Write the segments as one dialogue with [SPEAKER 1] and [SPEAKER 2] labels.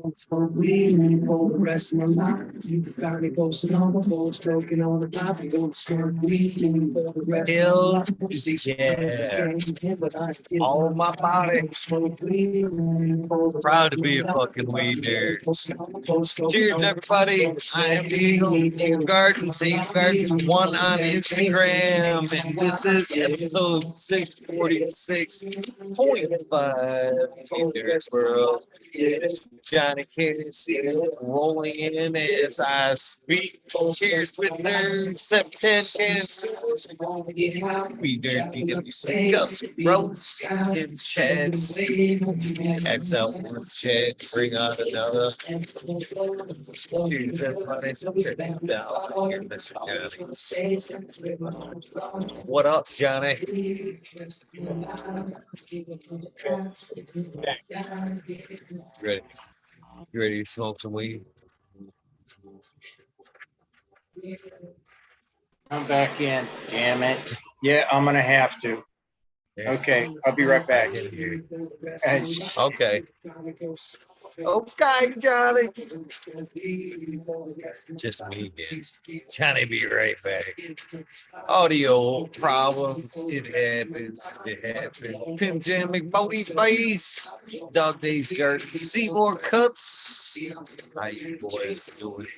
[SPEAKER 1] weed for the rest of my life. You got me posting on the floor, stroking on the top. You go smoke weed for the rest of my life.
[SPEAKER 2] Yeah. All of my body. Proud to be a fucking weed nerd. Cheers, everybody. I am the Eagle Garden, Seed Garden 1 on Instagram, and this is episode 646.5 Weednerd World. Johnny Canna Seed rolling in as I speak. Cheers, Weednerd 710 Weednerd Dwc, Gus Grows in Chad. X out one Chad, bring on another. Cheers, everybody. Check this out. Here, Mr. Johnny. What up, Johnny? Ready? You ready to smoke some weed?
[SPEAKER 3] I'm back in. Damn it. Yeah, I'm gonna have to. Okay, I'll be right back.
[SPEAKER 2] Okay. Okay, Johnny. Just me again. Johnny, be right back. Audio problems. It happens. It happens. Pimp Jam McBody Face. Dog Days Garden. Seymour Cuts. How you boys doing?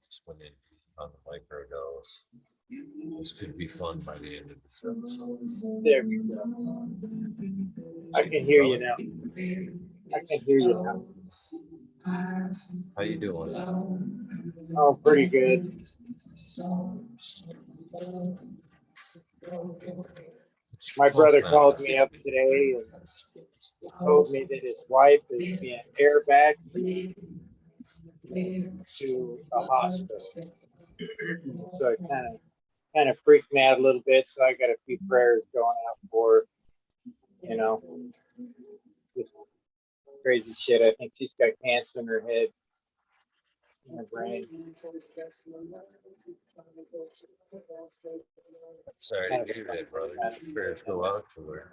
[SPEAKER 2] Just went in on the microdose. This could be fun by the end of this episode.
[SPEAKER 3] There we go. I can hear you now. I can hear you now.
[SPEAKER 2] How you doing?
[SPEAKER 3] Oh, pretty good. My brother called me up today and told me that his wife is being airbagged to a hospital. So it kind of freaked me out a little bit. So I got a few prayers going out for her, you know, just crazy shit. I think she's got cancer in her head, in her brain.
[SPEAKER 2] Sorry to hear that, brother. Prayers go out to her.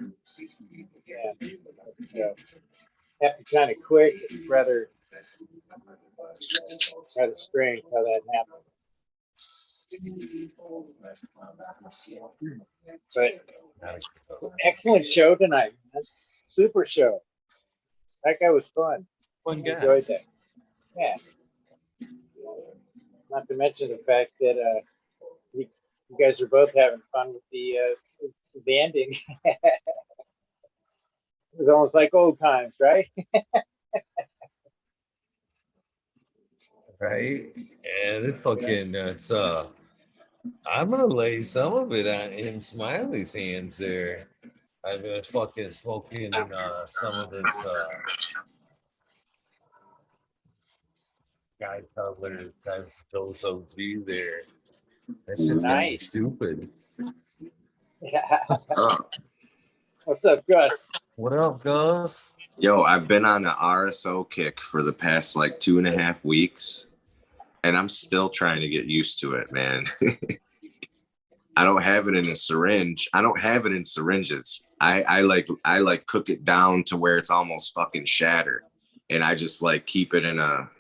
[SPEAKER 3] Yeah. Happened kind of quick. It's rather strange how that happened. But excellent show tonight, man. Super show. That guy was fun.
[SPEAKER 2] Fun guy.
[SPEAKER 3] Enjoyed that. Yeah. Not to mention the fact that you guys are both having fun with the ending. It was almost like old times, right?
[SPEAKER 2] Right? And it fucking I'm gonna lay some of it in Smiley's hands there. I've been fucking smoking some of this guy color times dosage there. That shit's
[SPEAKER 3] Nice.
[SPEAKER 2] stupid.
[SPEAKER 3] Yeah. What's up, Gus?
[SPEAKER 2] What up, Gus?
[SPEAKER 4] Yo, I've been on an RSO kick for the past like 2.5 weeks, and I'm still trying to get used to it, man. I don't have it in a syringe. I don't have it in syringes. I like cook it down to where it's almost fucking shattered, and I just like keep it in a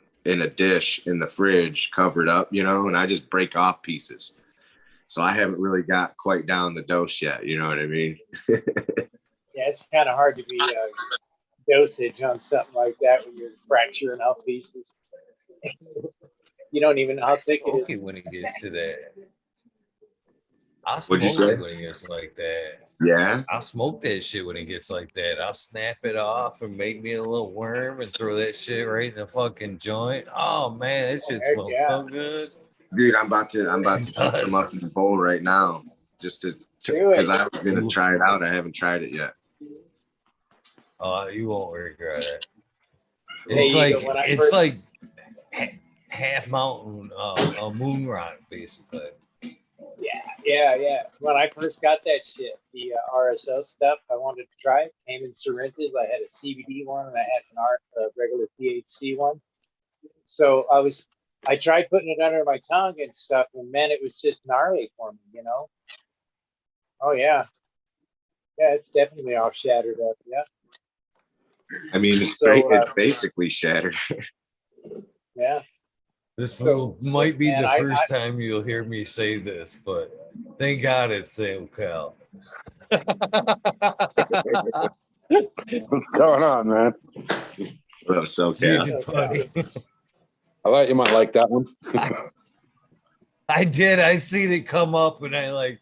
[SPEAKER 4] dish in the fridge, covered up, you know, and I just break off pieces. So I haven't really got quite down the dose yet. You know what I mean?
[SPEAKER 3] Yeah, it's kind of hard to be dosage on something like that when you're fracturing out pieces. You don't even know how thick it is.
[SPEAKER 2] When it gets to that. I'll
[SPEAKER 4] What'd you
[SPEAKER 2] smoke
[SPEAKER 4] say?
[SPEAKER 2] it when it gets like that.
[SPEAKER 4] Yeah.
[SPEAKER 2] I'll smoke that shit when it gets like that. I'll snap it off and make me a little worm and throw that shit right in the fucking joint. Oh man, that shit smells so good.
[SPEAKER 4] Dude, I'm about to put them up in the bowl right now, just to because I was gonna try it out. I haven't tried it yet.
[SPEAKER 2] Oh, you won't regret it.
[SPEAKER 3] Hey,
[SPEAKER 2] It's like half mountain moon rock basically.
[SPEAKER 3] Yeah. When I first got that shit, the RSO stuff, I wanted to try it. Came in syringes. I had a CBD one and I had a regular THC one. So I tried putting it under my tongue and stuff, and man, it was just gnarly for me, you know? Oh yeah. Yeah, it's definitely all shattered up. Yeah.
[SPEAKER 4] I mean, it's
[SPEAKER 3] So,
[SPEAKER 4] it's basically shattered.
[SPEAKER 3] Yeah.
[SPEAKER 2] This
[SPEAKER 3] So-
[SPEAKER 2] might be
[SPEAKER 3] man,
[SPEAKER 2] the
[SPEAKER 3] I-
[SPEAKER 2] first time you'll hear me say this, but thank God it's SoCal.
[SPEAKER 5] What's going on, man?
[SPEAKER 4] Well, so
[SPEAKER 2] It's really
[SPEAKER 3] Okay.
[SPEAKER 2] funny.
[SPEAKER 5] I thought you might like that one.
[SPEAKER 2] I did. I seen it come up and I like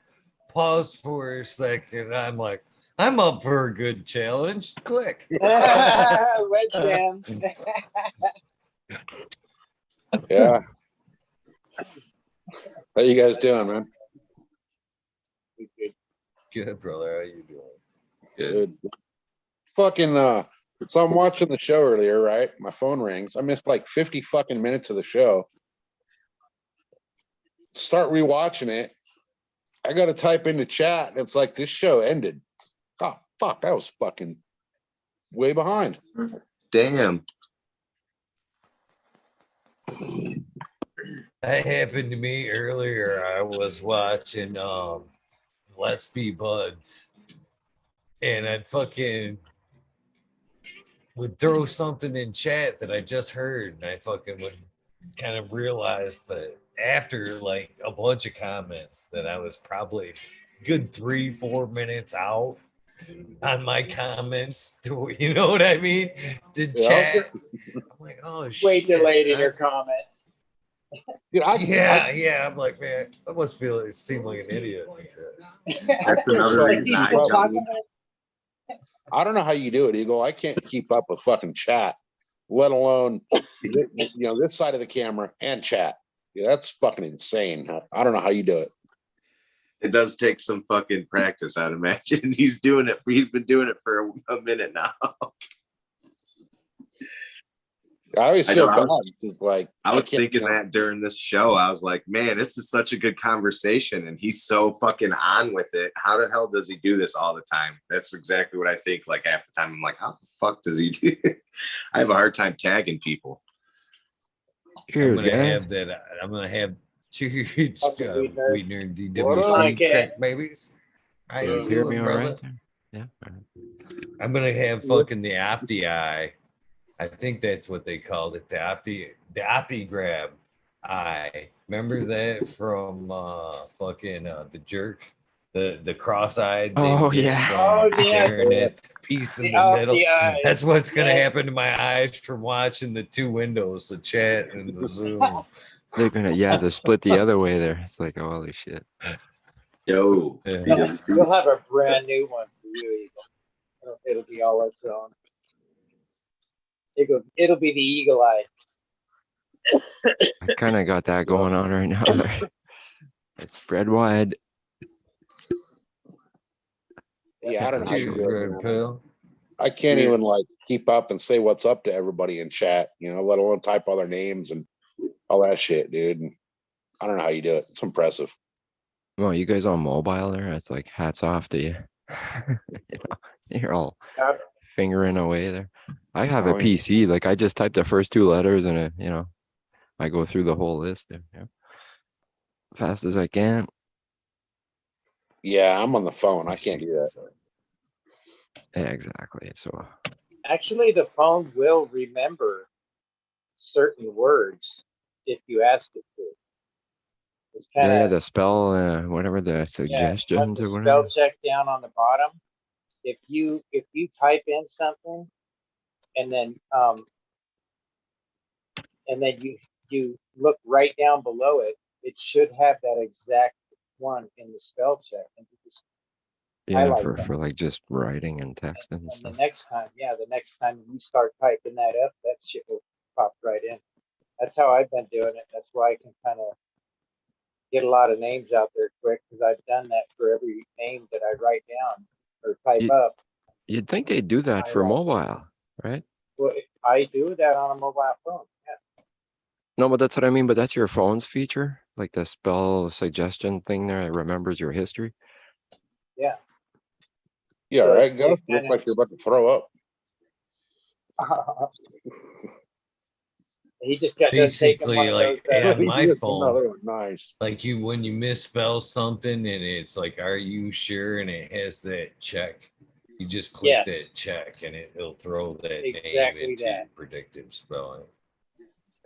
[SPEAKER 2] paused for a second. I'm like, I'm up for a good challenge. Click.
[SPEAKER 3] Webcam.
[SPEAKER 5] Yeah. How you guys doing, man?
[SPEAKER 2] Good, brother. How you doing?
[SPEAKER 5] Good. Fucking so I'm watching the show earlier, right? My phone rings. I missed like 50 fucking minutes of the show. Start rewatching it. I gotta type into chat. It's like this show ended. Oh fuck, I was fucking way behind.
[SPEAKER 4] damn.
[SPEAKER 2] That happened to me earlier. I was watching Let's Be Buds. And I'd fucking would throw something in chat that I just heard, and I fucking would kind of realize that after like a bunch of comments that I was probably good 3-4 minutes out on my comments to, you know what I mean? To
[SPEAKER 5] Yeah.
[SPEAKER 2] chat. I'm like, oh shit.
[SPEAKER 3] Way delayed in
[SPEAKER 2] man.
[SPEAKER 3] your comments.
[SPEAKER 5] Dude,
[SPEAKER 2] Yeah, I'm like, man, I must seem like an idiot.
[SPEAKER 4] That's another
[SPEAKER 3] Like,
[SPEAKER 4] reason
[SPEAKER 3] you
[SPEAKER 4] I
[SPEAKER 3] still
[SPEAKER 4] don't.
[SPEAKER 3] talking about-
[SPEAKER 5] I don't know how you do it, Eagle. I can't keep up with fucking chat, let alone this side of the camera and chat. Yeah, that's fucking insane. I don't know how you do it.
[SPEAKER 4] It does take some fucking practice, I'd imagine. He's been doing it for a minute now.
[SPEAKER 5] I always
[SPEAKER 4] I
[SPEAKER 5] feel
[SPEAKER 4] know, I
[SPEAKER 5] bad.
[SPEAKER 4] was-
[SPEAKER 5] It's like
[SPEAKER 4] I was
[SPEAKER 5] can't,
[SPEAKER 4] thinking that during this show. I was like, man, this is such a good conversation. And he's so fucking on with it. How the hell does he do this all the time? That's exactly what I think. Like half the time, I'm like, how the fuck does he do it? I have a hard time tagging people.
[SPEAKER 6] Cheers,
[SPEAKER 2] I'm gonna
[SPEAKER 6] guys.
[SPEAKER 2] have that. I'm gonna have cheers,
[SPEAKER 3] Okay, Weednerd.
[SPEAKER 2] Weednerd
[SPEAKER 5] What
[SPEAKER 2] Dwc,
[SPEAKER 3] up?
[SPEAKER 2] crack babies. How
[SPEAKER 6] You
[SPEAKER 2] you
[SPEAKER 6] guys hear me
[SPEAKER 2] doing,
[SPEAKER 6] all
[SPEAKER 2] brother?
[SPEAKER 6] right there? Yeah. All right.
[SPEAKER 2] I'm gonna have fucking the Opti-Eye. I think that's what they called it. The Opti grab eye. Remember that from fucking the jerk? The cross-eyed.
[SPEAKER 6] Oh,
[SPEAKER 2] they did
[SPEAKER 6] yeah.
[SPEAKER 2] from
[SPEAKER 3] Oh, yeah.
[SPEAKER 2] staring at the piece in
[SPEAKER 3] The
[SPEAKER 2] the middle.
[SPEAKER 3] Opti-Eye.
[SPEAKER 2] That's what's gonna
[SPEAKER 3] Yes.
[SPEAKER 2] happen to my eyes from watching the two windows, the chat and the Zoom.
[SPEAKER 6] They're gonna, yeah, they're split the other way there. It's like, holy shit.
[SPEAKER 4] Yo,
[SPEAKER 2] Yeah.
[SPEAKER 3] We'll have a brand new one for you, Eagle. It'll be all its own. It'll be the eagle eye.
[SPEAKER 6] I kind of got that going on right now. There. It's spread wide.
[SPEAKER 5] yeah, I don't know how you
[SPEAKER 2] Cheers,
[SPEAKER 5] do it.
[SPEAKER 2] Red
[SPEAKER 5] man.
[SPEAKER 2] Pill.
[SPEAKER 5] I can't even like keep up and say what's up to everybody in chat, let alone type all their names and all that shit, dude. And I don't know how you do it. It's impressive.
[SPEAKER 6] Well, you guys on mobile there? It's like hats off to you. You're all
[SPEAKER 3] Yeah.
[SPEAKER 6] fingering away there. I have a
[SPEAKER 5] Oh, yeah.
[SPEAKER 6] PC. Like I just type the first two letters and I go through the whole list. Yeah. Fast as I can.
[SPEAKER 5] Yeah, I'm on the phone. I can't do that.
[SPEAKER 6] Yeah, exactly. So
[SPEAKER 3] Actually, the phone will remember certain words if you ask it to. It's kind
[SPEAKER 6] yeah,
[SPEAKER 3] of
[SPEAKER 6] the spell, whatever the suggestions
[SPEAKER 3] the
[SPEAKER 6] or
[SPEAKER 3] spell
[SPEAKER 6] whatever.
[SPEAKER 3] check down on the bottom. If you type in something and then you look right down below it, it should have that exact one in the spell check. And you just
[SPEAKER 6] Yeah,
[SPEAKER 3] highlight
[SPEAKER 6] for
[SPEAKER 3] that.
[SPEAKER 6] like just writing and texting and
[SPEAKER 3] And the
[SPEAKER 6] stuff.
[SPEAKER 3] next time you start typing that up, that shit will pop right in. That's how I've been doing it. That's why I can kind of get a lot of names out there quick, because I've done that for every name that I write down or type up.
[SPEAKER 6] You'd think they'd do that for mobile, right?
[SPEAKER 3] Well, I do that on a mobile phone. Yeah.
[SPEAKER 6] No, but that's what I mean. But that's your phone's feature, like the spell suggestion thing there. It remembers your history.
[SPEAKER 3] Yeah.
[SPEAKER 5] Yeah,
[SPEAKER 3] So
[SPEAKER 5] right,
[SPEAKER 3] it's
[SPEAKER 5] Gus?
[SPEAKER 3] kinda-
[SPEAKER 5] Looks like you're about to throw up.
[SPEAKER 3] He just got done taking one
[SPEAKER 2] Basically,
[SPEAKER 3] of
[SPEAKER 2] like,
[SPEAKER 3] those.
[SPEAKER 2] on my
[SPEAKER 5] Here's
[SPEAKER 2] phone,
[SPEAKER 5] another one. Nice.
[SPEAKER 2] like when you misspell something and it's like, are you sure? And it has that check. You just click
[SPEAKER 3] Yes.
[SPEAKER 2] that check and it'll throw that name
[SPEAKER 3] Exactly
[SPEAKER 2] into
[SPEAKER 3] that.
[SPEAKER 2] your predictive spelling.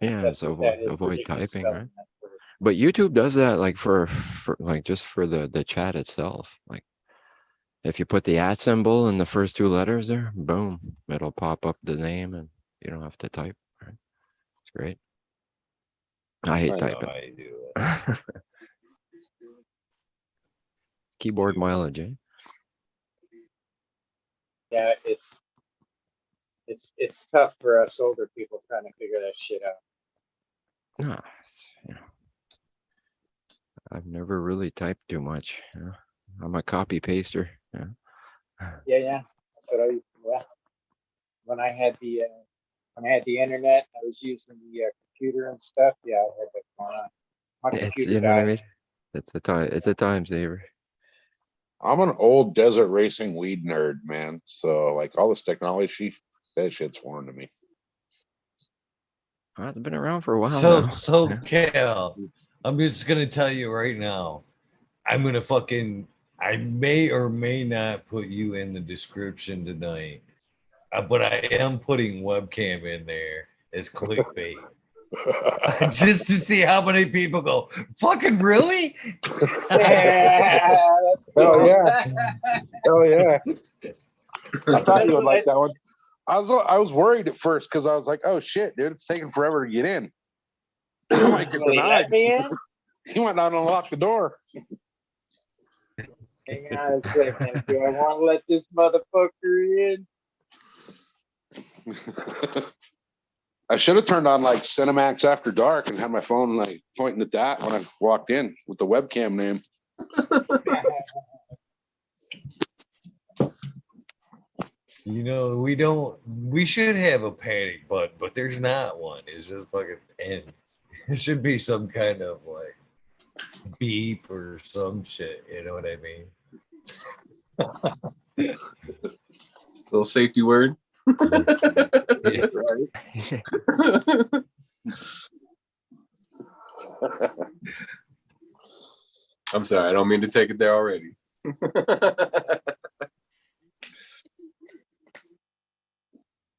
[SPEAKER 6] Yeah,
[SPEAKER 3] That's
[SPEAKER 6] so
[SPEAKER 3] what that is,
[SPEAKER 6] avoid
[SPEAKER 3] predictive
[SPEAKER 6] typing,
[SPEAKER 3] spelling.
[SPEAKER 6] right?
[SPEAKER 3] That's what it-
[SPEAKER 6] But YouTube does that like for like just for the chat itself. Like if you put the @ symbol in the first two letters there, boom, it'll pop up the name and you don't have to type. Right? It's great. I hate
[SPEAKER 5] Right.
[SPEAKER 2] That's how
[SPEAKER 6] typing.
[SPEAKER 2] I do it.
[SPEAKER 6] Keyboard mileage, eh?
[SPEAKER 3] Yeah, it's tough for us older people trying to figure that shit out.
[SPEAKER 6] No, you know, I've never really typed too much. You know? I'm a copy paster. Yeah.
[SPEAKER 3] Yeah. That's what I. Well, when I had the internet, I was using the computer and stuff. Yeah, I had that going on. My
[SPEAKER 6] It's
[SPEAKER 3] computer
[SPEAKER 6] you know what I
[SPEAKER 3] died.
[SPEAKER 6] mean. It's a time. It's a time saver.
[SPEAKER 5] I'm an old desert racing weed nerd, man. So like all this technology, that shit's foreign to me.
[SPEAKER 6] Well, it's been around for a while now.
[SPEAKER 2] So Cal, I'm just gonna tell you right now, I may or may not put you in the description tonight, but I am putting webcam in there as clickbait. Just to see how many people go, fucking really?
[SPEAKER 3] Yeah, that's
[SPEAKER 5] Hell
[SPEAKER 3] cool.
[SPEAKER 5] yeah. Hell yeah. I thought you would like that one. I was worried at first because I was like, oh shit, dude, it's taking forever to get in. I might get
[SPEAKER 3] Will he
[SPEAKER 5] denied.
[SPEAKER 3] let me in?
[SPEAKER 5] He might not unlock the door.
[SPEAKER 3] Hang on a second. Do I want to let this motherfucker in?
[SPEAKER 5] I should have turned on like Cinemax After Dark and had my phone like pointing at that when I walked in with the webcam name.
[SPEAKER 2] You know, we should have a panic button, but there's not one. It's just fucking end. It should be some kind of like beep or some shit. You know what I mean?
[SPEAKER 7] Little safety word.
[SPEAKER 2] Yeah.
[SPEAKER 7] I'm sorry, I don't mean to take it there already.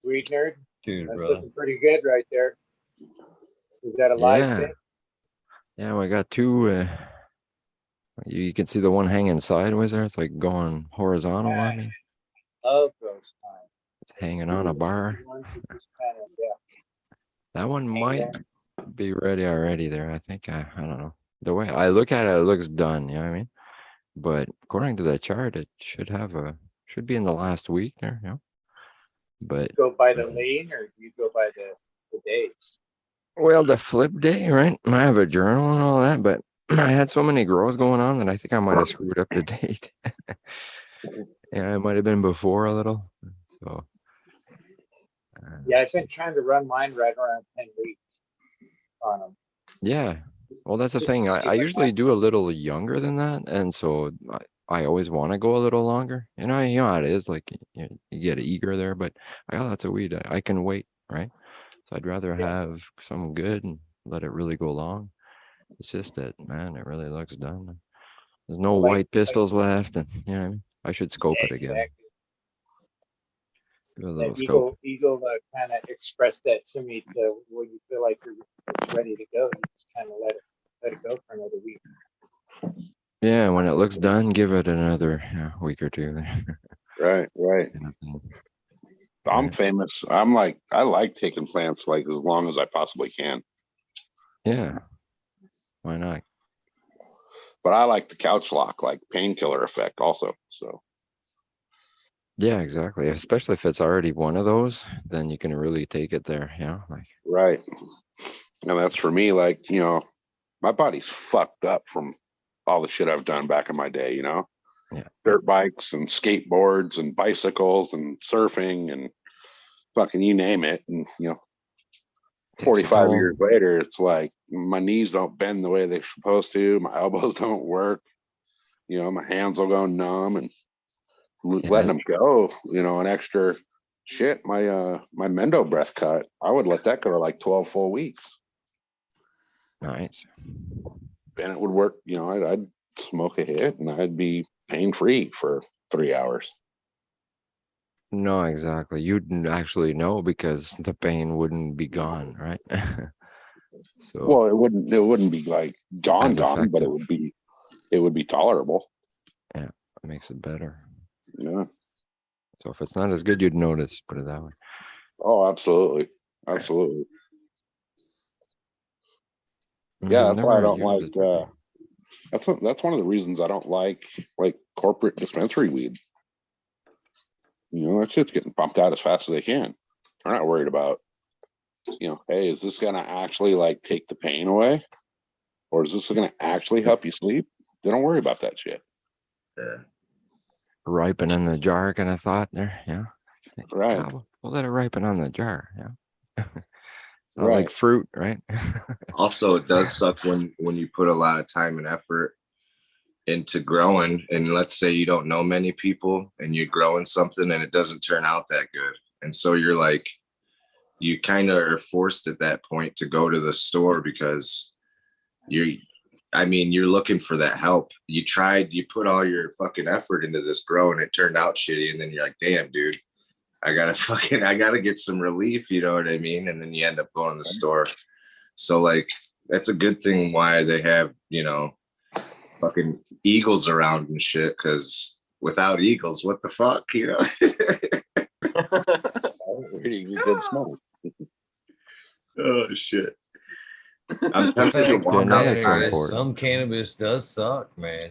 [SPEAKER 3] Weed nerd.
[SPEAKER 2] Dude,
[SPEAKER 3] That's
[SPEAKER 2] bro.
[SPEAKER 3] looking pretty good right there. Is that a live
[SPEAKER 6] Yeah.
[SPEAKER 3] thing?
[SPEAKER 6] Yeah, we got two. You can see the one hanging sideways there. It's like going horizontal on me.
[SPEAKER 3] Love those times.
[SPEAKER 6] It's hanging on a bar.
[SPEAKER 3] Ones that just kind of, yeah.
[SPEAKER 6] That one
[SPEAKER 3] Hang
[SPEAKER 6] might be ready already there. I think I don't know. The way I look at it, it looks done, you know what I mean? But according to the chart, it should be in the last week there, you know. But
[SPEAKER 3] Go by the lean or do you go by the days?
[SPEAKER 6] well, the flip day, right? I have a journal and all that, but I had so many grows going on that I think I might have screwed up the date. Yeah, it might have been before a little. So
[SPEAKER 3] Yeah, I've been trying to run mine right around 10 weeks on them.
[SPEAKER 6] yeah. Well, that's the
[SPEAKER 3] Just to
[SPEAKER 6] thing.
[SPEAKER 3] see
[SPEAKER 6] I
[SPEAKER 3] what
[SPEAKER 6] usually do a little younger than that, and so I always want to go a little longer. You know how it is. Like you get eager there, but I got lots of weed. I can wait, right? So I'd rather have some good and let it really go long. It's just that, man, it really looks done. There's no white pistils left, and you know what I mean? I should scope it again.
[SPEAKER 3] Exactly.
[SPEAKER 6] Do a
[SPEAKER 3] That
[SPEAKER 6] little scope.
[SPEAKER 3] Eagle kind of expressed that to me to when you feel like you're ready to go, you just kind of let it go for another week.
[SPEAKER 6] Yeah, when it looks done, give it another week or two.
[SPEAKER 5] Right. I'm famous. I like taking plants like as long as I possibly can.
[SPEAKER 6] Yeah. Why not?
[SPEAKER 5] But I like the couch lock, like painkiller effect also. So
[SPEAKER 6] Yeah, exactly. Especially if it's already one of those, then you can really take it there. Like
[SPEAKER 5] right. And that's for me, like, you know, my body's fucked up from all the shit I've done back in my day, you know?
[SPEAKER 6] Yeah.
[SPEAKER 5] Dirt bikes and skateboards and bicycles and surfing and fucking you name it. And, you know, 45 years later, it's like my knees don't bend the way they're supposed to. My elbows don't work. You know, my hands will go numb and letting them go, you know, an extra Shit, my Mendo breath cut, I would let that go to like 12 full weeks.
[SPEAKER 6] Nice.
[SPEAKER 5] And it would work, I'd smoke a hit and I'd be pain free for 3 hours.
[SPEAKER 6] No, exactly. You'd actually know because the pain wouldn't be gone, right? So
[SPEAKER 5] Well, it wouldn't be like gone,
[SPEAKER 6] As
[SPEAKER 5] but
[SPEAKER 6] effective.
[SPEAKER 5] it would be tolerable.
[SPEAKER 6] yeah, it makes it better.
[SPEAKER 5] Yeah.
[SPEAKER 6] So if it's not as good, you'd notice. Put it that way.
[SPEAKER 5] Oh, absolutely. Absolutely.
[SPEAKER 6] Mm,
[SPEAKER 5] Yeah, that's why I
[SPEAKER 6] never
[SPEAKER 5] don't
[SPEAKER 6] used
[SPEAKER 5] like
[SPEAKER 6] it for pain.
[SPEAKER 5] that's one of the reasons I don't like corporate dispensary weed. That shit's getting pumped out as fast as they can. They're not worried about, hey, is this gonna actually like take the pain away? Or is this gonna actually help you sleep? They don't worry about that shit.
[SPEAKER 4] Yeah.
[SPEAKER 6] Ripen in the jar kind of thought there. Yeah.
[SPEAKER 5] Right.
[SPEAKER 6] Yeah, we'll let it ripen on the jar. Yeah. It's not
[SPEAKER 5] Right.
[SPEAKER 6] like fruit, right?
[SPEAKER 4] Also, it does suck when you put a lot of time and effort into growing, and let's say you don't know many people and you're growing something and it doesn't turn out that good. And so you're like, you kind of are forced at that point to go to the store because you're looking for that help. You put all your fucking effort into this grow and it turned out shitty. And then you're like, damn, dude, I gotta get some relief. You know what I mean? And then you end up going to the store. So like, that's a good thing why they have, fucking eagles around and shit. Cause without eagles, what the fuck,
[SPEAKER 5] You did smoke.
[SPEAKER 4] Oh shit. I'm
[SPEAKER 2] The
[SPEAKER 4] tempted to
[SPEAKER 2] fact of
[SPEAKER 4] walk
[SPEAKER 2] the matter
[SPEAKER 6] Genetics
[SPEAKER 4] outside.
[SPEAKER 6] are
[SPEAKER 2] is,
[SPEAKER 6] important.
[SPEAKER 2] some cannabis does suck, man.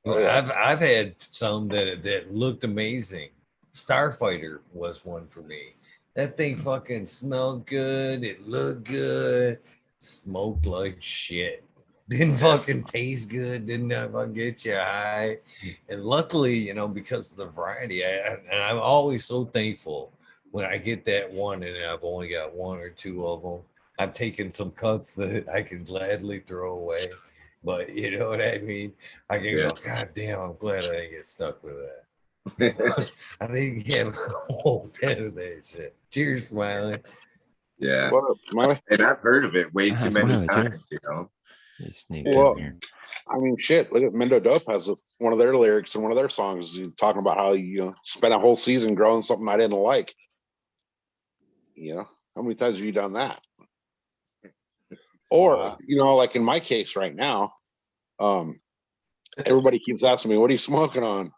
[SPEAKER 5] Oh, yeah.
[SPEAKER 2] I've had some that looked amazing. Starfighter was one for me. That thing fucking smelled good. It looked good. Smoked like shit. Didn't fucking taste good. Didn't fucking get you high. And luckily, because of the variety, and I'm always so thankful when I get that one, and I've only got one or two of them. I've taken some cuts that I can gladly throw away. But you know what I mean? I can
[SPEAKER 4] Yeah.
[SPEAKER 2] go, God damn, I'm glad I didn't get stuck with that. I think you have a whole 10 of that shit. Cheers, Smiley.
[SPEAKER 4] Yeah.
[SPEAKER 5] What up, Smiley?
[SPEAKER 4] And I've heard of it way too many
[SPEAKER 6] Smiley,
[SPEAKER 4] times,
[SPEAKER 6] cheers. You sneak
[SPEAKER 5] Well,
[SPEAKER 6] in here.
[SPEAKER 5] I mean, shit. Look at Mendo Dope has one of their lyrics in one of their songs talking about how you spent a whole season growing something I didn't like. How many times have you done that? Or like in my case right now, everybody keeps asking me, "What are you smoking on?"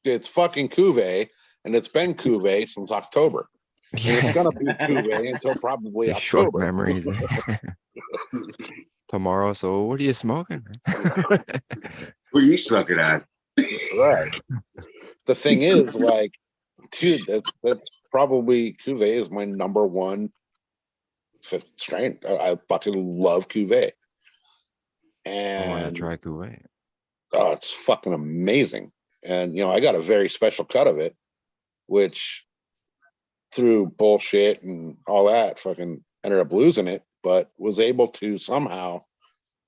[SPEAKER 5] It's fucking Cuvee, and it's been Cuvee since October, and it's gonna be Cuvee until probably
[SPEAKER 6] The short
[SPEAKER 5] October.
[SPEAKER 6] memories. Tomorrow. So what are you smoking?
[SPEAKER 4] Who are you sucking at?
[SPEAKER 5] Right. The thing is, like, dude, that's probably Cuvee is my number one strain. I fucking love Cuvee.
[SPEAKER 6] I want to
[SPEAKER 5] And
[SPEAKER 6] try Cuvee.
[SPEAKER 5] oh, it's fucking amazing. And I got a very special cut of it, which through bullshit and all that fucking ended up losing it, but was able to somehow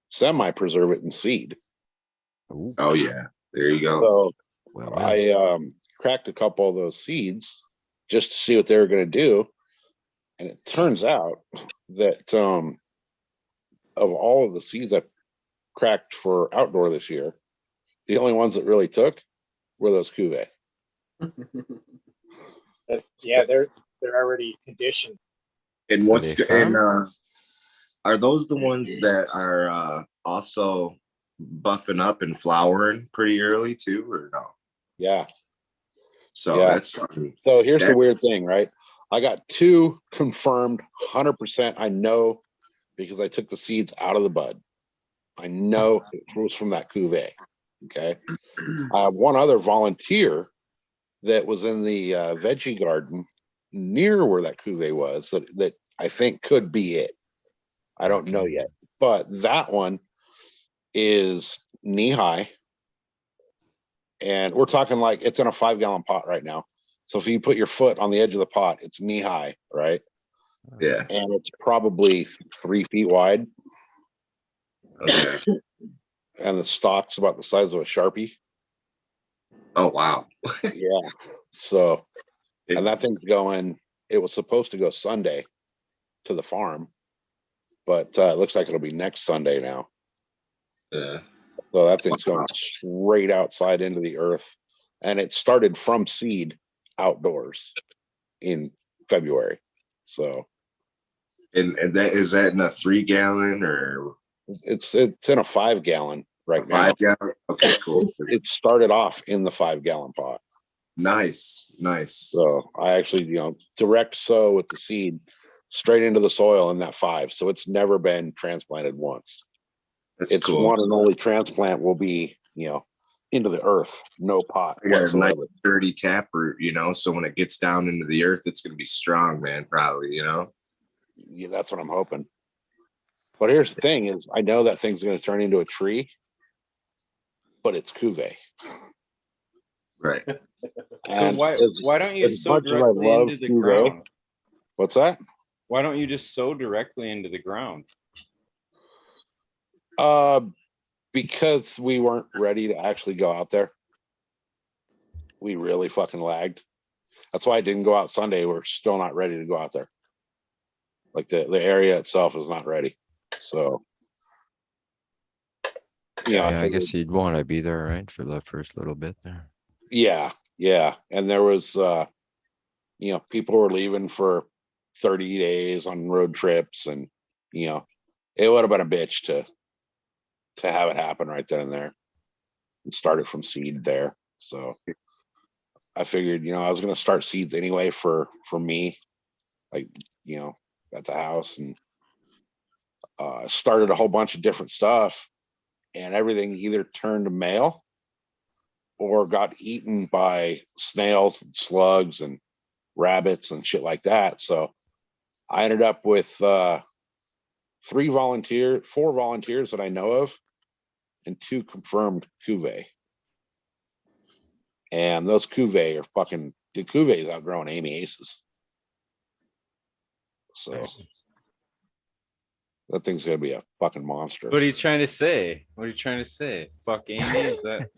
[SPEAKER 5] semi-preserve it in seed.
[SPEAKER 6] Ooh,
[SPEAKER 4] Oh yeah, there you go.
[SPEAKER 5] So
[SPEAKER 6] well,
[SPEAKER 5] I cracked a couple of those seeds just to see what they were going to do, and it turns out that of all of the seeds I cracked for outdoor this year, the only ones that really took were those Cuvee.
[SPEAKER 3] They're already conditioned.
[SPEAKER 4] And what's
[SPEAKER 6] Are they
[SPEAKER 4] and are those the ones that are also buffing up and flowering pretty early too, or no?
[SPEAKER 5] Yeah.
[SPEAKER 4] So
[SPEAKER 5] Yeah.
[SPEAKER 4] that's
[SPEAKER 5] So here's the weird thing, right? I got 2 confirmed 100%. I know because I took the seeds out of the bud. I know it was from that Cuvee. Okay. One other volunteer that was in the veggie garden near where that Cuvee was that I think could be it. I don't know yet, but that one is knee high. And we're talking like it's in a 5-gallon pot right now. So if you put your foot on the edge of the pot, it's knee high, right?
[SPEAKER 4] yeah.
[SPEAKER 5] And it's probably 3 feet wide.
[SPEAKER 4] Okay.
[SPEAKER 5] And the stalk's about the size of a Sharpie.
[SPEAKER 4] Oh wow.
[SPEAKER 5] Yeah. So And that thing's going, it was supposed to go Sunday to the farm, but it looks like it'll be next Sunday now.
[SPEAKER 4] Yeah.
[SPEAKER 5] So that thing's going straight outside into the earth. And it started from seed outdoors in February. So
[SPEAKER 4] And that is that in a 3 gallon or
[SPEAKER 5] it's in a 5 gallon right now.
[SPEAKER 4] 5 gallon? Okay, cool.
[SPEAKER 5] It started off in the 5 gallon pot.
[SPEAKER 4] Nice.
[SPEAKER 5] So I actually, direct sow with the seed straight into the soil in that 5. So it's never been transplanted once.
[SPEAKER 4] That's
[SPEAKER 5] Its
[SPEAKER 4] cool.
[SPEAKER 5] one and only transplant will be, into the earth, no pot
[SPEAKER 4] I got a
[SPEAKER 5] whatsoever.
[SPEAKER 4] nice dirty taproot, so when it gets down into the earth, it's gonna be strong, man, probably,
[SPEAKER 5] Yeah, that's what I'm hoping. But here's the thing is I know that thing's going to turn into a tree, but it's Cuvee.
[SPEAKER 4] Right.
[SPEAKER 5] And
[SPEAKER 8] why don't you
[SPEAKER 5] as
[SPEAKER 8] sow
[SPEAKER 5] much as I
[SPEAKER 8] directly
[SPEAKER 5] love
[SPEAKER 8] into the
[SPEAKER 5] Cuvee-
[SPEAKER 8] ground?
[SPEAKER 5] What's that?
[SPEAKER 8] Why don't you just sow directly into the ground?
[SPEAKER 5] Because we weren't ready to actually go out there. We really fucking lagged. That's why I didn't go out Sunday. We're still not ready to go out there. Like the area itself is not ready. So
[SPEAKER 6] Yeah,
[SPEAKER 5] I
[SPEAKER 6] I guess you'd want to be there, right, for the first little bit there.
[SPEAKER 5] yeah. And there was people were leaving for 30 days on road trips, and it would have been a bitch to have it happen right then and there and start it from seed there. So I figured, I was going to start seeds anyway for me, like, at the house, and started a whole bunch of different stuff, and everything either turned to male or got eaten by snails and slugs and rabbits and shit like that. So I ended up with 4 volunteers that I know of, and 2 confirmed Cuvee. And those Cuvee are fucking, the Cuvee is outgrowing Amy Aces. So that thing's gonna be a fucking monster.
[SPEAKER 8] What are you trying to say? Fuck Amy? Is that?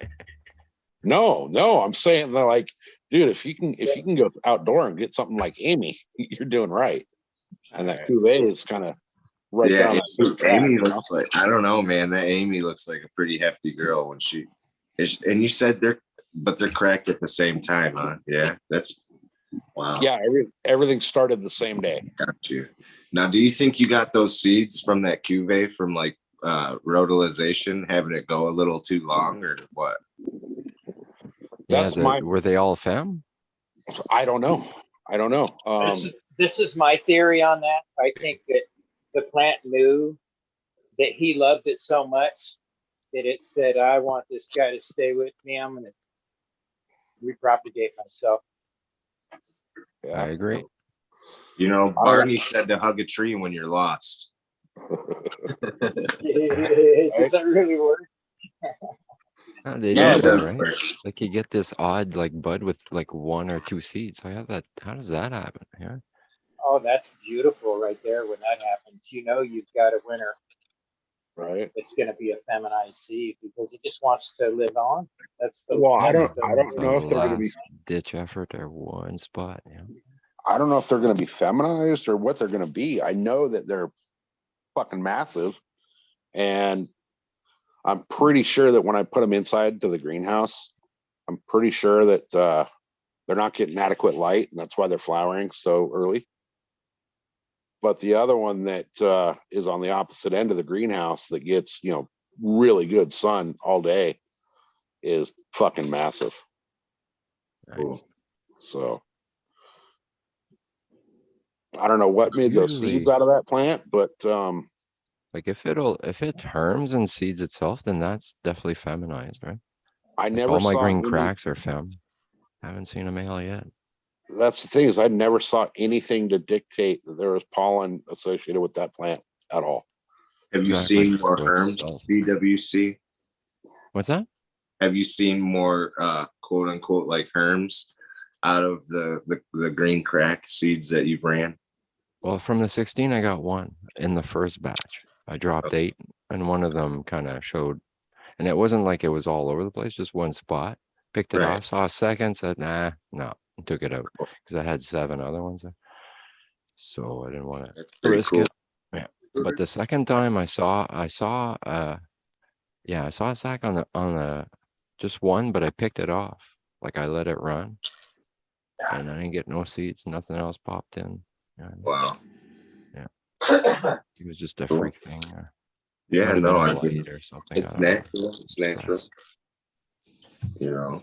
[SPEAKER 5] No, I'm saying that, like, dude, if you can go outdoor and get something like Amy, you're doing right. And that Cuvee is kind of right there on that same track,
[SPEAKER 4] Amy looks like, I don't know, man. That Amy looks like a pretty hefty girl when she is. And you said they're cracked at the same time, huh? Yeah, that's wow.
[SPEAKER 5] Yeah, everything started the same day.
[SPEAKER 4] Got you. Now, do you think you got those seeds from that Cuvee from like rotalization, having it go a little too long, or what?
[SPEAKER 5] That's
[SPEAKER 6] were they all femme?
[SPEAKER 5] I don't know.
[SPEAKER 3] This is my theory on that. I think that the plant knew that he loved it so much that it said, I want this guy to stay with me. I'm going to repropagate myself.
[SPEAKER 5] Yeah.
[SPEAKER 6] I agree.
[SPEAKER 4] Barney said to hug a tree when you're lost.
[SPEAKER 3] Does that really work?
[SPEAKER 6] They
[SPEAKER 4] Yeah,
[SPEAKER 6] do
[SPEAKER 4] it
[SPEAKER 6] that,
[SPEAKER 4] does
[SPEAKER 6] right?
[SPEAKER 4] work.
[SPEAKER 6] Like you get this odd like bud with like 1 or 2 seeds. How does that happen? Yeah.
[SPEAKER 3] Oh, that's beautiful right there. When that happens, you've got a winner.
[SPEAKER 5] Right.
[SPEAKER 3] It's going to be a feminized seed because it just wants to live on. That's the.
[SPEAKER 5] Well, I don't
[SPEAKER 6] It's
[SPEAKER 5] know
[SPEAKER 6] a
[SPEAKER 5] if they're going to be.
[SPEAKER 6] last ditch effort or one spot. Yeah.
[SPEAKER 5] I don't know if they're going to be feminized or what they're going to be. I know that they're fucking massive, and I'm pretty sure that when I put them inside to the greenhouse, I'm pretty sure that they're not getting adequate light, and that's why they're flowering so early. But the other one that is on the opposite end of the greenhouse that gets, really good sun all day is fucking massive.
[SPEAKER 6] Nice.
[SPEAKER 5] So I don't know what made those seeds out of that plant, but
[SPEAKER 6] like if it herms and seeds itself, then that's definitely feminized, right?
[SPEAKER 5] I never
[SPEAKER 6] all my
[SPEAKER 5] saw
[SPEAKER 6] green
[SPEAKER 5] any-
[SPEAKER 6] cracks are femme. Haven't seen a male yet.
[SPEAKER 5] That's the thing is I never saw anything to dictate that there was pollen associated with that plant at all.
[SPEAKER 4] Have you
[SPEAKER 6] Exactly.
[SPEAKER 4] seen more
[SPEAKER 6] So
[SPEAKER 4] herms, BWC?
[SPEAKER 6] What's that?
[SPEAKER 4] Have you seen more quote unquote like herms out of the green crack seeds that you've ran?
[SPEAKER 6] Well, from the 16, I got 1 in the first batch. I dropped 8, and one of them kind of showed, and it wasn't like it was all over the place, just one spot. Picked it
[SPEAKER 4] Right.
[SPEAKER 6] off, saw a second, said, nah, no, and took it out because I had 7 other ones there. So I didn't want to
[SPEAKER 4] That's pretty
[SPEAKER 6] risk
[SPEAKER 4] cool.
[SPEAKER 6] it. Yeah. But the second time I saw a sack on the just one, but I picked it off. Like I let it run. And I didn't get no seeds, nothing else popped in.
[SPEAKER 4] Wow.
[SPEAKER 6] Yeah. It was just a
[SPEAKER 4] Cool.
[SPEAKER 6] freak thing.
[SPEAKER 4] Yeah,
[SPEAKER 6] Might have
[SPEAKER 4] no,
[SPEAKER 6] been a
[SPEAKER 4] I mean,
[SPEAKER 6] light or something. I
[SPEAKER 4] it's
[SPEAKER 6] don't know.
[SPEAKER 4] natural. It's natural.
[SPEAKER 6] Stress.
[SPEAKER 4] You know,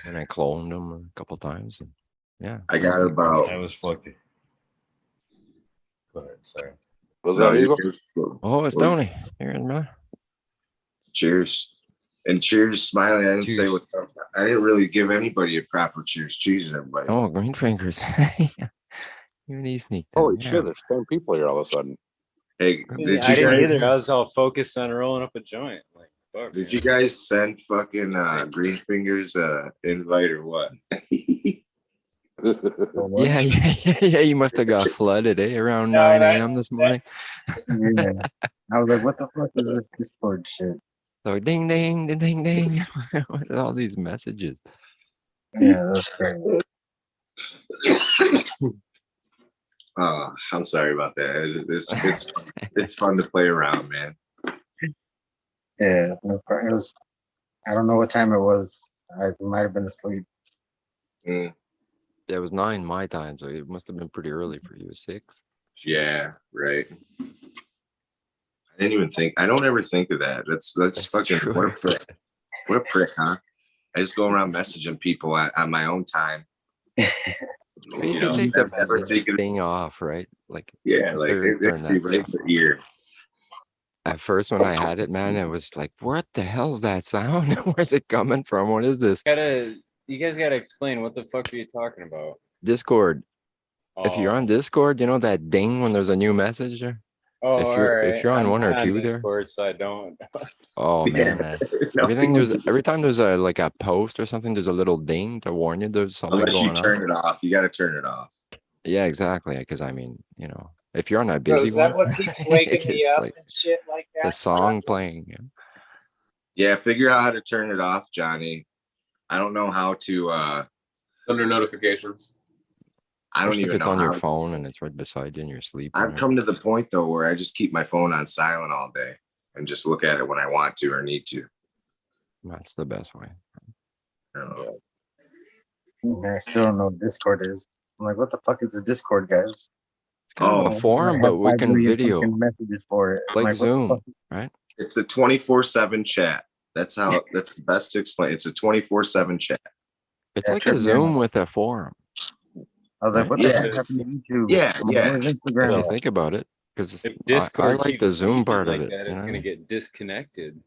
[SPEAKER 6] And I cloned them a couple times. And yeah.
[SPEAKER 4] I got about.
[SPEAKER 2] That was fucking. Go ahead, sorry.
[SPEAKER 5] Was
[SPEAKER 4] No,
[SPEAKER 5] that Eagle?
[SPEAKER 6] Oh, it's Tony. Here's man.
[SPEAKER 4] Cheers. And cheers, Smiley. I didn't say
[SPEAKER 2] Cheers.
[SPEAKER 4] what's up. I didn't really give anybody a proper cheers. Cheers, everybody.
[SPEAKER 6] Oh, GreenFingers. You and he sneaked in.
[SPEAKER 5] Holy
[SPEAKER 6] Yeah.
[SPEAKER 5] shit, there's 10 people here all of a sudden.
[SPEAKER 4] Hey,
[SPEAKER 6] I
[SPEAKER 4] did
[SPEAKER 8] I
[SPEAKER 4] you
[SPEAKER 8] didn't
[SPEAKER 4] guys?
[SPEAKER 8] either. I was all focused on rolling up a joint. Like, fuck,
[SPEAKER 4] Did
[SPEAKER 8] man.
[SPEAKER 4] you guys send fucking GreenFingers invite or what?
[SPEAKER 6] Yeah. You must have got flooded, around
[SPEAKER 3] No,
[SPEAKER 6] 9
[SPEAKER 3] that-
[SPEAKER 6] a.m. this morning.
[SPEAKER 9] Yeah. I was like, what the fuck is this Discord shit?
[SPEAKER 6] So ding, ding, ding, ding, ding. With all these messages.
[SPEAKER 9] Yeah, that's great.
[SPEAKER 4] I'm sorry about that. It's fun to play around, man.
[SPEAKER 9] Yeah, no problem. It was, I don't know what time it was. I might have been asleep.
[SPEAKER 4] Mm,
[SPEAKER 6] It was 9 my time, so it must have been pretty early for you. 6.
[SPEAKER 4] yeah, right. I didn't even think. I don't ever think of that. That's fucking
[SPEAKER 6] true.
[SPEAKER 4] what a prick. What a prick, huh? I just go around messaging people on my own time.
[SPEAKER 6] You
[SPEAKER 4] You
[SPEAKER 6] can
[SPEAKER 4] know,
[SPEAKER 6] take the
[SPEAKER 4] never
[SPEAKER 6] message
[SPEAKER 4] thinking.
[SPEAKER 6] thing off, right? Like
[SPEAKER 4] Yeah, like
[SPEAKER 6] turn
[SPEAKER 4] it's
[SPEAKER 6] that
[SPEAKER 4] right
[SPEAKER 6] stuff
[SPEAKER 4] in the
[SPEAKER 6] off.
[SPEAKER 4] ear.
[SPEAKER 6] At first, when I had it, man, it was like, what the hell's that sound? Where's it coming from? What is this?
[SPEAKER 8] You guys gotta explain what the fuck are you talking about?
[SPEAKER 6] Discord. If you're
[SPEAKER 8] Oh.
[SPEAKER 6] on Discord, you know that ding when there's a new message there?
[SPEAKER 8] Oh,
[SPEAKER 6] if you're on
[SPEAKER 8] I'm
[SPEAKER 6] one or
[SPEAKER 8] not on
[SPEAKER 6] two there.
[SPEAKER 8] Discord, so I don't.
[SPEAKER 6] Oh
[SPEAKER 4] Yeah.
[SPEAKER 6] man.
[SPEAKER 4] No,
[SPEAKER 6] Every time there's a like a post or something, there's a little ding to warn you there's something
[SPEAKER 4] unless you
[SPEAKER 6] going on.
[SPEAKER 4] turn it off, you got to turn it off.
[SPEAKER 6] Yeah, exactly. Because I mean, if you're on a
[SPEAKER 3] So
[SPEAKER 6] busy
[SPEAKER 3] is that
[SPEAKER 6] one,
[SPEAKER 3] what keeps waking me
[SPEAKER 6] it's
[SPEAKER 3] up
[SPEAKER 6] like
[SPEAKER 3] and shit like
[SPEAKER 6] it's
[SPEAKER 3] that?
[SPEAKER 6] a song playing. Yeah.
[SPEAKER 4] Yeah, figure out how to turn it off, Johnny. I don't know how to.
[SPEAKER 7] Under notifications.
[SPEAKER 4] I don't
[SPEAKER 6] Especially if
[SPEAKER 4] even
[SPEAKER 6] it's
[SPEAKER 4] know
[SPEAKER 6] on your
[SPEAKER 4] how.
[SPEAKER 6] phone and it's right beside you and you're sleeping.
[SPEAKER 4] I've
[SPEAKER 6] right?
[SPEAKER 4] come to the point though where I just keep my phone on silent all day and just look at it when I want to or need to.
[SPEAKER 6] That's the best way.
[SPEAKER 4] I don't know.
[SPEAKER 9] I still don't know what Discord is. I'm like, what the fuck is a Discord, guys?
[SPEAKER 6] It's kind of
[SPEAKER 4] Oh,
[SPEAKER 6] a forum,
[SPEAKER 9] I
[SPEAKER 6] but
[SPEAKER 9] have
[SPEAKER 6] we
[SPEAKER 9] 5
[SPEAKER 6] can
[SPEAKER 9] million
[SPEAKER 6] video
[SPEAKER 9] fucking messages for it. I'm
[SPEAKER 6] like
[SPEAKER 9] what the
[SPEAKER 6] Zoom,
[SPEAKER 9] fuck is
[SPEAKER 6] right?
[SPEAKER 9] this?
[SPEAKER 4] It's a 24/7 chat. That's the best to explain. It's a 24/7 chat.
[SPEAKER 6] It's
[SPEAKER 9] Yeah,
[SPEAKER 6] like
[SPEAKER 9] trip
[SPEAKER 6] a
[SPEAKER 9] me out.
[SPEAKER 6] Zoom with a forum.
[SPEAKER 9] I was like,
[SPEAKER 6] right?
[SPEAKER 9] what the
[SPEAKER 4] Yeah.
[SPEAKER 9] fuck happened to YouTube?
[SPEAKER 4] Yeah,
[SPEAKER 9] I'm like,
[SPEAKER 4] yeah.
[SPEAKER 9] where's
[SPEAKER 6] If
[SPEAKER 9] Instagram?
[SPEAKER 6] you think about it, because
[SPEAKER 8] If
[SPEAKER 6] I
[SPEAKER 8] Discord
[SPEAKER 6] like
[SPEAKER 8] keeps
[SPEAKER 6] the Zoom
[SPEAKER 8] beeping
[SPEAKER 6] part
[SPEAKER 8] like
[SPEAKER 6] of it.
[SPEAKER 8] that,
[SPEAKER 6] you
[SPEAKER 8] it's
[SPEAKER 6] know?
[SPEAKER 8] gonna get disconnected.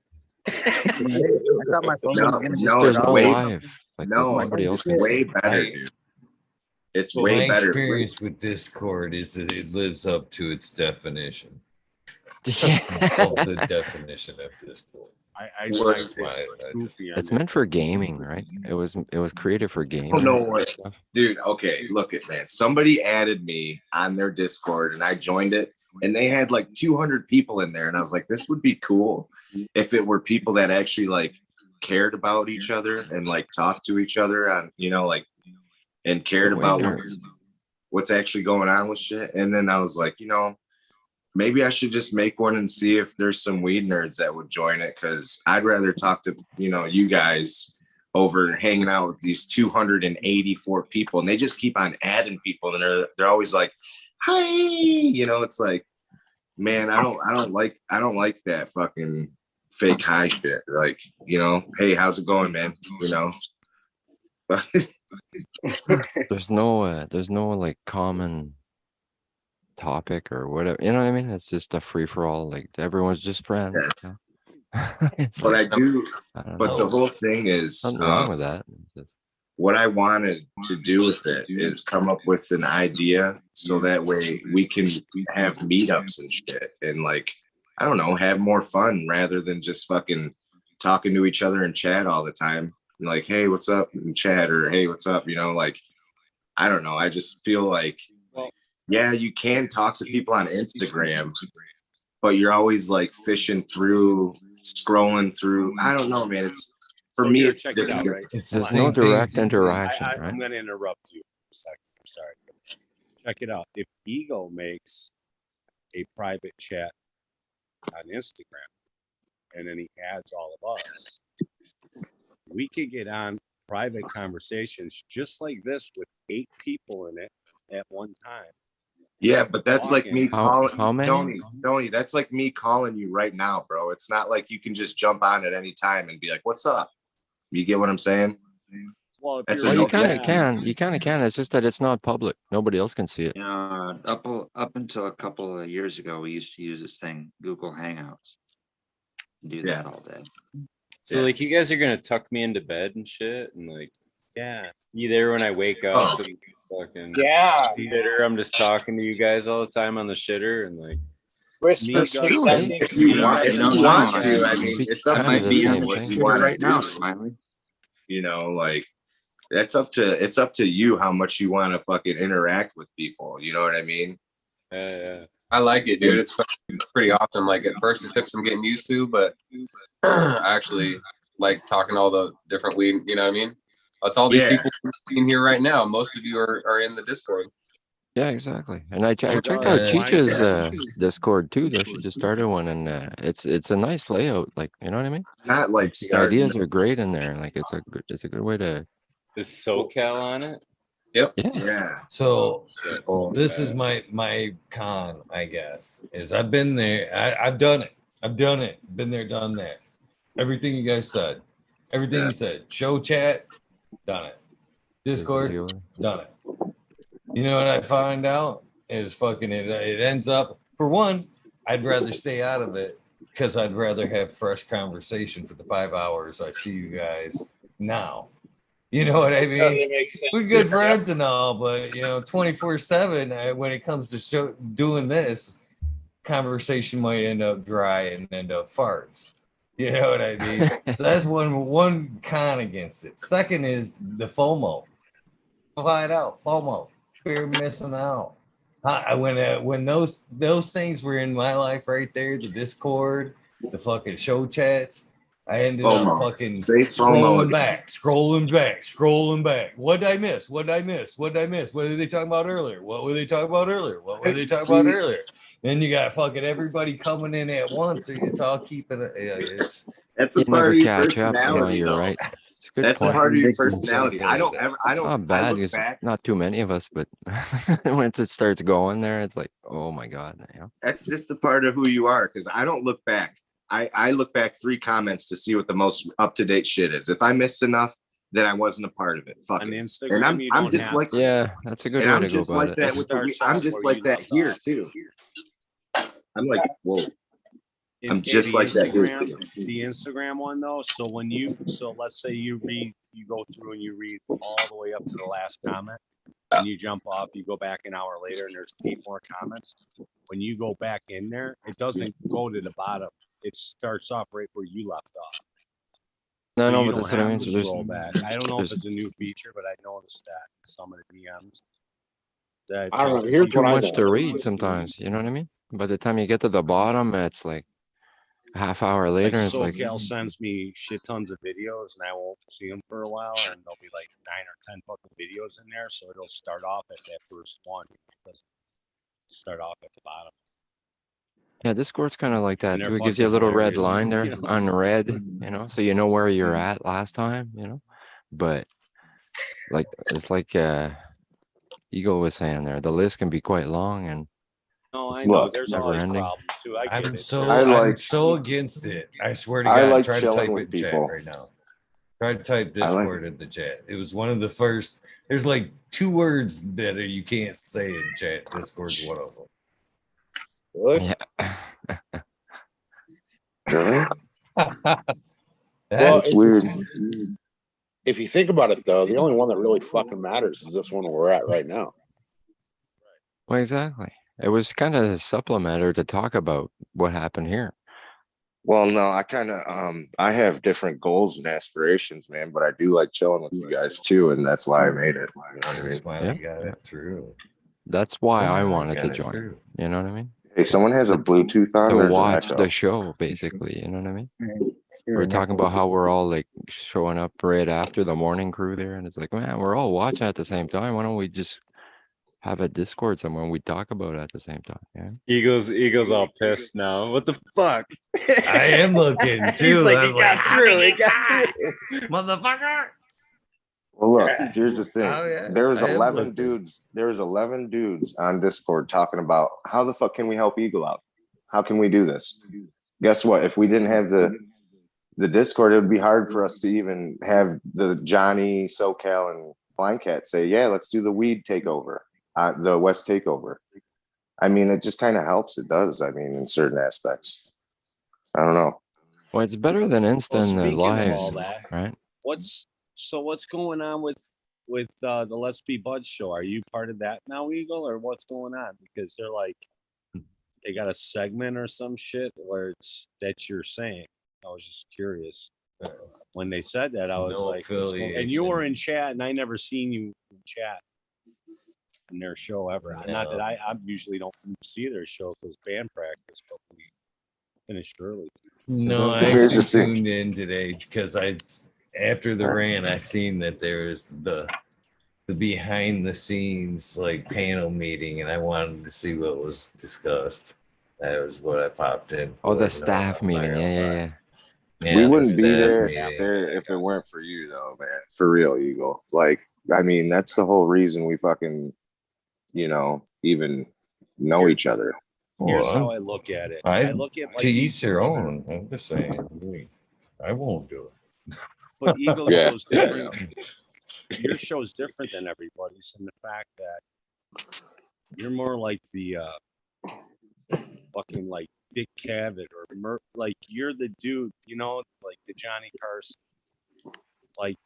[SPEAKER 9] I thought my phone
[SPEAKER 4] No,
[SPEAKER 9] was gonna
[SPEAKER 4] no,
[SPEAKER 6] There's
[SPEAKER 4] it's
[SPEAKER 6] no
[SPEAKER 4] way
[SPEAKER 6] live. Like
[SPEAKER 4] no,
[SPEAKER 6] nobody else can
[SPEAKER 4] it's
[SPEAKER 6] see
[SPEAKER 4] way
[SPEAKER 6] it.
[SPEAKER 4] better, dude. It's
[SPEAKER 2] Well,
[SPEAKER 4] way
[SPEAKER 2] my
[SPEAKER 4] better.
[SPEAKER 2] experience with Discord is that it lives up to its definition
[SPEAKER 6] Yeah.
[SPEAKER 2] of the definition of Discord.
[SPEAKER 4] Worse.
[SPEAKER 6] It's meant for gaming, right? It was created for gaming.
[SPEAKER 4] I don't know
[SPEAKER 6] and
[SPEAKER 4] what,
[SPEAKER 6] stuff.
[SPEAKER 4] dude. Okay, look at man. Somebody added me on their Discord, and I joined it, and they had like 200 people in there, and I was like, this would be cool if it were people that actually like cared about each other and like talked to each other on, like, and cared
[SPEAKER 6] Way
[SPEAKER 4] about
[SPEAKER 6] nerds.
[SPEAKER 4] what's actually going on with shit. And then I was like, maybe I should just make one and see if there's some weed nerds that would join it, because I'd rather talk to you guys over hanging out with these 284 people, and they just keep on adding people, and they're always like, hi, it's like, man, I don't like that fucking fake high shit. Like, hey, how's it going, man?
[SPEAKER 6] There's no like common topic or whatever. You know what I mean? It's just a free for all. Like everyone's just friends.
[SPEAKER 4] Yeah.
[SPEAKER 6] It's
[SPEAKER 4] But
[SPEAKER 6] like,
[SPEAKER 4] I do.
[SPEAKER 6] I don't
[SPEAKER 4] But
[SPEAKER 6] know.
[SPEAKER 4] the whole thing is,
[SPEAKER 6] Nothing wrong with that. It's just,
[SPEAKER 4] what I wanted to do with it is come up with an idea so that way we can have meetups and shit, and like, I don't know, have more fun rather than just fucking talking to each other in chat all the time. Like, hey, what's up in chat, or hey, what's up? Like, I don't know. I just feel like, yeah, you can talk to people on Instagram, but you're always like fishing through, scrolling through. I don't know, man. For
[SPEAKER 10] So
[SPEAKER 4] me,
[SPEAKER 10] here,
[SPEAKER 4] it's
[SPEAKER 10] check it out,
[SPEAKER 4] different.
[SPEAKER 10] right?
[SPEAKER 2] It's the
[SPEAKER 6] There's
[SPEAKER 2] same
[SPEAKER 6] no
[SPEAKER 2] thing.
[SPEAKER 6] direct interaction,
[SPEAKER 10] I'm
[SPEAKER 6] right?
[SPEAKER 10] going to interrupt you for a second. I'm sorry. Check it out. If Ego makes a private chat on Instagram and then he adds all of us, we could get on private conversations just like this with 8 people in it at one time.
[SPEAKER 4] Yeah, but that's like me calling
[SPEAKER 6] How many?
[SPEAKER 4] Tony, that's like me calling you right now, bro. It's not like you can just jump on at any time and be like, "What's up?" You get what I'm saying?
[SPEAKER 10] Well,
[SPEAKER 4] That's
[SPEAKER 6] Well,
[SPEAKER 4] a
[SPEAKER 6] you
[SPEAKER 4] no
[SPEAKER 6] kind of
[SPEAKER 4] chat.
[SPEAKER 6] can. You kind of can. It's just that it's not public. Nobody else can see it.
[SPEAKER 11] Up until a couple of years ago, we used to use this thing, Google Hangouts. Do
[SPEAKER 4] Yeah.
[SPEAKER 11] that all day.
[SPEAKER 8] So like you guys are gonna tuck me into bed and shit, and like, yeah, you there when I wake up and fucking shitter. I'm just talking to you guys all the time on the shitter and like.
[SPEAKER 6] That's true, eh?
[SPEAKER 4] If you want to, I mean, it's up
[SPEAKER 6] Kind
[SPEAKER 4] to
[SPEAKER 6] of the
[SPEAKER 4] you
[SPEAKER 6] same
[SPEAKER 4] what
[SPEAKER 6] thing.
[SPEAKER 4] you want right now, Smiley. You know, like it's up to you how much you want to fucking interact with people. You know what I mean?
[SPEAKER 8] Yeah.
[SPEAKER 7] I like it, dude. It's pretty awesome. Like at first it took some getting used to, but I actually like talking to all the different weed, you know what I mean? That's all these people in here right now. Most of you are in the Discord.
[SPEAKER 6] Yeah, exactly. And I checked out Cheech's Discord too, though. She just started one, and it's a nice layout. Like, you know what I mean?
[SPEAKER 4] Not like
[SPEAKER 6] the ideas are great in there. Like, it's a good way to.
[SPEAKER 8] Is SoCal on it?
[SPEAKER 7] Yep.
[SPEAKER 4] Yeah.
[SPEAKER 2] So this is my con, I guess, is I've been there. I've done it. Been there, done that. Everything you guys said. Everything you said. Show chat, done it. Discord, done it. You know what I find out is fucking it ends up, for one, I'd rather stay out of it because I'd rather have fresh conversation for the 5 hours I see you guys now. You know what I mean?
[SPEAKER 3] Totally makes sense.
[SPEAKER 2] We're good friends and all, but 24/7 when it comes to doing this, conversation might end up dry and end up farts. You know what I mean? So that's one con against it. Second is the FOMO. Find out FOMO. Fear of missing out. When those things were in my life right there, the Discord, the fucking show chats, I ended up fucking scrolling back. What did I miss? What were they talking about earlier? Then you got fucking everybody coming in at once, and it's all keeping it.
[SPEAKER 4] That's a part of your personality.
[SPEAKER 6] You're right. It's a good
[SPEAKER 4] That's
[SPEAKER 6] point.
[SPEAKER 4] part of your personality. I don't
[SPEAKER 6] Not bad. Because not too many of us, but once it starts going there, it's like, oh my god.
[SPEAKER 4] That's just the part of who you are. Because I don't look back. I look back 3 comments to see what the most up-to-date shit is. If I missed enough, then I wasn't a part of it. Fuck
[SPEAKER 10] On
[SPEAKER 4] it.
[SPEAKER 10] Instagram,
[SPEAKER 4] And I'm just like,
[SPEAKER 6] yeah, that's a good way to go about it.
[SPEAKER 4] I'm just like that here too. I'm like, whoa. I'm just like that here too.
[SPEAKER 10] The Instagram one though. So let's say you go through and you read all the way up to the last comment, and you jump off. You go back an hour later, and there's 8 more comments. When you go back in there, it doesn't go to the bottom. It starts off right where you left off.
[SPEAKER 6] No,
[SPEAKER 10] you
[SPEAKER 6] but that's
[SPEAKER 10] don't
[SPEAKER 6] what I
[SPEAKER 10] have
[SPEAKER 6] mean.
[SPEAKER 10] to scroll back. I don't know if it's a new feature, but I noticed that some of the DMs.
[SPEAKER 5] I don't know. Here's
[SPEAKER 6] too
[SPEAKER 5] what I
[SPEAKER 6] much to read sometimes. You know what I mean? By the time you get to the bottom, it's like a half hour later. It's like
[SPEAKER 10] SoCal sends me shit tons of videos, and I won't see them for a while, and there'll be like 9 or 10 fucking videos in there. So it'll start off at that first one. It doesn't start off at the bottom.
[SPEAKER 6] yeah, Discord's kind of like that
[SPEAKER 10] And
[SPEAKER 6] too.
[SPEAKER 10] they're
[SPEAKER 6] It gives you a
[SPEAKER 10] fucking
[SPEAKER 6] little red
[SPEAKER 10] hilarious,
[SPEAKER 6] line there,
[SPEAKER 10] you know?
[SPEAKER 6] unread. So you know where you're at last time. But like it's like Ego was saying there, the list can be quite long and.
[SPEAKER 10] No, I know.
[SPEAKER 6] Look,
[SPEAKER 10] There's
[SPEAKER 6] never
[SPEAKER 10] always
[SPEAKER 6] ending.
[SPEAKER 10] problems too. I get
[SPEAKER 2] I'm
[SPEAKER 10] it.
[SPEAKER 2] so against it. I swear to
[SPEAKER 12] I
[SPEAKER 2] God,
[SPEAKER 12] like
[SPEAKER 2] try to
[SPEAKER 12] chilling
[SPEAKER 2] type
[SPEAKER 12] with
[SPEAKER 2] it in chat
[SPEAKER 12] people.
[SPEAKER 2] right now. Try to type
[SPEAKER 12] I like-
[SPEAKER 2] Discord in the chat. It was one of the first. There's like 2 words that you can't say in chat. Discord's one of them.
[SPEAKER 5] Really?
[SPEAKER 6] Yeah.
[SPEAKER 12] Really?
[SPEAKER 5] Well,
[SPEAKER 12] It's weird.
[SPEAKER 5] If you think about it, though, the only one that really fucking matters is this one we're at right now.
[SPEAKER 6] Well, exactly. It was kind of a supplementer to talk about what happened here.
[SPEAKER 4] Well, no, I kind of I have different goals and aspirations, man, but I do like chilling with you guys too, and that's why I made it. You know what I mean?
[SPEAKER 2] Smiley got it through.
[SPEAKER 6] That's why I
[SPEAKER 2] Yeah,
[SPEAKER 6] wanted to
[SPEAKER 2] got it
[SPEAKER 6] join.
[SPEAKER 2] through.
[SPEAKER 6] You know what I mean?
[SPEAKER 4] Hey, someone has a Bluetooth on.
[SPEAKER 6] To
[SPEAKER 4] There's an
[SPEAKER 6] watch
[SPEAKER 4] echo.
[SPEAKER 6] the show, basically. You know what I mean? We're talking about how we're all like showing up right after the morning crew there, and it's like, man, we're all watching at the same time. Why don't we just have a Discord somewhere and we talk about it at the same time? Yeah.
[SPEAKER 8] Eagle's all pissed now. What the fuck?
[SPEAKER 2] I am looking too.
[SPEAKER 8] He's like,
[SPEAKER 2] I'm
[SPEAKER 8] he got
[SPEAKER 2] how
[SPEAKER 8] through.
[SPEAKER 2] did
[SPEAKER 8] He
[SPEAKER 2] he
[SPEAKER 8] got
[SPEAKER 2] get
[SPEAKER 8] through.
[SPEAKER 2] motherfucker.
[SPEAKER 4] Well, look, here's the thing.
[SPEAKER 2] Oh, yeah.
[SPEAKER 4] There was
[SPEAKER 2] I am
[SPEAKER 4] 11
[SPEAKER 2] looking.
[SPEAKER 4] dudes. There was 11 dudes on Discord talking about how the fuck can we help Eagle out? How can we do this? Guess what? If we didn't have the Discord, it would be hard for us to even have the Johnny, SoCal, and Blind Cat say, yeah, let's do the weed takeover, the West takeover. I mean, it just kind of helps. It does. I mean, in certain aspects. I don't know.
[SPEAKER 6] Well, it's better than instant
[SPEAKER 10] Speaking
[SPEAKER 6] lives,
[SPEAKER 10] of all that,
[SPEAKER 6] right?
[SPEAKER 10] what's going on with the Let's Be Buds show? Are you part of that now, Eagle, or what's going on? Because they're like, they got a segment or some shit where it's that you're saying. I was just curious. When they said that, I was
[SPEAKER 2] No
[SPEAKER 10] like, and you were in chat, and I never seen you in chat in their show ever.
[SPEAKER 2] No.
[SPEAKER 10] Not that I usually don't see their show because band practice, but we finished early.
[SPEAKER 2] No, I actually tuned in today because after the rant, I seen that there was the behind the scenes like panel meeting, and I wanted to see what was discussed. That was what I popped in.
[SPEAKER 6] Oh, the staff meeting. Yeah.
[SPEAKER 4] We wouldn't be there if it weren't for you, though, man. For real, Eagle. Like, I mean, that's the whole reason we fucking, even know each other.
[SPEAKER 10] Here's how I look at it. I look at like
[SPEAKER 2] to each their own. I'm just saying, I won't do it.
[SPEAKER 10] But Eagle's show is different. Your show is different than everybody's, in the fact that you're more like the fucking like Dick Cavett or like you're the dude, like the Johnny Carson. Like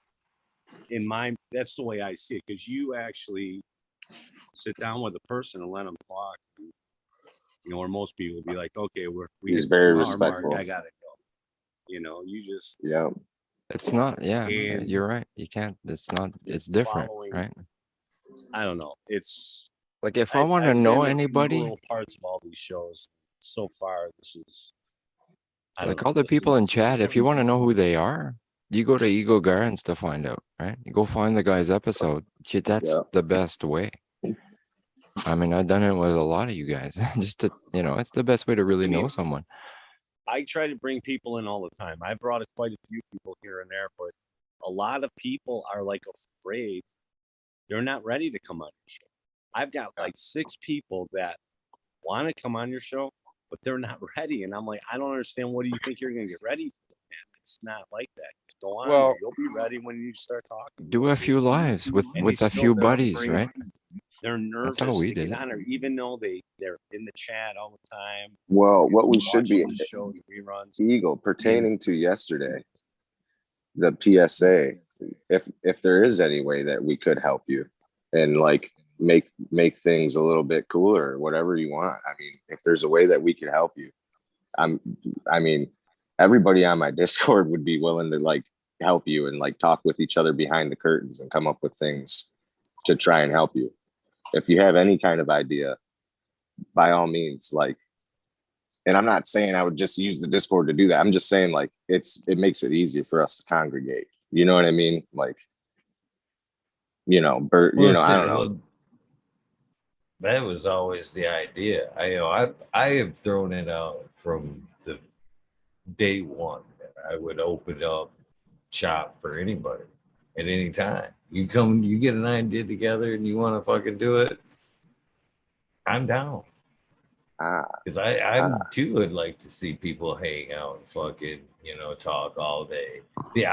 [SPEAKER 10] that's the way I see it, because you actually sit down with a person and let them talk. Where most people would be like, okay,
[SPEAKER 4] he's very respectful.
[SPEAKER 10] I gotta go. You just
[SPEAKER 6] It's not. Yeah,
[SPEAKER 10] and
[SPEAKER 6] you're right. You can't. It's not. It's different, right?
[SPEAKER 10] I don't know. It's
[SPEAKER 6] like if I want to know anybody,
[SPEAKER 10] little parts of all these shows so far. This is
[SPEAKER 6] like all the people in chat. If you want to know who they are, you go to Eagle Gardens to find out, right? You go find the guy's episode. That's the best way. I mean, I've done it with a lot of you guys. Just to, it's the best way to really know someone.
[SPEAKER 10] I try to bring people in all the time. I brought quite a few people here and there, but a lot of people are like afraid. They're not ready to come on your show. I've got like 6 people that want to come on your show, but they're not ready. And I'm like, I don't understand. What do you think you're going to get ready for? Man, it's not like that. Just go on.
[SPEAKER 5] Well,
[SPEAKER 10] you'll be ready when you start talking.
[SPEAKER 6] Do a few lives with a few buddies, right?
[SPEAKER 10] They're nervous
[SPEAKER 6] That's how we
[SPEAKER 10] to
[SPEAKER 6] did
[SPEAKER 10] get on, or even though they're in the chat all the time.
[SPEAKER 4] Well, what we should be
[SPEAKER 10] the show, the reruns.
[SPEAKER 4] Eagle, pertaining to yesterday, the PSA, if there is any way that we could help you and like make things a little bit cooler, whatever you want. I mean, if there's a way that we could help you, I mean, everybody on my Discord would be willing to like help you and like talk with each other behind the curtains and come up with things to try and help you. If you have any kind of idea, by all means, like, and I'm not saying I would just use the Discord to do that. I'm just saying like it makes it easier for us to congregate. You know what I mean? Like, I don't know.
[SPEAKER 2] That was always the idea. I have thrown it out from the day one. I would open up shop for anybody at any time. You get an idea together and you want to fucking do it, I'm down. Because I too would like to see people hang out and fucking, talk all day. The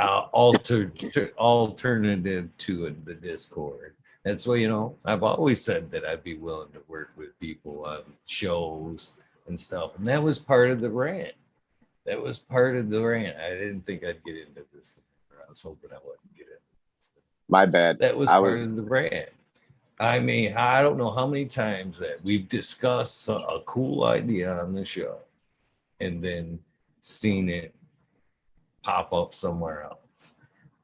[SPEAKER 2] alternative to the Discord. That's why, I've always said that I'd be willing to work with people on shows and stuff. And that was part of the rant. I didn't think I'd get into this. I was hoping I wouldn't get into this.
[SPEAKER 4] My bad.
[SPEAKER 2] That was part of the rant. I mean, I don't know how many times that we've discussed a cool idea on the show and then seen it pop up somewhere else,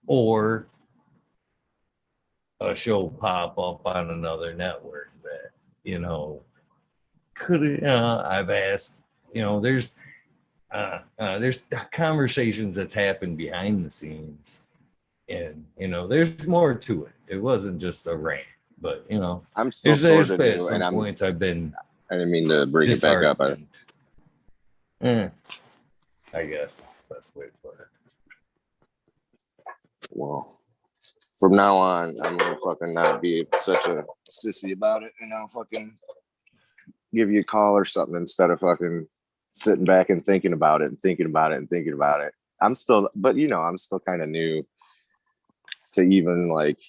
[SPEAKER 2] or a show pop up on another network that, could I've asked, there's conversations that's happened behind the scenes, and there's more to it. It wasn't just a rant, but
[SPEAKER 4] I'm still
[SPEAKER 2] there's
[SPEAKER 4] sort of
[SPEAKER 2] been
[SPEAKER 4] new,
[SPEAKER 2] some
[SPEAKER 4] and
[SPEAKER 2] points I've been
[SPEAKER 4] I didn't mean to bring it back up.
[SPEAKER 2] I guess that's the best way to put it.
[SPEAKER 4] Well, from now on, I'm gonna fucking not be such a sissy about it, and I'll fucking give you a call or something instead of fucking sitting back and thinking about it and thinking about it and thinking about it. I'm still kind of new to even like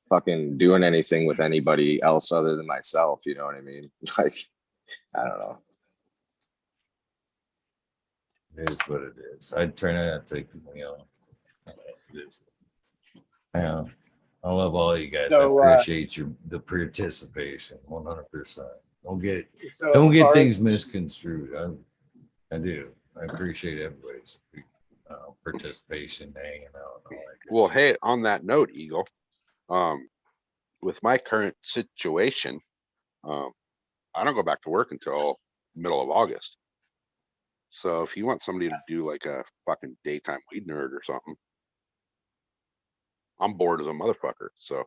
[SPEAKER 4] fucking doing anything with anybody else other than myself. You know what I mean? Like, I don't know.
[SPEAKER 2] It is what it is. I try not to, I love all you guys.
[SPEAKER 3] So,
[SPEAKER 2] I appreciate the participation 100%. Don't get
[SPEAKER 3] So as far
[SPEAKER 2] things
[SPEAKER 3] as-
[SPEAKER 2] misconstrued. I do. I appreciate everybody's participation, hanging out. And all that good
[SPEAKER 5] Well,
[SPEAKER 2] shit.
[SPEAKER 5] hey, on that note, Eagle, with my current situation, I don't go back to work until middle of August. So if you want somebody to do like a fucking daytime weed nerd or something, I'm bored as a motherfucker. So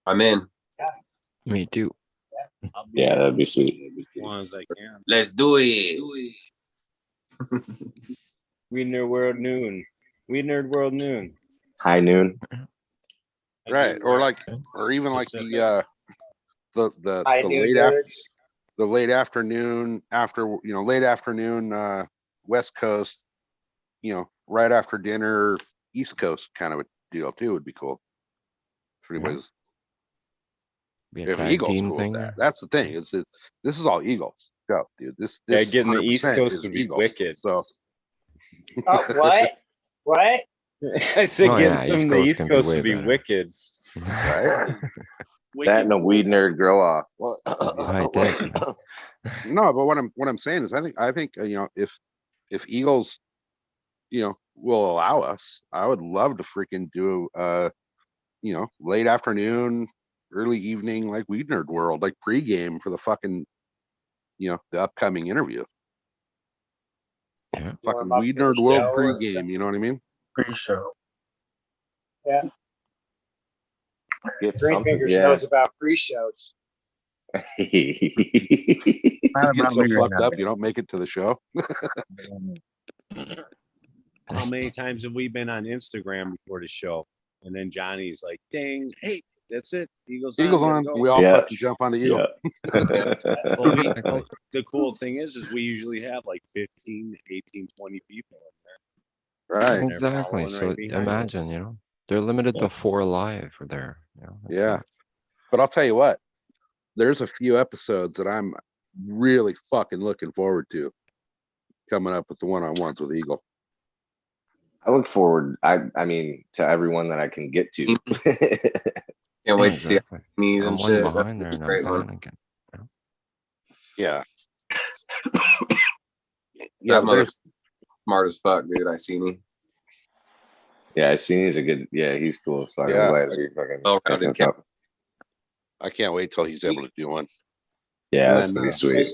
[SPEAKER 7] I'm in.
[SPEAKER 6] Me too.
[SPEAKER 4] Yeah, that'd be sweet.
[SPEAKER 10] As long as I can.
[SPEAKER 7] Let's do it.
[SPEAKER 8] Weednerd World Noon. Weednerd World Noon.
[SPEAKER 4] High noon.
[SPEAKER 5] right, or like, or even like the late after, the late afternoon after late afternoon West Coast, right after dinner East Coast kind of a deal too would be cool. For anybody's,
[SPEAKER 6] Be a
[SPEAKER 5] if
[SPEAKER 6] tag
[SPEAKER 5] Eagles
[SPEAKER 6] team
[SPEAKER 5] cool with
[SPEAKER 6] thing.
[SPEAKER 5] that. That's the thing. This is all Eagles. Go, dude. This
[SPEAKER 8] Yeah, getting the East
[SPEAKER 5] 100%
[SPEAKER 8] Coast
[SPEAKER 5] is
[SPEAKER 8] would be
[SPEAKER 5] Eagle.
[SPEAKER 8] wicked.
[SPEAKER 5] So
[SPEAKER 3] What? What?
[SPEAKER 8] I said
[SPEAKER 6] Oh,
[SPEAKER 8] getting
[SPEAKER 6] yeah,
[SPEAKER 8] some
[SPEAKER 6] East
[SPEAKER 8] of the
[SPEAKER 6] Coast
[SPEAKER 8] East
[SPEAKER 6] can be
[SPEAKER 8] Coast
[SPEAKER 6] way
[SPEAKER 8] would be
[SPEAKER 6] better.
[SPEAKER 8] wicked.
[SPEAKER 5] right?
[SPEAKER 4] That and a weed nerd grow off.
[SPEAKER 6] Right there.
[SPEAKER 5] No, but what I'm saying is I think if Eagles will allow us, I would love to freaking do late afternoon, early evening like Weednerd World, like pregame for the fucking the upcoming interview.
[SPEAKER 6] Yeah.
[SPEAKER 5] Fucking
[SPEAKER 3] Warm up
[SPEAKER 5] Weednerd
[SPEAKER 3] for the
[SPEAKER 5] World
[SPEAKER 3] show or
[SPEAKER 5] pregame, you know what I mean?
[SPEAKER 9] Pre-show.
[SPEAKER 3] Yeah.
[SPEAKER 4] Get something.
[SPEAKER 3] GreenFingers
[SPEAKER 4] Yeah.
[SPEAKER 3] knows about pre-shows.
[SPEAKER 5] You get so fucked up you don't make it to the show.
[SPEAKER 10] How many times have we been on Instagram before the show? And then Johnny's like, dang, hey, that's it. Eagles
[SPEAKER 5] Eagles
[SPEAKER 10] on.
[SPEAKER 5] on,
[SPEAKER 10] gotta go."
[SPEAKER 5] we all
[SPEAKER 4] Yeah.
[SPEAKER 5] fucking jump on the Eagle.
[SPEAKER 10] Well, the cool thing is we usually have like 15, 18, 20 people in there.
[SPEAKER 5] Right.
[SPEAKER 10] They're
[SPEAKER 6] Exactly.
[SPEAKER 10] following
[SPEAKER 6] So
[SPEAKER 10] right behind
[SPEAKER 6] imagine,
[SPEAKER 10] us.
[SPEAKER 6] they're limited to 4 live there. That
[SPEAKER 5] Yeah.
[SPEAKER 6] sucks.
[SPEAKER 5] But I'll tell you what, there's a few episodes that I'm really fucking looking forward to coming up with the one-on-ones with Eagle.
[SPEAKER 4] I look forward. I mean, to everyone that I can get to.
[SPEAKER 7] Can't wait to see
[SPEAKER 6] Exactly.
[SPEAKER 7] knees
[SPEAKER 6] I'm
[SPEAKER 7] and
[SPEAKER 6] one
[SPEAKER 7] shit.
[SPEAKER 6] behind there
[SPEAKER 7] That's
[SPEAKER 6] and
[SPEAKER 7] a great
[SPEAKER 6] I'm
[SPEAKER 7] one.
[SPEAKER 6] panicking.
[SPEAKER 5] Yeah.
[SPEAKER 7] That mother
[SPEAKER 5] there's
[SPEAKER 7] smart as fuck, dude. I seen him.
[SPEAKER 4] Yeah, I seen he's a good. Yeah, he's cool as fuck.
[SPEAKER 5] Yeah.
[SPEAKER 4] I'm glad we fucking.
[SPEAKER 7] Well-rounded
[SPEAKER 4] picked him up.
[SPEAKER 5] I can't wait till he's able to do one.
[SPEAKER 4] Yeah,
[SPEAKER 5] And
[SPEAKER 4] that's
[SPEAKER 5] then,
[SPEAKER 4] gonna be sweet.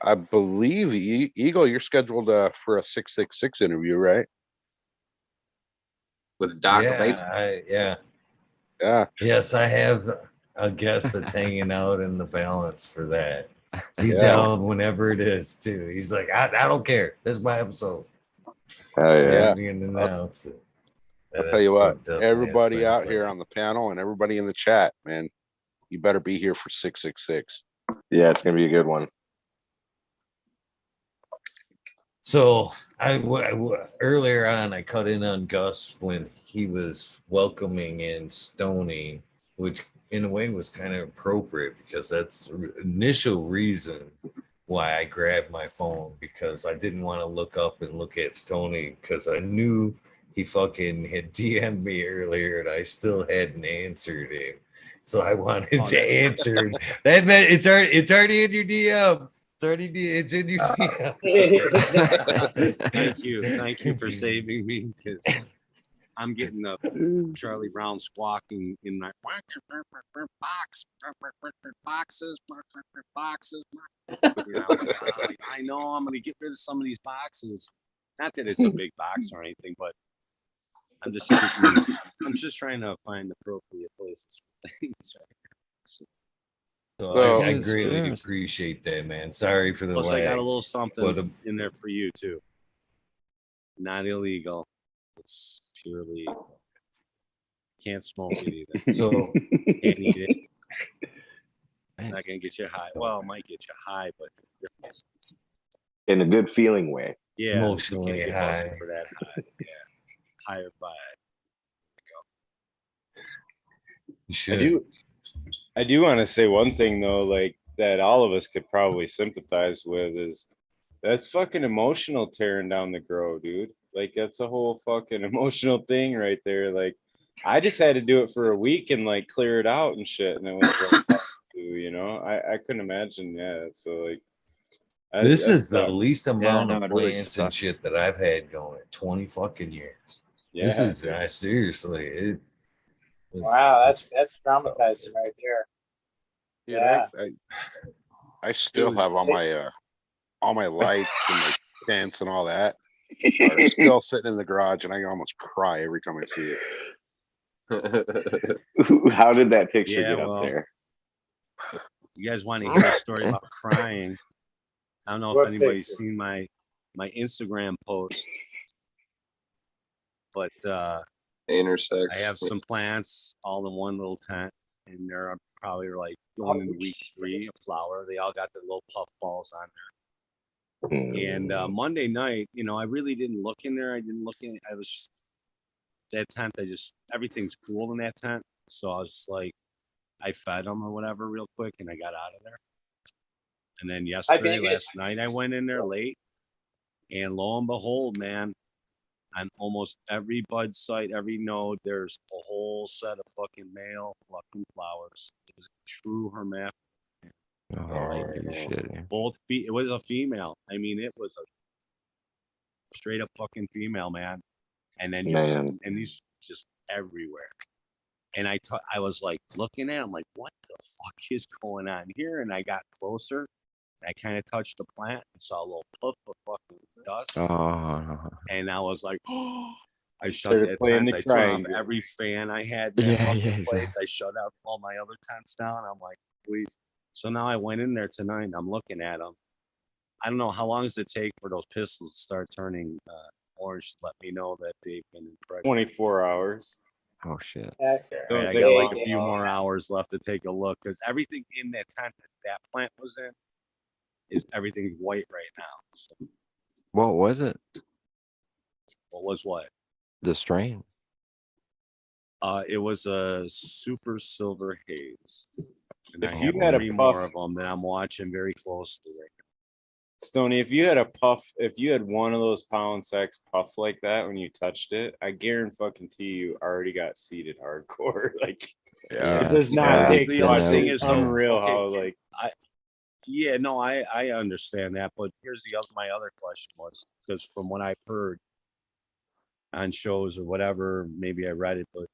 [SPEAKER 5] I believe Eagle, you're scheduled for a 666 interview, right?
[SPEAKER 7] With Doc
[SPEAKER 2] Yeah,
[SPEAKER 5] Yeah.
[SPEAKER 2] yes, I have a guest that's hanging out in the balance for that. He's
[SPEAKER 5] Yeah.
[SPEAKER 2] down whenever it is too. He's like, I don't care. This is my episode.
[SPEAKER 4] Hell yeah.
[SPEAKER 5] Yeah.
[SPEAKER 2] Being announced.
[SPEAKER 5] I'll tell you what,
[SPEAKER 2] Definitely has
[SPEAKER 5] everybody
[SPEAKER 2] been
[SPEAKER 5] out
[SPEAKER 2] fun.
[SPEAKER 5] here on the panel and everybody in the chat, man, you better be here for 666.
[SPEAKER 4] Yeah, it's gonna be a good one.
[SPEAKER 2] So earlier on, I cut in on Gus when he was welcoming in Stoney, which in a way was kind of appropriate because that's the initial reason why I grabbed my phone, because I didn't want to look up and look at Stoney because I knew he fucking had DM'd me earlier and I still hadn't answered him. So I wanted to answer. That meant it's already in your DM. It's in your DM.
[SPEAKER 10] Thank you for saving me because I'm getting the Charlie Brown squawking in my boxes. You know, I know I'm gonna get rid of some of these boxes. Not that it's a big box or anything, but I'm just trying to find appropriate places for things.
[SPEAKER 2] So
[SPEAKER 5] So-
[SPEAKER 2] I greatly appreciate that, man. Sorry for the
[SPEAKER 10] Plus,
[SPEAKER 2] lag.
[SPEAKER 10] I got a little something
[SPEAKER 2] but,
[SPEAKER 10] in there for you too. Not illegal. It's purely can't smoke it either.
[SPEAKER 2] So
[SPEAKER 10] Can't eat it. It's not gonna get you high. Well, it might get you high, but different.
[SPEAKER 4] In a good feeling way.
[SPEAKER 10] Yeah,
[SPEAKER 2] Emotionally
[SPEAKER 10] you can't get
[SPEAKER 2] high.
[SPEAKER 10] busted for that high. Yeah, higher by.
[SPEAKER 2] you should.
[SPEAKER 8] I do want to say one thing though, like that all of us could probably sympathize with is that's fucking emotional tearing down the grow, dude. Like that's a whole fucking emotional thing right there. Like I just had to do it for a week and like clear it out and shit, and it was like, you know, I couldn't imagine. Yeah, so like
[SPEAKER 2] This is the
[SPEAKER 8] sucks.
[SPEAKER 2] least amount
[SPEAKER 11] no,
[SPEAKER 2] of
[SPEAKER 11] it really
[SPEAKER 2] plants and
[SPEAKER 11] sucks.
[SPEAKER 2] shit that I've had going in 20 fucking years.
[SPEAKER 8] Yeah,
[SPEAKER 2] This is seriously.
[SPEAKER 3] Wow, that's traumatizing right there.
[SPEAKER 5] Dude,
[SPEAKER 3] Yeah.
[SPEAKER 5] I still have all my lights and my tents and all that are still sitting in the garage, and I almost cry every time I see it.
[SPEAKER 4] How did that picture
[SPEAKER 10] Yeah,
[SPEAKER 4] get
[SPEAKER 10] well,
[SPEAKER 4] up there?
[SPEAKER 10] You guys want to hear a story about crying? I don't know
[SPEAKER 3] What
[SPEAKER 10] if anybody's
[SPEAKER 3] picture?
[SPEAKER 10] seen my Instagram post, but
[SPEAKER 7] Intersex.
[SPEAKER 10] I have some plants all in one little tent, and they're probably like going into week 3 of flower. They all got their little puff balls on there. And Monday night, you know, I really didn't look in there. I was just, that tent. Everything's cool in that tent. So I was like, I fed them or whatever real quick, and I got out of there. And then last night, I went in there late, and lo and behold, man, on almost every bud site, every node, there's a whole set of fucking male fucking flowers. It was a true hermaphrodite. It was a female. I mean, it was a straight up fucking female, man. And then these just everywhere. And I was like looking at him like, what the fuck is going on here? And I got closer. I kind of touched the plant and saw a little puff of fucking dust. And I was like, oh, I shut that tent. I turned off every fan I had in that place. I shut out all my other tents down. I'm like, please. So now I went in there tonight and I'm looking at them. I don't know how long does it take for those pistils to start turning orange. Let me know that they've been impregnated.
[SPEAKER 8] 24 hours.
[SPEAKER 6] Oh shit.
[SPEAKER 10] I got like a few more hours left to take a look because everything in that tent that plant was in is everything's white right now. So,
[SPEAKER 6] what was it?
[SPEAKER 10] what was what?
[SPEAKER 6] The strain.
[SPEAKER 10] It was a super silver haze. And
[SPEAKER 8] If
[SPEAKER 10] I
[SPEAKER 8] you
[SPEAKER 10] have
[SPEAKER 8] had a
[SPEAKER 10] 3 more
[SPEAKER 8] puff-
[SPEAKER 10] of them that I'm watching very closely right now.
[SPEAKER 8] Stoney, if you had one of those pollen sacks puff like that when you touched it, I guarantee you already got seeded hardcore. Like,
[SPEAKER 5] Yeah.
[SPEAKER 8] it does not take
[SPEAKER 10] The
[SPEAKER 8] much.
[SPEAKER 10] other thing is
[SPEAKER 8] Unreal how like
[SPEAKER 10] I understand that, but here's my other question was because from what I've heard on shows or whatever, maybe I read it, but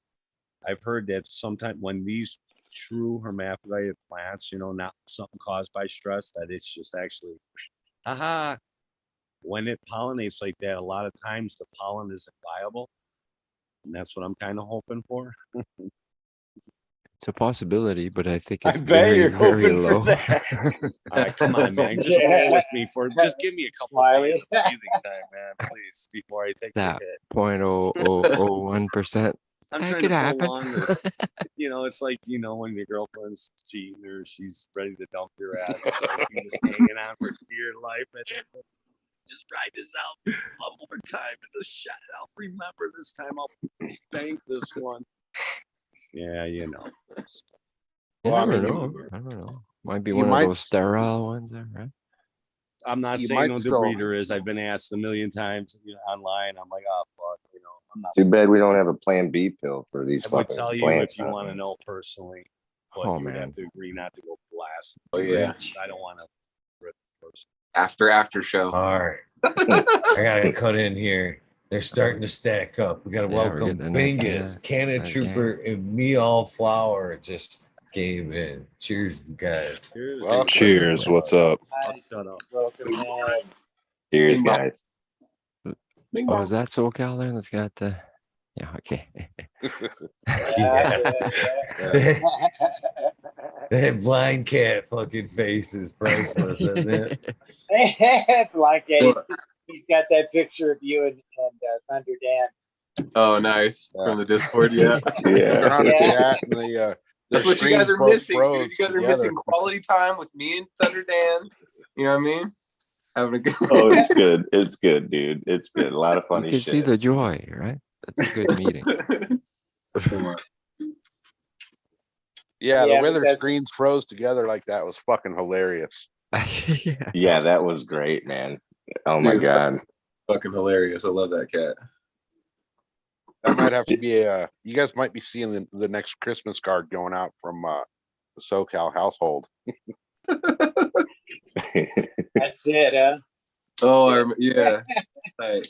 [SPEAKER 10] I've heard that sometimes when these true hermaphrodite plants, you know, not something caused by stress, that it's just actually, when it pollinates like that, a lot of times the pollen isn't viable, and that's what I'm kind of hoping for.
[SPEAKER 6] It's a possibility, but I think
[SPEAKER 8] I
[SPEAKER 6] it's
[SPEAKER 8] bet
[SPEAKER 6] very,
[SPEAKER 8] you're
[SPEAKER 6] very
[SPEAKER 8] hoping for
[SPEAKER 6] low.
[SPEAKER 8] that.
[SPEAKER 10] Come on, man, just roll with me just give me a couple of days of breathing time, man, please, before I take
[SPEAKER 6] That
[SPEAKER 10] the hit.
[SPEAKER 6] 0.0001%.
[SPEAKER 10] I'm
[SPEAKER 6] That
[SPEAKER 10] trying
[SPEAKER 6] could
[SPEAKER 10] to
[SPEAKER 6] happen.
[SPEAKER 10] prolong this. You know, it's like, you know, when your girlfriend's cheating or she's ready to dump your ass. It's like you're just hanging on for dear life. And just ride this out one more time and just shut it out. Remember this time I'll bank this one. Yeah, you know.
[SPEAKER 6] You
[SPEAKER 5] Well, I
[SPEAKER 6] never
[SPEAKER 5] mean,
[SPEAKER 6] know. I don't know. Might be
[SPEAKER 5] you
[SPEAKER 6] one of
[SPEAKER 5] might-
[SPEAKER 6] those sterile ones there, right?
[SPEAKER 10] I'm not
[SPEAKER 5] You
[SPEAKER 10] saying
[SPEAKER 5] might
[SPEAKER 10] no the
[SPEAKER 5] still-
[SPEAKER 10] breeder is. I've been asked a million times, you know, online. I'm like, oh fuck, you know, I'm not.
[SPEAKER 4] Too bad we don't have a Plan B pill for these
[SPEAKER 10] I would
[SPEAKER 4] fucking
[SPEAKER 10] tell you
[SPEAKER 4] plants.
[SPEAKER 10] if you want to know personally, but
[SPEAKER 6] Oh,
[SPEAKER 10] you would
[SPEAKER 6] man.
[SPEAKER 10] have to agree not to go blast.
[SPEAKER 7] Oh, yeah.
[SPEAKER 10] I don't want to rip the person.
[SPEAKER 7] After show.
[SPEAKER 2] All right. I gotta cut in here. They're starting to stack up. We got to
[SPEAKER 6] Yeah, we're
[SPEAKER 2] welcome
[SPEAKER 6] getting into
[SPEAKER 2] Bingus, Canna
[SPEAKER 6] that
[SPEAKER 2] Trooper, and meaulflower just gave in. Cheers, guys.
[SPEAKER 10] Cheers.
[SPEAKER 5] Well,
[SPEAKER 8] Cheers. What's up?
[SPEAKER 3] Nice.
[SPEAKER 10] Shut up.
[SPEAKER 3] Welcome, man.
[SPEAKER 4] Cheers,
[SPEAKER 7] Bing bong.
[SPEAKER 4] guys.
[SPEAKER 7] Bing
[SPEAKER 6] Oh,
[SPEAKER 7] bong.
[SPEAKER 6] is that SoCal there that's got the? Yeah, okay.
[SPEAKER 2] Yeah.
[SPEAKER 3] Yeah.
[SPEAKER 2] That blind cat fucking face is priceless, isn't it?
[SPEAKER 3] Like he's got that picture of you and Thunder Dan.
[SPEAKER 7] Oh, nice. From the Discord, yeah.
[SPEAKER 5] They're on a
[SPEAKER 3] Yeah.
[SPEAKER 5] chat and the
[SPEAKER 7] That's what you
[SPEAKER 5] screens
[SPEAKER 7] guys are
[SPEAKER 5] both
[SPEAKER 7] missing. Dude.
[SPEAKER 5] froze
[SPEAKER 7] You guys are
[SPEAKER 5] together.
[SPEAKER 7] missing quality time with me and Thunder Dan. You know what I mean? Having a good.
[SPEAKER 4] Oh, it's good. It's good, dude. It's good. A lot of
[SPEAKER 6] You
[SPEAKER 4] funny
[SPEAKER 6] can
[SPEAKER 4] shit.
[SPEAKER 6] see the joy, right? That's a good meeting.
[SPEAKER 5] Yeah,
[SPEAKER 3] Yeah,
[SPEAKER 5] the way
[SPEAKER 3] but
[SPEAKER 5] their
[SPEAKER 3] that's-
[SPEAKER 5] screens froze together like that was fucking hilarious.
[SPEAKER 6] Yeah.
[SPEAKER 4] Yeah, that was great, man. Oh my
[SPEAKER 7] Dude,
[SPEAKER 4] god.
[SPEAKER 7] Fucking hilarious. I love that cat.
[SPEAKER 5] That might have to be you guys might be seeing the next Christmas card going out from the SoCal household.
[SPEAKER 3] That's it, huh?
[SPEAKER 7] Oh, yeah. Right.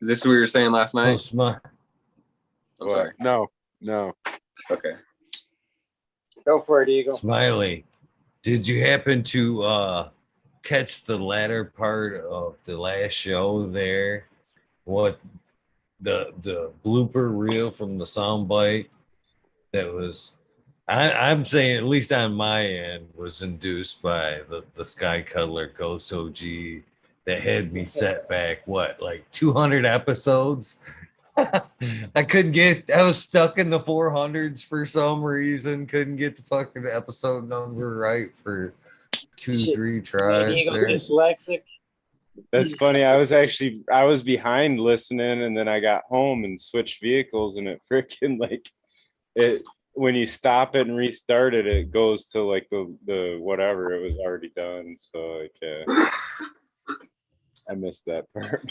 [SPEAKER 7] Is this what you were saying last
[SPEAKER 2] So
[SPEAKER 7] night?
[SPEAKER 2] smart.
[SPEAKER 7] I'm sorry.
[SPEAKER 5] No.
[SPEAKER 7] Okay.
[SPEAKER 3] Go for it, Eagle.
[SPEAKER 2] Smiley, did you happen to catch the latter part of the last show there? What the blooper reel from the soundbite that was I'm saying, at least on my end, was induced by the Sky Cuddler Ghost OG that had me set back, what, like 200 episodes? I was stuck in the 400s for some reason. Couldn't get the fucking episode number right for
[SPEAKER 3] Shit.
[SPEAKER 2] 3 tries
[SPEAKER 3] Eagle
[SPEAKER 2] there.
[SPEAKER 3] dyslexic.
[SPEAKER 8] That's funny. I was behind listening, and then I got home and switched vehicles, and it freaking it when you stop it and restart it, it goes to like the whatever it was already done. So I missed that part.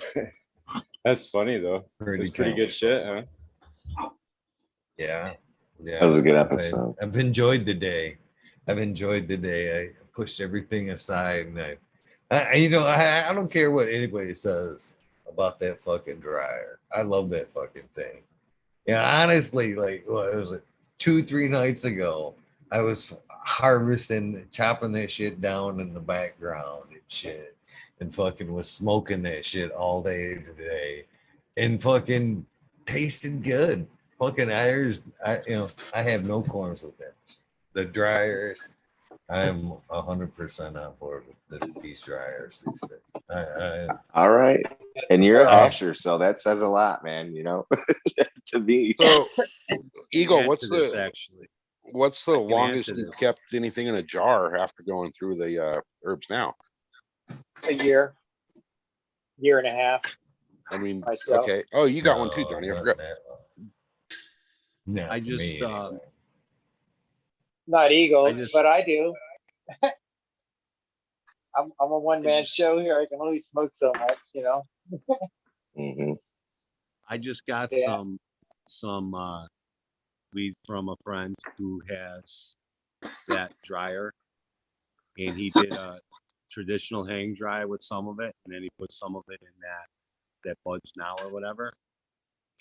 [SPEAKER 8] That's funny though. It's pretty good shit, huh?
[SPEAKER 2] Yeah.
[SPEAKER 4] That was a good episode.
[SPEAKER 2] I've enjoyed the day. I pushed everything aside, and I don't care what anybody says about that fucking dryer. I love that fucking thing. Yeah, honestly, like, what was it, 2-3 nights ago, I was harvesting, chopping that shit down in the background and shit, and fucking was smoking that shit all day today, and fucking tasted good. Fucking I have no qualms with that. The dryers, I'm 100% on board with these dryers.
[SPEAKER 4] All right. And you're a hasher, so that says a lot, man, to me.
[SPEAKER 5] So Eagle,
[SPEAKER 10] Add
[SPEAKER 5] what's
[SPEAKER 10] to this,
[SPEAKER 5] the
[SPEAKER 10] actually?
[SPEAKER 5] what's the
[SPEAKER 10] I can add
[SPEAKER 5] longest
[SPEAKER 10] to
[SPEAKER 5] you've
[SPEAKER 10] this.
[SPEAKER 5] kept anything in a jar after going through the herbs now?
[SPEAKER 3] A year and a half.
[SPEAKER 5] I mean,
[SPEAKER 3] Myself.
[SPEAKER 5] okay. Oh, you got one too, Johnny. I forgot.
[SPEAKER 2] No,
[SPEAKER 10] I just
[SPEAKER 3] Not Eagle,
[SPEAKER 10] I just-
[SPEAKER 3] but I do. I'm a one-man show here. I can only smoke so much,
[SPEAKER 4] Mhm.
[SPEAKER 10] I just got
[SPEAKER 3] Yeah.
[SPEAKER 10] some weed from a friend who has that dryer, and he did a traditional hang dry with some of it, and then he put some of it in that buds now or whatever.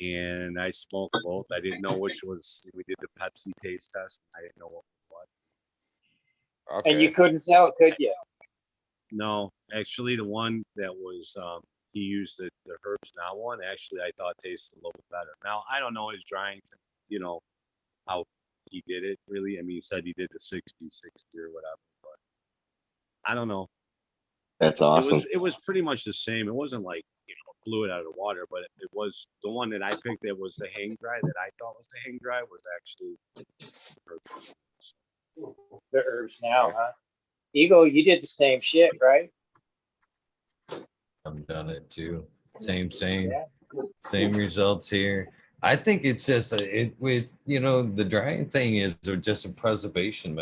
[SPEAKER 10] And I smoked both. I didn't know which was. We did the Pepsi taste test. I didn't know what was what.
[SPEAKER 5] Okay.
[SPEAKER 3] And you couldn't tell, could you?
[SPEAKER 10] No, actually, the one that was he used the herbs now one. Actually, I thought tasted a little bit better. Now I don't know his drying, how he did it really. I mean, he said he did the 60/60 or whatever, but I don't know.
[SPEAKER 4] That's awesome.
[SPEAKER 10] It was pretty much the same. It wasn't like blew it out of the water, but it was the one that I picked that was the hang dry that I thought was the hang dry was actually herbs.
[SPEAKER 3] The herbs now, huh? Eagle, you did the same shit, right?
[SPEAKER 2] I've done it too. Same
[SPEAKER 3] Yeah.
[SPEAKER 2] results here. I think it's just the drying thing is just a preservation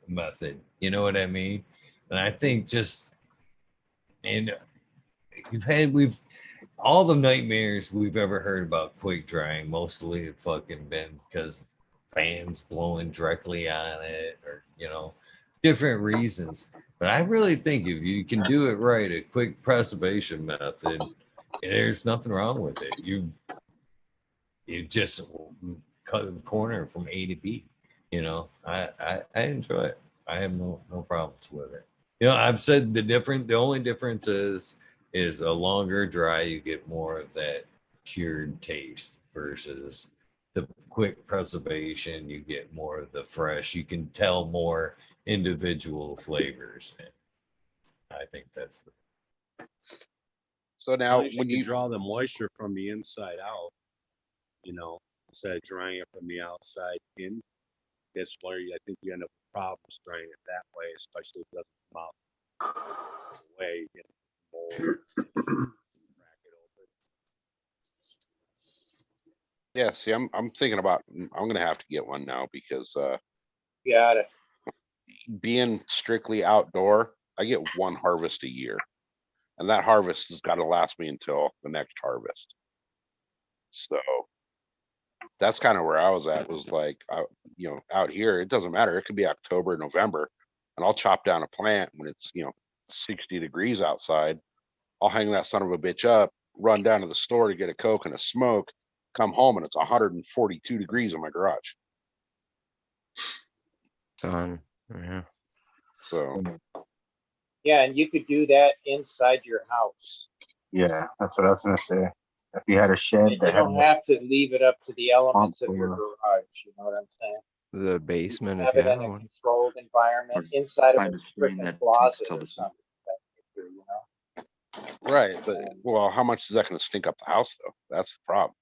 [SPEAKER 2] method. You know what I mean? And I think we've all the nightmares we've ever heard about quick drying mostly have fucking been because fans blowing directly on it or different reasons. But I really think if you can do it right, a quick preservation method, there's nothing wrong with it. You just cut the corner from A to B. You know, I enjoy it. I have no problems with it. You know, I've said the only difference is a longer dry, you get more of that cured taste versus the quick preservation, you get more of the fresh. You can tell more individual flavors. And I think that's the
[SPEAKER 5] So now
[SPEAKER 10] As
[SPEAKER 5] when
[SPEAKER 10] you
[SPEAKER 5] you
[SPEAKER 10] draw the moisture from the inside out, instead of drying it from the outside in, that's where I think you end up with problems drying it that way, especially if it doesn't come out the way, mold, crack it open.
[SPEAKER 5] yeah, see, I'm thinking about I'm gonna have to get one now because
[SPEAKER 3] Got it.
[SPEAKER 5] being strictly outdoor, I get one harvest a year. And that harvest has got to last me until the next harvest. So that's kind of where I was at, was like, out here, it doesn't matter. It could be October, November, and I'll chop down a plant when it's, 60 degrees outside. I'll hang that son of a bitch up, run down to the store to get a Coke and a smoke, come home and it's 142 degrees in my garage.
[SPEAKER 6] Done. Yeah.
[SPEAKER 5] So
[SPEAKER 3] Yeah, and you could do that inside your house.
[SPEAKER 9] Yeah, that's what I was gonna say. If you had a shed
[SPEAKER 3] And you
[SPEAKER 9] that had
[SPEAKER 3] don't have to leave it up to the elements of your
[SPEAKER 9] Swamp
[SPEAKER 3] garage. You know what I'm saying?
[SPEAKER 6] The basement, if
[SPEAKER 3] Have
[SPEAKER 6] you
[SPEAKER 3] it in
[SPEAKER 6] have
[SPEAKER 3] a
[SPEAKER 6] one.
[SPEAKER 3] controlled environment inside of
[SPEAKER 11] Find
[SPEAKER 3] a
[SPEAKER 11] a screen
[SPEAKER 3] freaking
[SPEAKER 11] that
[SPEAKER 3] closet
[SPEAKER 11] takes
[SPEAKER 3] or
[SPEAKER 11] all the-
[SPEAKER 3] something. You know?
[SPEAKER 5] right, but well, how much is that going to stink up the house though? That's the problem.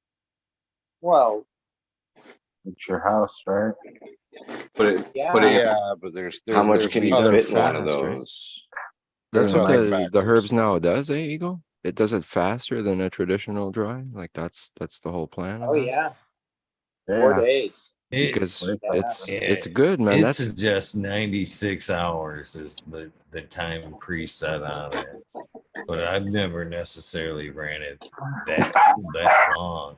[SPEAKER 3] Well,
[SPEAKER 9] it's your house, right?
[SPEAKER 3] yeah.
[SPEAKER 5] But there's
[SPEAKER 4] How much
[SPEAKER 5] there's
[SPEAKER 4] can you
[SPEAKER 5] other
[SPEAKER 4] fit in one of
[SPEAKER 6] fast, right?
[SPEAKER 4] those?
[SPEAKER 6] That's
[SPEAKER 5] There's
[SPEAKER 6] what
[SPEAKER 5] other
[SPEAKER 6] the
[SPEAKER 5] factors.
[SPEAKER 6] herbs now does, eh, Eagle? It does it faster than a traditional dry. Like that's the whole plan.
[SPEAKER 3] Oh
[SPEAKER 6] of it.
[SPEAKER 3] yeah. 4 days.
[SPEAKER 6] Because
[SPEAKER 3] Yeah.
[SPEAKER 6] it's good, man.
[SPEAKER 2] It's
[SPEAKER 6] That's
[SPEAKER 2] just 96 hours is the time preset on it. But I've never necessarily ran it that long.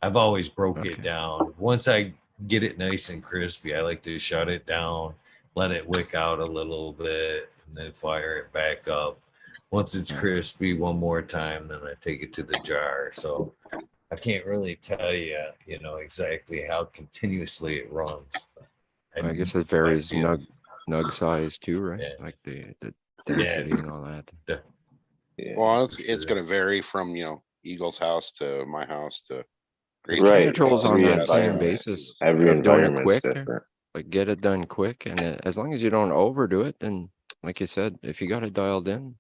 [SPEAKER 2] I've always broke it down. Once I get it nice and crispy, I like to shut it down, let it wick out a little bit, and then fire it back up. Once it's crispy one more time, then I take it to the jar. So I can't really tell you, exactly how continuously it runs.
[SPEAKER 6] I guess it varies nug size too, right? Like the density and all that.
[SPEAKER 5] Well, it's going to vary from Eagle's house to my house to
[SPEAKER 4] Right.
[SPEAKER 6] Controls on
[SPEAKER 4] Every
[SPEAKER 6] that same
[SPEAKER 4] environment-
[SPEAKER 6] basis.
[SPEAKER 4] every
[SPEAKER 6] of doing it
[SPEAKER 4] environment's
[SPEAKER 6] quick,
[SPEAKER 4] different.
[SPEAKER 6] like get it done quick, and as long as you don't overdo it, then like you said, if you got it dialed in,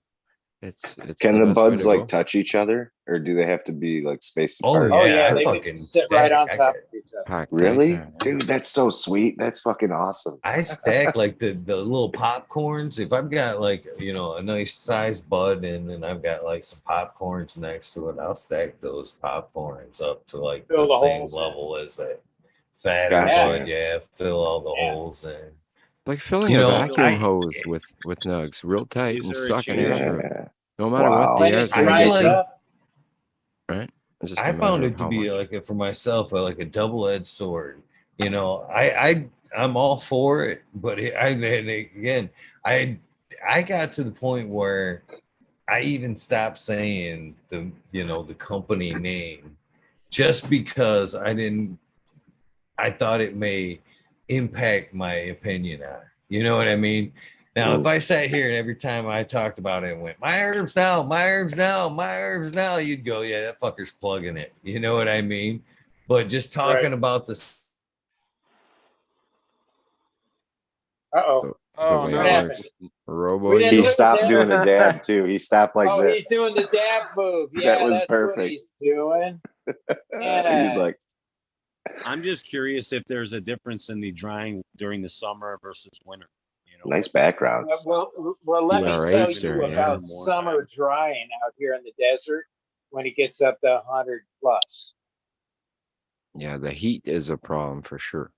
[SPEAKER 6] it's
[SPEAKER 4] Can the
[SPEAKER 6] best way
[SPEAKER 4] buds
[SPEAKER 6] to
[SPEAKER 4] like
[SPEAKER 6] go.
[SPEAKER 4] touch each other, or do they have to be like spaced
[SPEAKER 2] Oh,
[SPEAKER 4] apart?
[SPEAKER 2] yeah, I
[SPEAKER 3] they
[SPEAKER 2] fucking
[SPEAKER 3] can sit right on
[SPEAKER 2] stack.
[SPEAKER 3] top of each other.
[SPEAKER 6] Packed tight
[SPEAKER 4] Really,
[SPEAKER 6] there.
[SPEAKER 4] dude? That's so sweet. That's fucking awesome.
[SPEAKER 2] I stack like the little popcorns. If I've got like, a nice sized bud and then I've got like some popcorns next to it, I'll stack those popcorns up to like
[SPEAKER 3] Fill
[SPEAKER 2] the
[SPEAKER 3] the
[SPEAKER 2] same
[SPEAKER 3] holes in.
[SPEAKER 2] level as that fatter
[SPEAKER 4] Gotcha.
[SPEAKER 2] bud. Yeah, fill all the holes in.
[SPEAKER 6] Like filling
[SPEAKER 2] You
[SPEAKER 6] a
[SPEAKER 2] know,
[SPEAKER 6] vacuum
[SPEAKER 2] I-
[SPEAKER 6] hose with nugs, real tight
[SPEAKER 10] Is
[SPEAKER 6] and
[SPEAKER 10] there a
[SPEAKER 6] sucking air
[SPEAKER 10] chance-
[SPEAKER 6] through it.
[SPEAKER 4] Yeah.
[SPEAKER 6] No matter what,
[SPEAKER 4] Wow.
[SPEAKER 6] the
[SPEAKER 3] When
[SPEAKER 6] air
[SPEAKER 3] it
[SPEAKER 6] is gonna
[SPEAKER 2] I
[SPEAKER 6] get
[SPEAKER 3] dries
[SPEAKER 2] like-
[SPEAKER 6] through,
[SPEAKER 3] up,
[SPEAKER 6] right? It's just a
[SPEAKER 2] I found
[SPEAKER 6] matter
[SPEAKER 2] it
[SPEAKER 6] of
[SPEAKER 2] to
[SPEAKER 6] how
[SPEAKER 2] be
[SPEAKER 6] much.
[SPEAKER 2] for myself, like a double-edged sword. I'm all for it, but I got to the point where I even stopped saying the company name just because I thought it may impact my opinion on it. You know what I mean? Now, if I sat here and every time I talked about it and went, my herbs now, my herbs now, my herbs now, you'd go, yeah, that fucker's plugging it. You know what I mean? But just talking
[SPEAKER 3] Right.
[SPEAKER 2] about this.
[SPEAKER 3] uh-oh.
[SPEAKER 5] Oh
[SPEAKER 6] the way
[SPEAKER 5] no!
[SPEAKER 6] it
[SPEAKER 3] happened?
[SPEAKER 6] works. Robo.
[SPEAKER 3] We didn't
[SPEAKER 4] He
[SPEAKER 3] look at
[SPEAKER 4] stopped
[SPEAKER 3] that.
[SPEAKER 4] doing the dab too. He stopped like
[SPEAKER 3] Oh,
[SPEAKER 4] this.
[SPEAKER 3] he's doing the dab move. Yeah,
[SPEAKER 4] was
[SPEAKER 3] that's what
[SPEAKER 4] perfect.
[SPEAKER 3] he's doing. Yeah.
[SPEAKER 4] He's like,
[SPEAKER 10] I'm just curious if there's a difference in the drying during the summer versus winter.
[SPEAKER 4] nice background.
[SPEAKER 3] Well, let me
[SPEAKER 6] PRH
[SPEAKER 3] tell you
[SPEAKER 6] there, yeah.
[SPEAKER 3] about
[SPEAKER 10] More
[SPEAKER 3] summer
[SPEAKER 10] time.
[SPEAKER 3] drying out here in the desert when it gets up to 100 plus.
[SPEAKER 6] Yeah, the heat is a problem for sure.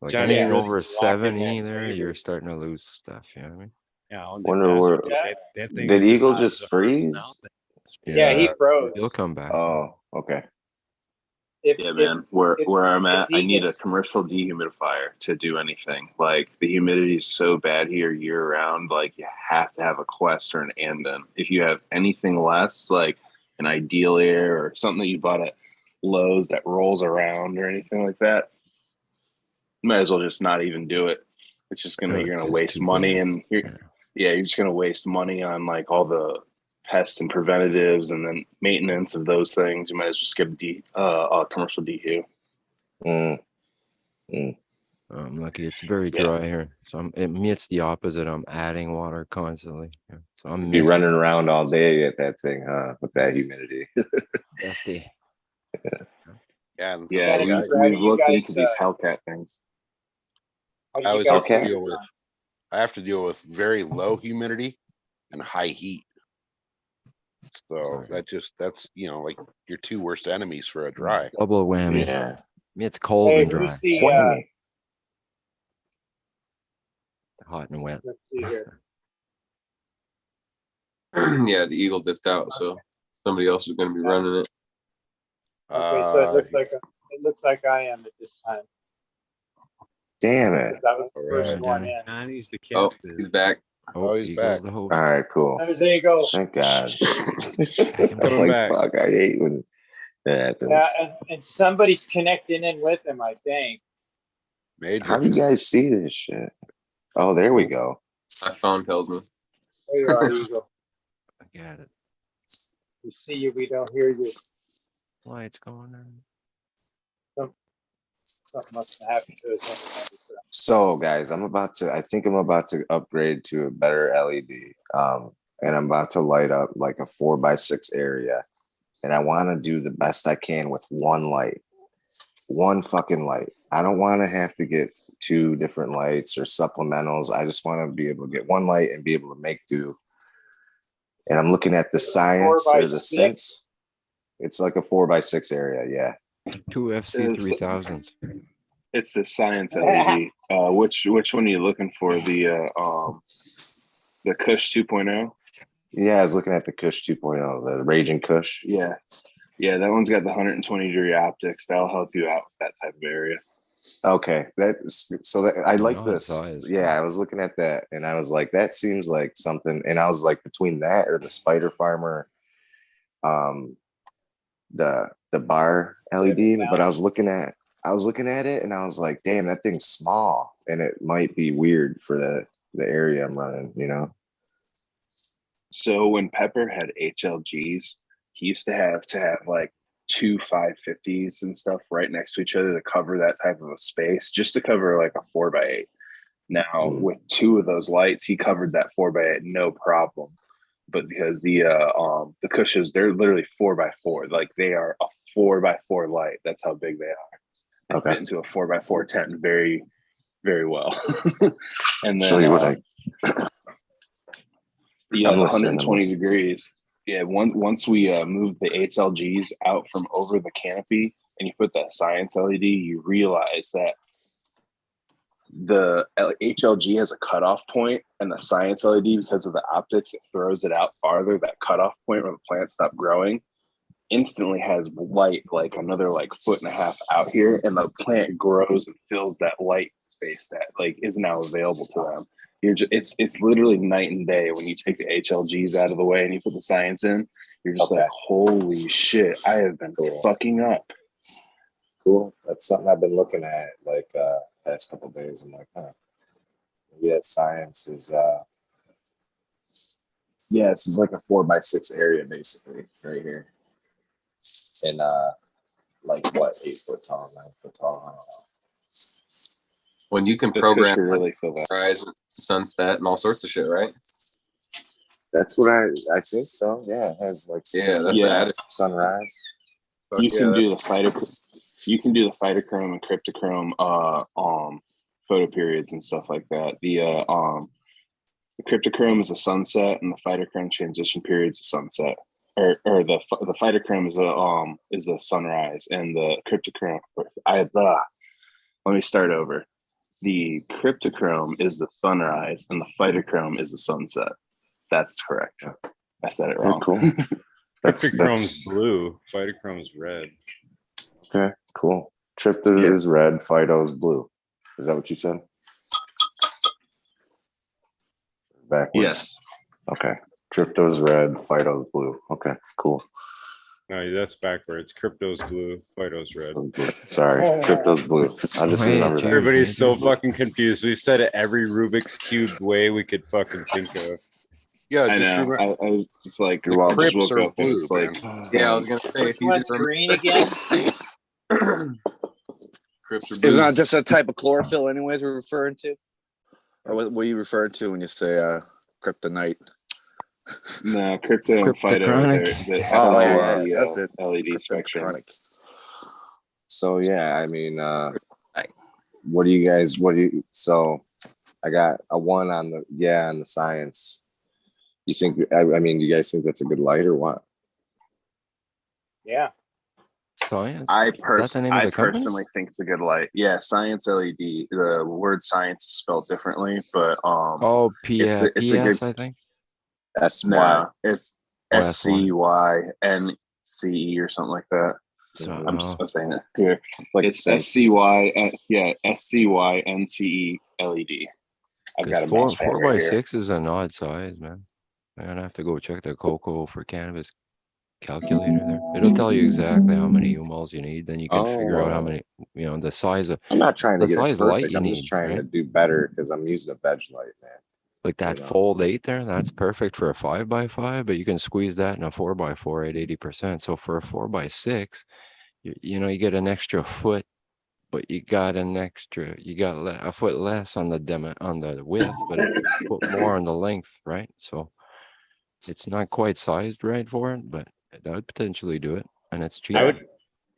[SPEAKER 6] Like
[SPEAKER 10] Johnny,
[SPEAKER 6] anything
[SPEAKER 3] Yeah.
[SPEAKER 6] over
[SPEAKER 3] Locking
[SPEAKER 6] 70
[SPEAKER 3] that
[SPEAKER 6] there,
[SPEAKER 3] flavor.
[SPEAKER 6] you're starting to lose stuff. You know what I mean?
[SPEAKER 10] Yeah, on the
[SPEAKER 4] Wonder
[SPEAKER 10] desert,
[SPEAKER 4] where-
[SPEAKER 10] that thing
[SPEAKER 4] did
[SPEAKER 10] is as
[SPEAKER 4] Eagle
[SPEAKER 10] hot
[SPEAKER 4] just
[SPEAKER 10] as the herbs
[SPEAKER 4] freeze?
[SPEAKER 10] now.
[SPEAKER 3] Yeah, he froze.
[SPEAKER 6] He'll come back.
[SPEAKER 4] Oh, okay.
[SPEAKER 13] Yeah, man. Where I'm at,
[SPEAKER 3] he
[SPEAKER 13] I need
[SPEAKER 3] gets-
[SPEAKER 13] a commercial dehumidifier to do anything. Like the humidity is so bad here year round. Like you have to have a Quest or an Anden. If you have anything less, like an ideal air or something that you bought at Lowe's that rolls around or anything like that, you might as well just not even do it. It's just gonna you're gonna waste money, and you're just gonna waste money on like all the pests and preventatives and then maintenance of those things. You might as well skip commercial dehu.
[SPEAKER 6] I'm lucky it's very dry here. So me, it's the opposite. I'm adding water constantly. Yeah. So I'm
[SPEAKER 4] be running around all day at that thing, huh? With that humidity.
[SPEAKER 6] dusty.
[SPEAKER 5] Yeah,
[SPEAKER 13] we've looked into these Hellcat things.
[SPEAKER 5] I always have to deal with. I have to deal with very low humidity and high heat. So that's like your two worst enemies for a dry.
[SPEAKER 6] Double whammy.
[SPEAKER 4] Yeah.
[SPEAKER 6] Me, it's cold and dry. Hot and wet.
[SPEAKER 3] Let's see here.
[SPEAKER 7] Yeah, the Eagle dipped out, so somebody else is going to be running it.
[SPEAKER 3] Okay, so it looks like I am at this time.
[SPEAKER 4] Damn it.
[SPEAKER 3] That was the first one in.
[SPEAKER 10] Connie's the
[SPEAKER 7] Oh,
[SPEAKER 10] captain.
[SPEAKER 7] he's back.
[SPEAKER 5] Oh, he's back.
[SPEAKER 4] All right, cool.
[SPEAKER 3] There you go.
[SPEAKER 4] Thank God.
[SPEAKER 7] Coming back.
[SPEAKER 4] Fuck, I hate when that happens.
[SPEAKER 3] Yeah, and somebody's connecting in with him, I think.
[SPEAKER 4] How do you guys see this shit? Oh, there we go.
[SPEAKER 7] My phone tells me.
[SPEAKER 3] There you are, Eagle.
[SPEAKER 6] I got it.
[SPEAKER 3] We see you, we don't hear you.
[SPEAKER 6] Lights going on.
[SPEAKER 3] Something must have happened to us.
[SPEAKER 4] So guys, I think I'm about to upgrade to a better LED. And I'm about to light up like a 4x6 area. And I want to do the best I can with one light. One fucking light. I don't want to have to get 2 different lights or supplementals. I just want to be able to get one light and be able to make do. And I'm looking at the science or the sense. It's like a 4x6 area, yeah.
[SPEAKER 6] 2 FC3000s.
[SPEAKER 13] It's the science LED. Which one are you looking for? The Kush 2.0?
[SPEAKER 4] Yeah, I was looking at the Kush 2.0, the Raging Kush.
[SPEAKER 13] Yeah, that one's got the 120-degree optics. That'll help you out with that type of area.
[SPEAKER 4] Okay, I like this. Yeah, I was looking at that and I was like, that seems like something. And I was like, between that or the Spider Farmer, the bar LED. But I was looking at it and I was like, damn, that thing's small and it might be weird for the area I'm running,
[SPEAKER 13] So when Pepper had HLGs, he used to have like 2 550s and stuff right next to each other to cover that type of a space, just to cover like a 4x8. Now with 2 of those lights, he covered that 4x8 no problem. But because the Kushes, they're literally 4x4, like they are a 4x4 light. That's how big they are. They fit into a 4x4 tent very, very well. And then
[SPEAKER 4] show you what
[SPEAKER 13] the 120 degrees. Yeah, once we moved the HLGs out from over the canopy and you put that science LED, you realize that the HLG has a cutoff point, and the science LED, because of the optics, it throws it out farther. That cutoff point where the plant stopped growing instantly has light like another like 1.5 feet out here, and the plant grows and fills that light space that like is now available to them. It's literally night and day when you take the HLGs out of the way and you put the science in. You're just like, holy shit, I have been fucking up.
[SPEAKER 4] Cool. That's something I've been looking at like past couple of days. I'm like, maybe that science is this is like a 4x6 area basically. It's right here. And like what, 8 foot tall, 9 foot tall, I don't know.
[SPEAKER 7] When you can program really sunrise, sunset, and all sorts of shit, right?
[SPEAKER 4] That's what I think so. Yeah, it has like sunrise.
[SPEAKER 13] You can do the phytochrome and cryptochrome photo periods and stuff like that. The cryptochrome is a sunset, and the phytochrome transition period is a sunset. Or the phytochrome is the sunrise, and the cryptochrome. Let me start over. The cryptochrome is the sunrise, and the phytochrome is the sunset. That's correct. I said it wrong.
[SPEAKER 4] Cool.
[SPEAKER 8] Cryptochrome's blue. Phytochrome's red.
[SPEAKER 4] Okay, cool. Trypto is red. Phyto is blue. Is that what you said? Backwards.
[SPEAKER 13] Yes.
[SPEAKER 4] Okay. Trypto is red. Phyto is blue. Okay, cool.
[SPEAKER 8] No, that's backwards. Crypto's blue, Phyto's red.
[SPEAKER 12] Sorry, crypto's blue. I just remember that.
[SPEAKER 8] Everybody's so fucking confused. We've said it every Rubik's Cube way we could fucking think of.
[SPEAKER 5] Yeah,
[SPEAKER 13] I
[SPEAKER 5] just
[SPEAKER 13] know.
[SPEAKER 5] remember,
[SPEAKER 13] I was just like,
[SPEAKER 5] the
[SPEAKER 13] well, just
[SPEAKER 5] crypts
[SPEAKER 13] woke
[SPEAKER 5] are
[SPEAKER 13] up and
[SPEAKER 5] blue,
[SPEAKER 13] it's like,
[SPEAKER 5] man.
[SPEAKER 7] Yeah, I was gonna say it's easy
[SPEAKER 3] What's
[SPEAKER 7] to remember.
[SPEAKER 3] green again?
[SPEAKER 7] Crypts are
[SPEAKER 14] Isn't
[SPEAKER 7] blue.
[SPEAKER 14] that just a type of chlorophyll, anyways, we're referring to? Or what are you referring to when you say kryptonite?
[SPEAKER 13] no, crypto and phyto,
[SPEAKER 6] Cryptochronic.
[SPEAKER 13] they're
[SPEAKER 14] Oh,
[SPEAKER 13] essentially
[SPEAKER 14] yeah, that's it.
[SPEAKER 13] LED spectrum.
[SPEAKER 14] Kryptochronic.
[SPEAKER 4] So yeah, I mean, what do you? So I got a 1 on the science. You think? I mean, do you guys think that's a good light or what?
[SPEAKER 3] Yeah.
[SPEAKER 6] Science.
[SPEAKER 4] I
[SPEAKER 6] Is that the name of the company?
[SPEAKER 4] personally think it's a good light. Yeah, Science LED. The word science is spelled differently, but
[SPEAKER 6] Oh,
[SPEAKER 4] it's a
[SPEAKER 6] PS,
[SPEAKER 4] good.
[SPEAKER 6] I think.
[SPEAKER 4] SY.
[SPEAKER 13] No, it's
[SPEAKER 6] Oh,
[SPEAKER 13] SCYNCE or something like that.
[SPEAKER 6] So,
[SPEAKER 13] I'm just saying it here. It's SCY. Yeah, SCYNCE LED. I've got a mouse pad
[SPEAKER 6] 4
[SPEAKER 4] right
[SPEAKER 6] by
[SPEAKER 4] here.
[SPEAKER 6] 6 is an odd size, man. I'm gonna have to go check the cocoa for cannabis calculator there. It'll tell you exactly how many UMOLs you need. Then you can figure out how many, the size of.
[SPEAKER 4] I'm not trying to
[SPEAKER 6] the
[SPEAKER 4] get it
[SPEAKER 6] size light
[SPEAKER 4] perfect.
[SPEAKER 6] you
[SPEAKER 4] I'm
[SPEAKER 6] need.
[SPEAKER 4] just trying
[SPEAKER 6] right?
[SPEAKER 4] to do better because I'm using a veg light, man.
[SPEAKER 6] Like that fold 8 there, that's perfect for a 5 by 5, but you can squeeze that in a 4 by 4 at 80%. So for a 4 by 6, you get an extra foot, but you got a foot less on the width, but a foot more on the length, right? So it's not quite sized right for it, but that would potentially do it, and it's cheap.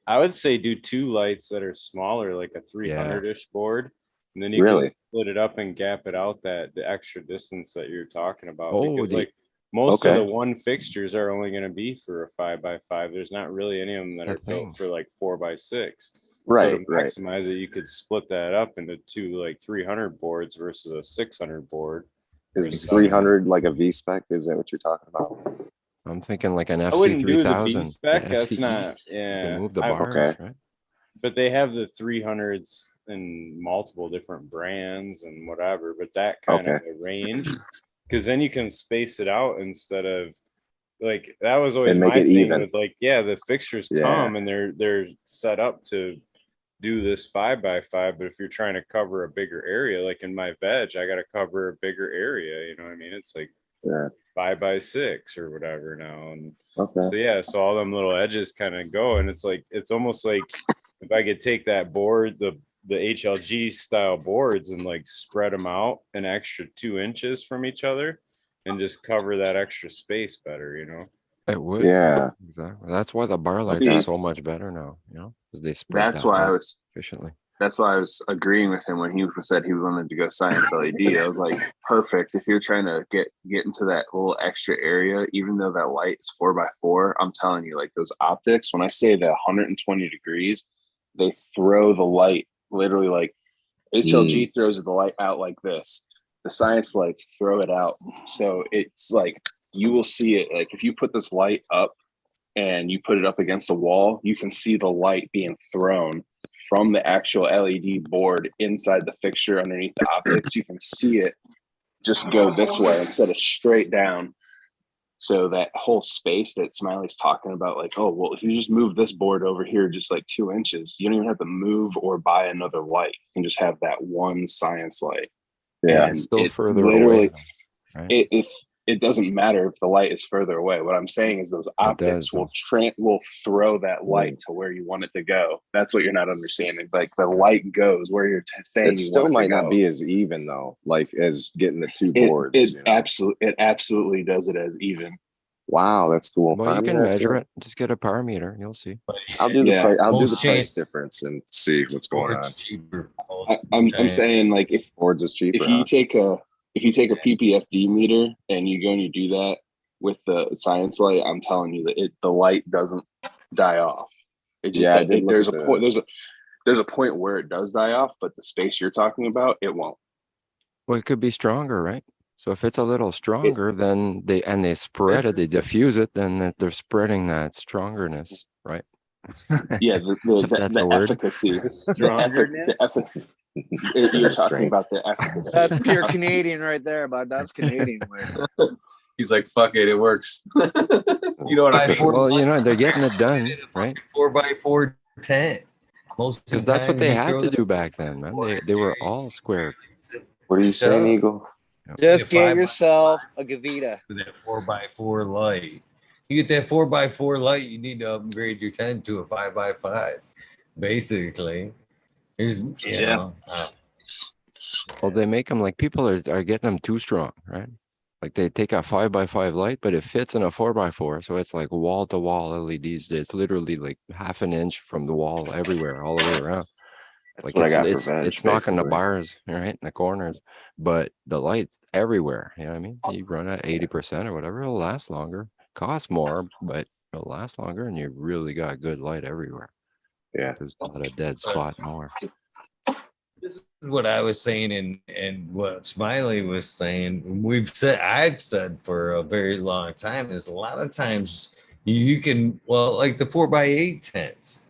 [SPEAKER 8] I would say do 2 lights that are smaller, like a 300-ish board, and then you
[SPEAKER 4] Really?
[SPEAKER 8] can split it up and gap it out the extra distance that you're talking about.
[SPEAKER 6] Oh,
[SPEAKER 8] because
[SPEAKER 6] the-
[SPEAKER 8] like most of
[SPEAKER 4] Okay.
[SPEAKER 8] the 1 fixtures are only going to be for a 5 by 5. There's not really any of them that
[SPEAKER 6] That's
[SPEAKER 8] are
[SPEAKER 6] the thing.
[SPEAKER 8] built for like 4 by 6.
[SPEAKER 4] Right,
[SPEAKER 8] So to
[SPEAKER 4] right.
[SPEAKER 8] maximize it, you could split that up into 2 like 300 boards versus a 600 board.
[SPEAKER 4] Is
[SPEAKER 8] or
[SPEAKER 4] the
[SPEAKER 8] something.
[SPEAKER 4] 300 like a V spec? Is that what you're talking about?
[SPEAKER 6] I'm thinking like an
[SPEAKER 8] I wouldn't do the
[SPEAKER 6] FC3000.
[SPEAKER 8] B spec.
[SPEAKER 6] the
[SPEAKER 8] That's
[SPEAKER 6] FCEs.
[SPEAKER 8] not.
[SPEAKER 6] You
[SPEAKER 8] Yeah.
[SPEAKER 6] can move the
[SPEAKER 8] I-
[SPEAKER 6] bars,
[SPEAKER 4] Okay.
[SPEAKER 6] right?
[SPEAKER 8] But they have the 300s in multiple different brands and whatever, but that kind of
[SPEAKER 4] Okay.
[SPEAKER 8] a range, because then you can space it out instead of like that was always
[SPEAKER 4] And make
[SPEAKER 8] my
[SPEAKER 4] it
[SPEAKER 8] thing
[SPEAKER 4] even.
[SPEAKER 8] with like, yeah, the fixtures
[SPEAKER 4] Yeah.
[SPEAKER 8] come and they're set up to do this 5 by 5, but if you're trying to cover a bigger area, like in my veg, I got to cover a bigger area, you know what I mean? It's like
[SPEAKER 4] Yeah.
[SPEAKER 8] 5 by 6 or whatever now. And
[SPEAKER 4] Okay.
[SPEAKER 8] so yeah, so all them little edges kind of go, and it's like it's almost like if I could take that board, the HLG style boards, and like spread them out an extra 2 inches from each other, and just cover that extra space better,
[SPEAKER 6] It would.
[SPEAKER 4] Yeah.
[SPEAKER 6] Exactly. That's why the bar lights
[SPEAKER 13] See,
[SPEAKER 6] are so much better now, because they spread
[SPEAKER 13] that's
[SPEAKER 6] that
[SPEAKER 13] why I
[SPEAKER 6] light
[SPEAKER 13] was
[SPEAKER 6] efficiently.
[SPEAKER 13] that's why I was agreeing with him when he said he wanted to go Science LED. I was like, perfect. If you're trying to get into that little extra area, even though that light is 4 by 4, I'm telling you, like those optics, when I say that 120 degrees, they throw the light literally like HLG throws the light out like this. The Science lights throw it out. So it's like you will see it. Like if you put this light up and you put it up against a wall, you can see the light being thrown from the actual LED board inside the fixture underneath the optics. You can see it just go this way instead of straight down. So that whole space that Smiley's talking about, like, oh, well, if you just move this board over here just like 2 inches, you don't even have to move or buy another light. You can just have that one Science light.
[SPEAKER 4] Yeah.
[SPEAKER 13] And
[SPEAKER 6] Still
[SPEAKER 13] it
[SPEAKER 6] further
[SPEAKER 13] literally,
[SPEAKER 6] away, right?
[SPEAKER 13] it doesn't matter if the light is further away. What I'm saying is those optics will throw that light to where you want it to go. That's what you're not understanding. Like the light goes where you're saying
[SPEAKER 4] It still might not be as even though, like as getting the 2 boards.
[SPEAKER 13] It absolutely does it as even.
[SPEAKER 4] Wow, that's cool.
[SPEAKER 6] Well, you can measure it. Just get a power meter. You'll see.
[SPEAKER 4] I'll do the price. I'll do the
[SPEAKER 2] Most
[SPEAKER 4] price
[SPEAKER 2] change-
[SPEAKER 4] difference and see what's going on.
[SPEAKER 2] It's cheaper.
[SPEAKER 13] I'm saying like if
[SPEAKER 4] boards is cheaper.
[SPEAKER 13] if you take a PPFD meter and you go and you do that with the Science light, I'm telling you that the light doesn't die off. It just there's a point where it does die off, but the space you're talking about, it won't.
[SPEAKER 6] Well, it could be stronger, right? So if it's a little stronger, then they spread it, they diffuse it, then they're spreading that strongerness, right?
[SPEAKER 13] Yeah,
[SPEAKER 6] That's
[SPEAKER 13] the
[SPEAKER 6] a word.
[SPEAKER 13] efficacy.
[SPEAKER 3] Strongerness?
[SPEAKER 13] You're talking about the efficacy.
[SPEAKER 14] That's pure Canadian right there, bud. That's Canadian.
[SPEAKER 7] He's like, fuck it, it works. You know what I mean?
[SPEAKER 6] Well, you know, they're getting it done, right?
[SPEAKER 2] 4x4 tent. Most of
[SPEAKER 6] Because
[SPEAKER 2] the
[SPEAKER 6] that's what
[SPEAKER 2] time
[SPEAKER 6] they
[SPEAKER 2] you
[SPEAKER 6] had
[SPEAKER 2] throw
[SPEAKER 6] to
[SPEAKER 2] the-
[SPEAKER 6] do back then, man. They were all square.
[SPEAKER 12] What are you saying,
[SPEAKER 2] Yeah.
[SPEAKER 12] Eagle?
[SPEAKER 14] Just
[SPEAKER 2] Yeah,
[SPEAKER 14] get
[SPEAKER 2] 5x5
[SPEAKER 14] yourself a Gavita.
[SPEAKER 2] with that 4x4 light. You get that 4x4 light, you need to upgrade your tent to a 5x5. Basically, is you know.
[SPEAKER 6] Well, they make them like people are getting them too strong, right? Like they take a 5x5 light, but it fits in a 4x4, so it's like wall to wall LEDs. It's literally like half an inch from the wall everywhere, all the way around.
[SPEAKER 12] That's
[SPEAKER 6] Like
[SPEAKER 12] what I
[SPEAKER 6] it's
[SPEAKER 12] got for
[SPEAKER 6] it's
[SPEAKER 12] veg,
[SPEAKER 6] it's knocking the
[SPEAKER 12] basically.
[SPEAKER 6] bars right in the corners, but the light's everywhere. You know what I mean? You run at 80% or whatever, it'll last longer. Costs more, but it'll last longer, and you really got good light everywhere.
[SPEAKER 12] Yeah,
[SPEAKER 6] there's not a dead spot nowhere.
[SPEAKER 2] This is what I was saying, and what Smiley was saying. I've said for a very long time is a lot of times you can, well, like the 4x8 tents.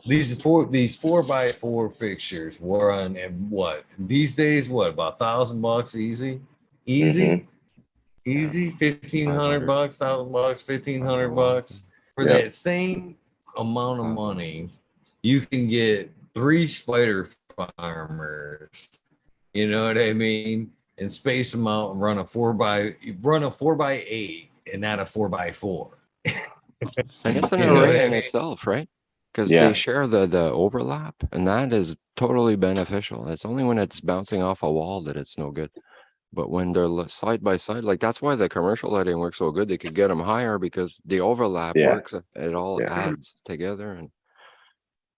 [SPEAKER 2] These 4x4 fixtures were on what these days? What, about $1,000 easy? Easy, easy. $1,500, $1,000, $1,500 for
[SPEAKER 12] Yep.
[SPEAKER 2] that same amount of money. You can get 3 spider farmers. You know what I mean? And space them out and run a 4x8 and not a 4x4.
[SPEAKER 6] And it's an
[SPEAKER 2] You know what
[SPEAKER 6] array
[SPEAKER 2] I
[SPEAKER 6] in
[SPEAKER 2] mean?
[SPEAKER 6] itself, right? Because
[SPEAKER 12] Yeah.
[SPEAKER 6] they share the overlap, and that is totally beneficial. It's only when it's bouncing off a wall that it's no good. But when they're side by side, like that's why the commercial lighting works so good. They could get them higher because the overlap
[SPEAKER 12] Yeah.
[SPEAKER 6] works. It all
[SPEAKER 12] Yeah.
[SPEAKER 6] adds together and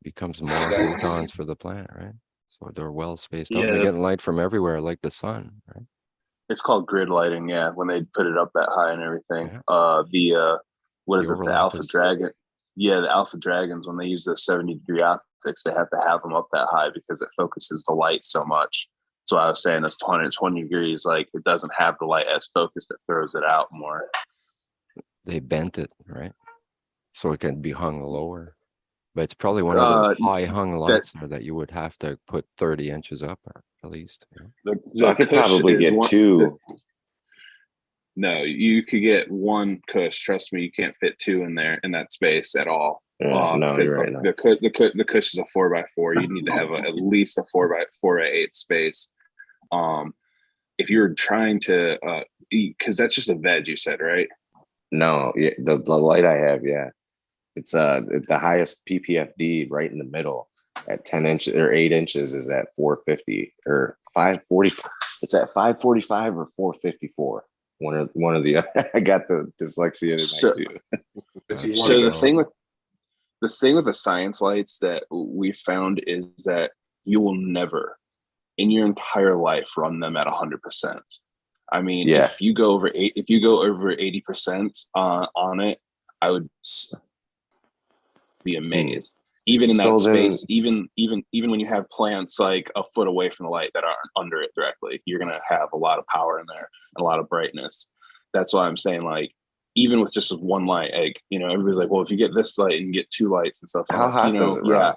[SPEAKER 6] becomes more photons for the plant, right? So they're well spaced out.
[SPEAKER 13] Yeah,
[SPEAKER 6] They're getting
[SPEAKER 13] that's-
[SPEAKER 6] light from everywhere, like the sun, right?
[SPEAKER 13] It's called grid lighting, yeah, when they put it up that high and everything.
[SPEAKER 6] Yeah.
[SPEAKER 13] What is
[SPEAKER 6] The
[SPEAKER 13] it, the
[SPEAKER 6] overlap
[SPEAKER 13] Alpha
[SPEAKER 6] is-
[SPEAKER 13] Dragon? Yeah, the Alpha Dragons, when they use those 70-degree optics, they have to have them up that high because it focuses the light so much. So I was saying this 120 degrees, like it doesn't have the light as focused, it throws it out more.
[SPEAKER 6] They bent it, right? So it can be hung lower. But it's probably one of those high hung lights there that you would have to put 30 inches up at least. You know?
[SPEAKER 12] So I could probably get 2.
[SPEAKER 13] No, you could get 1 cush. Trust me, you can't fit 2 in there in that space at all.
[SPEAKER 12] Yeah, no,
[SPEAKER 13] because
[SPEAKER 12] you're right.
[SPEAKER 13] the cush is a 4x4. You need to have at least a 4x8 space. If you're trying to, because that's just a veg, you said, right?
[SPEAKER 12] No, yeah, the light I have, yeah, it's the highest PPFD right in the middle at 10 inches or 8 inches is at 450 or 540. It's at 545 or 454. One of the I got the dyslexia tonight too.
[SPEAKER 13] So the thing with the science lights that we found is that you will never in your entire life run them at 100%. I mean,
[SPEAKER 12] Yeah.
[SPEAKER 13] if you go over 80% on it, I would be amazed. Even in that
[SPEAKER 12] So then-
[SPEAKER 13] space, even when you have plants like a foot away from the light that aren't under it directly, you're gonna have a lot of power in there and a lot of brightness. That's why I'm saying, like, even with just one light, like, you know, everybody's like, well, if you get this light and get 2 lights and stuff,
[SPEAKER 12] How hot does it run?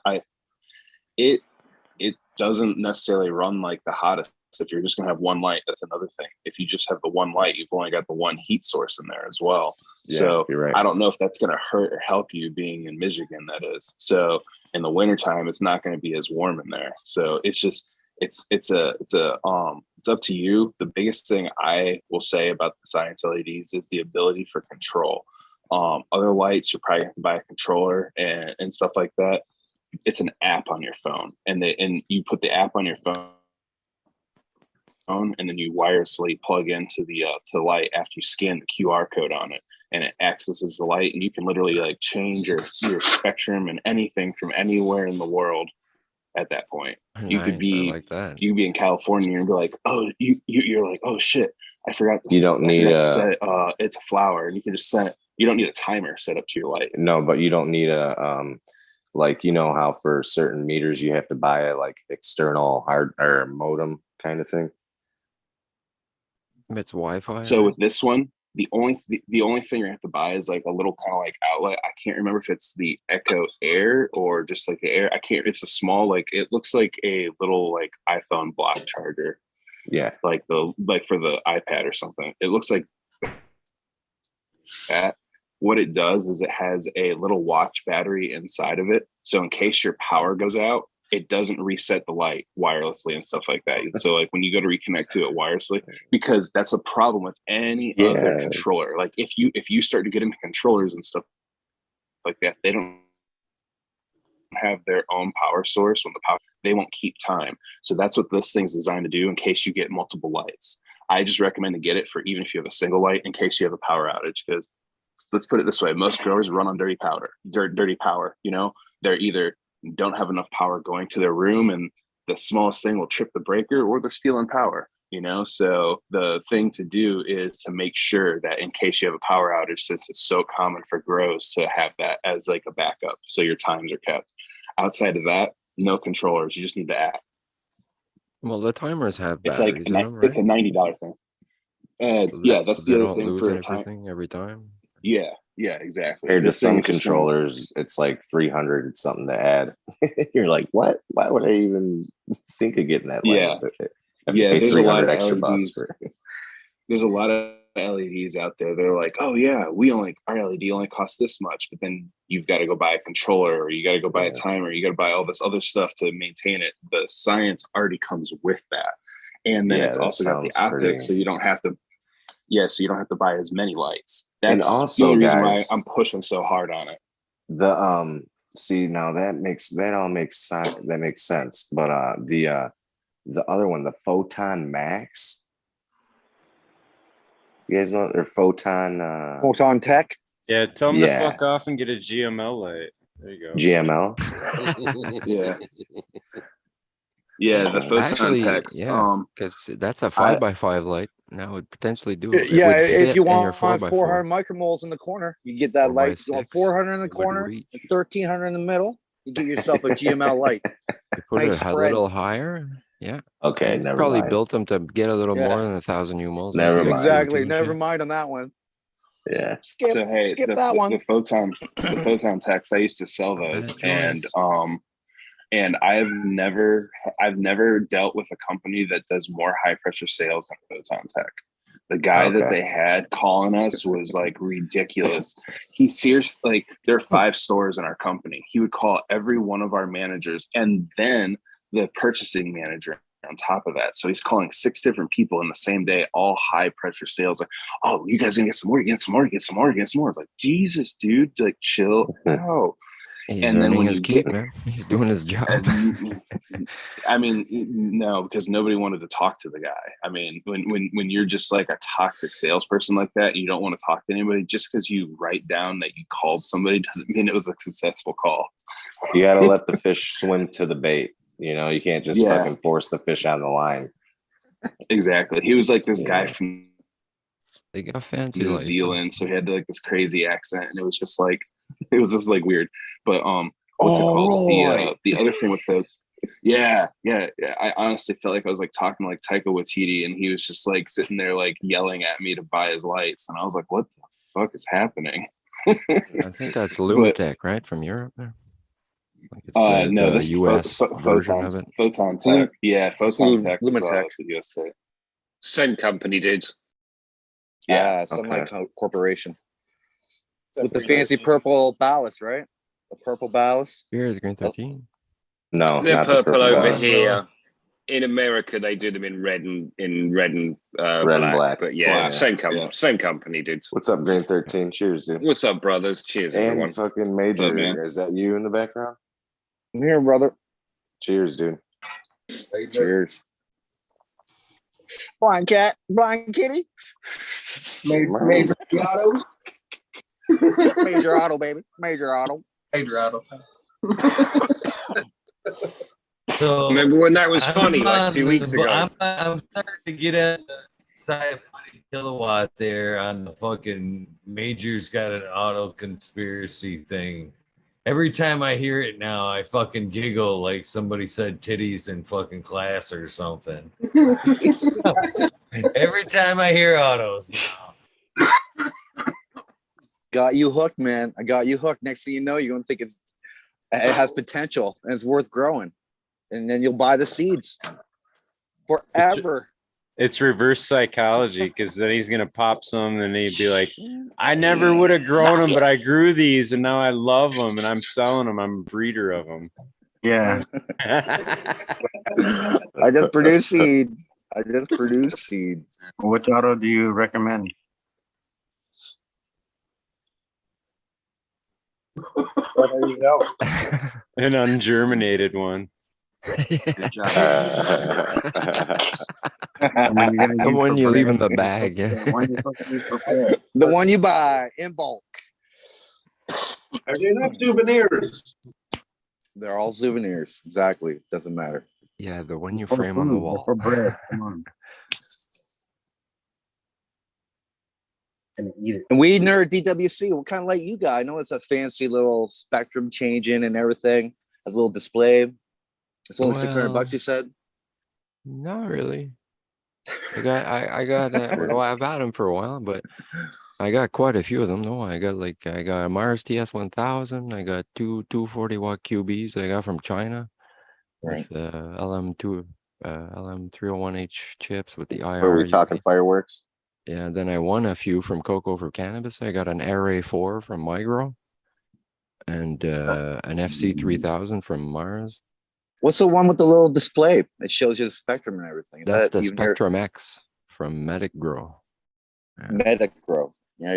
[SPEAKER 13] It doesn't necessarily run like the hottest. If you're just gonna have 1 light, that's another thing. If you just have the 1 light, you've only got the 1 heat source in there as well.
[SPEAKER 12] Yeah,
[SPEAKER 13] So
[SPEAKER 12] you're right.
[SPEAKER 13] I don't know if that's gonna hurt or help you being in Michigan, that is. So in the wintertime, it's not gonna be as warm in there. So it's just it's up to you. The biggest thing I will say about the science LEDs is the ability for control. Other lights, you probably have to buy a controller and stuff like that. It's an app on your phone, and you put the app on your phone, and then you wirelessly plug into the to the light after you scan the QR code on it, and it accesses the light, and you can literally like change your spectrum and anything from anywhere in the world. At that point, you could
[SPEAKER 6] Nice, I
[SPEAKER 13] be
[SPEAKER 6] like that.
[SPEAKER 13] you could be in California and be like, oh, you're like, oh shit, I forgot this.
[SPEAKER 12] You don't
[SPEAKER 13] I
[SPEAKER 12] need
[SPEAKER 13] forgot to
[SPEAKER 12] a-
[SPEAKER 13] set it. It's a flower, and you can just set it. You don't need a timer set up to your light.
[SPEAKER 12] No, but you don't need a like, you know how for certain meters you have to buy a like external hard or modem kind of thing.
[SPEAKER 6] It's Wi-Fi.
[SPEAKER 13] So with this one, the only thing you have to buy is like a little kind of like outlet. I can't remember if it's the Echo Air or just like the Air. I can't. It's a small, like, it looks like a little like iPhone block charger.
[SPEAKER 12] Yeah.
[SPEAKER 13] Like for the iPad or something. It looks like that. What it does is it has a little watch battery inside of it. So in case your power goes out, it doesn't reset the light wirelessly and stuff like that. So like when you go to reconnect to it wirelessly, because that's a problem with any other controller. Like if you start to get into controllers and stuff like that, they don't have their own power source. When the power, they won't keep time. So that's what this thing's designed to do in case you get multiple lights. I just recommend to get it for even if you have a single light in case you have a power outage, because let's put it this way, most growers run on dirty power. You know, they're either don't have enough power going to their room and the smallest thing will trip the breaker, or they're stealing power, you know. So the thing to do is to make sure that in case you have a power outage, since it's so common for grows to have that as like a backup, so your times are kept. Outside of that, no controllers. You just need the app.
[SPEAKER 6] Well, the timers have
[SPEAKER 13] It's
[SPEAKER 6] batteries
[SPEAKER 13] like
[SPEAKER 6] in them, right?
[SPEAKER 13] it's a $90 thing.
[SPEAKER 6] So
[SPEAKER 13] That's
[SPEAKER 6] they
[SPEAKER 13] the other
[SPEAKER 6] don't
[SPEAKER 13] thing
[SPEAKER 6] lose
[SPEAKER 13] for a time.
[SPEAKER 6] everything every time.
[SPEAKER 13] Yeah, exactly.
[SPEAKER 12] Compared to
[SPEAKER 13] This thing
[SPEAKER 12] some
[SPEAKER 13] is just
[SPEAKER 12] controllers, it's like 300 something to add. You're like, what? Why would I even think of getting that light?
[SPEAKER 13] Yeah.
[SPEAKER 12] I have to pay
[SPEAKER 13] There's a lot
[SPEAKER 12] 300
[SPEAKER 13] of
[SPEAKER 12] extra bucks
[SPEAKER 13] LEDs.
[SPEAKER 12] for
[SPEAKER 13] There's a lot of LEDs out there. They're like, oh yeah, our LED only costs this much, but then you've got to go buy a controller, or you got to go buy a timer, you got to buy all this other stuff to maintain it. The science already comes with that, and then it's also got the optics, so you don't have to. So you don't have to buy as many lights. That's
[SPEAKER 12] and also,
[SPEAKER 13] the only reason why
[SPEAKER 12] guys,
[SPEAKER 13] I'm pushing so hard on it.
[SPEAKER 12] The see, now that all makes sense. But the other one, the Photon Max. You guys know, or Photon
[SPEAKER 14] Photon Tech?
[SPEAKER 8] Yeah, tell them to fuck off and get a GML light. There you go.
[SPEAKER 12] GML.
[SPEAKER 13] The Photon Techs.
[SPEAKER 6] Because that's a 5x5 light. That would potentially do it.
[SPEAKER 14] Yeah,
[SPEAKER 6] It would
[SPEAKER 14] if
[SPEAKER 6] fit
[SPEAKER 14] you
[SPEAKER 6] in your
[SPEAKER 14] want
[SPEAKER 6] 4x4.
[SPEAKER 14] 400 micromoles in the corner, you get that light. You want 400 in the corner, and 1300 in the middle. You get yourself a GML light.
[SPEAKER 6] You put
[SPEAKER 14] Nice
[SPEAKER 6] it a
[SPEAKER 14] spread.
[SPEAKER 6] little higher. Yeah.
[SPEAKER 12] Okay,
[SPEAKER 6] It's
[SPEAKER 12] never
[SPEAKER 6] probably
[SPEAKER 12] mind.
[SPEAKER 6] built them to get a little more than 1,000 UMOs.
[SPEAKER 12] Never mind.
[SPEAKER 14] Exactly. Never mind on that one.
[SPEAKER 12] Yeah.
[SPEAKER 14] Skip that one.
[SPEAKER 13] The Photon Techs, I used to sell those, and I've never dealt with a company that does more high pressure sales than Photon Tech. The guy that they had calling us was like ridiculous. He seriously, like, there are 5 stores in our company. He would call every one of our managers and then the purchasing manager on top of that. So he's calling 6 different people in the same day, all high pressure sales. Like, oh, you guys gonna get some more, get some more, get some more, get some more. It's like, Jesus, dude, like, chill out.
[SPEAKER 6] He's
[SPEAKER 13] and then
[SPEAKER 6] earning
[SPEAKER 13] when
[SPEAKER 6] his
[SPEAKER 13] you
[SPEAKER 6] keep,
[SPEAKER 13] get,
[SPEAKER 6] man. He's doing his job.
[SPEAKER 13] I mean, no, because nobody wanted to talk to the guy. I mean, when you're just like a toxic salesperson like that, and you don't want to talk to anybody, just because you write down that you called somebody doesn't mean it was a successful call.
[SPEAKER 12] You got to let the fish swim to the bait. You know, you can't just fucking force the fish on the line.
[SPEAKER 13] Exactly. He was like this guy from
[SPEAKER 6] They got fancy
[SPEAKER 13] New Zealand, so he had like this crazy accent, and it was just like weird. But what's it called? The other thing with those, I honestly felt like I was like talking to like Taika Waititi, and he was just like sitting there like yelling at me to buy his lights, and I was like, what the fuck is happening?
[SPEAKER 6] I think that's Lumitech, right, from Europe there. Like it's
[SPEAKER 13] no,
[SPEAKER 6] the
[SPEAKER 13] this
[SPEAKER 6] US version of it.
[SPEAKER 13] Photon Tech. Photon Tech was
[SPEAKER 14] Lumitech.
[SPEAKER 13] the US site.
[SPEAKER 15] Same company did.
[SPEAKER 14] Sunlight Corporation. With the fancy purple ballast, right? The purple ballast.
[SPEAKER 6] Here, the Green 13.
[SPEAKER 12] No,
[SPEAKER 15] They're
[SPEAKER 12] not the
[SPEAKER 15] purple over
[SPEAKER 12] ballast.
[SPEAKER 15] here. In America, they do them in red and black. But same company, dude.
[SPEAKER 12] What's up, Green 13? Cheers, dude.
[SPEAKER 15] What's up, brothers? Cheers,
[SPEAKER 12] And
[SPEAKER 15] everyone.
[SPEAKER 12] fucking Major. Is that you in the background?
[SPEAKER 14] I'm here, brother.
[SPEAKER 12] Cheers, dude.
[SPEAKER 14] Cheers. Blind cat, blind kitty.
[SPEAKER 7] Major Auto.
[SPEAKER 14] Major auto, baby. Major auto.
[SPEAKER 7] Major Auto.
[SPEAKER 2] So
[SPEAKER 15] remember when that was funny like 2 weeks ago?
[SPEAKER 2] I'm starting to get outside of 20 kilowatt there on the fucking Major's got an auto conspiracy thing. Every time I hear it now, I fucking giggle like somebody said titties in fucking class or something. Every time I hear autos now.
[SPEAKER 14] Got you hooked, man. I got you hooked. Next thing you know, you're gonna think it has potential and it's worth growing. And then you'll buy the seeds forever.
[SPEAKER 8] It's reverse psychology because then he's gonna pop some and he'd be like, I never would have grown them, but I grew these and now I love them and I'm selling them. I'm a breeder of them.
[SPEAKER 12] Yeah. I just produce seed.
[SPEAKER 9] Which auto do you recommend?
[SPEAKER 3] Well, there you go.
[SPEAKER 8] An ungerminated one.
[SPEAKER 11] Good job.
[SPEAKER 6] The one you leave in the bag.
[SPEAKER 14] The one you buy in bulk.
[SPEAKER 16] Are they not souvenirs?
[SPEAKER 14] They're all souvenirs. Exactly. Doesn't matter.
[SPEAKER 6] Yeah, the one you
[SPEAKER 9] For
[SPEAKER 6] frame on the
[SPEAKER 9] food,
[SPEAKER 6] wall.
[SPEAKER 9] for bread. Come on. And eat it.
[SPEAKER 14] And Weednerd Dwc, what kind of light you got? I know it's a fancy little spectrum changing and everything. Has a little display. It's only $600, you said?
[SPEAKER 6] Not really. Well, I've had them for a while, but I got quite a few of them. No, I got a Mars TS1000. I got two 240-watt QBs I got from China.
[SPEAKER 14] Right.
[SPEAKER 6] With LM301H chips with the IR.
[SPEAKER 12] Are we talking fireworks?
[SPEAKER 6] Yeah, then I won a few from Cocoa for Cannabis. I got an RA4 from Migro and an FC3000 from Mars.
[SPEAKER 14] What's the one with the little display? It shows you the spectrum and everything.
[SPEAKER 6] That's the Spectrum X from Medic Grow.
[SPEAKER 14] Medic Grow. Yeah.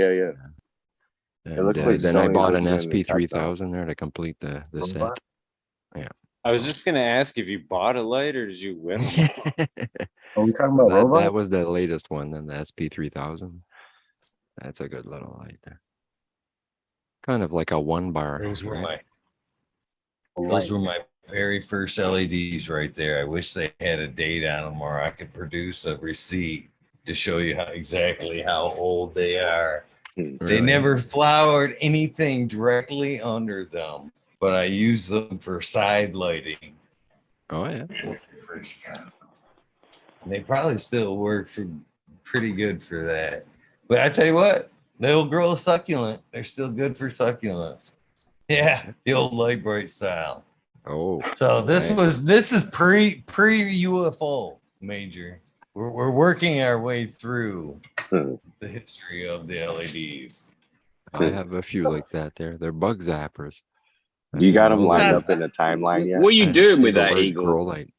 [SPEAKER 6] And,
[SPEAKER 12] it looks like
[SPEAKER 6] then I bought an
[SPEAKER 12] Stoney's in the
[SPEAKER 6] SP3000 there to complete the set. Yeah.
[SPEAKER 8] I was just gonna ask if you bought a light or did you win?
[SPEAKER 9] Are we talking about robots?
[SPEAKER 6] That was the latest one, then the SP3000. That's a good little light there. Kind of like a 1-bar.
[SPEAKER 2] Those were my very first LEDs right there. I wish they had a date on them, or I could produce a receipt to show you exactly how old they are. They
[SPEAKER 6] Really?
[SPEAKER 2] never flowered anything directly under them, but I use them for side lighting.
[SPEAKER 6] Oh yeah.
[SPEAKER 2] They probably still work for pretty good for that. But I tell you what, they'll grow a succulent. They're still good for succulents. Yeah, the old light bright style.
[SPEAKER 6] Oh.
[SPEAKER 2] So this is pre UFO major. We're working our way through the history of the LEDs.
[SPEAKER 6] I have a few like that there. They're bug zappers.
[SPEAKER 12] Do you got them lined up in a timeline yet?
[SPEAKER 15] What are you doing with that, Eagle?
[SPEAKER 6] Grow light.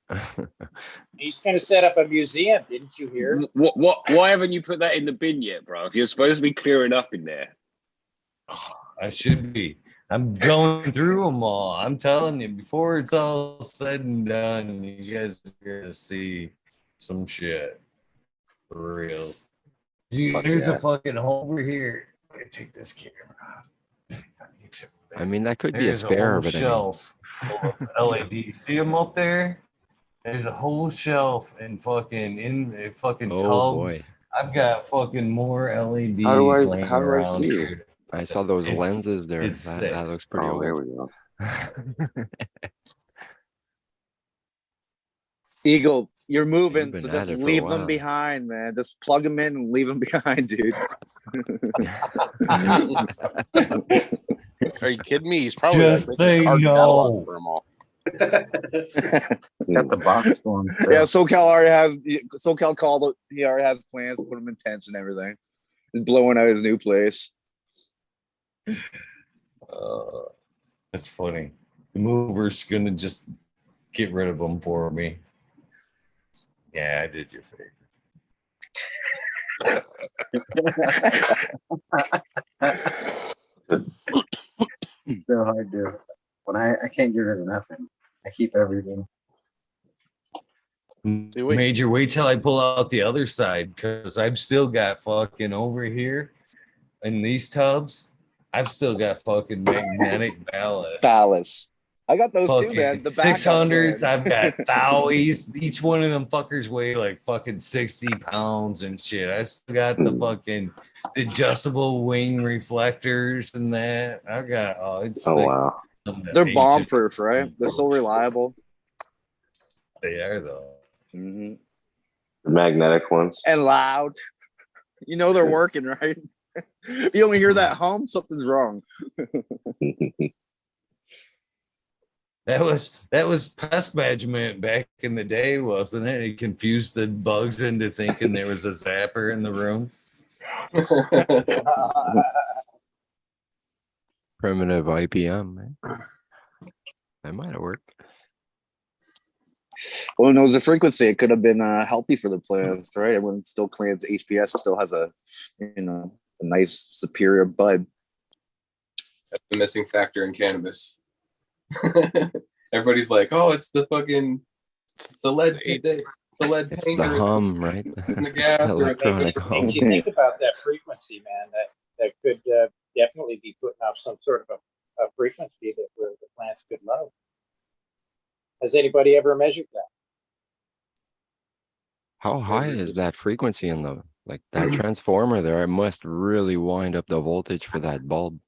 [SPEAKER 3] He's going to set up a museum, didn't you hear?
[SPEAKER 15] Why haven't you put that in the bin yet, bro? If you're supposed to be clearing up in there.
[SPEAKER 2] I should be. I'm going through them all. I'm telling you, before it's all said and done, you guys are gonna see some shit for reals. Dude, there's a fucking hole over here. Let me take this camera.
[SPEAKER 6] I mean, that could be a
[SPEAKER 2] There's
[SPEAKER 6] spare,
[SPEAKER 2] whole
[SPEAKER 6] but
[SPEAKER 2] shelf full of LEDs. See them up there? There's a whole shelf and fucking in the fucking tubs.
[SPEAKER 6] boy.
[SPEAKER 2] I've got fucking more LEDs.
[SPEAKER 12] How do I
[SPEAKER 2] around
[SPEAKER 12] see it?
[SPEAKER 2] here.
[SPEAKER 6] I saw those lenses there. That looks pretty old.
[SPEAKER 12] There we go.
[SPEAKER 14] Eagle, you're moving,
[SPEAKER 6] You've
[SPEAKER 14] so
[SPEAKER 6] been at
[SPEAKER 14] just
[SPEAKER 6] it for a
[SPEAKER 14] leave them
[SPEAKER 6] while.
[SPEAKER 14] behind, man. Just plug them in and leave them behind, dude.
[SPEAKER 5] Are you kidding me? He's probably
[SPEAKER 2] Just
[SPEAKER 5] like
[SPEAKER 2] say
[SPEAKER 5] making a card
[SPEAKER 2] no.
[SPEAKER 5] catalog for them all.
[SPEAKER 9] Got the box for him.
[SPEAKER 14] Yeah, SoCal called. He already has plans to put them in tents and everything. He's blowing out his new place.
[SPEAKER 2] That's funny. The mover's gonna just get rid of them for me. Yeah, I did your favor.
[SPEAKER 9] So hard to. When I can't get rid of nothing. I keep everything.
[SPEAKER 2] Major, wait till I pull out the other side, because I've still got fucking over here in these tubs. I've still got fucking magnetic ballast.
[SPEAKER 14] Ballast. I got those too,
[SPEAKER 2] Fucking
[SPEAKER 14] man. The backup
[SPEAKER 2] 600s.
[SPEAKER 14] plan.
[SPEAKER 2] I've got Thowies. Each one of them fuckers weigh like fucking 60 pounds and shit. I still got the fucking adjustable wing reflectors and that. I've got it's
[SPEAKER 12] Oh
[SPEAKER 2] like,
[SPEAKER 12] wow.
[SPEAKER 14] They're bomb proof, right? They're so reliable.
[SPEAKER 2] They are though.
[SPEAKER 14] Mm-hmm.
[SPEAKER 12] The magnetic ones.
[SPEAKER 14] And loud. You know they're working, right? If you only hear that hum, something's wrong.
[SPEAKER 2] That was pest management back in the day, wasn't it? It confused the bugs into thinking there was a zapper in the room.
[SPEAKER 6] Primitive IPM, man. That might have worked.
[SPEAKER 14] Well, no, the frequency. It could have been healthy for the plants, right? Everyone still claims HPS still has a, a nice superior bud.
[SPEAKER 7] That's the missing factor in cannabis. Everybody's like, "Oh, it's the lead, the lead paint,
[SPEAKER 6] The hum, right?
[SPEAKER 7] in the gas, or it's
[SPEAKER 6] Electronic hum.
[SPEAKER 3] Makes you think about that frequency, man. That could definitely be putting off some sort of a frequency that where the plants could love. Has anybody ever measured that?
[SPEAKER 6] How high is that frequency in the that transformer there? It must really wind up the voltage for that bulb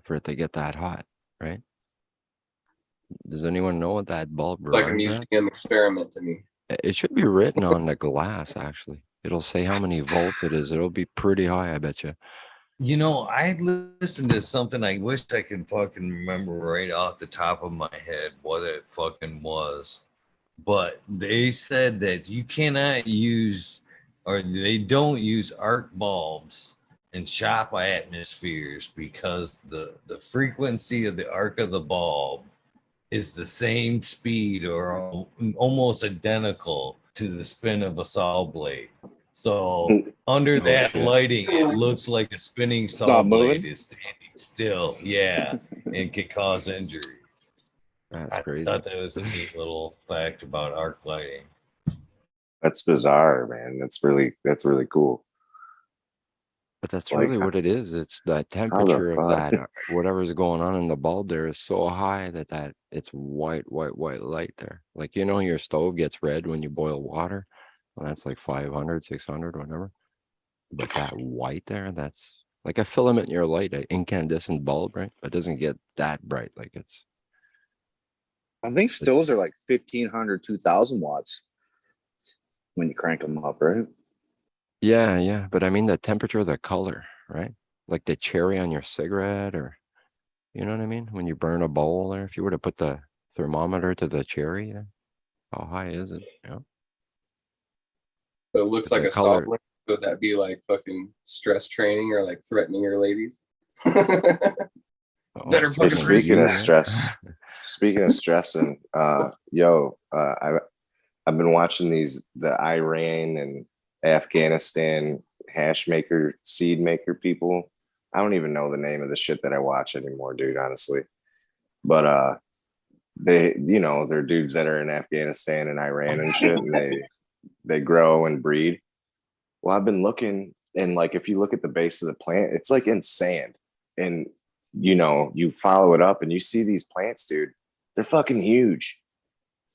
[SPEAKER 6] for it to get that hot, right? Does anyone know what that bulb
[SPEAKER 7] It's like a
[SPEAKER 6] runs at?
[SPEAKER 7] museum experiment to me.
[SPEAKER 6] It should be written on the glass, actually. It'll say how many volts it is. It'll be pretty high, I bet you.
[SPEAKER 2] You know, I listened to something. I wish I could fucking remember right off the top of my head what it fucking was. But they said that you cannot use, or they don't use arc bulbs in shop atmospheres because the frequency of the arc of the bulb is the same speed or almost identical to the spin of a saw blade. So under that lighting, it looks like a spinning saw blade is standing still. Yeah, and can cause injury.
[SPEAKER 6] That's crazy.
[SPEAKER 2] I thought that was a neat little fact about arc lighting.
[SPEAKER 12] That's bizarre, man. That's really cool.
[SPEAKER 6] But that's really what it is. It's the temperature of that, whatever's going on in the bulb there is so high that it's white light there. Like, your stove gets red when you boil water. Well, that's like 500, 600, whatever. But that white there, that's like a filament in your light, an incandescent bulb, right? It doesn't get that bright. Like it's.
[SPEAKER 14] I think stoves are like 1,500, 2,000 watts when you crank them up, right?
[SPEAKER 6] Yeah. But I mean the temperature of the color, right? Like the cherry on your cigarette, or you know what I mean? When you burn a bowl, or if you were to put the thermometer to the cherry, how high is it? Yeah.
[SPEAKER 7] So it looks like a
[SPEAKER 6] color.
[SPEAKER 7] soft liquid. Would that be like fucking stress training or like threatening your ladies? Better fucking
[SPEAKER 12] speaking of stress, and I've been watching the Iran and Afghanistan hash maker, seed maker people. I don't even know the name of the shit that I watch anymore, dude, honestly. But they're dudes that are in Afghanistan and Iran and shit, and they grow and breed. Well, I've been looking, and like if you look at the base of the plant, it's like in sand. And you follow it up and you see these plants, dude. They're fucking huge.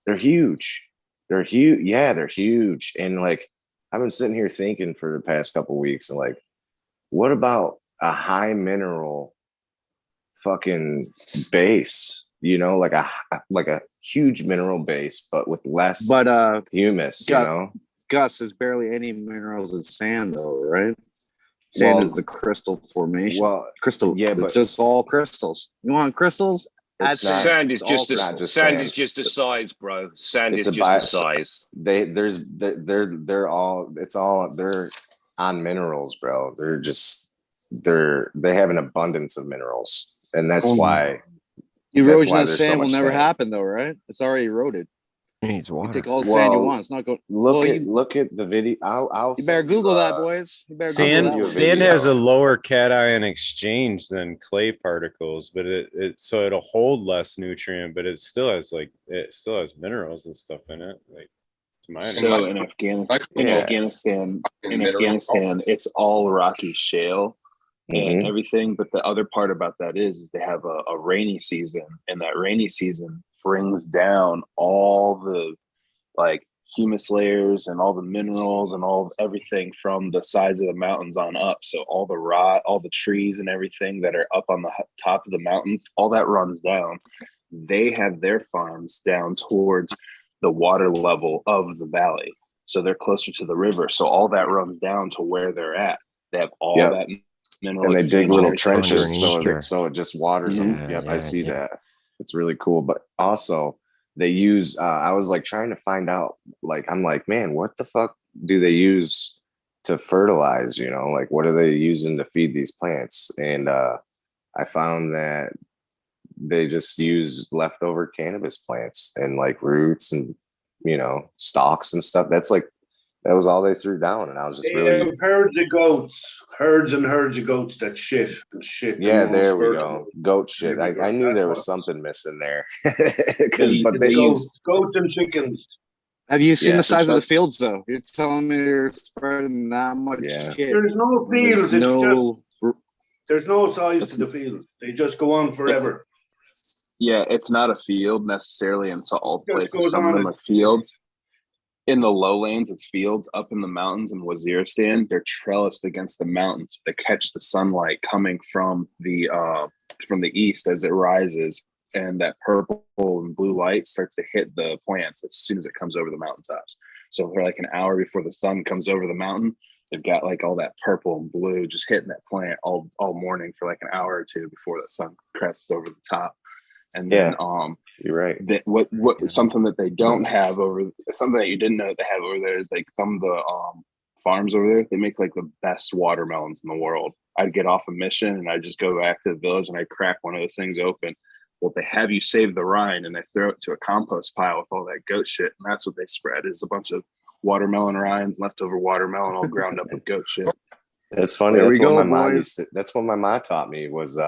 [SPEAKER 12] They're huge. They're huge. Yeah, they're huge. And like I've been sitting here thinking for the past couple of weeks, and like, what about a high mineral fucking base? Like a huge mineral base, but with less humus.
[SPEAKER 14] Gus, there's barely any minerals in sand, though, right? Sand is the crystal formation.
[SPEAKER 12] Well,
[SPEAKER 14] crystal, yeah, but it's just all crystals. You want crystals?
[SPEAKER 15] Sand is just a size, bro. Sand is just a size.
[SPEAKER 12] They're on minerals, bro. They have an abundance of minerals, and that's why
[SPEAKER 14] erosion of sand will never happen, though, right? It's already eroded.
[SPEAKER 6] Needs water.
[SPEAKER 14] You take all the sand you want. It's not going.
[SPEAKER 12] Look at the video. You
[SPEAKER 14] better Google that, boys.
[SPEAKER 8] Sand has a lower cation exchange than clay particles, but so it'll hold less nutrient, but it still has minerals and stuff in it. Like, to my
[SPEAKER 13] so in Afghanistan, it's all rocky shale and everything. But the other part about that is they have a rainy season, and that rainy season brings down all the like humus layers and all the minerals and everything from the sides of the mountains on up. So all the all the trees and everything that are up on the top of the mountains, all that runs down. They have their farms down towards the water level of the valley. So they're closer to the river. So all that runs down to where they're at. They have all that mineral.
[SPEAKER 12] And they dig little trenches so it just waters them. I see that. It's really cool. But also, they use I was like trying to find out, like I'm like, man, what the fuck do they use to fertilize, you know, like what are they using to feed these plants? And I found that they just use leftover cannabis plants and like roots and, you know, stalks and stuff. That's like, that was all they threw down. And I was just
[SPEAKER 16] They
[SPEAKER 12] really
[SPEAKER 16] have herds of goats, herds and herds of goats that shit and shit.
[SPEAKER 12] yeah,
[SPEAKER 16] and
[SPEAKER 12] there we
[SPEAKER 16] fertile.
[SPEAKER 12] go. Goat shit. I knew there was something missing there. Because
[SPEAKER 16] They
[SPEAKER 12] but they
[SPEAKER 16] goats,
[SPEAKER 12] use
[SPEAKER 16] goats and chickens.
[SPEAKER 14] Have you seen
[SPEAKER 12] Yeah,
[SPEAKER 14] the size of the
[SPEAKER 12] so-
[SPEAKER 14] fields though? You're telling me they're spreading that much
[SPEAKER 12] Yeah.
[SPEAKER 14] shit.
[SPEAKER 16] There's no fields.
[SPEAKER 14] There's
[SPEAKER 16] It's
[SPEAKER 14] no.
[SPEAKER 16] there's no size to the field. They just go on forever.
[SPEAKER 13] Yeah, it's not a field necessarily in all
[SPEAKER 16] Just
[SPEAKER 13] places.
[SPEAKER 16] goes
[SPEAKER 13] Some of
[SPEAKER 16] on
[SPEAKER 13] them are fields. In the lowlands, it's fields. Up in the mountains in Waziristan, they're trellised against the mountains. They catch the sunlight coming from the east as it rises, and that purple and blue light starts to hit the plants as soon as it comes over the mountaintops. So for like an hour before the sun comes over the mountain, they've got like all that purple and blue just hitting that plant all morning for like an hour or two before the sun crests over the top. And then
[SPEAKER 12] you're right.
[SPEAKER 13] What something that they don't have something that you didn't know that they have over there is like some of the farms over there, they make like the best watermelons in the world. I'd get off a mission and I'd just go back to the village and I'd crack one of those things open. Well, they have you save the rind and they throw it to a compost pile with all that goat shit, and that's what they spread is a bunch of watermelon rinds, leftover watermelon, all ground up with goat shit.
[SPEAKER 12] It's funny.
[SPEAKER 14] There
[SPEAKER 12] That's
[SPEAKER 14] we
[SPEAKER 12] what
[SPEAKER 14] go,
[SPEAKER 12] my mom
[SPEAKER 14] boys.
[SPEAKER 12] used to. That's what my mom taught me was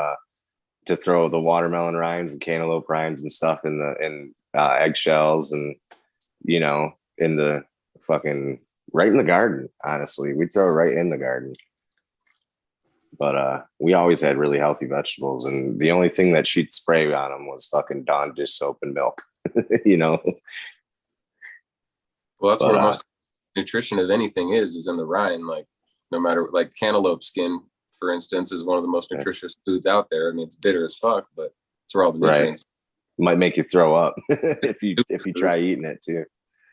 [SPEAKER 12] to throw the watermelon rinds and cantaloupe rinds and stuff in eggshells and, you know, in the fucking right in the garden. Honestly, we'd throw it right in the garden. But we always had really healthy vegetables, and the only thing that she'd spray on them was fucking Dawn dish soap and milk. You know.
[SPEAKER 7] Well, that's where most nutrition of anything is in the rind. Like, no matter, like cantaloupe skin, for instance, is one of the most nutritious foods out there. I mean, it's bitter as fuck, but it's where all the nutrients.
[SPEAKER 12] Might make you throw up if you try eating it too.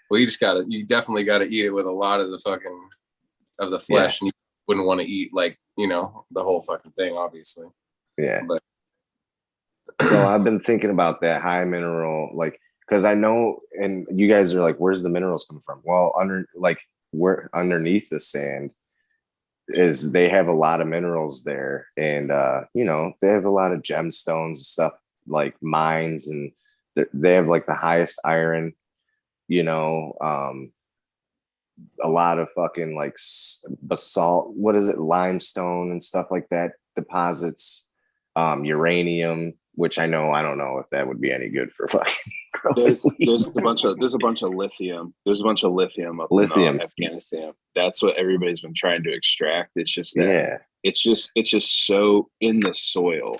[SPEAKER 7] Well, you definitely gotta eat it with a lot of the fucking of the flesh, and you wouldn't want to eat like, you know, the whole fucking thing, obviously.
[SPEAKER 12] Yeah.
[SPEAKER 7] But
[SPEAKER 12] so I've been thinking about that high mineral, like, because I know, and you guys are like, where's the minerals coming from? Well, we're underneath the sand is they have a lot of minerals there, and you know, they have a lot of gemstones and stuff, like mines, and they have like the highest iron, you know, a lot of fucking like basalt, what is it, limestone and stuff like that deposits, uranium, which I don't know if that would be any good for fucking
[SPEAKER 13] there's a bunch of lithium. There's a bunch of lithium up in Afghanistan. That's what everybody's been trying to extract. It's just that it's just so in the soil,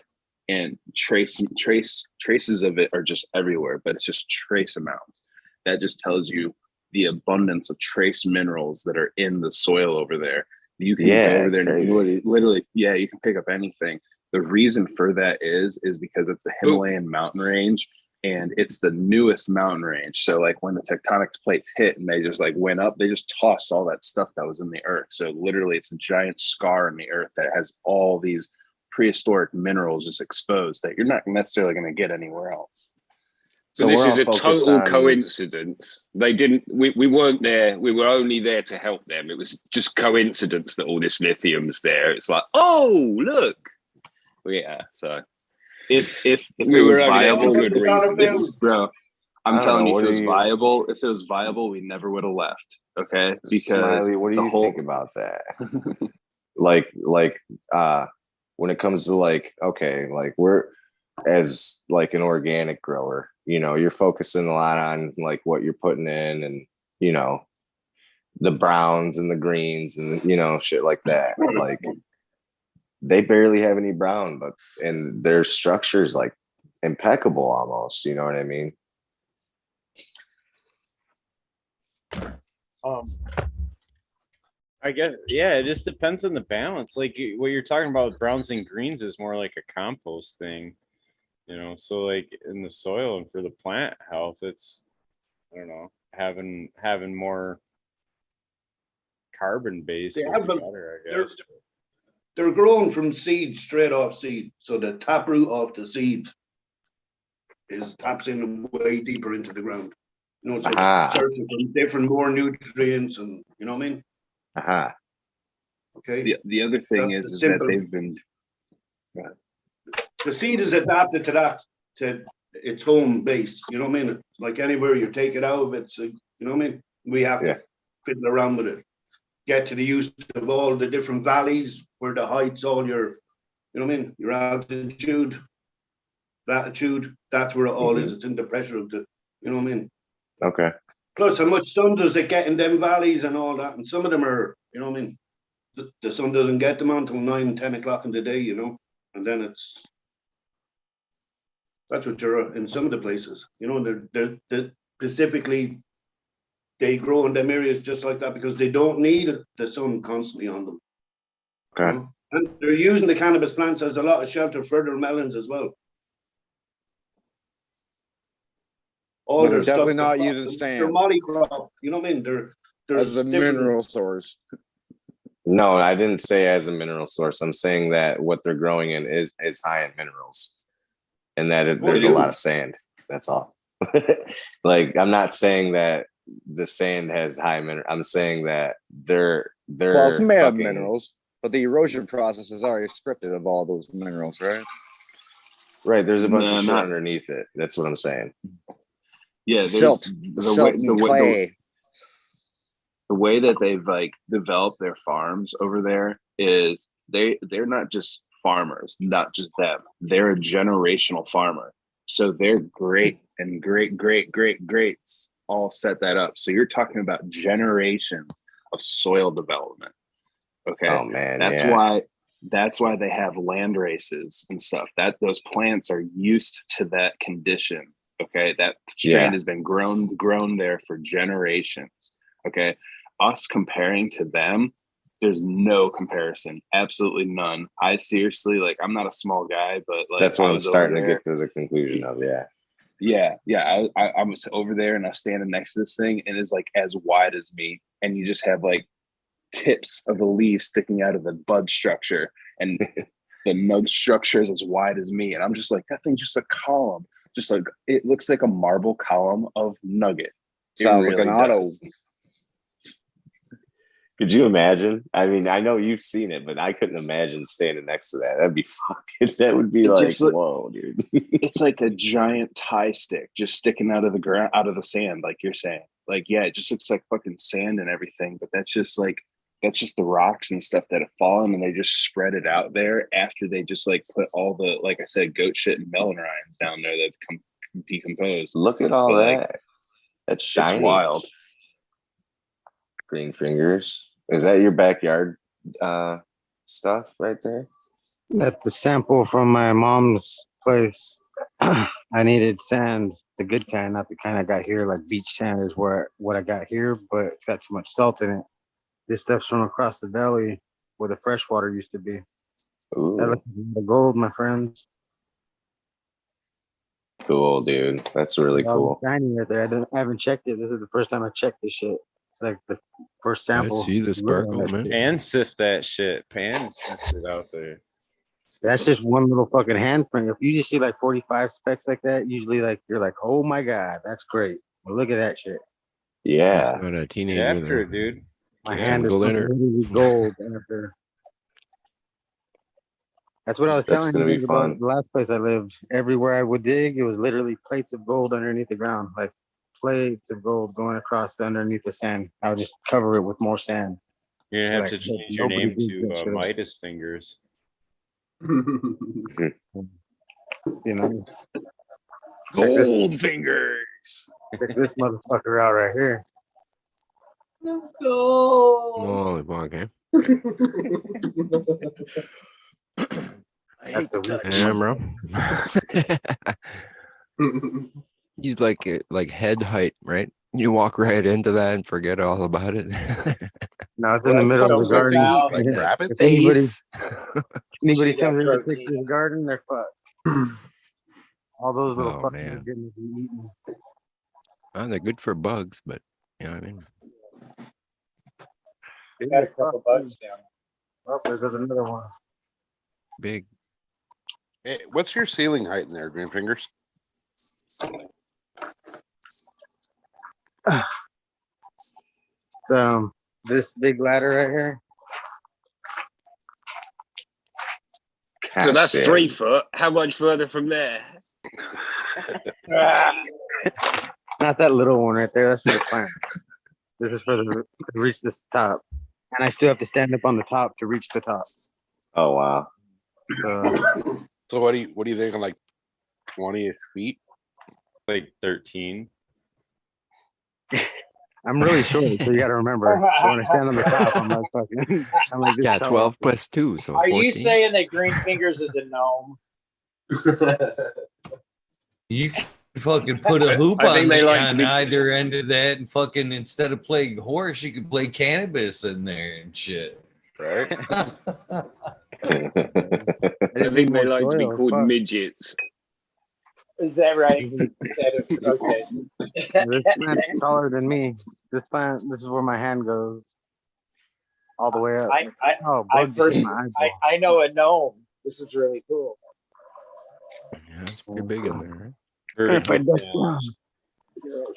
[SPEAKER 13] and traces of it are just everywhere, but it's just trace amounts. That just tells you the abundance of trace minerals that are in the soil over there. You can go over there and literally, you can pick up anything. The reason for that is because it's the Himalayan mountain range, and it's the newest mountain range. So like when the tectonic plates hit and they just like went up, they just tossed all that stuff that was in the earth. So literally it's a giant scar in the earth that has all these prehistoric minerals just exposed that you're not necessarily going to get anywhere else.
[SPEAKER 15] So this is a total coincidence. They didn't. We weren't there. We were only there to help them. It was just coincidence that all this lithium's there. It's like, oh look, yeah. So if it was viable, bro, I'm telling you, if it was viable, we never would have left. Okay, because
[SPEAKER 12] Smiley, what do you think about that? like when it comes to like, okay, like we're as like an organic grower, you know, you're focusing a lot on like what you're putting in, and you know, the browns and the greens and, you know, shit like that. Like they barely have any brown, and their structure is like impeccable almost, you know what I mean?
[SPEAKER 8] I guess, it just depends on the balance. Like what you're talking about with browns and greens is more like a compost thing, you know. So like in the soil and for the plant health, it's, I don't know, having more carbon based would be better, I guess.
[SPEAKER 16] They're grown from seed, straight off seed. So the taproot off the seed is taps in way deeper into the ground. You know, so
[SPEAKER 12] Aha.
[SPEAKER 16] it's searching for different, more nutrients, and you know what I mean.
[SPEAKER 12] Aha.
[SPEAKER 16] Okay.
[SPEAKER 15] The other thing
[SPEAKER 16] That's
[SPEAKER 15] is
[SPEAKER 16] the
[SPEAKER 15] that
[SPEAKER 16] simple-
[SPEAKER 15] they've been.
[SPEAKER 16] The seed is adapted to that, to its home base. You know what I mean? Like anywhere you take it out of it, so, you know what I mean? We have to fiddle around with it. Get to the use of all the different valleys where the heights, all your, you know what I mean? Your altitude, latitude, that's where it all is. It's in the pressure of the, you know what I mean?
[SPEAKER 12] Okay.
[SPEAKER 16] Plus, how much sun does it get in them valleys and all that? And some of them are, you know what I mean? The sun doesn't get them until 9, 10 o'clock in the day, you know? And then that's what you're in some of the places, you know, they're specifically, they grow in them areas just like that because they don't need the sun constantly on them.
[SPEAKER 12] Okay.
[SPEAKER 16] You know? And they're using the cannabis plants as a lot of shelter for their melons as well. All
[SPEAKER 14] But
[SPEAKER 16] their
[SPEAKER 14] they're definitely
[SPEAKER 16] stuff,
[SPEAKER 14] not using sand.
[SPEAKER 16] They're molly crop, you know what I mean?
[SPEAKER 14] As a mineral source.
[SPEAKER 12] No, I didn't say as a mineral source. I'm saying that what they're growing in is high in minerals, and that there's a lot of sand. That's all. Like, I'm not saying that the sand has high mineral. I'm saying that they're
[SPEAKER 14] Well, it's made of
[SPEAKER 12] fucking-
[SPEAKER 14] minerals, but the erosion process is already stripped of all those minerals, right?
[SPEAKER 12] Right. There's a bunch
[SPEAKER 15] No,
[SPEAKER 12] of shit
[SPEAKER 15] not-
[SPEAKER 12] underneath it. That's what I'm saying.
[SPEAKER 15] Yeah,
[SPEAKER 14] Silt,
[SPEAKER 15] there's
[SPEAKER 14] silt and clay.
[SPEAKER 15] the way that they've like developed their farms over there is they're not just farmers, not just them. They're a generational farmer. So they're great and greats all set that up. So you're talking about generations of soil development. Okay.
[SPEAKER 12] Oh man.
[SPEAKER 15] That's
[SPEAKER 12] yeah.
[SPEAKER 15] why they have land races and stuff. That those plants are used to that condition. Okay. That strain has been grown there for generations. Okay. Us comparing to them, there's no comparison. Absolutely none. I seriously, like, I'm not a small guy, but like,
[SPEAKER 12] That's what
[SPEAKER 15] I
[SPEAKER 12] I'm
[SPEAKER 15] was
[SPEAKER 12] starting
[SPEAKER 15] over
[SPEAKER 12] to get to the conclusion of. Yeah.
[SPEAKER 15] Yeah. I was over there and I was standing next to this thing and it's like as wide as me. And you just have like tips of the leaves sticking out of the bud structure. And the nug structure is as wide as me. And I'm just like, that thing's just a column. Just like, it looks like a marble column of nugget. It
[SPEAKER 14] Sounds like
[SPEAKER 15] really
[SPEAKER 14] an auto.
[SPEAKER 15] does.
[SPEAKER 12] Could you imagine? I mean, I know you've seen it, but I couldn't imagine standing next to that. That'd be fucking. That would be
[SPEAKER 15] It
[SPEAKER 12] like,
[SPEAKER 15] just look-
[SPEAKER 12] whoa, dude.
[SPEAKER 15] It's like a giant tie stick just sticking out of the ground, out of the sand, like you're saying. Like, yeah, it just looks like fucking sand and everything, but that's just the rocks and stuff that have fallen and they just spread it out there after they just like put all the, like I said, goat shit and melon rinds down there that come decomposed.
[SPEAKER 12] Look at all
[SPEAKER 15] But,
[SPEAKER 12] that.
[SPEAKER 15] like,
[SPEAKER 12] That's shiny.
[SPEAKER 15] it's wild.
[SPEAKER 12] GreenFingers. Is that your backyard stuff right there?
[SPEAKER 9] That's the sample from my mom's place. I needed sand, the good kind, not the kind I got here. Like beach sand is what I got here, but it's got too much salt in it. This stuff's from across the valley where the fresh water used to be.
[SPEAKER 12] Ooh.
[SPEAKER 9] That looks like the gold, my friends.
[SPEAKER 12] Cool, dude. That's really
[SPEAKER 9] All
[SPEAKER 12] cool.
[SPEAKER 9] shiny right there. I haven't checked it. This is the first time I checked this shit. It's like the first sample.
[SPEAKER 6] see the sparkle, man.
[SPEAKER 8] Pan sift that shit. Pan sift it out there.
[SPEAKER 9] That's just one little fucking handprint. If you just see like 45 specks like that, usually like you're like, oh my god, that's great. Well, look at that shit.
[SPEAKER 12] Yeah.
[SPEAKER 6] Not a teenager.
[SPEAKER 8] Get after
[SPEAKER 6] there.
[SPEAKER 8] it, dude.
[SPEAKER 9] My
[SPEAKER 6] Get
[SPEAKER 9] hand
[SPEAKER 6] some
[SPEAKER 9] is
[SPEAKER 6] glitter.
[SPEAKER 9] literally gold after. That's what I was
[SPEAKER 12] That's
[SPEAKER 9] telling
[SPEAKER 12] gonna
[SPEAKER 9] you
[SPEAKER 12] be
[SPEAKER 9] guys about
[SPEAKER 12] fun.
[SPEAKER 9] the last place I lived. Everywhere I would dig, it was literally plates of gold underneath the ground, like plates of gold going across underneath the sand. I would just cover it with more sand.
[SPEAKER 8] You're gonna have
[SPEAKER 9] Like,
[SPEAKER 8] to change your
[SPEAKER 9] nobody
[SPEAKER 8] name
[SPEAKER 9] digs
[SPEAKER 8] to
[SPEAKER 9] that shit.
[SPEAKER 8] Midas Fingers.
[SPEAKER 9] You know,
[SPEAKER 14] Gold fingers.
[SPEAKER 9] check this motherfucker out right here.
[SPEAKER 1] Let's go.
[SPEAKER 6] Holy fuck, eh?
[SPEAKER 9] That's the weak
[SPEAKER 6] Yeah, bro. He's like head height, right? You walk right into that and forget all about it.
[SPEAKER 9] No, it's in the middle of the garden.
[SPEAKER 17] Like rabbits?
[SPEAKER 9] If anybody
[SPEAKER 3] See that
[SPEAKER 9] comes in to
[SPEAKER 3] protein.
[SPEAKER 9] fix this garden, they're fucked. All those little
[SPEAKER 6] Oh,
[SPEAKER 9] fuckers
[SPEAKER 6] man.
[SPEAKER 9] are getting to be eaten.
[SPEAKER 6] Oh, they're good for bugs, but you know what I mean.
[SPEAKER 3] Got a couple bugs down.
[SPEAKER 9] Oh, there's another one.
[SPEAKER 6] Big.
[SPEAKER 17] Hey, what's your ceiling height in there, GreenFingers?
[SPEAKER 9] So this big ladder right here.
[SPEAKER 15] So that's 3 foot. How much further from there?
[SPEAKER 9] Not that little one right there. That's for the plant. This is for the to reach this top, and I still have to stand up on the top to reach the top.
[SPEAKER 12] Oh wow.
[SPEAKER 5] So what do you think on like 20 feet?
[SPEAKER 8] Like 13.
[SPEAKER 9] I'm really short, so you got to remember. So when I stand on the top, I'm like fucking. I'm like this
[SPEAKER 6] Yeah,
[SPEAKER 9] tall.
[SPEAKER 6] 12 plus 2, so
[SPEAKER 3] Are
[SPEAKER 6] 14.
[SPEAKER 3] you saying that GreenFingers is a gnome?
[SPEAKER 2] You can fucking put a hoop
[SPEAKER 15] I
[SPEAKER 2] on,
[SPEAKER 15] think they like to
[SPEAKER 2] on
[SPEAKER 15] be-
[SPEAKER 2] either end of that, and fucking instead of playing horse, you can play cannabis in there and shit.
[SPEAKER 5] Right?
[SPEAKER 15] I think they like to be called midgets.
[SPEAKER 3] Is that right? Okay.
[SPEAKER 9] This plant's taller than me. This is where my hand goes, all the way up.
[SPEAKER 3] I know a gnome. This is really cool.
[SPEAKER 6] Yeah, it's pretty big in there,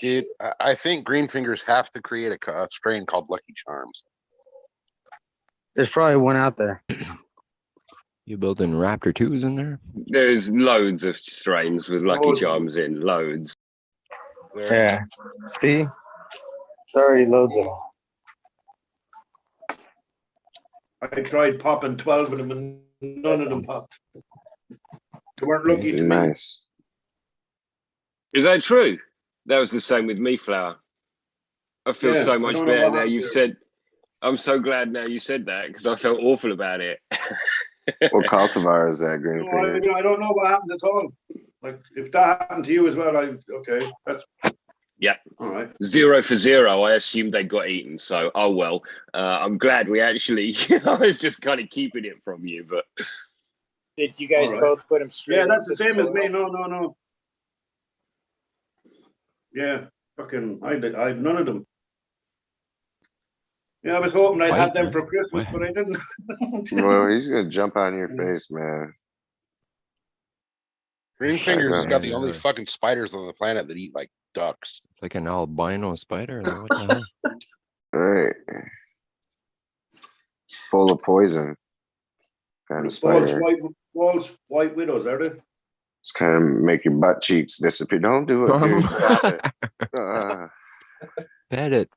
[SPEAKER 5] Dude, I think GreenFingers have to create a strain called Lucky Charms.
[SPEAKER 9] There's probably one out there.
[SPEAKER 6] You building Raptor 2s in there?
[SPEAKER 15] There's loads of strains with Lucky Charms in, loads.
[SPEAKER 9] Yeah. See? It's already loads of them.
[SPEAKER 16] I tried popping 12 of them and none of them popped. They weren't lucky to me.
[SPEAKER 12] Nice.
[SPEAKER 15] Is that true? That was the same with meaulflower. I feel
[SPEAKER 16] Yeah,
[SPEAKER 15] so
[SPEAKER 16] I
[SPEAKER 15] much
[SPEAKER 16] don't know
[SPEAKER 15] better
[SPEAKER 16] what
[SPEAKER 15] now
[SPEAKER 16] happened
[SPEAKER 15] you've
[SPEAKER 16] there.
[SPEAKER 15] said. I'm so glad now you said that because I felt awful about it.
[SPEAKER 12] What cultivar is that, Green
[SPEAKER 16] No,
[SPEAKER 12] Finger?
[SPEAKER 16] I don't know what happened at all. Like, if that happened to you as well, okay, that's
[SPEAKER 15] Yeah.
[SPEAKER 16] all right.
[SPEAKER 15] 0 for 0. I assumed they got eaten. So, oh well. I'm glad we actually. I was just kind of keeping it from you, but.
[SPEAKER 3] Did you guys
[SPEAKER 16] All right.
[SPEAKER 3] both put them straight?
[SPEAKER 16] Yeah, that's the
[SPEAKER 3] into
[SPEAKER 16] same as
[SPEAKER 3] soil?
[SPEAKER 16] me. No. Yeah, fucking, I had none of them. Yeah, I was hoping I'd have them for Christmas, but I didn't.
[SPEAKER 12] Well, he's gonna jump on your face, man.
[SPEAKER 5] GreenFingers has got the only fucking spiders on the planet that eat like ducks.
[SPEAKER 6] It's like an albino spider. Like, what the hell?
[SPEAKER 12] All right. Full of poison. Kind of spider.
[SPEAKER 16] False white widows, are they?
[SPEAKER 12] It's kind of make your butt cheeks disappear. Don't do it, dude. Stop it.
[SPEAKER 6] Pet it.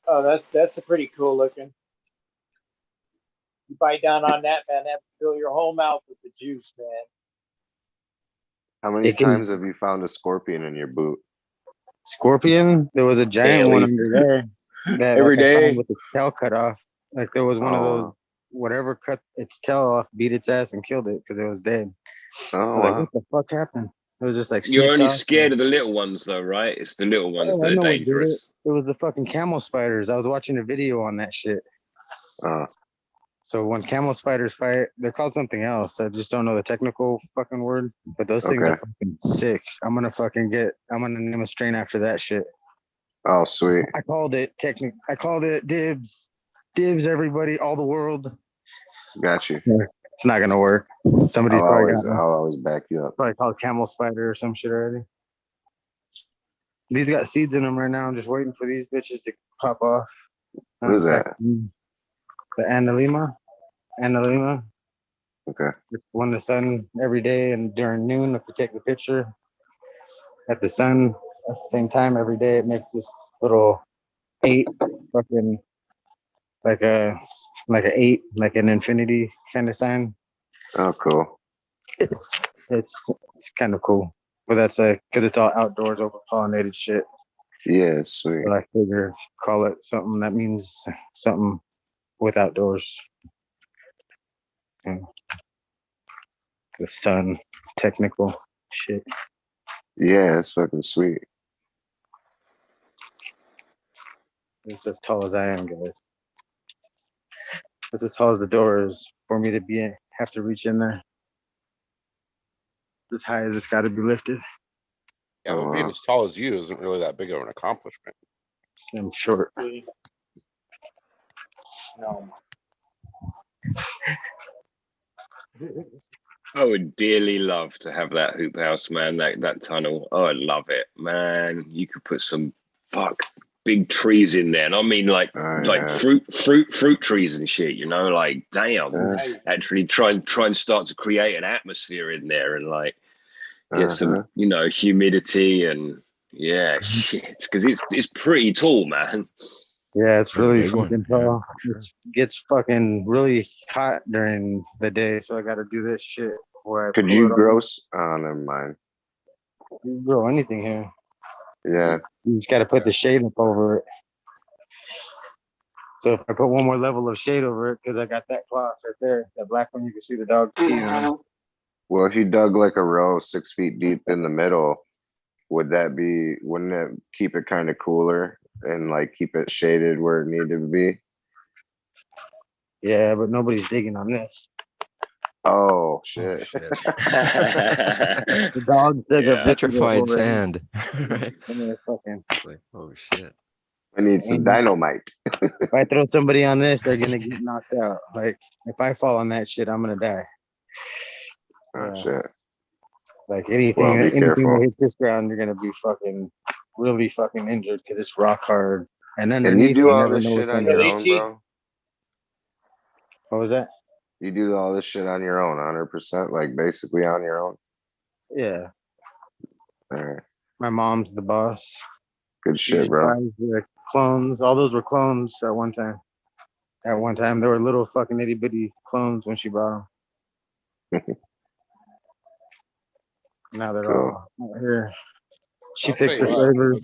[SPEAKER 3] Oh, that's a pretty cool looking. You bite down on that, man, that fill your whole mouth with the juice, man.
[SPEAKER 12] How many times have you found a scorpion in your boot?
[SPEAKER 9] Scorpion? There was a giant one under there. That,
[SPEAKER 12] Every
[SPEAKER 9] like, I found
[SPEAKER 12] day.
[SPEAKER 9] with the tail cut off. Like there was one of those, whatever cut its tail off, beat its ass and killed it because it was dead.
[SPEAKER 12] Oh,
[SPEAKER 9] I was like, what the fuck happened? It was just like
[SPEAKER 15] You're
[SPEAKER 9] sneaked
[SPEAKER 15] only
[SPEAKER 9] off.
[SPEAKER 15] scared of the little ones, though, right? It's the little ones
[SPEAKER 9] Oh, I
[SPEAKER 15] that
[SPEAKER 9] know
[SPEAKER 15] are
[SPEAKER 9] what did it.
[SPEAKER 15] dangerous.
[SPEAKER 9] It was the fucking camel spiders. I was watching a video on that shit. So when camel spiders fight, they're called something else. I just don't know the technical fucking word. But those things are fucking sick. I'm gonna name a strain after that shit.
[SPEAKER 12] Oh, sweet.
[SPEAKER 9] I called it dibs. Dibs, everybody, all the world.
[SPEAKER 12] Got you.
[SPEAKER 9] It's not gonna work. Somebody's
[SPEAKER 12] I'll always back you up.
[SPEAKER 9] probably called camel spider or some shit already. These got seeds in them right now. I'm just waiting for these bitches to pop off.
[SPEAKER 12] What is that?
[SPEAKER 9] The Analema.
[SPEAKER 12] Okay.
[SPEAKER 9] It's when the sun every day and during noon, if you take the picture at the sun at the same time every day, it makes this little 8 fucking like an 8, like an infinity kind of sign.
[SPEAKER 12] Oh, cool.
[SPEAKER 9] It's kind of cool. But that's because it's all outdoors, over pollinated shit.
[SPEAKER 12] Yeah, it's sweet.
[SPEAKER 9] But I figure call it something that means something with outdoors. And the sun, technical shit.
[SPEAKER 12] Yeah, it's fucking sweet.
[SPEAKER 9] It's as tall as I am, guys. It's as tall as the door is for me to have to reach in there. As high as it's got to be lifted.
[SPEAKER 5] Yeah, but being as tall as you isn't really that big of an accomplishment.
[SPEAKER 9] I'm short.
[SPEAKER 3] No.
[SPEAKER 15] I would dearly love to have that hoop house, man. That tunnel. Oh, I love it, man. You could put some big trees in there, and I mean like fruit trees and shit. You know, like damn, actually try and start to create an atmosphere in there, and like get some humidity and shit, because it's pretty tall, man.
[SPEAKER 9] Yeah, it's really
[SPEAKER 6] big one,
[SPEAKER 9] fucking tall. It gets fucking really hot during the day, so I got to do this shit where I
[SPEAKER 12] Could
[SPEAKER 9] pull
[SPEAKER 12] you
[SPEAKER 9] it
[SPEAKER 12] grow? Oh, never mind.
[SPEAKER 9] You can grow anything here.
[SPEAKER 12] Yeah.
[SPEAKER 9] You just got to put the shade up over it. So if I put one more level of shade over it, because I got that cloth right there, that black one, you can see the dog peeing on.
[SPEAKER 12] Well, if you dug like a row 6 feet deep in the middle, wouldn't it keep it kind of cooler and like keep it shaded where it needed to be?
[SPEAKER 9] Yeah, but nobody's digging on this.
[SPEAKER 12] Oh shit!
[SPEAKER 9] The dogs dig up
[SPEAKER 6] petrified sand.
[SPEAKER 9] Right. It's fucking
[SPEAKER 6] like, oh shit!
[SPEAKER 12] I need some dynamite.
[SPEAKER 9] If I throw somebody on this, they're gonna get knocked out. Like if I fall on that shit, I'm gonna die.
[SPEAKER 12] Oh shit!
[SPEAKER 9] Like anything that hits this ground, you're gonna be really fucking injured because it's rock hard. And then
[SPEAKER 12] you do all this shit on your own, bro?
[SPEAKER 9] What was that?
[SPEAKER 12] You do all this shit on your own, 100%, like basically on your own.
[SPEAKER 9] Yeah.
[SPEAKER 12] All right.
[SPEAKER 9] My mom's the boss.
[SPEAKER 12] Good shit, bro.
[SPEAKER 9] The clones, all those were clones at one time. At one time, they were little fucking itty bitty clones when she brought them. Now they're all out here. She picks the flavors.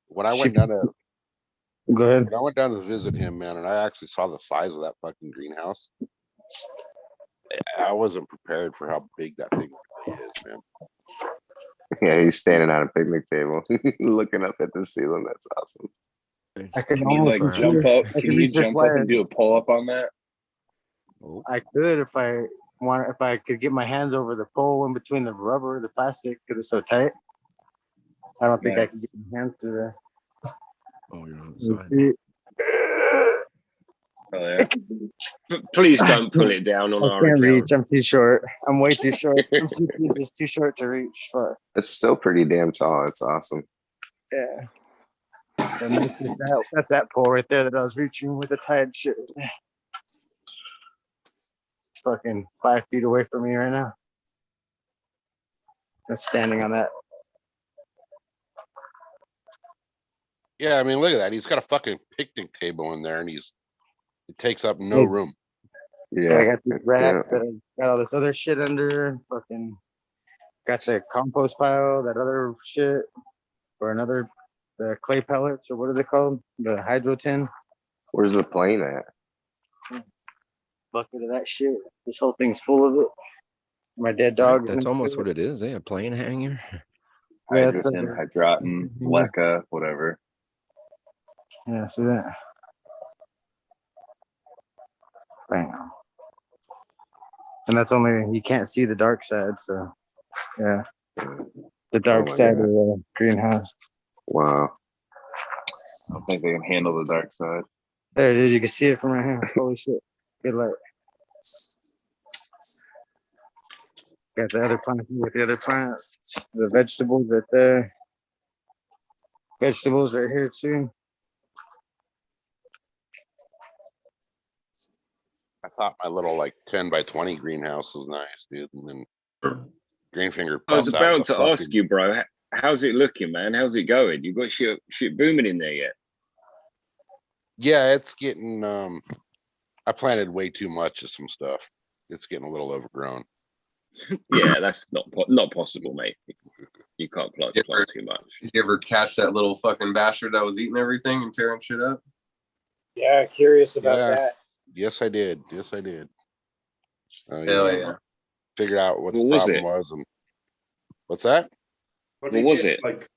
[SPEAKER 5] When I went down to
[SPEAKER 9] Go ahead.
[SPEAKER 5] When I went down to visit him, man, and I actually saw the size of that fucking greenhouse, I wasn't prepared for how big that thing really is, man.
[SPEAKER 12] Yeah, he's standing on a picnic table, looking up at the ceiling. That's awesome.
[SPEAKER 15] Can you like jump up? Can you jump up and do a pull up on that?
[SPEAKER 9] I could if I could get my hands over the pole in between the rubber, the plastic, because it's so tight. I don't think I can get my hands through there.
[SPEAKER 6] Oh, you're on the side.
[SPEAKER 15] Oh, yeah. Please don't pull it down on our
[SPEAKER 9] can't
[SPEAKER 15] account.
[SPEAKER 9] reach. I'm too short. I'm way too short. I'm 6 inches too short to reach. But
[SPEAKER 12] It's still pretty damn tall. It's awesome.
[SPEAKER 9] yeah. And that's that pole right there that I was reaching with the tied shit. It's fucking 5 feet away from me right now. That's standing on that.
[SPEAKER 5] Yeah, I mean, look at that. He's got a fucking picnic table in there, and it takes up no room.
[SPEAKER 9] Yeah, I got this rack that I got all this other shit under. Fucking got the compost pile, that other shit, or the clay pellets, or what are they called? The hydro tin.
[SPEAKER 12] Where's the plane at?
[SPEAKER 9] Bucket of that shit. This whole thing's full of it. My dead dog.
[SPEAKER 6] That's almost what it is. A plane hanger.
[SPEAKER 15] Hydrogen, hydratin, leca, whatever.
[SPEAKER 9] Yeah, see that? Bam. And that's only, you can't see the dark side, so yeah. The dark side of the greenhouse.
[SPEAKER 12] Wow.
[SPEAKER 15] I don't think they can handle the dark side.
[SPEAKER 9] There it is, you can see it from right here. Holy shit. Good light. Got the other plants with the other plants. The vegetables right there. Vegetables right here too.
[SPEAKER 5] I thought my little like 10 by 20 greenhouse was nice, dude. And then GreenFinger.
[SPEAKER 15] I was about to ask you, bro, how's it looking, man? How's it going? You got shit booming in there yet?
[SPEAKER 5] Yeah, it's getting. I planted way too much of some stuff. It's getting a little overgrown.
[SPEAKER 15] Yeah, that's not possible, mate. You can't plant too much.
[SPEAKER 7] Did you ever catch that little fucking bastard that was eating everything and tearing shit up?
[SPEAKER 3] Yeah, curious about that.
[SPEAKER 5] Yes, I did. Yes, I did.
[SPEAKER 7] Hell yeah.
[SPEAKER 5] Figured out what the
[SPEAKER 15] was
[SPEAKER 5] problem
[SPEAKER 15] it?
[SPEAKER 5] was. And what's that?
[SPEAKER 15] What was it?
[SPEAKER 16] Like,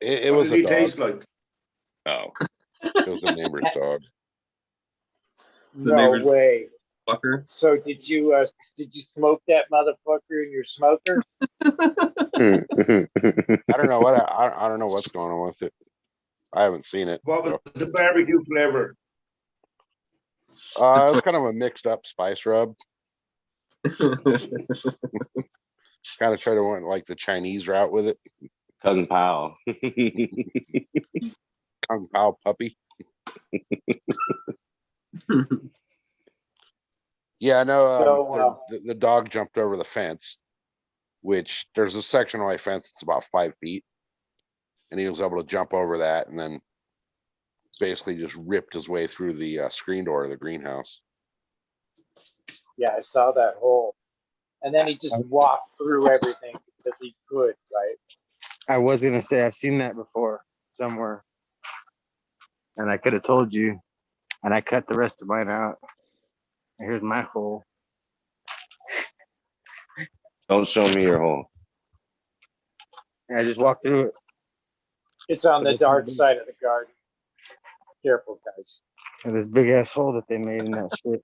[SPEAKER 5] It
[SPEAKER 16] what
[SPEAKER 5] was
[SPEAKER 16] did
[SPEAKER 5] a
[SPEAKER 16] he
[SPEAKER 5] dog.
[SPEAKER 16] taste like?
[SPEAKER 15] Oh.
[SPEAKER 5] It was a neighbor's dog.
[SPEAKER 3] No way.
[SPEAKER 7] Fucker.
[SPEAKER 3] So did you smoke that motherfucker in your smoker?
[SPEAKER 5] I don't know what I don't know what's going on with it. I haven't seen it.
[SPEAKER 16] What was the barbecue flavor?
[SPEAKER 5] It's kind of a mixed up spice rub. Gotta try to went like the Chinese route with it.
[SPEAKER 12] Kung Pao.
[SPEAKER 5] Kung Pao puppy. Yeah, I know. The dog jumped over the fence, which there's a section of my fence that's about 5 feet, and he was able to jump over that and then basically just ripped his way through the screen door of the greenhouse.
[SPEAKER 3] Yeah, I saw that hole. And then he just walked through everything because he could, right?
[SPEAKER 9] I was gonna say I've seen that before somewhere, and I could have told you, and I cut the rest of mine out. Here's my hole.
[SPEAKER 12] Don't show me your hole.
[SPEAKER 9] I just walked through it.
[SPEAKER 3] It's on the dark side of the garden. Careful, guys.
[SPEAKER 9] And this big ass hole that they made in that shit.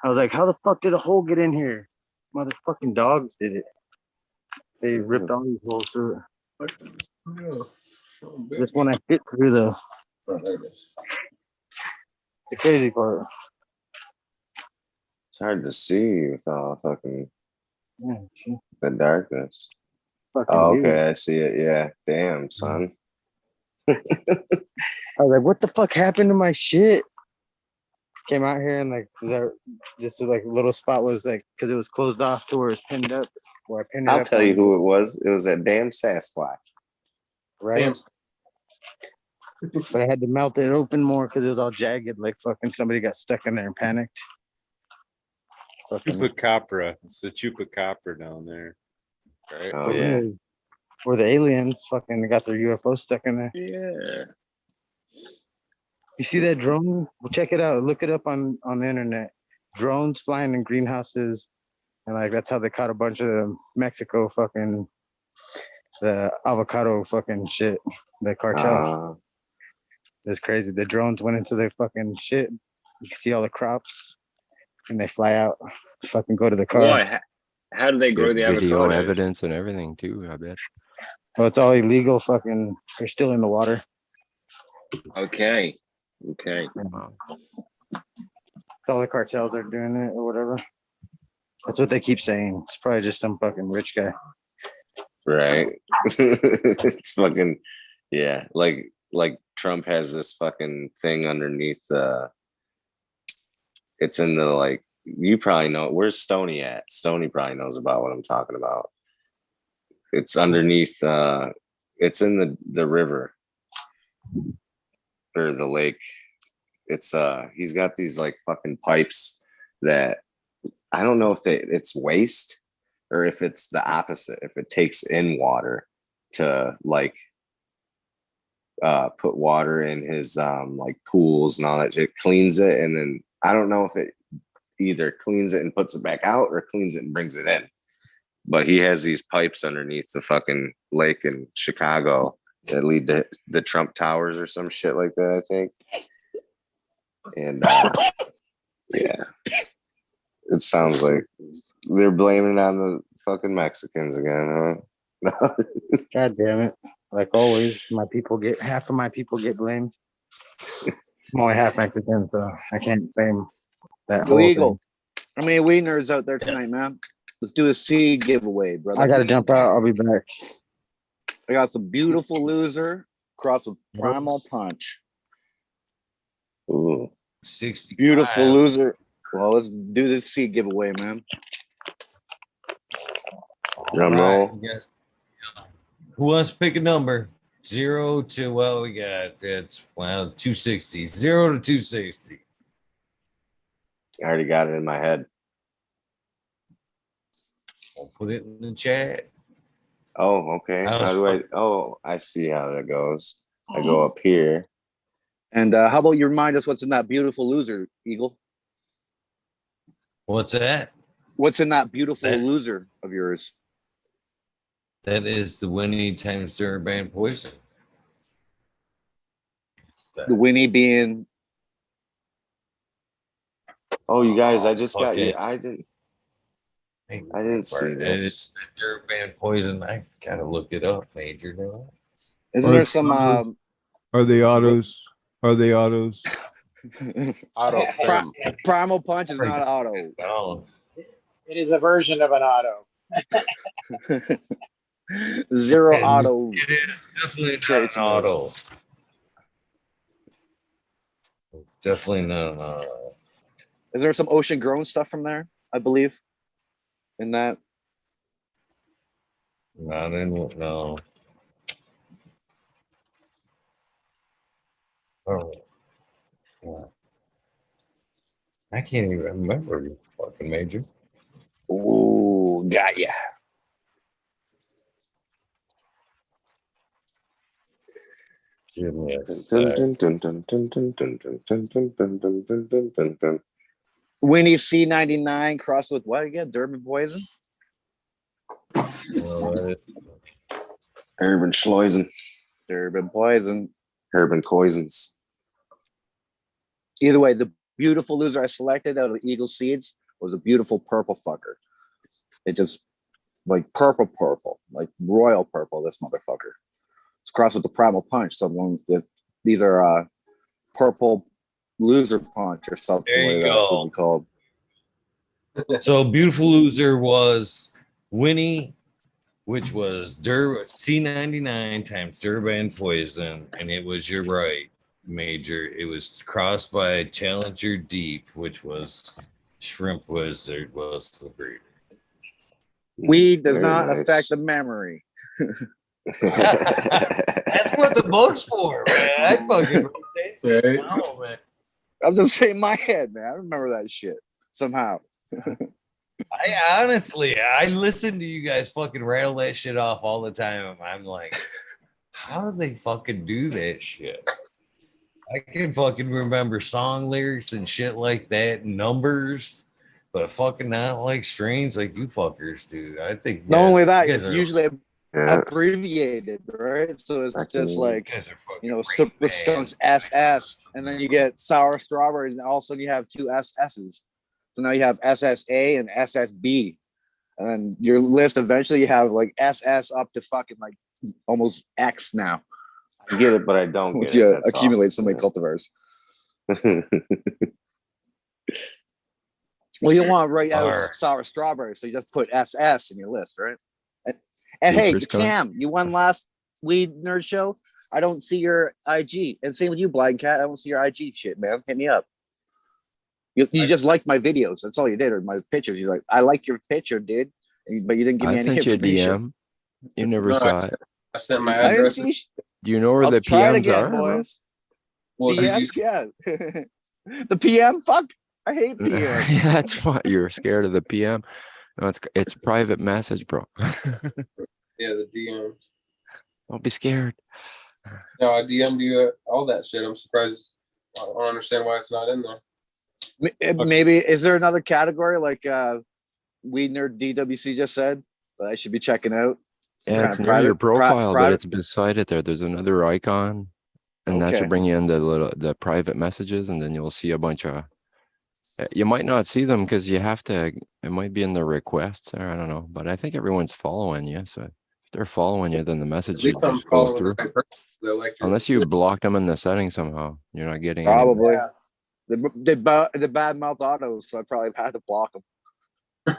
[SPEAKER 9] I was like, how the fuck did a hole get in here? Motherfucking dogs did it. They ripped all these holes through it. This one I fit through though. It's the crazy part.
[SPEAKER 12] It's hard to see with all fucking
[SPEAKER 9] Yeah,
[SPEAKER 12] the darkness.
[SPEAKER 9] Fucking
[SPEAKER 12] Oh,
[SPEAKER 9] dude.
[SPEAKER 12] okay, I see it. Yeah, damn, son.
[SPEAKER 9] I was like, what the fuck happened to my shit? Came out here and like this like little spot was like because it was closed off to where it's pinned up. Where I pinned it
[SPEAKER 12] I'll
[SPEAKER 9] up
[SPEAKER 12] tell
[SPEAKER 9] on
[SPEAKER 12] you who it was. It was that damn Sasquatch.
[SPEAKER 9] right? But I had to melt it open more because it was all jagged. Like fucking somebody got stuck in there and panicked. Fucking
[SPEAKER 8] Chupacabra. It's the chupacabra down there. Right?
[SPEAKER 12] Oh yeah.
[SPEAKER 9] Or the aliens fucking got their UFO stuck in there.
[SPEAKER 15] Yeah.
[SPEAKER 9] You see that drone? Well, check it out. Look it up on the internet. Drones flying in greenhouses, and like that's how they caught a bunch of Mexico fucking the avocado fucking shit. The cartel. It's crazy. The drones went into their fucking shit. You can see all the crops, and they fly out. Fucking go to the car.
[SPEAKER 15] Why? How do they grow the
[SPEAKER 6] video
[SPEAKER 15] avocados?
[SPEAKER 6] evidence and everything too, I bet.
[SPEAKER 9] Well, it's all illegal. Fucking, they're still in the water.
[SPEAKER 15] Okay. Okay.
[SPEAKER 9] All the cartels are doing it or whatever. That's what they keep saying. It's probably just some fucking rich guy.
[SPEAKER 12] Right. It's fucking yeah. Like Trump has this fucking thing underneath it's in the like you probably know where's Stony at? Stony probably knows about what I'm talking about. It's underneath it's in the river or the lake. It's he's got these like fucking pipes that I don't know if it's waste or if it's the opposite, if it takes in water to like put water in his like pools and all that. It cleans it, and then I don't know if it either cleans it and puts it back out or cleans it and brings it in. But he has these pipes underneath the fucking lake in Chicago that lead to the Trump Towers or some shit like that, I think. And yeah, it sounds like they're blaming it on the fucking Mexicans again, huh?
[SPEAKER 9] God damn it. Like always, half of my people get blamed. I'm only half Mexican, so I can't blame that whole
[SPEAKER 14] Eagle.
[SPEAKER 9] thing.
[SPEAKER 14] How many weed nerds out there tonight, man? Let's do a seed giveaway, brother.
[SPEAKER 9] I gotta jump out. I'll be back.
[SPEAKER 14] I got some beautiful loser crossed with primal punch.
[SPEAKER 12] Ooh.
[SPEAKER 2] 60.
[SPEAKER 14] Beautiful loser. Well, let's do this seed giveaway, man.
[SPEAKER 12] Drum roll.
[SPEAKER 2] Yes. Who wants to pick a number? 0 to, well, we got that's 260. 0 to 260.
[SPEAKER 12] I already got it in my head.
[SPEAKER 2] I'll put it in the chat.
[SPEAKER 12] Oh, okay. How do I? Oh, I see how that goes. I go up here.
[SPEAKER 14] And how about you remind us what's in that beautiful loser, Eagle?
[SPEAKER 2] What's that?
[SPEAKER 14] What's in that beautiful loser of yours?
[SPEAKER 2] That is the Winnie times their band Poison.
[SPEAKER 14] The Winnie being.
[SPEAKER 12] Oh, you guys! I just got
[SPEAKER 2] Okay.
[SPEAKER 12] you. I didn't see this.
[SPEAKER 2] It's their band Poison. I gotta look it up, Major.
[SPEAKER 14] Isn't there some?
[SPEAKER 17] Are they autos? Are they autos?
[SPEAKER 5] Auto.
[SPEAKER 14] Primal punch is not auto.
[SPEAKER 2] Oh.
[SPEAKER 3] It is a version of an auto.
[SPEAKER 14] Zero
[SPEAKER 2] And
[SPEAKER 14] auto.
[SPEAKER 2] it is definitely not
[SPEAKER 14] traits
[SPEAKER 2] an
[SPEAKER 14] in this.
[SPEAKER 2] auto. It's definitely not an auto.
[SPEAKER 14] Is there some ocean grown stuff from there? I believe in that.
[SPEAKER 2] Not in no. Oh, yeah. I can't even remember you fucking major.
[SPEAKER 14] Ooh, got ya.
[SPEAKER 2] Give me a sec.
[SPEAKER 14] Winnie C99 crossed with what again? Durban poison?
[SPEAKER 12] Urban Schleusing.
[SPEAKER 14] Durban poison.
[SPEAKER 12] Urban Poisons.
[SPEAKER 14] Either way, the beautiful loser I selected out of Eagle Seeds was a beautiful purple fucker. It just like purple, like royal purple. This motherfucker. It's crossed with the Primal Punch. Someone, these are purple loser punch or something.
[SPEAKER 2] There you
[SPEAKER 14] like that's
[SPEAKER 2] go.
[SPEAKER 14] what we called.
[SPEAKER 2] So beautiful loser was Winnie, which was C99 times Durban poison, and it was, you're right, Major. It was crossed by Challenger Deep, which was Shrimp Wizard was the breeder.
[SPEAKER 14] Weed does
[SPEAKER 12] Very
[SPEAKER 14] not
[SPEAKER 12] nice.
[SPEAKER 14] affect the memory.
[SPEAKER 2] That's what the book's for, man. I fucking wrote that shit down, man.
[SPEAKER 14] I'm just saying in my head, man. I remember that shit somehow.
[SPEAKER 2] I honestly, I listen to you guys fucking rattle that shit off all the time. I'm like, how do they fucking do that shit? I can fucking remember song lyrics and shit like that, numbers, but fucking not like strains like you fuckers do. I think
[SPEAKER 14] Not only that,
[SPEAKER 2] you guys
[SPEAKER 14] it's
[SPEAKER 2] are-
[SPEAKER 14] usually
[SPEAKER 12] Yeah.
[SPEAKER 14] abbreviated, right? So it's just like,
[SPEAKER 2] guys are fucking
[SPEAKER 14] you know,
[SPEAKER 2] great,
[SPEAKER 14] Super Stones SS, and then you get Sour Strawberries, and all of a sudden you have two SS's. So now you have SSA and SSB. And then your list eventually you have like SS up to fucking like almost X now.
[SPEAKER 12] I get it, but I don't
[SPEAKER 14] Once
[SPEAKER 12] get
[SPEAKER 14] you
[SPEAKER 12] it. That's
[SPEAKER 14] accumulate
[SPEAKER 12] all.
[SPEAKER 14] so many
[SPEAKER 12] Yeah.
[SPEAKER 14] cultivars. Well, you want to write out
[SPEAKER 2] Are.
[SPEAKER 14] Sour Strawberry, so you just put SS in your list, right? And hey,
[SPEAKER 6] Keepers code.
[SPEAKER 14] Cam, you won last Weed Nerd Show. I don't see your IG. And same with you, Blind Cat. I don't see your IG shit, man. Hit me up. You just liked my videos. That's all you did, or my pictures. You're like, I like your picture, dude. But you didn't give me
[SPEAKER 6] I
[SPEAKER 14] any
[SPEAKER 6] sent you a
[SPEAKER 14] information.
[SPEAKER 6] DM. You never
[SPEAKER 7] No,
[SPEAKER 6] saw it.
[SPEAKER 7] I sent my
[SPEAKER 14] I didn't
[SPEAKER 7] address.
[SPEAKER 14] see.
[SPEAKER 6] Do you know where
[SPEAKER 14] I'll
[SPEAKER 6] the
[SPEAKER 14] try it
[SPEAKER 6] PMs
[SPEAKER 14] again,
[SPEAKER 6] are? bro?
[SPEAKER 14] boys.
[SPEAKER 7] Well, did you
[SPEAKER 14] DMs, yeah. The PM, fuck. I hate PM.
[SPEAKER 6] Yeah, that's why you're scared of the PM. No, it's private message, bro.
[SPEAKER 7] Yeah, the DM.
[SPEAKER 6] Don't be scared.
[SPEAKER 7] No, I DM'd you all that shit. I'm surprised. I don't understand why it's not in there.
[SPEAKER 14] Maybe is there another category like Weednerd Dwc just said that I should be checking out? Some
[SPEAKER 6] Yeah,
[SPEAKER 14] kind
[SPEAKER 6] it's
[SPEAKER 14] of
[SPEAKER 6] near your profile, but
[SPEAKER 14] private?
[SPEAKER 6] it's beside it there. There's another icon, and that
[SPEAKER 14] Okay.
[SPEAKER 6] should bring you in the private messages, and then you'll see a bunch of. You might not see them because you have to. It might be in the requests, or I don't know. But I think everyone's following you, so if they're following you, then the message
[SPEAKER 7] At
[SPEAKER 6] should
[SPEAKER 7] least I'm
[SPEAKER 6] just go
[SPEAKER 7] following
[SPEAKER 6] through.
[SPEAKER 7] the right person. They like your-
[SPEAKER 6] Unless you block them in the settings somehow, you're not getting any.
[SPEAKER 14] Probably.
[SPEAKER 7] Yeah.
[SPEAKER 14] The bad mouth autos, so I probably had to block them.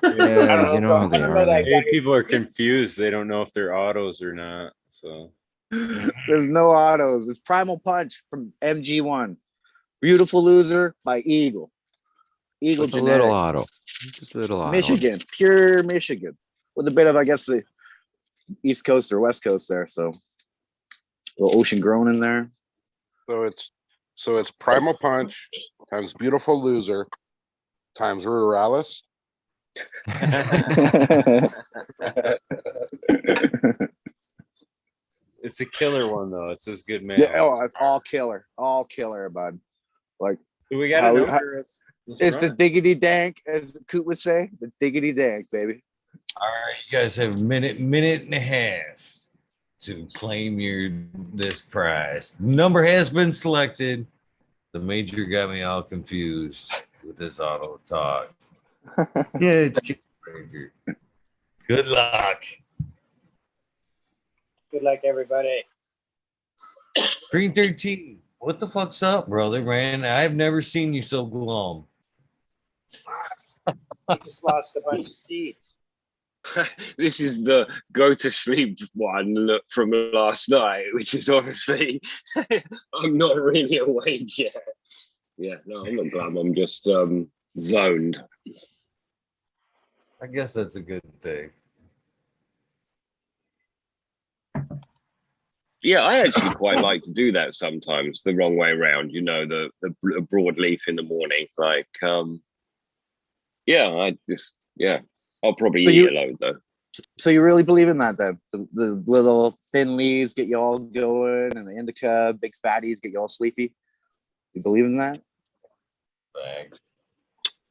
[SPEAKER 6] Yeah, you know how
[SPEAKER 3] I
[SPEAKER 6] they
[SPEAKER 3] don't
[SPEAKER 6] are.
[SPEAKER 3] know that
[SPEAKER 6] man.
[SPEAKER 3] guy.
[SPEAKER 8] Hey, people are confused. They don't know if they're autos or not. So
[SPEAKER 14] There's no autos. It's Primal Punch from MG1. Beautiful Loser by Eagle. Eagle
[SPEAKER 6] Just a little
[SPEAKER 14] Genetics.
[SPEAKER 6] auto. Just a little auto.
[SPEAKER 14] Michigan, pure Michigan, with a bit of, I guess, the East Coast or West Coast there. So, a little ocean grown in there.
[SPEAKER 5] So it's Primal Punch times Beautiful Loser times Ruralis.
[SPEAKER 8] it's a killer one though. It says good man.
[SPEAKER 14] Yeah, oh, it's all killer, bud. Like,
[SPEAKER 8] Do we got
[SPEAKER 14] how-
[SPEAKER 8] a number?
[SPEAKER 14] it's the diggity dank, as the Coot would say, the diggity dank, baby.
[SPEAKER 2] All right, you guys have a minute and a half to claim this prize. Number has been selected. The major got me all confused with this auto talk. Yeah, major. Good luck.
[SPEAKER 3] Good luck, everybody.
[SPEAKER 2] Green 13. What the fuck's up, brother, man? I've never seen you so glum.
[SPEAKER 3] You just lost a bunch of seeds.
[SPEAKER 15] This is the go to sleep one from last night, which is obviously I'm not really awake yet. Yeah, no, I'm not glad. I'm just zoned.
[SPEAKER 2] I guess that's a good thing.
[SPEAKER 15] Yeah, I actually quite like to do that sometimes, the wrong way around, you know, the broadleaf in the morning. Like, I'll probably
[SPEAKER 14] So
[SPEAKER 15] eat
[SPEAKER 14] you-
[SPEAKER 15] a load though.
[SPEAKER 14] So you really believe in that then? The little thin leaves get you all going, and the indica big fatties get you all sleepy. You believe in that?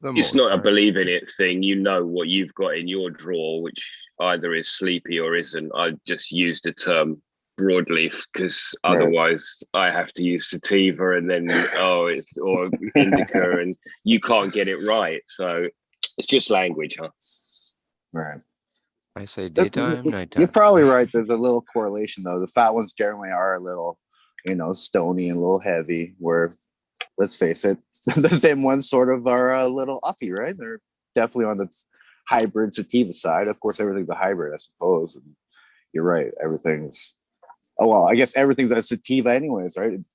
[SPEAKER 15] It's not a believe in it thing. You know what you've got in your drawer, which either is sleepy or isn't. I just use the term broadleaf because otherwise I have to use sativa and then it's or indica and you can't get it right. So it's just language, huh?
[SPEAKER 14] Right.
[SPEAKER 6] I say daytime, nighttime.
[SPEAKER 14] You're probably right. There's a little correlation though. The fat ones generally are a little, stony and a little heavy. Where, let's face it, the thin ones sort of are a little uppy, right? They're definitely on the hybrid sativa side. Of course, everything's a hybrid, I suppose. And you're right. Everything's. Oh well, I guess everything's a sativa, anyways, right?
[SPEAKER 15] If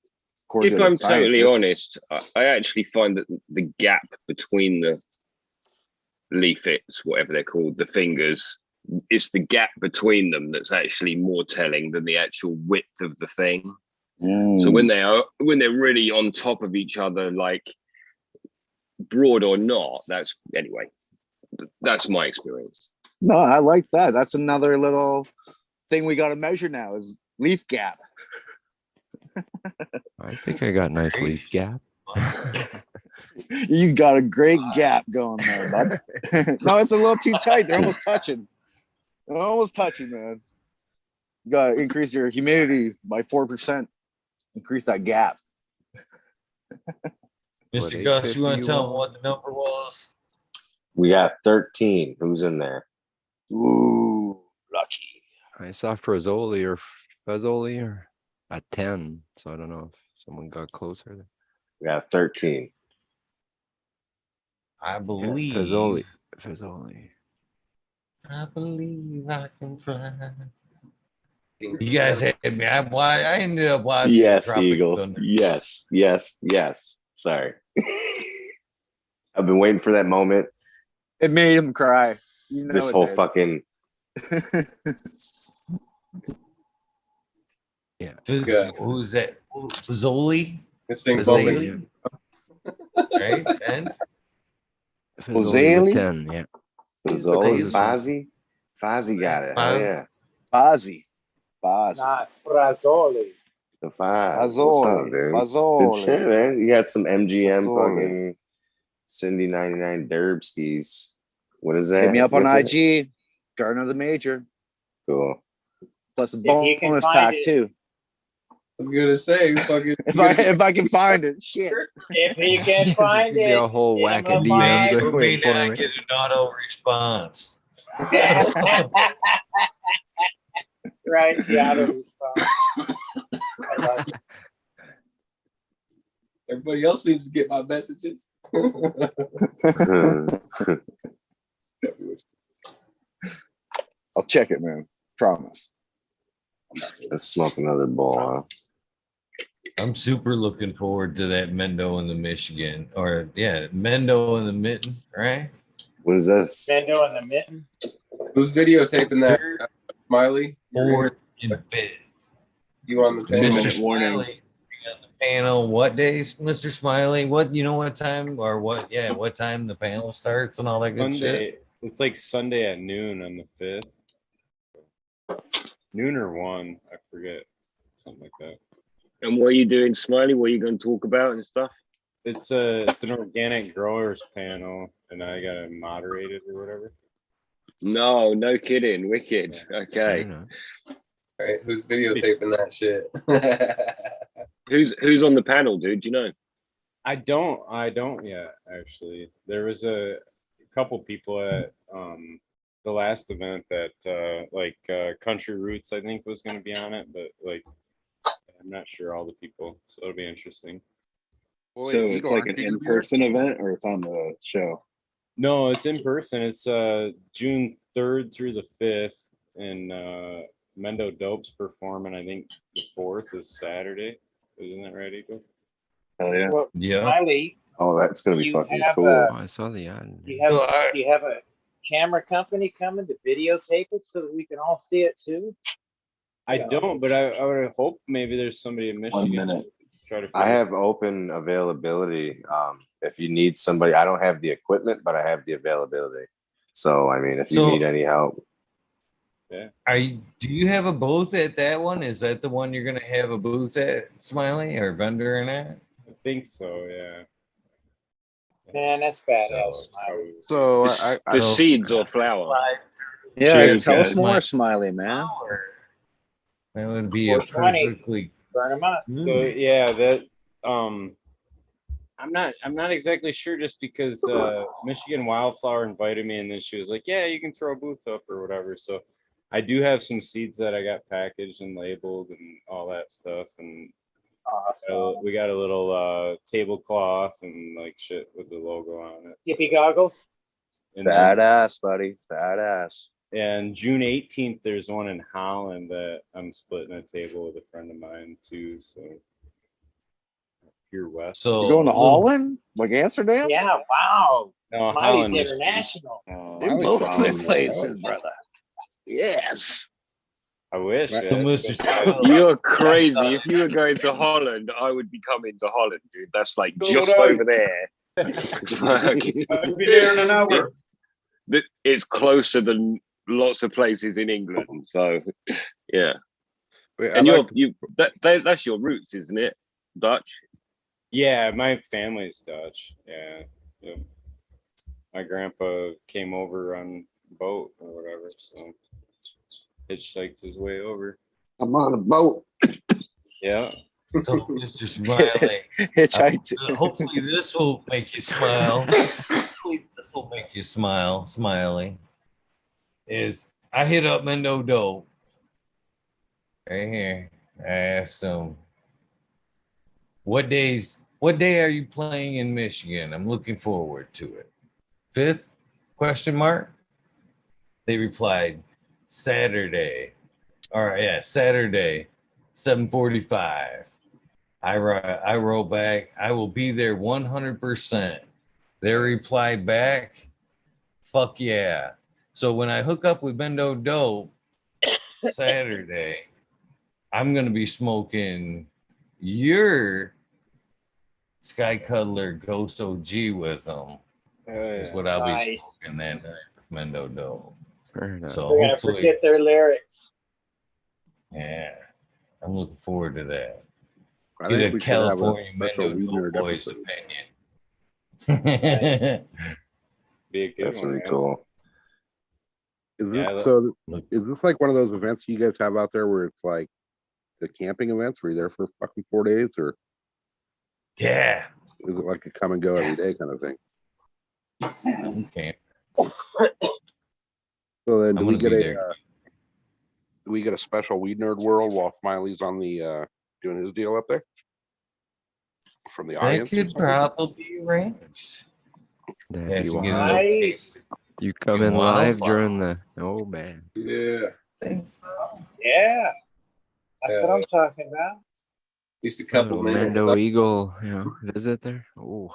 [SPEAKER 15] I'm totally honest, I actually find that the gap between the leaflets, whatever they're called, the fingers, it's the gap between them that's actually more telling than the actual width of the thing. So when they're really on top of each other, like broad or not, that's my experience.
[SPEAKER 14] No, I like that. That's another little thing we got to measure now is leaf gap.
[SPEAKER 6] I think I got nice leaf gap.
[SPEAKER 14] You got a great gap going there, bud. No, it's a little too tight. They're almost touching. They're almost touching, man. You got to increase your humidity by 4%. Increase that gap.
[SPEAKER 2] Mr. Gus, you want to tell them what the number was?
[SPEAKER 12] We got 13. Who's in there?
[SPEAKER 14] Ooh, lucky.
[SPEAKER 6] I saw Frazoli or at 10, so I don't know if someone got closer there.
[SPEAKER 12] We got 13.
[SPEAKER 2] I believe.
[SPEAKER 6] Frazoli.
[SPEAKER 2] I believe I can fly. You guys had me. I ended up watching.
[SPEAKER 12] Yes,
[SPEAKER 2] Tropic
[SPEAKER 12] Eagle.
[SPEAKER 2] Thunder.
[SPEAKER 12] Yes. Sorry. I've been waiting for that moment.
[SPEAKER 14] It made him cry.
[SPEAKER 12] This whole fucking.
[SPEAKER 6] Yeah.
[SPEAKER 2] Who's that? Fazoli?
[SPEAKER 7] This thing's
[SPEAKER 2] Fazoli? Right? 10?
[SPEAKER 6] Fazoli with 10, yeah.
[SPEAKER 12] Fozzie? Fozzie got it. Oh, yeah.
[SPEAKER 14] Fozzie.
[SPEAKER 3] Not Frazoli.
[SPEAKER 12] The five. What's up, dude? Good shit, man. You got some MGM fucking Cindy 99 Derbskis. What is that?
[SPEAKER 14] Hit me up on IG. Garden of the Major.
[SPEAKER 12] Cool.
[SPEAKER 14] Plus a bonus pack too.
[SPEAKER 7] I was gonna say, fucking.
[SPEAKER 14] if I can find it, shit.
[SPEAKER 3] If you can find it,
[SPEAKER 6] a whole whack of DMs.
[SPEAKER 2] May not get an auto response.
[SPEAKER 3] Right, the auto response. I love it.
[SPEAKER 7] Everybody else seems to get my messages.
[SPEAKER 14] I'll check it, man. Promise.
[SPEAKER 12] Let's smoke another bowl, huh?
[SPEAKER 2] I'm super looking forward to that Mendo in the Michigan. Mendo in the Mitten, right?
[SPEAKER 12] What is this?
[SPEAKER 3] Mendo and the Mitten.
[SPEAKER 7] Who's videotaping that? Smiley?
[SPEAKER 2] Fourth and fifth.
[SPEAKER 7] You on the
[SPEAKER 2] Mr. Smiley on the panel. What days, Mr. Smiley? What time or what? Yeah, what time the panel starts and all that good shit.
[SPEAKER 8] It's like Sunday at noon on the 5th. Noon or 1, I forget. Something like that.
[SPEAKER 15] And what are you doing, Smiley? What are you going to talk about and stuff?
[SPEAKER 8] It's an organic growers panel, and I gotta moderate it or whatever.
[SPEAKER 15] No kidding. Wicked. Okay.
[SPEAKER 7] All right, who's videotaping that shit?
[SPEAKER 15] Who's on the panel, dude? Do you know?
[SPEAKER 8] I don't yet, actually. There was a couple people at the last event that Country Roots, I think, was going to be on it, but I'm not sure all the people, so it'll be interesting.
[SPEAKER 13] So it's like an in-person event, or it's on the show?
[SPEAKER 8] No, it's in person. It's June 3rd through the 5th, and Mendo Dope's performing. I think the 4th is Saturday. Isn't that right, Eagle?
[SPEAKER 4] Oh yeah.
[SPEAKER 3] Well, Smiley,
[SPEAKER 12] Oh, that's gonna be
[SPEAKER 3] you
[SPEAKER 12] fucking
[SPEAKER 3] have
[SPEAKER 12] cool.
[SPEAKER 3] a-
[SPEAKER 6] Oh, I saw the ad.
[SPEAKER 3] do you have a camera company coming to videotape it so that we can all see it too?
[SPEAKER 8] I don't, but I would hope maybe there's somebody in Michigan.
[SPEAKER 12] 1 minute.
[SPEAKER 8] Try to
[SPEAKER 12] I have open availability. If you need somebody, I don't have the equipment, but I have the availability. So I mean, if you
[SPEAKER 2] So-
[SPEAKER 12] need any help,
[SPEAKER 8] Yeah.
[SPEAKER 2] Do you have a booth at that one? Is that the one you're gonna have a booth at, Smiley, or vendor in that?
[SPEAKER 8] I think so, yeah.
[SPEAKER 3] Man, that's badass, Smiley.
[SPEAKER 5] So
[SPEAKER 15] The seeds or flower.
[SPEAKER 14] Yeah,
[SPEAKER 15] Cheers,
[SPEAKER 14] tell us
[SPEAKER 15] guys.
[SPEAKER 14] more, Smiley, man.
[SPEAKER 2] That would be a
[SPEAKER 3] 420.
[SPEAKER 2] perfectly.
[SPEAKER 3] Burn them up.
[SPEAKER 8] So yeah, that I'm not exactly sure, just because Michigan Wildflower invited me, and then she was like, yeah, you can throw a booth up or whatever. So I do have some seeds that I got packaged and labeled and all that stuff, and
[SPEAKER 3] Awesome.
[SPEAKER 8] we got a little tablecloth and like shit with the logo on it.
[SPEAKER 3] Yippee goggles.
[SPEAKER 8] And then-
[SPEAKER 14] Badass, buddy. Badass.
[SPEAKER 8] And June 18th, there's one in Holland that I'm splitting a table with a friend of mine too. So Pure West.
[SPEAKER 2] So
[SPEAKER 14] You going to Holland? Like Amsterdam?
[SPEAKER 3] Yeah, wow.
[SPEAKER 8] No,
[SPEAKER 3] Smiley's
[SPEAKER 8] Holland, Michigan.
[SPEAKER 3] international.
[SPEAKER 14] In both places, brother. Yes.
[SPEAKER 8] I wish.
[SPEAKER 5] Right.
[SPEAKER 8] Yeah.
[SPEAKER 15] You're crazy. If you were going to Holland, I would be coming to Holland, dude. That's like
[SPEAKER 16] So
[SPEAKER 15] just
[SPEAKER 16] would I.
[SPEAKER 15] over there.
[SPEAKER 16] I'll be there in an hour.
[SPEAKER 15] It's closer than lots of places in England. So, yeah. And that's your roots, isn't it? Dutch.
[SPEAKER 8] Yeah, my family's Dutch. Yeah. Yep. My grandpa came over on a boat or whatever, so hitchhiked his way over.
[SPEAKER 12] I'm on a boat.
[SPEAKER 8] Yeah.
[SPEAKER 2] So, Mr. Smiley,
[SPEAKER 14] Hitchhiked.
[SPEAKER 2] hopefully this will make you smile. Hopefully this will make you smile, Smiley. Is I hit up Mendo Dope right here. I asked him, what day are you playing in Michigan? I'm looking forward to it. 5th? Question mark. They replied, Saturday. All right, yeah, Saturday, 7:45. I wrote back, I will be there 100%. They replied back, fuck yeah. So when I hook up with Mendo Dope Saturday, I'm going to be smoking your Sky Cuddler Ghost OG with them. Is what I'll be
[SPEAKER 3] Nice.
[SPEAKER 2] smoking that night with Mendo Dope.
[SPEAKER 6] Fair enough.
[SPEAKER 2] So
[SPEAKER 3] They're gonna
[SPEAKER 2] hopefully,
[SPEAKER 3] forget their lyrics.
[SPEAKER 2] yeah, I'm looking forward to that.
[SPEAKER 5] I
[SPEAKER 2] Get
[SPEAKER 5] think
[SPEAKER 2] a
[SPEAKER 5] we should have a
[SPEAKER 2] California
[SPEAKER 5] special
[SPEAKER 2] Mendo Dope
[SPEAKER 5] Weednerd
[SPEAKER 2] boy's
[SPEAKER 5] episode.
[SPEAKER 2] opinion.
[SPEAKER 8] Be a good
[SPEAKER 12] That's
[SPEAKER 8] one.
[SPEAKER 12] gonna be
[SPEAKER 8] man.
[SPEAKER 12] cool.
[SPEAKER 5] Is this,
[SPEAKER 8] Yeah,
[SPEAKER 5] so is this like one of those events you guys have out there where it's like the camping events where you're there for fucking 4 days, or
[SPEAKER 2] Yeah.
[SPEAKER 5] is it like a come and go every day kind of thing?
[SPEAKER 2] Okay.
[SPEAKER 5] So then
[SPEAKER 2] I'm
[SPEAKER 5] do we
[SPEAKER 2] gonna
[SPEAKER 5] get
[SPEAKER 2] be
[SPEAKER 5] a
[SPEAKER 2] there.
[SPEAKER 5] do we get a special Weednerd World while Smiley's on the doing his deal up there from the
[SPEAKER 2] That
[SPEAKER 5] audience? or
[SPEAKER 2] could
[SPEAKER 5] something?
[SPEAKER 2] probably be arranged.
[SPEAKER 6] That'd
[SPEAKER 2] Yeah,
[SPEAKER 6] be
[SPEAKER 2] if you get
[SPEAKER 6] wild.
[SPEAKER 2] a little
[SPEAKER 3] Nice.
[SPEAKER 6] You come
[SPEAKER 2] You
[SPEAKER 6] in
[SPEAKER 2] wild
[SPEAKER 6] live
[SPEAKER 2] flower.
[SPEAKER 6] during the oh man.
[SPEAKER 5] Yeah.
[SPEAKER 2] think so.
[SPEAKER 3] Yeah. That's what I'm talking about.
[SPEAKER 7] At least a couple
[SPEAKER 6] Little
[SPEAKER 7] minutes.
[SPEAKER 6] Mendo Eagle, visit there. Oh,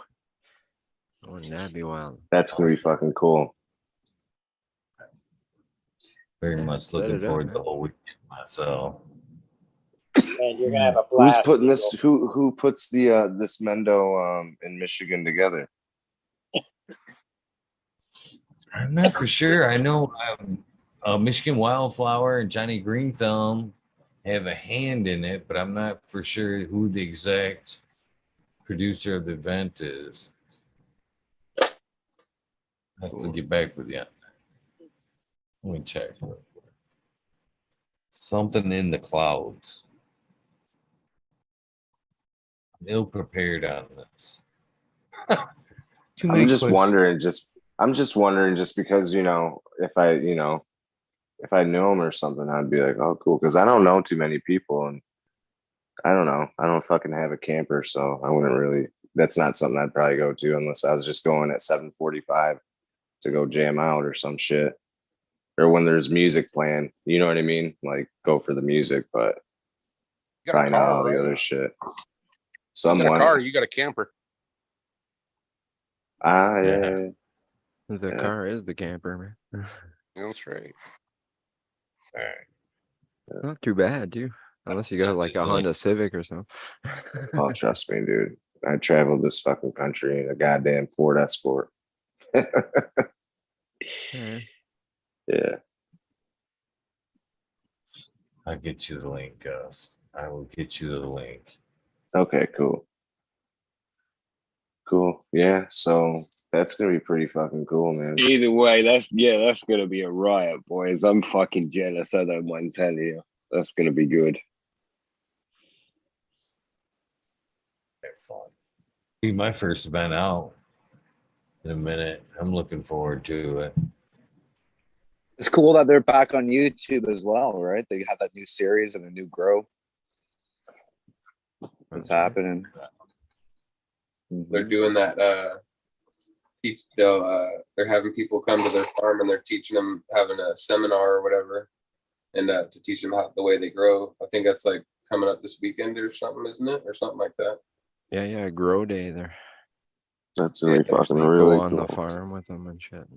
[SPEAKER 6] wouldn't that be wild?
[SPEAKER 12] That's gonna be fucking cool.
[SPEAKER 2] Very much
[SPEAKER 6] set
[SPEAKER 2] looking
[SPEAKER 6] it up,
[SPEAKER 2] forward to
[SPEAKER 6] man.
[SPEAKER 2] the whole weekend myself.
[SPEAKER 3] Man, you're gonna have a
[SPEAKER 12] Who's
[SPEAKER 3] blast.
[SPEAKER 12] putting this?
[SPEAKER 3] Eagle.
[SPEAKER 12] Who puts the this Mendo in Michigan together?
[SPEAKER 2] I'm not for sure. I know Michigan Wildflower and Johnny Green Thumb have a hand in it, but I'm not for sure who the exact producer of the event is. I have to get back with you. Let me check. Something in the clouds. I'm ill prepared on this. Too many
[SPEAKER 12] I'm just
[SPEAKER 2] questions.
[SPEAKER 12] wondering. I'm just wondering, just because if I know him or something, I'd be like, oh, cool, because I don't know too many people, and I don't know. I don't fucking have a camper, so I wouldn't really. That's not something I'd probably go to unless I was just going at 7:45 to go jam out or some shit. Or when there's music playing, you know what I mean? Like go for the music, but
[SPEAKER 5] You got a
[SPEAKER 12] probably not
[SPEAKER 5] car,
[SPEAKER 12] all the
[SPEAKER 5] right?
[SPEAKER 12] other shit.
[SPEAKER 5] You got a
[SPEAKER 12] Somewhat.
[SPEAKER 5] car, you got a camper.
[SPEAKER 12] Ah,
[SPEAKER 6] Yeah.
[SPEAKER 12] yeah.
[SPEAKER 6] The
[SPEAKER 12] Yeah.
[SPEAKER 6] car is the camper, man.
[SPEAKER 5] That's right.
[SPEAKER 6] All right. Not too bad, too. Unless you got like a Honda Civic or something.
[SPEAKER 12] Oh, trust me, dude. I traveled this fucking country in a goddamn Ford Escort.
[SPEAKER 6] Yeah.
[SPEAKER 12] Yeah.
[SPEAKER 2] I'll get you the link, Gus. I will get you the link.
[SPEAKER 12] Okay, cool. Cool. Yeah. So that's gonna be pretty fucking cool, man.
[SPEAKER 15] Either way, that's gonna be a riot, boys. I'm fucking jealous. I don't mind telling you. That's gonna be good.
[SPEAKER 2] Fun. Be my first event out in a minute. I'm looking forward to it.
[SPEAKER 14] It's cool that they're back on YouTube as well, right? They have that new series and a new grow. What's happening?
[SPEAKER 7] They're doing that. They're having people come to their farm and they're teaching them, having a seminar or whatever, and to teach them how the way they grow. I think that's like coming up this weekend or something, isn't it, or something like that?
[SPEAKER 6] Yeah, grow day there.
[SPEAKER 12] That's really fucking
[SPEAKER 6] Actually
[SPEAKER 12] really
[SPEAKER 6] go on
[SPEAKER 12] cool.
[SPEAKER 6] the farm with them and shit.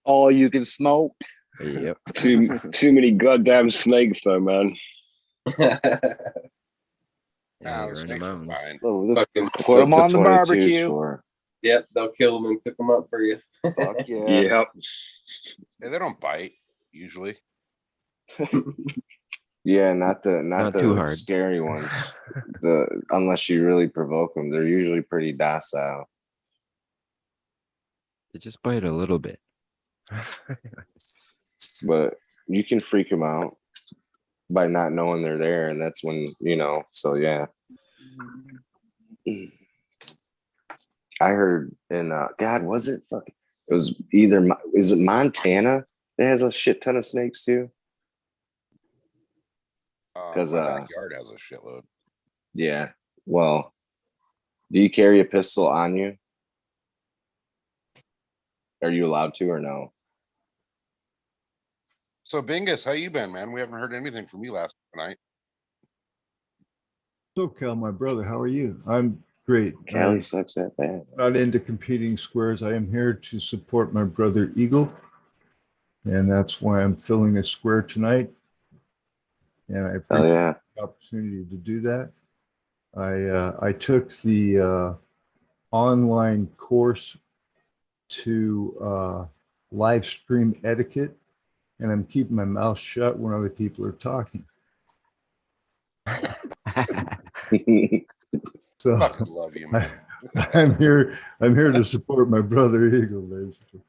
[SPEAKER 14] Oh, you can smoke.
[SPEAKER 6] Yep.
[SPEAKER 15] Too many goddamn snakes, though, man.
[SPEAKER 6] Yeah, you're in the mountains.
[SPEAKER 14] Oh, this,
[SPEAKER 7] Fucking
[SPEAKER 14] put them on the
[SPEAKER 12] 22s
[SPEAKER 14] barbecue.
[SPEAKER 12] for-
[SPEAKER 7] Yep, they'll kill them and cook them up for you.
[SPEAKER 14] Fuck yeah.
[SPEAKER 15] Yep.
[SPEAKER 5] Yeah, they don't bite usually.
[SPEAKER 12] Yeah, not the
[SPEAKER 6] Not too hard.
[SPEAKER 12] scary ones. Unless you really provoke them, they're usually pretty docile.
[SPEAKER 6] They just bite a little bit.
[SPEAKER 12] But you can freak them out by not knowing they're there, and that's when So yeah, I heard in God, was it fucking? It was either is it Montana that has a shit ton of snakes too? Because
[SPEAKER 5] My backyard has a shitload.
[SPEAKER 12] yeah. Well, do you carry a pistol on you? Are you allowed to or no?
[SPEAKER 5] So Bingus, how you been, man? We haven't heard anything from you last night.
[SPEAKER 17] So Cal, my brother, how are you? I'm great.
[SPEAKER 12] Cali sucks that bad.
[SPEAKER 17] Not into competing squares. I am here to support my brother Eagle. And that's why I'm filling a square tonight. And I appreciate the opportunity to do that. I took the online course to live stream etiquette, and I'm keeping my mouth shut when other people are talking. So
[SPEAKER 5] Fucking love you, man.
[SPEAKER 17] I'm here to support my brother Eagle, basically.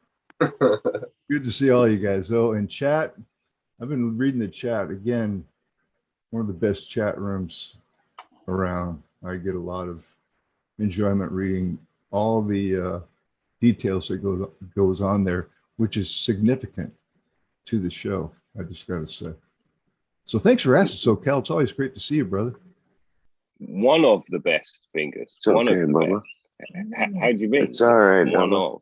[SPEAKER 17] Good to see all you guys. Oh, and chat, I've been reading the chat again. One of the best chat rooms around. I get a lot of enjoyment reading all the details that goes on there, which is significant to the show. I just got to say. So thanks for asking. So Cal, it's always great to see you, brother.
[SPEAKER 15] One of the best fingers.
[SPEAKER 12] It's
[SPEAKER 15] One
[SPEAKER 12] okay,
[SPEAKER 15] of the
[SPEAKER 12] Bubba.
[SPEAKER 15] best. How do you mean?
[SPEAKER 12] It's all right,
[SPEAKER 15] One
[SPEAKER 12] Bubba.
[SPEAKER 15] of.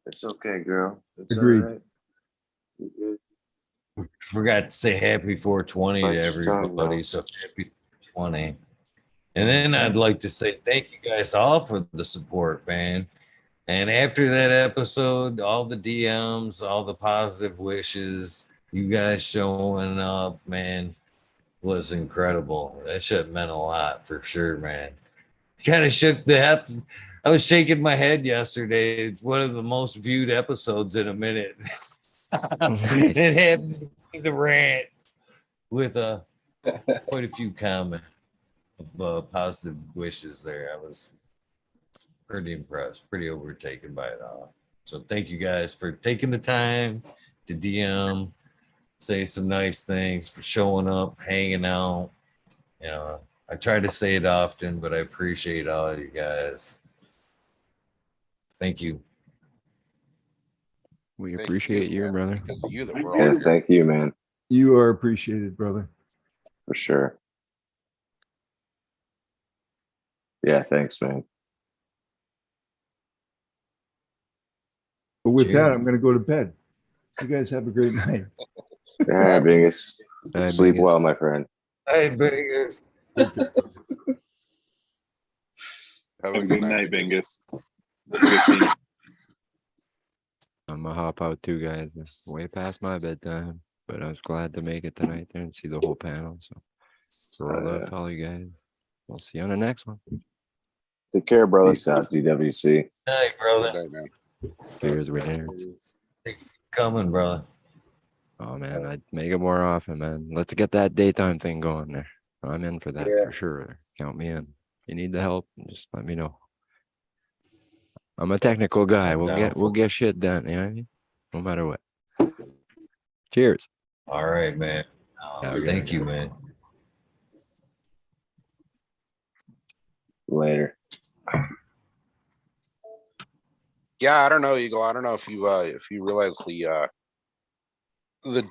[SPEAKER 12] It's okay, girl. It's
[SPEAKER 17] Agreed.
[SPEAKER 12] all right. You good?
[SPEAKER 2] Forgot to say happy 420 to
[SPEAKER 12] Bite your tongue,
[SPEAKER 2] everybody.
[SPEAKER 12] bro.
[SPEAKER 2] So happy 420. And then I'd like to say thank you guys all for the support, man. And after that episode, all the DMs, all the positive wishes, you guys showing up, man, was incredible. That shit meant a lot for sure, man. Kind of shook the head. I was shaking my head yesterday. It's one of the most viewed episodes in a minute. It had the rant with quite a few comments of positive wishes there. I was pretty impressed, pretty overtaken by it all. So thank you guys for taking the time to DM, say some nice things, for showing up, hanging out. You know, I try to say it often, but I appreciate all of you guys. Thank you.
[SPEAKER 6] We appreciate you, brother.
[SPEAKER 5] Because of you that we're all
[SPEAKER 12] Yeah,
[SPEAKER 5] here.
[SPEAKER 12] thank you, man.
[SPEAKER 17] You are appreciated, brother.
[SPEAKER 12] For sure. Yeah, thanks, man.
[SPEAKER 17] with that,
[SPEAKER 2] Cheers.
[SPEAKER 17] I'm going to go to bed. You guys have a great night.
[SPEAKER 12] All right, Bingus.
[SPEAKER 6] Hey,
[SPEAKER 12] Sleep
[SPEAKER 6] Bingus.
[SPEAKER 12] well, my friend.
[SPEAKER 2] Hey, Bingus.
[SPEAKER 15] Have a good night, Bingus. Good seeing you.
[SPEAKER 6] I'm gonna hop out too, guys. It's way past my bedtime, but I was glad to make it tonight there and see the whole panel. So, roll love to all you guys. We'll see you on the next one.
[SPEAKER 12] Take care, brother. Peace out, DWC.
[SPEAKER 2] Hey, brother.
[SPEAKER 5] Good night, man.
[SPEAKER 6] Cheers, Weednerd.
[SPEAKER 2] Thank you for coming, brother.
[SPEAKER 6] Oh man, I'd make it more often, man. Let's get that daytime thing going there. I'm in for that
[SPEAKER 2] Yeah.
[SPEAKER 6] for sure. Count me in. If you need the help, just let me know. I'm a technical guy. We'll get shit done. You know what I mean? No matter what. Cheers.
[SPEAKER 2] All right, man. Thank you, man.
[SPEAKER 12] Later.
[SPEAKER 5] Yeah, I don't know, Eagle. I don't know if you realize the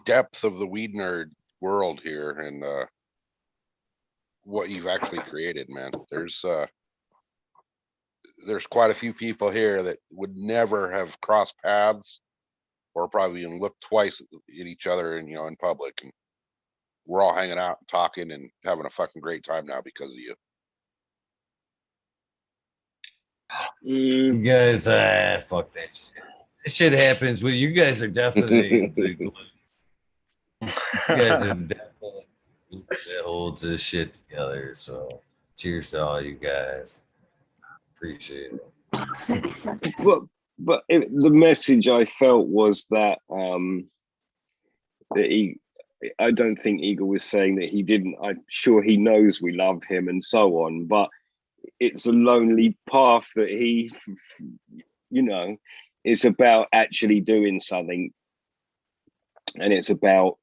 [SPEAKER 5] depth of the weed nerd world here and what you've actually created, man. There's quite a few people here that would never have crossed paths or probably even looked twice at each other and in public, and we're all hanging out and talking and having a fucking great time now because of you.
[SPEAKER 2] You guys, fuck that shit. This shit happens. Well, you guys are definitely the glue. You guys are definitely the glue that holds this shit together. So, cheers to all you guys. Appreciate it.
[SPEAKER 15] But the message I felt was that I don't think Eagle was saying that he didn't. I'm sure he knows we love him and so on, but it's a lonely path that he, it's about actually doing something. And it's about,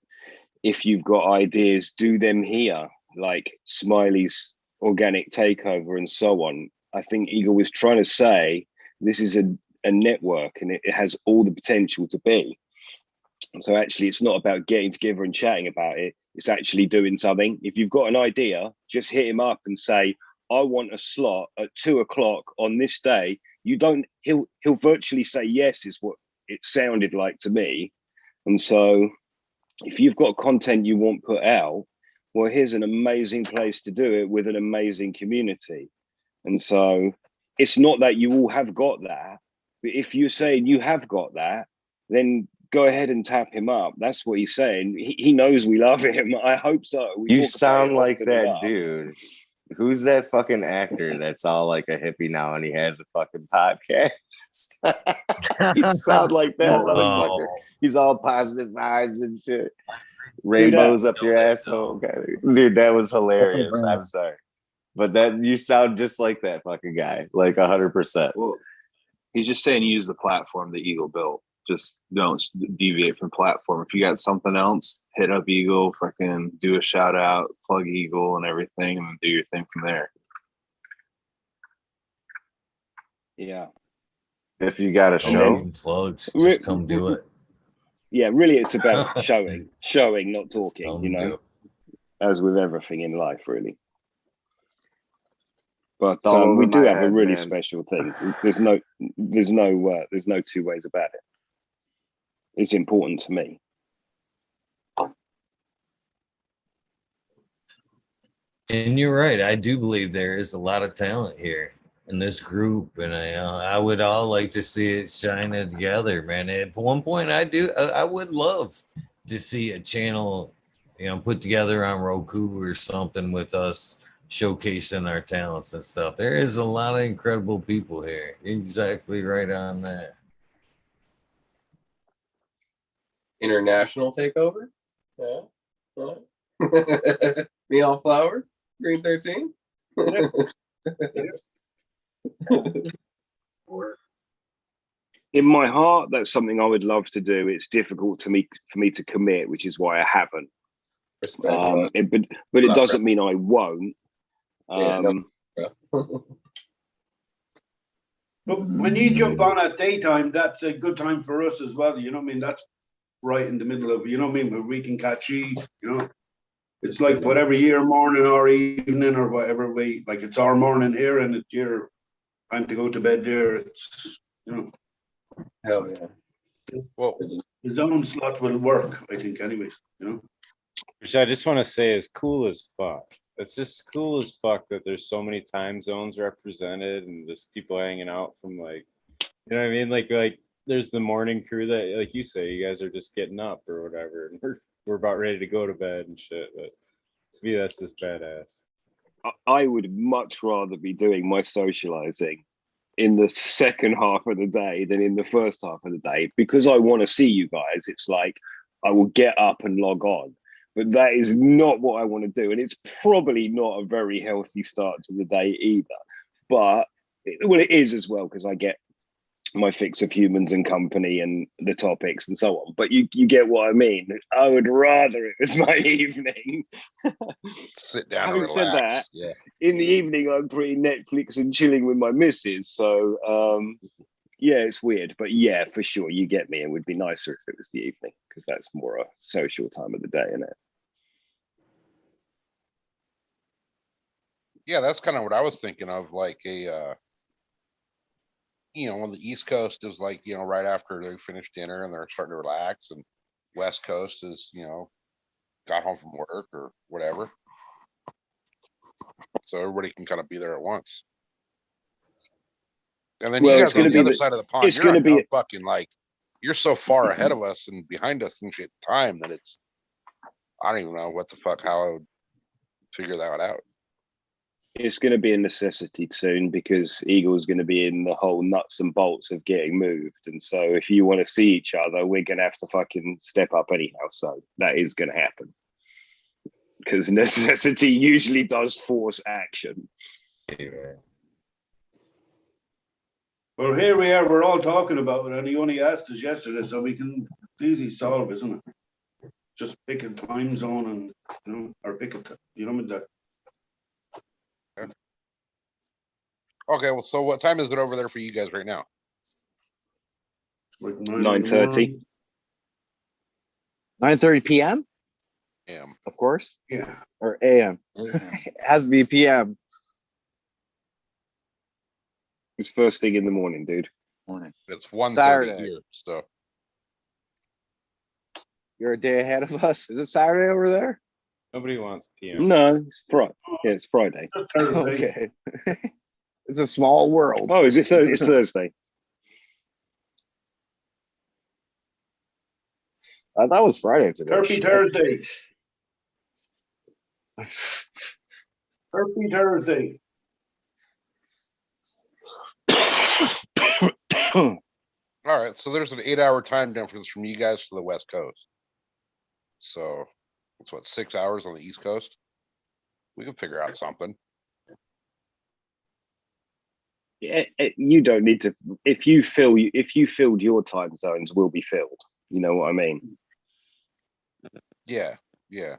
[SPEAKER 15] if you've got ideas, do them here, like Smileys Organic Takeover and so on. I think Eagle was trying to say this is a network and it has all the potential to be. So actually, it's not about getting together and chatting about it. It's actually doing something. If you've got an idea, just hit him up and say, I want a slot at 2:00 on this day. He'll virtually say yes, is what it sounded like to me. And so if you've got content you want put out, well, here's an amazing place to do it with an amazing community. And so it's not that you all have got that, but if you're saying you have got that, then go ahead and tap him up. That's what he's saying. He knows we love him. I hope so.
[SPEAKER 12] You sound like that dude. Who's that fucking actor that's all like a hippie now and he has a fucking podcast? You sound like that motherfucker. He's all positive vibes and shit. Rainbows up your asshole. Dude, that was hilarious. I'm sorry. But you sound just like that fucking guy. Like 100%.
[SPEAKER 7] Well, he's just saying use the platform that Eagle built. Just don't deviate from the platform. If you got something else, hit up Eagle, fucking do a shout out, plug Eagle and everything, and then do your thing from there.
[SPEAKER 15] Yeah.
[SPEAKER 12] If you got a show,
[SPEAKER 2] plugs, just come do it.
[SPEAKER 15] Yeah, really, it's about showing, not talking. As with everything in life, really. But we do have a really special thing. There's no two ways about it. It's important to me.
[SPEAKER 2] And you're right. I do believe there is a lot of talent here in this group, and I would all like to see it shine together, man. At one point, I would love to see a channel, put together on Roku or something with us showcasing our talents and stuff. There is a lot of incredible people here. You're exactly right on that.
[SPEAKER 7] International takeover? Yeah. meaulflower? Green 13?
[SPEAKER 15] In my heart, that's something I would love to do. It's difficult for me to commit, which is why I haven't. But it doesn't mean I won't.
[SPEAKER 16] But when you jump on at daytime, that's a good time for us as well. You know what I mean? That's right in the middle of, where we can catch you, It's like whatever your morning or evening or whatever way, like it's our morning here and it's your time to go to bed there. It's,
[SPEAKER 7] Hell yeah.
[SPEAKER 16] Well, his own slot will work, I think, anyways, you know.
[SPEAKER 8] Which I just want to say is cool as fuck. It's just cool as fuck that there's so many time zones represented and there's people hanging out from like, you know what I mean? Like there's the morning crew that, like you say, you guys are just getting up or whatever, and we're about ready to go to bed and shit. But to me, that's just badass.
[SPEAKER 15] I would much rather be doing my socializing in the second half of the day than in the first half of the day, because I want to see you guys. It's like I will get up and log on, but that is not what I want to do, and it's probably not a very healthy start to the day either. But it is as well, because I get my fix of humans and company and the topics and so on. But you get what I mean. I would rather it was my evening.
[SPEAKER 5] Sit down.
[SPEAKER 15] Having
[SPEAKER 5] and
[SPEAKER 15] said
[SPEAKER 5] relax.
[SPEAKER 15] that, in the evening I'm pretty Netflix and chilling with my missus. So yeah, it's weird, but yeah, for sure, you get me. It would be nicer if it was the evening, because that's more a social time of the day, isn't it?
[SPEAKER 5] Yeah, that's kind of what I was thinking of, like a on the East Coast is like, right after they finish dinner and they're starting to relax, and West Coast is, got home from work or whatever. So everybody can kind of be there at once. And then you guys on the other side of the pond, you're on your fucking, like, you're so far ahead of us and behind us and shit time that it's, I don't even know what the fuck, how I would figure that out.
[SPEAKER 15] It's going to be a necessity soon, because Eagle's going to be in the whole nuts and bolts of getting moved. And so if you want to see each other, we're going to have to fucking step up anyhow. So that is going to happen, because necessity usually does force action.
[SPEAKER 16] Well, here we are, we're all talking about it, and he only asked us yesterday, so we can easily solve, isn't it? Just pick a time zone and, or pick a, that.
[SPEAKER 5] Okay, well, so what time is it over there for you guys right now?
[SPEAKER 16] Like
[SPEAKER 15] 9:30.
[SPEAKER 14] 9:30 p.m.
[SPEAKER 5] AM.
[SPEAKER 14] Of course.
[SPEAKER 16] Yeah.
[SPEAKER 14] Or AM. It has to be PM.
[SPEAKER 15] It's first thing in the morning, dude.
[SPEAKER 14] Morning.
[SPEAKER 5] It's 1:30
[SPEAKER 14] Saturday.
[SPEAKER 5] here, so
[SPEAKER 14] You're a day ahead of us. Is it Saturday over there?
[SPEAKER 8] Nobody wants PM.
[SPEAKER 15] No, it's Friday. Yeah, it's Friday.
[SPEAKER 14] Okay. It's a small world.
[SPEAKER 15] Oh, is it Thursday? It's Thursday.
[SPEAKER 14] I thought it was Friday today.
[SPEAKER 16] Turkey Thursday. Turkey Thursday.
[SPEAKER 5] all right, so there's an 8-hour time difference from you guys to the West Coast. So it's what, 6 hours on the East Coast? We can figure out something.
[SPEAKER 15] Yeah, you don't need to. If you filled your time zones, will be filled. You know what I mean?
[SPEAKER 5] Yeah, yeah.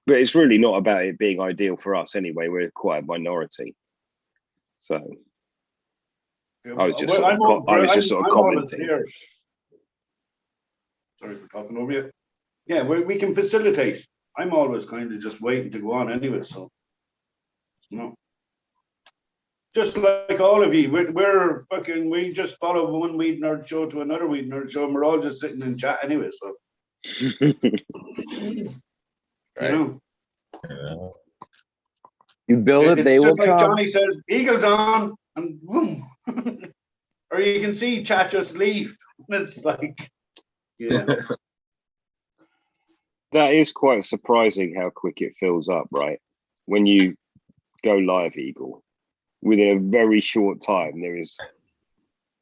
[SPEAKER 15] But it's really not about it being ideal for us anyway. We're quite a minority. So I was just sort of commenting.
[SPEAKER 16] Sorry for talking over you. Yeah, we can facilitate. I'm always kind of just waiting to go on anyway, so just like all of you, we're fucking, we just follow one Weednerd show to another Weednerd show, and we're all just sitting in chat anyway, so
[SPEAKER 14] You build it, they will
[SPEAKER 16] like
[SPEAKER 14] come.
[SPEAKER 16] Johnny says, Eagles on, and boom. Or you can see chat just leave. It's like, yeah.
[SPEAKER 15] That is quite surprising how quick it fills up, right? When you go live, Eagle, within a very short time, there is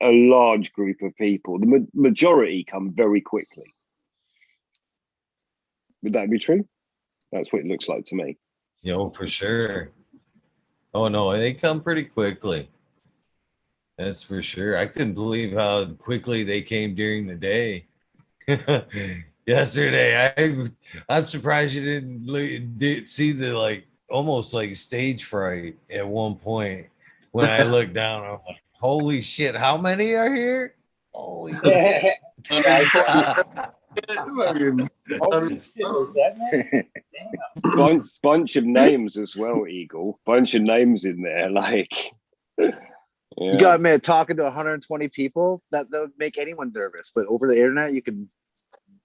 [SPEAKER 15] a large group of people. The majority come very quickly. Would that be true? That's what it looks like to me.
[SPEAKER 2] For sure. Oh no, they come pretty quickly. That's for sure. I couldn't believe how quickly they came during the day. Yesterday, I'm surprised you didn't see the almost like stage fright at one point. When I looked down, I'm like, holy shit, how many are here? Holy
[SPEAKER 15] bunch of names as well, Eagle. Bunch of names in there, like
[SPEAKER 14] You gotta admit, talking to 120 people, that would make anyone nervous. But over the internet, you can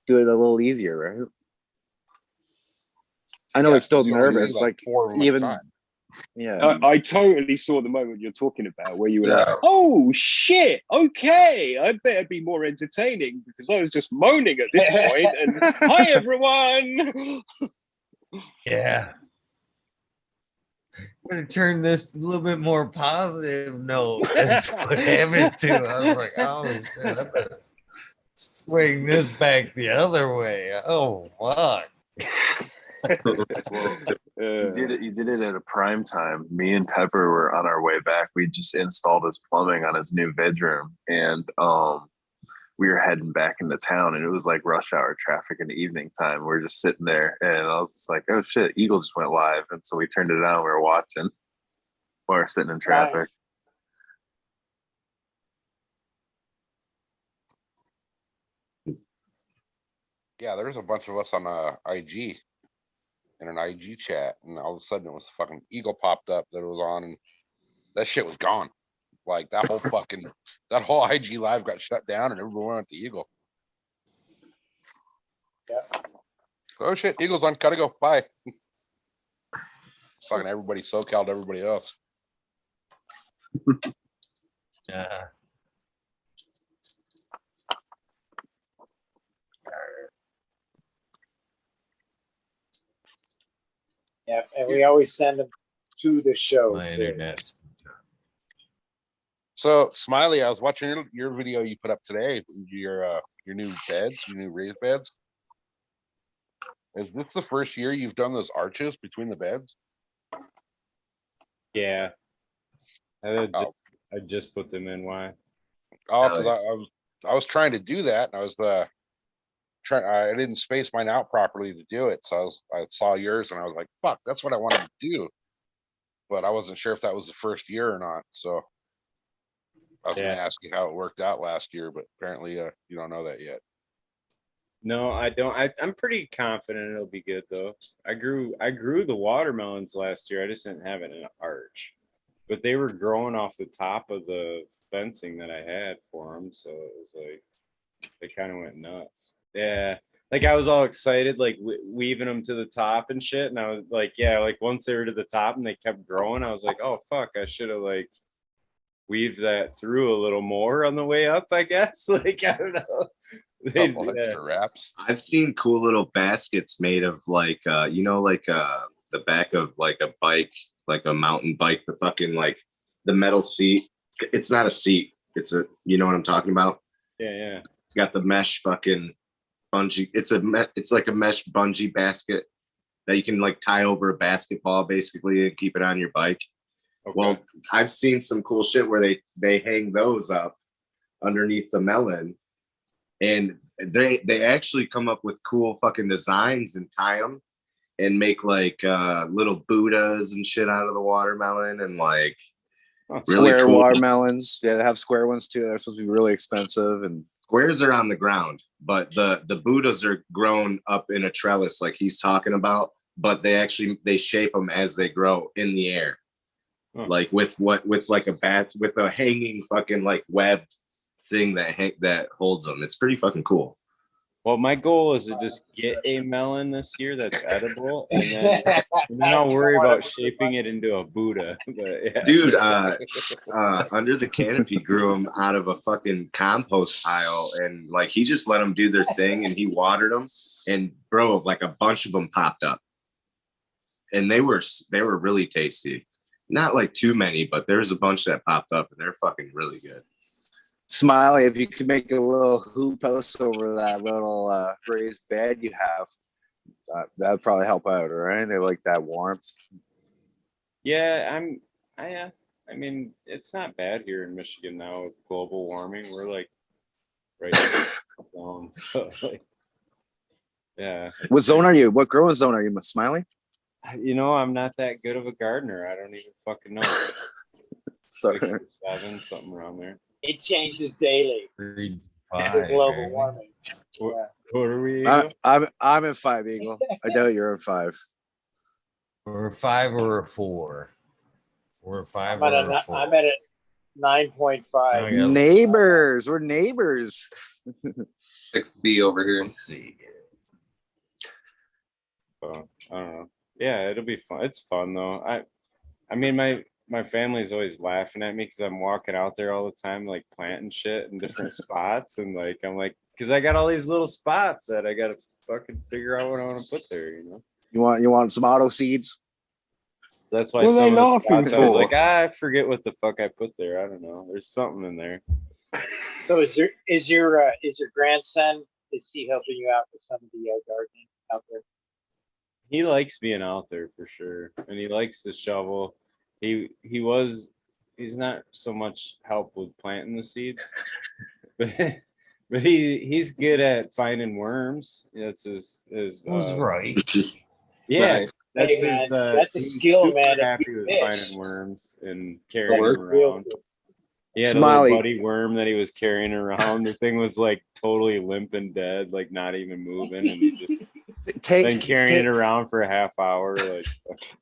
[SPEAKER 14] do it a little easier, right? I know it's still
[SPEAKER 5] you only see,
[SPEAKER 14] nervous,
[SPEAKER 5] like,
[SPEAKER 14] like
[SPEAKER 5] 4 of 'em at a
[SPEAKER 14] even
[SPEAKER 5] time.
[SPEAKER 14] yeah.
[SPEAKER 15] I totally saw the moment you're talking about where you were like, oh shit, okay, I better be more entertaining because I was just moaning at this point and hi everyone.
[SPEAKER 2] Yeah. I'm gonna turn this a little bit more positive note. That's what happened to. I was like, oh shit, I better swing this back the other way. Oh fuck.
[SPEAKER 13] You did it at a prime time. Me and Pepper were on our way back. We just installed his plumbing on his new bedroom, and we were heading back into town, and it was like rush hour traffic in the evening time. We're just sitting there, and I was just like, "Oh shit, Eagle just went live," and so we turned it on. We were watching while we're sitting in traffic.
[SPEAKER 3] Nice.
[SPEAKER 5] Yeah, there's a bunch of us on IG in an IG chat, and all of a sudden it was fucking Eagle popped up that it was on, and that shit was gone. Like that whole fucking that whole IG live got shut down, and everyone went to Eagle.
[SPEAKER 3] Yeah.
[SPEAKER 5] Oh shit, Eagle's on. Gotta go. Bye. Fucking everybody SoCal to everybody else.
[SPEAKER 2] Yeah.
[SPEAKER 3] Yeah, and we always send them to the show.
[SPEAKER 2] My internet.
[SPEAKER 5] So Smiley, I was watching your video you put up today. Your new beds, your new raised beds. Is this the first year you've done those arches between the beds?
[SPEAKER 8] Yeah. I just put them in. Why?
[SPEAKER 5] Oh, because I was trying to do that, and I was I didn't space mine out properly to do it, so I saw yours, and I was like, "Fuck, that's what I wanted to do," but I wasn't sure if that was the first year or not. So I was going to ask you how it worked out last year, but apparently you don't know that yet.
[SPEAKER 8] No, I don't. I'm pretty confident it'll be good though. I grew the watermelons last year. I just didn't have it in an arch, but they were growing off the top of the fencing that I had for them, so it was like they kind of went nuts. Yeah, like I was all excited, like weaving them to the top and shit, and I was like, yeah, like once they were to the top and they kept growing, I was like, oh fuck, I should have like weaved that through a little more on the way up, I guess. Like I don't know.
[SPEAKER 5] Wraps.
[SPEAKER 12] I've seen cool little baskets made of like the back of like a bike, like a mountain bike, the fucking like the metal seat. It's not a seat. It's a, you know what I'm talking about?
[SPEAKER 8] Yeah.
[SPEAKER 12] It's got the mesh fucking bungee. It's like a mesh bungee basket that you can like tie over a basketball basically and keep it on your bike. Okay. Well, I've seen some cool shit where they hang those up underneath the melon, and they actually come up with cool fucking designs and tie them and make like little Buddhas and shit out of the watermelon, and like really
[SPEAKER 14] square
[SPEAKER 12] cool
[SPEAKER 14] watermelons. Yeah, they have square ones too. They're supposed to be really expensive, and
[SPEAKER 12] squares are on the ground, but the Buddhas are grown up in a trellis like he's talking about, but they shape them as they grow in the air. Like with like a bat with a hanging fucking like webbed thing that holds them. It's pretty fucking cool.
[SPEAKER 8] Well, my goal is to just get a melon this year that's edible, and then I'll worry about shaping it into a Buddha. But, yeah.
[SPEAKER 12] Dude, Under the Canopy grew them out of a fucking compost pile, and like he just let them do their thing, and he watered them, and bro, like a bunch of them popped up, and they were really tasty. Not like too many, but there's a bunch that popped up, and they're fucking really good.
[SPEAKER 14] Smiley, if you could make a little hoop house over that little raised bed you have, that'd probably help out, right? They like that warmth.
[SPEAKER 8] Yeah, I mean, it's not bad here in Michigan now with global warming. We're like right in the zone. So, like, yeah.
[SPEAKER 14] What zone are you? What growing zone are you, Smiley?
[SPEAKER 8] You know, I'm not that good of a gardener. I don't even fucking know. 6 or 7, something around there.
[SPEAKER 3] It changes daily.
[SPEAKER 2] 3,
[SPEAKER 3] global warming.
[SPEAKER 8] What are we?
[SPEAKER 14] I'm in 5, Eagle. I doubt you're in 5.
[SPEAKER 2] We're a 5 or a 4. We're a 5 or a 4.
[SPEAKER 3] 9.5.
[SPEAKER 14] Neighbors. We're neighbors.
[SPEAKER 7] 6B over here.
[SPEAKER 8] So, I don't know. Yeah, it'll be fun. It's fun though. I mean, my family's always laughing at me because I'm walking out there all the time, like planting shit in different spots, and like I'm like, because I got all these little spots that I gotta fucking figure out what I want to put there. You know.
[SPEAKER 14] You want some auto seeds?
[SPEAKER 8] So that's why
[SPEAKER 15] What are
[SPEAKER 8] some
[SPEAKER 15] they
[SPEAKER 8] of the
[SPEAKER 15] laughing
[SPEAKER 8] spots I was
[SPEAKER 15] for?
[SPEAKER 8] like, I forget what the fuck I put there. I don't know. There's something in there.
[SPEAKER 3] So is your grandson, is he helping you out with some of the gardening out there?
[SPEAKER 8] He likes being out there for sure, and he likes the shovel. He's not so much help with planting the seeds, but he's good at finding worms. That's his
[SPEAKER 2] Who's right?
[SPEAKER 8] Yeah,
[SPEAKER 7] Right.
[SPEAKER 8] that's
[SPEAKER 3] Hey,
[SPEAKER 8] his.
[SPEAKER 3] man, that's a
[SPEAKER 8] he's
[SPEAKER 3] skill,
[SPEAKER 8] super
[SPEAKER 3] man. If
[SPEAKER 8] happy
[SPEAKER 3] you
[SPEAKER 8] with
[SPEAKER 3] fish,
[SPEAKER 8] finding worms and carrying
[SPEAKER 3] that's
[SPEAKER 8] them
[SPEAKER 3] real
[SPEAKER 8] around.
[SPEAKER 3] good.
[SPEAKER 8] He had a
[SPEAKER 14] Smiley.
[SPEAKER 8] little buddy worm that he was carrying around. The thing was like totally limp and dead, like not even moving, and he just been carrying it around for a half hour. Like,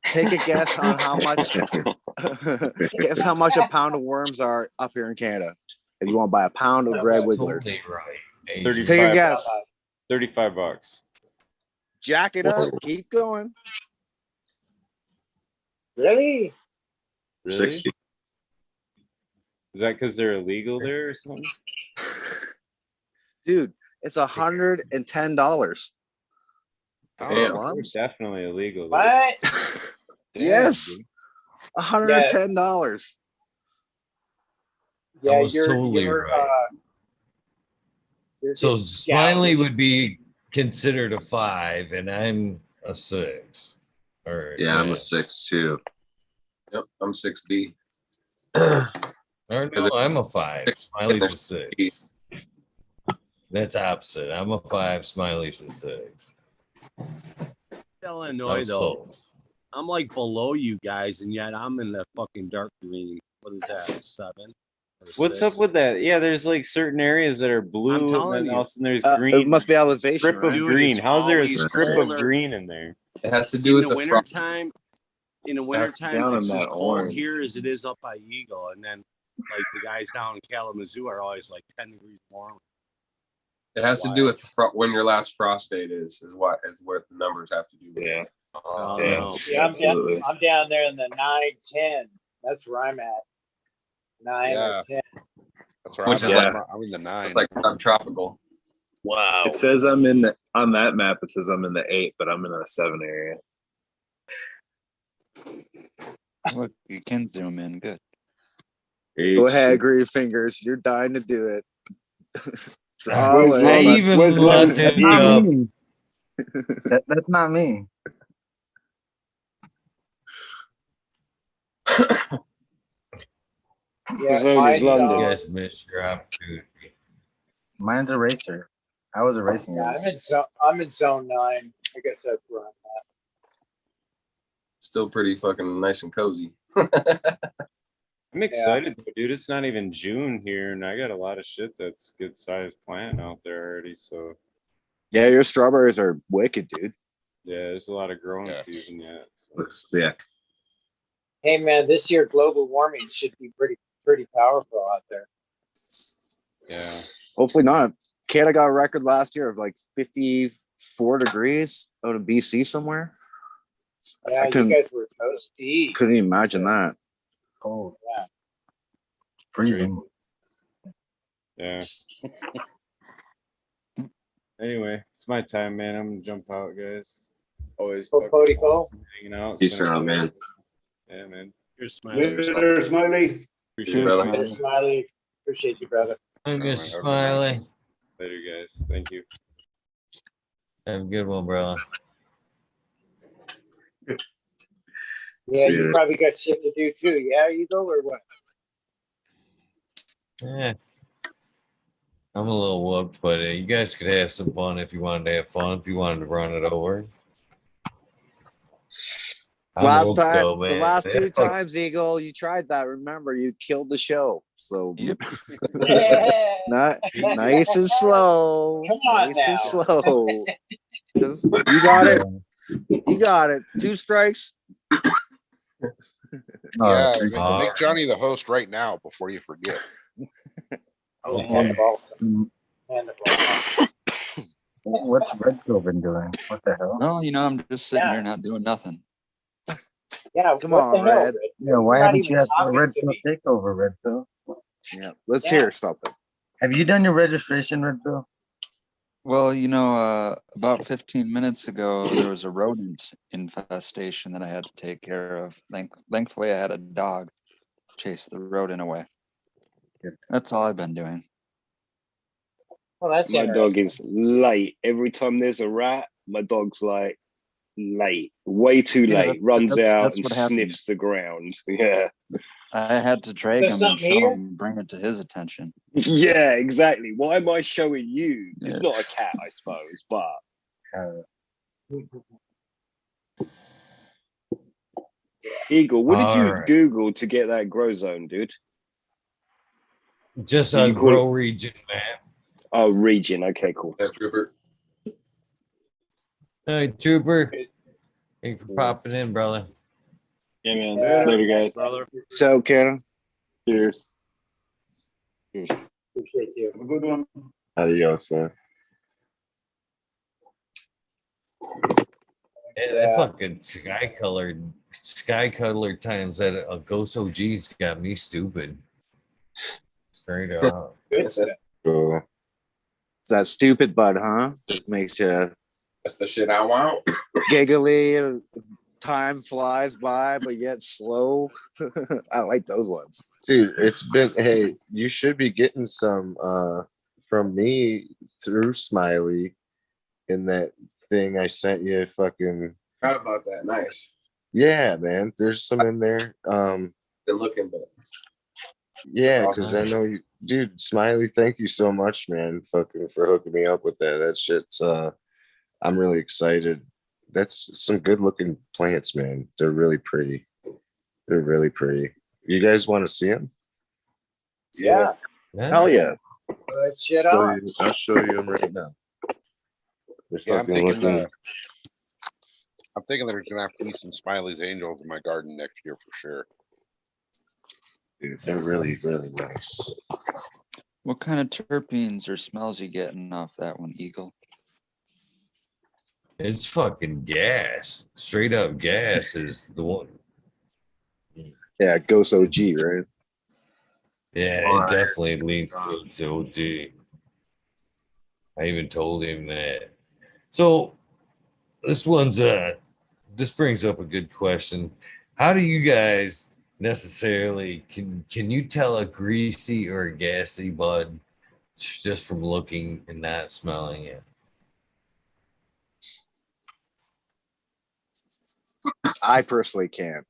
[SPEAKER 14] take a guess on how much. Guess how much a pound of worms are up here in Canada. If you want to buy a pound of red wigglers,
[SPEAKER 2] Right.
[SPEAKER 8] 35
[SPEAKER 14] take a guess.
[SPEAKER 8] $35.
[SPEAKER 14] Jack it up. Keep going.
[SPEAKER 3] Really?
[SPEAKER 8] Really?
[SPEAKER 4] 60.
[SPEAKER 8] Is that because they're illegal there or something?
[SPEAKER 14] Dude, it's $110.
[SPEAKER 8] Damn, they're definitely illegal. There.
[SPEAKER 3] What?
[SPEAKER 14] Yes. $110.
[SPEAKER 3] Yeah,
[SPEAKER 2] was totally right. So Smiley would be considered a 5, and I'm a 6. All right.
[SPEAKER 4] Yeah, I'm a 6 too.
[SPEAKER 7] Yep, I'm 6B.
[SPEAKER 2] Or no, I'm a 5. Smiley's a 6. That's opposite. I'm a 5. Smiley's a 6.
[SPEAKER 10] Illinois
[SPEAKER 2] was
[SPEAKER 10] though.
[SPEAKER 2] close.
[SPEAKER 10] I'm like below you guys, and yet I'm in the fucking dark green. What is that? 7?
[SPEAKER 8] What's
[SPEAKER 10] 6?
[SPEAKER 8] up with that? Yeah, there's like certain areas that are blue, and
[SPEAKER 10] telling
[SPEAKER 8] then
[SPEAKER 10] you.
[SPEAKER 8] also there's
[SPEAKER 14] It
[SPEAKER 8] green.
[SPEAKER 14] must be elevation.
[SPEAKER 8] Strip of
[SPEAKER 14] Right?
[SPEAKER 8] green.
[SPEAKER 10] it's
[SPEAKER 8] How's there a
[SPEAKER 10] always
[SPEAKER 8] strip
[SPEAKER 10] colder.
[SPEAKER 8] of green in there?
[SPEAKER 7] It has to do
[SPEAKER 10] In
[SPEAKER 7] with
[SPEAKER 10] the
[SPEAKER 7] the frost.
[SPEAKER 10] wintertime, in the
[SPEAKER 13] That's
[SPEAKER 10] wintertime,
[SPEAKER 13] down
[SPEAKER 10] it's
[SPEAKER 13] in
[SPEAKER 10] as
[SPEAKER 13] that
[SPEAKER 10] cold
[SPEAKER 13] orange.
[SPEAKER 10] here as it is up by Eagle. And then, like, the guys down in Kalamazoo are always like 10 degrees warm.
[SPEAKER 7] It has to do with when your last frost date is what the numbers have to do with.
[SPEAKER 13] Yeah.
[SPEAKER 3] Yeah, I'm down there in the 9-10. That's where I'm at. 9 or 10.
[SPEAKER 5] That's where
[SPEAKER 7] Which
[SPEAKER 5] I'm
[SPEAKER 7] is
[SPEAKER 5] at.
[SPEAKER 7] like,
[SPEAKER 5] I'm in the 9.
[SPEAKER 7] it's like subtropical.
[SPEAKER 10] Wow.
[SPEAKER 13] It says I'm in on that map. It says I'm in the 8, but I'm in the 7 area.
[SPEAKER 11] Look, you can zoom in. Good.
[SPEAKER 14] Go ahead, GreenFingers. You're dying to do it.
[SPEAKER 12] Where's
[SPEAKER 2] I
[SPEAKER 12] Lemon?
[SPEAKER 2] even
[SPEAKER 12] Where's
[SPEAKER 2] let
[SPEAKER 12] Lemon?
[SPEAKER 2] him go.
[SPEAKER 9] me. That's not me.
[SPEAKER 3] Yeah,
[SPEAKER 13] Zone is
[SPEAKER 3] mine's,
[SPEAKER 13] London.
[SPEAKER 2] You guys missed your opportunity.
[SPEAKER 9] Mine's a racer. I was a racing
[SPEAKER 3] yeah,
[SPEAKER 9] guy.
[SPEAKER 3] I'm in zone 9. I guess that's where I'm at.
[SPEAKER 7] Still pretty fucking nice and cozy.
[SPEAKER 8] I'm excited, though, dude. It's not even June here, and I got a lot of shit that's good sized plant out there already. So
[SPEAKER 14] Yeah, your strawberries are wicked, dude.
[SPEAKER 8] yeah, there's a lot of growing season yet. So.
[SPEAKER 4] Looks thick.
[SPEAKER 3] Hey man, this year global warming should be pretty powerful out there.
[SPEAKER 8] Yeah.
[SPEAKER 14] Hopefully not. Canada got a record last year of like 54 degrees out of BC somewhere.
[SPEAKER 3] Yeah, you guys were supposed to eat.
[SPEAKER 14] Couldn't even imagine that.
[SPEAKER 9] Cold.
[SPEAKER 3] Yeah.
[SPEAKER 9] Freezing.
[SPEAKER 8] Yeah. Anyway, it's my time, man. I'm gonna jump out, guys. Always fucking awesome hanging out.
[SPEAKER 4] Peace out, man.
[SPEAKER 8] Yeah, man.
[SPEAKER 10] Here's Smiley.
[SPEAKER 16] Later, Smiley.
[SPEAKER 8] Appreciate it, brother.
[SPEAKER 3] Later, Smiley. Appreciate you, brother.
[SPEAKER 2] I miss you, Smiley.
[SPEAKER 8] Later, guys. Thank you.
[SPEAKER 2] Have a good one, bro.
[SPEAKER 3] Yeah, you probably got shit to do too. Yeah, you go or what?
[SPEAKER 2] Yeah. I'm a little whooped, but you guys could have some fun if you wanted to have fun, if you wanted to run it over. I'm
[SPEAKER 14] Last
[SPEAKER 2] whooped
[SPEAKER 14] time,
[SPEAKER 2] though,
[SPEAKER 14] the
[SPEAKER 2] man.
[SPEAKER 14] last two
[SPEAKER 2] It's like-
[SPEAKER 14] times, Eagle, you tried that. Remember, you killed the show. So not nice and slow.
[SPEAKER 3] Come on
[SPEAKER 14] nice
[SPEAKER 3] now.
[SPEAKER 14] and slow. Just, you got it. You got it. 2 strikes.
[SPEAKER 5] Yeah,
[SPEAKER 6] thank
[SPEAKER 5] make Johnny the host right now before you forget.
[SPEAKER 3] And the ball. And the ball.
[SPEAKER 9] What's Red Pill been doing? What the hell?
[SPEAKER 11] Well, I'm just sitting here not doing nothing.
[SPEAKER 3] Yeah,
[SPEAKER 14] Come
[SPEAKER 3] what
[SPEAKER 14] on,
[SPEAKER 3] the hell,
[SPEAKER 14] Red.
[SPEAKER 3] Red?
[SPEAKER 9] Yeah, why
[SPEAKER 3] You're not
[SPEAKER 9] haven't you
[SPEAKER 3] even
[SPEAKER 9] asked for a
[SPEAKER 3] talking
[SPEAKER 9] Red
[SPEAKER 3] to
[SPEAKER 9] Pill
[SPEAKER 3] me.
[SPEAKER 9] takeover, Red Pill?
[SPEAKER 14] Yeah, let's
[SPEAKER 3] Yeah.
[SPEAKER 14] hear something.
[SPEAKER 9] Have you done your registration, Red Pill?
[SPEAKER 11] Well, about 15 minutes ago, there was a rodent infestation that I had to take care of. Thankfully, I had a dog chase the rodent away. That's all I've been doing.
[SPEAKER 3] Well, that's
[SPEAKER 15] My dog
[SPEAKER 3] interesting.
[SPEAKER 15] is late. Every time there's a rat, my dog's like late, way too
[SPEAKER 11] Yeah,
[SPEAKER 15] late, runs out
[SPEAKER 11] that's
[SPEAKER 15] and
[SPEAKER 11] what happened.
[SPEAKER 15] sniffs the ground. Yeah.
[SPEAKER 11] I had to drag
[SPEAKER 3] There's
[SPEAKER 11] him and
[SPEAKER 3] something
[SPEAKER 11] show
[SPEAKER 3] here?
[SPEAKER 11] him, bring it to his attention.
[SPEAKER 15] Yeah, exactly. Why am I showing you? It's not a cat, I suppose, but Eagle, what did you
[SPEAKER 2] All right.
[SPEAKER 15] Google to get that grow zone, dude?
[SPEAKER 2] Just
[SPEAKER 15] Did
[SPEAKER 2] a
[SPEAKER 15] you call
[SPEAKER 2] grow
[SPEAKER 15] it-
[SPEAKER 2] region, man.
[SPEAKER 15] Oh, region. Okay, cool.
[SPEAKER 7] Yeah, Trooper.
[SPEAKER 2] Hey, Trooper. Thanks for popping in, brother.
[SPEAKER 13] Yeah, man. Later, guys.
[SPEAKER 14] So, Canna.
[SPEAKER 13] Cheers.
[SPEAKER 3] Appreciate you.
[SPEAKER 16] Have a good one.
[SPEAKER 12] Adios, man.
[SPEAKER 2] Yeah, that fucking sky color times that a Ghost OG's got me stupid. Straight up.
[SPEAKER 3] Good stuff.
[SPEAKER 12] Cool.
[SPEAKER 14] It's that stupid bud, huh? Just makes you
[SPEAKER 7] That's the shit I want.
[SPEAKER 14] giggly. Time flies by, but yet slow. I like those ones.
[SPEAKER 12] Dude, it's been, hey, you should be getting some from me through Smiley in that thing I sent you. Fucking
[SPEAKER 7] Forgot about that. Nice.
[SPEAKER 12] yeah, man. There's some in there.
[SPEAKER 7] Been looking, but
[SPEAKER 12] Yeah,
[SPEAKER 7] Awesome.
[SPEAKER 12] because I know you, dude. Smiley, thank you so much, man. Fucking for hooking me up with that. That shit's. I'm really excited. That's some good looking plants, man. They're really pretty. They're really pretty. You guys want to see them?
[SPEAKER 3] Yeah.
[SPEAKER 14] Hell yeah.
[SPEAKER 3] Good shit on.
[SPEAKER 12] I'll show you them right now. They're
[SPEAKER 5] Yeah, I'm
[SPEAKER 12] fucking
[SPEAKER 5] thinking.
[SPEAKER 12] looking.
[SPEAKER 5] I'm thinking there's gonna have to be some Smiley's Angels in my garden next year for sure.
[SPEAKER 12] Dude, they're really, really nice.
[SPEAKER 11] What kind of terpenes or smells you getting off that one, Eagle?
[SPEAKER 2] It's fucking gas. Straight up gas is the one.
[SPEAKER 14] Yeah, Ghost OG, right?
[SPEAKER 2] Yeah, it definitely leans towards OG. I even told him that. So this brings up a good question. How do you guys necessarily can you tell a greasy or a gassy bud just from looking and not smelling it?
[SPEAKER 14] I personally can.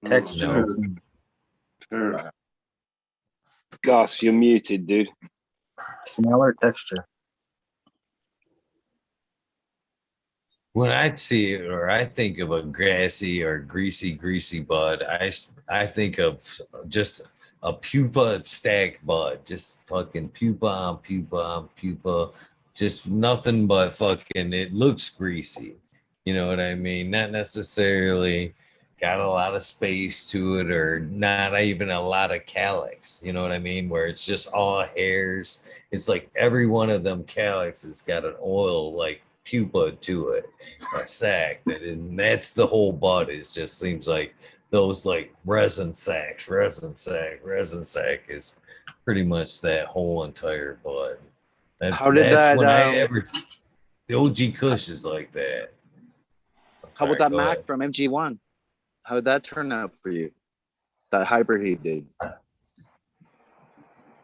[SPEAKER 9] Texture.
[SPEAKER 2] No.
[SPEAKER 15] Gus, you're muted, dude.
[SPEAKER 9] Smell or texture?
[SPEAKER 2] When I see it or I think of a grassy or greasy bud, I think of just a pupa stacked bud, just fucking pupa on pupa on pupa, just nothing but fucking, it looks greasy. You know what I mean? Not necessarily got a lot of space to it or not even a lot of calyx. You know what I mean? Where it's just all hairs. It's like every one of them calyx has got an oil like pupa to it, a sac and that's the whole bud. It just seems like those like resin sac is pretty much that whole entire bud.
[SPEAKER 14] How did that,
[SPEAKER 2] when I ever the OG Kush is like that.
[SPEAKER 14] How about that
[SPEAKER 2] Go
[SPEAKER 14] Mac
[SPEAKER 2] ahead.
[SPEAKER 14] from MG1? How did that turn out for you? That hybrid he did.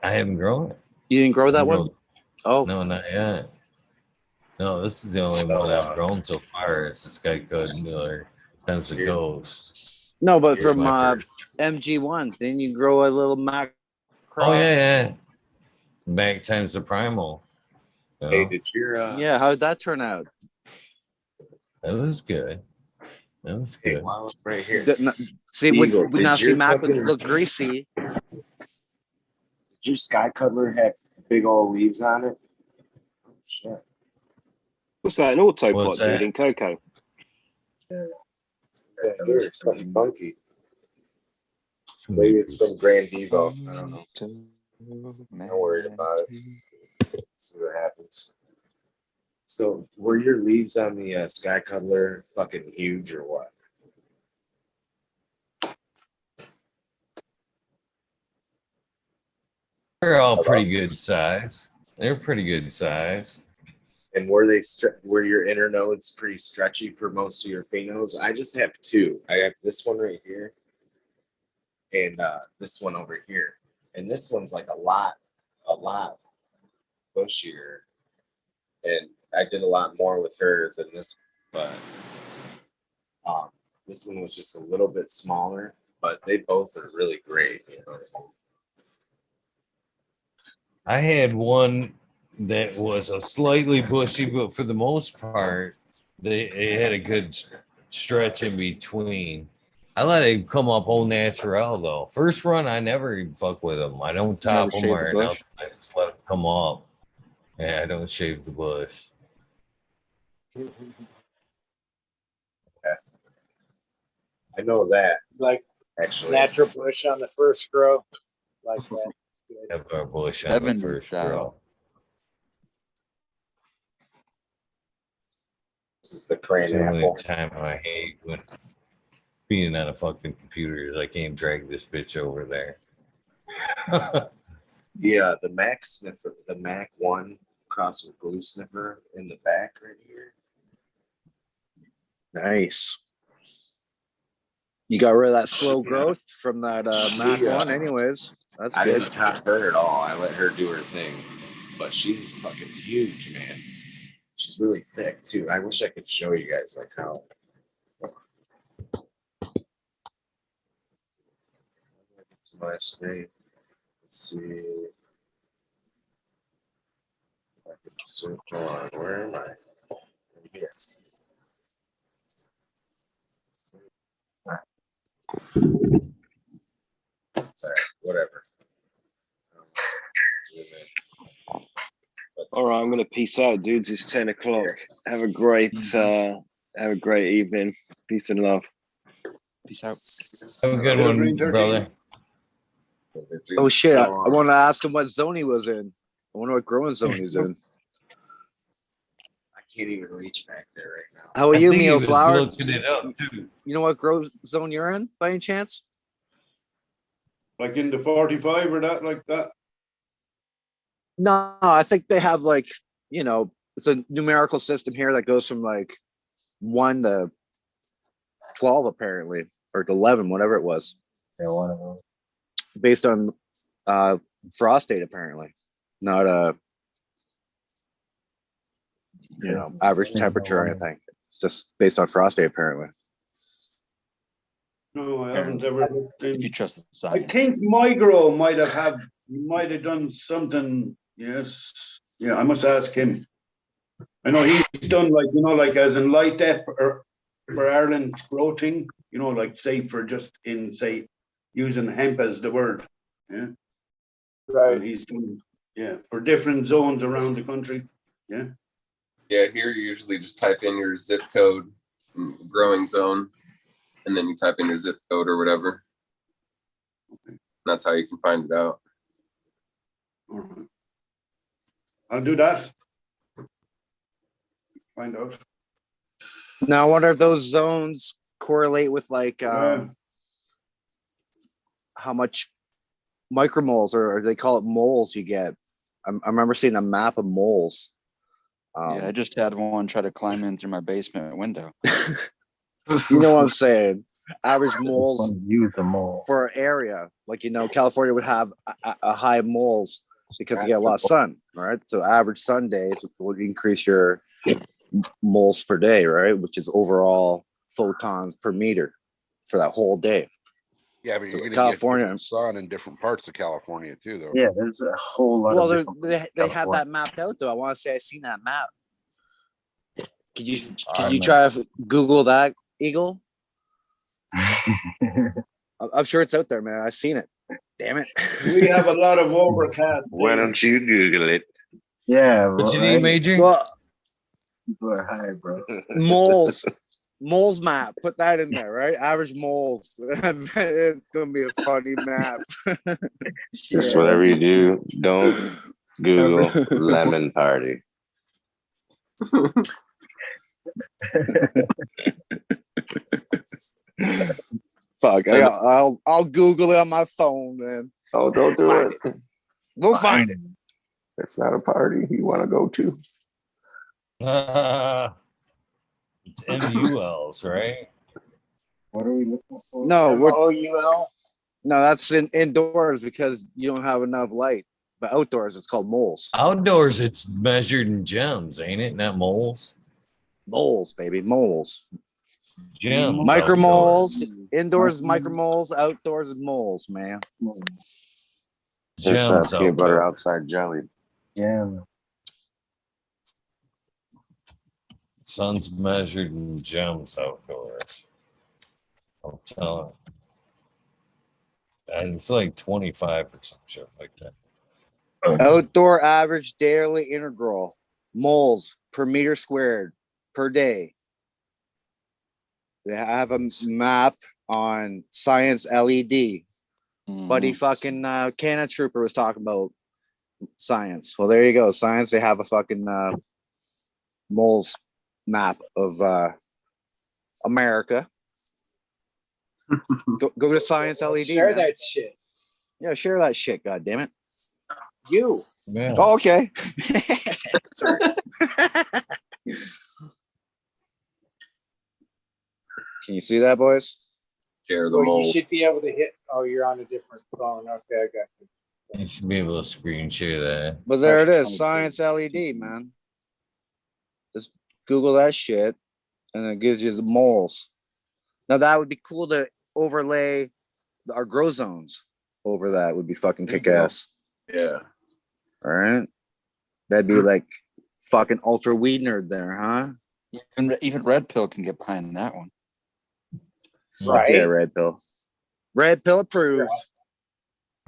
[SPEAKER 2] I haven't grown it.
[SPEAKER 14] You didn't grow that one? Oh
[SPEAKER 2] no, not yet. No, this is the only one I've grown so far. It's this guy called Miller times a ghost.
[SPEAKER 14] no, but
[SPEAKER 2] Here's
[SPEAKER 14] from
[SPEAKER 2] my first.
[SPEAKER 14] MG1, then you grow a little Mac cross.
[SPEAKER 2] Oh yeah. Back times the primal. You know?
[SPEAKER 12] Hey, did your
[SPEAKER 14] Yeah, how did that turn out?
[SPEAKER 2] That was good. That was good.
[SPEAKER 12] right here?
[SPEAKER 14] See,
[SPEAKER 12] Eagle, did
[SPEAKER 14] now see
[SPEAKER 12] your
[SPEAKER 14] Mac would
[SPEAKER 12] fucking-
[SPEAKER 14] look greasy.
[SPEAKER 12] Did your sky cuddler have big old leaves on it? Oh, shit.
[SPEAKER 15] What's that? An autopot,
[SPEAKER 2] What's
[SPEAKER 15] dude,
[SPEAKER 2] that?
[SPEAKER 15] in cocoa?
[SPEAKER 12] There's something funky. Maybe it's from Grand Devo. I don't know. Not worried about it. Let's see what happens. So, were your leaves on the Sky Cuddler fucking huge or what?
[SPEAKER 2] They're all pretty good size. They're pretty good size.
[SPEAKER 12] And were they were your inner nodes pretty stretchy for most of your phenols? I just have two. I have this one right here, and this one over here. And this one's like a lot bushier. And I did a lot more with hers than this, but this one was just a little bit smaller. But they both are really great. You know?
[SPEAKER 2] I had one that was a slightly bushy, but for the most part, they had a good stretch in between. I let it come up all natural though. First run, I never even fuck with them. I don't top them or nothing. I just let them come up. Yeah, I don't shave the bush.
[SPEAKER 12] Yeah. I know that.
[SPEAKER 3] Like
[SPEAKER 12] actually,
[SPEAKER 3] natural bush on the first grow, like that.
[SPEAKER 2] Have our bush on the first grow.
[SPEAKER 12] This is the crane
[SPEAKER 2] the only
[SPEAKER 12] apple.
[SPEAKER 2] time I hate when being on a fucking computer is I can't drag this bitch over there.
[SPEAKER 12] Yeah, the Mac sniffer, the Mac 1 cross with glue sniffer in the back right here.
[SPEAKER 14] Nice. You got rid of that slow growth from that Mac 1 anyways. That's
[SPEAKER 12] I
[SPEAKER 14] good.
[SPEAKER 12] didn't top her at all. I let her do her thing. But she's fucking huge, man. She's really thick too. I wish I could show you guys like how. My screen. Let's see. I could search on. Where am I? Here. Sorry, whatever.
[SPEAKER 15] All right, I'm gonna peace out, dudes. It's 10 o'clock. Have a great evening. Peace and love.
[SPEAKER 11] Peace out.
[SPEAKER 2] Have a good one, brother.
[SPEAKER 14] Oh shit! I want to ask him what zone he was in. I wonder what growing zone he's in.
[SPEAKER 12] I can't even reach back there right now.
[SPEAKER 14] How are you,
[SPEAKER 2] think he was
[SPEAKER 14] meaulflower?
[SPEAKER 2] looking it up too.
[SPEAKER 14] You know what grow zone you're in by any chance?
[SPEAKER 16] Like in the 45 or that, like that.
[SPEAKER 14] No, I think they have like, it's a numerical system here that goes from like 1 to 12 apparently, or to 11, whatever it was.
[SPEAKER 12] Yeah, one of them.
[SPEAKER 14] Based on frost date apparently, not average temperature or anything. It's just based on frost date apparently.
[SPEAKER 16] No, I haven't ever.
[SPEAKER 11] If you trust the
[SPEAKER 16] I
[SPEAKER 11] science.
[SPEAKER 16] think my grow might have done something. Yes, yeah. I must ask him. I know he's done like as in light depth or for Ireland's grow thing. Like say for just in say using hemp as the word. Yeah. Right. And he's done for different zones around the country. Yeah.
[SPEAKER 7] Yeah, here you usually just type in your zip code, growing zone, and then you type in your zip code or whatever. And that's how you can find it out.
[SPEAKER 16] All right. I'll do that. Find out.
[SPEAKER 14] Now I wonder if those zones correlate with like how much micromoles or they call it moles you get. I remember seeing a map of moles.
[SPEAKER 11] Yeah, I just had one try to climb in through my basement window.
[SPEAKER 14] You know what I'm saying? Average moles
[SPEAKER 9] Use a mole.
[SPEAKER 14] for an area. Like, California would have a high moles because you get a lot of sun, right? So average sun days would increase your moles per day, right? Which is overall photons per meter for that whole day.
[SPEAKER 5] Yeah, but
[SPEAKER 14] So
[SPEAKER 5] you're gonna
[SPEAKER 14] California-
[SPEAKER 5] get sun in different parts of California too, though.
[SPEAKER 9] Yeah, there's a whole lot
[SPEAKER 14] Well,
[SPEAKER 9] of
[SPEAKER 14] they have that mapped out though. I want to say I've seen that map. Could you
[SPEAKER 9] man.
[SPEAKER 14] try to Google that, Eagle? I'm sure it's out there, man. I've seen it. Damn it.
[SPEAKER 16] We have a lot of overcast.
[SPEAKER 12] Why don't you Google it?
[SPEAKER 9] Yeah,
[SPEAKER 2] What you need, Major?
[SPEAKER 14] Well,
[SPEAKER 9] people are high, bro.
[SPEAKER 14] moles. Moles map. Put that in there, right? Average moles. It's gonna be a funny map.
[SPEAKER 12] Just whatever you do, don't Google lemon party.
[SPEAKER 14] Fuck. I'll Google it on my phone then.
[SPEAKER 12] Oh, don't do it.
[SPEAKER 14] We'll find it.
[SPEAKER 12] It's not a party you want to go to.
[SPEAKER 2] It's MULs, right?
[SPEAKER 9] What are we looking for?
[SPEAKER 14] No, we're
[SPEAKER 3] MOUL.
[SPEAKER 14] no, that's indoors because you don't have enough light. But outdoors, it's called moles.
[SPEAKER 2] Outdoors, it's measured in gems, ain't it? Not moles.
[SPEAKER 14] Moles, baby, moles.
[SPEAKER 2] Gems.
[SPEAKER 14] Micromoles. Indoors, micromoles. Outdoors, moles, man.
[SPEAKER 12] Just
[SPEAKER 2] Gems
[SPEAKER 12] peanut butter
[SPEAKER 2] outdoors.
[SPEAKER 12] outside jelly.
[SPEAKER 9] Yeah.
[SPEAKER 2] Sun's measured in gems outdoors. I'm telling you. And it's like 25 or some shit like that.
[SPEAKER 14] Outdoor average daily integral moles per meter squared per day. They have a map on Science LED. Buddy fucking Canna Trooper was talking about science. Well, there you go. Science, they have a fucking moles map of America. Go to Science LED.
[SPEAKER 3] Share
[SPEAKER 14] man.
[SPEAKER 3] that shit.
[SPEAKER 14] Yeah, share that shit, god damn it.
[SPEAKER 3] You.
[SPEAKER 2] Yeah.
[SPEAKER 14] Oh, okay. Sorry. Can you see that, boys?
[SPEAKER 7] Share the
[SPEAKER 3] Well, you
[SPEAKER 7] mold.
[SPEAKER 3] should be able to hit. Oh, you're on a different phone. Okay, I got you.
[SPEAKER 2] You should be able to screen share that.
[SPEAKER 14] But there it is, Science LED, man. Just Google that shit, and it gives you the moles. Now that would be cool to overlay our grow zones over that. Would be fucking kick ass.
[SPEAKER 7] Yeah.
[SPEAKER 14] All right, that'd be like fucking ultra weed nerd there, huh?
[SPEAKER 11] Even Red Pill can get behind that one.
[SPEAKER 14] Fuck yeah, red pill. Red pill approved.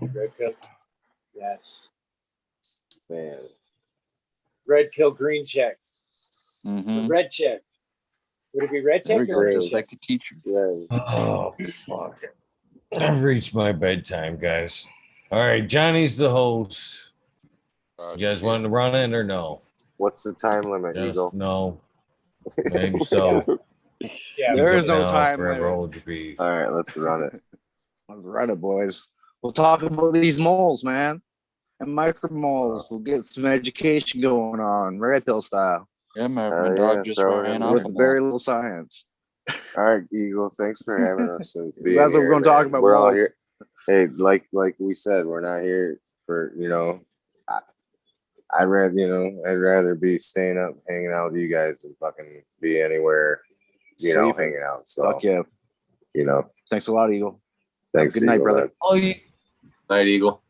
[SPEAKER 3] Red pill. Yes.
[SPEAKER 12] Man.
[SPEAKER 3] Red pill, green check.
[SPEAKER 11] Mm-hmm.
[SPEAKER 3] Red check. Would it be red
[SPEAKER 11] There
[SPEAKER 3] check
[SPEAKER 11] we
[SPEAKER 3] or
[SPEAKER 11] go.
[SPEAKER 3] green
[SPEAKER 11] Just
[SPEAKER 3] check?
[SPEAKER 11] like the teacher.
[SPEAKER 2] Oh, fuck it. I've reached my bedtime, guys. All right, Johnny's the host. You guys want to run it or no?
[SPEAKER 12] What's the time limit,
[SPEAKER 2] Just
[SPEAKER 12] Eagle?
[SPEAKER 2] no. Maybe so.
[SPEAKER 3] Yeah,
[SPEAKER 14] there is
[SPEAKER 2] Go
[SPEAKER 14] no
[SPEAKER 2] down
[SPEAKER 14] time
[SPEAKER 2] forever,
[SPEAKER 14] limit.
[SPEAKER 2] hold your beef.
[SPEAKER 12] All right, let's run it.
[SPEAKER 14] Let's run it, boys. We'll talk about these moles, man, and micromoles. We'll get some education going on, red pill style.
[SPEAKER 11] Yeah, my
[SPEAKER 12] Oh,
[SPEAKER 11] dog
[SPEAKER 12] yeah,
[SPEAKER 11] just
[SPEAKER 12] throw it
[SPEAKER 11] ran
[SPEAKER 12] in
[SPEAKER 11] off
[SPEAKER 14] With
[SPEAKER 11] a mole.
[SPEAKER 14] very little science.
[SPEAKER 12] All right, Eagle. Thanks for having us. And being
[SPEAKER 14] That's what we're
[SPEAKER 12] here,
[SPEAKER 14] gonna talk
[SPEAKER 12] man.
[SPEAKER 14] about,
[SPEAKER 12] We're all
[SPEAKER 14] moles.
[SPEAKER 12] here. Hey, like we said, we're not here for I'd rather be staying up, hanging out with you guys than fucking be anywhere,
[SPEAKER 14] Safe.
[SPEAKER 12] hanging out. So
[SPEAKER 14] Fuck yeah. Thanks a lot, Eagle.
[SPEAKER 12] Thanks.
[SPEAKER 14] Good night,
[SPEAKER 12] Eagle,
[SPEAKER 14] brother.
[SPEAKER 12] man.
[SPEAKER 2] Oh, you.
[SPEAKER 7] Night Eagle.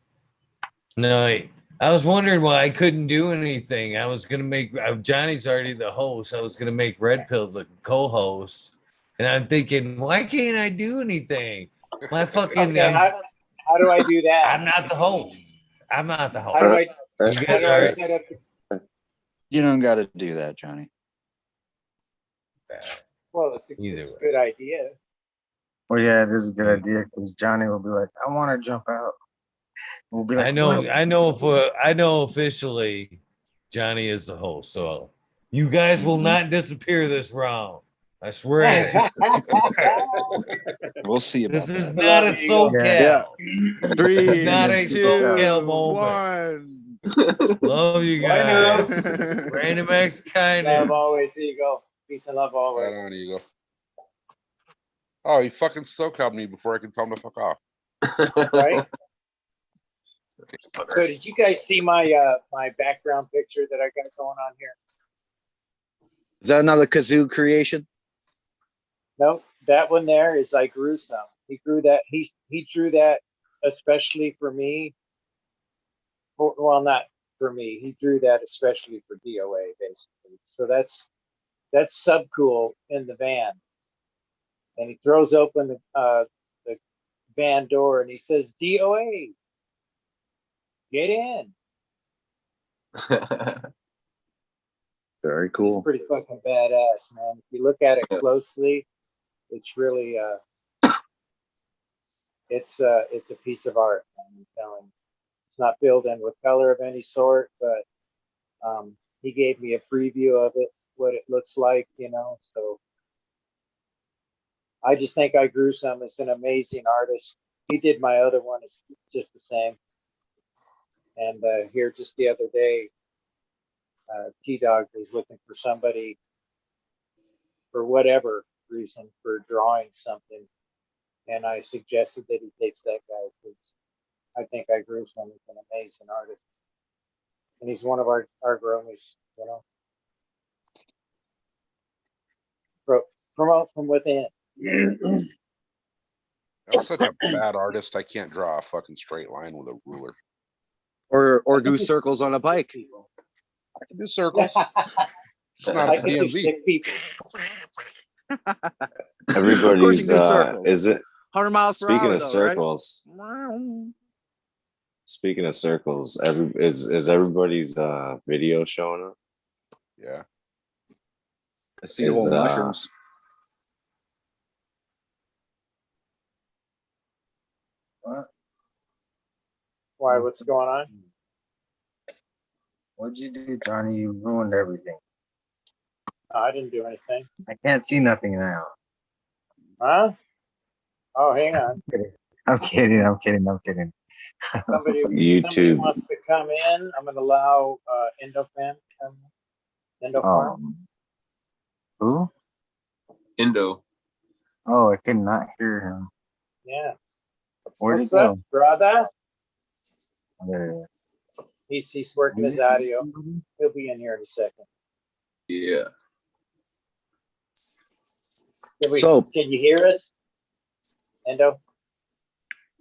[SPEAKER 2] No, I was wondering why I couldn't do anything. I was gonna make Johnny's already the host. I was gonna make Red Pill the co-host, and I'm thinking, why can't I do anything? My fucking,
[SPEAKER 3] Okay, how do I do that?
[SPEAKER 2] I'm not the host. I'm not the host.
[SPEAKER 3] How do I,
[SPEAKER 2] You
[SPEAKER 3] how
[SPEAKER 2] guys
[SPEAKER 3] do I
[SPEAKER 2] are
[SPEAKER 3] set up?
[SPEAKER 11] You don't got to do that, Johnny.
[SPEAKER 3] Well, it's
[SPEAKER 2] Either
[SPEAKER 3] a
[SPEAKER 2] way.
[SPEAKER 3] good idea.
[SPEAKER 9] Well, yeah, this is a good idea because Johnny will be like, I want to jump out. We'll be like,
[SPEAKER 2] I know,
[SPEAKER 9] "What?"
[SPEAKER 2] I know officially Johnny is the host. So you guys will not disappear this round. I swear.
[SPEAKER 11] We'll see about
[SPEAKER 2] This is
[SPEAKER 11] that.
[SPEAKER 2] not a SoCal.
[SPEAKER 14] Yeah.
[SPEAKER 2] This
[SPEAKER 14] 3,
[SPEAKER 2] is not a
[SPEAKER 14] 2,
[SPEAKER 2] SoCal moment.
[SPEAKER 14] 1.
[SPEAKER 2] Love you guys. Random X
[SPEAKER 3] Love
[SPEAKER 2] kindness.
[SPEAKER 3] always, Eagle. Peace and love always.
[SPEAKER 5] Right on, Eagle. Oh, he fucking SoCal'd me before I could tell him to fuck off.
[SPEAKER 3] Right? So did you guys see my my background picture that I got going on here?
[SPEAKER 14] Is that another kazoo creation?
[SPEAKER 3] No, that one there is I grew some. He grew that. He drew that especially for me. Well, not for me. He drew that especially for DOA, basically. So that's sub cool in the van. And he throws open the van door and he says, DOA, get in.
[SPEAKER 14] Very cool.
[SPEAKER 3] It's pretty fucking badass, man. If you look at it closely, it's really it's a piece of art. I'm telling you. It's not filled in with color of any sort, but he gave me a preview of it, what it looks like, you know. So I just think I grew some. It's an amazing artist. He did my other one. It's just the same. And here just the other day, T-Dog was looking for somebody for whatever reason for drawing something. And I suggested that he takes that guy because I think I grew some. He's an amazing artist. And he's one of our growers, you know. Promote from within.
[SPEAKER 5] I'm such a bad artist. I can't draw a fucking straight line with a ruler.
[SPEAKER 14] Or do circles on a bike.
[SPEAKER 5] I can do circles. It's not a DMV.
[SPEAKER 12] Everybody's is it
[SPEAKER 14] 100 miles per
[SPEAKER 12] speaking
[SPEAKER 14] hour,
[SPEAKER 12] of
[SPEAKER 14] though,
[SPEAKER 12] circles?
[SPEAKER 14] Right?
[SPEAKER 12] Speaking of circles, is everybody's video showing up?
[SPEAKER 5] Yeah.
[SPEAKER 14] I see the whole mushrooms.
[SPEAKER 9] What?
[SPEAKER 3] Why? What's going on?
[SPEAKER 9] What'd you do, Johnny? You ruined everything.
[SPEAKER 3] No, I didn't do anything.
[SPEAKER 9] I can't see nothing now.
[SPEAKER 3] Huh? Oh, hang on.
[SPEAKER 9] I'm kidding. I'm kidding. I'm kidding.
[SPEAKER 3] Somebody
[SPEAKER 12] YouTube
[SPEAKER 3] wants to come in. I'm going to allow Endofan to come in. Endofarm.
[SPEAKER 9] Who?
[SPEAKER 7] Indo.
[SPEAKER 9] Oh, I could not hear him.
[SPEAKER 3] Yeah.
[SPEAKER 9] Where'd he
[SPEAKER 3] What's up,
[SPEAKER 9] go?
[SPEAKER 3] brother?
[SPEAKER 9] There.
[SPEAKER 3] He's working his audio. He'll be in here in a second.
[SPEAKER 7] Yeah.
[SPEAKER 3] Can you hear us? Endo?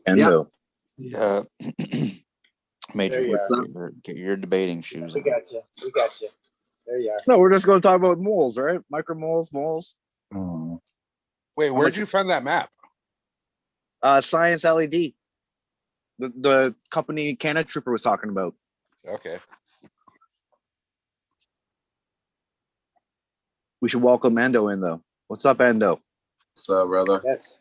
[SPEAKER 14] Endo.
[SPEAKER 11] Yeah. Major,
[SPEAKER 3] There you are.
[SPEAKER 11] get your debating shoes
[SPEAKER 3] We
[SPEAKER 11] on.
[SPEAKER 3] got you. We got you. There you are.
[SPEAKER 14] No, we're just going to talk about moles, right? Micromoles, moles.
[SPEAKER 5] Wait, where'd you find that map?
[SPEAKER 14] Science LED. The company Canna Trooper was talking about.
[SPEAKER 5] Okay.
[SPEAKER 14] We should welcome Endo in, though. What's up, Endo?
[SPEAKER 7] What's up, brother?
[SPEAKER 3] Yes.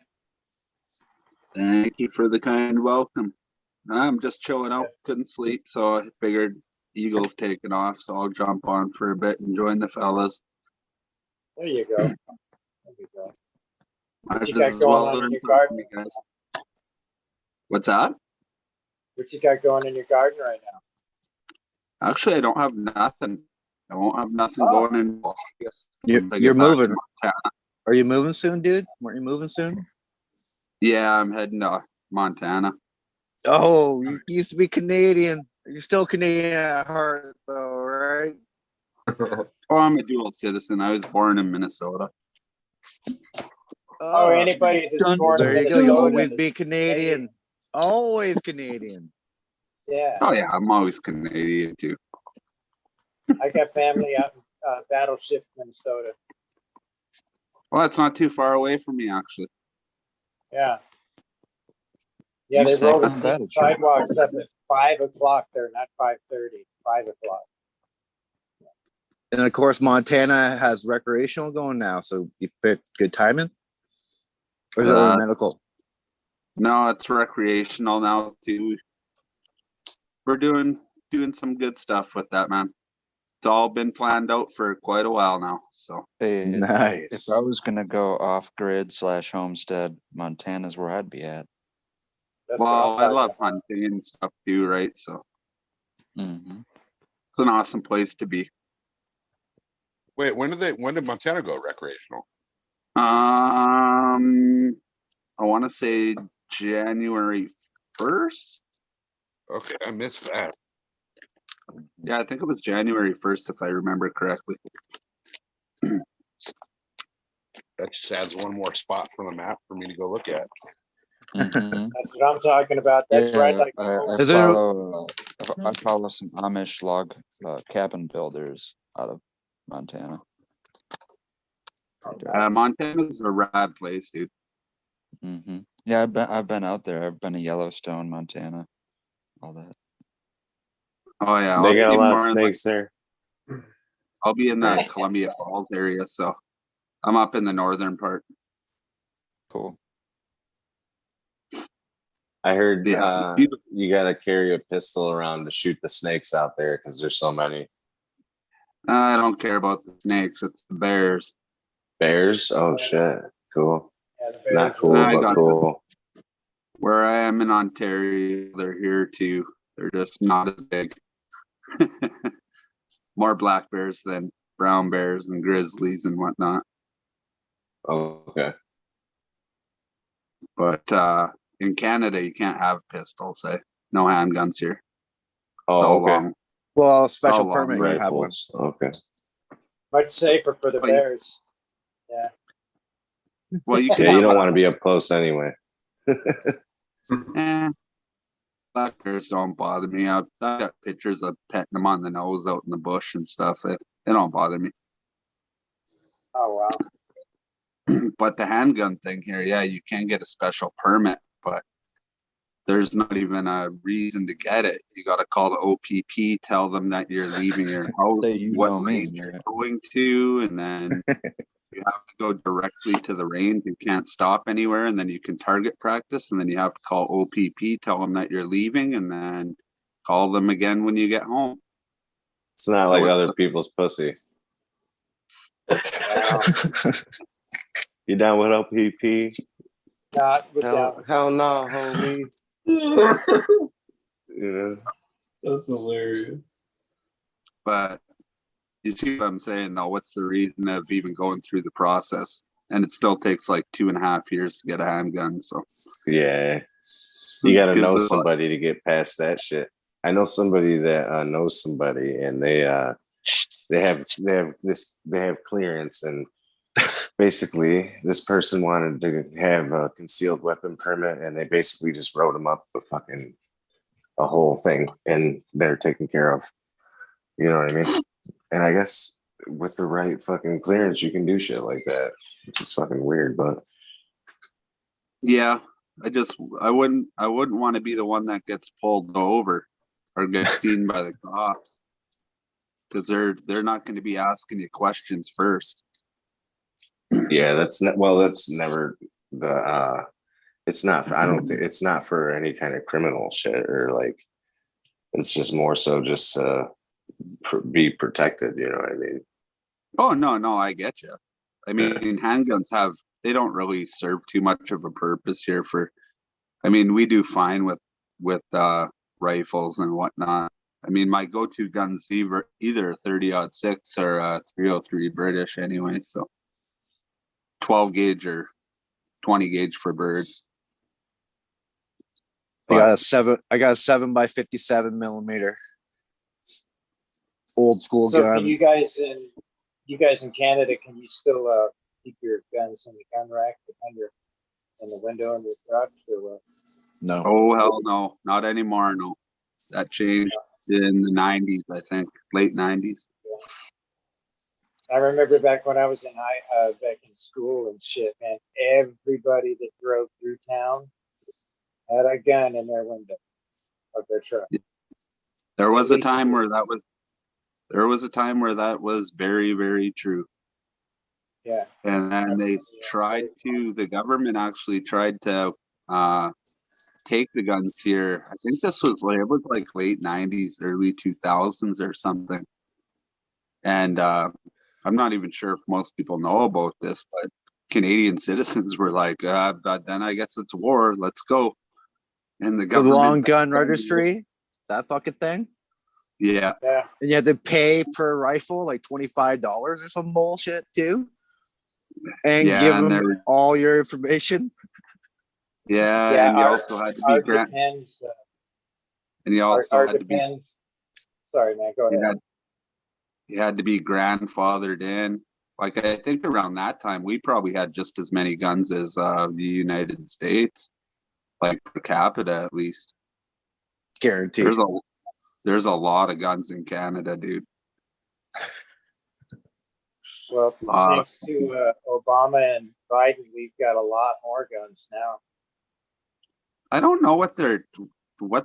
[SPEAKER 18] Thank you for the kind welcome. I'm just chilling out, couldn't sleep, so I figured Eagle's taking off, so I'll jump on for a bit and join the fellas.
[SPEAKER 3] There you go. There you go.
[SPEAKER 18] Might
[SPEAKER 3] What you got
[SPEAKER 18] as
[SPEAKER 3] going
[SPEAKER 18] well
[SPEAKER 3] on in
[SPEAKER 18] learn
[SPEAKER 3] your
[SPEAKER 18] something
[SPEAKER 3] garden?
[SPEAKER 18] from you guys. What's that?
[SPEAKER 3] What you got going in your garden right now?
[SPEAKER 18] Actually, I don't have nothing. I won't have nothing
[SPEAKER 3] Oh.
[SPEAKER 18] going in August.
[SPEAKER 14] You're
[SPEAKER 18] once I get back to
[SPEAKER 14] moving.
[SPEAKER 18] Montana.
[SPEAKER 14] Are you moving soon, dude? Weren't you moving soon?
[SPEAKER 18] Yeah, I'm heading to Montana.
[SPEAKER 14] Oh, you used to be Canadian. You're still Canadian at heart, though, right?
[SPEAKER 18] Oh, I'm a dual citizen. I was born in Minnesota.
[SPEAKER 3] Oh, anybody that's born in
[SPEAKER 14] there you go.
[SPEAKER 3] Minnesota
[SPEAKER 14] You always
[SPEAKER 3] is
[SPEAKER 14] be Canadian. Always Canadian.
[SPEAKER 3] Yeah.
[SPEAKER 18] Oh yeah, I'm always Canadian too.
[SPEAKER 3] I got family out in Battleship, Minnesota.
[SPEAKER 18] Well, that's not too far away from me, actually.
[SPEAKER 3] Yeah. Yeah,
[SPEAKER 18] You
[SPEAKER 3] they roll the
[SPEAKER 18] second Battleship.
[SPEAKER 3] sidewalks up at 5 o'clock there, not 5:30, 5 o'clock.
[SPEAKER 14] And of course, Montana has recreational going now, so you pick good timing. Or is it only medical?
[SPEAKER 18] No, it's recreational now too. We're doing some good stuff with that, man. It's all been planned out for quite a while now. So
[SPEAKER 11] Hey,
[SPEAKER 14] nice.
[SPEAKER 11] If I was gonna go off grid / homestead, Montana's where I'd be at.
[SPEAKER 18] Well, I love hunting and stuff too, right? So it's an awesome place to be.
[SPEAKER 5] Wait, when did Montana go recreational?
[SPEAKER 18] I want to say January 1st.
[SPEAKER 5] Okay, I missed that.
[SPEAKER 18] Yeah, I think it was January 1st, if I remember correctly.
[SPEAKER 5] That just adds one more spot for the map for me to go look at.
[SPEAKER 3] That's what I'm talking about. That's
[SPEAKER 11] Yeah,
[SPEAKER 3] right. Like,
[SPEAKER 11] I follow some Amish log cabin builders out of Montana.
[SPEAKER 18] Montana's a rad place, dude.
[SPEAKER 11] Yeah, I've been out there. I've been to Yellowstone, Montana, all that.
[SPEAKER 18] Oh yeah,
[SPEAKER 12] They got a lot of snakes there.
[SPEAKER 18] I'll be in the Columbia Falls area, so I'm up in the northern part.
[SPEAKER 11] Cool.
[SPEAKER 12] I heard
[SPEAKER 18] Yeah.
[SPEAKER 12] you got to carry a pistol around to shoot the snakes out there because there's so many.
[SPEAKER 18] I don't care about the snakes. It's the bears.
[SPEAKER 12] Bears? Oh shit! Cool.
[SPEAKER 1] Yeah, the
[SPEAKER 12] Not
[SPEAKER 1] bears
[SPEAKER 12] cool,
[SPEAKER 18] I
[SPEAKER 12] but
[SPEAKER 18] got
[SPEAKER 12] cool.
[SPEAKER 18] Where I am in Ontario, they're here too. They're just not as big. More black bears than brown bears and grizzlies and whatnot.
[SPEAKER 12] Oh, okay.
[SPEAKER 18] But in Canada, you can't have pistols. No handguns here.
[SPEAKER 12] Oh,
[SPEAKER 18] It's all
[SPEAKER 12] okay.
[SPEAKER 18] long.
[SPEAKER 14] Well,
[SPEAKER 18] It's all
[SPEAKER 14] special
[SPEAKER 18] long
[SPEAKER 14] permit, you have one.
[SPEAKER 12] Rifles. Okay.
[SPEAKER 1] much safer for the
[SPEAKER 18] Well, you-
[SPEAKER 1] bears. Yeah.
[SPEAKER 18] Well, you can
[SPEAKER 12] Yeah, you
[SPEAKER 18] have
[SPEAKER 12] don't want to be up close anyway.
[SPEAKER 18] black bears don't bother me. I've got pictures of petting them on the nose out in the bush and stuff. They don't bother me.
[SPEAKER 1] Oh wow.
[SPEAKER 18] But the handgun thing here, yeah, you can get a special permit, but there's not even a reason to get it. You got to call the OPP, tell them that you're leaving your house,
[SPEAKER 11] Say you
[SPEAKER 18] what
[SPEAKER 11] know me.
[SPEAKER 18] range you're going to, and then you have to go directly to the range. You can't stop anywhere, and then you can target practice, and then you have to call OPP, tell them that you're leaving, and then call them again when you get home.
[SPEAKER 12] It's not
[SPEAKER 18] So
[SPEAKER 12] like
[SPEAKER 18] it's
[SPEAKER 12] other
[SPEAKER 18] the-
[SPEAKER 12] people's pussy. You down with OPP?
[SPEAKER 1] Not with
[SPEAKER 12] Hell no, homie. You know?
[SPEAKER 7] That's hilarious.
[SPEAKER 18] But you see what I'm saying, though? What's the reason of even going through the process? And it still takes like 2.5 years to get a handgun. So
[SPEAKER 12] Yeah. You got to
[SPEAKER 18] Gives
[SPEAKER 12] know
[SPEAKER 18] it a-
[SPEAKER 12] somebody to get past that shit. I know somebody that knows somebody, and they have clearance, and basically this person wanted to have a concealed weapon permit, and they basically just wrote them up a whole thing, and they're taken care of. You know what I mean? And I guess with the right fucking clearance, you can do shit like that, which is fucking weird, but
[SPEAKER 18] yeah, I wouldn't want to be the one that gets pulled over or gets seen by the cops, because they're not going to be asking you questions first.
[SPEAKER 12] yeah, that's never the it's not I don't think it's not for any kind of criminal shit, or like it's just more so just be protected, you know what I mean?
[SPEAKER 18] Oh no, I get you. I mean, handguns they don't really serve too much of a purpose here. We do fine with rifles and whatnot. I mean, my go-to gun's either 30-06 or 303 British anyway. So 12 gauge or 20 gauge for birds.
[SPEAKER 14] I got a 7x57 millimeter. Old school
[SPEAKER 1] So
[SPEAKER 14] gun.
[SPEAKER 1] can you guys in Canada, can you still keep your guns in the gun rack behind in the window in your truck, or what?
[SPEAKER 14] No.
[SPEAKER 18] Oh hell no, not anymore. No, that changed in the 90s, I think, late 90s.
[SPEAKER 1] I remember back when I was back in school and shit, man. Everybody that drove through town had a gun in their window of their truck.
[SPEAKER 18] There was a time where that was very, very true.
[SPEAKER 1] Yeah.
[SPEAKER 18] And then the government actually tried to take the guns here. I think it was like late 90s, early 2000s or something. And I'm not even sure if most people know about this, but Canadian citizens were like, but then I guess it's war. Let's go. And the
[SPEAKER 14] The
[SPEAKER 18] government.
[SPEAKER 14] long gun registry, that fucking thing.
[SPEAKER 18] Yeah.
[SPEAKER 14] And you had to pay per rifle like $25 or some bullshit too. And
[SPEAKER 18] Yeah,
[SPEAKER 14] give
[SPEAKER 18] and
[SPEAKER 14] them all your information.
[SPEAKER 18] Yeah, and you also had to be
[SPEAKER 1] depends.
[SPEAKER 18] And you also
[SPEAKER 1] Our
[SPEAKER 18] had to be.
[SPEAKER 1] depends. Sorry, man. Go ahead.
[SPEAKER 18] You had to be grandfathered in. Like, I think around that time, we probably had just as many guns as the United States, like per capita at least.
[SPEAKER 14] Guaranteed.
[SPEAKER 18] There's a lot of guns in Canada, dude.
[SPEAKER 1] Well, thanks to Obama and Biden, we've got a lot more guns now.
[SPEAKER 18] I don't know what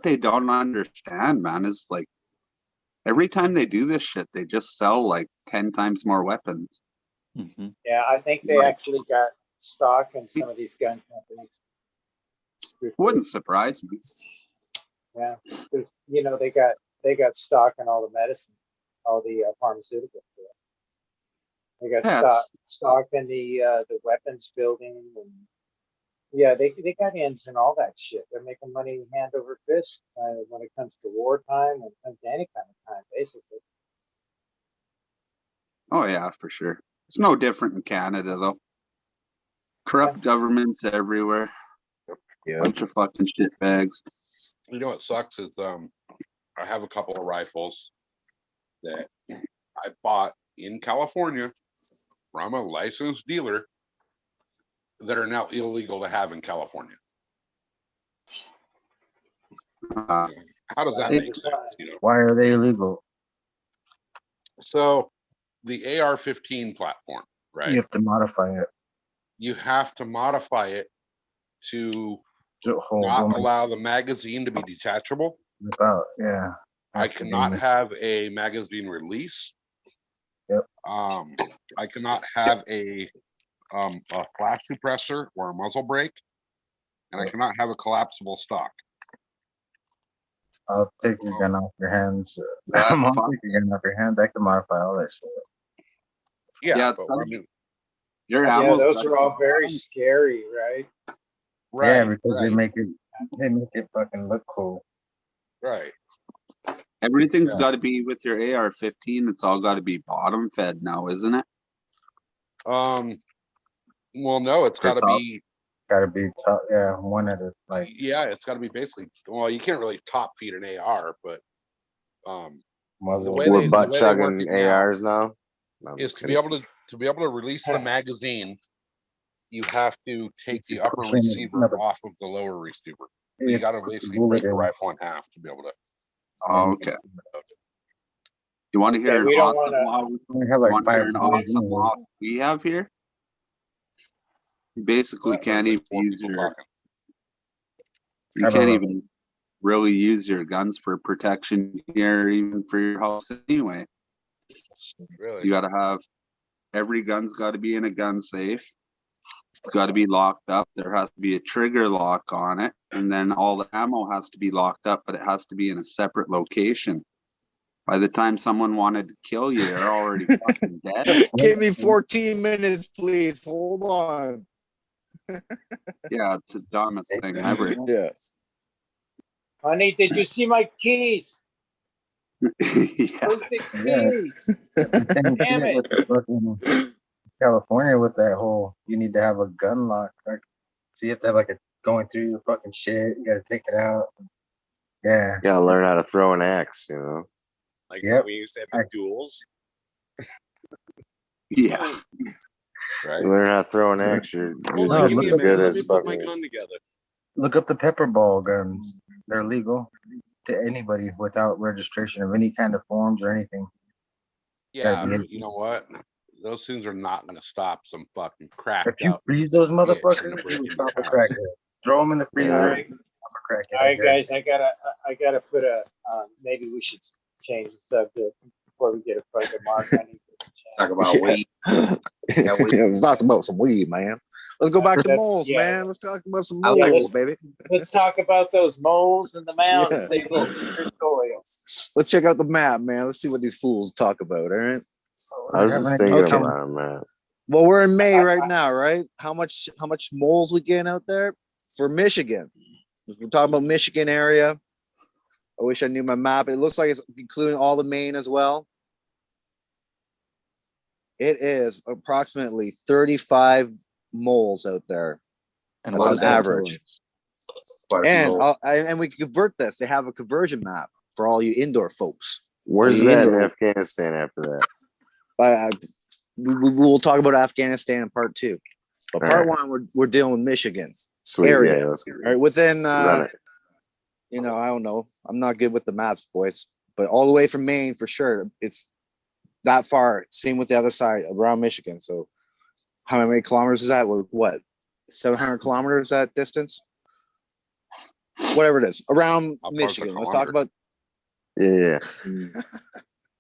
[SPEAKER 18] they don't understand, man. Is like Every time they do this shit, they just sell like 10 times more weapons.
[SPEAKER 1] Yeah, I think they actually got stock in some of these gun companies.
[SPEAKER 18] Wouldn't surprise me.
[SPEAKER 1] Yeah, because you know they got stock in all the medicine, all the pharmaceuticals. They got stock in the weapons building, and yeah, they got ins and all that shit. They're making money hand over fist when it comes to wartime, when it comes to any kind of time, basically.
[SPEAKER 18] Oh yeah, for sure. It's no different in Canada though. Corrupt governments everywhere. Bunch of fucking shit bags.
[SPEAKER 5] You know what sucks is I have a couple of rifles that I bought in California from a licensed dealer that are now illegal to have in California. How does that make sense? You know?
[SPEAKER 9] Why are they illegal?
[SPEAKER 5] So the AR-15 platform, right?
[SPEAKER 9] You have to modify it.
[SPEAKER 5] You have to modify it to not allow the magazine to be detachable.
[SPEAKER 9] Without, yeah.
[SPEAKER 5] I cannot have a magazine release.
[SPEAKER 9] Yep.
[SPEAKER 5] I cannot have a flash suppressor or a muzzle brake, and I cannot have a collapsible stock.
[SPEAKER 9] I'll take your gun off your hands. I'm gonna take your gun off your hands. I can modify all that shit.
[SPEAKER 5] Yeah, but I mean,
[SPEAKER 1] yeah, those are all very scary, right?
[SPEAKER 5] Right.
[SPEAKER 9] Yeah, because they make it fucking look cool.
[SPEAKER 5] Right.
[SPEAKER 18] Everything's got to be with your AR-15. It's all got to be bottom fed now, isn't it?
[SPEAKER 5] Well, no, it's got to be.
[SPEAKER 9] Got to be top. Yeah, one at a like.
[SPEAKER 5] Yeah, it's got to be basically. Well, you can't really top feed an AR, but the way
[SPEAKER 12] we're
[SPEAKER 5] they,
[SPEAKER 12] butt
[SPEAKER 5] the way they work
[SPEAKER 12] chugging
[SPEAKER 5] it
[SPEAKER 12] ARs now. No,
[SPEAKER 5] is to be able to release the magazine. You have to take the upper receiver off of the lower receiver. So you got to basically break the rifle in half to be able to.
[SPEAKER 18] Oh, okay. You want to hear an awesome law?
[SPEAKER 9] We have like five
[SPEAKER 18] an awesome law we have here? You basically can't even use your. You can't even really use your guns for protection here, even for your house anyway.
[SPEAKER 5] Really?
[SPEAKER 18] You got to have every gun's got to be in a gun safe. It's got to be locked up. There has to be a trigger lock on it, and then all the ammo has to be locked up, but it has to be in a separate location. By the time someone wanted to kill you, they're already fucking dead.
[SPEAKER 19] Give me 14 minutes, please. Hold on.
[SPEAKER 18] Yeah, it's the dumbest thing ever.
[SPEAKER 19] Yeah.
[SPEAKER 1] Honey, did you see my keys? Where's the keys? Damn it.
[SPEAKER 9] California with that whole, you need to have a gun lock. Right? So you have to have like a going through your fucking shit. You got to take it out. Yeah.
[SPEAKER 12] You gotta learn how to throw an axe, you know.
[SPEAKER 10] Like we used to have duels.
[SPEAKER 18] Yeah.
[SPEAKER 5] Right.
[SPEAKER 12] Learn how to throw an axe. You're
[SPEAKER 9] No,
[SPEAKER 12] just as good as fucking.
[SPEAKER 9] Look up the pepper ball guns. They're legal to anybody without registration of any kind of forms or anything.
[SPEAKER 5] Yeah, but you know what? Those things are not going to stop some fucking crack.
[SPEAKER 9] If you freeze those motherfuckers, you stop a crackhead. Throw them in the freezer.
[SPEAKER 1] All right, guys, I gotta put a. Maybe we should change the subject before we get a fucking mark. I need to
[SPEAKER 19] talk about weed.
[SPEAKER 14] Yeah, let's talk about some weed, man. Let's go back to moles, man. Let's talk about some moles, baby.
[SPEAKER 1] Let's talk about those moles in the mounds.
[SPEAKER 14] Yeah.
[SPEAKER 1] They will your soil.
[SPEAKER 14] Let's check out the map, man. Let's see what these fools talk about. All right.
[SPEAKER 12] I was just thinking about it, man.
[SPEAKER 14] Well, we're in May right now, right? How much moles we getting out there for Michigan? We're talking about Michigan area. I wish I knew my map. It looks like it's including all the Maine as well. It is approximately 35 moles out there, and on average. And we convert this. They have a conversion map for all you indoor folks.
[SPEAKER 12] Where's that in Afghanistan after that?
[SPEAKER 14] We will talk about Afghanistan in part 2. But part 1, we're dealing with Michigan.
[SPEAKER 12] Sweet,
[SPEAKER 14] area.
[SPEAKER 12] yeah, let's
[SPEAKER 14] All right, within you know, I don't know. I'm not good with the maps, boys. But all the way from Maine for sure. It's that far. Same with the other side around Michigan. So how many kilometers is that? What? 700 kilometers that distance? Whatever it is. Around Michigan. Let's talk about
[SPEAKER 12] Yeah.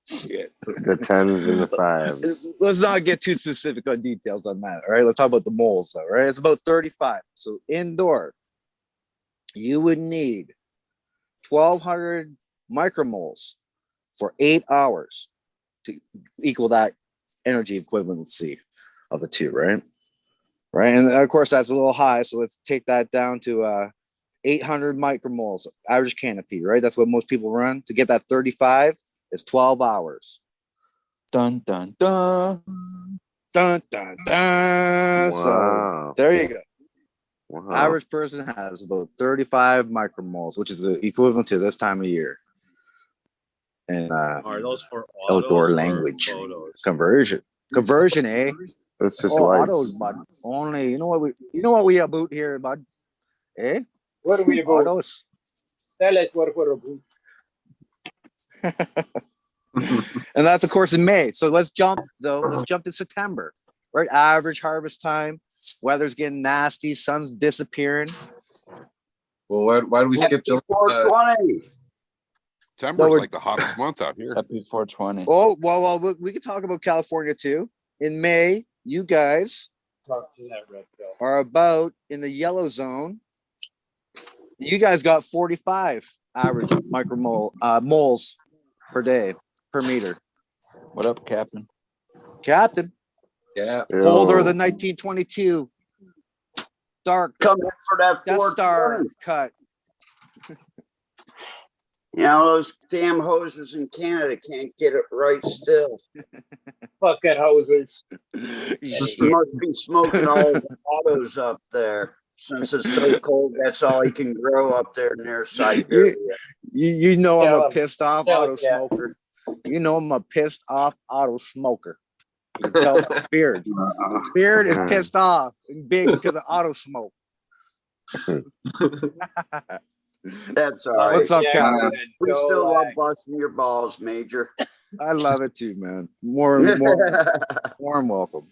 [SPEAKER 14] Shit.
[SPEAKER 12] The 10s and the 5s.
[SPEAKER 14] Let's not get too specific on details on that. All right. Let's talk about the moles, though. Right. It's about 35. So indoor, you would need 1,200 micromoles for 8 hours to equal that energy equivalency of the two, right? Right. And of course, that's a little high. So let's take that down to 800 micromoles, average canopy, right? That's what most people run. To get that 35, it's 12 hours.
[SPEAKER 11] Dun, dun, dun.
[SPEAKER 14] Dun, dun, dun.
[SPEAKER 12] Wow.
[SPEAKER 14] So there you go.
[SPEAKER 12] Wow.
[SPEAKER 14] Average person has about 35 micromoles, which is the equivalent to this time of year. And
[SPEAKER 10] Are those for
[SPEAKER 14] outdoor
[SPEAKER 10] autos or
[SPEAKER 14] language
[SPEAKER 10] photos?
[SPEAKER 14] conversion, eh?
[SPEAKER 12] It's just
[SPEAKER 14] Autos,
[SPEAKER 12] lights.
[SPEAKER 14] bud. Only you know what we about here, bud. Eh?
[SPEAKER 3] What are we about?
[SPEAKER 14] Autos.
[SPEAKER 3] Tell us what we're about.
[SPEAKER 14] And that's of course in May. So let's jump to September. Right? Average harvest time. Weather's getting nasty, sun's disappearing.
[SPEAKER 7] Well, why do we skip July?
[SPEAKER 5] 420. September's
[SPEAKER 14] we're-
[SPEAKER 5] like the hottest month out here.
[SPEAKER 11] Happy 420.
[SPEAKER 14] Oh, well, we can talk about California too. In May, you guys
[SPEAKER 3] Talk to that red pill.
[SPEAKER 14] are about in the yellow zone. You guys got 45 average moles per day, per meter.
[SPEAKER 11] What up, Captain?
[SPEAKER 14] Captain,
[SPEAKER 7] Yeah.
[SPEAKER 14] colder than 1922. Dark.
[SPEAKER 20] Come in for that
[SPEAKER 14] Death Star
[SPEAKER 20] 420.
[SPEAKER 14] cut.
[SPEAKER 20] You know, those damn hoses in Canada can't get it right still.
[SPEAKER 3] Fucking hoses.
[SPEAKER 20] You must be smoking all the autos up there. Since it's so cold, that's all you can grow up there near Siberia.
[SPEAKER 14] You know I'm
[SPEAKER 3] Tell
[SPEAKER 14] a
[SPEAKER 3] 'em.
[SPEAKER 14] pissed off
[SPEAKER 3] Tell
[SPEAKER 14] auto
[SPEAKER 3] it, yeah.
[SPEAKER 14] smoker. You know I'm a pissed off auto smoker. You can tell by Beard. Beard is pissed off and big because of auto smoke.
[SPEAKER 20] That's all right.
[SPEAKER 14] What's up,
[SPEAKER 3] Yeah,
[SPEAKER 14] Captain?
[SPEAKER 3] man.
[SPEAKER 20] We
[SPEAKER 3] Go
[SPEAKER 20] still love
[SPEAKER 3] back.
[SPEAKER 20] busting your balls, Major.
[SPEAKER 14] I love it too, man. More warm welcome.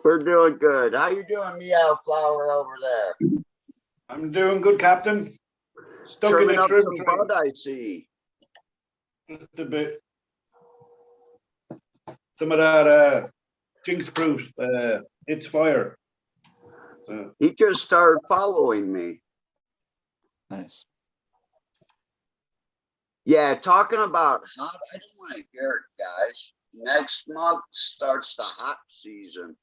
[SPEAKER 20] We're doing good. How you doing, meaulflower over there?
[SPEAKER 16] I'm doing good, Captain. Stuck in
[SPEAKER 20] Trimming
[SPEAKER 16] a
[SPEAKER 20] up
[SPEAKER 16] trim
[SPEAKER 20] some
[SPEAKER 16] tree.
[SPEAKER 20] bud, I see.
[SPEAKER 16] Just a bit. Some of that jinx fruit. It's fire.
[SPEAKER 20] He just started following me.
[SPEAKER 11] Nice.
[SPEAKER 20] Yeah, talking about hot, I don't want to hear it, guys. Next month starts the hot season.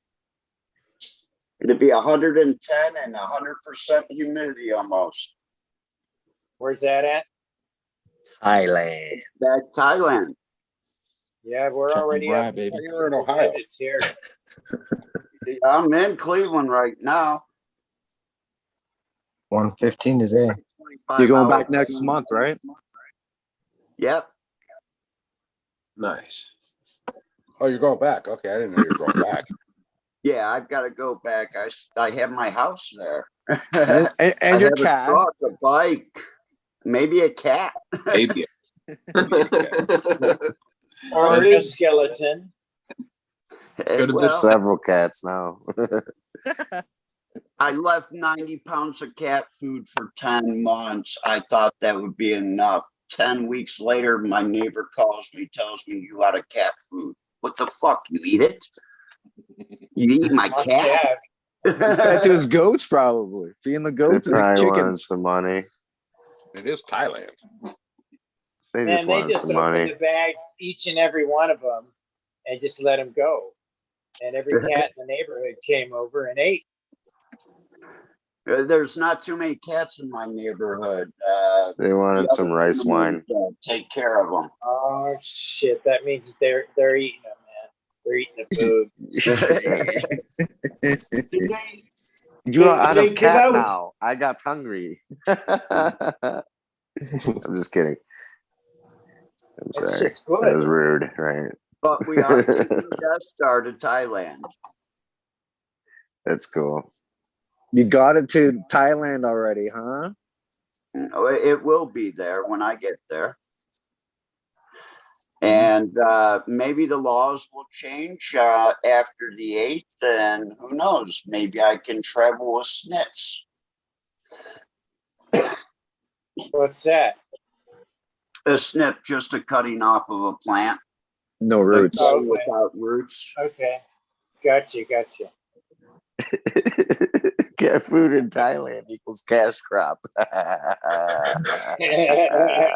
[SPEAKER 20] It'll be 110 and 100% humidity almost.
[SPEAKER 3] Where's that at?
[SPEAKER 14] Thailand.
[SPEAKER 20] That's Thailand.
[SPEAKER 3] Yeah, we're
[SPEAKER 11] Chicken
[SPEAKER 3] already
[SPEAKER 11] fry,
[SPEAKER 3] up.
[SPEAKER 11] baby.
[SPEAKER 5] You're in Ohio.
[SPEAKER 3] It's here.
[SPEAKER 20] I'm in Cleveland right now.
[SPEAKER 9] 115 today.
[SPEAKER 20] 25
[SPEAKER 14] You're going
[SPEAKER 20] hour
[SPEAKER 14] back next
[SPEAKER 20] cold.
[SPEAKER 14] month, right?
[SPEAKER 20] Yep.
[SPEAKER 7] Nice.
[SPEAKER 5] Oh, you're going back. Okay, I didn't know you were going back.
[SPEAKER 20] Yeah, I've got to go back. I have my house there.
[SPEAKER 14] And
[SPEAKER 20] I
[SPEAKER 14] your
[SPEAKER 20] have a
[SPEAKER 14] cat.
[SPEAKER 20] truck, a bike, maybe a cat.
[SPEAKER 7] Maybe.
[SPEAKER 3] Or a skeleton.
[SPEAKER 7] Could have
[SPEAKER 20] Well,
[SPEAKER 12] Several cats now.
[SPEAKER 20] I left 90 pounds of cat food for 10 months. I thought that would be enough. 10 weeks later, my neighbor calls me, tells me you out of cat food. What the fuck? You eat it? You eat my cat?
[SPEAKER 14] Fed to his goats, probably. Feeding the
[SPEAKER 12] They
[SPEAKER 14] goats and the
[SPEAKER 12] probably wanted
[SPEAKER 14] chickens.
[SPEAKER 12] some money.
[SPEAKER 5] It is Thailand.
[SPEAKER 12] They
[SPEAKER 3] Man,
[SPEAKER 12] just
[SPEAKER 3] they
[SPEAKER 12] wanted
[SPEAKER 3] just
[SPEAKER 12] some
[SPEAKER 3] opened
[SPEAKER 12] money.
[SPEAKER 3] the bags, each and every one of them, and just let them go. And every cat in the neighborhood came over and ate.
[SPEAKER 20] There's not too many cats in my neighborhood.
[SPEAKER 12] They wanted
[SPEAKER 20] The
[SPEAKER 12] some
[SPEAKER 20] other
[SPEAKER 12] rice wine.
[SPEAKER 20] families, take care of them.
[SPEAKER 3] Oh shit! That means that they're eating them, man. They're eating the food.
[SPEAKER 12] You are out
[SPEAKER 3] They
[SPEAKER 12] of
[SPEAKER 3] get
[SPEAKER 12] cat
[SPEAKER 3] out.
[SPEAKER 12] now. I got hungry. I'm just kidding. I'm
[SPEAKER 3] That's
[SPEAKER 12] sorry.
[SPEAKER 3] just good.
[SPEAKER 12] That was rude, right?
[SPEAKER 20] But we are taking Death Star to Thailand.
[SPEAKER 12] That's cool.
[SPEAKER 14] You got it to Thailand already, huh?
[SPEAKER 20] It will be there when I get there. And maybe the laws will change after the 8th, and who knows? Maybe I can travel with snits.
[SPEAKER 3] What's that?
[SPEAKER 20] A snip, just a cutting off of a plant.
[SPEAKER 19] No roots.
[SPEAKER 20] A cutting without roots.
[SPEAKER 3] Okay. Gotcha.
[SPEAKER 12] Cat food in Thailand equals cash crop.
[SPEAKER 20] Hey,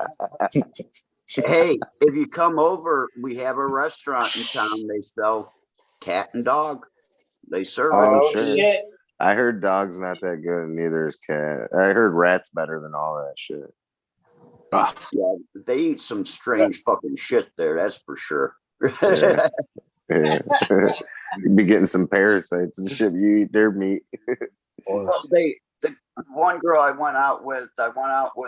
[SPEAKER 20] if you come over, we have a restaurant in town. They sell cat and dog. They serve
[SPEAKER 12] Oh, I'm
[SPEAKER 20] it.
[SPEAKER 12] sure.
[SPEAKER 3] Shit.
[SPEAKER 12] I heard dog's not that good, and neither is cat. I heard rat's better than all that shit.
[SPEAKER 20] Yeah, they eat some strange fucking shit there. That's for sure.
[SPEAKER 12] Yeah. Yeah. You'd be getting some parasites and shit. You eat their meat.
[SPEAKER 20] Well, the one girl I went out with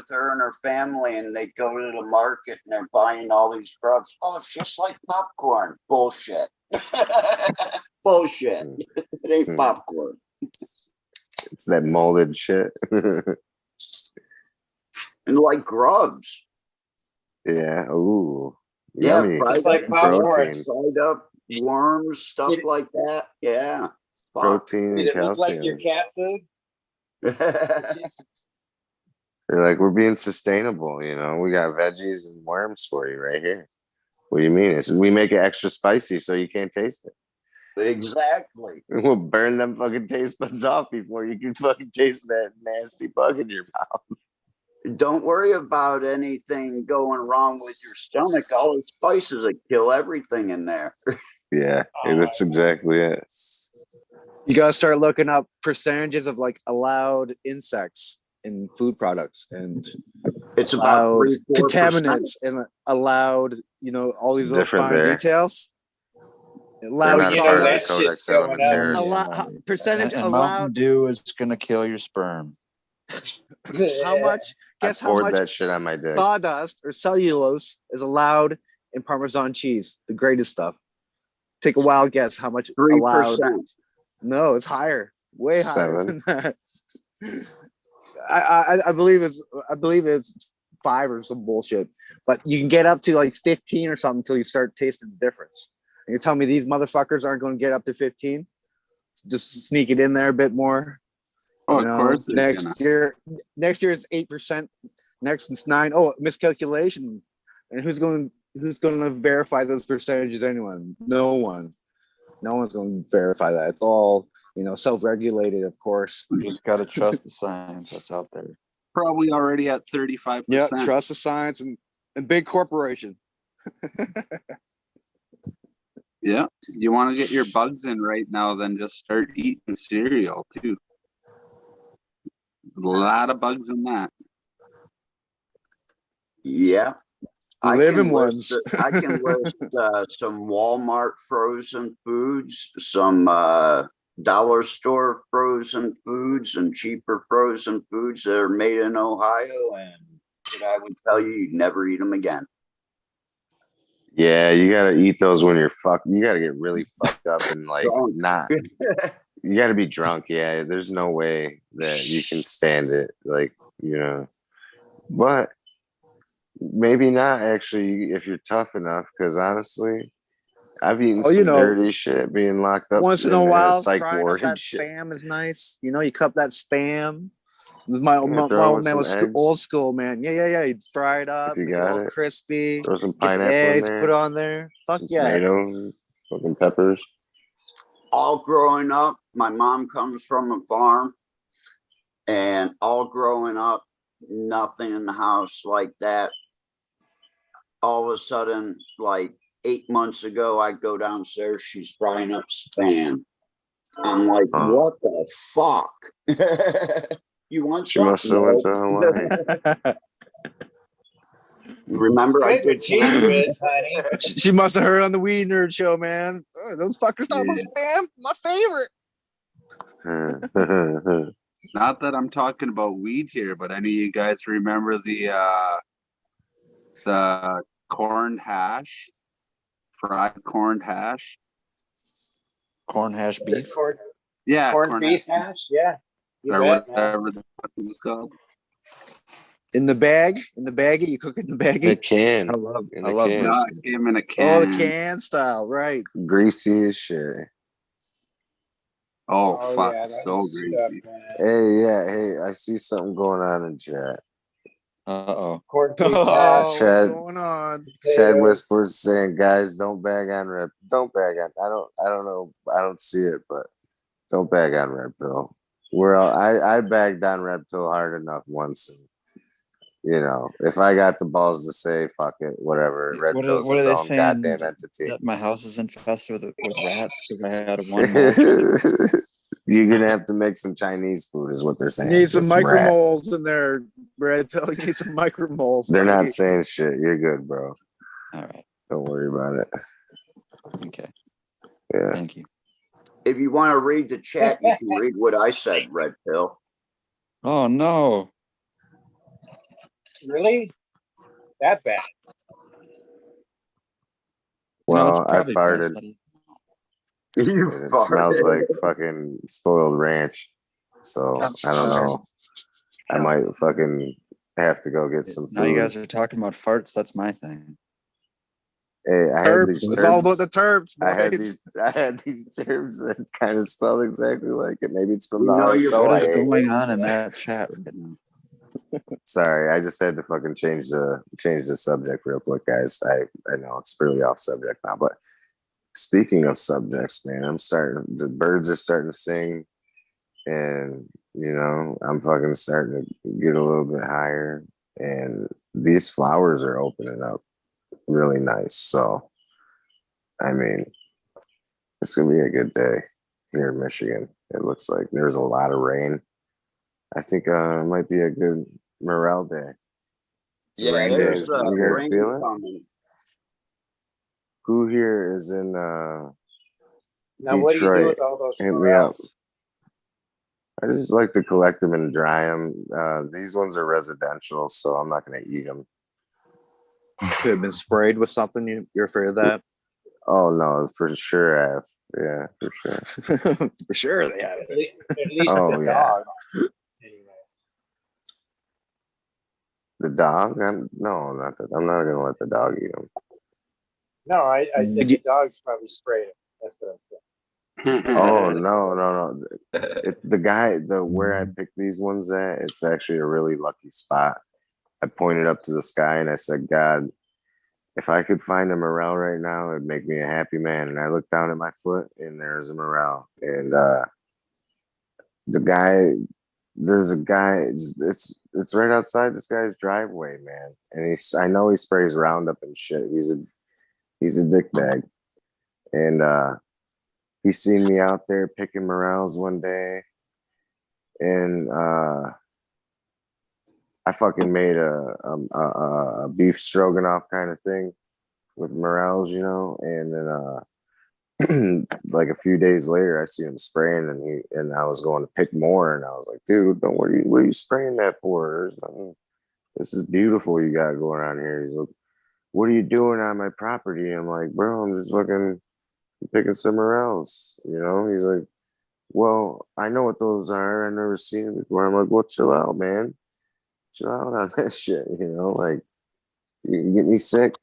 [SPEAKER 20] her and her family, and they go to the market and they're buying all these grubs. Oh, it's just like popcorn. Bullshit. Bullshit. It ain't popcorn.
[SPEAKER 12] It's that molded shit.
[SPEAKER 20] And like grubs.
[SPEAKER 12] Yeah. Ooh.
[SPEAKER 20] Yeah,
[SPEAKER 12] Yummy.
[SPEAKER 20] fried
[SPEAKER 3] like
[SPEAKER 20] up,
[SPEAKER 12] protein.
[SPEAKER 20] fried up worms, stuff like that. Yeah. Fuck.
[SPEAKER 12] Protein
[SPEAKER 3] Did
[SPEAKER 12] and
[SPEAKER 3] it look like your
[SPEAKER 12] calcium.
[SPEAKER 3] cat food?
[SPEAKER 12] They're like, we're being sustainable, you know. We got veggies and worms for you right here. What do you mean? It's, we make it extra spicy so you can't taste it.
[SPEAKER 20] Exactly.
[SPEAKER 12] We'll burn them fucking taste buds off before you can fucking taste that nasty bug in your mouth.
[SPEAKER 20] Don't worry about anything going wrong with your stomach. All the spices that kill everything in there.
[SPEAKER 12] Yeah, that's exactly it.
[SPEAKER 19] You gotta start looking up percentages of like allowed insects in food products, and
[SPEAKER 20] it's about 3-4%.
[SPEAKER 19] contaminants and allowed, you know, all these
[SPEAKER 12] It's
[SPEAKER 19] little
[SPEAKER 12] different
[SPEAKER 19] fine
[SPEAKER 12] there.
[SPEAKER 19] details.
[SPEAKER 12] They're
[SPEAKER 19] Allowed
[SPEAKER 12] not a part of the
[SPEAKER 19] solids.
[SPEAKER 12] Codex Alimentarius.
[SPEAKER 19] Percentage
[SPEAKER 11] And
[SPEAKER 19] allowed.
[SPEAKER 11] Mountain Dew is gonna kill your sperm.
[SPEAKER 19] How much? Guess
[SPEAKER 12] I
[SPEAKER 19] how
[SPEAKER 12] poured
[SPEAKER 19] much
[SPEAKER 12] that shit on my dick.
[SPEAKER 19] sawdust or cellulose is allowed in Parmesan cheese, the greatest stuff. Take a wild guess how much
[SPEAKER 20] 3%.
[SPEAKER 19] allowed. No, it's higher, way higher
[SPEAKER 12] 7.
[SPEAKER 19] than that. I believe it's 5 or some bullshit, but you can get up to like 15 or something until you start tasting the difference. And you're telling me these motherfuckers aren't going to get up to 15? Just sneak it in there a bit more.
[SPEAKER 18] Oh,
[SPEAKER 19] You
[SPEAKER 18] of
[SPEAKER 19] know,
[SPEAKER 18] course.
[SPEAKER 19] next year is 8%. Next it's 9. Oh, miscalculation. And who's going to verify those percentages? Anyone? No one. No one's going to verify that. It's all, you know, self-regulated, of course.
[SPEAKER 11] You just gotta trust the science that's out there.
[SPEAKER 18] Probably already at 35%.
[SPEAKER 19] Yeah, trust the science and big corporation.
[SPEAKER 18] Yeah. You want to get your bugs in right now, then just start eating cereal too. There's a lot of bugs in that.
[SPEAKER 20] Yeah.
[SPEAKER 19] Living
[SPEAKER 20] list
[SPEAKER 19] ones.
[SPEAKER 20] I can list some Walmart frozen foods, some dollar store frozen foods, and cheaper frozen foods that are made in Ohio, and that I would tell you you'd never eat them again.
[SPEAKER 12] Yeah, you gotta eat those when you're fucked. You gotta get really fucked up and like not. You gotta be drunk. Yeah, there's no way that you can stand it. Like, you know, but maybe not actually if you're tough enough. Because honestly, I've eaten some dirty shit being locked up
[SPEAKER 19] once in a while,
[SPEAKER 12] psych
[SPEAKER 19] frying
[SPEAKER 12] ward
[SPEAKER 19] up that
[SPEAKER 12] and shit.
[SPEAKER 19] spam is nice. You know, you cup that spam. My
[SPEAKER 12] Throw
[SPEAKER 19] old
[SPEAKER 12] in
[SPEAKER 19] man
[SPEAKER 12] some
[SPEAKER 19] was
[SPEAKER 12] eggs.
[SPEAKER 19] old school, man. Yeah. You fry it up,
[SPEAKER 12] If you
[SPEAKER 19] make it
[SPEAKER 12] got
[SPEAKER 19] all
[SPEAKER 12] it.
[SPEAKER 19] crispy.
[SPEAKER 12] Throw some
[SPEAKER 19] Get the
[SPEAKER 12] pineapple in
[SPEAKER 19] eggs,
[SPEAKER 12] there.
[SPEAKER 19] put on there. Fuck
[SPEAKER 12] Some
[SPEAKER 19] yeah.
[SPEAKER 12] tomatoes, fucking peppers.
[SPEAKER 20] All growing up, my mom comes from a farm, and all growing up, nothing in the house like that. All of a sudden, like 8 months ago, I go downstairs, she's frying up spam. I'm like, what the fuck? You want
[SPEAKER 12] She must have went to Hawaii.
[SPEAKER 20] Remember, I did
[SPEAKER 3] Whiz, honey.
[SPEAKER 19] She must have heard on the Weed Nerd show, man. Oh, those fuckers talking about spam. My favorite.
[SPEAKER 18] Not that I'm talking about weed here, but any of you guys remember the corned hash, fried corned hash,
[SPEAKER 11] corned hash beef?
[SPEAKER 18] Yeah,
[SPEAKER 3] corned beef hash. Yeah, you
[SPEAKER 18] or
[SPEAKER 3] bet, man.
[SPEAKER 18] whatever the fuck it was called.
[SPEAKER 19] In the bag, you cook it in the baggie.
[SPEAKER 12] The can.
[SPEAKER 11] I love
[SPEAKER 12] can.
[SPEAKER 18] Not him in a can.
[SPEAKER 19] Oh, the can style, right?
[SPEAKER 12] Greasy as shit.
[SPEAKER 18] Oh,
[SPEAKER 3] Oh,
[SPEAKER 18] fuck,
[SPEAKER 3] yeah, that
[SPEAKER 18] so
[SPEAKER 3] was
[SPEAKER 18] greasy.
[SPEAKER 3] stuff, man.
[SPEAKER 12] Hey, yeah, hey, I see something going on in chat.
[SPEAKER 11] Uh-oh.
[SPEAKER 3] Corn free
[SPEAKER 19] Oh,
[SPEAKER 3] patch.
[SPEAKER 19] what's
[SPEAKER 12] Chad,
[SPEAKER 19] going on?
[SPEAKER 12] Chad
[SPEAKER 3] potatoes.
[SPEAKER 12] whispers saying, "Guys, don't bag on Red. Don't bag on. I don't know. I don't see it, but don't bag on Red Pill. We're all, I bagged on Red Pill hard enough once, and you know, if I got the balls to say fuck it, whatever. Red
[SPEAKER 11] What
[SPEAKER 12] Pill's
[SPEAKER 11] are
[SPEAKER 12] his
[SPEAKER 11] they
[SPEAKER 12] own
[SPEAKER 11] saying?
[SPEAKER 12] goddamn entity.
[SPEAKER 11] That my house is infested with rats because I had one mole check?
[SPEAKER 12] You're gonna have to make some Chinese food, is what they're
[SPEAKER 19] You
[SPEAKER 12] saying.
[SPEAKER 19] need some
[SPEAKER 12] Just rat.
[SPEAKER 19] micromoles in there, Red Pill. You need some micromoles.
[SPEAKER 12] They're not
[SPEAKER 19] buddy.
[SPEAKER 12] saying shit. You're good, bro.
[SPEAKER 11] All right.
[SPEAKER 12] Don't worry about it.
[SPEAKER 11] Okay.
[SPEAKER 12] Yeah.
[SPEAKER 11] Thank you.
[SPEAKER 20] If you want to read the chat, you can read what I said, Red Pill.
[SPEAKER 11] Oh no.
[SPEAKER 3] Really? That bad?
[SPEAKER 12] Well, I
[SPEAKER 11] probably
[SPEAKER 12] farted.
[SPEAKER 11] best.
[SPEAKER 20] You
[SPEAKER 12] And it smells
[SPEAKER 20] farted.
[SPEAKER 12] like fucking spoiled ranch. So I don't know. I might fucking have to go get some
[SPEAKER 11] Now you
[SPEAKER 12] food.
[SPEAKER 11] guys are talking about farts. That's my thing.
[SPEAKER 12] Hey, I had
[SPEAKER 19] Terps.
[SPEAKER 12] these
[SPEAKER 19] It's all about
[SPEAKER 12] terps.
[SPEAKER 19] the terps,
[SPEAKER 12] I had these terms that kind of spelled exactly like it. Maybe it's from the
[SPEAKER 11] What
[SPEAKER 12] RSO I
[SPEAKER 11] is
[SPEAKER 12] ate.
[SPEAKER 11] going on in that chat right now?
[SPEAKER 12] Sorry, I just had to fucking change the subject real quick, guys. I know it's really off subject now, but speaking of subjects, man, the birds are starting to sing, and you know, I'm fucking starting to get a little bit higher, and these flowers are opening up really nice. So, I mean, it's gonna be a good day here in Michigan. It looks like there's a lot of rain. I think it might be a good morale day. It's a
[SPEAKER 20] Yeah,
[SPEAKER 12] rain day.
[SPEAKER 20] there's
[SPEAKER 12] You guys
[SPEAKER 20] rain
[SPEAKER 12] feel it?
[SPEAKER 20] coming.
[SPEAKER 12] Who here is in
[SPEAKER 3] Now, what do you do
[SPEAKER 12] Detroit?
[SPEAKER 3] with all those
[SPEAKER 12] Hit me up.
[SPEAKER 3] morels?
[SPEAKER 12] I just like to collect them and dry them. These ones are residential, so I'm not going to eat them.
[SPEAKER 19] Could have been sprayed with something. You're afraid of that?
[SPEAKER 12] Oh no, for sure I have. Yeah, for sure.
[SPEAKER 19] For sure they have
[SPEAKER 3] At
[SPEAKER 19] it.
[SPEAKER 3] least
[SPEAKER 12] Oh,
[SPEAKER 3] the
[SPEAKER 12] yeah.
[SPEAKER 3] dog. Anyway.
[SPEAKER 12] The dog? I'm not going to let the dog eat them.
[SPEAKER 3] No, I said the dog's probably sprayed it. That's what I'm saying.
[SPEAKER 12] Oh no. Where I picked these ones at, it's actually a really lucky spot. I pointed up to the sky and I said, God, if I could find a morel right now, it'd make me a happy man. And I looked down at my foot and there's a morel. And there's a guy, it's right outside this guy's driveway, man. And I know he sprays Roundup and shit. He's a dickbag. And he seen me out there picking morels one day. And I fucking made a beef stroganoff kind of thing with morels, you know, and then like a few days later, I see him spraying, and I was going to pick more, and I was like, dude, what are you spraying that for? There's nothing. This is beautiful you got going on here. He's like, what are you doing on my property? I'm like, bro, I'm just fucking picking some morels, you know. He's like, well, I know what those are. I've never seen it before. I'm like, well, chill out, man. Chill out on that shit, you know, like you get me sick.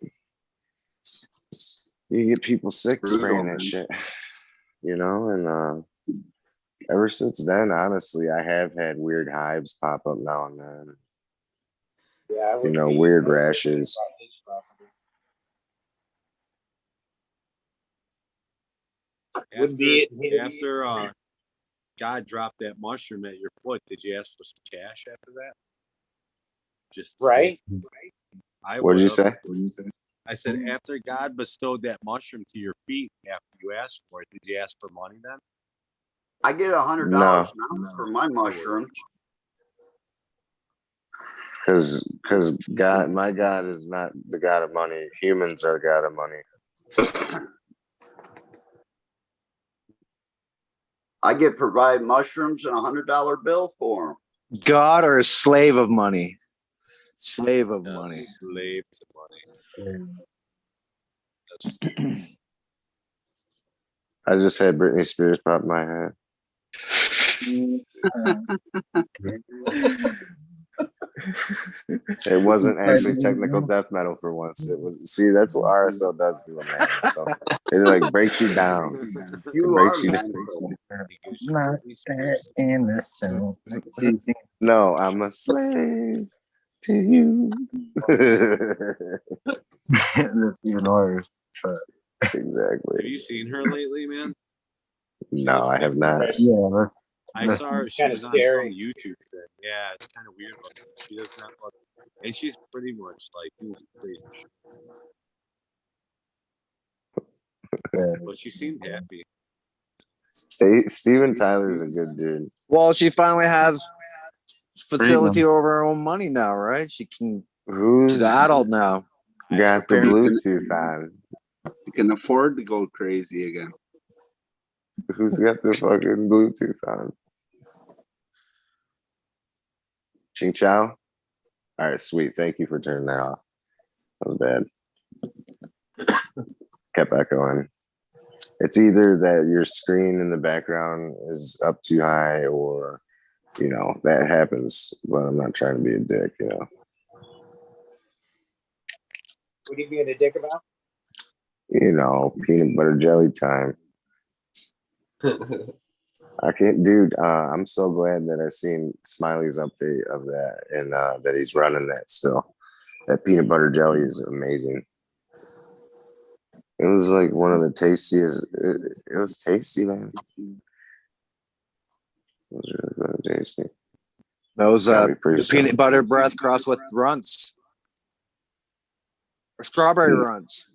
[SPEAKER 12] You get people sick spraying that shit, you know, and ever since then, honestly, I have had weird hives pop up now and then.
[SPEAKER 3] Yeah,
[SPEAKER 12] You know, weird rashes.
[SPEAKER 10] After God dropped that mushroom at your foot, did you ask for some cash after that? Just
[SPEAKER 3] right.
[SPEAKER 10] I
[SPEAKER 12] What did you
[SPEAKER 10] would've.
[SPEAKER 12] say?
[SPEAKER 10] I said, after God bestowed that mushroom to your feet after you asked for it, did you ask for money then?
[SPEAKER 20] I get $100
[SPEAKER 12] No.
[SPEAKER 20] now for my mushrooms.
[SPEAKER 12] Because God, my God is not the God of money. Humans are God of money.
[SPEAKER 20] I get provided mushrooms and $100 bill for them.
[SPEAKER 19] God or a slave of money? Slave of money.
[SPEAKER 10] Slave to money.
[SPEAKER 12] I just had Britney Spears pop in my head. It wasn't actually technical death metal for once. It was. See, that's what RSL does to a man. So it like breaks you down. It breaks you down.
[SPEAKER 9] Not that innocent.
[SPEAKER 12] No, I'm a slave to you.
[SPEAKER 9] Even worse.
[SPEAKER 12] Exactly.
[SPEAKER 10] Have you seen her lately, man?
[SPEAKER 12] No, I have not.
[SPEAKER 9] Yeah, that's,
[SPEAKER 10] I saw her. She
[SPEAKER 1] kinda
[SPEAKER 10] was on some
[SPEAKER 1] scary.
[SPEAKER 10] YouTube thing. Yeah, it's kind of weird. Looking. She does not look, and she's pretty much like crazy. But she seemed happy.
[SPEAKER 12] Steven Tyler's a good dude.
[SPEAKER 19] Well, she finally has facility
[SPEAKER 12] Freedom.
[SPEAKER 19] over her own money now, right? She's
[SPEAKER 12] Who's
[SPEAKER 19] an adult now.
[SPEAKER 12] got the Bluetooth on?
[SPEAKER 18] You can afford to go crazy again.
[SPEAKER 12] Who's got the fucking Bluetooth on? Ching Chow? All right, sweet. Thank you for turning that off. That was bad. Kept echoing. It's either that your screen in the background is up too high or, you know, that happens, but I'm not trying to be a dick, you know.
[SPEAKER 1] What are you being a dick about?
[SPEAKER 12] You know, peanut butter jelly time. I can't, dude. I'm so glad that I seen Smiley's update of that and that he's running that still. That peanut butter jelly is amazing. It was like one of the tastiest. It was tasty, man. It was really good, tasty.
[SPEAKER 19] Those
[SPEAKER 12] Gotta be pretty
[SPEAKER 19] the peanut
[SPEAKER 12] simple.
[SPEAKER 19] butter breath crossed with runts. Or strawberry runts.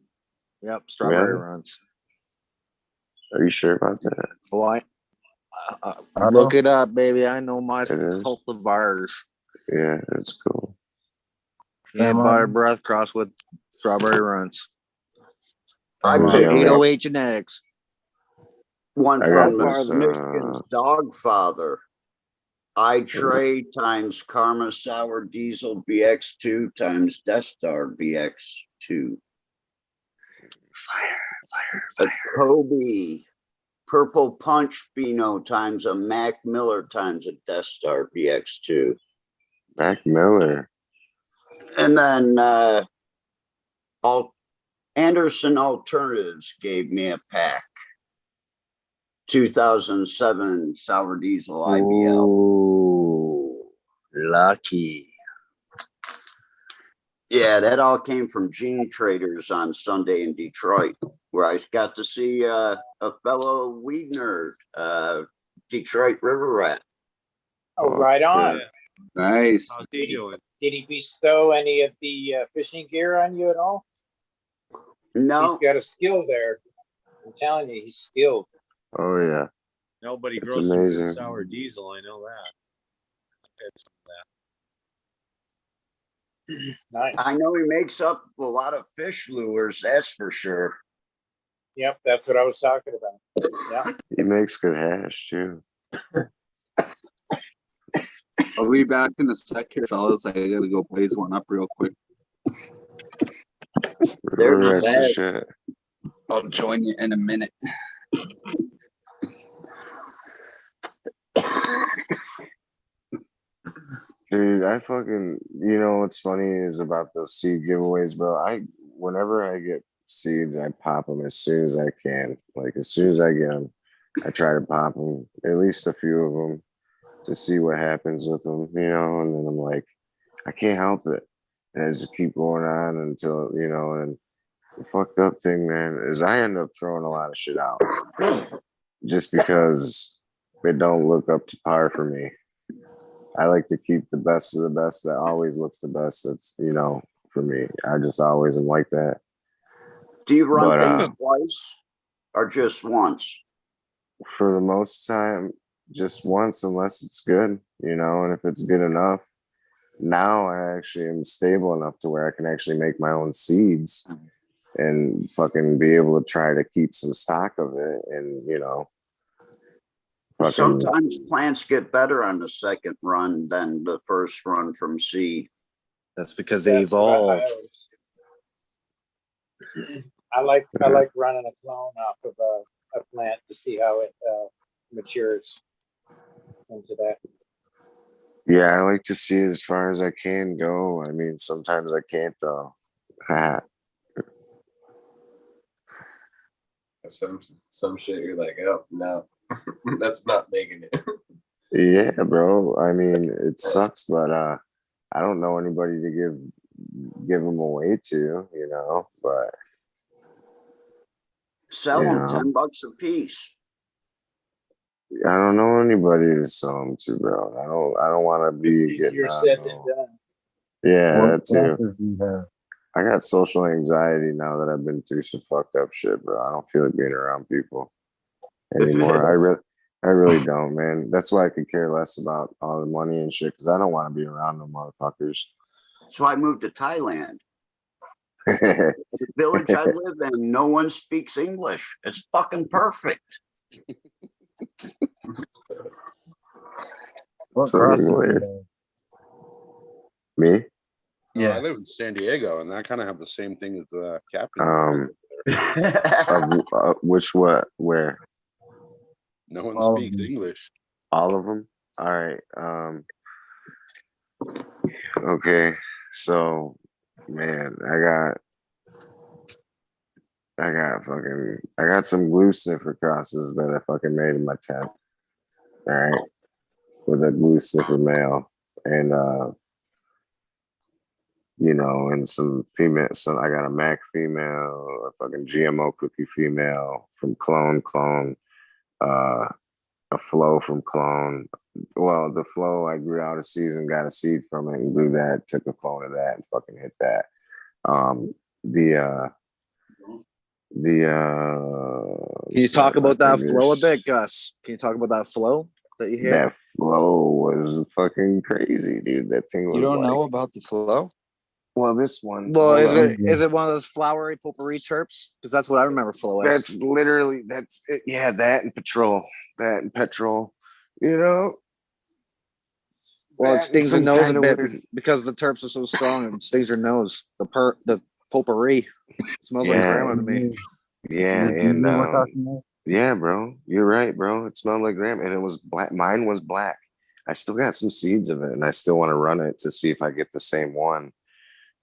[SPEAKER 19] Yep, strawberry
[SPEAKER 12] Really?
[SPEAKER 19] runts.
[SPEAKER 12] Are you sure about that?
[SPEAKER 19] Why? Look it up, baby. I know my
[SPEAKER 12] It is?
[SPEAKER 19] cultivars.
[SPEAKER 12] Yeah, it's cool.
[SPEAKER 19] Peanut butter breath crossed with strawberry runts.
[SPEAKER 20] I
[SPEAKER 12] Who's
[SPEAKER 20] picked
[SPEAKER 12] yummy?
[SPEAKER 20] up
[SPEAKER 19] 808 genetics.
[SPEAKER 20] one
[SPEAKER 12] I
[SPEAKER 20] from
[SPEAKER 12] got this,
[SPEAKER 20] Michigan's Dog Father. iTray times Karma Sour Diesel BX2 times Destar BX2. A Kobe Purple Punch Pheno times a Mac Miller times a Destar BX2.
[SPEAKER 12] Mac Miller.
[SPEAKER 20] And then Anderson Alternatives gave me a pack. 2007 Sour Diesel IBL.
[SPEAKER 19] Ooh, lucky.
[SPEAKER 20] Yeah, that all came from Gene Traders on Sunday in Detroit, where I got to see a fellow weed nerd, Detroit River Rat.
[SPEAKER 1] Oh, right on.
[SPEAKER 18] Nice.
[SPEAKER 10] How's he doing?
[SPEAKER 1] Did he bestow any of the fishing gear on you at all?
[SPEAKER 20] No.
[SPEAKER 1] He's got a skill there. I'm telling you, he's skilled.
[SPEAKER 12] Oh yeah.
[SPEAKER 10] Nobody
[SPEAKER 12] It's
[SPEAKER 10] grows some good
[SPEAKER 12] amazing.
[SPEAKER 10] sour diesel. I know that. I've had some of that.
[SPEAKER 1] Nice.
[SPEAKER 20] I know he makes up a lot of fish lures, that's for sure.
[SPEAKER 1] Yep, that's what I was talking about. Yeah.
[SPEAKER 12] He makes good hash too.
[SPEAKER 18] I'll be back in a sec here, fellas. I gotta go blaze one up real quick.
[SPEAKER 20] There's
[SPEAKER 12] That's the
[SPEAKER 20] that.
[SPEAKER 12] shit.
[SPEAKER 18] I'll join you in a minute.
[SPEAKER 12] Dude, I fucking, you know what's funny is about those seed giveaways, bro. Whenever I get seeds, I pop them as soon as I can. Like as soon as I get them, I try to pop them, at least a few of them, to see what happens with them, you know. And then I'm like, I can't help it, and I just keep going on until, you know. And the fucked up thing, man, is I end up throwing a lot of shit out just because it don't look up to par for me. I like to keep the best of the best that always looks the best. That's, you know, for me. I just always am like that.
[SPEAKER 20] Do you run
[SPEAKER 12] But,
[SPEAKER 20] things twice or just once?
[SPEAKER 12] For the most time, just once, unless it's good, you know, and if it's good enough. Now I actually am stable enough to where I can actually make my own seeds and fucking be able to try to keep some stock of it and, you know.
[SPEAKER 20] Sometimes plants get better on the second run than the first run from seed.
[SPEAKER 19] That's because they evolve.
[SPEAKER 1] I like running a clone off of a plant to see how it matures into that.
[SPEAKER 12] Yeah, I like to see as far as I can go. I mean, sometimes I can't though.
[SPEAKER 7] Some shit you're like, oh no, that's not making it.
[SPEAKER 12] Yeah, bro. I mean, it sucks, but I don't know anybody to give them away to, but
[SPEAKER 20] Sell them $10 a piece.
[SPEAKER 12] I don't know anybody to sell them to, bro. I don't want to be getting
[SPEAKER 3] Easier said than done.
[SPEAKER 12] Yeah,
[SPEAKER 9] What
[SPEAKER 12] that too.
[SPEAKER 9] classes do you have?
[SPEAKER 12] I got social anxiety now that I've been through some fucked up shit, bro. I don't feel like being around people anymore. I really don't, man. That's why I could care less about all the money and shit, because I don't want to be around no motherfuckers.
[SPEAKER 20] So I moved to Thailand. The village I live in, no one speaks English. It's fucking perfect.
[SPEAKER 9] What
[SPEAKER 12] So
[SPEAKER 9] classes do you
[SPEAKER 12] hilarious.
[SPEAKER 9] have?
[SPEAKER 12] Me?
[SPEAKER 5] Yeah, I live in San Diego, and I kind of have the same thing as the captain.
[SPEAKER 12] Which what? Where?
[SPEAKER 5] No one
[SPEAKER 9] All of
[SPEAKER 5] speaks
[SPEAKER 9] them.
[SPEAKER 5] English.
[SPEAKER 12] All of them? All right. Okay. So, man, I got some glue sniffer crosses that I fucking made in my tent. All right. With a glue sniffer male. And, and some female. So I got a Mac female, a fucking GMO cookie female from Clone, a flow from Clone. Well, the flow I grew out of season, got a seed from it, and grew that, took a clone of that, and fucking hit that.
[SPEAKER 19] Can you talk about that flow a bit, Gus? Can you talk about that flow that you hit?
[SPEAKER 12] That flow was fucking crazy, dude. That thing was.
[SPEAKER 11] You don't know about the flow?
[SPEAKER 12] Well, this one.
[SPEAKER 19] Well, is it one of those flowery potpourri terps? Because that's what I remember flow as.
[SPEAKER 12] That's literally it. Yeah, that and petrol.
[SPEAKER 19] Well, it
[SPEAKER 12] That
[SPEAKER 19] stings
[SPEAKER 12] and
[SPEAKER 19] the
[SPEAKER 12] some
[SPEAKER 19] nose a
[SPEAKER 12] kinda
[SPEAKER 19] bit
[SPEAKER 12] weird-
[SPEAKER 19] because the terps are so strong and stings your nose. The potpourri smells like
[SPEAKER 12] Yeah.
[SPEAKER 19] grandma to me.
[SPEAKER 12] Yeah,
[SPEAKER 9] You
[SPEAKER 12] and
[SPEAKER 9] know what we're talking about?
[SPEAKER 12] yeah, bro, you're right, bro. It smelled like graham, and it was black. Mine was black. I still got some seeds of it, and I still want to run it to see if I get the same one.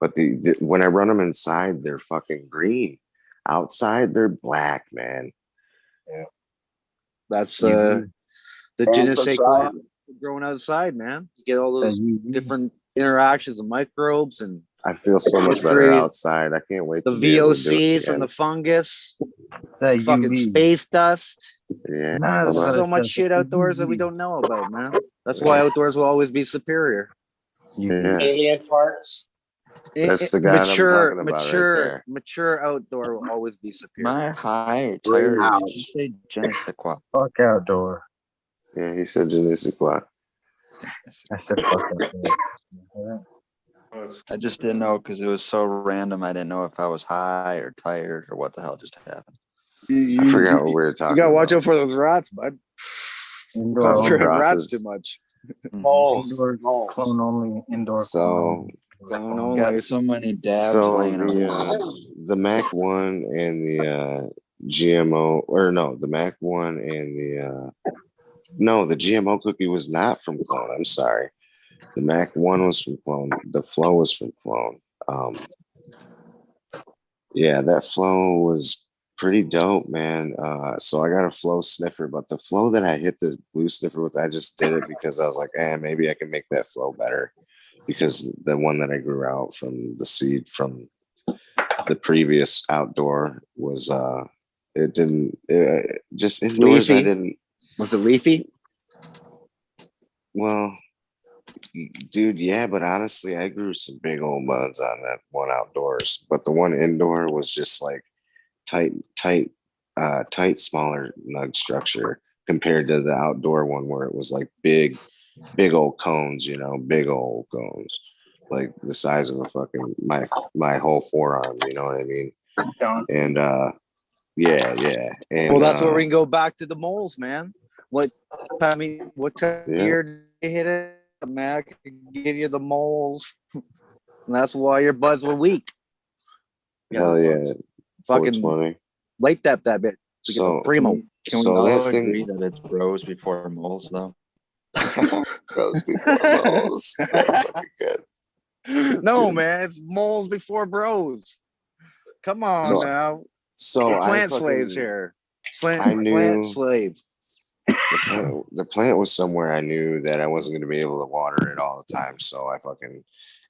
[SPEAKER 12] But the when I run them inside, they're fucking green. Outside, they're black, man.
[SPEAKER 19] Yeah, that's the je ne sais quoi growing outside, man. You get all those different interactions of microbes and.
[SPEAKER 12] I feel so much better outside. I can't wait.
[SPEAKER 19] The
[SPEAKER 12] to be able to do it
[SPEAKER 19] VOCs from
[SPEAKER 12] again.
[SPEAKER 19] the fungus,
[SPEAKER 9] That
[SPEAKER 19] fucking
[SPEAKER 9] UV.
[SPEAKER 19] space dust.
[SPEAKER 12] Yeah,
[SPEAKER 19] There's so much shit outdoors that we don't know about, man. That's why outdoors will always be superior.
[SPEAKER 12] Yeah.
[SPEAKER 3] Alien parts.
[SPEAKER 12] That's the guy I'm talking about right there.
[SPEAKER 19] Mature outdoor will always be superior.
[SPEAKER 11] My high tired. Did you say je ne sais quoi?
[SPEAKER 9] Fuck outdoor.
[SPEAKER 12] Yeah, he said je ne sais quoi.
[SPEAKER 9] I said fuck outdoor.
[SPEAKER 11] I just didn't know because it was so random. I didn't know if I was high or tired or what the hell just happened.
[SPEAKER 12] I forgot what we were talking
[SPEAKER 19] You gotta
[SPEAKER 12] about.
[SPEAKER 19] watch out for those rats, bud. Concentrate on rats too much.
[SPEAKER 9] Indoor clone only. Indoor
[SPEAKER 12] So
[SPEAKER 19] clone only.
[SPEAKER 11] Got so many dabs
[SPEAKER 12] So
[SPEAKER 11] laying around.
[SPEAKER 12] the Mac 1 and the GMO, or no, the Mac 1 and the GMO cookie was not from clone. I'm sorry. The Mac 1 was from clone. The flow was from clone. Yeah, that flow was pretty dope, man. So I got a flow sniffer, but the flow that I hit the blue sniffer with, I just did it because I was like, maybe I can make that flow better. Because the one that I grew out from the seed from the previous outdoor was just indoors.
[SPEAKER 19] Leafy?
[SPEAKER 12] I didn't.
[SPEAKER 19] Was it leafy?
[SPEAKER 12] Well, dude, yeah, but honestly, I grew some big old buds on that one outdoors, but the one indoor was just like tight, smaller nug structure compared to the outdoor one where it was like big old cones, big old cones, like the size of a fucking my whole forearm, you know what I mean? And yeah. And
[SPEAKER 19] Well, that's where we can go back to the moles, man. What time year did you hit it? Man, I could give you the moles. And that's why your buds were weak.
[SPEAKER 12] Hell yeah.
[SPEAKER 19] Fucking
[SPEAKER 12] 420.
[SPEAKER 19] light that bit. To get the primo.
[SPEAKER 11] Can we
[SPEAKER 12] so
[SPEAKER 11] all
[SPEAKER 12] that
[SPEAKER 11] agree
[SPEAKER 12] thing-
[SPEAKER 11] that it's bros before moles, though?
[SPEAKER 12] Grows before moles. That's fucking good.
[SPEAKER 19] No, man, it's moles before bros. Come on now.
[SPEAKER 12] So
[SPEAKER 19] We're
[SPEAKER 12] I
[SPEAKER 19] plant
[SPEAKER 12] fucking-
[SPEAKER 19] slaves here.
[SPEAKER 12] I knew-
[SPEAKER 19] Plant slaves.
[SPEAKER 12] the plant was somewhere I knew that I wasn't going to be able to water it all the time. So I fucking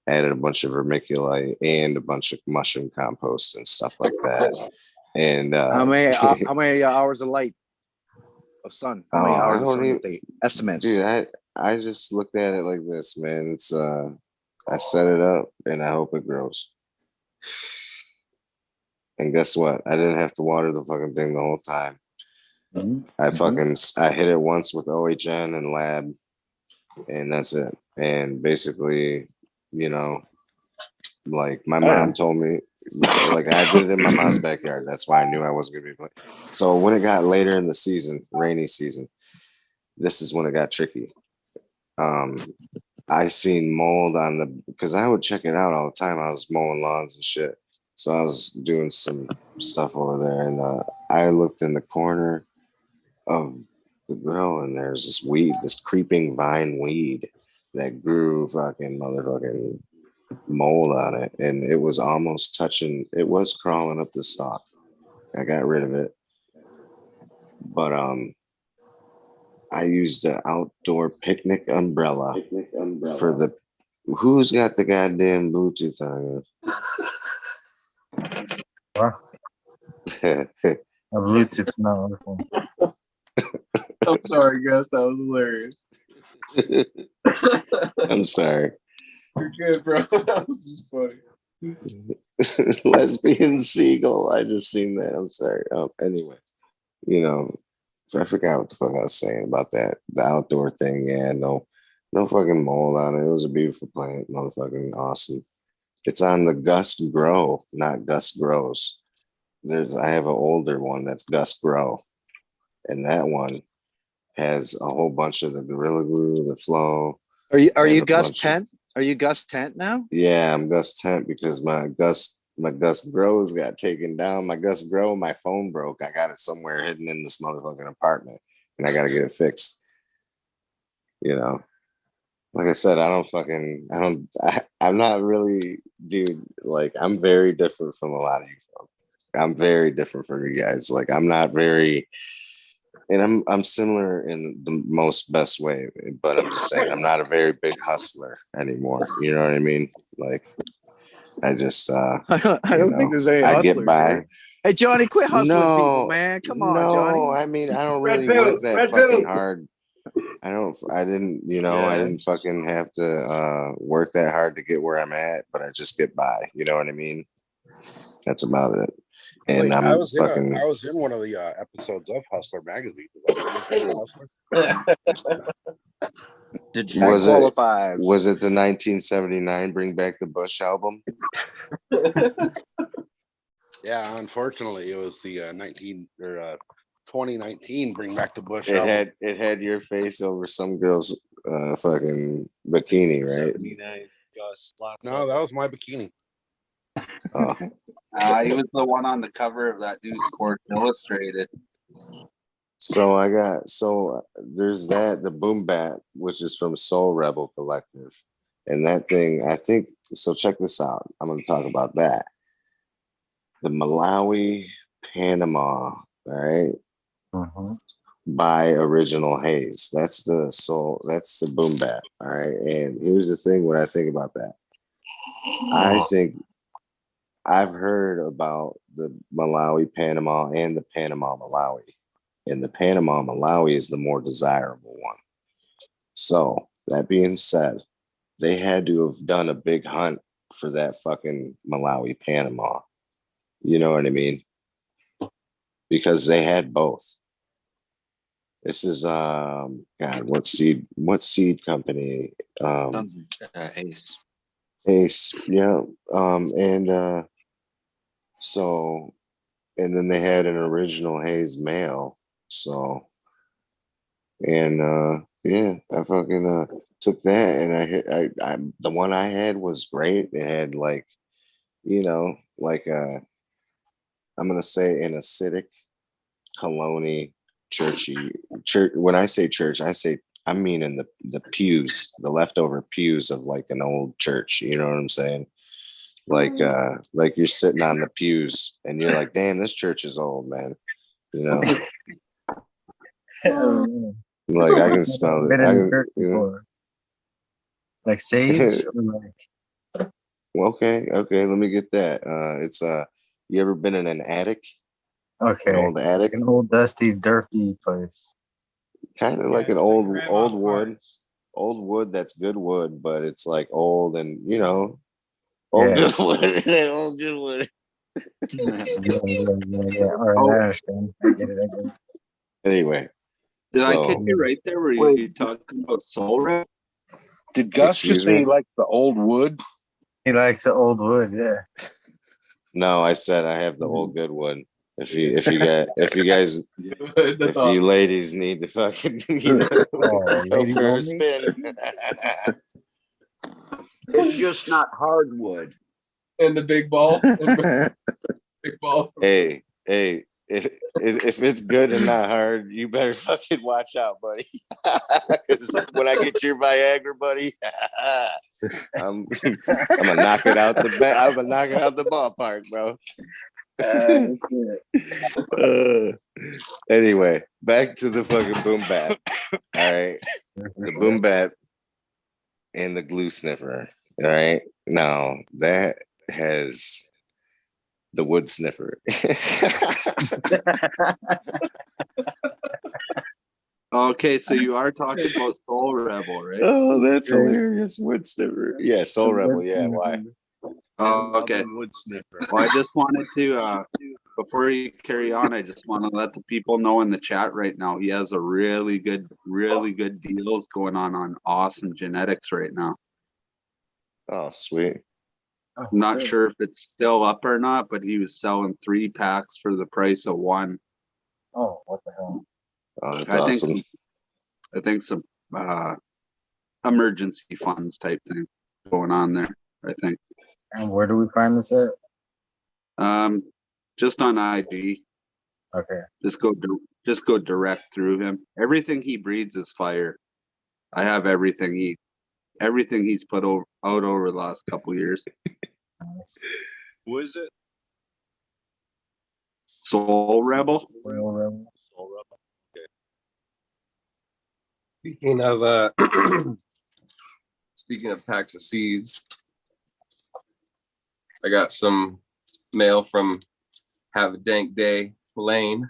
[SPEAKER 12] added a bunch of vermiculite and a bunch of mushroom compost and stuff like that. And
[SPEAKER 19] how many hours of light of sun? How many hours of sun did they estimate?
[SPEAKER 12] Dude, I just looked at it like this, man. It's I set it up and I hope it grows. And guess what? I didn't have to water the fucking thing the whole time. I hit it once with OHN and lab, and that's it. And basically, you know, like my mom told me, like I did it in my mom's backyard. That's why I knew I wasn't gonna be playing. So when it got later in the season, rainy season, this is when it got tricky. I seen mold on the, because I would check it out all the time. I was mowing lawns and shit. So I was doing some stuff over there, and I looked in the corner of the grill, and there's this weed, this creeping vine weed that grew fucking motherfucking mold on it, and it was almost touching. It was crawling up the stalk. I got rid of it, but I used an outdoor picnic umbrella for the. Who's got the goddamn Bluetooth on?
[SPEAKER 9] What? Bluetooth's not on the phone.
[SPEAKER 7] I'm sorry, Gus. That was hilarious.
[SPEAKER 12] I'm sorry.
[SPEAKER 7] You're good, bro. That was just funny.
[SPEAKER 12] Lesbian seagull. I just seen that. I'm sorry. Anyway, you know, I forgot what the fuck I was saying about that. The outdoor thing. Yeah, no fucking mold on it. It was a beautiful plant. Motherfucking awesome. It's on the Gus Grow, not Gus Grows. I have an older one that's Gus Grow, and that one has a whole bunch of the Gorilla Glue, the Flow.
[SPEAKER 19] Are you Gus Tent? Are you Gus Tent now?
[SPEAKER 12] Yeah, I'm Gus Tent because my Gus Grows got taken down. My Gus Grow, my phone broke. I got it somewhere hidden in this motherfucking apartment, and I got to get it fixed. You know, like I said, I'm not really, dude. Like I'm very different from a lot of you folks. I'm very different from you guys. Like I'm not very. And I'm similar in the most best way, but I'm just saying I'm not a very big hustler anymore. You know what I mean? Like I just I
[SPEAKER 19] don't think there's any hustlers.
[SPEAKER 12] I get by.
[SPEAKER 19] Here. Hey Johnny, quit hustling people, man. Come on, Johnny.
[SPEAKER 12] I mean I don't really work that fucking hard. I didn't fucking have to work that hard to get where I'm at, but I just get by. You know what I mean? That's about it. And
[SPEAKER 5] I was in one of the episodes of Hustler magazine.
[SPEAKER 19] Did you
[SPEAKER 12] was
[SPEAKER 19] qualify?
[SPEAKER 12] Was it the 1979 Bring Back the Bush album?
[SPEAKER 5] Yeah, unfortunately, it was the 2019 Bring Back the Bush album.
[SPEAKER 12] It had your face over some girl's fucking bikini, right?
[SPEAKER 10] 79 Gus.
[SPEAKER 5] No, that was my bikini.
[SPEAKER 12] Oh.
[SPEAKER 11] He was the one on the cover of that new Sports Illustrated.
[SPEAKER 12] So there's the Boom Bat, which is from Soul Rebel Collective, and that thing, I think. So check this out. I'm going to talk about that. The Malawi Panama, all right, by Original Haze. That's the Boom Bat, all right. And here's the thing: what I think about that, I think. I've heard about the Malawi Panama and the Panama Malawi, and the Panama Malawi is the more desirable one. So that being said, they had to have done a big hunt for that fucking Malawi Panama. You know what I mean? Because they had both. This is what seed company? Ace, yeah. So, and then they had an Original Haze male. So, and I fucking took that, and I the one I had was great. It had like, I'm gonna say an acidic, cologne, churchy church. When I say church, I mean in the pews, the leftover pews of like an old church. You know what I'm saying? Like you're sitting on the pews and you're like, damn, this church is old, man. You know. Like I can smell it.
[SPEAKER 9] Been
[SPEAKER 12] I
[SPEAKER 9] in the
[SPEAKER 12] can,
[SPEAKER 9] dirt
[SPEAKER 12] you know.
[SPEAKER 9] before. Like sage or like
[SPEAKER 12] Okay, let me get that. It's you ever been in an attic? An
[SPEAKER 9] okay,
[SPEAKER 12] old attic?
[SPEAKER 9] like an old dusty, dirty place.
[SPEAKER 12] Kind of like an old wood that's good wood, but it's like old and old
[SPEAKER 9] Yeah.
[SPEAKER 12] good wood. Old good wood.
[SPEAKER 9] Yeah. All right,
[SPEAKER 11] Oh,
[SPEAKER 9] I understand. I get it.
[SPEAKER 12] Anyway,
[SPEAKER 11] did I
[SPEAKER 12] so
[SPEAKER 11] catch you right there where
[SPEAKER 5] Wait.
[SPEAKER 11] you talking about soul rep?
[SPEAKER 5] Did Gus
[SPEAKER 12] Excuse
[SPEAKER 5] just say
[SPEAKER 12] me?
[SPEAKER 5] he likes the old wood?
[SPEAKER 9] He likes the old wood, yeah.
[SPEAKER 12] no, I said I have the old good wood. If you guys
[SPEAKER 7] That's
[SPEAKER 12] if you
[SPEAKER 7] awesome.
[SPEAKER 12] ladies need to fucking
[SPEAKER 9] Oh,
[SPEAKER 12] go
[SPEAKER 9] ladies
[SPEAKER 12] for a
[SPEAKER 9] only?
[SPEAKER 12] spin.
[SPEAKER 20] It's just not hardwood.
[SPEAKER 7] And the big ball. Big ball.
[SPEAKER 12] Hey, if it's good and not hard, you better fucking watch out, buddy. Because when I get your Viagra, buddy, I'm gonna knock it out I'm gonna knock it out the ballpark, bro. Anyway, back to the fucking boom bap. All right, the boom bap and the glue sniffer. All right, now that has the wood sniffer.
[SPEAKER 11] Okay, so you are talking about Soul Rebel, right?
[SPEAKER 12] Oh, that's hilarious. Wood sniffer. Yeah, Soul Rebel. Yeah, why?
[SPEAKER 11] Oh, okay.
[SPEAKER 10] Wood sniffer.
[SPEAKER 11] Well, I just wanted to, before you carry on, I just want to let the people know in the chat right now. He has a really good deals going on awesome genetics right now.
[SPEAKER 12] Oh, sweet.
[SPEAKER 11] I'm not sure if it's still up or not, but he was selling 3 packs for the price of 1.
[SPEAKER 9] Oh, what the hell?
[SPEAKER 12] Oh, that's
[SPEAKER 11] I
[SPEAKER 12] awesome.
[SPEAKER 11] think some emergency funds type thing going on there, I think.
[SPEAKER 9] And where do we find this at?
[SPEAKER 11] Just on IG.
[SPEAKER 9] Okay.
[SPEAKER 11] Just go direct through him. Everything he breeds is fire. I have everything he's put out over the last couple of years.
[SPEAKER 10] Who is it?
[SPEAKER 11] Soul Rebel.
[SPEAKER 9] Soul Rebel.
[SPEAKER 10] Soul Rebel. Okay.
[SPEAKER 7] Speaking of packs of seeds, I got some mail from Have a Dank Day Lane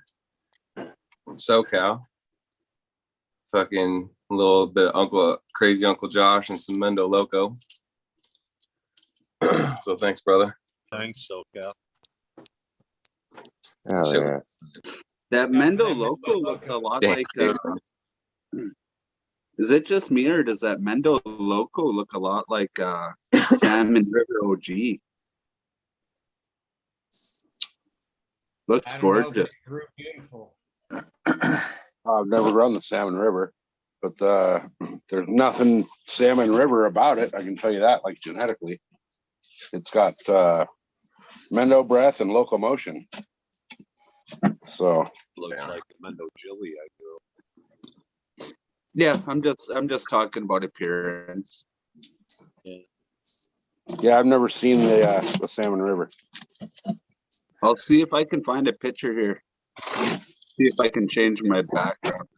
[SPEAKER 7] from SoCal. Fucking a little bit of crazy Uncle Josh and some Mendo Loco. So thanks, brother.
[SPEAKER 10] Thanks, SoCal.
[SPEAKER 12] Oh, yeah.
[SPEAKER 11] That Mendo Loco looks a lot
[SPEAKER 7] Damn.
[SPEAKER 11] like. Is it just me, or does that Mendo Loco look a lot like Salmon River OG? Looks gorgeous.
[SPEAKER 3] Beautiful.
[SPEAKER 5] I've never run the Salmon River, but there's nothing Salmon River about it. I can tell you that, like genetically. It's got Mendo breath and locomotion. So
[SPEAKER 10] Looks like a Mendo Jilly I grew.
[SPEAKER 11] Yeah, I'm just talking about appearance.
[SPEAKER 5] yeah, I've never seen the Salmon River.
[SPEAKER 11] I'll see if I can find a picture here. See if I can change my background.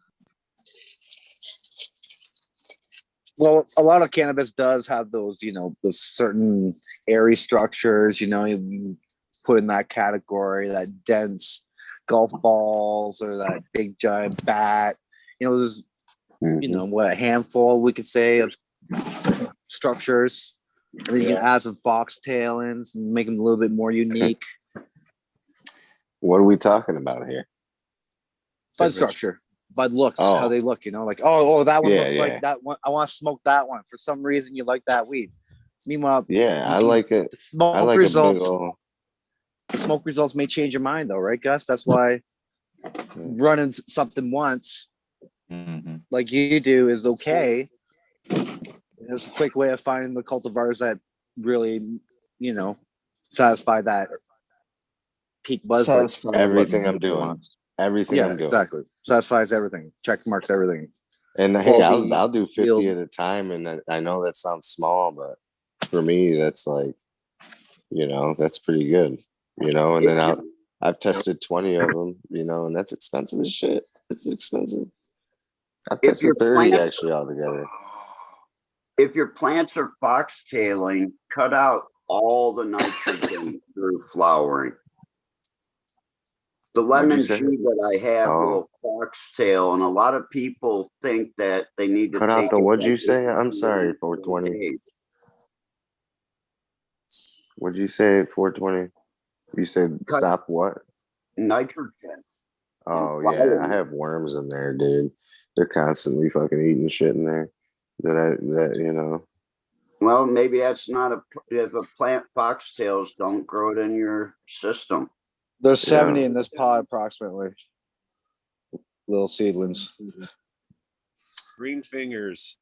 [SPEAKER 19] Well, a lot of cannabis does have those, those certain airy structures, you put in that category, that dense golf balls or that big giant bat. There's, a handful, we could say, of structures. And then you can add some foxtailings and make them a little bit more unique.
[SPEAKER 12] What are we talking about here?
[SPEAKER 19] Bud structure, bud looks, how they look, that one looks like that one. I want to smoke that one. For some reason, you like that weed. Meanwhile,
[SPEAKER 12] I like it. I like
[SPEAKER 19] results.
[SPEAKER 12] a big old...
[SPEAKER 19] Smoke results may change your mind, though, right, Gus? That's why running something once, like you do, is okay. It's a quick way of finding the cultivars that really, satisfy that peak buzz.
[SPEAKER 12] Everything I'm doing. Everything I'm doing.
[SPEAKER 19] Exactly. Satisfies everything. Check marks everything.
[SPEAKER 12] And hey, I'll do 50 at a time, and I know that sounds small, but for me, that's like, that's pretty good. And then I've tested 20 of them, you know, and that's expensive as shit. It's expensive. I've
[SPEAKER 20] If your
[SPEAKER 12] tested 30
[SPEAKER 20] plants,
[SPEAKER 12] actually altogether.
[SPEAKER 20] if your plants are foxtailing, cut out all the nitrogen through flowering. The
[SPEAKER 12] What'd you
[SPEAKER 20] lemon
[SPEAKER 12] say?
[SPEAKER 20] tree that I have
[SPEAKER 12] Oh,
[SPEAKER 20] will foxtail, and a lot of people think that they need to
[SPEAKER 12] cut out
[SPEAKER 20] take
[SPEAKER 12] the,
[SPEAKER 20] it
[SPEAKER 12] what'd
[SPEAKER 20] like
[SPEAKER 12] you say? I'm
[SPEAKER 20] 8
[SPEAKER 12] sorry, 420.
[SPEAKER 20] days.
[SPEAKER 12] What'd you say, 420? You said
[SPEAKER 20] Cut
[SPEAKER 12] stop what?
[SPEAKER 20] nitrogen
[SPEAKER 12] Oh,
[SPEAKER 20] and
[SPEAKER 12] yeah, I
[SPEAKER 20] flowering.
[SPEAKER 12] have worms in there, dude. They're constantly fucking eating shit in there that, you know.
[SPEAKER 20] Well, maybe that's not a, if a plant foxtails, don't grow it in your system.
[SPEAKER 19] There's
[SPEAKER 12] Yeah.
[SPEAKER 19] 70 in this pod approximately. Little seedlings.
[SPEAKER 10] GreenFingers.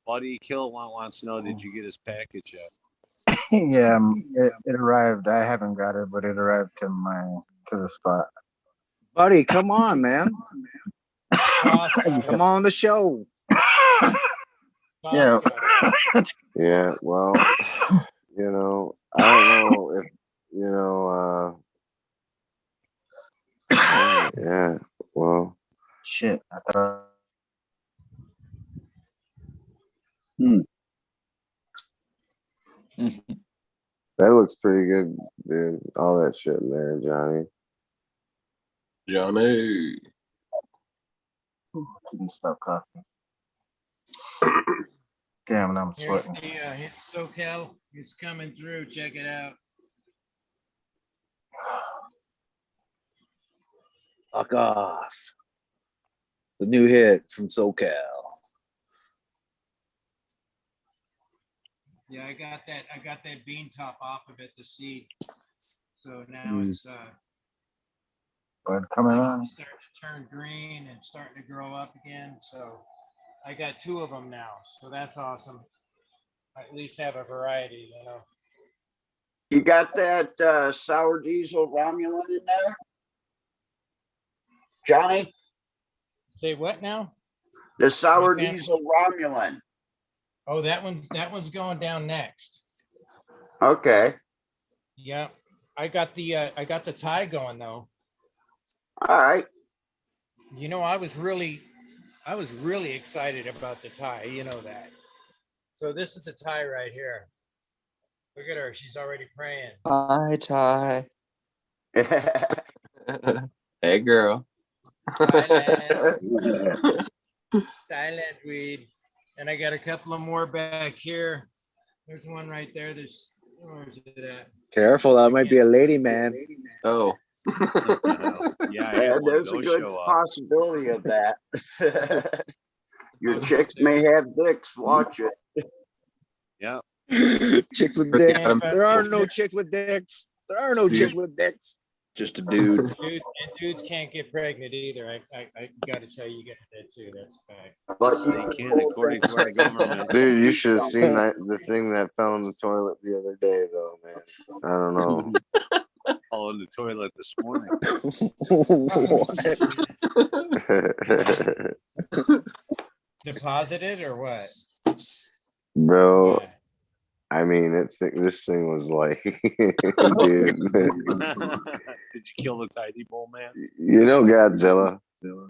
[SPEAKER 10] Buddy Kill wants to know, did you get his package yet?
[SPEAKER 9] Yeah, it arrived. I haven't got it, but it arrived to the spot.
[SPEAKER 19] Buddy, come on, man. Come on the show.
[SPEAKER 9] Yeah.
[SPEAKER 12] Yeah, well, you know, I don't know if, you know, yeah, well.
[SPEAKER 9] Shit. I thought.
[SPEAKER 12] That looks pretty good, dude. All that shit in there, Johnny.
[SPEAKER 7] Johnny.
[SPEAKER 9] Couldn't stop coughing. Damn, I'm
[SPEAKER 3] Here's
[SPEAKER 9] sweating.
[SPEAKER 3] here's SoCal. It's coming through. Check it out.
[SPEAKER 19] Fuck off. The new hit from SoCal.
[SPEAKER 3] Yeah, I got that bean top off of it, the seed. So now it's
[SPEAKER 9] Bud coming on.
[SPEAKER 3] starting to turn green and starting to grow up again. So I got 2 of them now. So that's awesome. I at least have a variety, you know.
[SPEAKER 20] You got that sour diesel Romulan in there, Johnny?
[SPEAKER 3] Say what now?
[SPEAKER 20] The sour diesel Romulan.
[SPEAKER 3] Oh, that one's going down next.
[SPEAKER 20] Okay.
[SPEAKER 3] Yeah, I got the tie going though.
[SPEAKER 20] All right.
[SPEAKER 3] You know, I was really excited about the tie. You know that. So this is the tie right here. Look at her. She's already praying.
[SPEAKER 11] Hi, Ty.
[SPEAKER 7] Hey, girl.
[SPEAKER 3] Silent weed. And I got a couple of more back here. There's one right there. Where is it at?
[SPEAKER 19] Careful, that might be a lady, man.
[SPEAKER 7] Oh.
[SPEAKER 10] Yeah,
[SPEAKER 20] there's a good possibility of that. Your chicks may have dicks. Watch it.
[SPEAKER 10] Yeah.
[SPEAKER 19] Chicks with dicks. There are no chicks with dicks. There are no chicks with dicks. Just a dude.
[SPEAKER 3] Dudes can't get pregnant either. I got to tell you, you get that too. That's a fact.
[SPEAKER 20] But
[SPEAKER 10] they can, according to our government.
[SPEAKER 12] Dude, you should have seen the thing that fell in the toilet the other day, though, man. I don't know.
[SPEAKER 10] All in the toilet this morning.
[SPEAKER 3] Deposited or what?
[SPEAKER 12] Bro, I mean, this thing was like, dude.
[SPEAKER 10] Did you kill the tiny bowl, man?
[SPEAKER 12] You know Godzilla.
[SPEAKER 10] Yeah.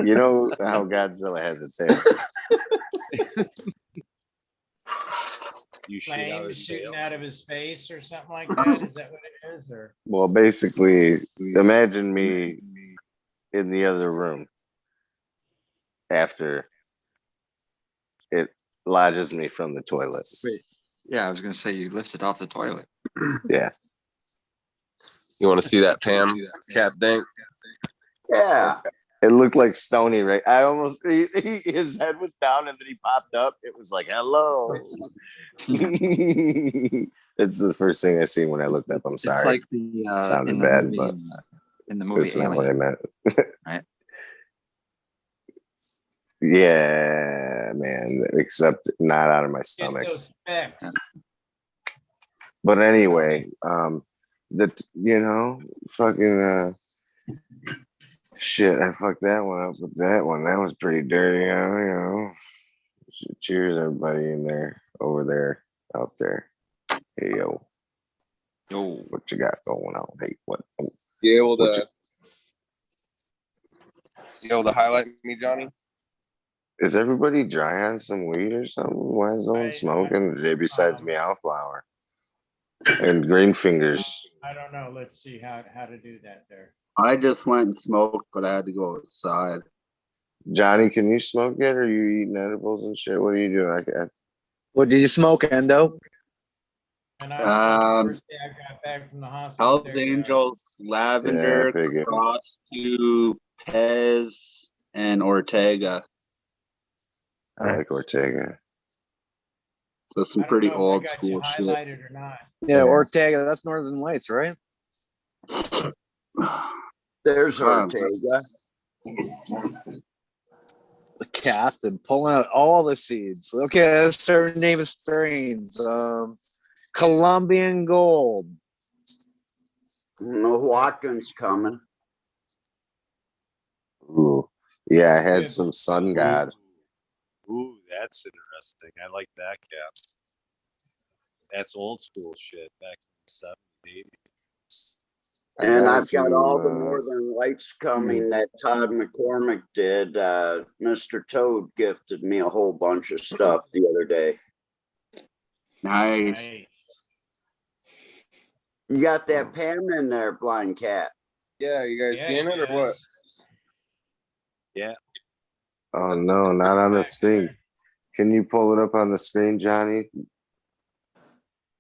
[SPEAKER 12] You know how Godzilla has a tail.
[SPEAKER 10] You
[SPEAKER 3] Flames shooting out of his face or something like that? Is that what it is? Or
[SPEAKER 12] Well, basically, imagine me in the other room after it lodges me from the toilet.
[SPEAKER 11] Wait. Yeah, I was gonna say you lifted off the toilet.
[SPEAKER 12] Yeah.
[SPEAKER 7] You want to see that Pam cat thing?
[SPEAKER 20] Yeah.
[SPEAKER 12] It looked like Stony, right? I almost his head was down and then he popped up. It was like, hello. It's the first thing I see when I looked up. I'm sorry.
[SPEAKER 11] It's like the
[SPEAKER 12] sounded
[SPEAKER 11] in the
[SPEAKER 12] bad,
[SPEAKER 11] movie,
[SPEAKER 12] but
[SPEAKER 11] in the movie
[SPEAKER 12] it's not what I
[SPEAKER 11] Alien,
[SPEAKER 12] meant.
[SPEAKER 11] right?
[SPEAKER 12] Yeah, man. Except not out of my stomach.
[SPEAKER 3] get those back.
[SPEAKER 12] But anyway, fucking shit, I fucked that one up with that one. That was pretty dirty, you know. Cheers, everybody in there, over there, out there. Hey yo.
[SPEAKER 11] Yo,
[SPEAKER 12] what you got going on? Hey, what? Oh,
[SPEAKER 7] You able
[SPEAKER 12] what
[SPEAKER 7] to highlight me, Johnny?
[SPEAKER 12] is everybody dry on some weed or something? Why is no one smoking today besides meaulflower and GreenFingers?
[SPEAKER 3] I don't know. Let's see how to do that there.
[SPEAKER 18] I just went and smoked, but I had to go outside.
[SPEAKER 12] Johnny, can you smoke yet? Or are you eating edibles and shit? What are you doing?
[SPEAKER 19] What did you smoke, Endo?
[SPEAKER 3] And I first day I got back from the hospital.
[SPEAKER 18] Hells Angels, Lavender, Cross to Pez, and Ortega.
[SPEAKER 12] I like Ortega.
[SPEAKER 18] So some pretty old school shit.
[SPEAKER 3] Highlighted or not?
[SPEAKER 19] Yeah, Ortega. That's Northern Lights, right?
[SPEAKER 20] There's Ortega.
[SPEAKER 19] The captain pulling out all the seeds. Okay, let's start naming strains. Colombian Gold.
[SPEAKER 20] No Watkins coming.
[SPEAKER 12] Ooh, yeah, I had some Sun God.
[SPEAKER 10] Ooh, that's interesting. I like that cap. That's old school shit back in the 70s, 80s.
[SPEAKER 20] And I've got all the Northern Lights coming that Todd McCormick did. Mr. Toad gifted me a whole bunch of stuff the other day.
[SPEAKER 18] Nice.
[SPEAKER 20] You got that Pam in there, Blind Cat.
[SPEAKER 7] Yeah, you guys seeing it or what?
[SPEAKER 10] Yeah.
[SPEAKER 12] Oh no, not on the screen. Can you pull it up on the screen, Johnny?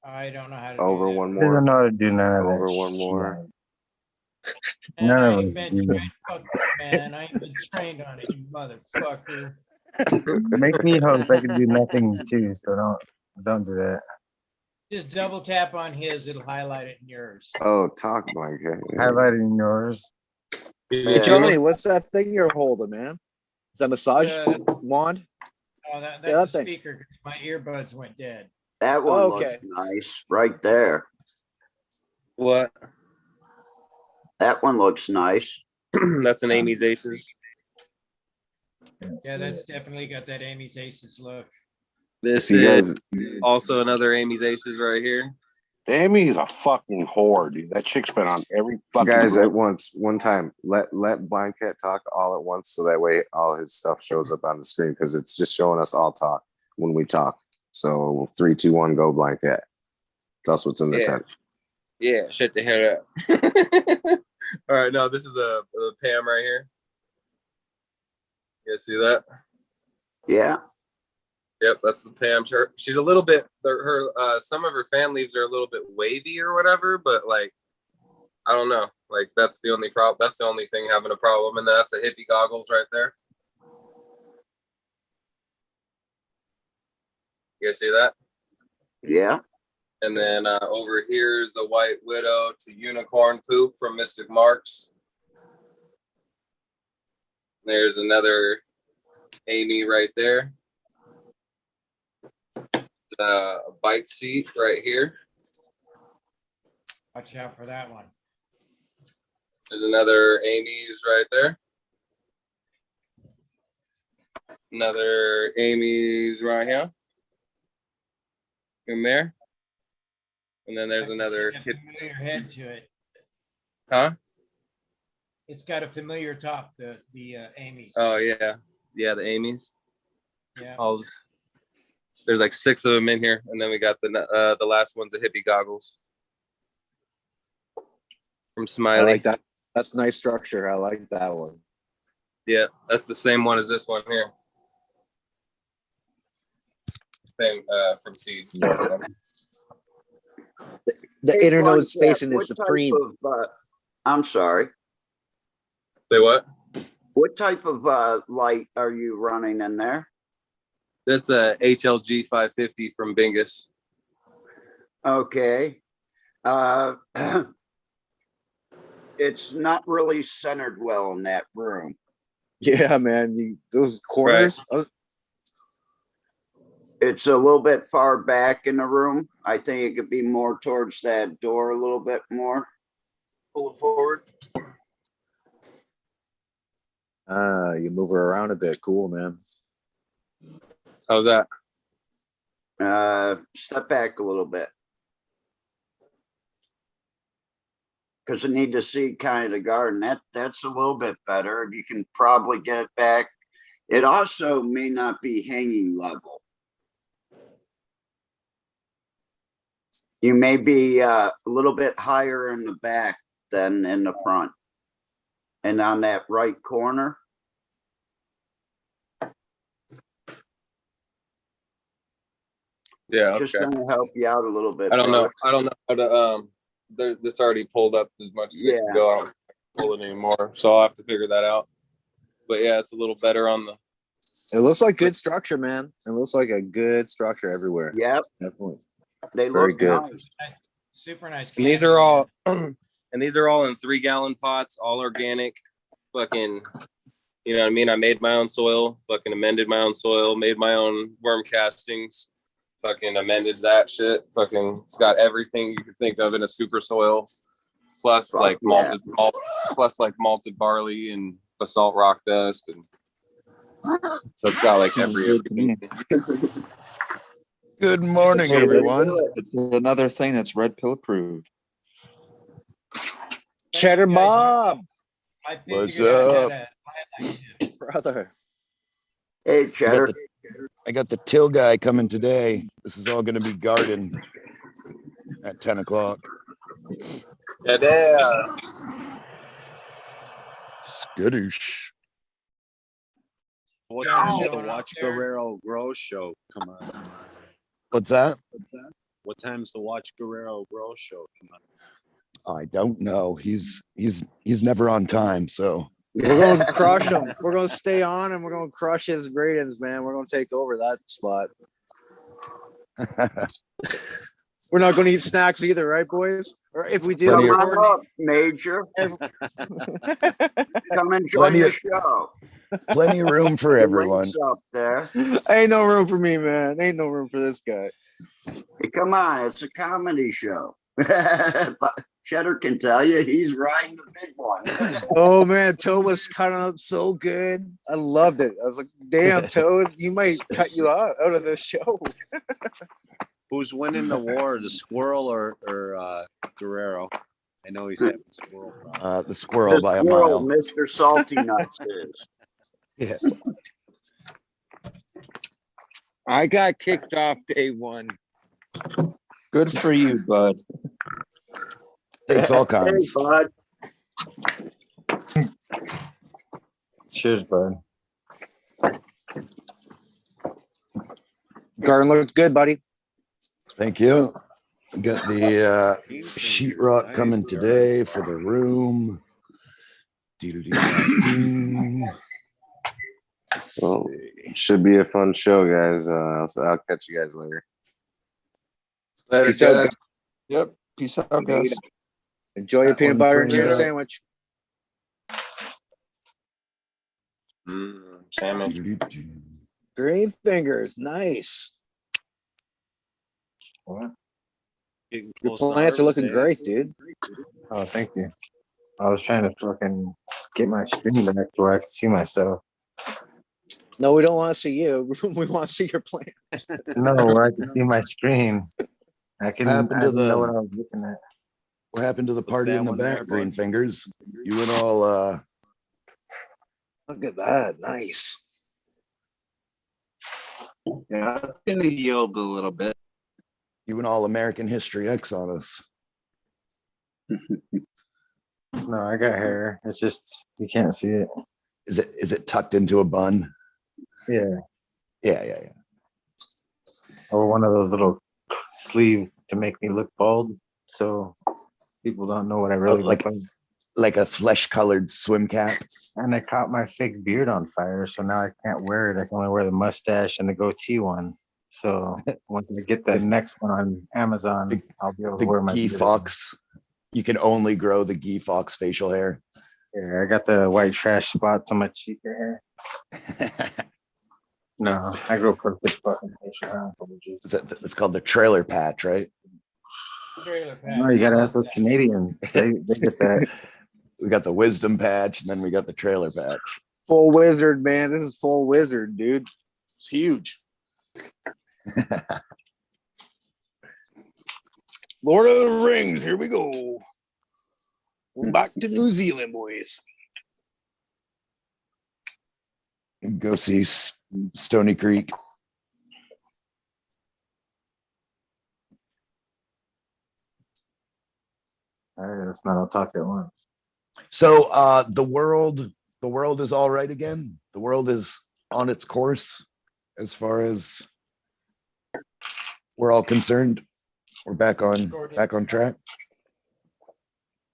[SPEAKER 3] I don't know how to
[SPEAKER 12] Over
[SPEAKER 3] do that.
[SPEAKER 12] one
[SPEAKER 9] He doesn't
[SPEAKER 12] more.
[SPEAKER 9] know how to do none of that.
[SPEAKER 12] Over one more.
[SPEAKER 9] None
[SPEAKER 3] I
[SPEAKER 9] of
[SPEAKER 3] ain't
[SPEAKER 9] us
[SPEAKER 3] been
[SPEAKER 9] do.
[SPEAKER 3] trained, fuck you, man. I ain't been trained on it, you motherfucker.
[SPEAKER 9] Make me host. I can do nothing too, so don't do that.
[SPEAKER 3] Just double tap on his, it'll highlight it in yours.
[SPEAKER 12] Oh, talk blanket.
[SPEAKER 9] Highlighting yours.
[SPEAKER 19] Hey, Johnny, what's that thing you're holding, man? Is that massage wand?
[SPEAKER 3] Oh, that's
[SPEAKER 19] Yeah, that
[SPEAKER 3] a
[SPEAKER 19] thing.
[SPEAKER 3] speaker. My earbuds went dead.
[SPEAKER 20] That one
[SPEAKER 19] Okay.
[SPEAKER 20] looks nice right there.
[SPEAKER 7] What?
[SPEAKER 20] That one looks nice.
[SPEAKER 7] That's an Amy's Aces.
[SPEAKER 3] Yeah, that's definitely got that Amy's Aces look.
[SPEAKER 7] This
[SPEAKER 12] You
[SPEAKER 7] is
[SPEAKER 12] guys-
[SPEAKER 7] also another Amy's Aces right here.
[SPEAKER 5] Amy is a fucking whore, dude. That chick's been on every fucking
[SPEAKER 12] Guys,
[SPEAKER 5] group.
[SPEAKER 12] at once, one time, let Blind Cat talk all at once, so that way all his stuff shows up on the screen because it's just showing us all talk when we talk. So 3, 2, 1, go, Blind Cat. Tell us what's in the tent.
[SPEAKER 7] Yeah, shut the hell up. All right, no, this is a Pam right here. You guys see that?
[SPEAKER 20] Yeah.
[SPEAKER 7] Yep, that's the Pam. She's a little bit, some of her fan leaves are a little bit wavy or whatever, but like, I don't know. Like, that's the only problem. That's the only thing having a problem. And that's a hippie goggles right there. You guys see that?
[SPEAKER 20] Yeah.
[SPEAKER 7] And then over here is a White Widow to Unicorn Poop from Mystic Marks. There's another Amy right there. A bike seat right here.
[SPEAKER 3] Watch out for that one.
[SPEAKER 7] There's another Amy's right there. Another Amy's right here. In there. And then there's another.
[SPEAKER 3] It's got a familiar head to it.
[SPEAKER 7] Huh?
[SPEAKER 3] It's got a familiar top, the Amy's.
[SPEAKER 7] Oh yeah. Yeah, the Amy's.
[SPEAKER 3] Yeah.
[SPEAKER 7] There's like 6 of them in here, and then we got the last one's a hippie goggles from Smileys.
[SPEAKER 19] I like that. That's nice structure. I like that one.
[SPEAKER 7] Yeah, that's the same one as this one here. Same from Seed.
[SPEAKER 19] The inner node spacing
[SPEAKER 20] what
[SPEAKER 19] is supreme.
[SPEAKER 20] type of, I'm sorry.
[SPEAKER 7] Say what?
[SPEAKER 20] What type of light are you running in there?
[SPEAKER 7] That's a HLG 550 from Bingus.
[SPEAKER 20] Okay. It's not really centered well in that room.
[SPEAKER 19] Yeah, man. Those corners.
[SPEAKER 7] Right.
[SPEAKER 20] It's a little bit far back in the room. I think it could be more towards that door a little bit more.
[SPEAKER 7] Pull it forward.
[SPEAKER 19] You move her around a bit. Cool, man.
[SPEAKER 7] How's that?
[SPEAKER 20] Step back a little bit. because I need to see kind of the garden. That's a little bit better. You can probably get it back. It also may not be hanging level. You may be a little bit higher in the back than in the front. And on that right corner.
[SPEAKER 7] Yeah,
[SPEAKER 20] Just
[SPEAKER 7] okay.
[SPEAKER 20] trying to help you out a little bit.
[SPEAKER 7] I don't know.
[SPEAKER 20] brother.
[SPEAKER 7] I don't know how to this already pulled up as much as it can
[SPEAKER 20] Yeah.
[SPEAKER 7] go. I don't pull it anymore. So I'll have to figure that out. But yeah, it's a little better on the
[SPEAKER 19] It looks like good structure, man. It looks like a good structure everywhere.
[SPEAKER 20] Yep.
[SPEAKER 19] Definitely.
[SPEAKER 20] They
[SPEAKER 19] Very
[SPEAKER 20] look
[SPEAKER 19] good.
[SPEAKER 20] nice.
[SPEAKER 3] Super nice.
[SPEAKER 7] and these are all and these are all in 3-gallon pots, all organic. Fucking, you know what I mean? I made my own soil, fucking amended my own soil, made my own worm castings, fucking amended that shit. Fucking, it's got everything you could think of in a super soil, plus
[SPEAKER 20] Fuck
[SPEAKER 7] like
[SPEAKER 20] yeah.
[SPEAKER 7] malted barley and basalt rock dust, and so it's got like everything.
[SPEAKER 11] Good
[SPEAKER 19] morning, everyone.
[SPEAKER 11] It's another thing that's red pill approved.
[SPEAKER 19] Cheddar Bob.
[SPEAKER 3] I
[SPEAKER 21] What's
[SPEAKER 3] figured I
[SPEAKER 21] up?
[SPEAKER 3] had a
[SPEAKER 19] Brother.
[SPEAKER 20] Hey, Cheddar.
[SPEAKER 21] I got the till guy coming today. This is all going to be garden at 10 o'clock.
[SPEAKER 7] Yeah.
[SPEAKER 21] Skadoosh.
[SPEAKER 10] What time does the Watch Guerrero Grow show come on?
[SPEAKER 21] What's that?
[SPEAKER 10] What time's the Watch Guerrero Grow show come on?
[SPEAKER 21] I don't know. He's never on time, so
[SPEAKER 19] We're going to crush him. We're going to stay on and we're going to crush his ratings, man. We're going to take over that spot. We're not going to eat snacks either, right, boys? Or if we do,
[SPEAKER 20] Come
[SPEAKER 21] Plenty of-
[SPEAKER 20] on up, Major. Come enjoy
[SPEAKER 21] Plenty
[SPEAKER 20] the
[SPEAKER 21] of-
[SPEAKER 20] show.
[SPEAKER 21] plenty of room for
[SPEAKER 20] The
[SPEAKER 21] everyone.
[SPEAKER 20] link's up there.
[SPEAKER 19] Ain't no room for me, man. Ain't no room for this guy.
[SPEAKER 20] Hey, come on, it's a comedy show. But Cheddar can tell you he's riding the big one.
[SPEAKER 19] Oh man, Toad was cutting up so good. I loved it. I was like, damn, Toad, you might cut you out of the show.
[SPEAKER 10] Who's winning the war, the squirrel or Guerrero? I know he's having squirrel problems.
[SPEAKER 21] The squirrel
[SPEAKER 20] The
[SPEAKER 21] by a
[SPEAKER 20] squirrel,
[SPEAKER 21] mile.
[SPEAKER 20] Mr. Salty Nuts is.
[SPEAKER 21] Yeah.
[SPEAKER 15] I got kicked off day one.
[SPEAKER 11] Good for you, bud.
[SPEAKER 21] Takes all
[SPEAKER 20] Hey,
[SPEAKER 21] kinds.
[SPEAKER 20] bud.
[SPEAKER 9] Cheers, bud.
[SPEAKER 19] Garden looked good, buddy.
[SPEAKER 21] Thank you. We got the sheetrock coming today for the room. Dee-doo-dee-doo-doo.
[SPEAKER 12] Well, should be a fun show, guys. I'll catch you guys later.
[SPEAKER 7] Later,
[SPEAKER 19] Peace out,
[SPEAKER 7] guys.
[SPEAKER 19] guys.
[SPEAKER 11] Yep. Peace out, guys.
[SPEAKER 19] Enjoy your peanut butter and jam
[SPEAKER 21] Yeah.
[SPEAKER 19] sandwich.
[SPEAKER 7] Salmon.
[SPEAKER 19] GreenFingers, nice.
[SPEAKER 9] What?
[SPEAKER 10] Getting
[SPEAKER 19] Your
[SPEAKER 10] close to
[SPEAKER 19] plants are
[SPEAKER 10] harvest
[SPEAKER 19] looking
[SPEAKER 10] day.
[SPEAKER 19] great, dude.
[SPEAKER 9] Oh, thank you. I was trying to fucking get my screen back where I could see myself.
[SPEAKER 19] No, we don't want to see you. We want to see your plants.
[SPEAKER 9] No, where I can see my screen. I
[SPEAKER 21] What happened to
[SPEAKER 9] didn't know what I
[SPEAKER 21] the
[SPEAKER 9] was looking at.
[SPEAKER 21] what happened to the
[SPEAKER 10] What's
[SPEAKER 21] party
[SPEAKER 10] that
[SPEAKER 21] in the
[SPEAKER 10] one there,
[SPEAKER 21] back,
[SPEAKER 10] bud?
[SPEAKER 21] Green Fingers? You and all
[SPEAKER 19] Look at that. Nice.
[SPEAKER 11] Yeah, it's gonna yield a little bit.
[SPEAKER 21] American History X on us.
[SPEAKER 9] No, I got hair. It's just you can't see it.
[SPEAKER 21] Is it tucked into a bun?
[SPEAKER 9] Yeah.
[SPEAKER 21] Yeah.
[SPEAKER 9] Or one of those little sleeves to make me look bald, so people don't know what I really look like.
[SPEAKER 21] Like a flesh-colored swim cap.
[SPEAKER 9] And I caught my fake beard on fire, so now I can't wear it. I can only wear the mustache and the goatee one. So once I get that next one on Amazon, I'll be able to wear my
[SPEAKER 21] Guy
[SPEAKER 9] beard.
[SPEAKER 21] Fawkes. You can only grow the Guy Fawkes facial hair.
[SPEAKER 9] Yeah, I got the white trash spots on my cheek hair. No, I grow perfect fucking facial hair.
[SPEAKER 21] It's called the trailer patch, right?
[SPEAKER 9] No, you gotta ask those Canadians. They get that.
[SPEAKER 21] We got the wisdom patch, and then we got the trailer patch.
[SPEAKER 19] Full wizard, man. This is full wizard, dude. It's huge. Lord of the Rings. Here we go. We're back to New Zealand, boys.
[SPEAKER 21] Go see Stony Creek.
[SPEAKER 9] All right, let's not all talk at once.
[SPEAKER 21] So the world is all right again. The world is on its course as far as we're all concerned. We're back on track.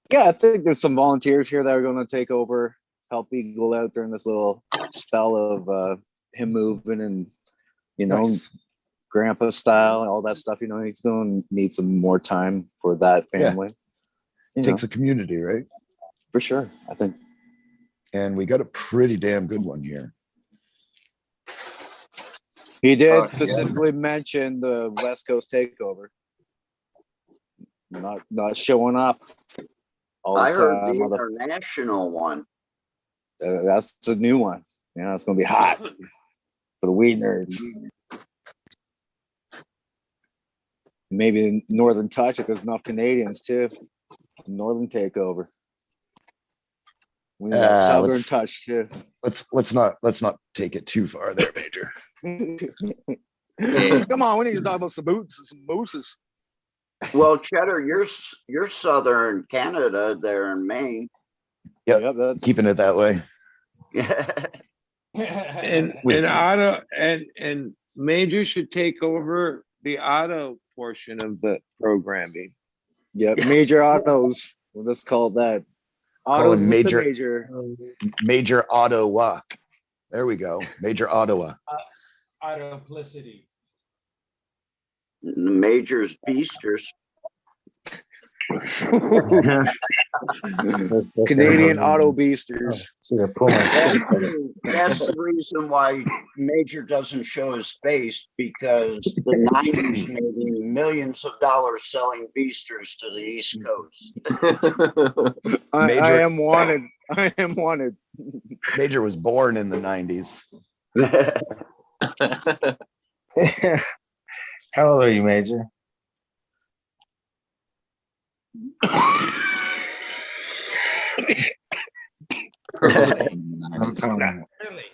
[SPEAKER 19] Yeah, I think there's some volunteers here that are going to take over, help Eagle out during this little spell of him moving and,
[SPEAKER 21] Nice.
[SPEAKER 19] grandpa style and all that stuff. He's going to need some more time for that family.
[SPEAKER 21] It takes a community, right?
[SPEAKER 19] For sure, I think.
[SPEAKER 21] And we got a pretty damn good one here.
[SPEAKER 19] He did specifically mention the West Coast takeover. Not showing up all the
[SPEAKER 20] I heard
[SPEAKER 19] time.
[SPEAKER 20] the international one.
[SPEAKER 19] That's a new one. It's going to be hot for the weed nerds. Maybe the Northern touch if there's enough Canadians too. Northern takeover. We need that Southern touch too.
[SPEAKER 21] Let's not take it too far there, Major.
[SPEAKER 19] Come on, we need to talk about some boots and some mooses.
[SPEAKER 20] Well, Cheddar, you're southern Canada there in Maine.
[SPEAKER 21] Yep, keeping it that way.
[SPEAKER 3] and auto and Major should take over the auto portion of the programming.
[SPEAKER 19] Yep, Major Autos. We'll just call it that. Autos with
[SPEAKER 21] Major,
[SPEAKER 19] the Major.
[SPEAKER 21] Major Ottawa. There we go. Major Ottawa.
[SPEAKER 17] Autoplicity.
[SPEAKER 20] Major's Beasters.
[SPEAKER 19] Canadian Auto Beasters.
[SPEAKER 20] That's the reason why Major doesn't show his face, because the 90s made him millions of dollars selling Beasters to the East Coast.
[SPEAKER 19] I am wanted. I am wanted.
[SPEAKER 21] Major was born in the 90s.
[SPEAKER 9] How old are you, Major?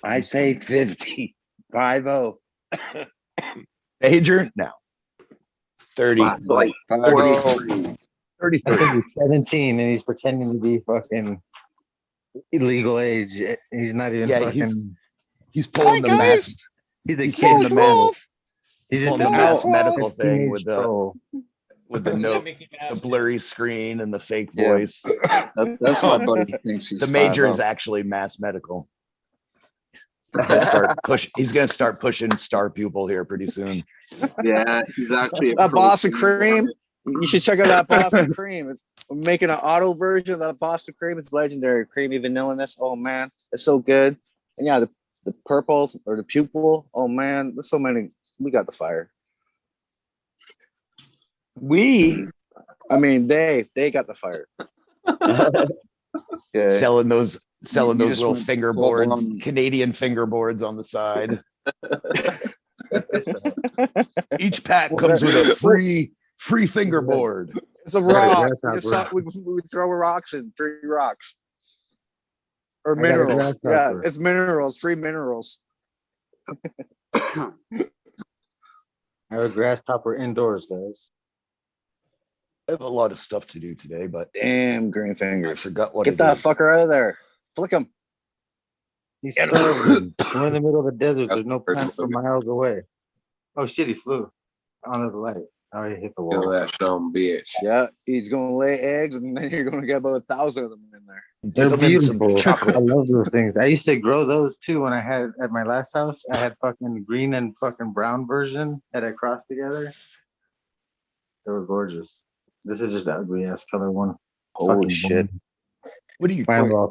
[SPEAKER 21] I say 50. 50. Major? No. 30.
[SPEAKER 20] Like
[SPEAKER 21] 33.
[SPEAKER 9] 33. I think he's 17 and he's pretending to be fucking illegal age. He's not even fucking.
[SPEAKER 21] He's pulling the mass.
[SPEAKER 9] He's
[SPEAKER 21] pulling the mass.
[SPEAKER 9] He's
[SPEAKER 21] pulling
[SPEAKER 9] just
[SPEAKER 21] the mass medical thing
[SPEAKER 9] teenage
[SPEAKER 21] with the
[SPEAKER 9] troll.
[SPEAKER 21] with the note, the blurry screen and the fake voice.
[SPEAKER 11] That's my buddy thinks he's
[SPEAKER 21] the Major
[SPEAKER 11] 5'0".
[SPEAKER 21] is actually mass medical. He's gonna start pushing star pupil here pretty soon.
[SPEAKER 18] Yeah, he's actually
[SPEAKER 19] that Boston cream. You should check out that Boston cream. We're making an auto version of that Boston cream. It's legendary. Creamy vanilla-ness. Oh man, it's so good. And yeah, the purples or the pupil. Oh man, there's so many. We got the fire. They got the fire.
[SPEAKER 21] Selling those
[SPEAKER 11] just
[SPEAKER 21] little
[SPEAKER 11] went
[SPEAKER 21] fingerboards,
[SPEAKER 11] full-on-
[SPEAKER 21] Canadian fingerboards on the side. Each pack comes with a free fingerboard.
[SPEAKER 19] It's a rock. We throw rocks in, free rocks. Or minerals. Yeah, it's minerals, free minerals.
[SPEAKER 9] I have a grasshopper indoors, guys.
[SPEAKER 21] I have a lot of stuff to do today, but
[SPEAKER 19] damn, GreenFingers.
[SPEAKER 21] I forgot what.
[SPEAKER 19] Get that fucker out of there. Flick him.
[SPEAKER 9] He's starving. We're in the middle of the desert. There's no plants for miles away. Oh shit, he flew onto the light. Oh, he hit the wall.
[SPEAKER 7] Kill that dumb bitch.
[SPEAKER 19] Yeah, he's gonna lay eggs, and then you're gonna get about 1,000 of them in there.
[SPEAKER 9] They're beautiful. I love those things. I used to grow those too when I had at my last house. I had fucking green and fucking brown version that I crossed together. They were gorgeous. This is just the ugly ass color one.
[SPEAKER 19] Holy shit.
[SPEAKER 21] What do you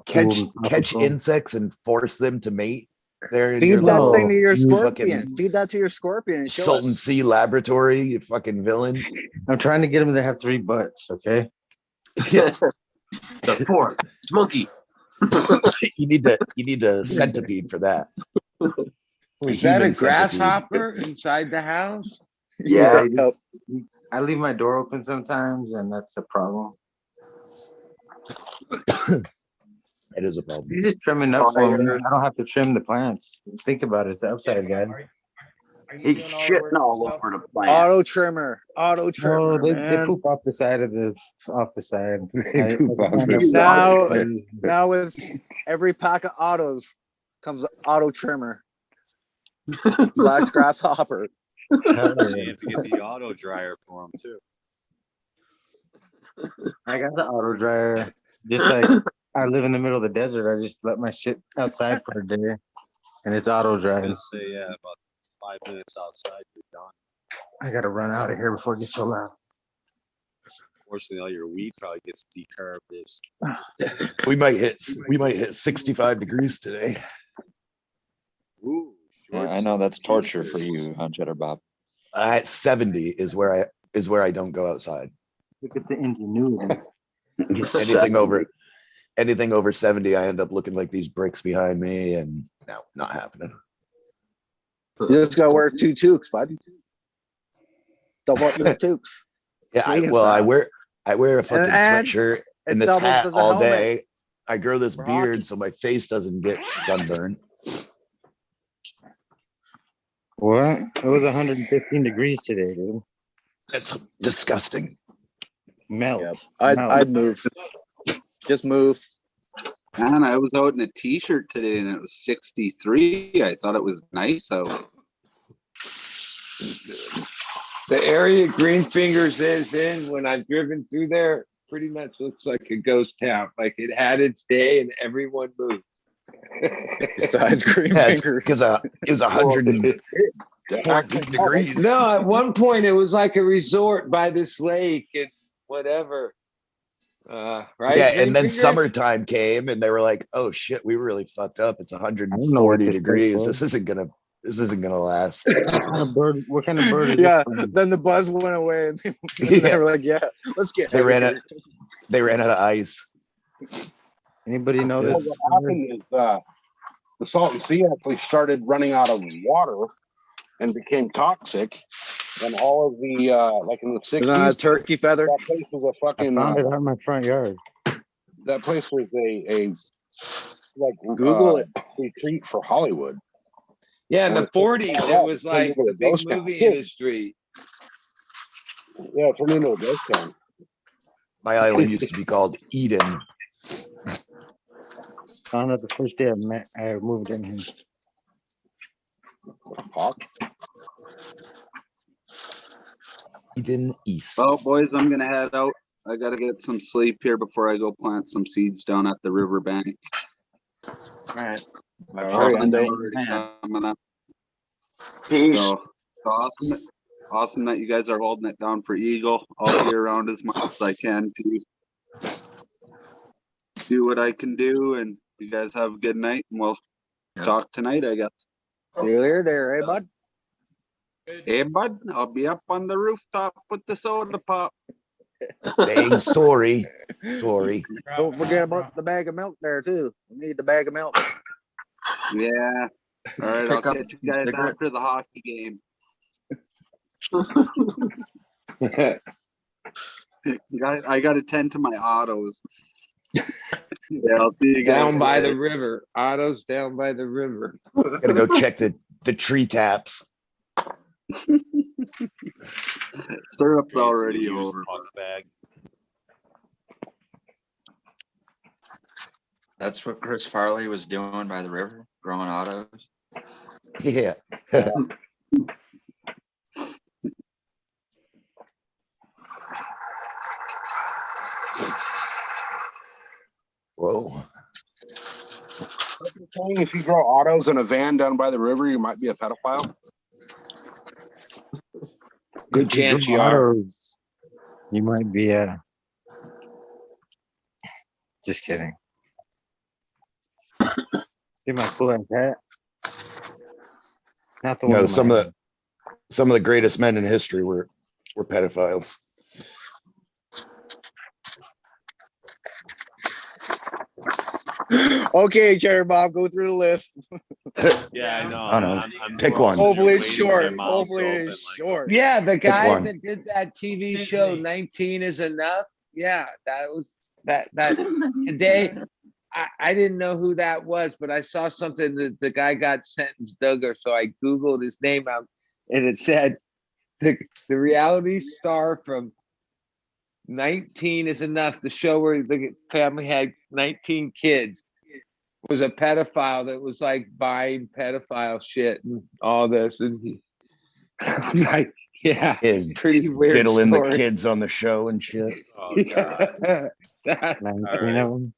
[SPEAKER 21] catch insects and force them to mate? There,
[SPEAKER 19] Feed that thing to your scorpion. Feed that to your scorpion. And show
[SPEAKER 21] Sultan
[SPEAKER 19] us.
[SPEAKER 21] C Laboratory, you fucking villain.
[SPEAKER 9] I'm trying to get them to have 3 butts, okay?
[SPEAKER 7] The fourth monkey.
[SPEAKER 21] you need a centipede for that.
[SPEAKER 3] Was that a grasshopper inside the house?
[SPEAKER 20] Yeah.
[SPEAKER 9] I leave my door open sometimes, and that's the problem.
[SPEAKER 21] It is a problem.
[SPEAKER 9] You're just trimming up for me. I don't have to trim the plants. Think about it. It's the upside, guys.
[SPEAKER 20] He's shitting all over the plant.
[SPEAKER 19] Auto trimmer. Auto
[SPEAKER 9] No,
[SPEAKER 19] trimmer,
[SPEAKER 9] they
[SPEAKER 19] man.
[SPEAKER 9] poop off the side of the side.
[SPEAKER 21] They poop off the
[SPEAKER 19] Now, now with every pack of autos comes an auto trimmer. Slash grasshopper.
[SPEAKER 10] You have to get the auto dryer for them too.
[SPEAKER 9] I got the auto dryer. Just like I live in the middle of the desert, I just let my shit outside for a day, and it's auto drying.
[SPEAKER 10] Just say about 5 minutes outside, you're done.
[SPEAKER 9] I gotta run out of here before it gets so loud.
[SPEAKER 10] Fortunately, all your weed probably gets decarbed.
[SPEAKER 21] We might hit 65 degrees today.
[SPEAKER 10] Ooh,
[SPEAKER 11] Yeah, I know that's torture for you, huh, Cheddar Bob?
[SPEAKER 21] At 70 is where I don't go outside.
[SPEAKER 9] Look at the ingenuity.
[SPEAKER 21] Anything over 70, I end up looking like these bricks behind me, and no, not happening.
[SPEAKER 19] You just gotta wear 2 toques, bud. Double up your toques.
[SPEAKER 21] Yeah, I wear a fucking sweatshirt and this hat all day. I grow this beard so my face doesn't get sunburned.
[SPEAKER 9] What? It was 115 degrees today, dude.
[SPEAKER 21] That's disgusting.
[SPEAKER 9] Melt.
[SPEAKER 19] Yeah. I'd move. Just move.
[SPEAKER 18] Man, I was out in a t-shirt today and it was 63. I thought it was nice out.
[SPEAKER 2] The area GreenFingers is in, when I've driven through there, pretty much looks like a ghost town. Like it had its day and everyone moved.
[SPEAKER 19] Besides GreenFingers.
[SPEAKER 21] Because it was 114 degrees.
[SPEAKER 2] No, at one point it was like a resort by this lake and whatever. Right?
[SPEAKER 21] Yeah, and then
[SPEAKER 2] GreenFingers?
[SPEAKER 21] summertime came and they were like, "Oh shit, we really fucked up. It's 140 degrees. This isn't gonna last."
[SPEAKER 9] What kind of bird is
[SPEAKER 19] Yeah,
[SPEAKER 9] this?
[SPEAKER 19] then the buzz went away and they were like, yeah, let's get
[SPEAKER 21] They
[SPEAKER 19] out of
[SPEAKER 21] ran
[SPEAKER 19] here.
[SPEAKER 21] out. They ran out of ice.
[SPEAKER 9] Anybody know
[SPEAKER 5] Well,
[SPEAKER 9] this?
[SPEAKER 5] what happened is the Salton Sea actually started running out of water and became toxic. And all of the like in the 60s,
[SPEAKER 19] Is that a turkey feather?
[SPEAKER 5] that place was a
[SPEAKER 9] I
[SPEAKER 5] fucking
[SPEAKER 9] found it out in my front yard.
[SPEAKER 5] that place was a like
[SPEAKER 19] Google it.
[SPEAKER 5] retreat for Hollywood.
[SPEAKER 2] Yeah, in the
[SPEAKER 5] And
[SPEAKER 2] 40s,
[SPEAKER 5] it
[SPEAKER 2] it was
[SPEAKER 5] turned
[SPEAKER 2] like
[SPEAKER 5] into a
[SPEAKER 2] the big
[SPEAKER 5] ghost town.
[SPEAKER 2] movie industry.
[SPEAKER 5] Yeah, it turned into a ghost town.
[SPEAKER 21] My island used to be called Eden.
[SPEAKER 9] Found it the first day I moved in here.
[SPEAKER 21] Eden East.
[SPEAKER 18] Well, boys, I'm gonna head out. I gotta get some sleep here before I go plant some seeds down at the riverbank.
[SPEAKER 20] All right.
[SPEAKER 18] Coming up.
[SPEAKER 20] Peace.
[SPEAKER 18] So awesome that you guys are holding it down for Eagle. I'll be around as much as I can to do what I can do, and you guys have a good night, and we'll talk tonight, I guess.
[SPEAKER 19] See you later there, hey bud.
[SPEAKER 18] Hey bud, I'll be up on the rooftop with the soda pop.
[SPEAKER 21] Saying sorry. Sorry.
[SPEAKER 19] Don't forget about the bag of milk there too. We need the bag of milk.
[SPEAKER 18] Yeah. All right, I'll
[SPEAKER 19] Pick up
[SPEAKER 18] catch you guys
[SPEAKER 19] cigarette.
[SPEAKER 18] after the hockey game. I got to tend to my autos. Yeah, I'll see you guys
[SPEAKER 2] Down by
[SPEAKER 18] later.
[SPEAKER 2] the river. Otto's down by the river.
[SPEAKER 21] Gotta go check the tree taps.
[SPEAKER 18] Syrup's already over.
[SPEAKER 10] Bag.
[SPEAKER 11] That's what Chris Farley was doing by the river, growing autos.
[SPEAKER 21] Yeah. Whoa.
[SPEAKER 5] If you grow autos in a van down by the river, you might be a pedophile.
[SPEAKER 2] Good chance you are.
[SPEAKER 9] You might be just kidding. See my cool ass hat? Not the one.
[SPEAKER 21] No,
[SPEAKER 9] in
[SPEAKER 21] some
[SPEAKER 9] my
[SPEAKER 21] of the greatest men in history were pedophiles.
[SPEAKER 19] Okay, Cheddar Bob, go through the list.
[SPEAKER 10] Yeah, I know.
[SPEAKER 21] I don't know.
[SPEAKER 10] I'm
[SPEAKER 21] Pick one.
[SPEAKER 19] Hopefully it's
[SPEAKER 10] waiting for
[SPEAKER 19] short.
[SPEAKER 10] my mouth
[SPEAKER 19] Hopefully
[SPEAKER 10] to
[SPEAKER 19] it
[SPEAKER 10] open,
[SPEAKER 19] is
[SPEAKER 10] like,
[SPEAKER 19] short.
[SPEAKER 2] Yeah, the guy
[SPEAKER 21] one.
[SPEAKER 2] that did that TV show, 19 is Enough. Yeah, that was that today I didn't know who that was, but I saw something that the guy got sentenced Duggar, so I Googled his name out, and it said the reality star from 19 is enough to show where the family had 19 kids was a pedophile that was like buying pedophile shit and all this, and I'm like, yeah, pretty weird
[SPEAKER 21] Diddling
[SPEAKER 2] story.
[SPEAKER 21] the kids on the show and shit.
[SPEAKER 10] Oh God.
[SPEAKER 2] That-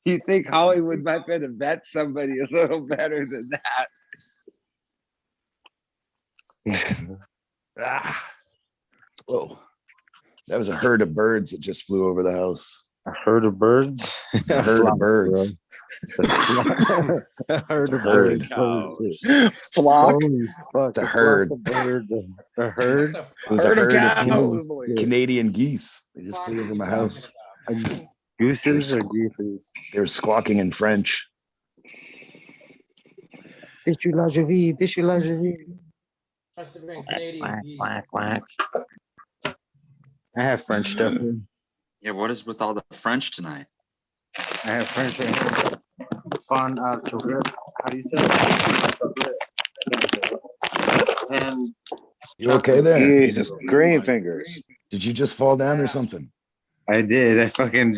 [SPEAKER 2] You think Hollywood might better vet somebody a little better than that?
[SPEAKER 21] Whoa. That was a herd of birds that just flew over the house.
[SPEAKER 9] A herd of birds?
[SPEAKER 21] A herd of birds.
[SPEAKER 9] A herd of
[SPEAKER 21] herd.
[SPEAKER 9] birds.
[SPEAKER 19] Flock?
[SPEAKER 9] Holy fuck.
[SPEAKER 21] It's a herd.
[SPEAKER 9] A herd?
[SPEAKER 21] It was a
[SPEAKER 19] Herd of
[SPEAKER 21] herd of
[SPEAKER 19] cows, boys.
[SPEAKER 21] Canadian geese. They just flew over my house.
[SPEAKER 9] Gooses or geese?
[SPEAKER 21] They were squawking in French.
[SPEAKER 9] This you la vie, this you la vie.
[SPEAKER 17] Must have been Canadian geese.
[SPEAKER 9] Quack, quack. I have French stuff.
[SPEAKER 11] Yeah, what is with all the French tonight?
[SPEAKER 9] I have French right here. Fun chocolate. How do you say it? And
[SPEAKER 21] You okay there?
[SPEAKER 19] Jesus, GreenFingers.
[SPEAKER 21] Did you just fall down or something?
[SPEAKER 9] I did. I fucking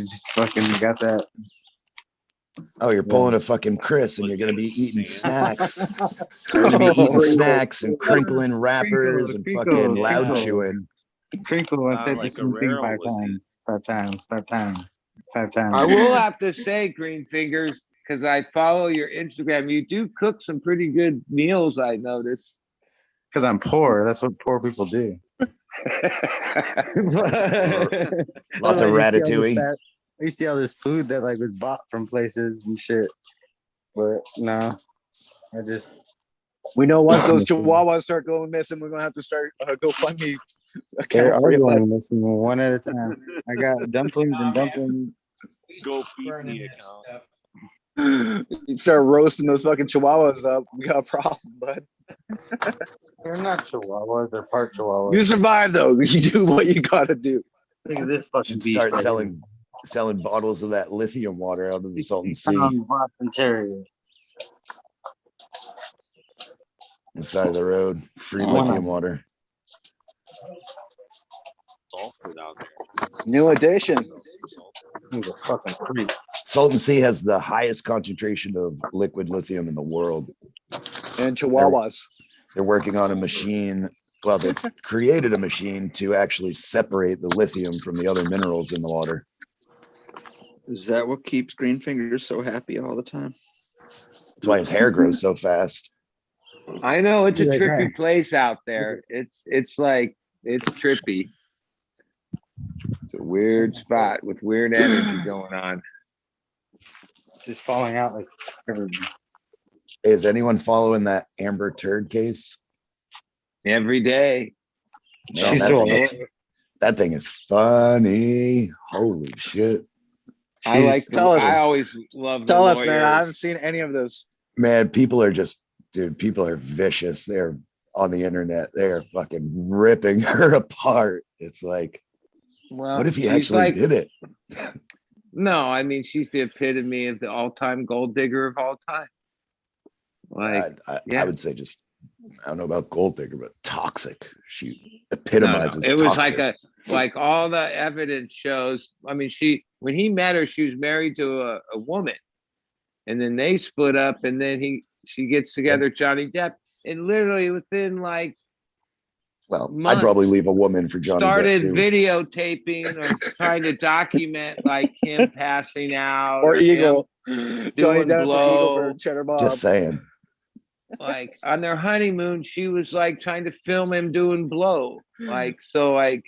[SPEAKER 9] got that.
[SPEAKER 21] Oh, you're pulling a fucking Chris and you're going to be eating snacks. You're going to be eating snacks and crinkling wrappers and fucking loud chewing.
[SPEAKER 9] Crinkle and said the
[SPEAKER 10] like
[SPEAKER 9] same thing
[SPEAKER 10] Guerrero
[SPEAKER 9] 5
[SPEAKER 10] was
[SPEAKER 9] times. 5 times. 5 times. 5 times.
[SPEAKER 2] I will have to say, GreenFingers, because I follow your Instagram, you do cook some pretty good meals, I noticed.
[SPEAKER 9] Because I'm poor. That's what poor people do.
[SPEAKER 21] Lots of ratatouille.
[SPEAKER 9] You see all this food that like was bought from places and shit. But no, I just.
[SPEAKER 19] We know once those chihuahuas start going missing, we're gonna have to start GoFundMe
[SPEAKER 9] They
[SPEAKER 19] account
[SPEAKER 9] are
[SPEAKER 19] for your life.
[SPEAKER 9] going missing one at a time. I got dumplings and dumplings.
[SPEAKER 10] Go feed the account.
[SPEAKER 19] You start roasting those fucking chihuahuas up, we got a problem, bud.
[SPEAKER 9] They're not chihuahuas. They're part chihuahuas.
[SPEAKER 19] You survive though. You do what you gotta do.
[SPEAKER 9] Look at this fucking beast.
[SPEAKER 21] Start
[SPEAKER 9] right
[SPEAKER 21] selling bottles of that lithium water out of the Salton Sea.
[SPEAKER 9] Boston Terrier.
[SPEAKER 21] On the side of the road. Free lithium water.
[SPEAKER 10] Sulfur down there.
[SPEAKER 19] New edition.
[SPEAKER 9] He's a fucking creep.
[SPEAKER 21] Salton Sea has the highest concentration of liquid lithium in the world.
[SPEAKER 19] And chihuahuas.
[SPEAKER 21] They're working on a machine. Well, they've created a machine to actually separate the lithium from the other minerals in the water.
[SPEAKER 11] Is that what keeps GreenFingers so happy all the time?
[SPEAKER 21] That's why his hair grows so fast.
[SPEAKER 2] I know it's a
[SPEAKER 9] Like
[SPEAKER 2] trippy
[SPEAKER 9] that.
[SPEAKER 2] place out there. It's trippy. It's a weird spot with weird energy going on.
[SPEAKER 9] Just falling out like everything.
[SPEAKER 21] Is anyone following that Amber Turd case?
[SPEAKER 2] Every day.
[SPEAKER 21] Man,
[SPEAKER 9] She's
[SPEAKER 21] that,
[SPEAKER 9] so
[SPEAKER 21] thing is, that thing is funny. Holy shit.
[SPEAKER 2] I like
[SPEAKER 19] Tell us.
[SPEAKER 2] I always love
[SPEAKER 19] Tell
[SPEAKER 2] the
[SPEAKER 19] us, man. I
[SPEAKER 2] lawyers.
[SPEAKER 19] haven't seen any of this.
[SPEAKER 21] Man, people are just, dude, people are vicious. They're on the internet. They are fucking ripping her apart. It's like,
[SPEAKER 2] Well,
[SPEAKER 21] what if you
[SPEAKER 2] she's
[SPEAKER 21] actually
[SPEAKER 2] like-
[SPEAKER 21] did it?
[SPEAKER 2] No, I mean she's the epitome of the all-time gold digger of all time. Like,
[SPEAKER 21] I would say just, I don't know about gold digger, but toxic. She
[SPEAKER 2] no,
[SPEAKER 21] epitomizes
[SPEAKER 2] it was
[SPEAKER 21] toxic.
[SPEAKER 2] like all the evidence shows. I mean, when he met her, she was married to a woman, and then they split up, and then she gets together with Johnny Depp, and literally within like
[SPEAKER 21] Well,
[SPEAKER 2] months,
[SPEAKER 21] I'd probably leave a woman for Johnny
[SPEAKER 2] started
[SPEAKER 21] Depp too.
[SPEAKER 2] videotaping or trying to document like him passing out
[SPEAKER 19] Or
[SPEAKER 2] him
[SPEAKER 19] Eagle. Johnny
[SPEAKER 2] doing
[SPEAKER 19] Depp for Eagle
[SPEAKER 2] blow.
[SPEAKER 19] for Cheddar Bob.
[SPEAKER 21] Just saying.
[SPEAKER 2] Like on their honeymoon, she was like trying to film him doing blow, like so, like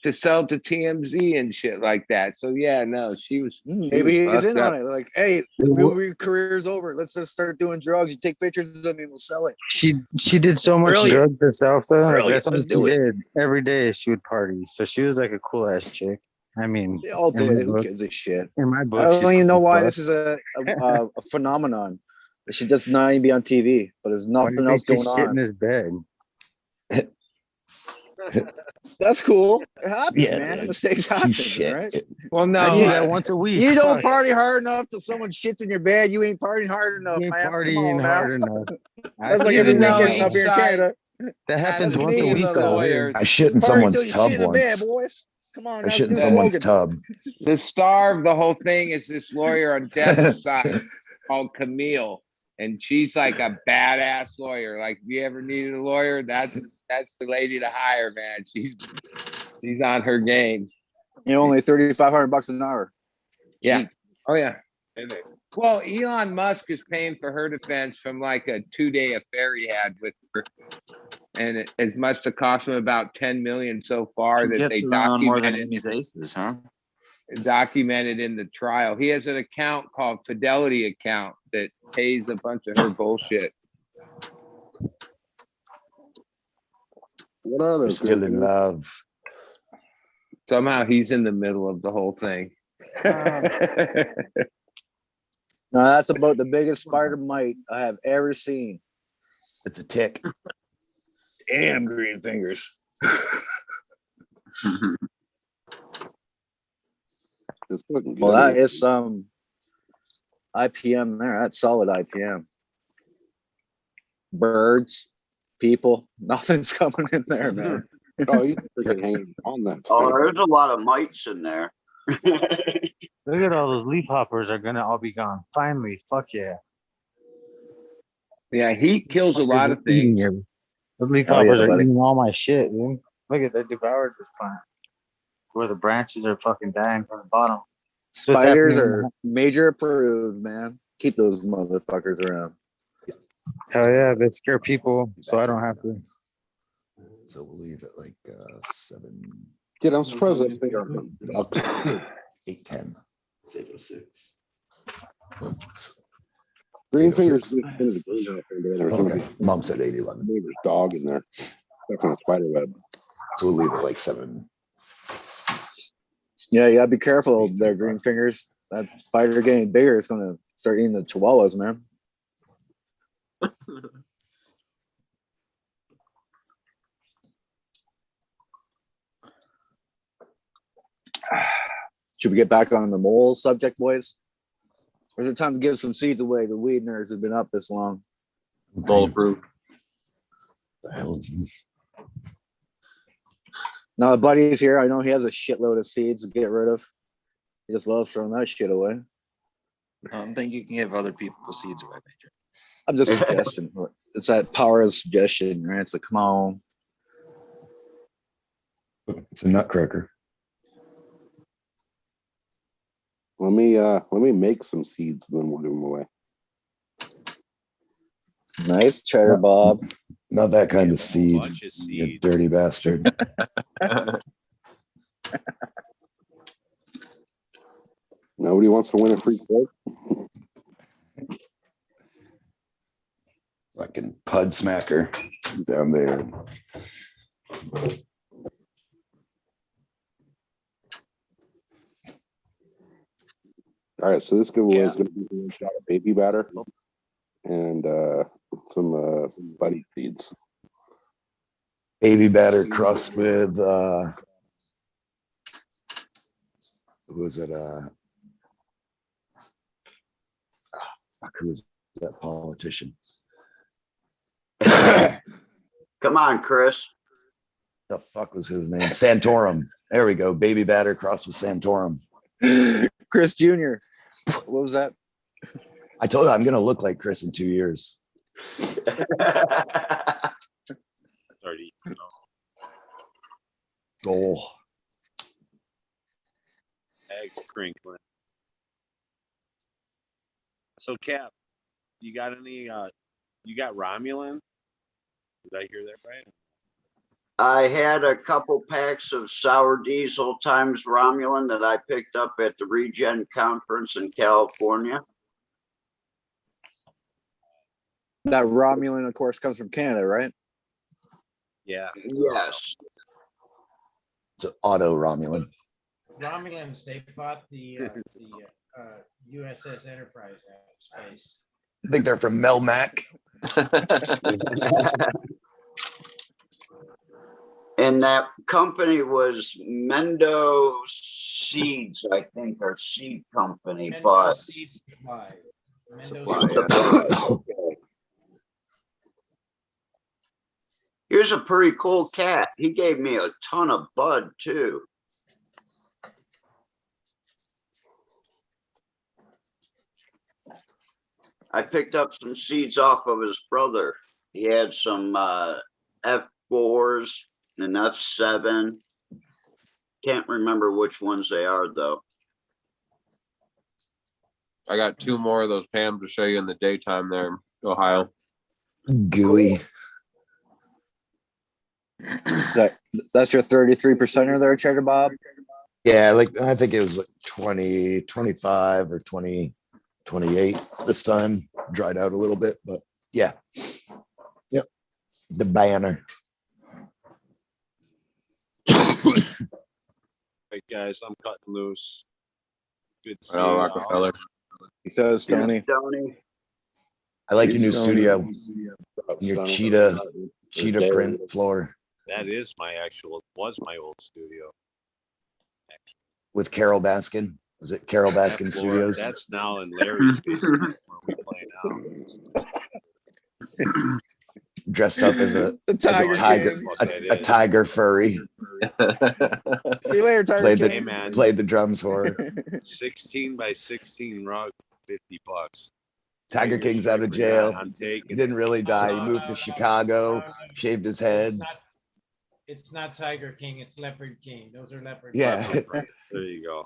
[SPEAKER 2] to sell to TMZ and shit like that. So yeah, no, she was.
[SPEAKER 19] Maybe he's in on
[SPEAKER 2] it.
[SPEAKER 19] it. Like, hey, movie career's over. Let's just start doing drugs. You take pictures of me, we'll sell it.
[SPEAKER 9] She did so much
[SPEAKER 19] Brilliant.
[SPEAKER 9] drugs herself though. Like,
[SPEAKER 19] Brilliant.
[SPEAKER 9] that's what
[SPEAKER 19] Let's
[SPEAKER 9] she
[SPEAKER 19] do it.
[SPEAKER 9] did. Every day she would party. So she was like a cool ass chick. I mean,
[SPEAKER 19] They all
[SPEAKER 9] in my
[SPEAKER 19] did. Who
[SPEAKER 9] book-
[SPEAKER 19] gives a shit?
[SPEAKER 9] In my
[SPEAKER 19] I
[SPEAKER 9] book,
[SPEAKER 19] don't
[SPEAKER 9] she's
[SPEAKER 19] even know
[SPEAKER 9] cool
[SPEAKER 19] why
[SPEAKER 9] as
[SPEAKER 19] this is a phenomenon. It should just not even be on TV. But there's
[SPEAKER 9] fuck. Why do
[SPEAKER 19] nothing
[SPEAKER 9] you
[SPEAKER 19] else
[SPEAKER 9] think
[SPEAKER 19] going
[SPEAKER 9] they shit in
[SPEAKER 19] on.
[SPEAKER 9] his bed?
[SPEAKER 19] That's cool. It happens,
[SPEAKER 21] Yeah,
[SPEAKER 19] man.
[SPEAKER 21] like,
[SPEAKER 19] Mistakes happen,
[SPEAKER 21] shit.
[SPEAKER 19] right?
[SPEAKER 2] Well,
[SPEAKER 21] I
[SPEAKER 2] no,
[SPEAKER 21] do that once a week.
[SPEAKER 19] You don't
[SPEAKER 21] Fuck.
[SPEAKER 19] party hard enough till someone shits in your bed. You ain't partying hard enough,
[SPEAKER 21] You ain't
[SPEAKER 19] man. Come
[SPEAKER 21] partying
[SPEAKER 19] on now.
[SPEAKER 21] hard enough.
[SPEAKER 19] That's like every
[SPEAKER 2] even though
[SPEAKER 19] weekend up
[SPEAKER 2] each
[SPEAKER 19] here in
[SPEAKER 2] side
[SPEAKER 19] Canada.
[SPEAKER 21] That happens
[SPEAKER 19] That's
[SPEAKER 21] once a
[SPEAKER 19] Canadian
[SPEAKER 21] week
[SPEAKER 2] the
[SPEAKER 21] though.
[SPEAKER 19] style.
[SPEAKER 2] lawyers,
[SPEAKER 21] I shit in
[SPEAKER 19] Party
[SPEAKER 21] someone's
[SPEAKER 19] till you
[SPEAKER 21] tub
[SPEAKER 19] shit in the bed,
[SPEAKER 21] once.
[SPEAKER 19] boys. Come on,
[SPEAKER 21] I
[SPEAKER 19] that's
[SPEAKER 21] shit
[SPEAKER 19] the
[SPEAKER 21] in
[SPEAKER 19] new
[SPEAKER 21] someone's
[SPEAKER 19] slogan.
[SPEAKER 21] tub.
[SPEAKER 2] the star of the whole thing is this lawyer on Deb's side called Camille, and she's like a badass lawyer. Like, if you ever needed a lawyer, that's the lady to hire, man. She's on her game.
[SPEAKER 19] You're only $3,500 an hour.
[SPEAKER 2] Yeah.
[SPEAKER 19] Jeez.
[SPEAKER 2] Oh yeah. Well, Elon Musk is paying for her defense from like a 2-day affair he had with her, and it must have cost him about 10 million so far
[SPEAKER 11] He
[SPEAKER 2] that
[SPEAKER 11] gets
[SPEAKER 2] they
[SPEAKER 11] around more than
[SPEAKER 2] documented
[SPEAKER 11] Amy's aces, huh?
[SPEAKER 2] in the trial. He has an account called Fidelity account that pays a bunch of her bullshit.
[SPEAKER 5] What are
[SPEAKER 21] They're
[SPEAKER 5] those?
[SPEAKER 21] still in love.
[SPEAKER 2] Somehow he's in the middle of the whole thing.
[SPEAKER 19] No, that's about the biggest spider mite I have ever seen.
[SPEAKER 21] It's a tick.
[SPEAKER 19] Damn, GreenFingers. Well, that is some IPM there. That's solid IPM. Birds, people, nothing's coming in there, man.
[SPEAKER 5] Oh, you freaking hanging on that.
[SPEAKER 20] Oh, there's a lot of mites in there.
[SPEAKER 9] Look at all those leaf hoppers are gonna all be gone. Finally, fuck yeah.
[SPEAKER 2] Yeah, heat kills a lot of
[SPEAKER 9] Eating
[SPEAKER 2] things.
[SPEAKER 9] every- Those leaf
[SPEAKER 19] Oh,
[SPEAKER 9] hoppers
[SPEAKER 19] yeah,
[SPEAKER 9] are
[SPEAKER 19] buddy.
[SPEAKER 9] eating all my shit, dude. Look at they devoured this plant. Where the branches are fucking dying from the bottom. So it's
[SPEAKER 19] Spiders
[SPEAKER 9] happening in
[SPEAKER 19] are
[SPEAKER 9] the-
[SPEAKER 19] major approved, man. Keep those motherfuckers around.
[SPEAKER 9] Hell yeah, they scare people, so I don't have to.
[SPEAKER 21] So we'll leave it like 7.
[SPEAKER 5] Dude, I'm surprised that thing
[SPEAKER 21] 8:10.
[SPEAKER 12] 606.
[SPEAKER 5] GreenFingers.
[SPEAKER 21] Okay, Mom said 8:11.
[SPEAKER 5] Neighbor's dog in there. Stuck in a spider web.
[SPEAKER 21] So we'll leave it like 7.
[SPEAKER 19] Yeah, you gotta be careful there, GreenFingers. That spider getting bigger, it's gonna start eating the chihuahuas, man. Should we get back on the mole subject, boys? Or is it time to give some seeds away? The weed nerds have been up this long.
[SPEAKER 7] Bulletproof.
[SPEAKER 21] The hell is this?
[SPEAKER 19] Now, the buddy's here. I know he has a shitload of seeds to get rid of. He just loves throwing that shit away.
[SPEAKER 11] I don't think you can give other people seeds away, Major.
[SPEAKER 19] I'm just suggesting. It's that power of suggestion, right? It's like, come on.
[SPEAKER 21] It's a nutcracker.
[SPEAKER 5] Let me make some seeds, and then we'll give them away.
[SPEAKER 19] Nice cheddar, Bob.
[SPEAKER 21] Not that kind of seed,
[SPEAKER 10] bunch of
[SPEAKER 21] you
[SPEAKER 10] seeds.
[SPEAKER 21] dirty bastard.
[SPEAKER 5] Nobody wants to win a free quote.
[SPEAKER 21] Fucking pud smacker down there.
[SPEAKER 5] All right, so this giveaway is going to be one shot of baby batter and some buddy seeds.
[SPEAKER 21] Baby batter crust with who was it? Fuck, who was that politician?
[SPEAKER 20] Come on, Chris.
[SPEAKER 21] The fuck was his name? Santorum. There we go. Baby batter crossed with Santorum.
[SPEAKER 19] Chris Jr. What was that?
[SPEAKER 21] I told you I'm gonna look like Chris in 2 years.
[SPEAKER 10] Already,
[SPEAKER 21] Goal.
[SPEAKER 10] eggs crinkling. So, Cap, you got any? You got Romulan? Did I hear that right?
[SPEAKER 20] I had a couple packs of sour diesel times Romulan that I picked up at the Regen conference in California.
[SPEAKER 19] That Romulan, of course, comes from Canada, right?
[SPEAKER 10] Yeah.
[SPEAKER 20] Yes.
[SPEAKER 21] It's an auto Romulan.
[SPEAKER 17] Romulans, they fought the USS Enterprise out of space.
[SPEAKER 21] I think they're from Melmac.
[SPEAKER 20] And that company was Mendo Seeds, I think, our seed company.
[SPEAKER 17] Mendo
[SPEAKER 20] But
[SPEAKER 17] Seed Supply. Mendo
[SPEAKER 20] Supply,
[SPEAKER 17] Seed.
[SPEAKER 20] okay. Here's a pretty cool cat. He gave me a ton of bud too. I picked up some seeds off of his brother. He had some F4s and F7. Can't remember which ones they are though.
[SPEAKER 7] I got 2 more of those Pams to show you in the daytime there, Ohio.
[SPEAKER 21] Gooey.
[SPEAKER 19] That's your 33%er there, Cheddar Bob?
[SPEAKER 21] Yeah, like I think it was like 20, 25 or 20, 28 this time. Dried out a little bit, but yeah. Yep. The banner.
[SPEAKER 10] Right, guys, I'm cutting loose. Good to see
[SPEAKER 7] Oh,
[SPEAKER 10] you.
[SPEAKER 7] Rockefeller.
[SPEAKER 19] He says, Stoney.
[SPEAKER 21] I like your new
[SPEAKER 5] Stoney.
[SPEAKER 21] studio. Your
[SPEAKER 5] Stoney.
[SPEAKER 21] cheetah print floor
[SPEAKER 10] That is was my old studio.
[SPEAKER 21] with Carol Baskin. Was it Carol Baskin
[SPEAKER 10] That floor,
[SPEAKER 21] Studios?
[SPEAKER 10] that's now in Larry's basement where we play now.
[SPEAKER 21] Dressed up as a tiger furry.
[SPEAKER 19] See you later, Tiger
[SPEAKER 21] Played the
[SPEAKER 19] King.
[SPEAKER 21] played the drums for her.
[SPEAKER 10] 16 by 16 rug, $50.
[SPEAKER 21] Tiger King's out of jail.
[SPEAKER 10] I'm
[SPEAKER 21] He
[SPEAKER 10] taking
[SPEAKER 21] didn't really die. He moved to Chicago, shaved his head.
[SPEAKER 17] It's not Tiger King, it's Leopard King. Those are leopard.
[SPEAKER 21] Yeah.
[SPEAKER 10] There you go.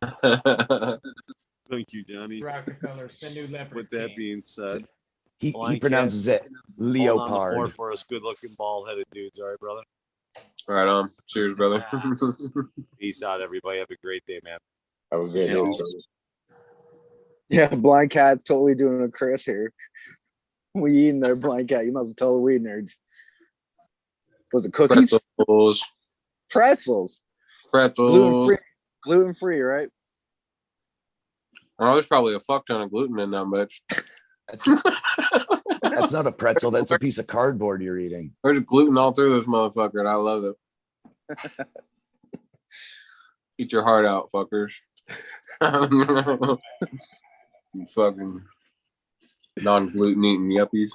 [SPEAKER 10] Thank you, Johnny.
[SPEAKER 17] Rockefeller, the new leopard.
[SPEAKER 10] With that being said,
[SPEAKER 21] He
[SPEAKER 10] Blanket,
[SPEAKER 21] pronounces it
[SPEAKER 10] hold on the floor
[SPEAKER 21] leopard.
[SPEAKER 10] for us good-looking, bald-headed dudes. All right, brother.
[SPEAKER 7] Right on. Cheers, brother.
[SPEAKER 10] Peace out, everybody. Have a great day, man.
[SPEAKER 5] Have a good day.
[SPEAKER 19] Yeah, Blind Cat's totally doing a Chris here. We eating their Blind Cat. You must have told the weed nerds. Was it cookies?
[SPEAKER 7] Pretzels.
[SPEAKER 19] Pretzels. Gluten free, right?
[SPEAKER 7] Oh, there's probably a fuck ton of gluten in that bitch.
[SPEAKER 21] That's not a pretzel. That's a piece of cardboard you're eating.
[SPEAKER 7] There's gluten all through this motherfucker, and I love it. Eat your heart out, fuckers. You fucking non-gluten eating yuppies.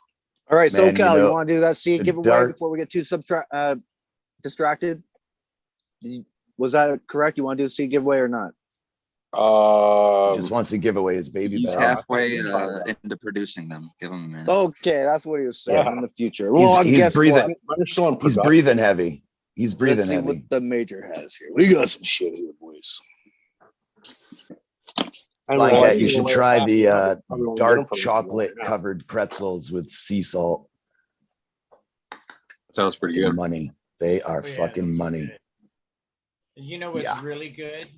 [SPEAKER 19] All right,
[SPEAKER 21] Man,
[SPEAKER 19] SoCal, you want to do that seed
[SPEAKER 21] the
[SPEAKER 19] giveaway
[SPEAKER 21] dark-
[SPEAKER 19] before we get too distracted? Was that correct? You want to do a seed giveaway or not?
[SPEAKER 21] Just wants to give away his baby
[SPEAKER 11] He's
[SPEAKER 21] bag.
[SPEAKER 11] halfway into producing them. Give him a minute.
[SPEAKER 19] Okay, that's what he was saying
[SPEAKER 21] Yeah.
[SPEAKER 19] in the future. Well,
[SPEAKER 21] He's breathing.
[SPEAKER 19] What?
[SPEAKER 21] He's breathing heavy. He's breathing
[SPEAKER 19] Let's see
[SPEAKER 21] heavy.
[SPEAKER 19] what the major has here. We got some shit here, boys.
[SPEAKER 21] Blind Cat, you should try the dark chocolate covered pretzels with sea salt.
[SPEAKER 7] Sounds pretty good.
[SPEAKER 21] Money. They are fucking money.
[SPEAKER 17] You know what's
[SPEAKER 21] Yeah.
[SPEAKER 17] really good?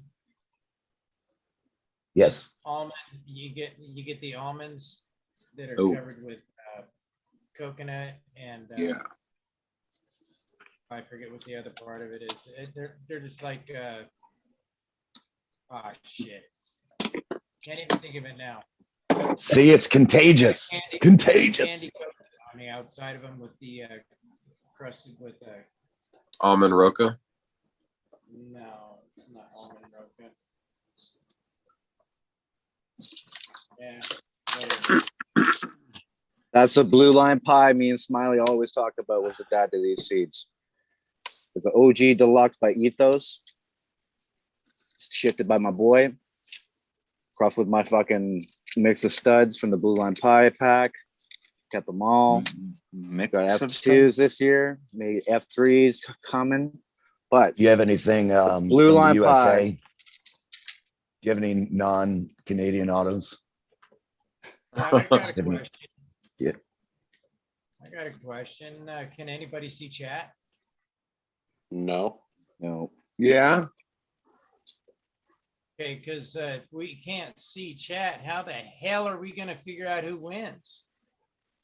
[SPEAKER 21] Yes.
[SPEAKER 17] Almond. You get the almonds that are
[SPEAKER 21] Oh.
[SPEAKER 17] covered with coconut and
[SPEAKER 7] yeah.
[SPEAKER 17] I forget what the other part of it is. They're just like shit. Can't even think of it now.
[SPEAKER 21] See, it's contagious. It's contagious.
[SPEAKER 17] Candy coconut on the outside of them with the crusted with
[SPEAKER 7] Almond roca.
[SPEAKER 17] no, it's not almond roca. Yeah. whatever.
[SPEAKER 19] That's the blue line pie me and Smiley always talked about was the dad to these seeds. It's an OG Deluxe by Ethos. Shifted by my boy. Crossed with my fucking mix of studs from the blue line pie pack. Kept them all. Got F2s this year. Maybe F3s coming. But
[SPEAKER 21] Do you have anything
[SPEAKER 19] blue
[SPEAKER 21] from
[SPEAKER 19] line
[SPEAKER 21] the USA?
[SPEAKER 19] pie.
[SPEAKER 21] Do you have any non-Canadian autos?
[SPEAKER 17] I got a question.
[SPEAKER 21] Yeah.
[SPEAKER 17] I got a question. Can anybody see chat?
[SPEAKER 5] No.
[SPEAKER 19] No.
[SPEAKER 5] Yeah.
[SPEAKER 17] Okay, because if we can't see chat, how the hell are we going to figure out who wins?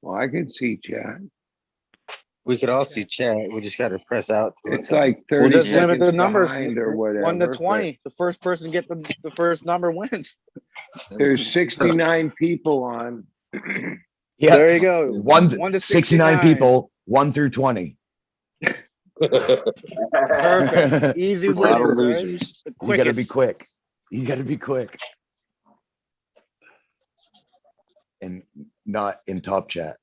[SPEAKER 4] Well, I can see chat.
[SPEAKER 9] We could all see chat. We just got to press out. To
[SPEAKER 4] It's
[SPEAKER 9] it.
[SPEAKER 4] like
[SPEAKER 19] We'll
[SPEAKER 4] 30
[SPEAKER 19] just limit the
[SPEAKER 4] seconds
[SPEAKER 19] numbers.
[SPEAKER 4] behind or
[SPEAKER 19] 1 to
[SPEAKER 4] whatever,
[SPEAKER 19] 20. The first person get the first number wins.
[SPEAKER 4] There's 69 people on.
[SPEAKER 21] Yeah.
[SPEAKER 19] There you go.
[SPEAKER 21] 1
[SPEAKER 19] 1 to
[SPEAKER 21] 69
[SPEAKER 19] 69
[SPEAKER 21] people, 1 through 20.
[SPEAKER 19] Perfect. Easy
[SPEAKER 15] A lot of
[SPEAKER 19] winner, right?
[SPEAKER 15] losers.
[SPEAKER 19] The
[SPEAKER 21] You gotta be
[SPEAKER 19] quickest.
[SPEAKER 21] quick. You gotta be quick. And not in top chat.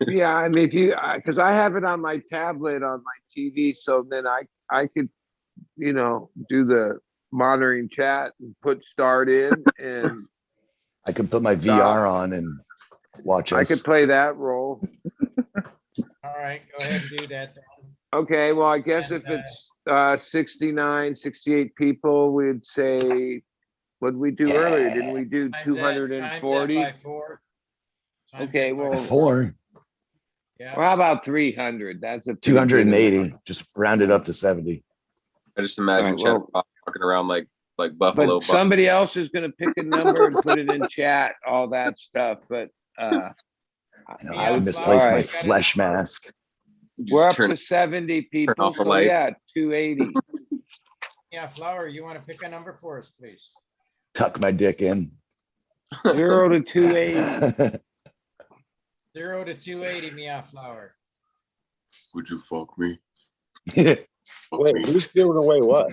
[SPEAKER 4] Yeah, I mean, if you, because I have it on my tablet on my TV, so then I could, you know, do the monitoring chat and put start in, and
[SPEAKER 21] I could put my VR on and watch
[SPEAKER 4] I
[SPEAKER 21] us.
[SPEAKER 4] could play that role.
[SPEAKER 17] All right, go ahead and do that. Then.
[SPEAKER 4] Okay, well, I guess if it's 69, 68 people, we'd say, what did we do earlier? Didn't we do
[SPEAKER 17] Times that
[SPEAKER 4] 240?
[SPEAKER 17] by 4. Times
[SPEAKER 4] Okay,
[SPEAKER 17] that by
[SPEAKER 4] well,
[SPEAKER 21] 4.
[SPEAKER 17] Yeah.
[SPEAKER 4] well, how about 300? That's a pretty good
[SPEAKER 21] 280.
[SPEAKER 4] amount.
[SPEAKER 21] Just round it up to 70.
[SPEAKER 7] I just imagine
[SPEAKER 4] All right, well-
[SPEAKER 7] walking around like Buffalo.
[SPEAKER 4] But somebody else is going to pick a number and put it in chat, all that stuff. But
[SPEAKER 21] I know,
[SPEAKER 17] Yeah,
[SPEAKER 21] I misplaced
[SPEAKER 4] Flower,
[SPEAKER 21] my
[SPEAKER 4] I got
[SPEAKER 21] flesh mask.
[SPEAKER 4] we're up
[SPEAKER 7] turn-
[SPEAKER 4] to 70 people,
[SPEAKER 7] off the
[SPEAKER 4] so
[SPEAKER 7] lights.
[SPEAKER 4] yeah, 280.
[SPEAKER 17] Yeah, Flower, you want to pick a number for us, please?
[SPEAKER 21] Tuck my dick in.
[SPEAKER 4] 0 to 280.
[SPEAKER 17] 0 to 280, Meow Flower.
[SPEAKER 7] Would you fuck me?
[SPEAKER 5] Wait, who's giving away what?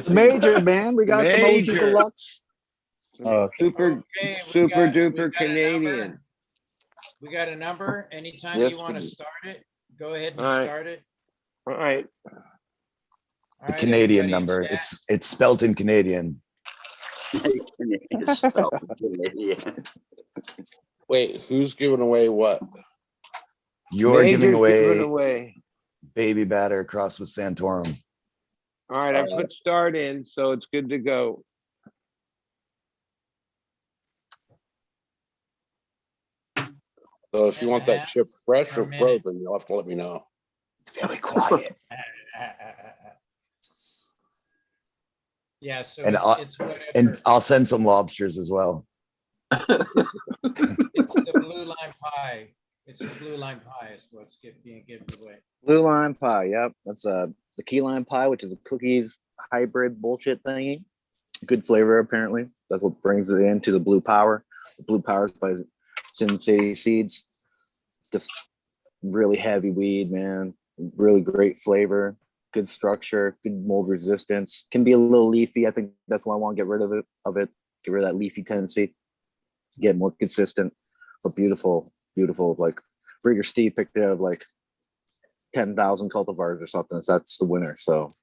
[SPEAKER 19] Major, man. We got some OG
[SPEAKER 4] Major.
[SPEAKER 19] deluxe.
[SPEAKER 4] Super,
[SPEAKER 17] Okay,
[SPEAKER 4] super
[SPEAKER 17] we
[SPEAKER 4] duper
[SPEAKER 17] got a
[SPEAKER 4] Canadian.
[SPEAKER 17] number. We got a number. Anytime
[SPEAKER 11] Yes,
[SPEAKER 17] you want to
[SPEAKER 11] please.
[SPEAKER 17] start it, go ahead and
[SPEAKER 4] All right.
[SPEAKER 17] start it.
[SPEAKER 4] All right.
[SPEAKER 17] All
[SPEAKER 21] The
[SPEAKER 17] right,
[SPEAKER 21] Canadian
[SPEAKER 17] everybody in
[SPEAKER 21] number.
[SPEAKER 17] chat.
[SPEAKER 21] It's spelt in Canadian.
[SPEAKER 20] It's spelled Canadian.
[SPEAKER 5] Wait, who's giving away what?
[SPEAKER 21] You're giving
[SPEAKER 4] Major's
[SPEAKER 21] away baby batter crossed with Santorum.
[SPEAKER 4] All right, I put start in, so it's good to go.
[SPEAKER 5] So if you want that chip fresh
[SPEAKER 17] per
[SPEAKER 5] or
[SPEAKER 17] minute.
[SPEAKER 5] frozen, you'll have to let me know.
[SPEAKER 21] It's very quiet.
[SPEAKER 17] Yeah, so
[SPEAKER 21] And
[SPEAKER 17] it's whatever.
[SPEAKER 21] and I'll send some lobsters as well.
[SPEAKER 17] It's the blue lime pie. It's the blue lime pie is what's being given away.
[SPEAKER 19] Blue lime pie. Yep, that's the key lime pie, which is a cookies hybrid bullshit thingy. Good flavor, apparently. That's what brings it into the blue power. The blue power is by Sin City Seeds. Just really heavy weed, man. Really great flavor. Good structure. Good mold resistance. Can be a little leafy. I think that's why I want to get rid of it. Get rid of that leafy tendency. Get more consistent, but beautiful. Beautiful. Like Breeder Steve picked it out of like 10,000 cultivars or something. So that's the winner. So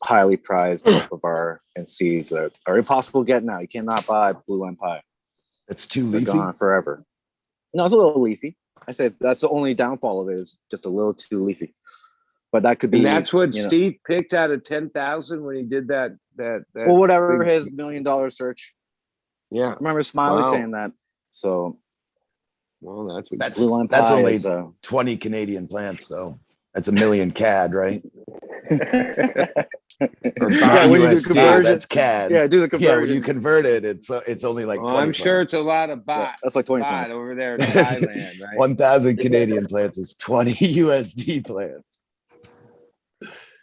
[SPEAKER 19] highly prized cultivar and seeds that are impossible to get now. You cannot buy blue lime pie.
[SPEAKER 21] It's too
[SPEAKER 19] They're
[SPEAKER 21] leafy.
[SPEAKER 19] gone forever. No, it's a little leafy. I said that's the only downfall of it is just a little too leafy. But that could be.
[SPEAKER 4] And that's what
[SPEAKER 19] you know,
[SPEAKER 4] Steve picked out of 10,000 when he did that.
[SPEAKER 19] well, whatever
[SPEAKER 4] big-
[SPEAKER 19] his $1 million search.
[SPEAKER 4] Yeah.
[SPEAKER 19] I remember Smiley
[SPEAKER 4] Wow.
[SPEAKER 19] saying that. So
[SPEAKER 4] Well, that's what
[SPEAKER 21] That's
[SPEAKER 19] blue lime
[SPEAKER 21] that's
[SPEAKER 19] pie
[SPEAKER 21] only
[SPEAKER 19] is,
[SPEAKER 21] 20 Canadian plants though. That's 1 million CAD, right? Or
[SPEAKER 19] Yeah, when you do
[SPEAKER 21] USD,
[SPEAKER 19] conversion.
[SPEAKER 21] that's CAD.
[SPEAKER 19] Yeah, do the
[SPEAKER 21] Yeah, when you
[SPEAKER 19] conversion.
[SPEAKER 21] convert it, it's only like
[SPEAKER 4] Well,
[SPEAKER 21] 20
[SPEAKER 4] I'm sure it's
[SPEAKER 21] plants.
[SPEAKER 4] a lot of bot.
[SPEAKER 19] That's like 20
[SPEAKER 4] bot
[SPEAKER 19] plants.
[SPEAKER 4] over there in Thailand, right?
[SPEAKER 21] 1,000 Canadian plants is 20 USD plants.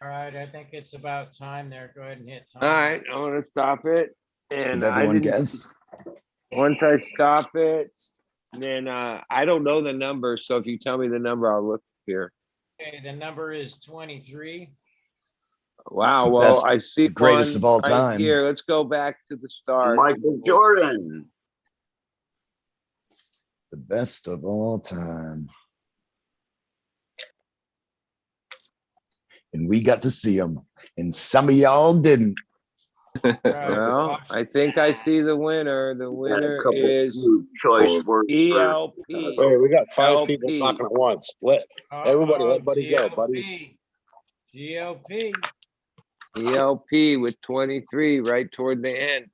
[SPEAKER 17] All right, I think it's about time there. Go ahead and hit time.
[SPEAKER 4] All right, I want to stop it. And
[SPEAKER 21] Did everyone
[SPEAKER 4] I didn't,
[SPEAKER 21] guess?
[SPEAKER 4] once I stop it, then I don't know the number. So if you tell me the number, I'll look here.
[SPEAKER 17] Okay, the number is 23.
[SPEAKER 4] Wow.
[SPEAKER 21] The
[SPEAKER 4] Well,
[SPEAKER 21] best-
[SPEAKER 4] I see
[SPEAKER 21] the greatest
[SPEAKER 4] one
[SPEAKER 21] of all
[SPEAKER 4] right
[SPEAKER 21] time.
[SPEAKER 4] here. Let's go back to the start.
[SPEAKER 20] Michael Jordan.
[SPEAKER 21] The best of all time. And we got to see them, and some of y'all didn't.
[SPEAKER 4] Well, I think I see the winner. The winner
[SPEAKER 20] couple
[SPEAKER 4] is
[SPEAKER 20] food choice words.
[SPEAKER 4] ELP.
[SPEAKER 5] Wait, we got 5
[SPEAKER 4] LP.
[SPEAKER 5] people talking at once. Let everybody let Buddy go. Buddy.
[SPEAKER 17] GLP.
[SPEAKER 4] ELP with 23 right toward the end.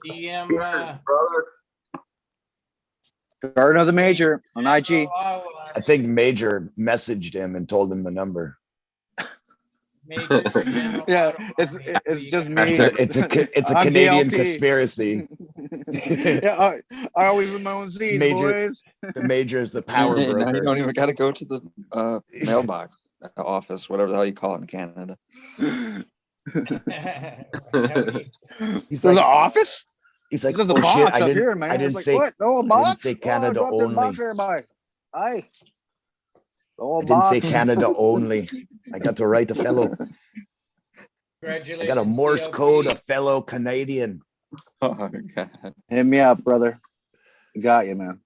[SPEAKER 17] DM.
[SPEAKER 20] Brother.
[SPEAKER 19] Garden of the Major on IG.
[SPEAKER 21] I think Major messaged him and told him the number.
[SPEAKER 19] Yeah, it's just me.
[SPEAKER 21] It's a
[SPEAKER 19] I'm
[SPEAKER 21] Canadian
[SPEAKER 19] DLP.
[SPEAKER 21] conspiracy.
[SPEAKER 19] Yeah, I always with my own seeds,
[SPEAKER 21] Major,
[SPEAKER 19] boys.
[SPEAKER 21] the Major is the power
[SPEAKER 11] Hey, now
[SPEAKER 21] broker.
[SPEAKER 11] you don't even got to go to the mailbox office, whatever the hell you call it in Canada.
[SPEAKER 21] He's
[SPEAKER 19] There's
[SPEAKER 21] like,
[SPEAKER 19] an office?
[SPEAKER 21] He's like,
[SPEAKER 19] This is a
[SPEAKER 21] oh shit,
[SPEAKER 19] box up here, man.
[SPEAKER 21] I
[SPEAKER 19] I
[SPEAKER 21] didn't
[SPEAKER 19] was like,
[SPEAKER 21] say,
[SPEAKER 19] what? No, a
[SPEAKER 21] I didn't
[SPEAKER 19] box?
[SPEAKER 21] say
[SPEAKER 19] Oh, I
[SPEAKER 21] Canada
[SPEAKER 19] dropped the
[SPEAKER 21] only.
[SPEAKER 19] box there, boy. Aye. Oh,
[SPEAKER 21] I didn't say
[SPEAKER 19] box.
[SPEAKER 21] Canada only. I got to write a fellow. I
[SPEAKER 17] Congratulations.
[SPEAKER 21] got a Morse
[SPEAKER 17] DLP.
[SPEAKER 21] code, a fellow Canadian.
[SPEAKER 11] Oh, God.
[SPEAKER 19] Hit me up, brother. Got you, man.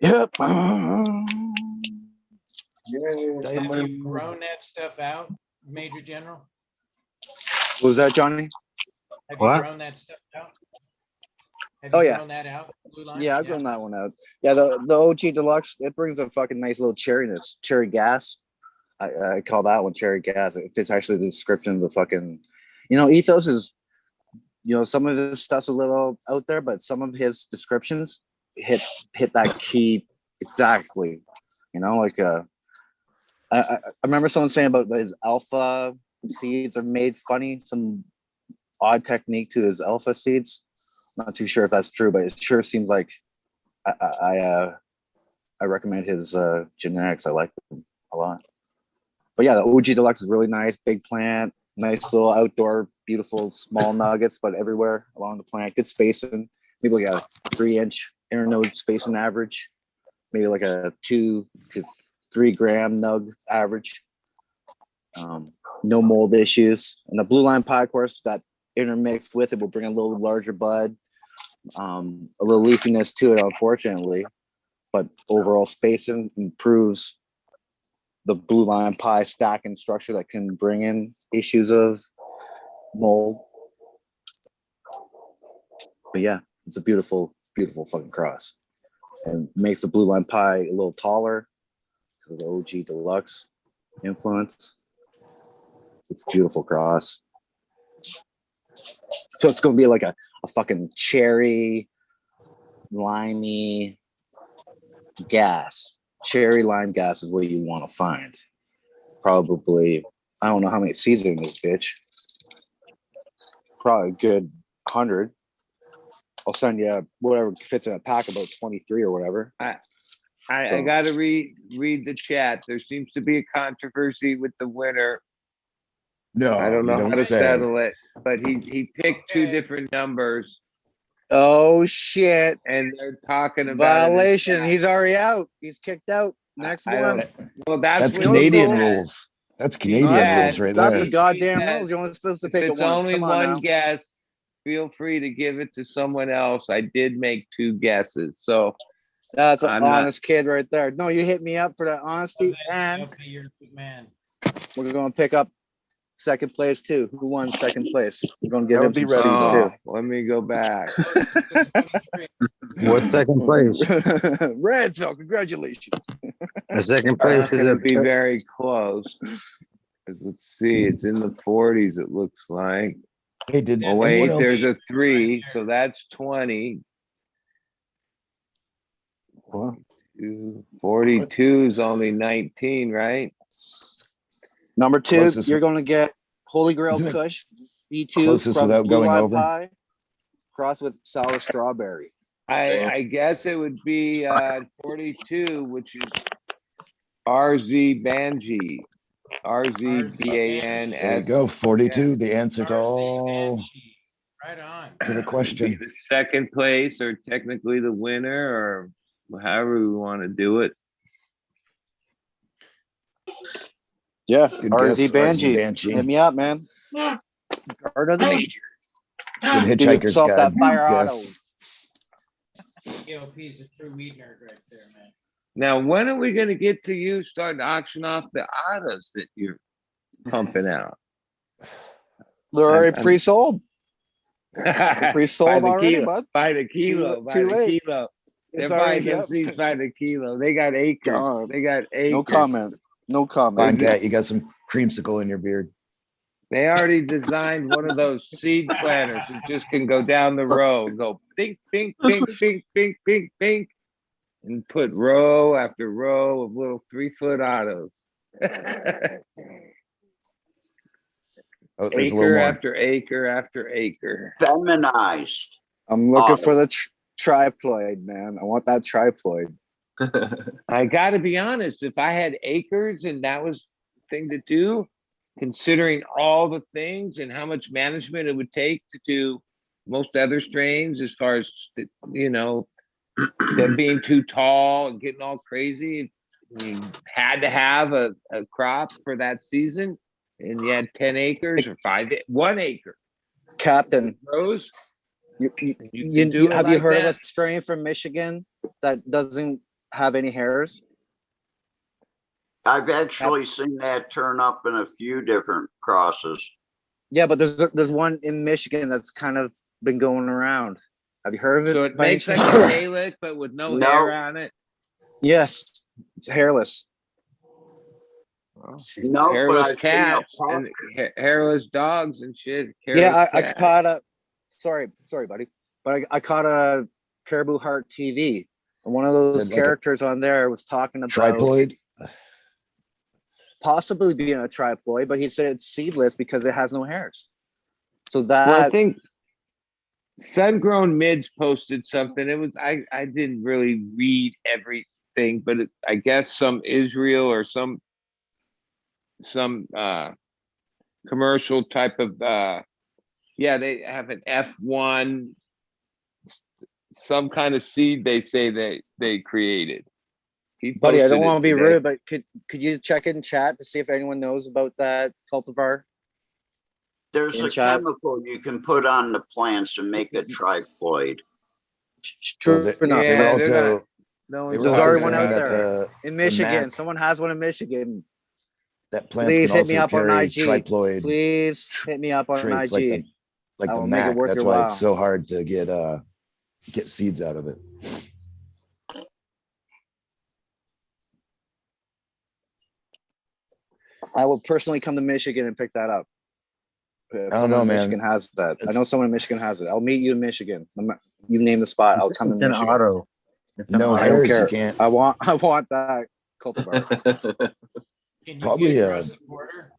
[SPEAKER 19] Yep.
[SPEAKER 17] Have you grown that stuff out, Major General?
[SPEAKER 19] What was that, Johnny?
[SPEAKER 17] Have
[SPEAKER 19] What?
[SPEAKER 17] you grown that stuff out? Have
[SPEAKER 19] Oh,
[SPEAKER 17] you
[SPEAKER 19] yeah.
[SPEAKER 17] grown that out? Blue line?
[SPEAKER 19] Yeah, I've grown that one out. Yeah, the OG Deluxe, it brings a fucking nice little cherryness. Cherry gas. I call that one cherry gas. It's actually the description of the fucking, Ethos is, some of his stuff's a little out there, but some of his descriptions hit that key exactly. I remember someone saying about his alpha seeds are made funny, some odd technique to his alpha seeds. Not too sure if that's true, but it sure seems like I recommend his genetics. I like them a lot. But yeah, the OG Deluxe is really nice, big plant, nice little outdoor, beautiful small nuggets, but everywhere along the plant. Good spacing. Maybe like a 3-inch internode spacing average. Maybe like a 2 to 3 gram nug average. No mold issues. And the blue line pie, of course, that intermixed with it will bring a little larger bud. A little leafiness to it, unfortunately, but overall spacing improves the blue line pie stacking structure that can bring in issues of mold. But yeah, it's a beautiful, beautiful fucking cross, and makes the blue line pie a little taller because of the OG Deluxe influence. It's a beautiful cross. So it's gonna be like a fucking cherry, limey gas. Cherry lime gas is what you want to find. Probably, I don't know how many seeds are in this bitch. Probably a good 100. I'll send you whatever fits in a pack, about 23 or whatever.
[SPEAKER 4] I got to read the chat. There seems to be a controversy with the winner.
[SPEAKER 21] No,
[SPEAKER 4] I don't
[SPEAKER 21] you
[SPEAKER 4] know how
[SPEAKER 21] don't
[SPEAKER 4] to
[SPEAKER 21] say.
[SPEAKER 4] settle it, but he picked 2 different numbers.
[SPEAKER 19] Oh shit!
[SPEAKER 4] And they're talking about
[SPEAKER 19] violation. He's already out. He's kicked out. Next one.
[SPEAKER 4] Well,
[SPEAKER 21] That's
[SPEAKER 4] what
[SPEAKER 21] Canadian
[SPEAKER 4] he said.
[SPEAKER 21] rules. That's Canadian rules right
[SPEAKER 19] That's
[SPEAKER 21] there.
[SPEAKER 19] the goddamn rules. You're only supposed to
[SPEAKER 4] If
[SPEAKER 19] pick it
[SPEAKER 4] it's
[SPEAKER 19] once.
[SPEAKER 4] only
[SPEAKER 19] Come on
[SPEAKER 4] one
[SPEAKER 19] now.
[SPEAKER 4] guess, feel free to give it to someone else. I did make 2 guesses, so
[SPEAKER 19] That's an
[SPEAKER 4] I'm
[SPEAKER 19] honest kid right there. No, you hit me up for that honesty, and
[SPEAKER 17] You're a good man.
[SPEAKER 19] we're going to pick up second place too. Who won second place? We're going to give
[SPEAKER 21] I'll
[SPEAKER 19] him
[SPEAKER 21] be
[SPEAKER 19] some
[SPEAKER 21] ready,
[SPEAKER 19] seeds
[SPEAKER 21] bro.
[SPEAKER 19] too.
[SPEAKER 4] Let me go back.
[SPEAKER 9] What's second place?
[SPEAKER 19] Red Phil, congratulations.
[SPEAKER 9] The second
[SPEAKER 4] That's
[SPEAKER 9] place is
[SPEAKER 4] going
[SPEAKER 9] a
[SPEAKER 4] to be very close. 'Cause let's see, it's in the 40s. It looks like.
[SPEAKER 21] Hey, did
[SPEAKER 4] Oh wait,
[SPEAKER 21] anyone else?
[SPEAKER 4] there's a 3, so that's 20. 42 is only 19, right?
[SPEAKER 19] Number 2,
[SPEAKER 21] Closest-
[SPEAKER 19] you're going to get Holy Grail
[SPEAKER 21] Isn't it
[SPEAKER 19] Kush V2
[SPEAKER 21] closest
[SPEAKER 19] cross
[SPEAKER 21] without
[SPEAKER 19] blue
[SPEAKER 21] going
[SPEAKER 19] lime
[SPEAKER 21] over?
[SPEAKER 19] pie, cross with sour strawberry.
[SPEAKER 4] I guess it would be 42, which is RZ Banji. RZBANS.
[SPEAKER 21] There you go. 42. The answer to all
[SPEAKER 17] Right on.
[SPEAKER 21] to the
[SPEAKER 4] Be
[SPEAKER 21] question.
[SPEAKER 4] the second place, or technically the winner, or however we want to do it.
[SPEAKER 19] Yeah,
[SPEAKER 21] Good
[SPEAKER 19] RZ
[SPEAKER 21] guess,
[SPEAKER 19] Banji.
[SPEAKER 21] Banshee.
[SPEAKER 19] Hit me up, man. Guard of the major.
[SPEAKER 21] Good
[SPEAKER 19] Get
[SPEAKER 21] hitchhiker's
[SPEAKER 19] yourself
[SPEAKER 21] guide.
[SPEAKER 19] that fire
[SPEAKER 21] Yes.
[SPEAKER 19] auto.
[SPEAKER 17] ELP's a true weed nerd right there, man.
[SPEAKER 4] Now, when are we going to get to you starting to auction off the autos that you're pumping out?
[SPEAKER 19] They're already
[SPEAKER 4] I'm-
[SPEAKER 19] pre-sold.
[SPEAKER 4] By
[SPEAKER 19] Pre-sold
[SPEAKER 4] the
[SPEAKER 19] already,
[SPEAKER 4] kilo,
[SPEAKER 19] bud.
[SPEAKER 4] by the kilo, by
[SPEAKER 19] too
[SPEAKER 4] the
[SPEAKER 19] late.
[SPEAKER 4] kilo. They're
[SPEAKER 19] It's
[SPEAKER 4] buying
[SPEAKER 19] already
[SPEAKER 4] them
[SPEAKER 19] up.
[SPEAKER 4] seeds by the kilo. They got acres.
[SPEAKER 19] God.
[SPEAKER 4] They got acres.
[SPEAKER 19] No comment. No
[SPEAKER 21] Fine,
[SPEAKER 19] comment.
[SPEAKER 21] cat. You got some creamsicle in your beard.
[SPEAKER 4] They already designed one of those seed planters that just can go down the row and go pink, pink, pink, pink, pink, pink, pink, and put row after row of little 3-foot autos.
[SPEAKER 21] Oh, there's a little
[SPEAKER 4] Acre
[SPEAKER 21] more.
[SPEAKER 4] after acre after acre.
[SPEAKER 20] Feminized.
[SPEAKER 19] I'm looking
[SPEAKER 20] auto.
[SPEAKER 19] for the triploid, man. I want that triploid.
[SPEAKER 4] I got to be honest. If I had acres and that was the thing to do, considering all the things and how much management it would take to do most other strains, as far as them being too tall and getting all crazy, you had to have a crop for that season, and you had 10 acres or 1 acre.
[SPEAKER 19] Captain,
[SPEAKER 4] Grows.
[SPEAKER 19] have
[SPEAKER 4] like
[SPEAKER 19] you heard
[SPEAKER 4] that.
[SPEAKER 19] of a strain from Michigan that doesn't have any hairs?
[SPEAKER 20] I've actually seen that turn up in a few different crosses.
[SPEAKER 19] Yeah, but there's one in Michigan that's kind of been going around. Have you heard of it?
[SPEAKER 4] So it
[SPEAKER 19] by any
[SPEAKER 4] makes like
[SPEAKER 19] chance?
[SPEAKER 4] a calyx, but with no hair on it.
[SPEAKER 19] Yes, it's hairless.
[SPEAKER 20] No,
[SPEAKER 4] Hairless
[SPEAKER 20] but I've seen a
[SPEAKER 4] cats
[SPEAKER 20] pup.
[SPEAKER 4] and hairless dogs and shit.
[SPEAKER 19] Yeah, I
[SPEAKER 4] cats.
[SPEAKER 19] caught a. Sorry, buddy, but I caught a Caribou Heart TV, and one of those
[SPEAKER 21] it like a
[SPEAKER 19] characters on there was talking about
[SPEAKER 21] Triploid.
[SPEAKER 19] possibly being a triploid, but he said it's seedless because it has no hairs. So that
[SPEAKER 4] Well, I think Sun-Grown Mids posted something. It was I didn't really read everything, but I guess some Israel or some commercial type of they have an F1, some kind of seed they say they created.
[SPEAKER 19] Buddy, I don't want to be rude, but could you check in chat to see if anyone knows about that cultivar?
[SPEAKER 20] There's
[SPEAKER 19] in
[SPEAKER 20] a
[SPEAKER 19] chat?
[SPEAKER 20] chemical you can put on the plants to make a triploid.
[SPEAKER 19] True
[SPEAKER 21] Well,
[SPEAKER 19] enough.
[SPEAKER 21] they were also
[SPEAKER 4] No
[SPEAKER 21] they were
[SPEAKER 19] There's
[SPEAKER 21] also
[SPEAKER 19] already one
[SPEAKER 21] saying
[SPEAKER 19] out
[SPEAKER 21] that
[SPEAKER 19] there in
[SPEAKER 21] the
[SPEAKER 19] Michigan.
[SPEAKER 21] mat-
[SPEAKER 19] Someone has one in Michigan.
[SPEAKER 21] that plants
[SPEAKER 19] Please
[SPEAKER 21] can
[SPEAKER 19] hit me
[SPEAKER 21] also
[SPEAKER 19] up on
[SPEAKER 21] carry
[SPEAKER 19] IG.
[SPEAKER 21] triploid
[SPEAKER 19] Please hit me up on
[SPEAKER 21] traits
[SPEAKER 19] IG.
[SPEAKER 21] like
[SPEAKER 19] I
[SPEAKER 21] the
[SPEAKER 19] will make it
[SPEAKER 21] Mac.
[SPEAKER 19] worth
[SPEAKER 21] That's
[SPEAKER 19] your
[SPEAKER 21] why
[SPEAKER 19] while.
[SPEAKER 21] it's so hard to get seeds out of it.
[SPEAKER 19] I will personally come to Michigan and pick that up. If
[SPEAKER 21] I don't
[SPEAKER 19] someone
[SPEAKER 21] know,
[SPEAKER 19] in
[SPEAKER 21] man.
[SPEAKER 19] Michigan has that. I
[SPEAKER 21] It's-
[SPEAKER 19] know someone in Michigan has it. I'll meet you in Michigan. You name the spot. I'll come
[SPEAKER 9] It's
[SPEAKER 19] to
[SPEAKER 9] an
[SPEAKER 19] Michigan.
[SPEAKER 9] auto. It's an
[SPEAKER 21] No
[SPEAKER 9] auto.
[SPEAKER 19] I don't
[SPEAKER 21] hairs, you
[SPEAKER 19] care.
[SPEAKER 21] can't.
[SPEAKER 19] I want that cultivar.
[SPEAKER 17] Can you
[SPEAKER 21] Probably
[SPEAKER 17] get
[SPEAKER 21] a
[SPEAKER 17] across the border?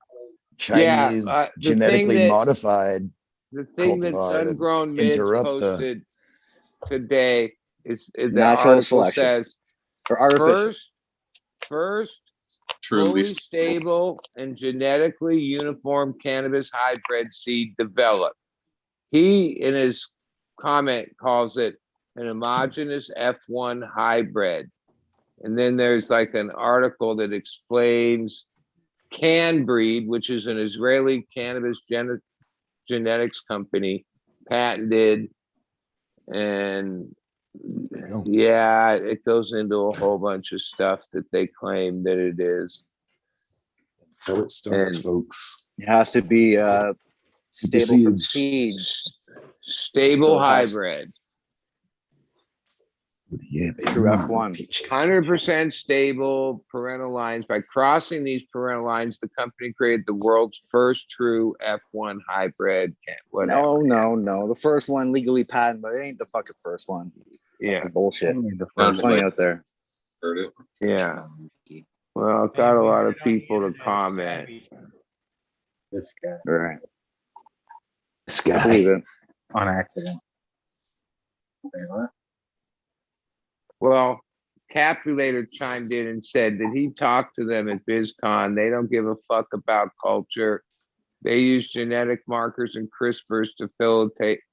[SPEAKER 21] Chinese
[SPEAKER 4] the thing
[SPEAKER 21] genetically
[SPEAKER 4] that-
[SPEAKER 21] modified
[SPEAKER 4] The thing that
[SPEAKER 21] cultivar that
[SPEAKER 4] Sun-Grown Mids
[SPEAKER 21] interrupt the
[SPEAKER 4] posted today is the
[SPEAKER 19] Natural
[SPEAKER 4] article
[SPEAKER 19] selection.
[SPEAKER 4] says
[SPEAKER 19] Or artificial.
[SPEAKER 4] first
[SPEAKER 7] Truly
[SPEAKER 4] fully stable and genetically uniform cannabis hybrid seed developed. He, in his comment, calls it an homogeneous F1 hybrid. And then there's like an article that explains CanBreed, which is an Israeli cannabis genetics company, patented, and yeah, it goes into a whole bunch of stuff that they claim that it is.
[SPEAKER 21] So it starts,
[SPEAKER 4] And-
[SPEAKER 21] folks.
[SPEAKER 19] It has to be stable from
[SPEAKER 21] seeds.
[SPEAKER 19] seed.
[SPEAKER 4] Stable
[SPEAKER 19] So it has-
[SPEAKER 4] hybrid.
[SPEAKER 21] Yeah,
[SPEAKER 19] True F1.
[SPEAKER 4] 100% stable parental lines. By crossing these parental lines, the company created the world's first true F1 hybrid. Whatever.
[SPEAKER 19] No. The first one legally patented, but it ain't the fucking first one.
[SPEAKER 4] Yeah.
[SPEAKER 19] Bullshit.
[SPEAKER 9] Only the
[SPEAKER 19] There's
[SPEAKER 9] first
[SPEAKER 19] plenty
[SPEAKER 9] one.
[SPEAKER 19] out there.
[SPEAKER 7] Heard it.
[SPEAKER 4] Yeah. Well, I've got a lot of people to comment.
[SPEAKER 9] This guy
[SPEAKER 19] All right.
[SPEAKER 21] This
[SPEAKER 19] I
[SPEAKER 21] guy.
[SPEAKER 19] believe it.
[SPEAKER 9] on accident. Wait, what?
[SPEAKER 4] Well, Capulator chimed in and said that he talked to them at BizCon. They don't give a fuck about culture. They use genetic markers and CRISPRs to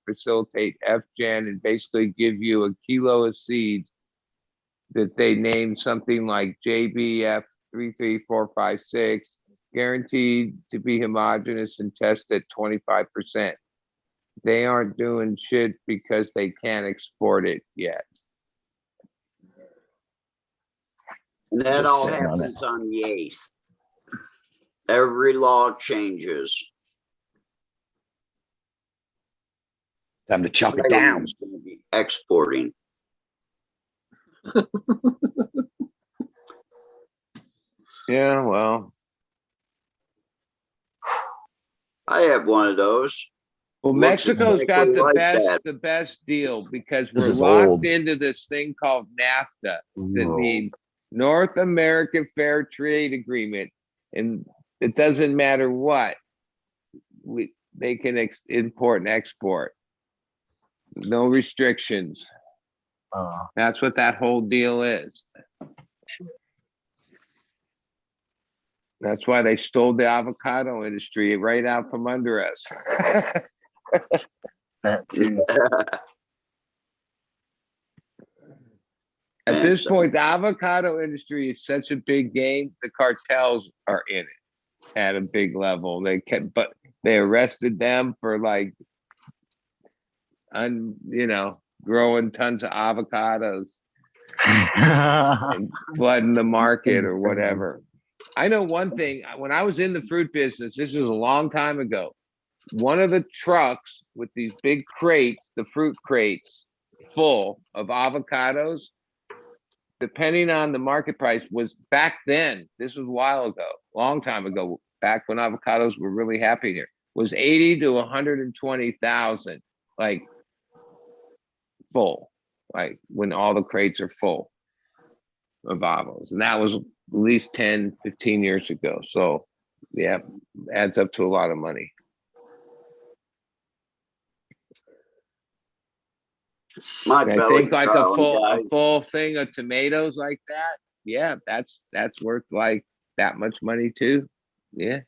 [SPEAKER 4] facilitate FGen and basically give you a kilo of seeds that they named something like JBF33456, guaranteed to be homogeneous and test at 25%. They aren't doing shit because they can't export it yet.
[SPEAKER 20] And that
[SPEAKER 21] Just
[SPEAKER 20] all
[SPEAKER 21] sitting on
[SPEAKER 20] happens on the 8th. Every law changes.
[SPEAKER 21] Time to chop it
[SPEAKER 20] Everyone's
[SPEAKER 21] down.
[SPEAKER 20] gonna be exporting.
[SPEAKER 4] Yeah, well.
[SPEAKER 20] I have one of those.
[SPEAKER 4] Well,
[SPEAKER 20] Looks
[SPEAKER 4] Mexico's got
[SPEAKER 20] exactly
[SPEAKER 4] the
[SPEAKER 20] like
[SPEAKER 4] best
[SPEAKER 20] that.
[SPEAKER 4] the best deal because
[SPEAKER 21] This
[SPEAKER 4] we're
[SPEAKER 21] is
[SPEAKER 4] locked
[SPEAKER 21] old.
[SPEAKER 4] into this thing called NAFTA that
[SPEAKER 21] Ooh.
[SPEAKER 4] means North American Fair Trade Agreement, and it doesn't matter what they can import and export. No restrictions. That's what that whole deal is. That's why they stole the avocado industry right out from under us.
[SPEAKER 9] That too.
[SPEAKER 4] At this point, the avocado industry is such a big game. The cartels are in it at a big level. But they arrested them for like, growing tons of avocados and flooding the market or whatever. I know one thing. When I was in the fruit business, this was a long time ago. One of the trucks with these big crates, the fruit crates, full of avocados, depending on the market price, was back then, this was a while ago, long time ago, back when avocados were really happy here, was 80 to 120,000, like full, like when all the crates are full of avos. And that was at least 10, 15 years ago. So yeah, adds up to a lot of money.
[SPEAKER 20] My
[SPEAKER 4] And I
[SPEAKER 20] belly
[SPEAKER 4] think like
[SPEAKER 20] growling,
[SPEAKER 4] a
[SPEAKER 20] guys.
[SPEAKER 4] full thing of tomatoes like that, yeah, that's worth like that much money too. Yeah.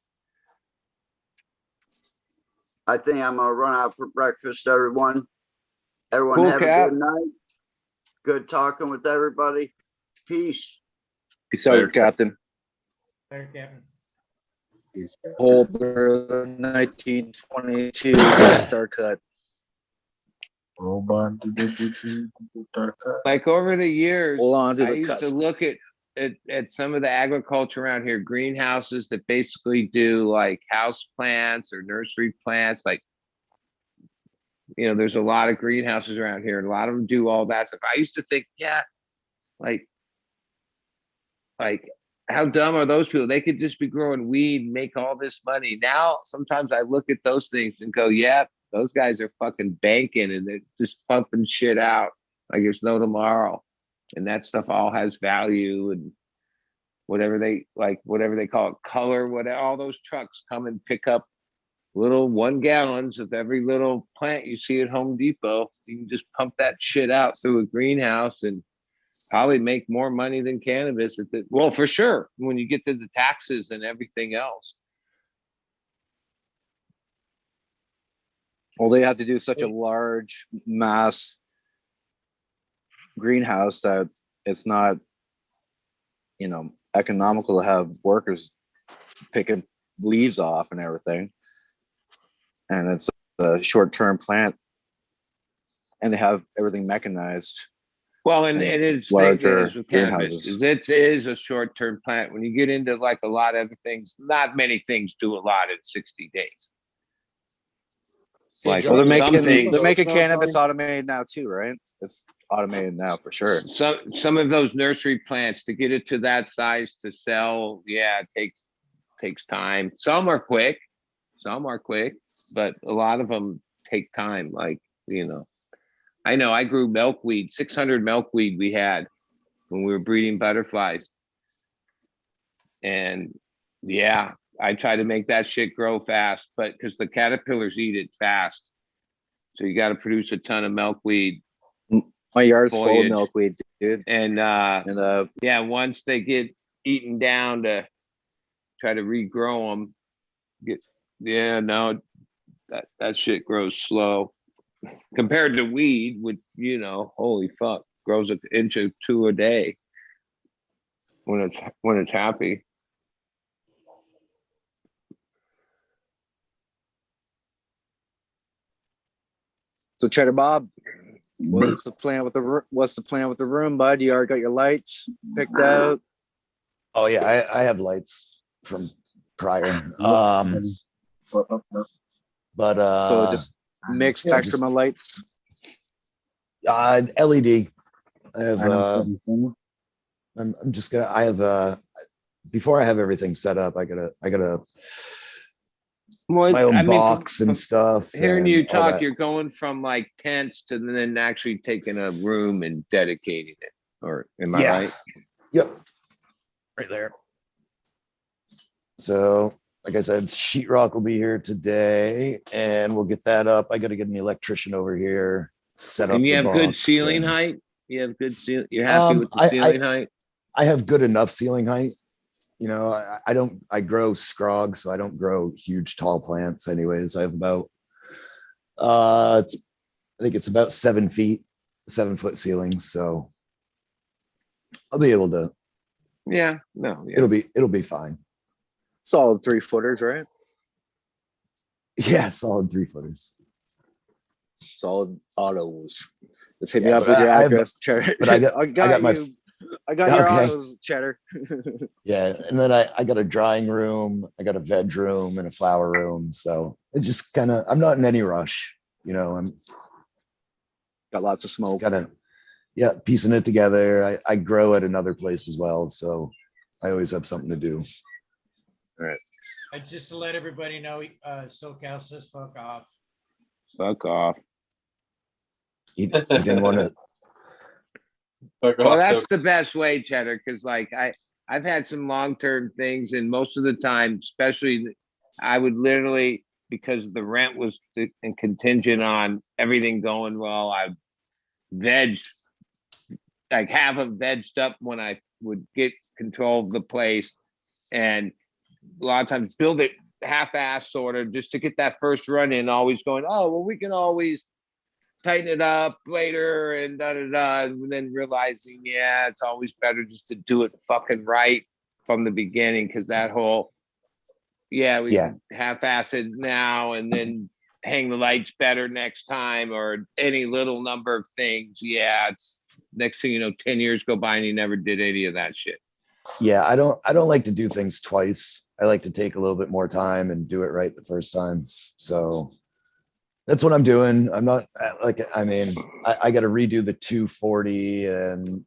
[SPEAKER 20] I think I'm gonna run out for breakfast, everyone. Everyone
[SPEAKER 4] Cool,
[SPEAKER 20] have
[SPEAKER 4] Cap.
[SPEAKER 20] a good night. Good talking with everybody. Peace.
[SPEAKER 19] Peace out, Captain.
[SPEAKER 17] There, Captain.
[SPEAKER 19] Holder 1922 star cut.
[SPEAKER 4] Like over the years,
[SPEAKER 19] Hold on to
[SPEAKER 4] I
[SPEAKER 19] the
[SPEAKER 4] used
[SPEAKER 19] cuts.
[SPEAKER 4] to look at some of the agriculture around here, greenhouses that basically do like house plants or nursery plants. Like, there's a lot of greenhouses around here, and a lot of them do all that stuff. I used to think, yeah, like how dumb are those people? They could just be growing weed and make all this money. Now, sometimes I look at those things and go, yeah, those guys are fucking banking and they're just pumping shit out like there's no tomorrow. And that stuff all has value, and whatever they call it, color, whatever, all those trucks come and pick up little 1 gallons of every little plant you see at Home Depot. You can just pump that shit out through a greenhouse and probably make more money than cannabis well, for sure, when you get to the taxes and everything else.
[SPEAKER 19] Well, they have to do such a large mass greenhouse that it's not, economical to have workers picking leaves off and everything. And it's a short-term plant, and they have everything mechanized.
[SPEAKER 4] Well, and it's the same thing as with cannabis.
[SPEAKER 19] greenhouses.
[SPEAKER 4] It is a short-term plant. When you get into like a lot of other things, not many things do a lot in 60 days. Like
[SPEAKER 19] Well, they're
[SPEAKER 4] they're
[SPEAKER 19] making cannabis automated now too, right? It's automated now for sure.
[SPEAKER 4] Some of those nursery plants, to get it to that size to sell, yeah, it takes time. Some are quick, but a lot of them take time. Like, I know I grew milkweed, 600 milkweed we had when we were breeding butterflies. And yeah, I try to make that shit grow fast, but because the caterpillars eat it fast. So you got to produce a ton of milkweed.
[SPEAKER 19] My yard's full of
[SPEAKER 4] foliage.
[SPEAKER 19] milkweed, dude.
[SPEAKER 4] And yeah, once they get eaten down, to try to regrow them, that shit grows slow compared to weed, which, holy fuck, grows an inch or two a day when it's happy.
[SPEAKER 19] So Cheddar Bob, what's the plan with the room, bud? You already got your lights picked out?
[SPEAKER 21] Oh yeah, I have lights from prior. But
[SPEAKER 19] so just mixed spectrum of lights.
[SPEAKER 21] LED. I have I'm just gonna I have before I have everything set up, I gotta my own box and stuff.
[SPEAKER 4] Hearing
[SPEAKER 21] and
[SPEAKER 4] you
[SPEAKER 21] all
[SPEAKER 4] talk,
[SPEAKER 21] that.
[SPEAKER 4] you're going from like tents to then actually taking a room and dedicating it. Or am I right?
[SPEAKER 21] Yep. Right there. So, like I said, sheetrock will be here today, and we'll get that up. I got to get an electrician over here, set up.
[SPEAKER 4] And you
[SPEAKER 21] the
[SPEAKER 4] have good
[SPEAKER 21] box
[SPEAKER 4] ceiling
[SPEAKER 21] and-
[SPEAKER 4] height? You have good ceiling. You're happy with the ceiling height?
[SPEAKER 21] I have good enough ceiling height. You know, I don't, I grow scrog, so I don't grow huge tall plants anyways. I have about, I think it's about 7 feet, 7-foot ceilings. So I'll be able to,
[SPEAKER 4] Yeah, no, yeah.
[SPEAKER 21] it'll be fine.
[SPEAKER 19] Solid 3-footers, right?
[SPEAKER 21] Yeah, solid 3-footers.
[SPEAKER 19] Solid autos. Just hit me
[SPEAKER 21] Yeah,
[SPEAKER 19] up
[SPEAKER 21] but
[SPEAKER 19] with your
[SPEAKER 21] I have-
[SPEAKER 19] address, Cheddar.
[SPEAKER 21] but I got my-
[SPEAKER 19] you. I got your
[SPEAKER 21] Okay.
[SPEAKER 19] autos, Cheddar.
[SPEAKER 21] Yeah, and then I got a drying room, I got a veg room and a flower room. So it just kind of, I'm not in any rush, you know. I'm
[SPEAKER 19] got lots of smoke.
[SPEAKER 21] Kind of, yeah, piecing it together. I grow at another place as well, so I always have something to do.
[SPEAKER 19] All right.
[SPEAKER 17] Just to let everybody know, SoCal says fuck off.
[SPEAKER 4] Fuck off.
[SPEAKER 21] He didn't want to.
[SPEAKER 4] Well, that's the best way, Cheddar, because like I've had some long-term things, and most of the time, especially, I would literally, because the rent was contingent on everything going well, I veg, like half of vegged up when I would get control of the place, and a lot of times build it half-ass sort of just to get that first run in, always going, oh, well, we can always tighten it up later and da-da-da, and then realizing, yeah, it's always better just to do it fucking right from the beginning, because that whole, we half-ass it now and then hang the lights better next time, or any little number of things. Yeah, it's next thing you know, 10 years go by and you never did any of that shit.
[SPEAKER 21] Yeah, I don't like to do things twice. I like to take a little bit more time and do it right the first time. So that's what I'm doing. I'm not like, I mean, I got to redo the 240, and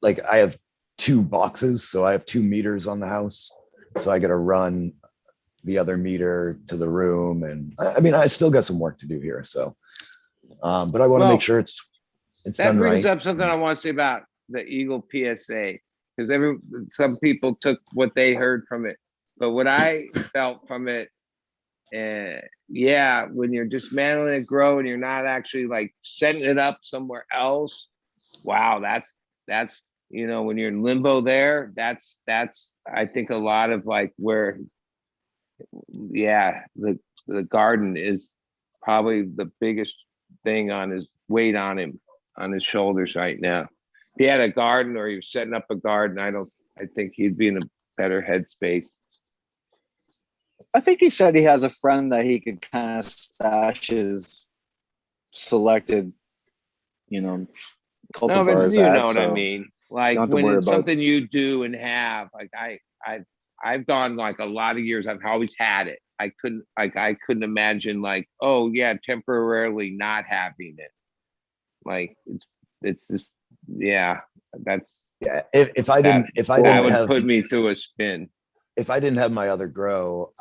[SPEAKER 21] like I have 2 boxes, so I have 2 meters on the house. So I got to run the other meter to the room, and I mean, I still got some work to do here. So, but I want to make sure it's
[SPEAKER 4] that
[SPEAKER 21] done
[SPEAKER 4] brings
[SPEAKER 21] right.
[SPEAKER 4] up something I want to say about the Eagle PSA, because some people took what they heard from it, but what I felt from it, when you're dismantling a grow and you're not actually like setting it up somewhere else, wow, that's you know, when you're in limbo there, that's I think a lot of like where the garden is probably the biggest thing on his weight on him, on his shoulders right now. If he had a garden or he was setting up a garden, I think he'd be in a better headspace.
[SPEAKER 19] I think he said he has a friend that he could kind of stash his selected, you know, cultivars.
[SPEAKER 4] No, but you know what I mean. Like when it's
[SPEAKER 19] about
[SPEAKER 4] something you do and have, like I've gone like a lot of years. I've always had it. I couldn't imagine like, oh yeah, temporarily not having it. Like it's just, that's
[SPEAKER 21] If I didn't
[SPEAKER 4] that would
[SPEAKER 21] have,
[SPEAKER 4] put me through a spin.
[SPEAKER 21] if I didn't have my other grow,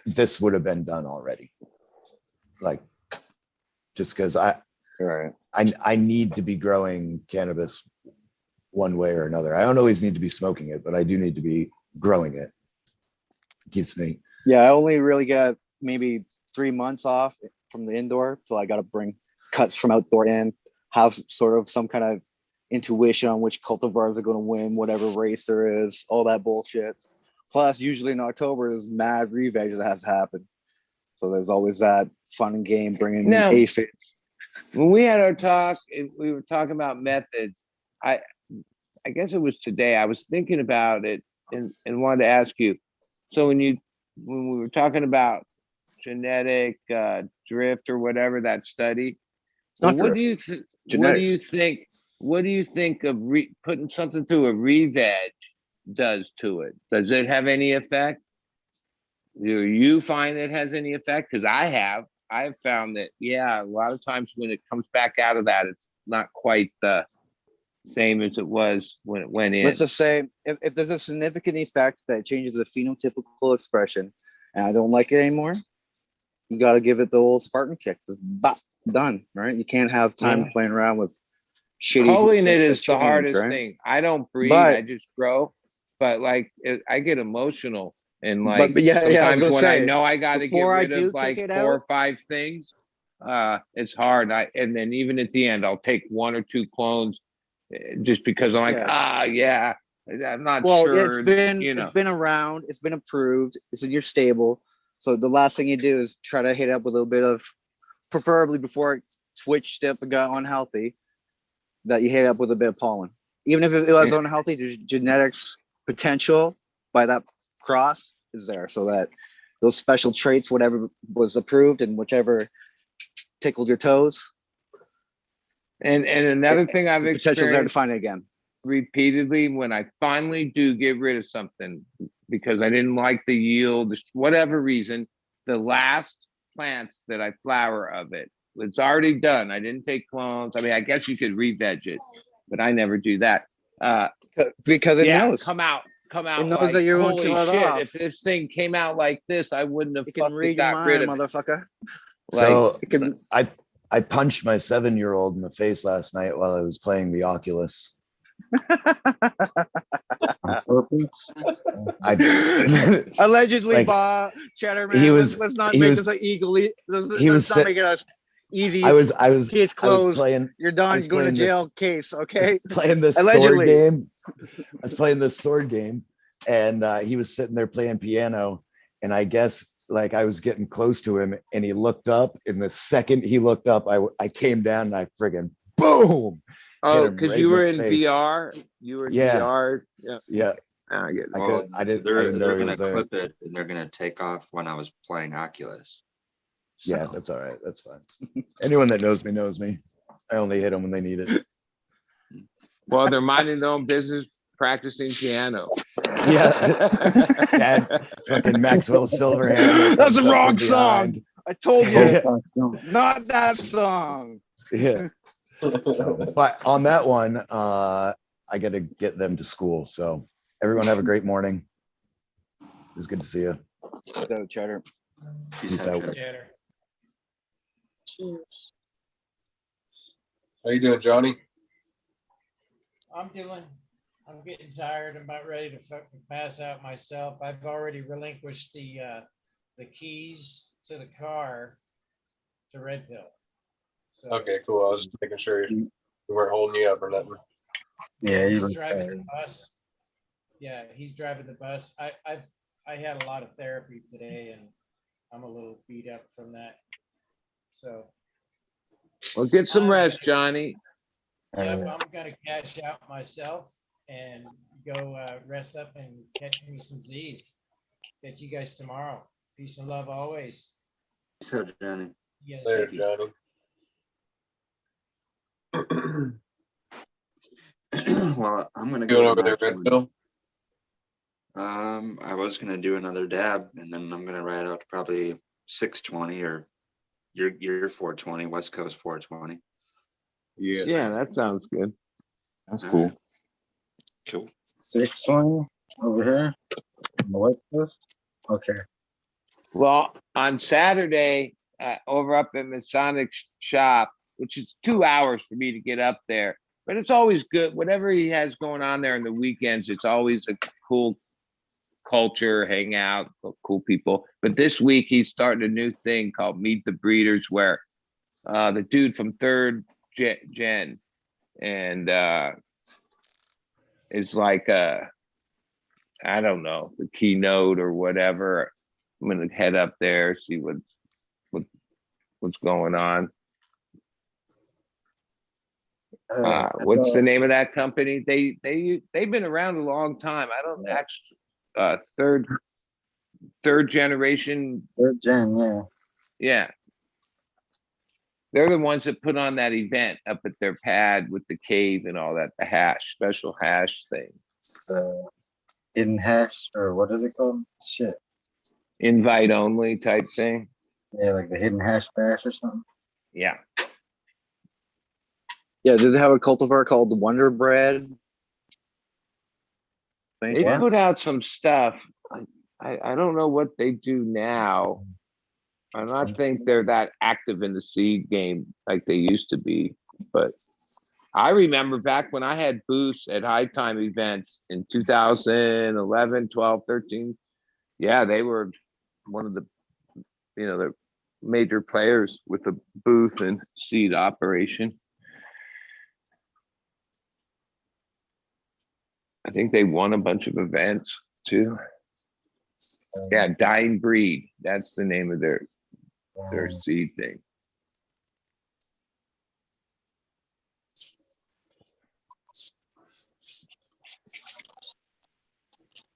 [SPEAKER 21] this would have been done already. Like, just because I need to be growing cannabis one way or another. I don't always need to be smoking it, but I do need to be growing it. It keeps me.
[SPEAKER 19] Yeah, I only really got maybe 3 months off from the indoor, so I got to bring cuts from outdoor in, have sort of some kind of intuition on which cultivars are going to win, whatever race there is, all that bullshit. Plus, usually in October, there's mad reveg that has to happen. So there's always that fun and game bringing aphids.
[SPEAKER 4] When we had our talk, we were talking about methods. I guess it was today. I was thinking about it and wanted to ask you. So when we were talking about genetic drift or whatever, that study, what do you think? What do you think of putting something through a reveg does to it? Does it have any effect? Do you find it has any effect? Because I've found that, a lot of times when it comes back out of that, it's not quite the same as it was when it went in.
[SPEAKER 19] Let's just say if there's a significant effect that changes the phenotypical expression and I don't like it anymore, you got to give it the old Spartan kick. Just bop, done, right? You can't have time playing around with shitty.
[SPEAKER 4] Culling it is the hardest thing. I don't breed, I just grow. But like, I get emotional. And like sometimes when I know I got to get rid of like 4 or 5 things, it's hard. And then even at the end, I'll take 1 or 2 clones just because I'm like,
[SPEAKER 19] Yeah.
[SPEAKER 4] I'm not
[SPEAKER 19] Well,
[SPEAKER 4] sure.
[SPEAKER 19] it's been around, it's been approved, it's in your stable. So the last thing you do is try to hit it up with a little bit of, preferably before it switched up and got unhealthy, that you hit it up with a bit of pollen. Even if it was unhealthy, there's genetics potential by that cross is there, so that those special traits, whatever was approved and whichever tickled your toes.
[SPEAKER 4] And another thing I've
[SPEAKER 19] potential's there to
[SPEAKER 4] experienced
[SPEAKER 19] find it again
[SPEAKER 4] repeatedly when I finally do get rid of something because I didn't like the yield, whatever reason, the last plants that I flower of it, it's already done. I didn't take clones. I mean, I guess you could re-veg it, but I never do that.
[SPEAKER 19] Because it knows.
[SPEAKER 4] Come out.
[SPEAKER 19] It knows
[SPEAKER 4] Like,
[SPEAKER 19] that you're going to
[SPEAKER 4] holy
[SPEAKER 19] kill it
[SPEAKER 4] shit,
[SPEAKER 19] off.
[SPEAKER 4] if this thing came out like this, I wouldn't have
[SPEAKER 19] It can read
[SPEAKER 4] fucking
[SPEAKER 19] your
[SPEAKER 4] got rid
[SPEAKER 19] mind,
[SPEAKER 4] of it.
[SPEAKER 19] motherfucker.
[SPEAKER 21] So
[SPEAKER 19] It can,
[SPEAKER 21] I punched my 7-year-old in the face last night while I was playing the Oculus.
[SPEAKER 19] Allegedly,
[SPEAKER 21] like,
[SPEAKER 19] Bob Cheddar,
[SPEAKER 21] he
[SPEAKER 19] man.
[SPEAKER 21] was-
[SPEAKER 19] Let's not
[SPEAKER 21] he
[SPEAKER 19] make
[SPEAKER 21] was-
[SPEAKER 19] this an eagle.
[SPEAKER 21] he was
[SPEAKER 19] Let's not
[SPEAKER 21] sit-
[SPEAKER 19] make it us easy.
[SPEAKER 21] I was
[SPEAKER 19] Case closed.
[SPEAKER 21] playing.
[SPEAKER 19] You're
[SPEAKER 21] I
[SPEAKER 19] done.
[SPEAKER 21] was
[SPEAKER 19] Going to
[SPEAKER 21] playing
[SPEAKER 19] jail.
[SPEAKER 21] this-
[SPEAKER 19] Case. Okay.
[SPEAKER 21] Playing this sword
[SPEAKER 19] Allegedly.
[SPEAKER 21] game. I was playing this sword game, and he was sitting there playing piano, and I guess like I was getting close to him, and he looked up, and the second he looked up, I came down and I friggin' boom.
[SPEAKER 4] Oh,
[SPEAKER 21] hit him
[SPEAKER 4] because
[SPEAKER 21] right
[SPEAKER 4] you
[SPEAKER 21] the
[SPEAKER 4] were in
[SPEAKER 21] face.
[SPEAKER 4] VR. You were in
[SPEAKER 21] Yeah.
[SPEAKER 4] VR.
[SPEAKER 21] Yeah.
[SPEAKER 4] I get it.
[SPEAKER 11] Well,
[SPEAKER 21] I didn't
[SPEAKER 11] they're
[SPEAKER 21] know he
[SPEAKER 11] gonna
[SPEAKER 21] was there.
[SPEAKER 11] clip it and they're gonna take off when I was playing Oculus.
[SPEAKER 21] Yeah, that's all right. That's fine. Anyone that knows me. I only hit them when they need it.
[SPEAKER 4] Well, they're minding their own business, practicing piano.
[SPEAKER 21] Yeah. Dad, fucking Maxwell Silverhand.
[SPEAKER 19] That's the
[SPEAKER 21] comes up
[SPEAKER 19] wrong
[SPEAKER 21] from
[SPEAKER 19] song.
[SPEAKER 21] behind.
[SPEAKER 19] I told you.
[SPEAKER 21] Yeah.
[SPEAKER 19] Not that song.
[SPEAKER 21] Yeah. So, but on that one, I got to get them to school. So everyone have a great morning. It's good to see you.
[SPEAKER 19] So, Cheddar.
[SPEAKER 21] Peace out.
[SPEAKER 17] Cheddar.
[SPEAKER 7] Cheers. How you doing, Johnny?
[SPEAKER 17] I'm getting tired. I'm about ready to fucking pass out myself. I've already relinquished the keys to the car to Red Pill. So,
[SPEAKER 7] Okay, cool. I was just making sure we weren't holding you up or nothing.
[SPEAKER 9] Yeah,
[SPEAKER 17] he's driving the bus. Yeah, he's driving the bus. I had a lot of therapy today, and I'm a little beat up from that. So,
[SPEAKER 4] Well, get some rest, Johnny.
[SPEAKER 17] yep, I'm gonna cash out myself and go rest up and catch me some Z's. Catch you guys tomorrow. Peace and love always.
[SPEAKER 11] So, Johnny.
[SPEAKER 17] Yeah,
[SPEAKER 7] Later,
[SPEAKER 17] thank you.
[SPEAKER 7] Johnny.
[SPEAKER 11] Well, I'm gonna
[SPEAKER 7] Doing
[SPEAKER 11] go
[SPEAKER 7] over
[SPEAKER 11] to
[SPEAKER 7] there,
[SPEAKER 11] my
[SPEAKER 7] Red Pill?
[SPEAKER 11] I was gonna do another dab, and then I'm gonna ride out to probably 620 or your 420, West Coast 420.
[SPEAKER 4] Yeah, that sounds good.
[SPEAKER 14] That's cool.
[SPEAKER 11] Cool.
[SPEAKER 9] 620 over here on the West Coast. Okay.
[SPEAKER 4] Well, on Saturday, over up in Masonic's shop, which is 2 hours for me to get up there, but it's always good. Whatever he has going on there on the weekends, it's always a cool culture, hang out, cool people. But this week he's starting a new thing called Meet the Breeders, where the dude from Third Gen and is like I don't know, the keynote or whatever. I'm gonna head up there, see what's going on. What's the name of that company? They've been around a long time. I don't actually third generation.
[SPEAKER 9] Third gen, yeah.
[SPEAKER 4] Yeah. They're the ones that put on that event up at their pad with the cave and all that, the hash, special hash thing.
[SPEAKER 9] Hidden hash, or what is it called? Shit.
[SPEAKER 4] Invite only type thing.
[SPEAKER 9] Yeah, like the hidden hash bash or something.
[SPEAKER 4] Yeah.
[SPEAKER 19] Yeah, did they have a cultivar called Wonder Bread?
[SPEAKER 4] They put out some stuff. I don't know what they do now. I don't think they're that active in the seed game like they used to be. But I remember back when I had booths at High Time events in 2011, 12, 13. Yeah, they were one of the, the major players with the booth and seed operation.
[SPEAKER 2] I think they won a bunch of events too. Yeah, Dying Breed. That's the name of their seed thing.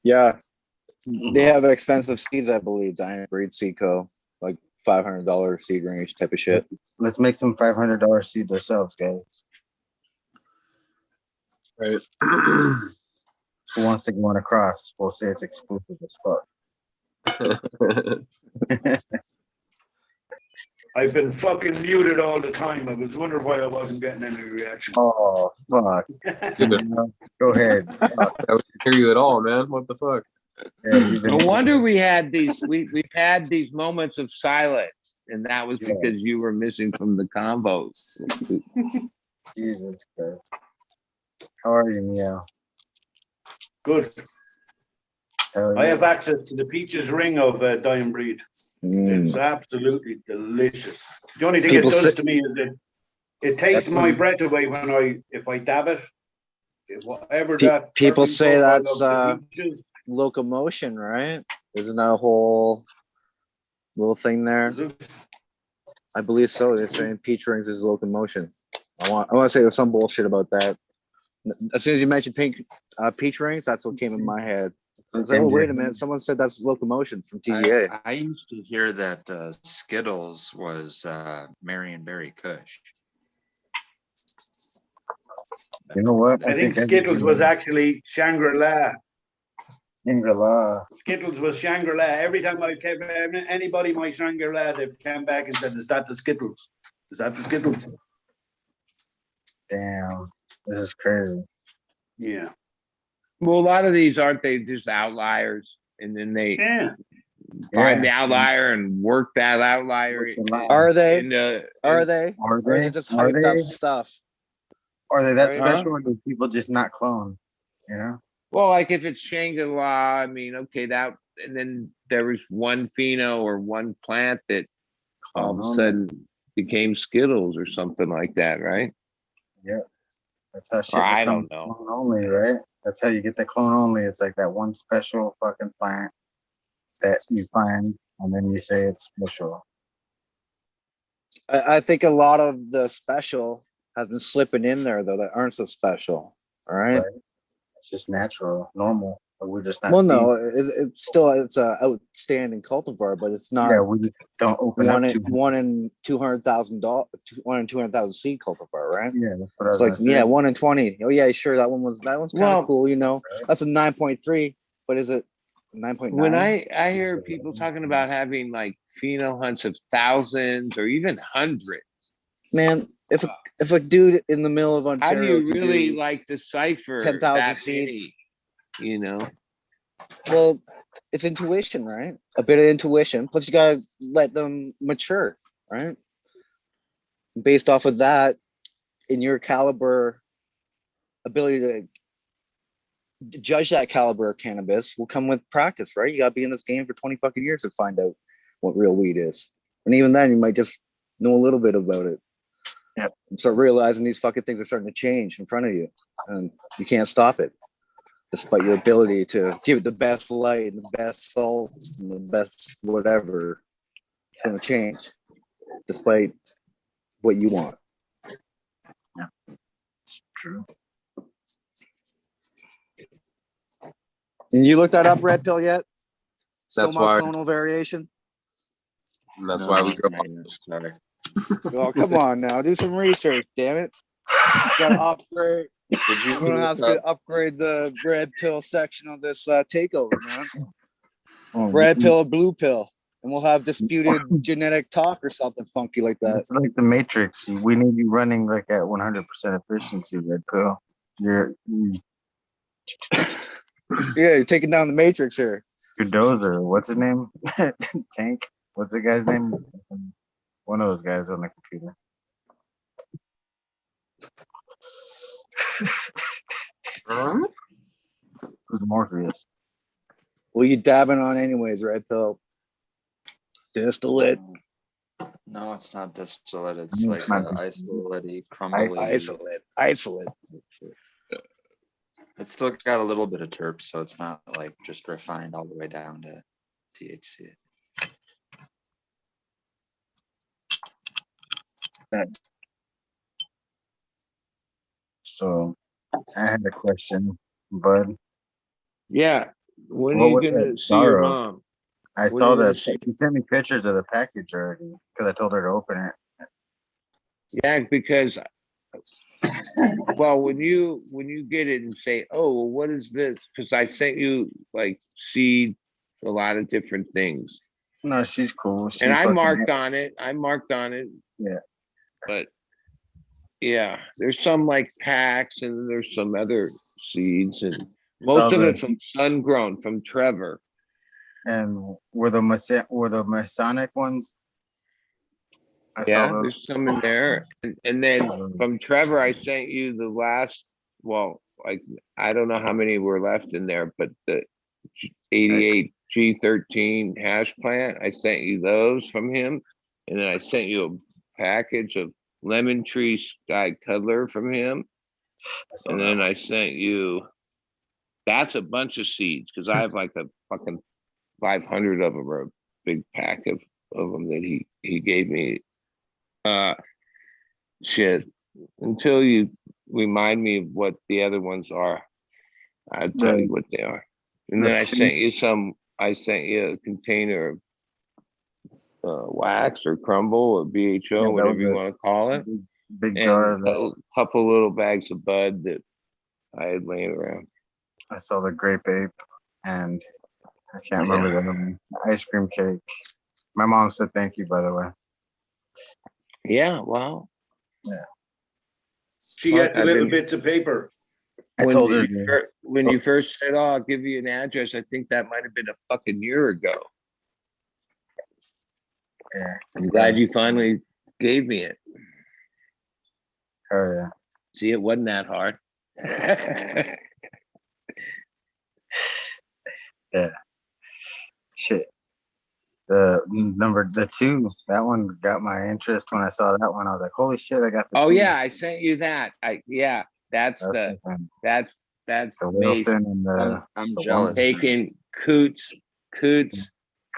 [SPEAKER 19] Yeah, they have expensive seeds, I believe. Dying Breed Seco, like $500 seed range type of shit.
[SPEAKER 9] Let's make some $500 seeds ourselves, guys.
[SPEAKER 7] Right.
[SPEAKER 9] Who wants to go on across? We'll say it's exclusive as fuck.
[SPEAKER 16] I've been fucking muted all the time. I was wondering why I wasn't getting any reaction.
[SPEAKER 9] Oh fuck! Go ahead.
[SPEAKER 7] I would hear you at all, man. What the fuck?
[SPEAKER 2] No wonder we had these. We've had these moments of silence, and that was because you were missing from the combos.
[SPEAKER 9] Jesus Christ! How are you, Meow?
[SPEAKER 16] Good. I have access to the peaches ring of Dying Breed. It's absolutely delicious. The only thing it does to me is it takes my breath away when if I dab it. Whatever that
[SPEAKER 19] people
[SPEAKER 16] terpene
[SPEAKER 19] say
[SPEAKER 16] profile
[SPEAKER 19] that's
[SPEAKER 16] of the peaches,
[SPEAKER 19] locomotion, right? Isn't that a whole little thing there? I believe so. They're saying peach rings is locomotion. I want to say there's some bullshit about that. As soon as you mentioned peach rings, that's what came in my head. I was like, oh, wait a minute. Someone said that's locomotion from TGA.
[SPEAKER 11] I used to hear that Skittles was Marion Berry Kush.
[SPEAKER 9] You know what?
[SPEAKER 16] I think Skittles was actually Shangri-La.
[SPEAKER 9] Shangri-La.
[SPEAKER 16] Skittles was Shangri-La. Every time I came, anybody my Shangri-La, they came back and said, "Is that the Skittles? Is that the Skittles?"
[SPEAKER 9] Damn, this is crazy.
[SPEAKER 16] Yeah.
[SPEAKER 2] Well, a lot of these aren't they just outliers, and then they find the outlier and work that outlier.
[SPEAKER 19] Are they?
[SPEAKER 9] Or
[SPEAKER 19] Or is it just hyped up stuff?
[SPEAKER 9] Are they that
[SPEAKER 19] Right?
[SPEAKER 9] special, or do people just not clone? You know?
[SPEAKER 2] Well, like if it's Shangri-La, I mean, okay, that, and then there was one pheno or one plant that all of a sudden became Skittles or something like that, right?
[SPEAKER 9] Yeah. That's how shit
[SPEAKER 2] Or I
[SPEAKER 9] becomes
[SPEAKER 2] don't know.
[SPEAKER 9] clone only, right? That's how you get the clone only. It's like that one special fucking plant that you find, and then you say it's special.
[SPEAKER 19] I think a lot of the special has been slipping in there though that aren't so special. All right.
[SPEAKER 9] It's just natural, normal. But we're just not.
[SPEAKER 19] Well, no, it's still it's a outstanding cultivar, but it's not.
[SPEAKER 9] Yeah, we just don't open
[SPEAKER 19] one
[SPEAKER 9] up
[SPEAKER 19] in, one in $200,000, 200,000 seed cultivar, right?
[SPEAKER 9] Yeah, that's what I
[SPEAKER 19] it's
[SPEAKER 9] was
[SPEAKER 19] like
[SPEAKER 9] gonna say.
[SPEAKER 19] 1 in 20. Oh yeah, sure, that one's kind of cool, you know. That's a 9.3, but is it 9.9?
[SPEAKER 2] When I hear people talking about having like pheno hunts of thousands or even hundreds,
[SPEAKER 19] man, if a dude in the middle of
[SPEAKER 2] how
[SPEAKER 19] Ontario
[SPEAKER 2] do you really like decipher
[SPEAKER 19] 10,000
[SPEAKER 2] that
[SPEAKER 19] seeds?
[SPEAKER 2] many, you know?
[SPEAKER 19] Well, it's intuition, right? A bit of intuition. Plus, you gotta let them mature, right? Based off of that, in your caliber, ability to judge that caliber of cannabis will come with practice, right? You gotta be in this game for 20 fucking years to find out what real weed is, and even then, you might just know a little bit about it.
[SPEAKER 9] Yeah.
[SPEAKER 19] Start realizing these fucking things are starting to change in front of you, and you can't stop it. Despite your ability to give it the best light and the best salt and the best whatever, it's going to change despite what you want.
[SPEAKER 9] Yeah, it's true.
[SPEAKER 19] And you looked that up, Red Pill, yet?
[SPEAKER 7] That's why.
[SPEAKER 19] Clonal variation?
[SPEAKER 7] And that's why we go.
[SPEAKER 19] Oh, come on now. Do some research, damn it. You got to upgrade. We're gonna have to upgrade the red pill section of this takeover, man. Red pill, blue pill, and we'll have disputed genetic talk or something funky like that.
[SPEAKER 9] It's like the Matrix. We need you running like at 100% efficiency, Red Pill.
[SPEAKER 19] Yeah, you're taking down the Matrix here.
[SPEAKER 9] Your dozer. What's his name? Tank. What's the guy's name? One of those guys on the computer. Who's Morpheus?
[SPEAKER 19] What are you dabbing on anyways, Red Pill? Distillate.
[SPEAKER 11] No, it's not distillate. It's like isolate, crumbly.
[SPEAKER 19] Isolate.
[SPEAKER 11] It's still got a little bit of terp, so it's not like just refined all the way down to THC.
[SPEAKER 9] So I had a question, Bud.
[SPEAKER 3] Yeah. When are
[SPEAKER 9] What
[SPEAKER 3] you
[SPEAKER 9] was
[SPEAKER 3] gonna
[SPEAKER 9] that
[SPEAKER 3] see your
[SPEAKER 9] sorrow?
[SPEAKER 3] mom?
[SPEAKER 9] I
[SPEAKER 3] When are
[SPEAKER 9] saw
[SPEAKER 3] you gonna
[SPEAKER 9] that
[SPEAKER 3] see?
[SPEAKER 9] she sent me pictures of the package already because I told her to open it.
[SPEAKER 3] Yeah, because well, when you get it and say, "Oh, well, what is this?" Because I sent you like seed, a lot of different things,
[SPEAKER 9] No, she's cool.
[SPEAKER 3] and
[SPEAKER 9] She's
[SPEAKER 3] I
[SPEAKER 9] fucking
[SPEAKER 3] marked on it. I marked on it,
[SPEAKER 9] yeah.
[SPEAKER 3] but yeah, there's some like packs, and then there's some other seeds, and most of
[SPEAKER 9] the
[SPEAKER 3] it from sun grown from Trevor.
[SPEAKER 9] and were the Masonic ones? I saw
[SPEAKER 3] Yeah,
[SPEAKER 9] those.
[SPEAKER 3] there's some in there, and then from Trevor, I sent you the last. Well, like I don't know how many were left in there, but the 88 G13 hash plant, I sent you those from him, and then I sent you a package of lemon tree sky cuddler from him, and then I sent you. That's a bunch of seeds because I have like a fucking 500 of them, or a big pack of them that he gave me. Shit. Until you remind me of what the other ones are, I'll tell you what they are. And then I sent you a container of wax or crumble or BHO, whatever you want to call it.
[SPEAKER 9] Big
[SPEAKER 3] and
[SPEAKER 9] jar of
[SPEAKER 3] a couple little bags of bud that I had laying around.
[SPEAKER 9] I saw the grape ape and I can't remember the name. Ice cream cake. My mom said thank you, by the way.
[SPEAKER 3] Yeah, well.
[SPEAKER 9] Yeah.
[SPEAKER 16] She got the little bits of paper.
[SPEAKER 3] When you first said, "Oh, I'll give you an address," I think that might have been a fucking year ago.
[SPEAKER 9] Yeah.
[SPEAKER 3] I'm glad you finally gave me it.
[SPEAKER 9] Oh yeah.
[SPEAKER 3] See, it wasn't that hard.
[SPEAKER 9] Yeah. Shit. The 2, that one got my interest when I saw that one. I was like, holy shit, I got the
[SPEAKER 3] Oh
[SPEAKER 9] 2.
[SPEAKER 3] yeah, I sent you that. That's
[SPEAKER 9] the
[SPEAKER 3] Mason.
[SPEAKER 9] Wilson and the
[SPEAKER 11] I'm
[SPEAKER 9] the
[SPEAKER 11] jealous.
[SPEAKER 3] Taking Coots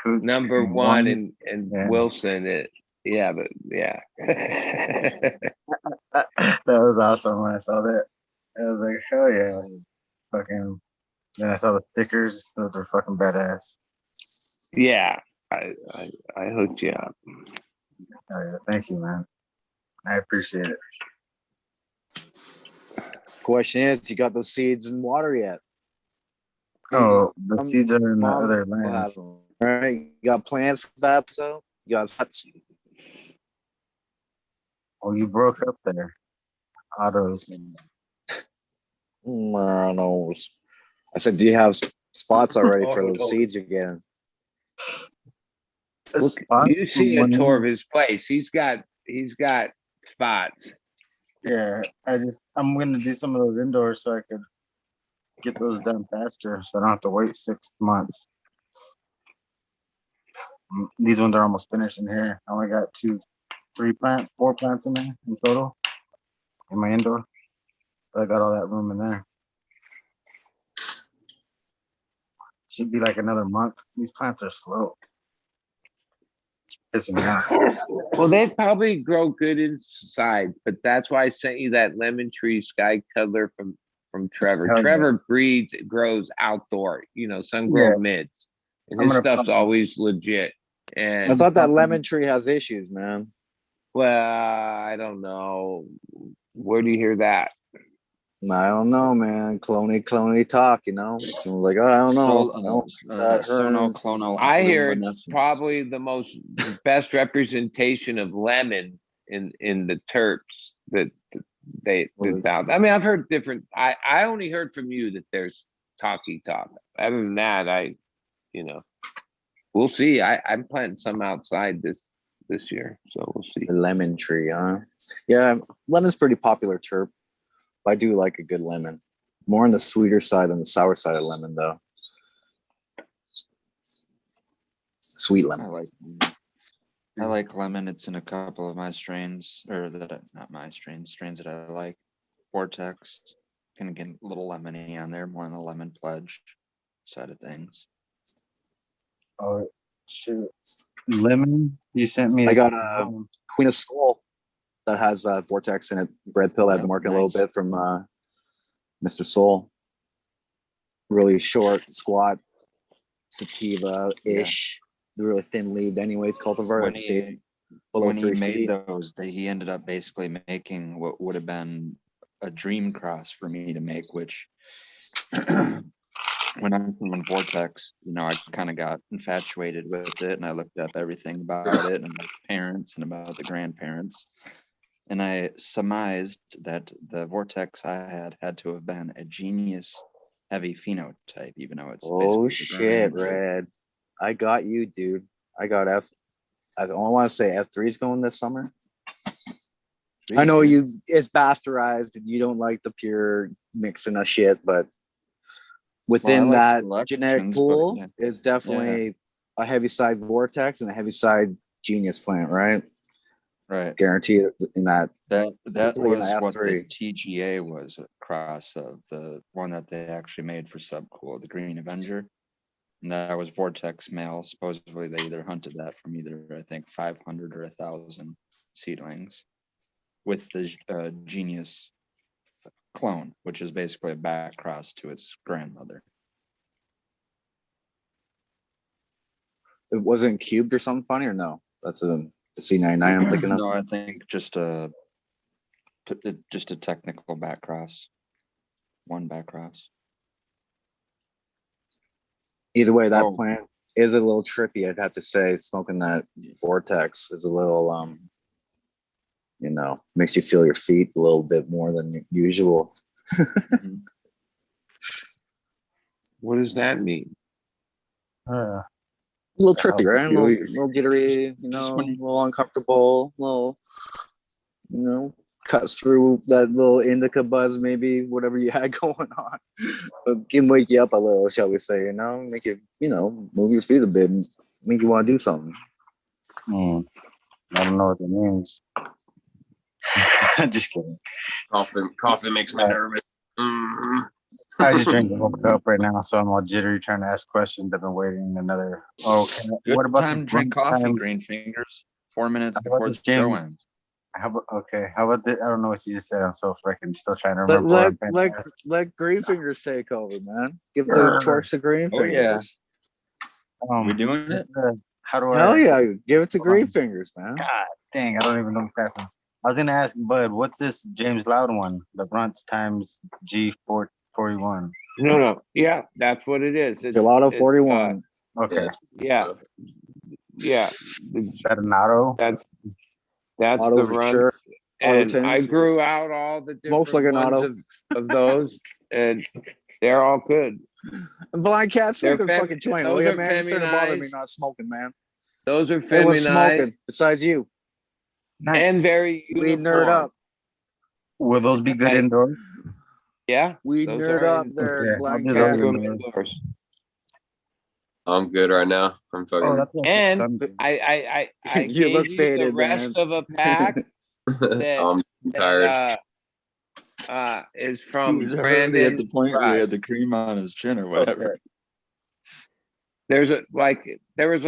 [SPEAKER 3] number one and
[SPEAKER 9] yeah.
[SPEAKER 3] Wilson. But yeah.
[SPEAKER 9] That was awesome when I saw that. I was like, hell yeah. Fucking then I saw the stickers, those were fucking badass.
[SPEAKER 3] Yeah. I hooked you up.
[SPEAKER 9] Oh yeah, thank you, man. I appreciate it.
[SPEAKER 19] Question is, you got those seeds in water yet?
[SPEAKER 9] Oh, the seeds are in the
[SPEAKER 19] Mom
[SPEAKER 9] other
[SPEAKER 19] will
[SPEAKER 9] lands.
[SPEAKER 19] have them. All right, you got plans for that? So you got nuts.
[SPEAKER 9] Oh, you broke up there. Autos.
[SPEAKER 19] Knows. I said, do you have spots already for those seeds you're getting?
[SPEAKER 3] Look, you see a tour of his place. He's got spots.
[SPEAKER 9] Yeah, I'm gonna do some of those indoors so I could get those done faster, so I don't have to wait 6 months. These ones are almost finished in here. I only got 4 plants in there in total in my indoor. But I got all that room in there. Should be like another month. These plants are slow. It's pissing me off.
[SPEAKER 3] Well, they probably grow good inside, but that's why I sent you that lemon tree sky cuddler from Trevor.
[SPEAKER 9] Hell yeah.
[SPEAKER 3] Trevor grows outdoor, sun-grown mids, and his stuff's always legit. And
[SPEAKER 19] I thought that lemon tree has issues, man.
[SPEAKER 3] Well, I don't know. Where do you hear that?
[SPEAKER 19] I don't know, man. Cloney talk, So like, I don't know.
[SPEAKER 3] I hear it's probably the best representation of lemon in the terps that that's out. I mean, I've heard different. I only heard from you that there's talky talk. Other than that, we'll see. I'm planting some outside this year, so we'll see.
[SPEAKER 19] The lemon tree, huh? Yeah, lemon's pretty popular terp. I do like a good lemon. More on the sweeter side than the sour side of lemon, though. Sweet lemon.
[SPEAKER 11] I like lemon. It's in a couple of my strains, or not my strains that I like. Vortex, gonna get a little lemony on there, more on the lemon pledge side of things.
[SPEAKER 9] Oh shoot, lemon! You sent me.
[SPEAKER 14] I got a Queen of Soul that has Vortex in it. Red pill I've been working a little bit from Mr. Soul. Really short, squat, sativa-ish. Really thin leaved anyways, cultivar that stays below
[SPEAKER 11] When he
[SPEAKER 14] 3
[SPEAKER 11] made
[SPEAKER 14] feet.
[SPEAKER 11] those, he ended up basically making what would have been a dream cross for me to make, which when I'm from Vortex, you know, I kind of got infatuated with it, and I looked up everything about it and about the parents and about the grandparents. And I surmised that the Vortex I had to have been a genius heavy phenotype, even though it's
[SPEAKER 14] Oh
[SPEAKER 11] basically
[SPEAKER 14] shit, Red. I got you, dude. I got F. I don't want to say F3's going this summer. I know it's bastardized and you don't like the pure mixing of shit, but within that genetic pool is definitely a heavy side Vortex and a heavy side genius plant, right?
[SPEAKER 11] Right.
[SPEAKER 14] Guaranteed in that.
[SPEAKER 11] That
[SPEAKER 14] particularly in
[SPEAKER 11] was
[SPEAKER 14] the
[SPEAKER 11] what
[SPEAKER 14] F3.
[SPEAKER 11] the TGA was, a cross of the one that they actually made for Subcool, the Green Avenger. And that was Vortex male. Supposedly they either hunted that from either, I think, 500 or 1,000 seedlings with the Genius clone, which is basically a back cross to its grandmother.
[SPEAKER 14] It wasn't cubed or something funny, or no? That's a C99 I'm thinking of.
[SPEAKER 11] No, I think just a technical back cross. One back cross.
[SPEAKER 14] Either way, that plant is a little trippy, I'd have to say. Smoking that Vortex is a little, you know, makes you feel your feet a little bit more than usual.
[SPEAKER 5] What does that mean?
[SPEAKER 14] A little trippy, right? A little jittery, you know, a little uncomfortable, a little, you know, cuts through that little indica buzz, maybe, whatever you had going on. But can wake you up a little, shall we say, you know, make you, you know, move your feet a bit and make you want to do something.
[SPEAKER 9] I don't know what that means. Just kidding.
[SPEAKER 7] Coffee makes me nervous.
[SPEAKER 9] I just drank a whole cup right now, so I'm all jittery trying to ask questions. I've been waiting another. Oh, okay.
[SPEAKER 11] Good
[SPEAKER 9] What about
[SPEAKER 11] time
[SPEAKER 9] the
[SPEAKER 11] to drink coffee,
[SPEAKER 9] time?
[SPEAKER 11] GreenFingers. 4 minutes
[SPEAKER 9] How about
[SPEAKER 11] before
[SPEAKER 9] the
[SPEAKER 11] the show
[SPEAKER 9] gym?
[SPEAKER 11] ends.
[SPEAKER 9] How about I don't know what you just said. I'm so freaking still trying to remember. What I'm trying to ask.
[SPEAKER 14] Let GreenFingers take over, man. Give the torch to GreenFingers.
[SPEAKER 11] We doing it?
[SPEAKER 9] How do I?
[SPEAKER 14] Hell yeah, give it to GreenFingers, man.
[SPEAKER 9] God dang, I don't even know what's happening. I was gonna ask Bud, what's this James Loud one? The Runts times G441.
[SPEAKER 5] No. Yeah, that's what it is.
[SPEAKER 14] Gelato 41.
[SPEAKER 9] Okay.
[SPEAKER 5] Yeah. Is
[SPEAKER 9] that an auto?
[SPEAKER 5] That's
[SPEAKER 14] Auto
[SPEAKER 5] the
[SPEAKER 14] for
[SPEAKER 5] run.
[SPEAKER 14] sure. Auto
[SPEAKER 5] And I
[SPEAKER 14] tints.
[SPEAKER 5] grew out all the
[SPEAKER 14] Most like
[SPEAKER 5] different
[SPEAKER 14] an
[SPEAKER 5] ones
[SPEAKER 14] auto.
[SPEAKER 5] of those, and they're all good.
[SPEAKER 14] Blind cat smoking
[SPEAKER 5] They're
[SPEAKER 14] fucking joint.
[SPEAKER 5] those
[SPEAKER 14] Oh yeah,
[SPEAKER 5] are
[SPEAKER 14] man, it's starting to bother me
[SPEAKER 5] feminized.
[SPEAKER 14] not smoking, man.
[SPEAKER 5] Those are
[SPEAKER 14] Everyone's
[SPEAKER 5] feminized
[SPEAKER 14] smoking besides you.
[SPEAKER 5] and very
[SPEAKER 14] We
[SPEAKER 5] uniform.
[SPEAKER 14] nerd up.
[SPEAKER 9] Will those be good indoors?
[SPEAKER 5] Yeah,
[SPEAKER 14] We
[SPEAKER 5] those
[SPEAKER 14] nerd
[SPEAKER 5] are
[SPEAKER 14] up
[SPEAKER 5] in-
[SPEAKER 14] there,
[SPEAKER 9] Okay, I'll
[SPEAKER 14] blind
[SPEAKER 9] do
[SPEAKER 14] cat.
[SPEAKER 9] those
[SPEAKER 5] Room
[SPEAKER 9] indoors.
[SPEAKER 5] indoors.
[SPEAKER 7] I'm good right now. I'm fucking.
[SPEAKER 5] And I
[SPEAKER 14] You
[SPEAKER 5] gave
[SPEAKER 14] look
[SPEAKER 5] you the
[SPEAKER 14] faded,
[SPEAKER 5] rest
[SPEAKER 14] man.
[SPEAKER 5] of a pack that,
[SPEAKER 7] I'm tired.
[SPEAKER 5] is
[SPEAKER 11] He
[SPEAKER 5] from
[SPEAKER 11] was already at
[SPEAKER 5] Brandon
[SPEAKER 11] the point where he
[SPEAKER 5] Rush.
[SPEAKER 11] had the cream on his chin or whatever.
[SPEAKER 5] There was a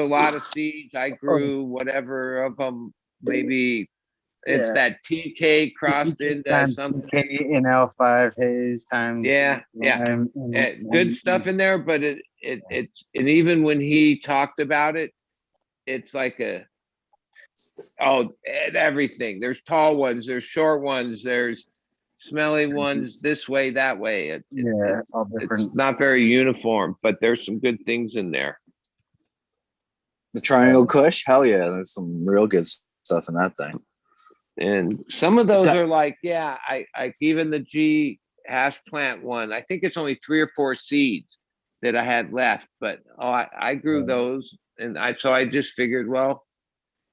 [SPEAKER 5] lot of seeds. I grew whatever of them. Maybe it's
[SPEAKER 9] Yeah.
[SPEAKER 5] that TK crossed into
[SPEAKER 9] Times
[SPEAKER 5] something.
[SPEAKER 9] TK in L5 haze times.
[SPEAKER 5] Yeah. Good stuff in there, but it's and even when he talked about it, it's like everything. There's tall ones, there's short ones, there's smelly ones this way, that way.
[SPEAKER 9] All different.
[SPEAKER 5] It's not very uniform, but there's some good things in there.
[SPEAKER 14] The Triangle Kush? Hell yeah, there's some real good stuff in that thing.
[SPEAKER 5] And some of those are like, I even the G hash plant one, I think it's only 3 or 4 seeds that I had left, but I grew those, and I just figured, well,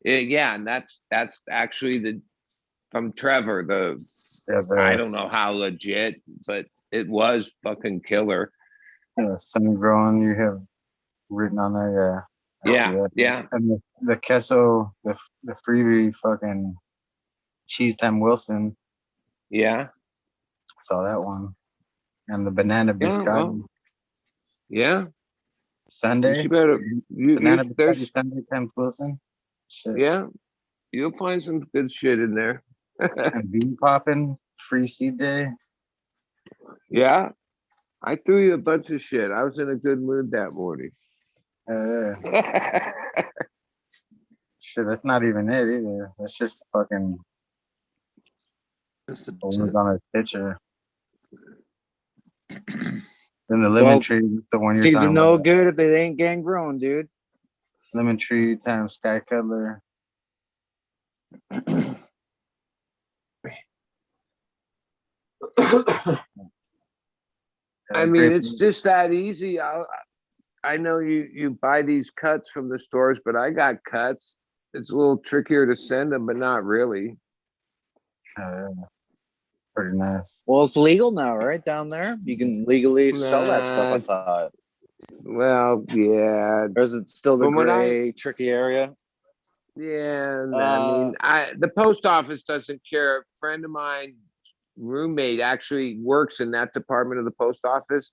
[SPEAKER 5] and that's actually from Trevor, I don't know how legit, but it was fucking killer.
[SPEAKER 9] Sun grown, you have written on there,
[SPEAKER 5] Yeah.
[SPEAKER 9] And the queso, the freebie fucking Cheese Time Wilson.
[SPEAKER 5] Yeah.
[SPEAKER 9] Saw that one. and the banana
[SPEAKER 4] Yeah, well,
[SPEAKER 9] biscotti
[SPEAKER 4] yeah.
[SPEAKER 9] Sunday.
[SPEAKER 4] You better
[SPEAKER 9] Banana biscotti
[SPEAKER 4] there's
[SPEAKER 9] Sunday times Wilson. Shit.
[SPEAKER 4] yeah, you'll find some good shit in there.
[SPEAKER 9] And bean popping free seed day.
[SPEAKER 4] Yeah, I threw you a bunch of shit. I was in a good mood that morning.
[SPEAKER 9] Shit, that's not even it either. That's just fucking
[SPEAKER 11] Just a
[SPEAKER 9] one's
[SPEAKER 11] tip.
[SPEAKER 9] on his picture. Then the lemon
[SPEAKER 19] Well,
[SPEAKER 9] tree is the one you're
[SPEAKER 19] seeds are
[SPEAKER 9] talking
[SPEAKER 19] no
[SPEAKER 9] about.
[SPEAKER 19] good if they ain't gang grown, dude.
[SPEAKER 9] Lemon tree times sky cuddler.
[SPEAKER 4] I mean, it's just that easy. I know you buy these cuts from the stores, but I got cuts. It's a little trickier to send them, but not really.
[SPEAKER 9] Pretty nice.
[SPEAKER 19] Well, it's legal now, right? Down there, you can legally sell that stuff. I thought.
[SPEAKER 4] Well, yeah.
[SPEAKER 19] Or is it still the
[SPEAKER 4] From when
[SPEAKER 19] gray, tricky area?
[SPEAKER 4] Yeah, I mean, the post office doesn't care. A friend of mine, roommate, actually works in that department of the post office,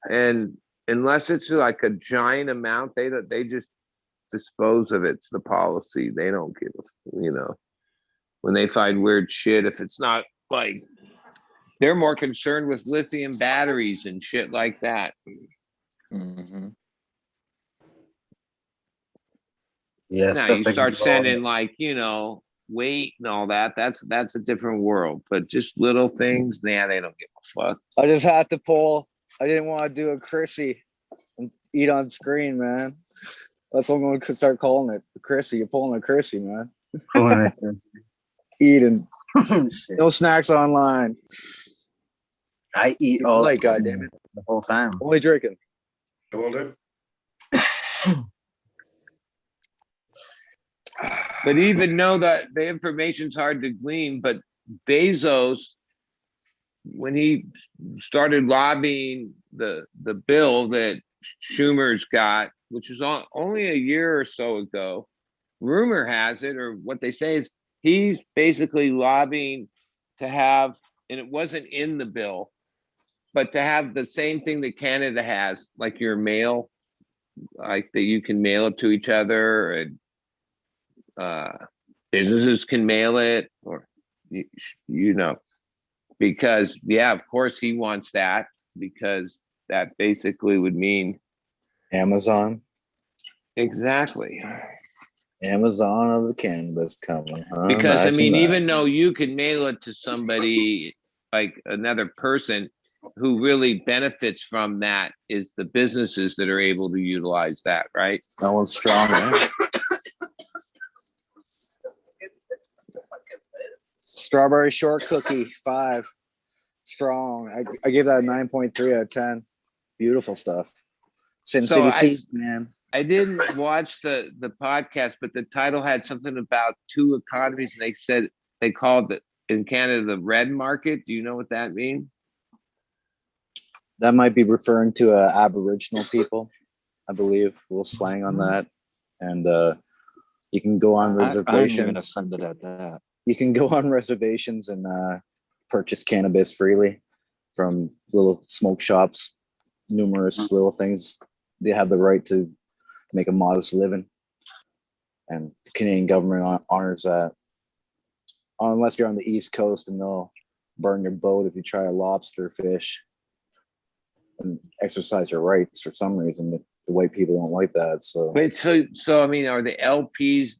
[SPEAKER 4] and unless it's like a giant amount, they just dispose of it. It's the policy. They don't give a, when they find weird shit, if it's not like, they're more concerned with lithium batteries and shit like that.
[SPEAKER 11] Mm-hmm.
[SPEAKER 9] Yeah,
[SPEAKER 4] Now
[SPEAKER 9] stuff
[SPEAKER 4] you
[SPEAKER 9] that
[SPEAKER 4] start
[SPEAKER 9] can go
[SPEAKER 4] sending like, weight and all that. That's a different world. But just little things, they don't give a fuck.
[SPEAKER 19] I just had to pull. I didn't want to do a Chrissy and eat on screen, man. That's what I'm going to start calling it. Chrissy. You're pulling a Chrissy, man.
[SPEAKER 9] Pulling a Chrissy.
[SPEAKER 19] Eating. No snacks online.
[SPEAKER 9] I eat all
[SPEAKER 19] night, goddamn it.
[SPEAKER 9] The whole time.
[SPEAKER 19] Only drinking.
[SPEAKER 16] Hold it.
[SPEAKER 4] But even though that the information's hard to glean, but Bezos, when he started lobbying the bill that Schumer's got, which is only a year or so ago, rumor has it, or what they say is, he's basically lobbying to have, and it wasn't in the bill, but to have the same thing that Canada has, like your mail, like that you can mail it to each other, and businesses can mail it, or because of course he wants that, because that basically would mean
[SPEAKER 19] Amazon.
[SPEAKER 4] Exactly.
[SPEAKER 19] Amazon of the cannabis coming. Huh?
[SPEAKER 4] Because
[SPEAKER 19] Imagine that.
[SPEAKER 4] even though you can mail it to somebody, like another person, who really benefits from that is the businesses that are able to utilize that, right?
[SPEAKER 19] No one's strong, man. Strawberry short cookie, 5. Strong. I give that a 9.3 out of 10. Beautiful stuff. Sin City Seeds, man.
[SPEAKER 4] I didn't watch the podcast, but the title had something about 2 economies, and they said they called it in Canada the red market. Do you know what that means?
[SPEAKER 19] That might be referring to Aboriginal people, I believe. A little slang on that. And you can go on reservations.
[SPEAKER 11] I'm even offended at that.
[SPEAKER 19] You can go on reservations and purchase cannabis freely from little smoke shops, numerous little things. They have the right to make a modest living. And the Canadian government honors that. Unless you're on the East Coast, and they'll burn your boat if you try a lobster fish and exercise your rights for some reason. The white people don't like that. So
[SPEAKER 4] Wait, so I mean, are the LPs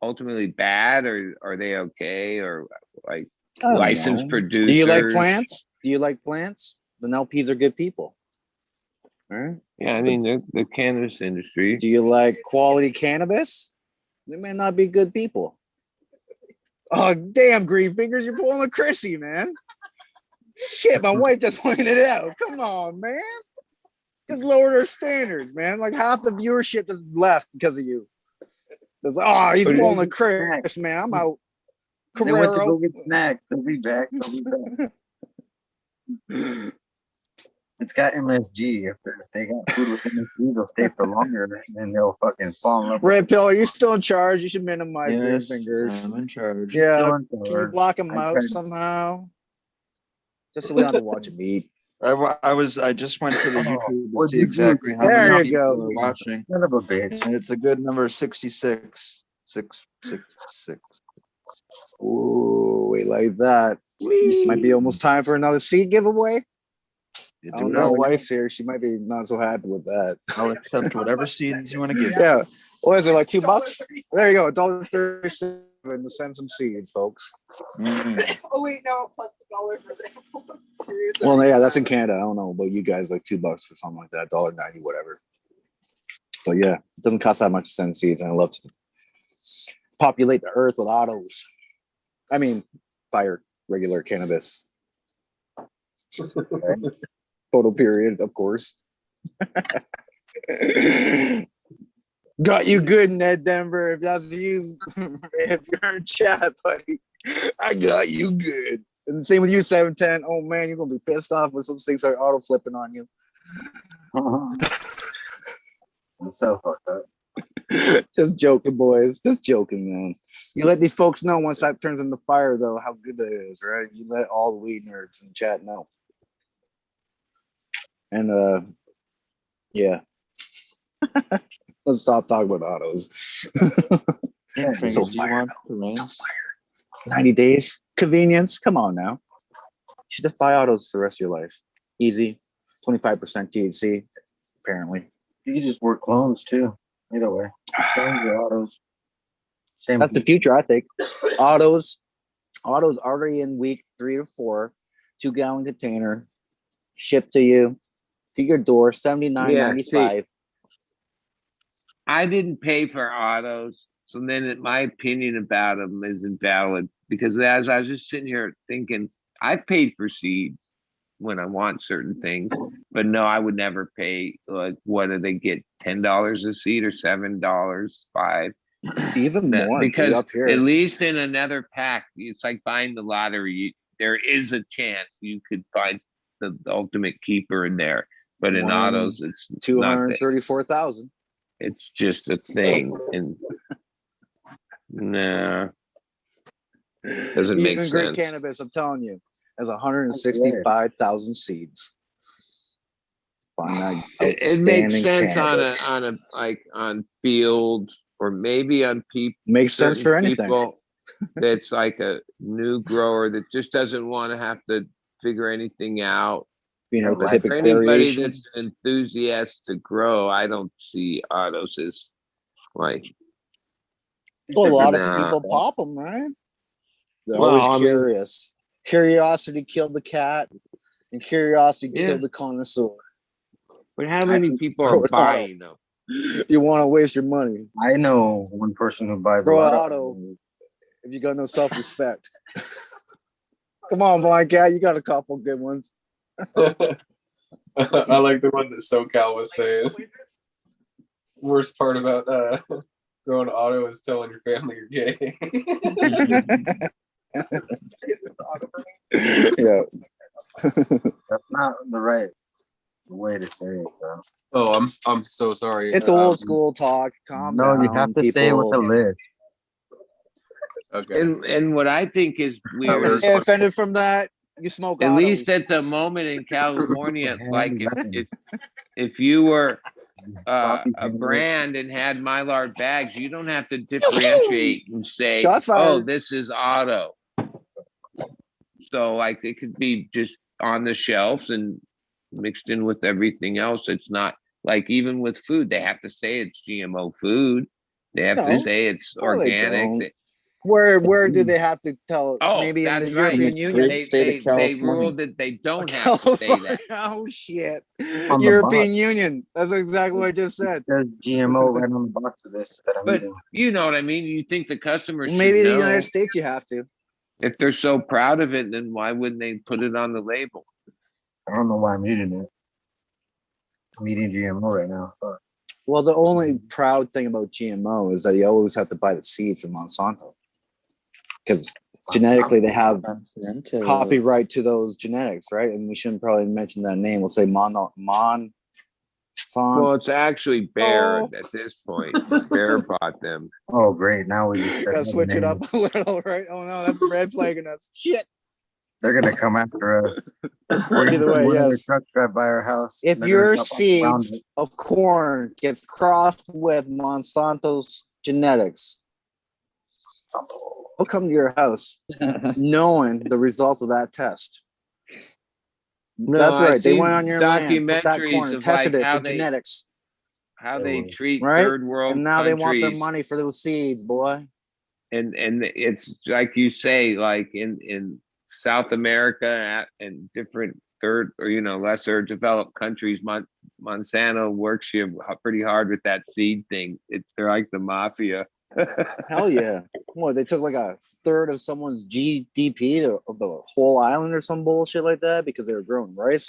[SPEAKER 4] ultimately bad, or are they okay, or like licensed producers?
[SPEAKER 19] Do you like plants? Do you like plants? Then LPs are good people. All right.
[SPEAKER 4] Yeah, I mean, the cannabis industry.
[SPEAKER 19] Do you like quality cannabis? They may not be good people. Oh, damn, GreenFingers, you're pulling a Chrissy, man. Shit, my wife just pointed it out. Come on, man. Just lowered our standards, man. Like half the viewership is left because of you. It's like, oh, he's pulling a Chris, man. I'm out.
[SPEAKER 9] They went to go get snacks. They'll be back. It's got MSG. If they got food with MSG, they'll stay for longer, and they'll fucking fall in love.
[SPEAKER 19] Red Pill, are you still in charge? You should minimize
[SPEAKER 11] Yes,
[SPEAKER 19] fingers.
[SPEAKER 11] I'm in charge.
[SPEAKER 19] Yeah.
[SPEAKER 9] Still in
[SPEAKER 19] Can you
[SPEAKER 9] charge.
[SPEAKER 19] block them
[SPEAKER 9] I
[SPEAKER 19] out
[SPEAKER 9] tried-
[SPEAKER 19] somehow? Just so we don't have to watch them eat.
[SPEAKER 11] I just went to the
[SPEAKER 21] Oh,
[SPEAKER 11] YouTube
[SPEAKER 21] what
[SPEAKER 11] to see
[SPEAKER 21] did you
[SPEAKER 11] exactly
[SPEAKER 21] do?
[SPEAKER 11] how
[SPEAKER 19] There
[SPEAKER 11] many
[SPEAKER 19] you go.
[SPEAKER 11] people are watching.
[SPEAKER 21] Son of a bitch.
[SPEAKER 11] And it's a good number, 66. 666.
[SPEAKER 19] Ooh, we like that. Might be almost time for another seed giveaway.
[SPEAKER 11] You
[SPEAKER 19] I
[SPEAKER 11] do
[SPEAKER 19] don't know.
[SPEAKER 11] whatever you
[SPEAKER 19] Wife's here. She might be not so happy with that.
[SPEAKER 11] I'll accept whatever seeds you want to give.
[SPEAKER 19] Yeah. What is it, like $2? There you go. $1.37 to send some seeds, folks.
[SPEAKER 8] Oh wait, no, plus the dollar for the
[SPEAKER 19] Well, yeah, that's in Canada. I don't know about you guys, like $2 or something like that, $1.90, whatever. But yeah, it doesn't cost that much to send seeds, and I love to populate the earth with autos. I mean, fire regular cannabis. Photo period, of course. Got you good, Ned Denver. If that's you, if you're in chat, buddy, I got you good. And the same with you, 710. Oh man, you're gonna be pissed off when some things are auto flipping on you.
[SPEAKER 21] So fucked up.
[SPEAKER 19] Just joking, boys. Just joking, man. You let these folks know once that turns into fire, though, how good that is, right? You let all the weed nerds in chat know. And yeah. Let's stop talking about autos.
[SPEAKER 11] Yeah,
[SPEAKER 19] So
[SPEAKER 11] do you
[SPEAKER 19] fire.
[SPEAKER 11] want to rain?
[SPEAKER 19] So fire. 90 days. Convenience. Come on now. You should just buy autos for the rest of your life. Easy. 25% THC, apparently.
[SPEAKER 21] You can just work clones too. Either way. Clones or autos. Same.
[SPEAKER 19] That's the future, I think. Autos already in week 3 or 4, 2-gallon container, shipped to you, to your door, $79.95.
[SPEAKER 4] I didn't pay for autos, so then my opinion about them isn't valid because as I was just sitting here thinking, I've paid for seeds when I want certain things, but no, I would never pay. Like, what do they get? $10 a seed or $7, $5?
[SPEAKER 19] Even more
[SPEAKER 4] because
[SPEAKER 19] up here.
[SPEAKER 4] at least in another pack, it's like buying the lottery. There is a chance you could find the ultimate keeper in there, but in autos, it's
[SPEAKER 19] 234,000.
[SPEAKER 4] It's just a thing, and nah, doesn't make
[SPEAKER 19] Even great
[SPEAKER 4] sense.
[SPEAKER 19] cannabis, I'm telling you, has 165,000 seeds. Find that
[SPEAKER 4] It makes
[SPEAKER 19] outstanding
[SPEAKER 4] sense
[SPEAKER 19] cannabis.
[SPEAKER 4] on fields or maybe on people.
[SPEAKER 19] Makes sense for anything.
[SPEAKER 4] People that's like a new grower that just doesn't want to have to figure anything out.
[SPEAKER 19] You know,
[SPEAKER 4] But
[SPEAKER 19] typical
[SPEAKER 4] for anybody
[SPEAKER 19] variation.
[SPEAKER 4] that's an enthusiast to grow, I don't see autos as like.
[SPEAKER 19] Well, a lot of
[SPEAKER 4] Nah.
[SPEAKER 19] people pop them, right? They're
[SPEAKER 4] Well,
[SPEAKER 19] always
[SPEAKER 4] I mean-
[SPEAKER 19] curious. Curiosity killed the cat, and curiosity
[SPEAKER 4] Yeah.
[SPEAKER 19] killed the connoisseur.
[SPEAKER 4] But how many people are buying them?
[SPEAKER 19] You want to waste your money?
[SPEAKER 21] I know one person who buys
[SPEAKER 19] Grow
[SPEAKER 21] a
[SPEAKER 19] an
[SPEAKER 21] lot of
[SPEAKER 19] auto if you got no self-respect. Come on, Blind Cat, you got a couple good ones.
[SPEAKER 7] I like the one that SoCal was saying. Worst part about growing auto is telling your family you're gay.
[SPEAKER 19] Yeah.
[SPEAKER 21] That's not the right way to say it, though.
[SPEAKER 7] Oh, I'm so sorry.
[SPEAKER 19] It's old school talk. Calm down.
[SPEAKER 21] No, you have to say it with a
[SPEAKER 19] people.
[SPEAKER 21] list.
[SPEAKER 7] Okay.
[SPEAKER 4] And what I think is weird.
[SPEAKER 19] Get offended from that? You smoke
[SPEAKER 4] At
[SPEAKER 19] autos.
[SPEAKER 4] least at the moment in California, like if you were a brand and had Mylar bags, you don't have to differentiate and say,
[SPEAKER 19] Shots fired.
[SPEAKER 4] "Oh, this is auto." So like it could be just on the shelves and mixed in with everything else. It's not like even with food, they have to say it's GMO food. They have to
[SPEAKER 19] No.
[SPEAKER 4] say it's
[SPEAKER 19] No, they
[SPEAKER 4] organic.
[SPEAKER 19] don't. Where do they have to tell?
[SPEAKER 4] Oh,
[SPEAKER 19] Maybe in
[SPEAKER 4] that's
[SPEAKER 19] the
[SPEAKER 4] right.
[SPEAKER 19] European Union.
[SPEAKER 4] They ruled that they don't have to say that.
[SPEAKER 19] Oh shit!
[SPEAKER 21] On the
[SPEAKER 19] European
[SPEAKER 21] box.
[SPEAKER 19] Union. That's exactly what I just said.
[SPEAKER 21] It says GMO right on the box of this that I'm
[SPEAKER 4] But
[SPEAKER 21] eating.
[SPEAKER 4] you know what I mean? You think the customers
[SPEAKER 19] Maybe
[SPEAKER 4] should
[SPEAKER 19] the
[SPEAKER 4] know.
[SPEAKER 19] United States you have to.
[SPEAKER 4] If they're so proud of it, then why wouldn't they put it on the label?
[SPEAKER 21] I don't know why I'm eating it. I'm eating GMO right now. Fuck.
[SPEAKER 19] Well, the only proud thing about GMO is that you always have to buy the seeds from Monsanto. Because genetically they have copyright to those genetics, right? And we shouldn't probably mention that name. We'll say Mon.
[SPEAKER 4] Well, it's actually Bear at this point. Bear bought them.
[SPEAKER 21] Oh, great. Now we just said
[SPEAKER 19] Gotta
[SPEAKER 21] the
[SPEAKER 19] switch it
[SPEAKER 21] name.
[SPEAKER 19] up a little, right? Oh no, that's red flagging us. Shit.
[SPEAKER 9] They're gonna come after us.
[SPEAKER 19] Either way, yes.
[SPEAKER 9] Truck drive by our house.
[SPEAKER 19] If
[SPEAKER 9] They're gonna
[SPEAKER 19] your
[SPEAKER 9] jump up around
[SPEAKER 19] seeds of corn gets crossed with Monsanto's genetics, they'll come to your house knowing the results of that test.
[SPEAKER 4] No,
[SPEAKER 19] That's
[SPEAKER 4] I
[SPEAKER 19] right. They
[SPEAKER 4] see
[SPEAKER 19] went on your land, took that
[SPEAKER 4] documentaries
[SPEAKER 19] corn, and
[SPEAKER 4] of
[SPEAKER 19] tested
[SPEAKER 4] like
[SPEAKER 19] it
[SPEAKER 4] how
[SPEAKER 19] for
[SPEAKER 4] they
[SPEAKER 19] genetics.
[SPEAKER 4] treat
[SPEAKER 19] Right?
[SPEAKER 4] third world
[SPEAKER 19] And now they want their
[SPEAKER 4] countries.
[SPEAKER 19] money for those seeds, boy.
[SPEAKER 4] And it's like you say, like in South America and different third or lesser developed countries, Monsanto works you pretty hard with that seed thing. They're like the mafia.
[SPEAKER 19] Hell yeah. What, they took like a third of someone's GDP of the whole island or some bullshit like that because they were growing rice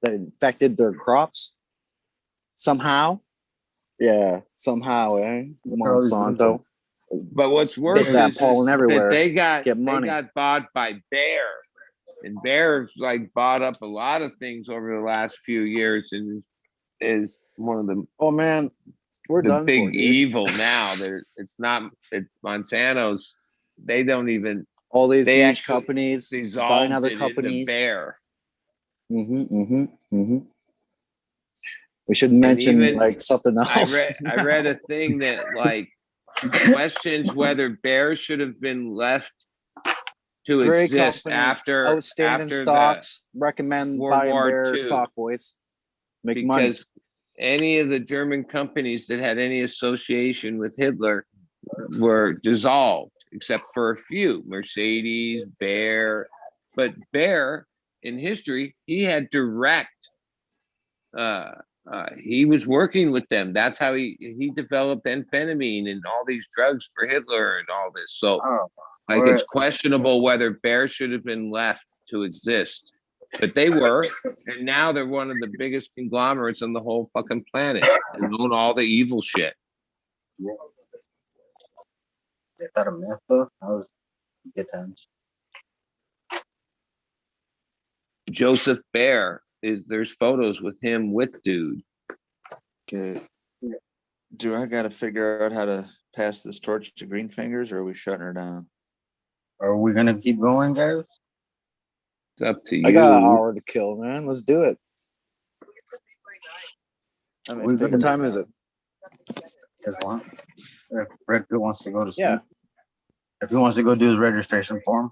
[SPEAKER 19] that infected their crops somehow. Yeah, somehow, Monsanto.
[SPEAKER 4] But what's worse
[SPEAKER 19] Spit that
[SPEAKER 4] is
[SPEAKER 19] pollen
[SPEAKER 4] that
[SPEAKER 19] everywhere.
[SPEAKER 4] they
[SPEAKER 19] Get
[SPEAKER 4] got
[SPEAKER 19] money.
[SPEAKER 4] bought by Bayer, and Bayer like bought up a lot of things over the last few years, and is one of the
[SPEAKER 19] we're
[SPEAKER 4] the
[SPEAKER 19] done
[SPEAKER 4] big
[SPEAKER 19] for, dude.
[SPEAKER 4] evil now. It's Monsanto's. They don't even
[SPEAKER 19] all these
[SPEAKER 4] they
[SPEAKER 19] huge
[SPEAKER 4] actually
[SPEAKER 19] companies
[SPEAKER 4] dissolved
[SPEAKER 19] buying other
[SPEAKER 4] it
[SPEAKER 19] companies.
[SPEAKER 4] into Bayer.
[SPEAKER 19] We should
[SPEAKER 4] And
[SPEAKER 19] mention
[SPEAKER 4] even
[SPEAKER 19] like something else.
[SPEAKER 4] I read a thing that like questions whether Bayer should have been left to
[SPEAKER 19] Great
[SPEAKER 4] exist
[SPEAKER 19] company,
[SPEAKER 4] after
[SPEAKER 19] outstanding
[SPEAKER 4] after
[SPEAKER 19] stocks. Recommend
[SPEAKER 4] World
[SPEAKER 19] buying
[SPEAKER 4] War
[SPEAKER 19] their
[SPEAKER 4] II.
[SPEAKER 19] stock, boys. Make money.
[SPEAKER 4] Because any of the German companies that had any association with Hitler were dissolved, except for a few, Mercedes, Bayer. But Bayer, in history, he had direct. He was working with them. That's how he developed amphetamine and all these drugs for Hitler and all this. So, it's questionable whether Bayer should have been left to exist. But they were, and now they're one of the biggest conglomerates on the whole fucking planet and own all the evil shit.
[SPEAKER 9] Yeah. Is that a myth though? That was good times.
[SPEAKER 4] Joseph Baer there's photos with him with dude.
[SPEAKER 11] Okay. Do I got to figure out how to pass this torch to GreenFingers, or are we shutting her down?
[SPEAKER 9] Are we gonna keep going, guys?
[SPEAKER 4] It's up to you.
[SPEAKER 19] I got an hour to kill, man. Let's do it. What time is it?
[SPEAKER 9] If Red Pill wants to go to sleep.
[SPEAKER 19] Yeah.
[SPEAKER 9] If he wants to go do his registration form.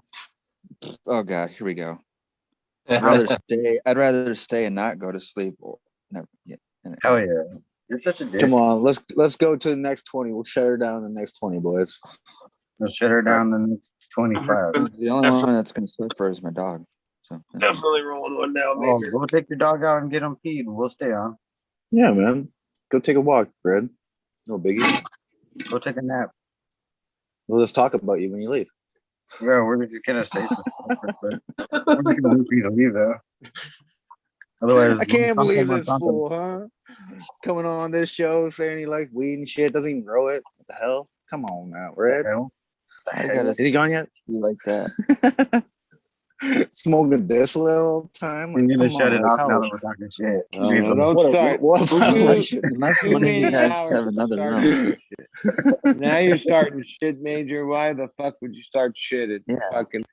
[SPEAKER 11] Oh God, here we go. I'd rather stay and not go to sleep.
[SPEAKER 9] Hell yeah. You're such a dick.
[SPEAKER 19] Come on, let's go to the next 20. We'll shut her down in the next 20, boys.
[SPEAKER 9] We'll shut her down in the next 25.
[SPEAKER 11] The only one that's gonna sleep for is my dog. So
[SPEAKER 4] definitely rolling one down.
[SPEAKER 9] Oh, go take your dog out and get him peed. We'll stay on.
[SPEAKER 19] Yeah, man. Go take a walk, Brad. No biggie.
[SPEAKER 9] Go take a nap.
[SPEAKER 19] We'll just talk about you when you leave.
[SPEAKER 9] Yeah, we're just gonna say some stuff. We're just gonna wait for you to leave though. Otherwise,
[SPEAKER 19] I can't believe this fool, huh? Coming on this show saying he likes weed and shit, doesn't even grow it. What the hell? Come on now, Red. Is he gone yet?
[SPEAKER 11] You like that?
[SPEAKER 19] Smoking this little time.
[SPEAKER 9] We're gonna shut it off now that we're talking shit.
[SPEAKER 4] Don't start.
[SPEAKER 11] Unless one of you guys have another room.
[SPEAKER 4] Now you're starting shit, Major. Why the fuck would you start shit at fucking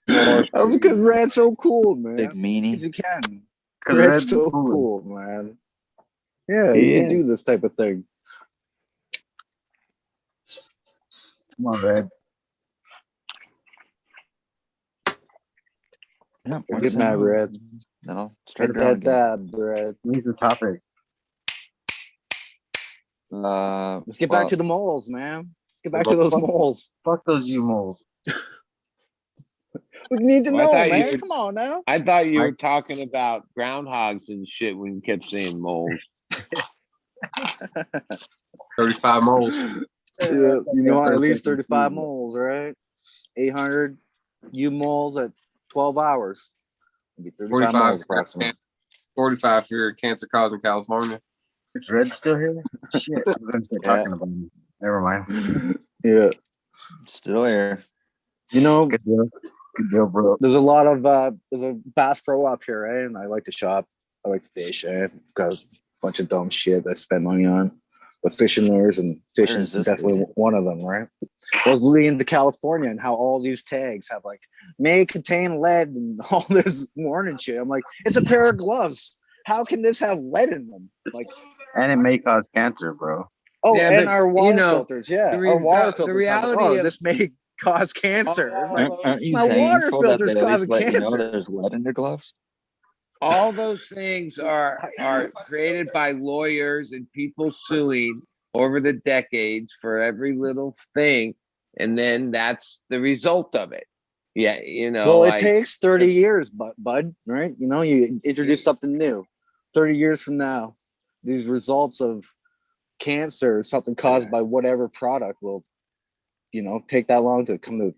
[SPEAKER 19] Oh, because Red's so cool, man.
[SPEAKER 11] Big meanie.
[SPEAKER 19] Because you can.
[SPEAKER 9] Red's
[SPEAKER 19] Red's so cool, man. Yeah, you can do this type of thing.
[SPEAKER 9] Come on, Red.
[SPEAKER 11] Yeah,
[SPEAKER 19] Get mad, Red.
[SPEAKER 11] Then I'll start
[SPEAKER 19] Hit that dab, Red.
[SPEAKER 9] What's the topic?
[SPEAKER 19] Let's get back to the moles, man. Let's get back to those moles.
[SPEAKER 9] Fuck those you moles.
[SPEAKER 19] We need to
[SPEAKER 4] Well,
[SPEAKER 19] know,
[SPEAKER 4] I thought you
[SPEAKER 19] man.
[SPEAKER 4] were-
[SPEAKER 19] Come on now.
[SPEAKER 4] I thought you were talking about groundhogs and shit when you kept saying moles.
[SPEAKER 7] 35 moles.
[SPEAKER 19] Yeah, you know, at least 35 moles, right? 800 U moles at 12 hours. It'd be 35 moles
[SPEAKER 7] 45
[SPEAKER 19] approximately.
[SPEAKER 7] 45 for your cancer causing California.
[SPEAKER 9] Is Red still here? Shit, I was gonna start talking about him. Never mind.
[SPEAKER 19] Yeah.
[SPEAKER 11] Still here.
[SPEAKER 19] You know,
[SPEAKER 9] Good deal, bro.
[SPEAKER 19] there's a lot of there's a Bass Pro up here, right? And I like to shop. I like to fish. Got a bunch of dumb shit I spend money on. with fishing lures, and fishing
[SPEAKER 11] is
[SPEAKER 19] is
[SPEAKER 11] this
[SPEAKER 19] definitely one of them, right? I was leading to California and how all these tags have like may contain lead and all this warning shit. I'm like, it's a pair of gloves. How can this have lead in them? Like,
[SPEAKER 9] And it may cause cancer, bro.
[SPEAKER 19] oh,
[SPEAKER 2] Yeah,
[SPEAKER 19] and
[SPEAKER 2] but
[SPEAKER 19] our
[SPEAKER 2] you
[SPEAKER 19] water
[SPEAKER 2] know,
[SPEAKER 19] filters, yeah,
[SPEAKER 2] the,
[SPEAKER 19] our water
[SPEAKER 2] the
[SPEAKER 19] filters have,
[SPEAKER 2] reality
[SPEAKER 19] oh,
[SPEAKER 2] of
[SPEAKER 19] this may cause cancer. It's like,
[SPEAKER 11] Aren't you
[SPEAKER 19] my water
[SPEAKER 11] thankful that
[SPEAKER 19] filter's
[SPEAKER 11] they at least
[SPEAKER 19] causing
[SPEAKER 11] let you know
[SPEAKER 19] cancer.
[SPEAKER 11] there's lead in your gloves?
[SPEAKER 2] all those things are created by lawyers and people suing over the decades for every little thing, and then that's the result of it. Yeah, you know,
[SPEAKER 19] Well, it
[SPEAKER 2] like
[SPEAKER 19] takes 30 years, bud, right? You know, you introduce something new. 30 years from now, these results of cancer, something caused by whatever product, will, you know, take that long to come to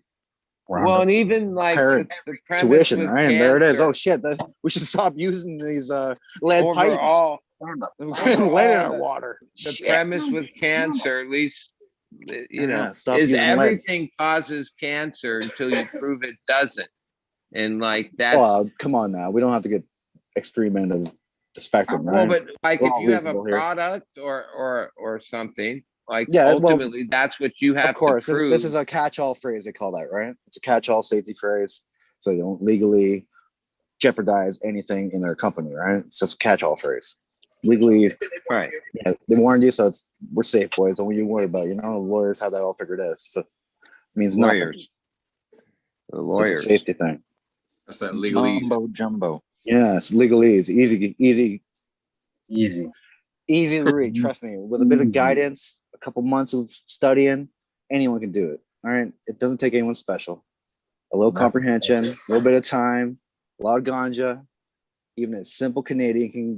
[SPEAKER 2] well, and even like the premise
[SPEAKER 19] tuition,
[SPEAKER 2] with
[SPEAKER 19] right? And there it is.
[SPEAKER 2] cancer
[SPEAKER 19] Oh shit, we should stop using these lead
[SPEAKER 2] overall,
[SPEAKER 19] pipes. Lead in our
[SPEAKER 2] the,
[SPEAKER 19] water.
[SPEAKER 2] the
[SPEAKER 19] Shit.
[SPEAKER 2] premise with cancer, at least, you know,
[SPEAKER 19] Yeah, stop
[SPEAKER 2] is
[SPEAKER 19] using lead.
[SPEAKER 2] everything causes cancer until you prove it doesn't. And like that's
[SPEAKER 19] Well, come on now. We don't have to get extreme end of the spectrum, right?
[SPEAKER 2] well, but like
[SPEAKER 19] We're
[SPEAKER 2] if
[SPEAKER 19] all
[SPEAKER 2] you have a
[SPEAKER 19] reasonable here.
[SPEAKER 2] product or something, like
[SPEAKER 19] Yeah, well,
[SPEAKER 2] ultimately that's what you have
[SPEAKER 19] of course,
[SPEAKER 2] to prove.
[SPEAKER 19] this is a catch-all phrase. They call that, right? It's a catch-all safety phrase, so you don't legally jeopardize anything in their company, right? It's just a catch-all phrase. Legally,
[SPEAKER 2] right?
[SPEAKER 19] Yeah, they warned you, so we're safe, boys. Don't you worry about it. You know, lawyers have that all figured out. So it means
[SPEAKER 2] Lawyers.
[SPEAKER 19] nothing.
[SPEAKER 2] The
[SPEAKER 19] It's
[SPEAKER 2] lawyers.
[SPEAKER 19] just a safety thing.
[SPEAKER 7] That's that legalese.
[SPEAKER 11] Jumbo.
[SPEAKER 19] Yeah, it's legalese, easy to read. Trust me, with a bit of guidance, a couple months of studying, anyone can do it. All right, it doesn't take anyone special. A little comprehension, a little bit of time, a lot of ganja. Even a simple Canadian can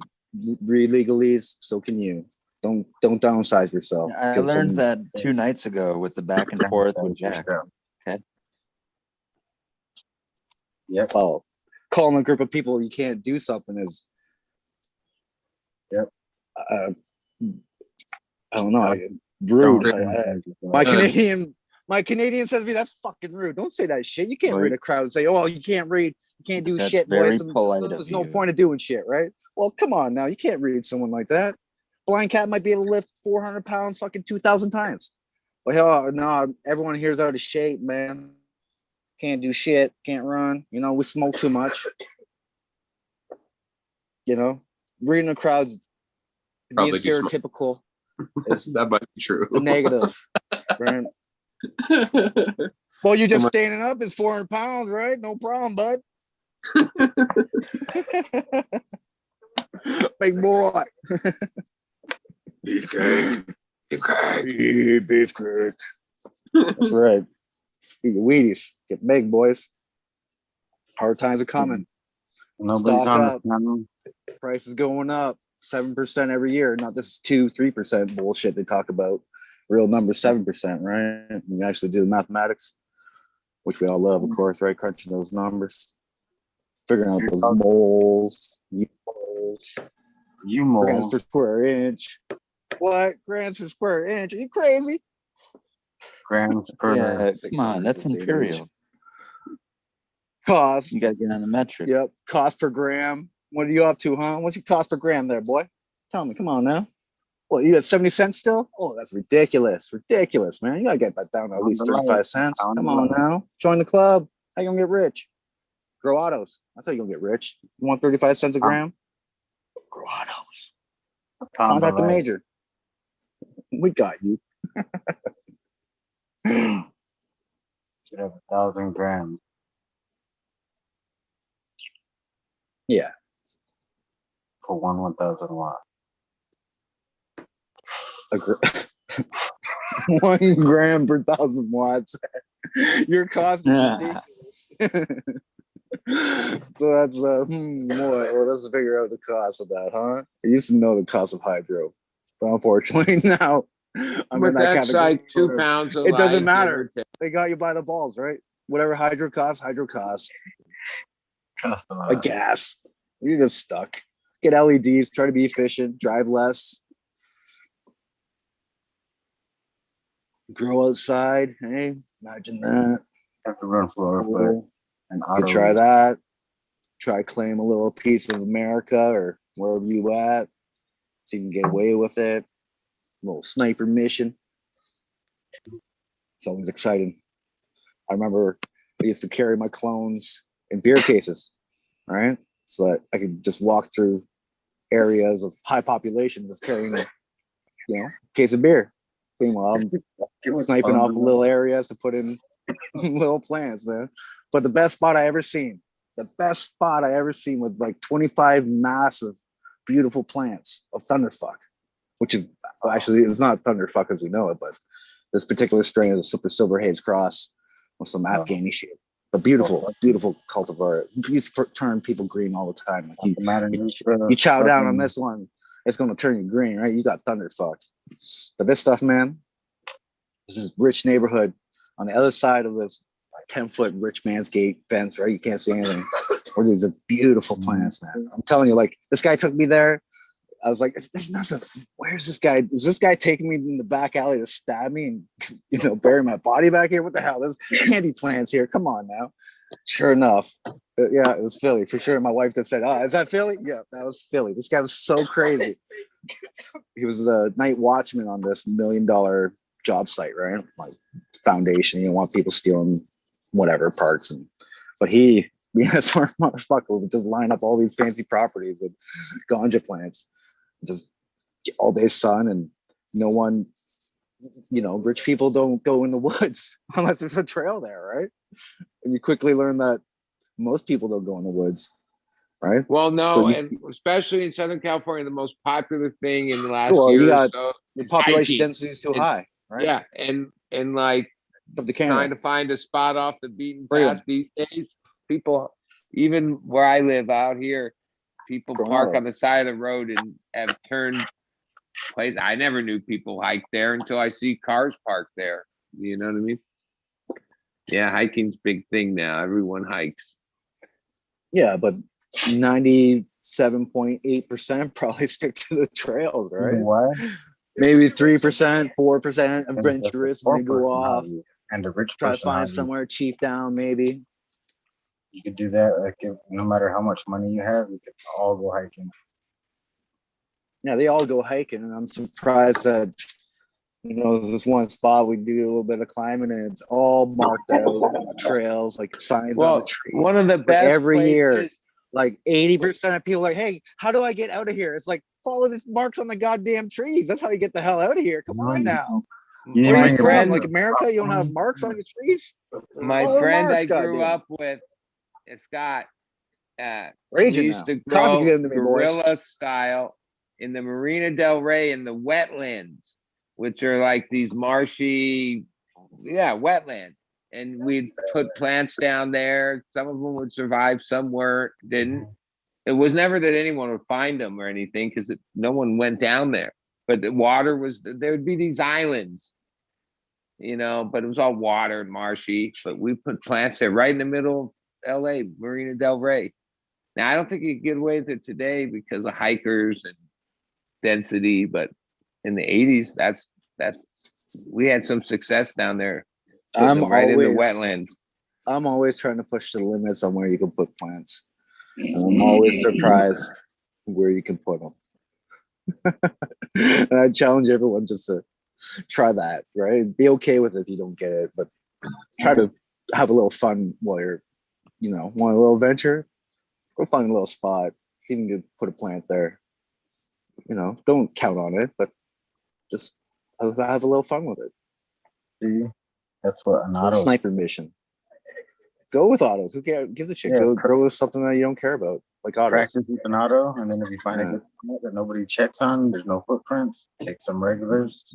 [SPEAKER 19] read legalese. So can you. Don't downsize yourself.
[SPEAKER 11] I
[SPEAKER 19] Get
[SPEAKER 11] learned
[SPEAKER 19] some-
[SPEAKER 11] that 2 nights ago with the back and forth with Jack. Okay.
[SPEAKER 19] Yep. Well, calling a group of people you can't do something is. Yep. I don't know. Rude. My Canadian says to me, that's fucking rude. Don't say that shit. You can't read a crowd and say, oh, you can't read. You can't do
[SPEAKER 11] That's
[SPEAKER 19] shit,
[SPEAKER 11] very
[SPEAKER 19] boys.
[SPEAKER 11] polite of
[SPEAKER 19] There's no
[SPEAKER 11] you.
[SPEAKER 19] point of doing shit, right? Well, come on now. You can't read someone like that. Blind cat might be able to lift 400 pounds fucking 2,000 times. But hell, no, everyone here's out of shape, man. Can't do shit. Can't run. You know, we smoke too much. You know, reading the crowds, being
[SPEAKER 7] Probably do smoke.
[SPEAKER 19] stereotypical is
[SPEAKER 7] That might be true.
[SPEAKER 19] a negative, right? Well, you just standing up is 400 pounds, right? No problem, bud. Big boy.
[SPEAKER 7] Beefcake.
[SPEAKER 19] Beefcake. That's right. Eat your Wheaties. Get big, boys. Hard times are coming.
[SPEAKER 9] Nobody's
[SPEAKER 19] Stock
[SPEAKER 9] on
[SPEAKER 19] up.
[SPEAKER 9] the panel.
[SPEAKER 19] Price is going up 7% every year. Not this 2-3% bullshit they talk about. Real number 7%, right? You actually do the mathematics, which we all love, of course, right? Crunching those numbers, figuring out those moles, grams per square inch. What? Grams per square inch? Are you crazy?
[SPEAKER 9] Grams per.
[SPEAKER 11] Yeah, come on, that's imperial.
[SPEAKER 19] Cost.
[SPEAKER 11] You gotta get on the metric.
[SPEAKER 19] Yep. Cost per gram. What are you up to, huh? What's your cost per gram there, boy? Tell me. Come on now. Well, you got 70 cents still? Oh, that's ridiculous. Ridiculous, man. You gotta get that down to at least 35 cents. Come on now. Join the club. How you gonna get rich? Grow autos. That's how you gonna get rich. You want 35 cents a gram? Grow autos. Contact the major. We got you.
[SPEAKER 9] Should have 1,000 grams.
[SPEAKER 19] Yeah.
[SPEAKER 9] For 1,000 watt.
[SPEAKER 19] 1 gram per 1,000 watts. Your cost is ridiculous. So that's boy, let's figure out the cost of that, huh? I used to know the cost of hydro, but unfortunately now I'm
[SPEAKER 2] but
[SPEAKER 19] in that
[SPEAKER 2] that's
[SPEAKER 19] category.
[SPEAKER 2] like 2 pounds of
[SPEAKER 19] It doesn't
[SPEAKER 2] light,
[SPEAKER 19] matter.
[SPEAKER 2] give or take.
[SPEAKER 19] They got you by the balls, right? Whatever hydro costs. A gas. You're just stuck. Get LEDs. Try to be efficient. Drive less. Grow outside. Hey, imagine that.
[SPEAKER 9] Have to run floor,
[SPEAKER 19] Cool.
[SPEAKER 9] but an
[SPEAKER 19] You
[SPEAKER 9] auto.
[SPEAKER 19] try that. Try claim a little piece of America or wherever you at. So you can get away with it. little sniper mission. It's always exciting. I remember I used to carry my clones in beer cases, right? So that I could just walk through areas of high population just carrying, a case of beer. Meanwhile, I'm sniping off little areas to put in little plants, man. But the best spot I ever seen with like 25 massive, beautiful plants of thunderfuck, which is actually, it's not thunderfuck as we know it, but this particular strain is a super silver haze cross with some Afghani shit. A beautiful, beautiful cultivar. You turn people green all the time. Like you chow down on this one, it's going to turn you green, right? You got thunderfuck. But this stuff, man, this is rich neighborhood on the other side of this 10-foot rich man's gate fence, right? You can't see anything. Where these are beautiful plants, man. I'm telling you, like, this guy took me there. I was like, there's nothing. Where's this guy? Is this guy taking me in the back alley to stab me and, bury my body back here? What the hell? There's candy plants here. Come on now. Sure enough. Yeah, it was Philly for sure. My wife that said, oh, is that Philly? Yeah, that was Philly. This guy was so crazy. He was the night watchman on this $1 million job site, right? Like foundation. You don't want people stealing whatever parts. But he, being a smart motherfucker, would just line up all these fancy properties with ganja plants. Just all day sun, and no one, rich people don't go in the woods unless there's a trail there, right? And you quickly learn that most people don't go in the woods, right?
[SPEAKER 4] Well, no,
[SPEAKER 19] So
[SPEAKER 4] and especially in Southern California, the most popular thing in the last year or so,
[SPEAKER 19] the population
[SPEAKER 4] hiking.
[SPEAKER 19] density is too high, right?
[SPEAKER 4] Yeah, and like trying to find a spot off the beaten path these days. People, even where I live out here, people park on the side of the road and have turned place. I never knew people hike there until I see cars parked there. You know what I mean? Yeah, hiking's a big thing now. Everyone hikes.
[SPEAKER 19] Yeah, but 97.8% probably stick to the trails, right?
[SPEAKER 9] What?
[SPEAKER 19] Maybe 3%, 4% adventurous, and they go off
[SPEAKER 9] and the rich
[SPEAKER 19] try to
[SPEAKER 9] person
[SPEAKER 19] find
[SPEAKER 9] hobby.
[SPEAKER 19] somewhere chief down, maybe.
[SPEAKER 9] You could do that. Like, no matter how much money you have, you could all go hiking.
[SPEAKER 19] Yeah, they all go hiking, and I'm surprised that there's this one spot we do a little bit of climbing, and it's all marked out trails, like signs on the trees.
[SPEAKER 4] One of the
[SPEAKER 19] But
[SPEAKER 4] best
[SPEAKER 19] every year,
[SPEAKER 4] places-
[SPEAKER 19] like 80% of people are like, hey, how do I get out of here? It's like, follow the marks on the goddamn trees. That's how you get the hell out of here. Come on now. Where are you from? Like America, you don't have marks on your trees?
[SPEAKER 4] My
[SPEAKER 19] Follow the
[SPEAKER 4] friend
[SPEAKER 19] marks,
[SPEAKER 4] I grew
[SPEAKER 19] goddamn.
[SPEAKER 4] up with, Scott,
[SPEAKER 19] Raging
[SPEAKER 4] he used
[SPEAKER 19] now.
[SPEAKER 4] to
[SPEAKER 19] Coffee
[SPEAKER 4] grow
[SPEAKER 19] getting to me, boys.
[SPEAKER 4] guerrilla style in the Marina Del Rey in the wetlands, which are like these marshy, wetlands. And we'd put plants down there. Some of them would survive, some didn't. It was never that anyone would find them or anything because no one went down there. But the water there would be these islands, but it was all water and marshy. But we put plants there right in the middle of LA, Marina Del Rey. Now, I don't think you could get away with it today because of hikers and density, but in the 80s, that's we had some success down there.
[SPEAKER 19] I'm
[SPEAKER 4] in the
[SPEAKER 19] always-
[SPEAKER 4] wetlands.
[SPEAKER 19] I'm always trying to push the limits on where you can put plants. And I'm always surprised where you can put them. And I challenge everyone just to try that, right? Be okay with it if you don't get it, but try to have a little fun while you're, want a little adventure. Go find a little spot. See if you can put a plant there. Don't count on it, but just have a little fun with it.
[SPEAKER 9] See, that's what an auto
[SPEAKER 19] sniper mission. Go with autos. Who cares? Gives a shit.
[SPEAKER 9] Yeah,
[SPEAKER 19] go with something that you don't care about, like autos.
[SPEAKER 9] Practice with an auto, and then if you find a good spot that nobody checks on, there's no footprints. Take some regulars,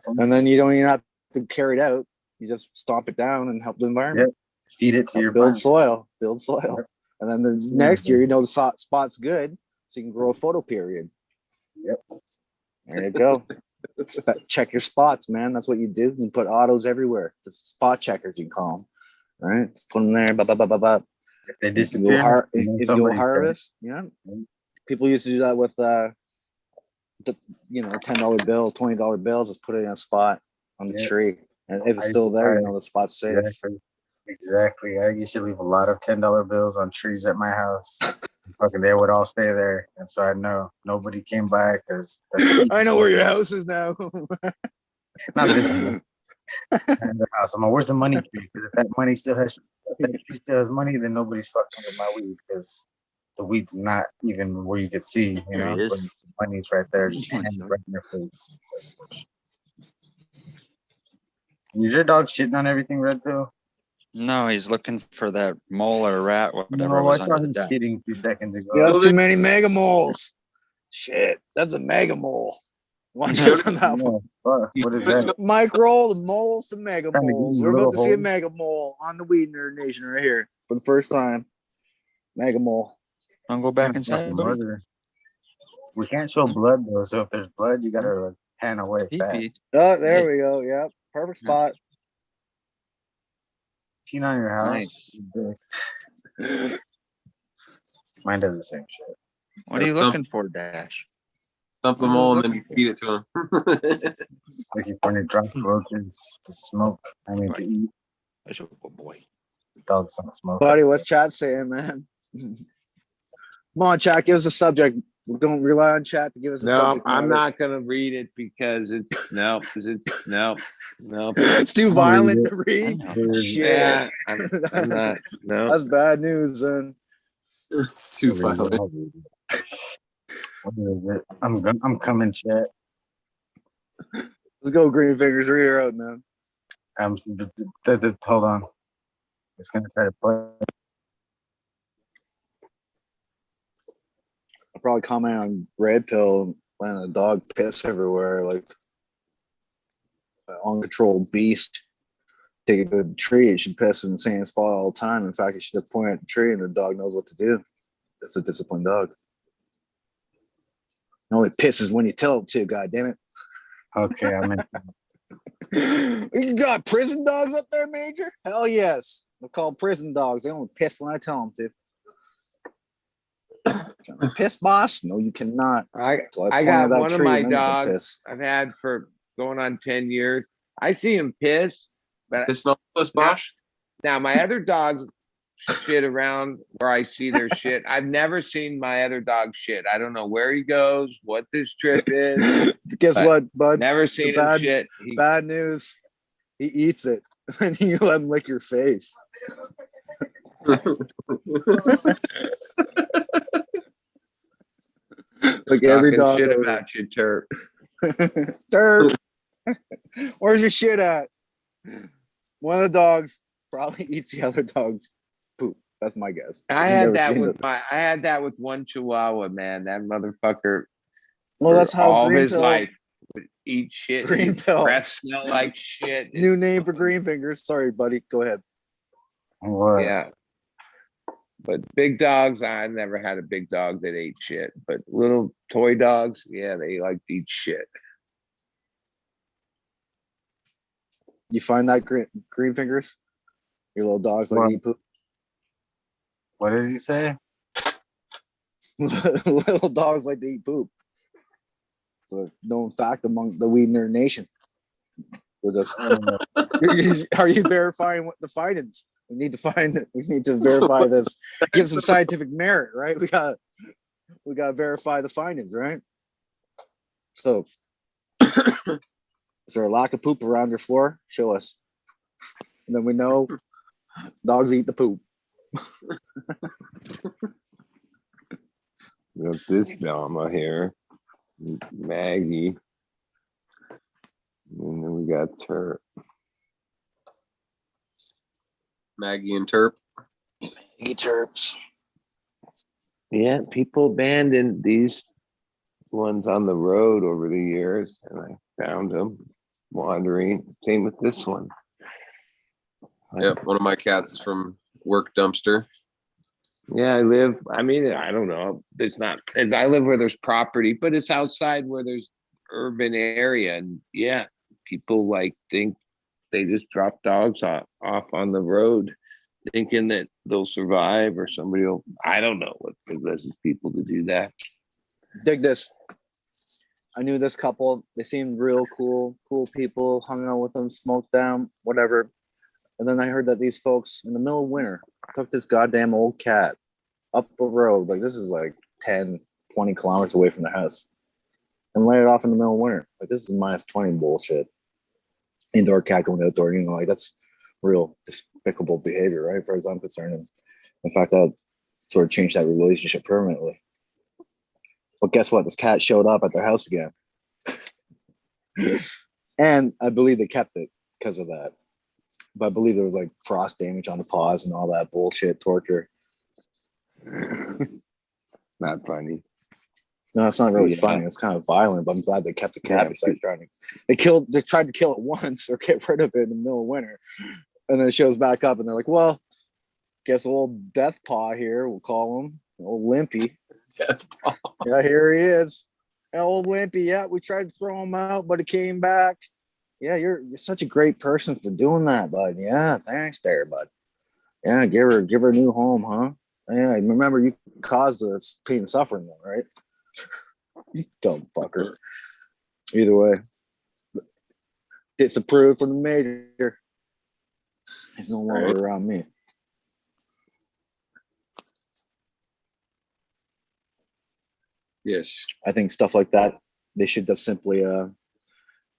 [SPEAKER 19] and then you don't even have to carry it out. You just stomp it down and help the environment.
[SPEAKER 9] Feed it to your
[SPEAKER 19] build
[SPEAKER 9] plant.
[SPEAKER 19] soil. Build soil, and then the next year the spot's good, so you can grow a photo period.
[SPEAKER 9] Yep.
[SPEAKER 19] There you go. Check your spots, man. That's what you do. You put autos everywhere. The spot checkers, you call them. Right? Just put them there.
[SPEAKER 9] If they disappear,
[SPEAKER 19] if you harvest, people used to do that with $10 bills, $20 bills. Just put it in a spot on the tree, and if it's still there, the spot's safe.
[SPEAKER 9] Exactly. I used to leave a lot of $10 bills on trees at my house. fucking they would all stay there, and so I know nobody came by because
[SPEAKER 19] I know where your house is now.
[SPEAKER 9] not this one. And the house. I'm like, where's the money tree? Because if that money still has, if that tree still has money, then nobody's fucking with my weed because the weed's not even where you could see, you
[SPEAKER 11] There
[SPEAKER 9] know.
[SPEAKER 11] he is.
[SPEAKER 9] But the money's right there, just hanging right in your face. Is your dog shitting on everything, Red Pill?
[SPEAKER 11] No, he's looking for that mole or rat, whatever
[SPEAKER 9] No, I
[SPEAKER 11] was
[SPEAKER 9] saw
[SPEAKER 11] under the
[SPEAKER 9] him
[SPEAKER 11] deck.
[SPEAKER 9] shitting 2 seconds ago.
[SPEAKER 19] You got too many mega moles. Shit, that's a mega mole. Watch out for that one.
[SPEAKER 9] What is that?
[SPEAKER 19] Micro, the moles, the mega
[SPEAKER 9] Trying to get
[SPEAKER 19] moles.
[SPEAKER 9] you
[SPEAKER 19] We're about
[SPEAKER 9] little
[SPEAKER 19] to see a
[SPEAKER 9] holes.
[SPEAKER 19] mega mole on the Weednerd Nation right here for the first time. Mega mole.
[SPEAKER 11] Don't go back inside. buddy.
[SPEAKER 9] Murder. We can't show blood though, so if there's blood, you gotta like, pan away fast.
[SPEAKER 19] Oh, there we go. Yep, perfect spot.
[SPEAKER 9] Peen on your house. Mine does the same shit.
[SPEAKER 11] What are you looking for, Dash?
[SPEAKER 7] Dump them all and then you feed it to him.
[SPEAKER 9] Looking for any dropped roaches to smoke. I mean to eat.
[SPEAKER 11] That's a good boy.
[SPEAKER 9] Dogs don't smoke.
[SPEAKER 19] Buddy, what's chat saying, man? Come on, chat, give us a subject. Don't rely on chat to give us a
[SPEAKER 4] No,
[SPEAKER 19] subject.
[SPEAKER 4] I'm
[SPEAKER 19] matter.
[SPEAKER 4] not gonna read it because it's no.
[SPEAKER 19] It's too violent to read. Shit.
[SPEAKER 4] Yeah, I'm not. No,
[SPEAKER 19] That's bad news, then.
[SPEAKER 7] It's too violent.
[SPEAKER 9] What is it? I'm coming, chat.
[SPEAKER 19] Let's go, GreenFingers. Read her out, man.
[SPEAKER 9] Hold on. It's gonna try to play.
[SPEAKER 19] I'll probably comment on Red Pill when a dog piss everywhere, like an uncontrolled beast. Take a good tree, it should piss in the same spot all the time. In fact, you should just point at the tree and the dog knows what to do. That's a disciplined dog. It only pisses when you tell it to, god damn it.
[SPEAKER 9] Okay, I'm in.
[SPEAKER 19] You got prison dogs up there, Major? Hell yes. They're called prison dogs. They only piss when I tell them to. Can I piss, boss? No, you cannot.
[SPEAKER 4] I
[SPEAKER 19] point at
[SPEAKER 4] got
[SPEAKER 19] that
[SPEAKER 4] one of
[SPEAKER 19] tree
[SPEAKER 4] my
[SPEAKER 19] and then you can
[SPEAKER 4] dogs
[SPEAKER 19] piss.
[SPEAKER 4] I've had for going on 10 years. I see him piss, but
[SPEAKER 7] Piss no puss, Bosh.
[SPEAKER 4] now my other dogs shit around where I see their shit. I've never seen my other dog shit. I don't know where he goes, what this trip is.
[SPEAKER 19] Guess
[SPEAKER 4] but
[SPEAKER 19] what, bud?
[SPEAKER 4] Never
[SPEAKER 19] The
[SPEAKER 4] seen him shit. He-
[SPEAKER 19] bad news. He eats it, and you let him lick your face. Like every
[SPEAKER 4] Talking
[SPEAKER 19] dog.
[SPEAKER 4] shit
[SPEAKER 19] ever.
[SPEAKER 4] about you, Turp.
[SPEAKER 19] Turp. Where's your shit at? One of the dogs probably eats the other dog's poop. That's my guess.
[SPEAKER 4] I
[SPEAKER 19] I've
[SPEAKER 4] had
[SPEAKER 19] never
[SPEAKER 4] that
[SPEAKER 19] seen
[SPEAKER 4] with
[SPEAKER 19] it.
[SPEAKER 4] I had that with one Chihuahua, man. That motherfucker.
[SPEAKER 19] Well, that's
[SPEAKER 4] for
[SPEAKER 19] how
[SPEAKER 4] all
[SPEAKER 19] Green
[SPEAKER 4] his
[SPEAKER 19] Pill-
[SPEAKER 4] life would eat shit.
[SPEAKER 19] Green
[SPEAKER 4] His
[SPEAKER 19] Pill.
[SPEAKER 4] breath smell like shit.
[SPEAKER 19] New name for GreenFingers. Sorry, buddy. Go ahead.
[SPEAKER 4] Yeah. But big dogs, I never had a big dog that ate shit. But little toy dogs, yeah, they like to eat shit.
[SPEAKER 19] You find that GreenFingers? Your little dogs like
[SPEAKER 9] What?
[SPEAKER 19] eat poop.
[SPEAKER 9] What did he say?
[SPEAKER 19] Little dogs like to eat poop. It's a known fact among the Weednerd Nation. We're just, are you verifying what the findings? We need to verify this. Give some scientific merit, right? We gotta verify the findings, right? So is there a lack of poop around your floor? Show us. And then we know dogs eat the poop.
[SPEAKER 4] We got this Dama here, Maggie, and then we got Turp.
[SPEAKER 7] Maggie and Turp.
[SPEAKER 19] Eat terps.
[SPEAKER 4] Yeah, people abandoned these ones on the road over the years, and I found them wandering. Same with this one.
[SPEAKER 7] Yep, one of my cats is from work dumpster.
[SPEAKER 4] Yeah, I don't know. There's not, and I live where there's property, but it's outside where there's urban area. And yeah, people think they just drop dogs off on the road thinking that they'll survive or somebody will, I don't know what possesses people to do that.
[SPEAKER 19] Dig this. I knew this couple. They seemed real cool people, hung out with them, smoked down, whatever. And then I heard that these folks in the middle of winter took this goddamn old cat up a road. Like this is like 10, 20 kilometers away from the house, and light it off in the middle of winter. Like this is -20 bullshit. Indoor cat going outdoor, you know, like that's real despicable behavior, right? As far as I'm concerned. And in fact, that sort of changed that relationship permanently. But guess what? This cat showed up at their house again. And I believe they kept it because of that. But I believe there was like frost damage on the paws and all that bullshit torture.
[SPEAKER 4] Not funny.
[SPEAKER 19] No, it's not really
[SPEAKER 4] Yeah.
[SPEAKER 19] funny. It's kind of violent, but I'm glad they kept the cat besides trying to. They tried to kill it once or get rid of it in the middle of winter. And then it shows back up and they're like, well, guess old Death Paw here, we'll call him. Old Limpy.
[SPEAKER 7] Death Paw.
[SPEAKER 19] Yeah, here he is. And old Limpy, yeah, we tried to throw him out, but he came back. Yeah, you're such a great person for doing that, bud. Yeah, thanks there, bud. Yeah, give her a new home, huh? Yeah, remember you caused the pain and suffering though, right? You dumb fucker. Either way. Disapproved from the major. He's no longer around me.
[SPEAKER 7] Yes.
[SPEAKER 19] I think stuff like that, they should just simply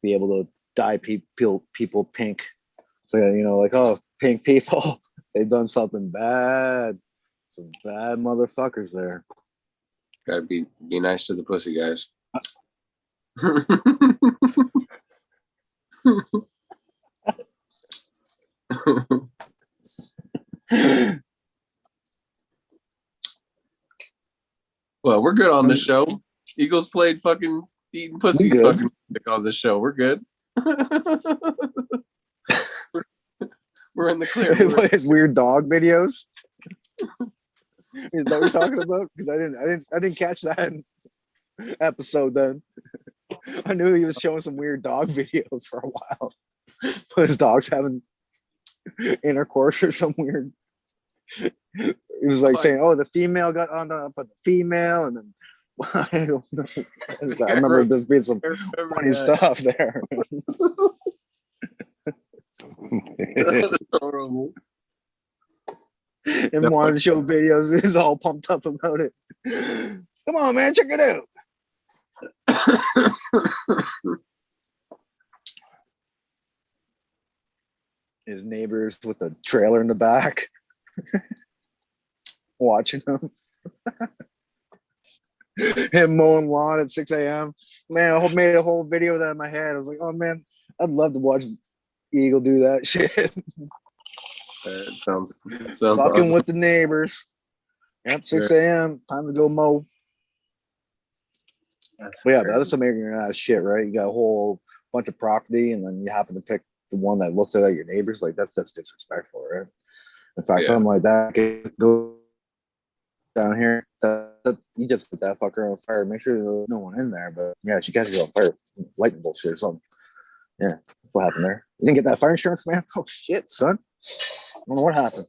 [SPEAKER 19] be able to dye people pink. So, you know, like, oh, pink people, they've done something bad. Some bad motherfuckers there.
[SPEAKER 7] Gotta be nice to the pussy guys. Well, we're good on the show. Eagles played fucking eating pussy fucking music on the show. We're good. We're in the clear.
[SPEAKER 19] His weird dog videos. Is that what you're talking about? Because I didn't catch that episode then. I knew he was showing some weird dog videos for a while. But his dog's having intercourse or some weird. He was like saying, "Oh, the female got on the female," and then I don't know. I remember this being some funny stuff there.
[SPEAKER 7] That's horrible.
[SPEAKER 19] And wanted to show videos. He's all pumped up about it. Come on, man, check it out. His neighbors with a trailer in the back watching him. Him mowing lawn at 6 a.m. Man, I made a whole video of that in my head. I was like, oh man, I'd love to watch Eagle do that shit.
[SPEAKER 7] It sounds
[SPEAKER 19] Fucking
[SPEAKER 7] awesome.
[SPEAKER 19] with the neighbors. Yep, 6 a.m. Time to go mow. But yeah, that's some ignorant ass shit, right? You got a whole bunch of property, and then you happen to pick the one that looks at your neighbors. Like that's disrespectful, right? In fact, something like that could go down here. You just put that fucker on fire. Make sure there's no one in there. But yeah, she got you on fire, lightning bullshit or something. Yeah, what happened there? You didn't get that fire insurance, man? Oh shit, son. I don't know what happened.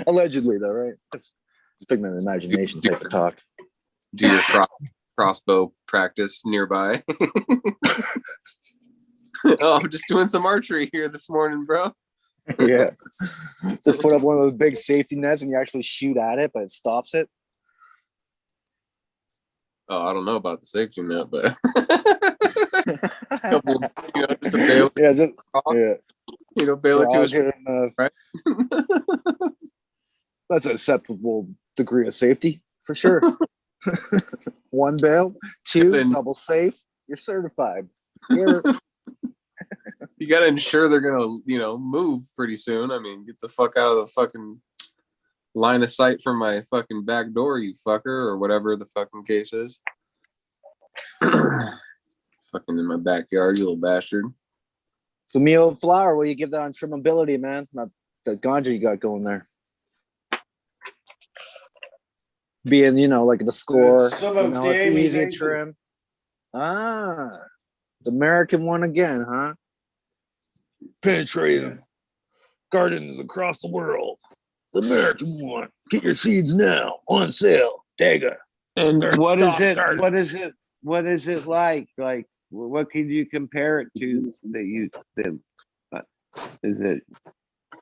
[SPEAKER 19] Allegedly, though, right? That's figment of imagination type of talk.
[SPEAKER 7] Do your crossbow practice nearby. Oh, I'm just doing some archery here this morning, bro.
[SPEAKER 19] Yeah. Just put up one of those big safety nets and you actually shoot at it, but it stops it.
[SPEAKER 7] Oh, I don't know about the safety net, but couple, just a bail.
[SPEAKER 19] Yeah,
[SPEAKER 7] bail it to his
[SPEAKER 19] right. That's an acceptable degree of safety for sure. One bail, two double safe. You're certified.
[SPEAKER 7] You got to ensure they're gonna, move pretty soon. I mean, get the fuck out of the fucking line of sight from my fucking back door, you fucker, or whatever the fucking case is. Fucking in my backyard, you little bastard.
[SPEAKER 19] So meaulflower, will you give that on trimmability, man? Not the ganja you got going there. Being, like the score, it's easy to trim. Ah, the American one again, huh? Penetrating gardens across the world. The American one. Get your seeds now on sale. Dagger.
[SPEAKER 4] And what is it? What is it? What is it like? Like, what can you compare it to? Is it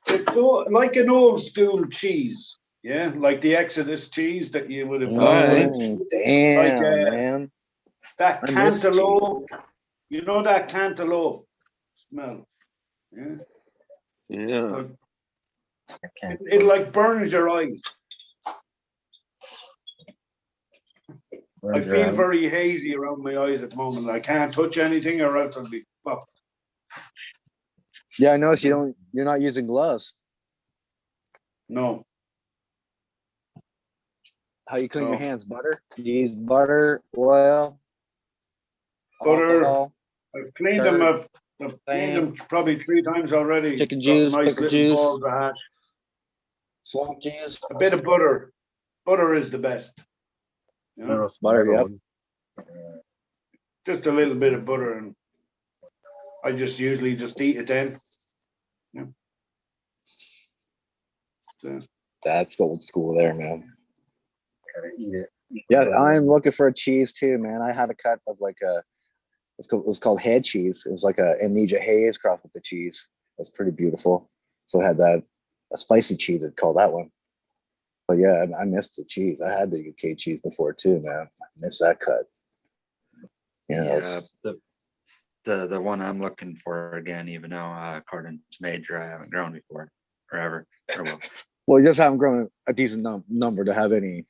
[SPEAKER 16] It's like an old school cheese. Yeah, like the Exodus cheese that you would have
[SPEAKER 19] Damn,
[SPEAKER 16] like,
[SPEAKER 19] man.
[SPEAKER 16] that
[SPEAKER 19] I miss cheese.
[SPEAKER 16] cantaloupe. You know that cantaloupe smell. Yeah.
[SPEAKER 4] Yeah.
[SPEAKER 16] It like burns your eyes. I feel very hazy around my eyes at the moment. I can't touch anything or else I'll be fucked.
[SPEAKER 19] Yeah, I noticed you're not using gloves.
[SPEAKER 16] No.
[SPEAKER 19] How you clean
[SPEAKER 16] No.
[SPEAKER 19] your hands? Butter? You use butter, oil,
[SPEAKER 16] Butter.
[SPEAKER 19] alcohol,
[SPEAKER 16] I've cleaned
[SPEAKER 19] dirt,
[SPEAKER 16] them. I've cleaned them probably 3 times already.
[SPEAKER 19] chicken
[SPEAKER 16] Got
[SPEAKER 19] juice,
[SPEAKER 16] nice
[SPEAKER 19] pickle
[SPEAKER 16] little
[SPEAKER 19] juice,
[SPEAKER 16] balls of hash.
[SPEAKER 19] swamp juice.
[SPEAKER 16] A bit of butter. Butter is the best. You know?
[SPEAKER 19] Butter, yep.
[SPEAKER 16] Just a little bit of butter, and I just usually just eat it then. Yeah. So,
[SPEAKER 19] That's old school there, man. Gotta eat it. Yeah, I'm looking for a cheese too, man. I had a cut of like it was called head cheese. It was like a amnesia haze crossed with the cheese. It was pretty beautiful. So I had a spicy cheese, I'd call that one. But yeah, I missed the cheese. I had the UK cheese before too, man. I missed that cut.
[SPEAKER 11] Yeah, the one I'm looking for again, even though according to Major, I haven't grown before or ever. Or well.
[SPEAKER 19] Well, you just haven't grown a decent number to have any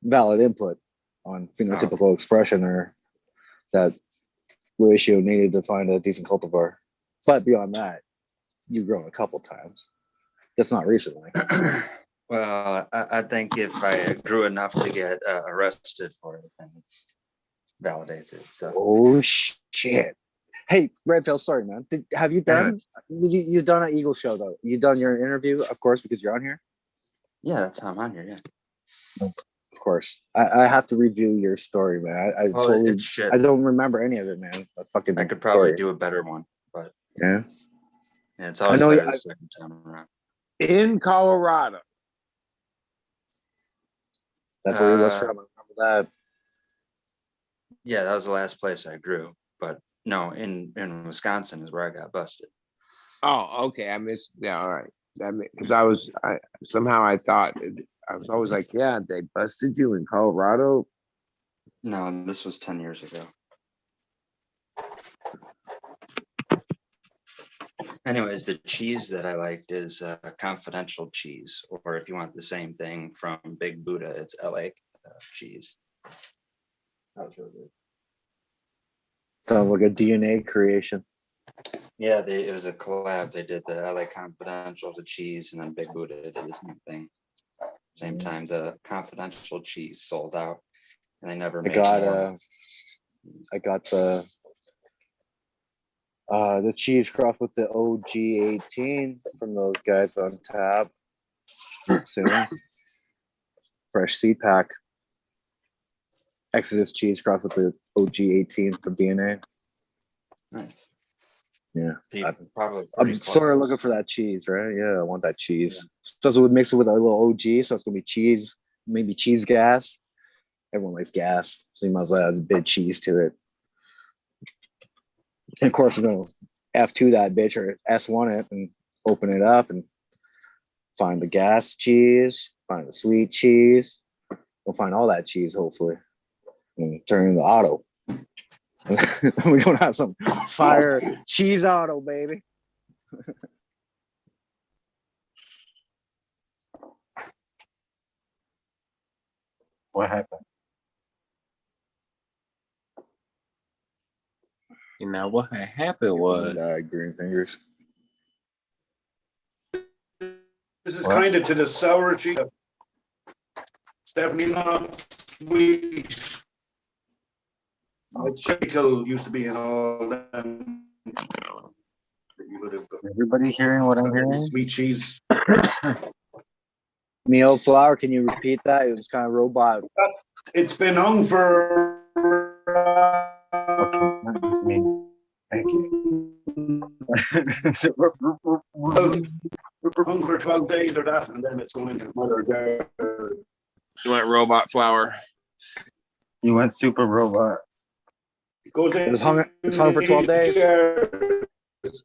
[SPEAKER 19] valid input on phenotypical expression or that ratio needed to find a decent cultivar. But beyond that, you've grown a couple times. Just not recently.
[SPEAKER 11] Well, I think if I grew enough to get arrested for it, then it validates it. So.
[SPEAKER 19] Oh shit! Hey, Redfield, sorry, man. Have you done? You've done an Eagle show though. You done your interview, of course, because you're on here.
[SPEAKER 11] Yeah, that's how I'm on here. Yeah.
[SPEAKER 19] Of course, I have to review your story, man. I totally, I don't remember any of it, man.
[SPEAKER 11] I could probably do a better one, but
[SPEAKER 19] yeah,
[SPEAKER 11] it's always better the second time around.
[SPEAKER 4] In Colorado.
[SPEAKER 19] That's where he was from. I remember that.
[SPEAKER 11] Yeah, that was the last place I grew. But no, in Wisconsin is where I got busted.
[SPEAKER 4] Oh, okay. I missed. Yeah, all right. That because I was thought I was always like, yeah, they busted you in Colorado.
[SPEAKER 11] No, this was 10 years ago. Anyways, the cheese that I liked is confidential cheese, or if you want the same thing from Big Buddha, it's LA cheese. That was really good.
[SPEAKER 19] Sounds like a DNA creation.
[SPEAKER 11] Yeah, it was a collab. They did the LA Confidential, the cheese, and then Big Buddha did the same thing. Same time, the confidential cheese sold out, and they never made more.
[SPEAKER 19] I got the cheese crossed with the OG 18 from those guys on tap. Soon. Fresh seed pack. Exodus cheese crossed with the OG 18 from DNA.
[SPEAKER 11] Nice.
[SPEAKER 19] Yeah.
[SPEAKER 11] Probably
[SPEAKER 19] I'm sort of looking for that cheese, right? Yeah, I want that cheese. Especially with mix it with a little OG, so it's gonna be cheese, maybe cheese gas. Everyone likes gas, so you might as well add a bit of cheese to it. And of course, we're gonna F2 that bitch or S1 it and open it up and find the gas cheese, find the sweet cheese. We'll find all that cheese, hopefully, and turn into auto. We're gonna have some fire cheese auto, baby.
[SPEAKER 9] What happened?
[SPEAKER 3] You know what happened was
[SPEAKER 19] GreenFingers.
[SPEAKER 16] This is kind of to the sour cheese. Definitely not sweet. Chickle used to be in all them.
[SPEAKER 9] Everybody hearing what I'm hearing?
[SPEAKER 16] Sweet cheese.
[SPEAKER 19] Meaulflower, can you repeat that? It was kind of robot.
[SPEAKER 16] It's been hung for.
[SPEAKER 9] Thank you.
[SPEAKER 16] Hung for 12 days or that, and then it's going into mother there.
[SPEAKER 3] You went robot flower.
[SPEAKER 9] You went super robot.
[SPEAKER 19] It was hung for 12 days.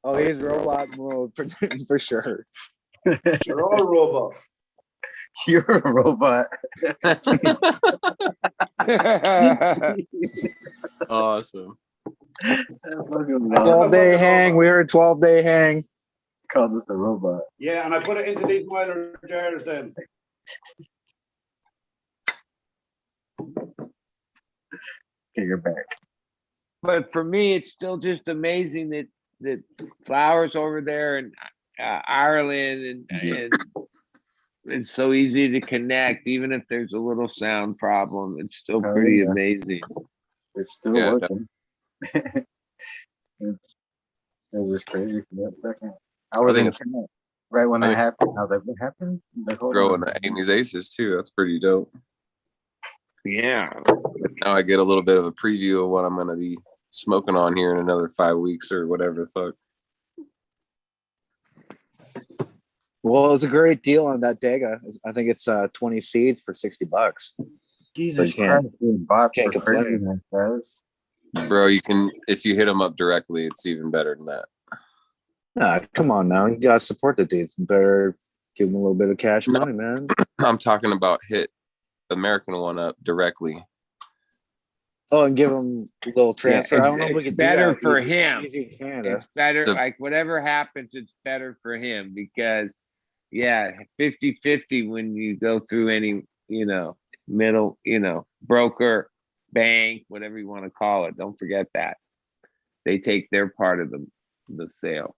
[SPEAKER 19] Oh, he's robot mode for sure.
[SPEAKER 16] You're all robots.
[SPEAKER 9] You're a robot.
[SPEAKER 7] Awesome.
[SPEAKER 19] 12-day hang. We heard 12-day hang.
[SPEAKER 9] Calls us the robot.
[SPEAKER 16] Yeah, and I put it into these Weednerd jars then.
[SPEAKER 9] Okay, you're back.
[SPEAKER 4] But for me, it's still just amazing that flowers over there in Ireland and it's so easy to connect, even if there's a little sound problem. It's still pretty amazing.
[SPEAKER 9] It's still working. It was just crazy for that second. I was in Canada right when that happened. I was like, what happened? Like,
[SPEAKER 7] Growing the Amy's Aces too. That's pretty dope.
[SPEAKER 4] Yeah.
[SPEAKER 7] Now I get a little bit of a preview of what I'm gonna be smoking on here in another 5 weeks or whatever the fuck.
[SPEAKER 19] Well, it's a great deal on that Dega. I think it's 20 seeds for $60.
[SPEAKER 9] Jesus
[SPEAKER 19] so you can't,
[SPEAKER 9] Christ, these bots
[SPEAKER 19] can't
[SPEAKER 9] are crazy,
[SPEAKER 19] complain.
[SPEAKER 9] guys.
[SPEAKER 7] Bro, you can, if you hit them up directly, it's even better than that.
[SPEAKER 19] Nah, come on now. You gotta support the dudes. You better give them a little bit of cash money, man.
[SPEAKER 7] I'm talking about hit American one up directly.
[SPEAKER 19] Oh, and give them a little transfer. I don't know if we
[SPEAKER 4] It's
[SPEAKER 19] could
[SPEAKER 4] better
[SPEAKER 19] do that.
[SPEAKER 4] for
[SPEAKER 19] Easy-
[SPEAKER 4] him.
[SPEAKER 19] easy in Canada.
[SPEAKER 4] It's better,
[SPEAKER 7] It's a-
[SPEAKER 4] like whatever happens, it's better for him because, yeah, 50-50 when you go through any, middle, broker, bank, whatever you want to call it. Don't forget that. They take their part of the sale.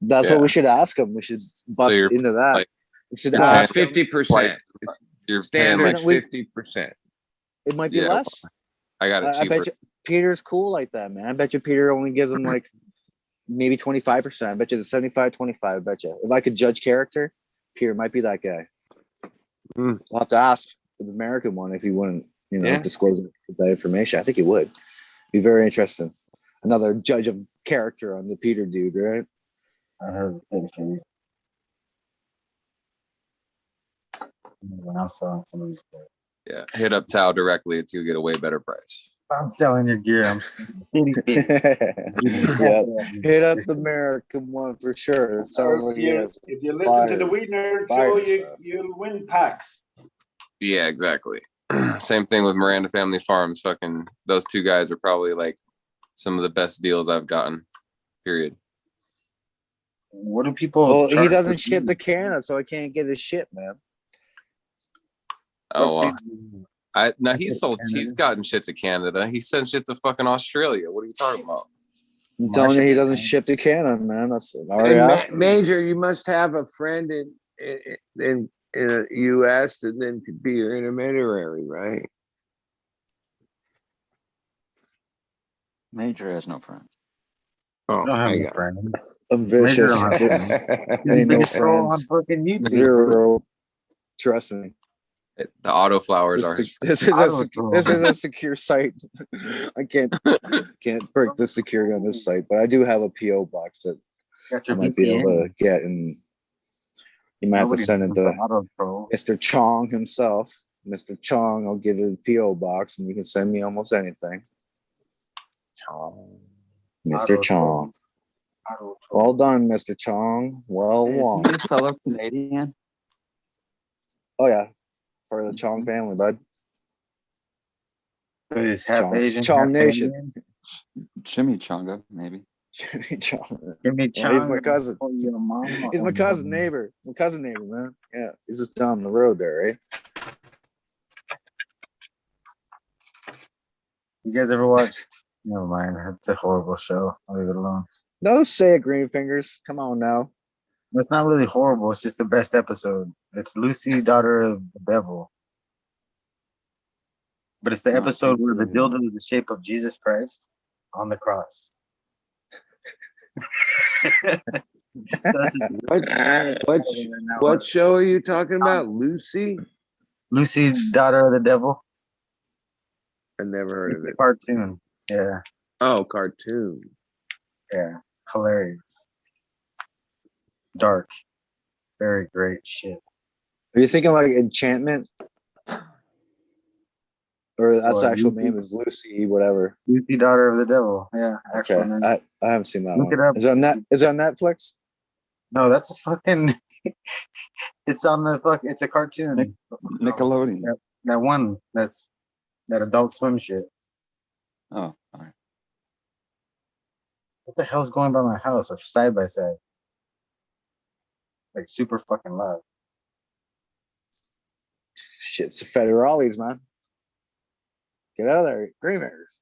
[SPEAKER 19] That's what we should ask them. We should bust
[SPEAKER 7] you're
[SPEAKER 19] into that.
[SPEAKER 7] like-
[SPEAKER 19] we should
[SPEAKER 7] you're
[SPEAKER 19] ask
[SPEAKER 7] paying
[SPEAKER 4] 50%.
[SPEAKER 7] You're paying
[SPEAKER 4] Standard
[SPEAKER 7] like
[SPEAKER 4] 50%.
[SPEAKER 19] It might be
[SPEAKER 7] Yeah,
[SPEAKER 19] less.
[SPEAKER 7] I got it
[SPEAKER 19] I
[SPEAKER 7] cheaper.
[SPEAKER 19] bet you Peter's cool like that, man. I bet you Peter only gives them like maybe 25%. I bet you the 75-25. I bet you. If I could judge character, Peter might be that guy. We'll have to ask the American one if he wouldn't, disclose that information. I think he would. Be very interesting. Another judge of character on the Peter dude, right?
[SPEAKER 9] I heard it. When I'm selling somebody's gear.
[SPEAKER 7] Yeah, hit up Tao directly. It's you'll get a way better price.
[SPEAKER 9] If I'm selling your gear, I'm
[SPEAKER 19] Yeah, hit up the American one for sure. So
[SPEAKER 16] If you listen to the Weednerd show, you'll win packs.
[SPEAKER 7] Yeah, exactly. Same thing with Miranda Family Farms. Fucking those two guys are probably like some of the best deals I've gotten. Period.
[SPEAKER 9] What do people?
[SPEAKER 19] Well, he
[SPEAKER 9] charge
[SPEAKER 19] doesn't
[SPEAKER 9] for
[SPEAKER 19] ship
[SPEAKER 9] gear?
[SPEAKER 19] the Canada, so I can't get his shit, man.
[SPEAKER 7] Oh, well. He's gotten shit to Canada. He sent shit to fucking Australia. What are you talking about?
[SPEAKER 19] I'm telling you, he doesn't ship to Canada, man. That's I already asked him.
[SPEAKER 4] Major, you must have a friend in the U.S. that then could be your intermediary, right?
[SPEAKER 11] Major has no friends.
[SPEAKER 4] Oh,
[SPEAKER 9] I don't have
[SPEAKER 4] I
[SPEAKER 9] any
[SPEAKER 4] got it.
[SPEAKER 9] friends.
[SPEAKER 19] I'm
[SPEAKER 9] Major
[SPEAKER 19] vicious.
[SPEAKER 9] don't have friends.
[SPEAKER 19] Ain't
[SPEAKER 9] He's the
[SPEAKER 19] no
[SPEAKER 9] biggest troll on
[SPEAKER 19] friends.
[SPEAKER 9] fucking YouTube.
[SPEAKER 19] Zero. Trust me.
[SPEAKER 7] The autoflowers are
[SPEAKER 19] This is a secure site. I can't break the security on this site, but I do have a PO box that
[SPEAKER 9] Got
[SPEAKER 19] I
[SPEAKER 9] your
[SPEAKER 19] might be able
[SPEAKER 9] VPN.
[SPEAKER 19] to get, and you might have to
[SPEAKER 9] Nobody
[SPEAKER 19] send it
[SPEAKER 9] knows
[SPEAKER 19] to
[SPEAKER 9] the auto troll.
[SPEAKER 19] Mr. Chong himself. Mr. Chong, I'll give you a PO box, and you can send me almost anything. Mr. Chong. Well done, Mr. Chong. Well won.
[SPEAKER 11] Isn't he fellow Canadian?
[SPEAKER 19] Oh yeah, part of the Chong family, bud.
[SPEAKER 9] He's half
[SPEAKER 19] Chong,
[SPEAKER 9] Asian,
[SPEAKER 19] Chong
[SPEAKER 9] half
[SPEAKER 19] Nation.
[SPEAKER 9] Canadian.
[SPEAKER 11] Chimichanga, maybe.
[SPEAKER 19] Jimmy Chong.
[SPEAKER 9] Jimmy
[SPEAKER 19] Yeah, he's my
[SPEAKER 9] Chong.
[SPEAKER 19] cousin.
[SPEAKER 9] Oh, your mama.
[SPEAKER 19] He's my cousin neighbor. My cousin neighbor, man. Yeah, he's just down the road there, right?
[SPEAKER 9] You guys ever watch? Never mind. It's a horrible show. I'll leave it alone.
[SPEAKER 19] No, say it, GreenFingers. Come on now.
[SPEAKER 9] It's not really horrible. It's just the best episode. It's Lucy, daughter of the devil. But it's the episode where the dildo is the shape of Jesus Christ on the cross.
[SPEAKER 4] What show are you talking about? Lucy?
[SPEAKER 9] Lucy, daughter of the devil.
[SPEAKER 4] I never heard
[SPEAKER 9] It's
[SPEAKER 4] of
[SPEAKER 9] a
[SPEAKER 4] it.
[SPEAKER 9] cartoon. Yeah.
[SPEAKER 4] Oh, cartoon.
[SPEAKER 9] Yeah. Hilarious. Dark. Very great shit.
[SPEAKER 19] Are you thinking like Enchantment? Or that's the
[SPEAKER 9] Or
[SPEAKER 19] actual
[SPEAKER 9] Lucy.
[SPEAKER 19] name is Lucy, whatever.
[SPEAKER 9] Lucy, daughter of the devil. Yeah.
[SPEAKER 19] Okay.
[SPEAKER 9] Actual name.
[SPEAKER 19] I haven't seen that
[SPEAKER 9] Look
[SPEAKER 19] one.
[SPEAKER 9] it up.
[SPEAKER 19] Is it on Netflix?
[SPEAKER 9] No, that's a fucking It's on the fuck. It's a cartoon.
[SPEAKER 11] Nickelodeon.
[SPEAKER 9] That one. That's that Adult Swim shit.
[SPEAKER 11] Oh, all right.
[SPEAKER 9] What the hell's going by my house? Or side by side. Like super fucking loud.
[SPEAKER 19] Shit's federales, man. Get out of there, GreenFingers.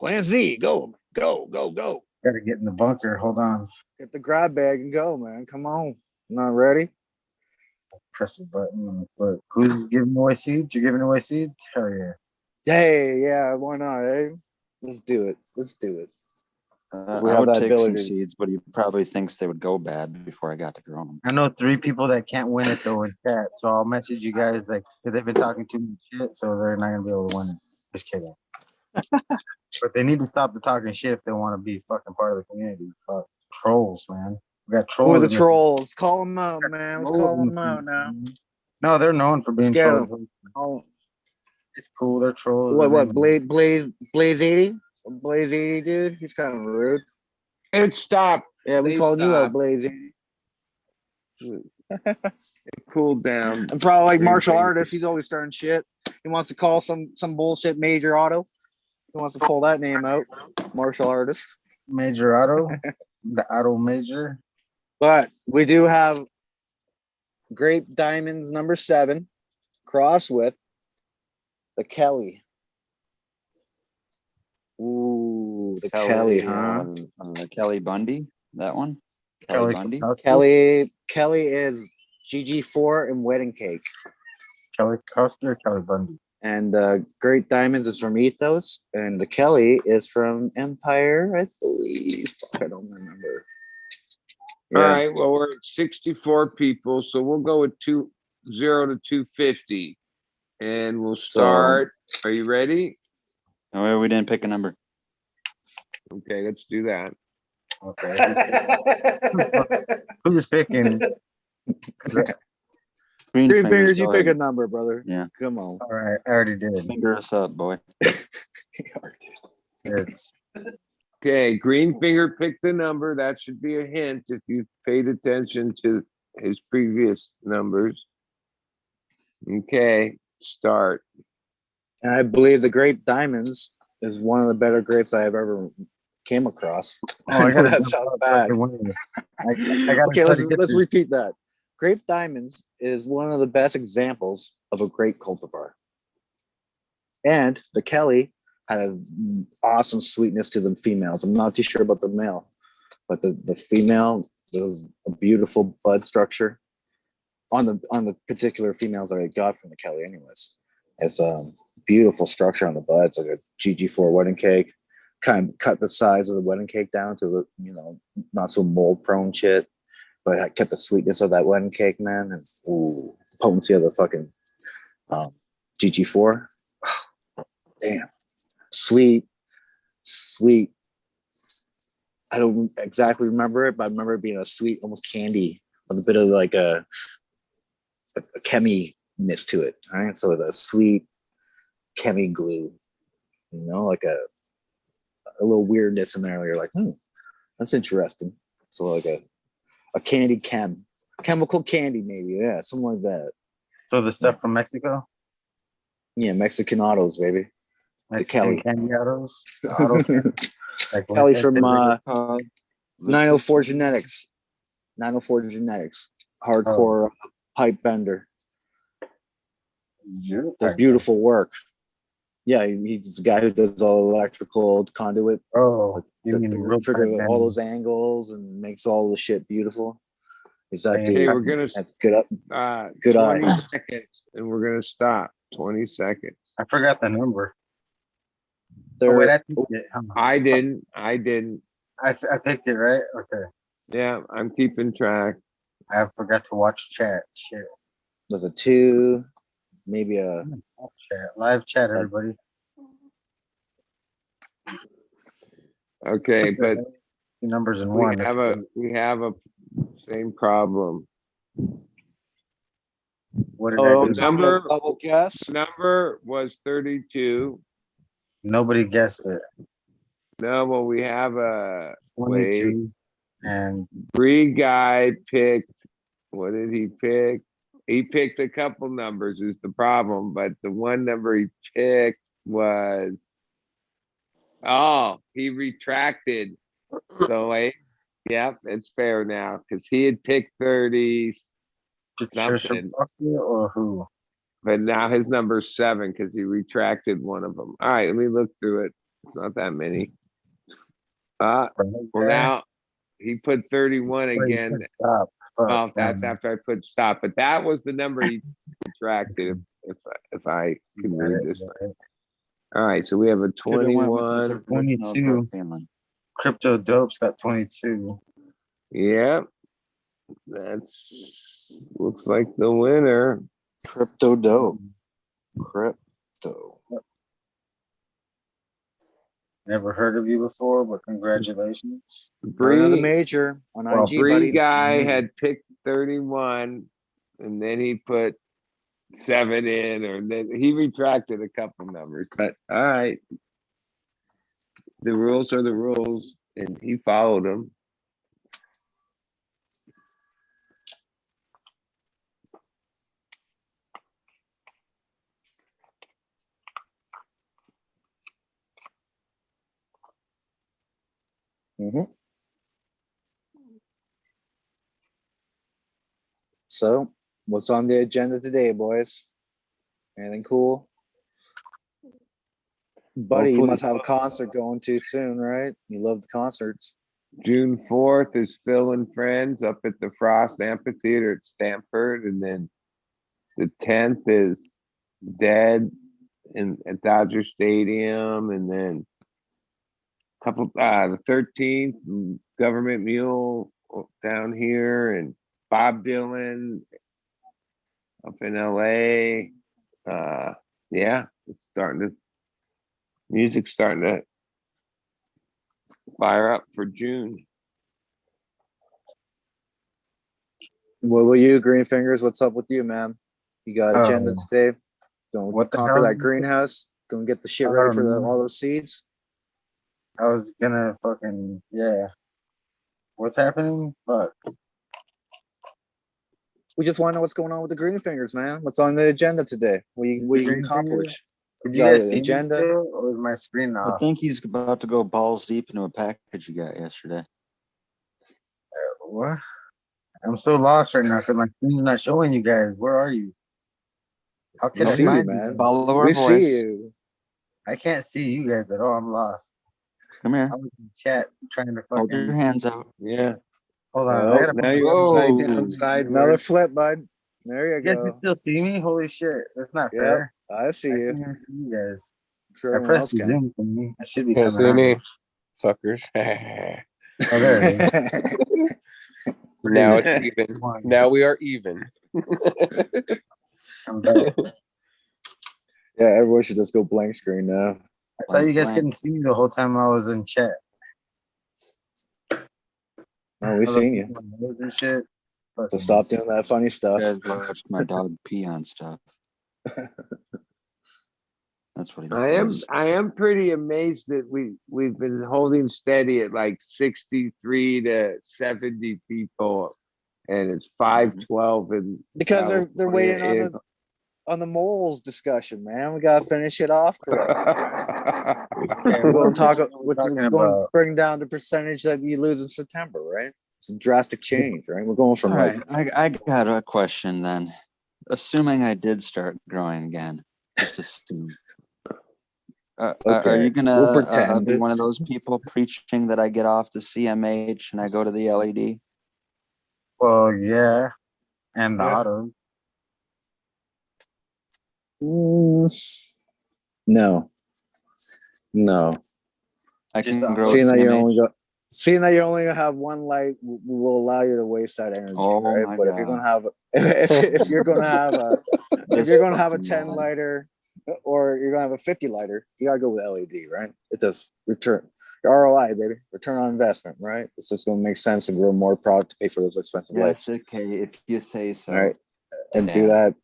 [SPEAKER 19] Plan Z, go, go, go, go.
[SPEAKER 9] Gotta get in the bunker. Hold on.
[SPEAKER 19] Get the grab bag and go, man. Come on. Not ready?
[SPEAKER 9] Press a button on the foot. Who's giving away seeds? You're giving away seeds? Hell yeah.
[SPEAKER 19] Hey, yeah, why not, eh? Let's do it. Let's do it. We
[SPEAKER 11] I
[SPEAKER 19] have
[SPEAKER 11] would
[SPEAKER 19] that
[SPEAKER 11] take
[SPEAKER 19] ability.
[SPEAKER 11] some seeds, but he probably thinks they would go bad before I got to grow them.
[SPEAKER 9] I know 3 people that can't win it though in chat, so I'll message you guys like 'cause they've been talking too much shit, so they're not gonna be able to win it. Just kidding. But they need to stop the talking shit if they want to be fucking part of the community. Fuck trolls, man. We got trolls.
[SPEAKER 19] Who are the
[SPEAKER 9] in
[SPEAKER 19] trolls? Call them out, man. Let's call them out now.
[SPEAKER 9] No, they're known for being
[SPEAKER 19] Let's get
[SPEAKER 9] trolls.
[SPEAKER 19] 'em. Oh,
[SPEAKER 9] It's cool. They're trolls.
[SPEAKER 19] what? Blaze 80? Blaze 80, dude. He's kind of rude.
[SPEAKER 4] It stopped.
[SPEAKER 19] Yeah, we
[SPEAKER 4] They
[SPEAKER 19] called you out,
[SPEAKER 4] stopped.
[SPEAKER 19] Blaze 80.
[SPEAKER 4] It cooled down.
[SPEAKER 19] And probably like
[SPEAKER 4] Green
[SPEAKER 19] martial
[SPEAKER 4] finger.
[SPEAKER 19] artist. He's always starting shit. He wants to call some bullshit Major Auto. He wants to pull that name out. Martial artist.
[SPEAKER 9] Major Auto, the Auto Major.
[SPEAKER 19] But we do have Grape Diamonds number 7 cross with the Kelly. Ooh, the Kelly, huh?
[SPEAKER 11] Kelly Bundy, that one. Kelly Bundy.
[SPEAKER 19] Kelly is GG4 and Wedding Cake.
[SPEAKER 9] Kelly Custer, Kelly Bundy.
[SPEAKER 19] And Great Diamonds is from Ethos, and the Kelly is from Empire, I believe. Fuck, I don't remember.
[SPEAKER 4] All right. Well, we're at 64 people, so we'll go with 0 to 250, and we'll start. Are you ready?
[SPEAKER 11] No, we didn't pick a number.
[SPEAKER 4] Okay, let's do that.
[SPEAKER 9] Okay. Who's picking?
[SPEAKER 19] GreenFingers, you
[SPEAKER 11] go
[SPEAKER 19] pick a
[SPEAKER 11] ahead.
[SPEAKER 19] number, brother.
[SPEAKER 11] Yeah.
[SPEAKER 19] Come on.
[SPEAKER 9] All right, I already did.
[SPEAKER 11] Fingers up, boy.
[SPEAKER 9] It's
[SPEAKER 4] Okay, Greenfinger picked the number. That should be a hint if you paid attention to his previous numbers. Okay, start.
[SPEAKER 19] And I believe the Grape Diamonds is one of the better grapes I have ever came across.
[SPEAKER 9] Oh, I gotta
[SPEAKER 19] that
[SPEAKER 9] jump
[SPEAKER 19] sounds
[SPEAKER 9] up
[SPEAKER 19] bad.
[SPEAKER 9] fucking winning. I gotta
[SPEAKER 19] Okay,
[SPEAKER 9] try
[SPEAKER 19] let's
[SPEAKER 9] to get
[SPEAKER 19] let's
[SPEAKER 9] this.
[SPEAKER 19] repeat that. Grape Diamonds is one of the best examples of a great cultivar. And the Kelly had an awesome sweetness to the females. I'm not too sure about the male, but the female, was a beautiful bud structure on the particular females that I got from the Kelly anyways. It's beautiful structure on the buds, like a GG4 wedding cake. Kind of cut the size of the wedding cake down to not so mold prone shit, but I kept the sweetness of that wedding cake, man, and ooh, potency of the fucking GG4. Damn, sweet. I don't exactly remember it, but I remember it being a sweet, almost candy, with a bit of like a chemi-ness to it. Right, so the sweet chemi glue, like a little weirdness in there. You're like, that's interesting. So like a candy chemical candy, maybe, yeah, something like that.
[SPEAKER 9] So the stuff from Mexico?
[SPEAKER 19] Yeah, Mexican autos, baby. The Kelly
[SPEAKER 9] candy autos. The auto candy. Like
[SPEAKER 19] Kelly from 904 Genetics. 904 Genetics. Hardcore pipe bender. They're beautiful work. Yeah, he's the guy who does all electrical conduit.
[SPEAKER 9] Oh, you mean real
[SPEAKER 19] figure all those angles and makes all the shit beautiful. Is that
[SPEAKER 4] Okay,
[SPEAKER 19] dude?
[SPEAKER 4] we're gonna
[SPEAKER 19] That's good up. Good
[SPEAKER 4] 20
[SPEAKER 19] eye.
[SPEAKER 4] seconds, and we're gonna stop. 20 seconds.
[SPEAKER 9] I forgot the number.
[SPEAKER 19] Wait,
[SPEAKER 9] I picked it.
[SPEAKER 4] I didn't. I
[SPEAKER 9] picked it, right? Okay.
[SPEAKER 4] Yeah, I'm keeping track.
[SPEAKER 9] I forgot to watch chat. Shit.
[SPEAKER 19] There's a 2, maybe a
[SPEAKER 9] live chat, everybody.
[SPEAKER 4] Okay, but
[SPEAKER 9] numbers in
[SPEAKER 4] we
[SPEAKER 9] one.
[SPEAKER 4] have a same problem.
[SPEAKER 9] What did I do?
[SPEAKER 19] Double guess.
[SPEAKER 4] Number was 32.
[SPEAKER 9] Nobody guessed it.
[SPEAKER 4] No, well, we have a
[SPEAKER 9] 22 and
[SPEAKER 4] Bree guy picked What did he pick? He picked a couple numbers is the problem, but the one number he picked was, oh, he retracted. So yeah, it's fair now because he had picked 30 something.
[SPEAKER 9] Or who?
[SPEAKER 4] But now his number's 7 because he retracted one of them. All right, let me look through it. It's not that many. Well, now he put 31 again.
[SPEAKER 9] Stop.
[SPEAKER 4] Oh, that's after I put stop. But that was the number he retracted. If I can read this. All right, so we have a 21,
[SPEAKER 9] 22. Crypto Dope's got 22.
[SPEAKER 4] Yeah, that's looks like the winner.
[SPEAKER 14] Crypto Dope. Crypto.
[SPEAKER 9] Never heard of you before, but congratulations.
[SPEAKER 14] Another major on IG, buddy.
[SPEAKER 4] Guy had picked 31, and then he put 7 in, or then he retracted a couple numbers. But all right, the rules are the rules, and he followed them.
[SPEAKER 19] So, what's on the agenda today, boys? Anything cool? Buddy, you must have a concert going to soon, right? You love the concerts.
[SPEAKER 4] June 4th is Phil and Friends up at the Frost Amphitheater at Stanford, and then the 10th is Dead at Dodger Stadium, and then the 13th Government Mule down here, and Bob Dylan up in LA. Yeah, music's starting to fire up for June.
[SPEAKER 19] What about you, GreenFingers? What's up with you, man? You got agenda today? Going to conquer that greenhouse? Going to get the shit ready for all those seeds?
[SPEAKER 9] I was gonna what's happening? Fuck.
[SPEAKER 19] We just want to know what's going on with the GreenFingers, man. What's on the agenda today? What you accomplish?
[SPEAKER 9] Did you guys see agenda? Or was my screen off?
[SPEAKER 11] I think he's about to go balls deep into a package you got yesterday.
[SPEAKER 9] What? I'm so lost right now because my screen's not showing you guys. Where are you? How can I find you, man?
[SPEAKER 11] Follow our voice.
[SPEAKER 19] See you.
[SPEAKER 9] I can't see you guys at all. I'm lost.
[SPEAKER 11] Come here.
[SPEAKER 9] I was in chat trying to fucking...
[SPEAKER 11] Hold your hands out.
[SPEAKER 4] Yeah.
[SPEAKER 9] Hold on.
[SPEAKER 4] Now you're upside down.
[SPEAKER 19] Another flip, bud. There you go.
[SPEAKER 9] You guys can still see me? Holy shit. That's not fair.
[SPEAKER 19] I see you.
[SPEAKER 9] I can't see you guys.
[SPEAKER 19] Sure,
[SPEAKER 9] I pressed the Zoom for me. I should be
[SPEAKER 7] Can't
[SPEAKER 9] coming
[SPEAKER 7] see me,
[SPEAKER 9] out.
[SPEAKER 7] fuckers.
[SPEAKER 9] Oh, there it is.
[SPEAKER 7] Now it's even. Now we are even.
[SPEAKER 9] I'm back.
[SPEAKER 19] Yeah, everyone should just go blank screen now.
[SPEAKER 9] I thought you guys couldn't see me the whole time I was in chat.
[SPEAKER 19] Oh, we seen you.
[SPEAKER 9] And shit.
[SPEAKER 19] So stop doing that funny stuff.
[SPEAKER 11] You guys watched my dog pee on stuff. That's what he does.
[SPEAKER 4] I am pretty amazed that we've been holding steady at like 63 to 70 people, and it's 512 and
[SPEAKER 19] because they're waiting on the moles discussion, man. We gotta finish it off. We're going to talk. We're going to bring down the percentage that you lose in September, right? It's a drastic change, right? We're going from
[SPEAKER 11] All right. I got a question then. Assuming I did start growing again, just assume. Are you gonna be one of those people preaching that I get off the CMH and I go to the LED?
[SPEAKER 9] Well, yeah, and the auto.
[SPEAKER 19] No.
[SPEAKER 11] I can grow.
[SPEAKER 19] Seeing that you only have one light will allow you to waste that energy, right? But if you're gonna have if you're gonna have a 10 lighter or you're gonna have a 50 lighter, you gotta go with LED, right? It does return ROI, baby, return on investment, right? It's just gonna make sense to grow more product to pay for those expensive lights.
[SPEAKER 11] Okay, if you say so.
[SPEAKER 19] All right, and do that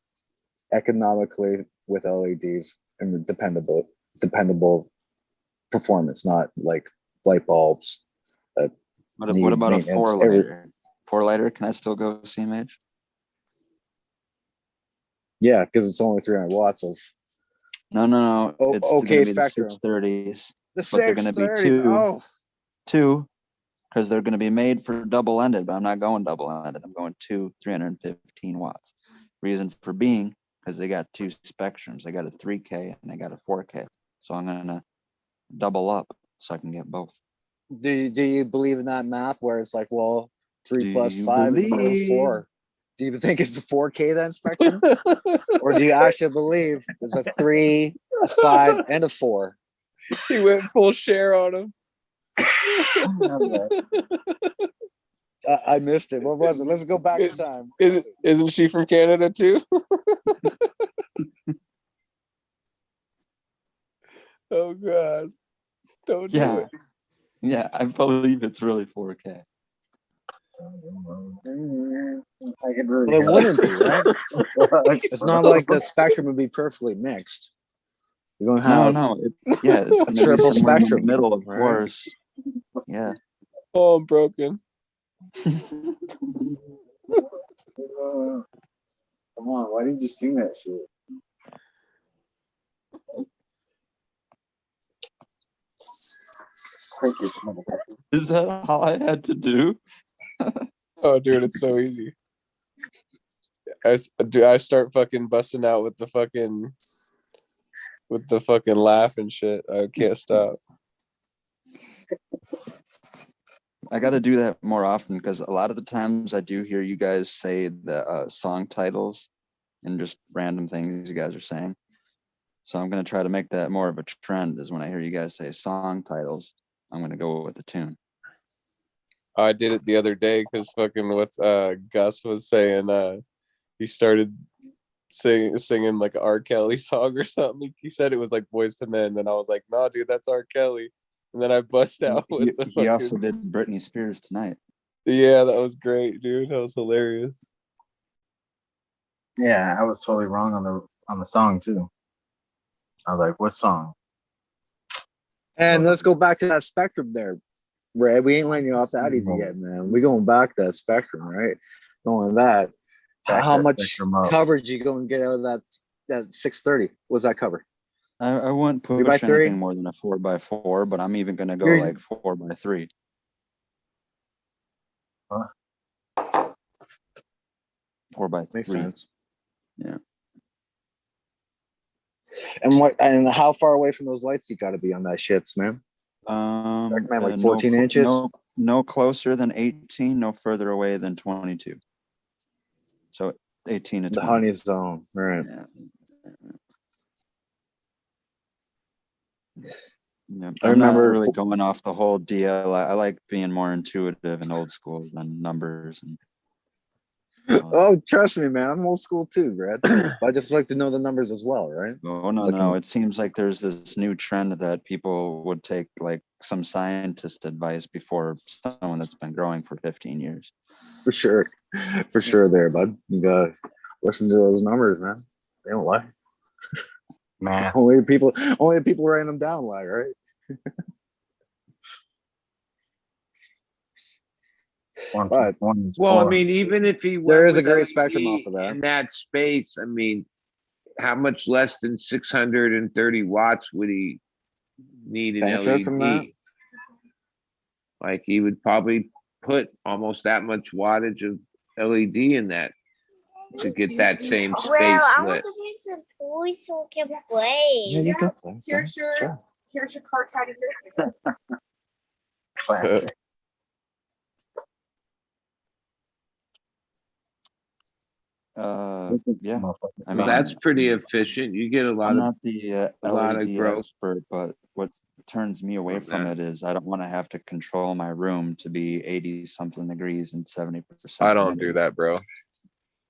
[SPEAKER 19] economically with LEDs and dependable performance, not like light bulbs.
[SPEAKER 11] What about a 4 lighter? 4 lighter? Can I still go CMH?
[SPEAKER 19] Yeah, because it's only 300 watts of.
[SPEAKER 11] No.
[SPEAKER 19] Oh,
[SPEAKER 11] It's
[SPEAKER 19] okay,
[SPEAKER 11] gonna be the
[SPEAKER 19] spectrum.
[SPEAKER 11] 630s,
[SPEAKER 19] The
[SPEAKER 11] but they're gonna be
[SPEAKER 19] 630s. Oh,
[SPEAKER 11] two, because they're gonna be made for double ended. But I'm not going double ended. I'm going 315 watts. Reason for being because they got two spectrums. They got a 3K and they got a 4K. So I'm gonna double up so I can get both.
[SPEAKER 19] do you believe in that math where it's like, well, 3
[SPEAKER 11] Do
[SPEAKER 19] plus
[SPEAKER 11] you
[SPEAKER 19] 5 equals
[SPEAKER 11] believe?
[SPEAKER 19] 4? Do you think it's the 4K then spectrum, or do you actually believe there's a 3, a 5, and a 4?
[SPEAKER 3] He went full share on him.
[SPEAKER 19] I missed it. What was it? Let's go back in time.
[SPEAKER 3] Isn't she from Canada too? Oh God! Don't do it.
[SPEAKER 11] Yeah, I believe it's really 4K.
[SPEAKER 19] It wouldn't be, right? It's not like the spectrum would be perfectly mixed. You're gonna have
[SPEAKER 11] it's gonna be
[SPEAKER 19] triple
[SPEAKER 11] somewhere in the
[SPEAKER 19] spectrum,
[SPEAKER 11] middle, of
[SPEAKER 19] right?
[SPEAKER 11] course. Yeah.
[SPEAKER 3] Oh, I'm broken.
[SPEAKER 9] Come on, why did you sing that shit?
[SPEAKER 11] Is that all I had to do?
[SPEAKER 3] Oh, dude, it's so easy. I start fucking busting out with the fucking laugh and shit. I can't stop.
[SPEAKER 11] I got to do that more often because a lot of the times I do hear you guys say the song titles and just random things you guys are saying. So I'm going to try to make that more of a trend is when I hear you guys say song titles, I'm going to go with the tune.
[SPEAKER 3] I did it the other day because fucking what Gus was saying. He started singing like an R. Kelly song or something. He said it was like Boys to Men, and I was like, "Nah, dude, that's R. Kelly." And then I bust out with the
[SPEAKER 11] He also
[SPEAKER 3] fucking.
[SPEAKER 11] did Britney Spears tonight.
[SPEAKER 3] Yeah, that was great, dude. That was hilarious.
[SPEAKER 9] Yeah, I was totally wrong on the song too. I was like, "What song?"
[SPEAKER 19] And let's go back to that spectrum there, Red. We ain't letting you off that easy yet, man. We going back to that spectrum, right? Going that. How much coverage you going to get out of that 630? What's that cover?
[SPEAKER 11] I wouldn't push
[SPEAKER 19] 3x3?
[SPEAKER 11] anything more than a 4x4, but I'm even going to go like 4x3. 4x3.
[SPEAKER 19] Makes sense.
[SPEAKER 11] Yeah.
[SPEAKER 19] And how far away from those lights you got to be on that shits, man? Recommend like 14 inches.
[SPEAKER 11] No closer than 18, no further away than 22. So 18 to 20.
[SPEAKER 19] The honey zone, right?
[SPEAKER 11] Yeah,
[SPEAKER 19] I
[SPEAKER 11] I'm not
[SPEAKER 19] remember
[SPEAKER 11] really going off the whole deal. I like being more intuitive and old school than numbers. And
[SPEAKER 19] oh, trust me, man. I'm old school too, Brad. I just like to know the numbers as well, right?
[SPEAKER 11] Oh no. It seems like there's this new trend that people would take like some scientist advice before someone that's been growing for 15 years.
[SPEAKER 19] For sure. For sure there, bud. You gotta listen to those numbers, man. They don't lie.
[SPEAKER 9] Man.
[SPEAKER 19] Only people writing them down lie, right?
[SPEAKER 9] But,
[SPEAKER 10] well, I mean, even if he
[SPEAKER 19] there is a
[SPEAKER 10] with
[SPEAKER 19] great
[SPEAKER 10] LED
[SPEAKER 19] spectrum off of that.
[SPEAKER 10] in that space, I mean, how much less than 630 watts would he need an
[SPEAKER 19] Benefit
[SPEAKER 10] LED?
[SPEAKER 19] from that?
[SPEAKER 10] Like he would probably put almost that much wattage of LED in that to get that same space
[SPEAKER 6] I
[SPEAKER 10] lit.
[SPEAKER 6] want to get some toys so we can play.
[SPEAKER 19] Yeah, you got that.
[SPEAKER 8] Here's your card kind of
[SPEAKER 9] Classic.
[SPEAKER 11] Yeah, I
[SPEAKER 10] Well, that's pretty efficient. You get a lot
[SPEAKER 11] I'm
[SPEAKER 10] of
[SPEAKER 11] not the
[SPEAKER 10] a lot of
[SPEAKER 11] LED
[SPEAKER 10] growth.
[SPEAKER 11] expert, but what turns me away from it is I don't want to have to control my room to be 80 something degrees and 70%.
[SPEAKER 3] I don't do that, bro.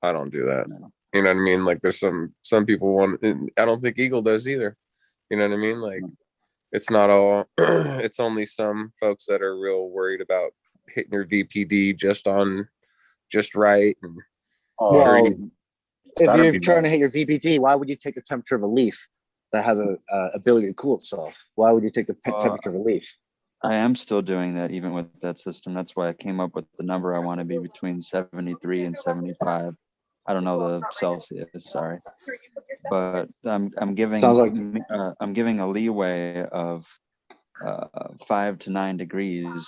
[SPEAKER 3] I don't do that. You know what I mean? Like there's some people want, and I don't think Eagle does either. You know what I mean? Like it's not all, it's only some folks that are real worried about hitting your VPD just right. And
[SPEAKER 19] Well, if you're trying to hit your VPD, why would you take the temperature of a leaf that has a ability to cool itself? Why would you take the temperature of a leaf?
[SPEAKER 11] I am still doing that even with that system. That's why I came up with the number I want to be between 73 and 75. I don't know the Celsius, sorry, but I'm giving
[SPEAKER 19] Sounds like
[SPEAKER 11] I'm giving a leeway of 5 to 9 degrees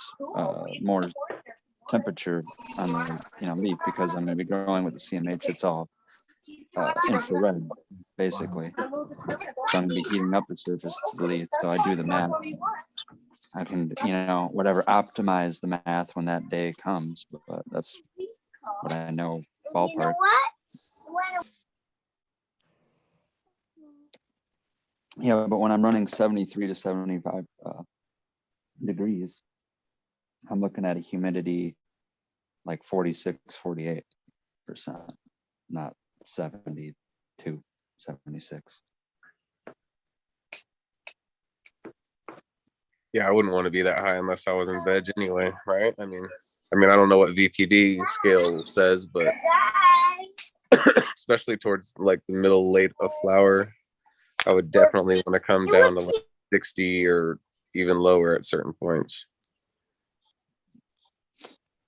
[SPEAKER 11] more temperature on the leaf, because I'm going to be growing with the CMH. It's all infrared basically, so I'm going to be heating up the surface to the leaf. So I do the math. I can whatever, optimize the math when that day comes, but that's what I know ballpark. Yeah, but when I'm running 73 to 75 degrees, I'm looking at a humidity like 46, 48%, not 72, 76.
[SPEAKER 7] Yeah, I wouldn't want to be that high unless I was in veg anyway, right? I mean, I don't know what VPD scale says, but especially towards like the middle, late of flower, I would definitely want to come down to like 60 or even lower at certain points.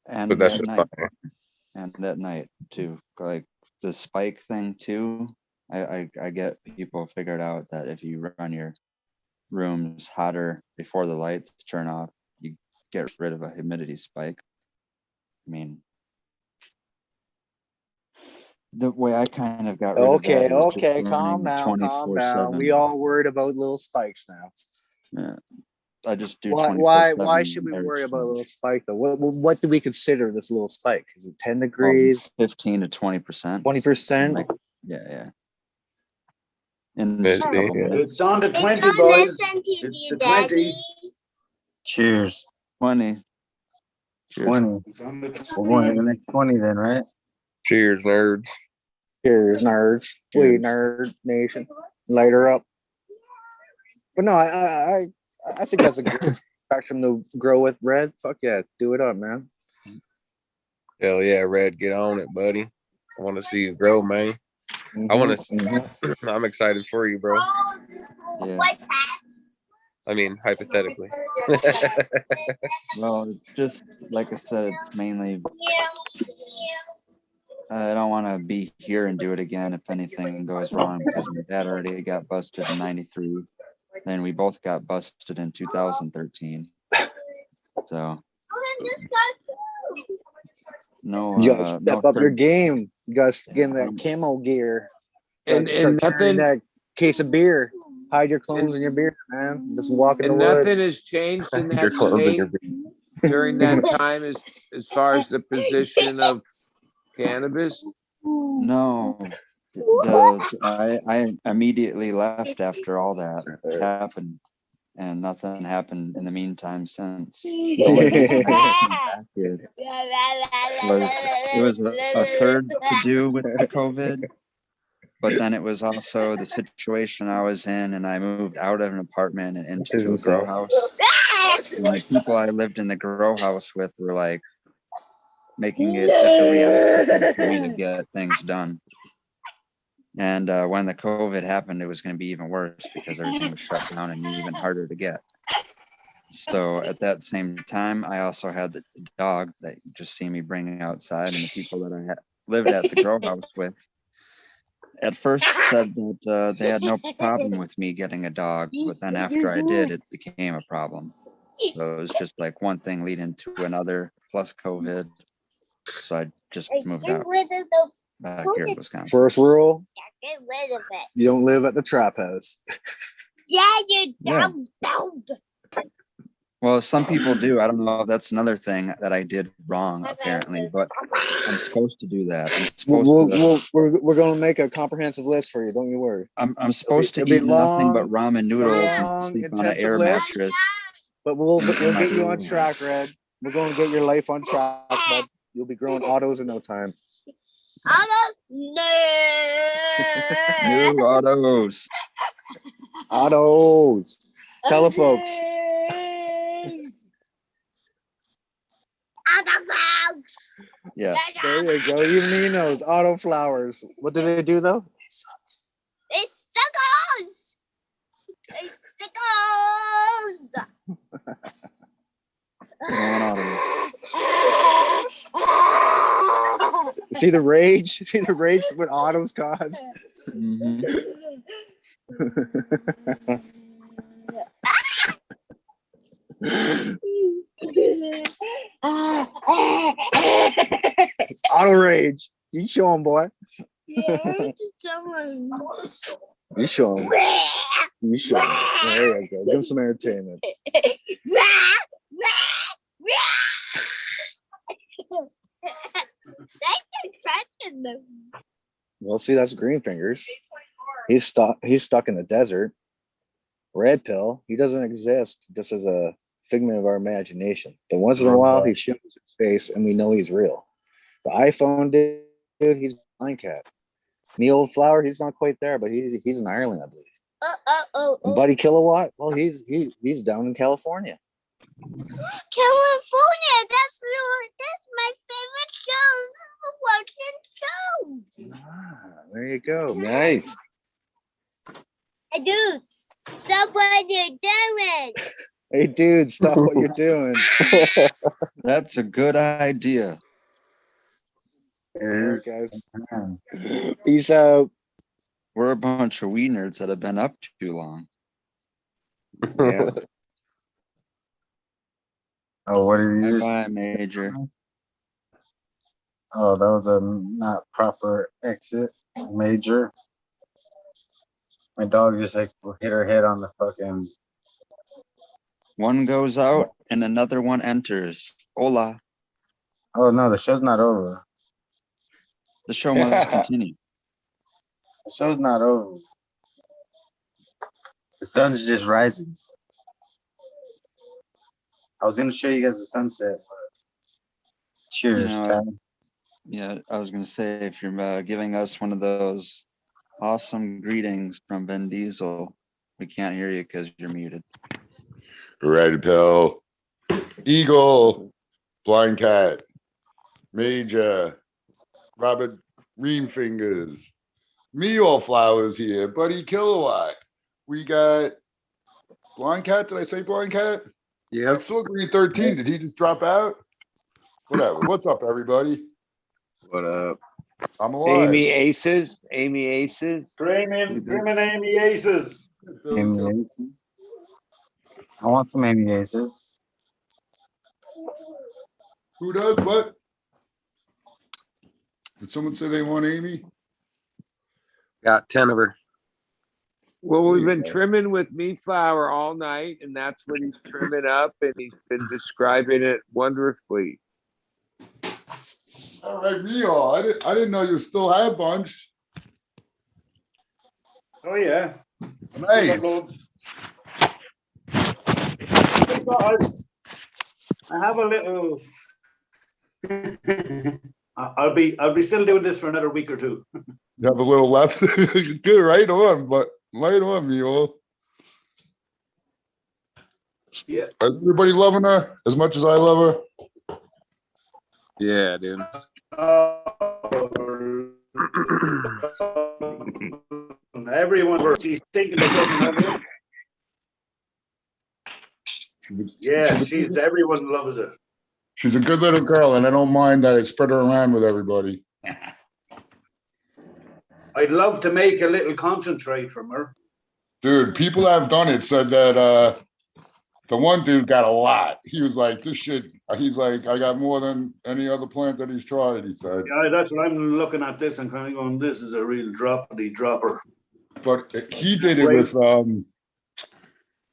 [SPEAKER 11] And
[SPEAKER 7] but that's
[SPEAKER 11] at
[SPEAKER 7] just
[SPEAKER 11] night,
[SPEAKER 7] fine.
[SPEAKER 11] and at night too, like the spike thing too. I get people figured out that if you run your rooms hotter before the lights turn off, you get rid of a humidity spike. I mean, the way I kind of got rid of that is just
[SPEAKER 19] Calm
[SPEAKER 11] running
[SPEAKER 19] down, calm down.
[SPEAKER 11] 24/7.
[SPEAKER 19] We all worried about little spikes now.
[SPEAKER 11] Yeah, I just do
[SPEAKER 19] Why
[SPEAKER 11] 24/7
[SPEAKER 19] should we
[SPEAKER 11] air
[SPEAKER 19] worry about a
[SPEAKER 11] exchange.
[SPEAKER 19] little spike though? What do we consider this little spike? Is it 10
[SPEAKER 11] Well,
[SPEAKER 19] degrees?
[SPEAKER 11] 15 to 20%.
[SPEAKER 19] 20%?
[SPEAKER 11] Yeah. In just a
[SPEAKER 2] Maybe,
[SPEAKER 11] couple
[SPEAKER 2] yeah.
[SPEAKER 11] minutes.
[SPEAKER 16] It's on to
[SPEAKER 6] It's
[SPEAKER 16] 20,
[SPEAKER 6] on
[SPEAKER 16] boys.
[SPEAKER 6] listen to
[SPEAKER 16] It's
[SPEAKER 6] you,
[SPEAKER 16] to
[SPEAKER 6] Daddy.
[SPEAKER 16] 20.
[SPEAKER 9] Cheers.
[SPEAKER 11] 20. Cheers.
[SPEAKER 9] 20.
[SPEAKER 16] It's on to
[SPEAKER 9] We're going to
[SPEAKER 16] 20.
[SPEAKER 9] the next 20 then, right?
[SPEAKER 7] Cheers, nerds.
[SPEAKER 19] Cheers, nerds. We nerd nation. Light her up. But no, I think that's a good spectrum to grow with. Red, fuck yeah, do it up, man.
[SPEAKER 7] Hell yeah, Red, get on it, buddy. I want to see you grow, man. I want to. I'm excited for you, bro.
[SPEAKER 11] Yeah.
[SPEAKER 7] I mean, hypothetically.
[SPEAKER 11] Well, it's just like I said, it's mainly I don't want to be here and do it again if anything goes wrong, because my dad already got busted in '93. Then we both got busted in 2013. So no,
[SPEAKER 19] You gotta step up your game. You gotta get in that camo gear.
[SPEAKER 4] And
[SPEAKER 19] Start carrying
[SPEAKER 4] nothing
[SPEAKER 19] that case of beer. Hide your clones in your beer, man. Just walk in the
[SPEAKER 4] and
[SPEAKER 19] woods.
[SPEAKER 4] nothing has changed in
[SPEAKER 7] Your
[SPEAKER 4] that
[SPEAKER 7] clothes and
[SPEAKER 4] state
[SPEAKER 7] your
[SPEAKER 4] during that time as far as the position of cannabis.
[SPEAKER 11] No, I immediately left after all that happened, and nothing happened in the meantime since. The only reason I came back here was a third to do with the COVID, but then it was also the situation I was in, and I moved out of an apartment and into a grow house. And the people I lived in the grow house with were like making it a reality for me to get things done. And when the COVID happened, it was going to be even worse because everything was shut down and even harder to get. So at that same time, I also had the dog that you just see me bringing outside, and the people that I lived at the grow house with at first said that they had no problem with me getting a dog, but then after I did, it became a problem. So it was just like one thing leading to another, plus COVID. So I just moved out back here in Wisconsin.
[SPEAKER 19] First rule,
[SPEAKER 6] Get rid of it.
[SPEAKER 19] you don't live at the trap house.
[SPEAKER 6] Yeah, you
[SPEAKER 11] Yeah.
[SPEAKER 6] don't.
[SPEAKER 11] Well, some people do. I don't know if that's another thing that I did wrong, apparently, but I'm supposed to do that. I'm supposed
[SPEAKER 19] We're going to make a comprehensive list for you. Don't you worry.
[SPEAKER 11] I'm supposed to
[SPEAKER 19] It'll be
[SPEAKER 11] eat nothing but
[SPEAKER 19] long,
[SPEAKER 11] ramen noodles and
[SPEAKER 19] long,
[SPEAKER 11] sleep on an
[SPEAKER 19] intensive
[SPEAKER 11] air
[SPEAKER 19] list.
[SPEAKER 11] mattress.
[SPEAKER 19] But we'll
[SPEAKER 11] in my
[SPEAKER 19] get you on
[SPEAKER 11] room.
[SPEAKER 19] track, Red. We're going to get your life on track, bud. You'll be growing autos in no time.
[SPEAKER 11] New autos.
[SPEAKER 19] Autos. Tell the folks.
[SPEAKER 11] Yeah.
[SPEAKER 19] There you go. Even he knows. Autoflowers. What do they do though?
[SPEAKER 6] It's suckers. It's suckers.
[SPEAKER 19] See the rage? See the rage what autos cause?
[SPEAKER 11] Mhm.
[SPEAKER 19] Auto rage. You show him, boy.
[SPEAKER 6] Yeah,
[SPEAKER 19] You show him. You show him. There you go. Give him some entertainment. Well, see, that's GreenFingers. He's stuck in the desert. Red Pill, he doesn't exist just as a figment of our imagination. But once in a while, he shows his face and we know he's real. The iPhone dude, he's a blind cat. Meaulflower, he's not quite there, but he's in Ireland, I believe. And Buddy Kilowatt, well, he's down in California.
[SPEAKER 6] California, that's my favorite show.
[SPEAKER 19] There you go.
[SPEAKER 4] Nice.
[SPEAKER 6] Hey, dudes, stop what you're doing.
[SPEAKER 19] Hey, dude, stop what you're doing.
[SPEAKER 11] That's a good idea.
[SPEAKER 19] All right, guys. Peace out.
[SPEAKER 11] We're a bunch of weed nerds that have been up too long.
[SPEAKER 19] Yeah.
[SPEAKER 9] Oh, what did you
[SPEAKER 11] Bye, Major.
[SPEAKER 9] Oh, that was a not proper exit, Major. My dog just like hit her head on the fucking.
[SPEAKER 11] One goes out and another one enters. Hola.
[SPEAKER 9] Oh no, the show's not over.
[SPEAKER 11] The show must continue.
[SPEAKER 9] The show's not over. The sun's just rising. I was gonna show you guys the sunset. But cheers,
[SPEAKER 11] You know,
[SPEAKER 9] Ty.
[SPEAKER 11] Yeah, I was gonna say, if you're giving us one of those awesome greetings from Vin Diesel, we can't hear you because you're muted.
[SPEAKER 5] Red Pill, Eagle, Blind Cat, Major, Robert GreenFingers, Meaulflower's here, Buddy Kilowatt. We got Blind Cat. Did I say Blind Cat?
[SPEAKER 7] Yeah.
[SPEAKER 5] I saw Green 13. Did he just drop out? Whatever. What's up, everybody?
[SPEAKER 4] What up?
[SPEAKER 5] I'm alive.
[SPEAKER 4] Amy Aces. Amy Aces.
[SPEAKER 3] Screaming Amy Aces.
[SPEAKER 9] Amy Aces. I want some Amy Aces.
[SPEAKER 5] Who does what? Did someone say they want Amy?
[SPEAKER 7] Got 10 of her.
[SPEAKER 4] Well, we've been trimming with meaulflower all night, and that's what he's trimming up, and he's been describing it wonderfully.
[SPEAKER 5] All right, Mio. I didn't know you still had a bunch.
[SPEAKER 3] Oh yeah.
[SPEAKER 5] Nice.
[SPEAKER 3] I have a little. I'll be still doing this for another week or two.
[SPEAKER 5] You have a little left. Good, right on, but right on, Mio.
[SPEAKER 3] Yeah.
[SPEAKER 5] Is everybody loving her as much as I love her?
[SPEAKER 7] Yeah, dude.
[SPEAKER 3] Everyone, she's thinking of it. Yeah, everyone loves her.
[SPEAKER 5] She's a good little girl, and I don't mind that I spread her around with everybody.
[SPEAKER 3] I'd love to make a little concentrate from her.
[SPEAKER 5] Dude, people that have done it said that the one dude got a lot. He was like, this shit, he's like, I got more than any other plant that he's tried, he said.
[SPEAKER 3] Yeah, that's what I'm looking at this and kind of going, this is a real dropper.
[SPEAKER 5] But he did it with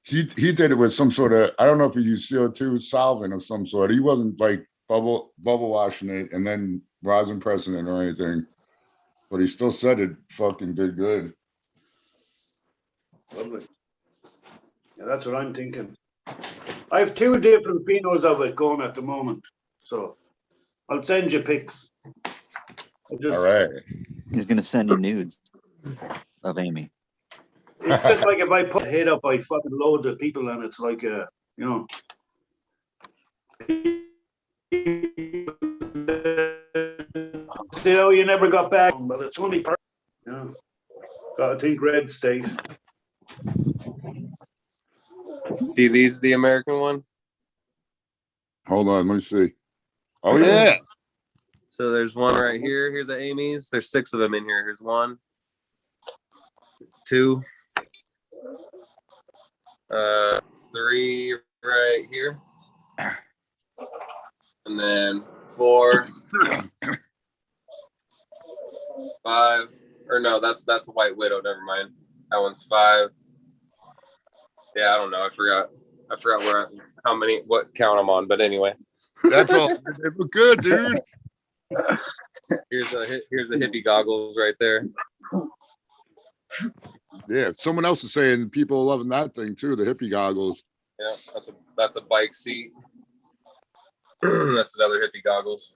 [SPEAKER 5] he did it with some sort of, I don't know if he used CO2 solvent of some sort. He wasn't like bubble washing it and then rosin pressing it or anything. But he still said it fucking did good.
[SPEAKER 3] Lovely. Yeah, that's what I'm thinking. I have 2 different phenos of it going at the moment. So I'll send you pics.
[SPEAKER 5] All right.
[SPEAKER 11] He's gonna send you nudes of Amy.
[SPEAKER 3] It's just like if I put a hit up by fucking loads of people and it's like you know. Still, you never got back, but it's only gotta think red state.
[SPEAKER 7] See, these the American one?
[SPEAKER 5] Hold on, let me see. Oh yeah.
[SPEAKER 7] So there's one right here. Here's the Amy's. There's 6 of them in here. Here's 1, 2, 3 right here, and then 4, 5. Or no, that's a white widow. Never mind. That one's 5. Yeah, I don't know. I forgot what count I'm on. But anyway,
[SPEAKER 13] That's all. They look good, dude.
[SPEAKER 7] here's the hippie goggles right there.
[SPEAKER 13] Yeah, someone else is saying people are loving that thing too, the hippie goggles.
[SPEAKER 7] Yeah, that's a bike seat. That's another hippie goggles.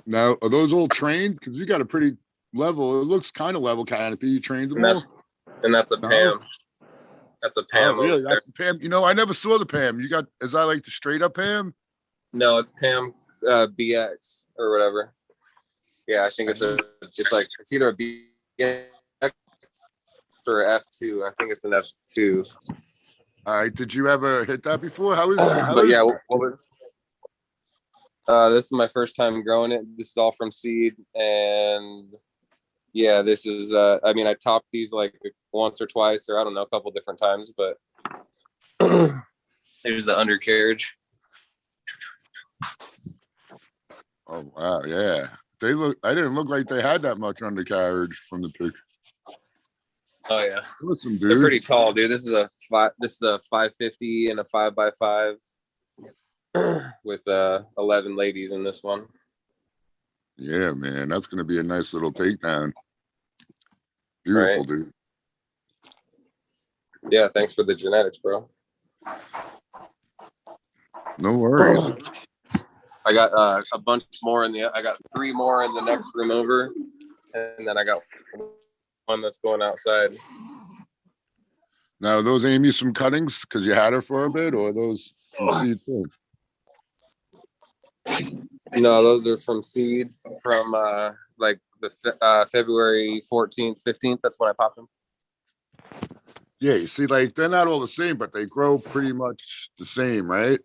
[SPEAKER 13] Now, are those all trained? Because you got a pretty level, it looks kind of level canopy. You trained them all?
[SPEAKER 7] And that's a Pam. That's a Pam.
[SPEAKER 13] Oh, really? That's the Pam. You know, I never saw the Pam. You got, is that like the straight up Pam?
[SPEAKER 7] No, it's Pam BX or whatever. Yeah, I think it's either a BX or F2. I think it's an F2.
[SPEAKER 13] All right. Did you ever hit that before? How is
[SPEAKER 7] But yeah, this is my first time growing it. This is all from seed, and yeah, this is. I mean, I topped these like once or twice, or I don't know, a couple different times. But here's the undercarriage.
[SPEAKER 13] Oh wow, yeah. They look. I didn't look like they had that much undercarriage from the picture.
[SPEAKER 7] Oh yeah,
[SPEAKER 13] listen, dude.
[SPEAKER 7] They're pretty tall, dude. This is a 550 and a 5x5 with 11 ladies in this one.
[SPEAKER 13] Yeah, man, that's gonna be a nice little takedown. Beautiful,
[SPEAKER 7] Right.
[SPEAKER 13] dude.
[SPEAKER 7] Yeah, thanks for the genetics, bro.
[SPEAKER 13] No worries.
[SPEAKER 7] I got a bunch more I got 3 more in the next room over, and then I got one that's going outside.
[SPEAKER 13] Now, are those Amy some cuttings because you had her for a bit, or are those from seed too?
[SPEAKER 7] No, those are from seed from like the February 14th, 15th. That's when I popped them.
[SPEAKER 13] Yeah, you see, like they're not all the same, but they grow pretty much the same, right?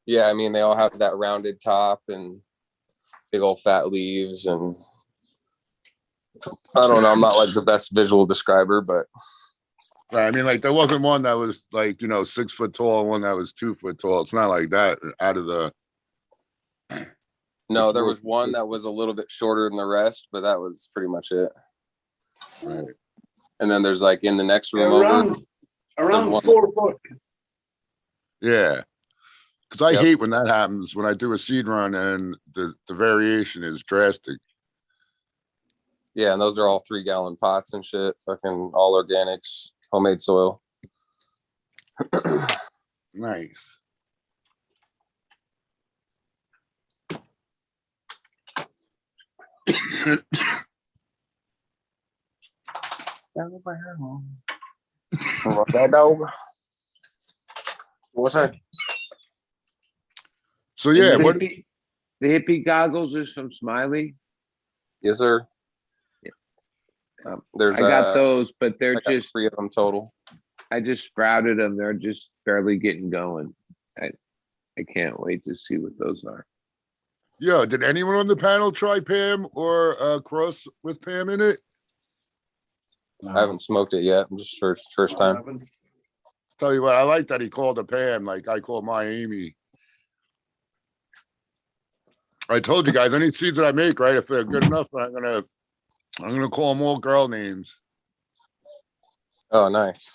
[SPEAKER 7] Yeah, I mean, they all have that rounded top and big old fat leaves, and I don't know, I'm not like the best visual describer, but
[SPEAKER 13] Right, I mean, like there wasn't one that was like, you know, 6 foot tall and one that was 2 foot tall. It's not like that out of the.
[SPEAKER 7] no, there was one that was a little bit shorter than the rest, but that was pretty much it.
[SPEAKER 13] Right.
[SPEAKER 7] And then there's like in the next room over,
[SPEAKER 16] around
[SPEAKER 7] one-
[SPEAKER 16] 4 foot.
[SPEAKER 13] Yeah, because I
[SPEAKER 7] Yep.
[SPEAKER 13] hate when that happens when I do a seed run and the variation is drastic.
[SPEAKER 7] yeah, and those are all 3-gallon pots and shit, fucking all organics, homemade soil.
[SPEAKER 13] Nice.
[SPEAKER 7] What's that, dog? What's that?
[SPEAKER 13] So yeah,
[SPEAKER 4] And
[SPEAKER 13] what?
[SPEAKER 4] the hippie goggles is from Smiley.
[SPEAKER 7] Yes, sir. There's
[SPEAKER 4] I got those, but they're
[SPEAKER 7] I got
[SPEAKER 4] just
[SPEAKER 7] 3 of them total.
[SPEAKER 4] I just sprouted them. They're just barely getting going. I can't wait to see what those are.
[SPEAKER 13] Yo, did anyone on the panel try Pam or cross with Pam in it?
[SPEAKER 7] I haven't smoked it yet. I'm just first time.
[SPEAKER 13] Tell you what, I like that he called her Pam, like I call my Amy. I told you guys, any seeds that I make, right, if they're good enough, I'm gonna call them all girl names.
[SPEAKER 7] Oh, nice.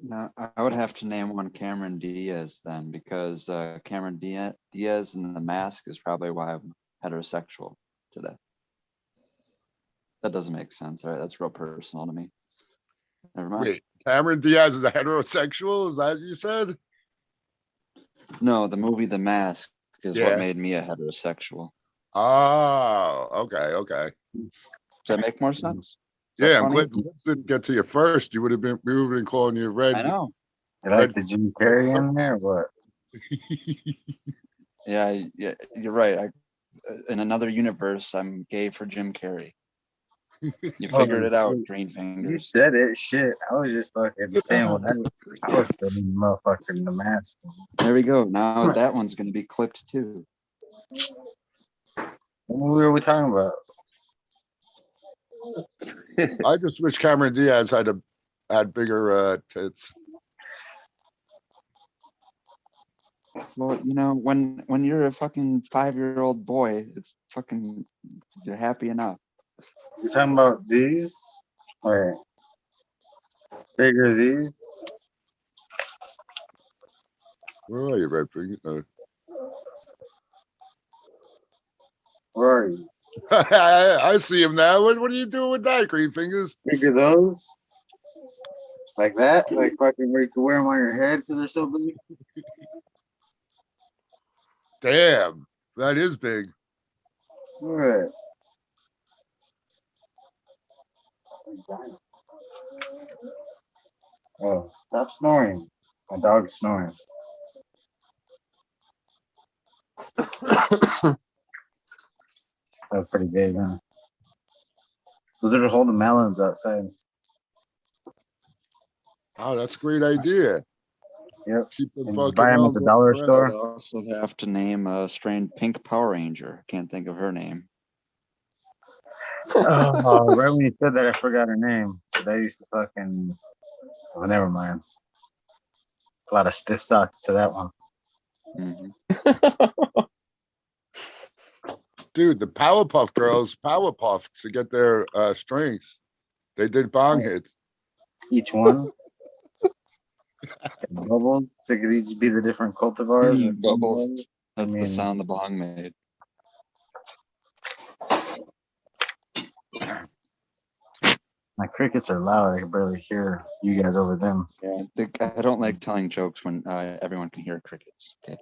[SPEAKER 11] No, I would have to name one Cameron Diaz then, because Cameron Diaz in the mask is probably why I'm heterosexual today. That doesn't make sense, right? That's real personal to me. Never mind.
[SPEAKER 13] Wait, Cameron Diaz is a heterosexual? Is that what you said?
[SPEAKER 11] No, the movie The Mask is
[SPEAKER 13] Yeah.
[SPEAKER 11] what made me a heterosexual.
[SPEAKER 13] Oh, okay.
[SPEAKER 11] Does that make more sense? Is that
[SPEAKER 13] Yeah, I'm
[SPEAKER 11] funny?
[SPEAKER 13] glad the lips didn't get to you first. We would have been calling you red.
[SPEAKER 11] I know.
[SPEAKER 9] You like the Jim Carrey in there or what?
[SPEAKER 11] Yeah, you're right. In another universe, I'm gay for Jim Carrey. You figured it out,
[SPEAKER 9] You
[SPEAKER 11] GreenFingers.
[SPEAKER 9] said it. Shit. I was just fucking saying what I was feeling the motherfucker in the mask.
[SPEAKER 11] There we go. Now that one's going to be clipped too.
[SPEAKER 9] What were we talking about?
[SPEAKER 13] I just wish Cameron Diaz had bigger tits.
[SPEAKER 11] Well, you know, when you're a fucking 5-year-old boy, it's fucking, you're happy enough.
[SPEAKER 9] You talking about these? Wait. Bigger these?
[SPEAKER 13] Where are you, Red Pig?
[SPEAKER 9] Where are you?
[SPEAKER 13] I see him now. What are you doing with that, GreenFingers?
[SPEAKER 9] Bigger those? Like that? Like fucking where you can wear them on your head because they're so big?
[SPEAKER 13] Damn, that is big.
[SPEAKER 9] What? Oh, stop snoring. My dog's snoring. That's pretty big, huh? Those are to hold the melons outside.
[SPEAKER 13] Oh, that's a great idea.
[SPEAKER 9] Yep.
[SPEAKER 13] Keep them
[SPEAKER 9] And
[SPEAKER 13] fucking
[SPEAKER 9] buy them at the dollar
[SPEAKER 11] I
[SPEAKER 9] store.
[SPEAKER 11] also have to name a strained pink Power Ranger. Can't think of her name.
[SPEAKER 9] Oh, right when you said that, I forgot her name. They used to fucking. Oh, never mind. A lot of stiff socks to that one.
[SPEAKER 13] Dude, the Powerpuff Girls, Powerpuff to get their strength. They did bong hits.
[SPEAKER 9] Each one. Bubbles. They could each be the different cultivars.
[SPEAKER 11] Bubbles. That's
[SPEAKER 9] I mean,
[SPEAKER 11] the sound the bong made.
[SPEAKER 9] my crickets are loud. I can barely hear you guys over them.
[SPEAKER 11] Yeah, I don't like telling jokes when everyone can hear crickets. Okay.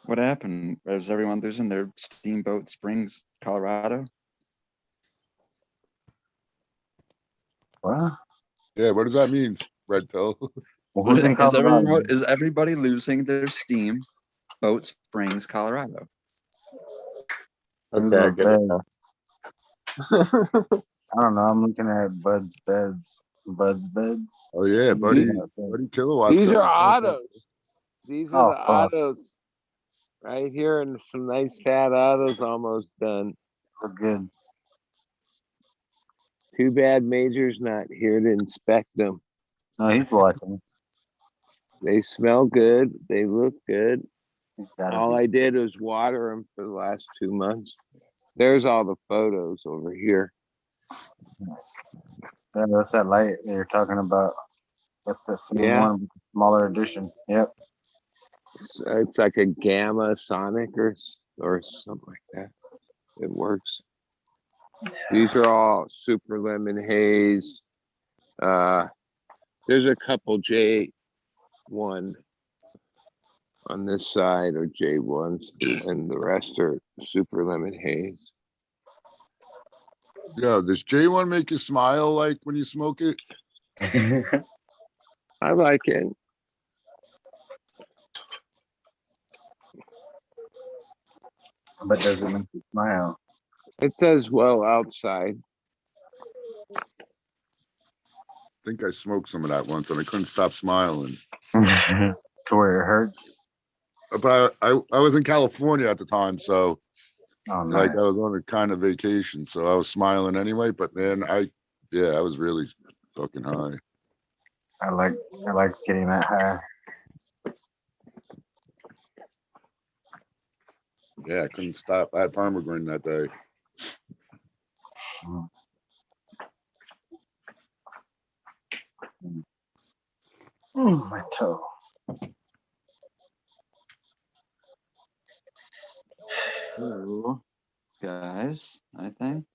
[SPEAKER 11] What happened? Is everyone losing their Steamboat Springs, Colorado?
[SPEAKER 9] What?
[SPEAKER 13] Yeah, what does that mean, Red Pill?
[SPEAKER 9] Well, who's in Colorado?
[SPEAKER 11] Is everybody losing their Steamboat Springs, Colorado?
[SPEAKER 9] Okay, I get it now. I don't know. I'm looking at Bud's beds. Bud's beds.
[SPEAKER 13] Oh yeah, buddy Kilowatt.
[SPEAKER 4] These are autos. These are
[SPEAKER 9] Oh,
[SPEAKER 4] the autos right here, and some nice fat autos almost done.
[SPEAKER 9] Look good.
[SPEAKER 4] Too bad Major's not here to inspect them.
[SPEAKER 9] No, he's watching.
[SPEAKER 4] They smell good. They look good. All
[SPEAKER 9] be.
[SPEAKER 4] I did was water them for the last 2 months. There's all the photos over here.
[SPEAKER 9] Yeah, that's that light that you're talking about. That's the same one, smaller edition. Yep.
[SPEAKER 4] It's like a gamma sonic or something like that. It works. These are all super lemon haze. There's a couple J1 on this side or J1s, and the rest are super lemon haze.
[SPEAKER 13] Yeah, does J1 make you smile like when you smoke it?
[SPEAKER 4] I like it.
[SPEAKER 9] But does it make you smile?
[SPEAKER 4] It does well outside.
[SPEAKER 13] I think I smoked some of that once and I couldn't stop smiling.
[SPEAKER 9] To where it hurts?
[SPEAKER 13] But I was in California at the time, so like I
[SPEAKER 9] nice.
[SPEAKER 13] was on a kind of vacation, so I was smiling anyway. But man, I was really fucking high.
[SPEAKER 9] I like getting that high.
[SPEAKER 13] Yeah, I couldn't stop. I had Parmesan that day.
[SPEAKER 9] My toe.
[SPEAKER 11] Hello, guys. Anything?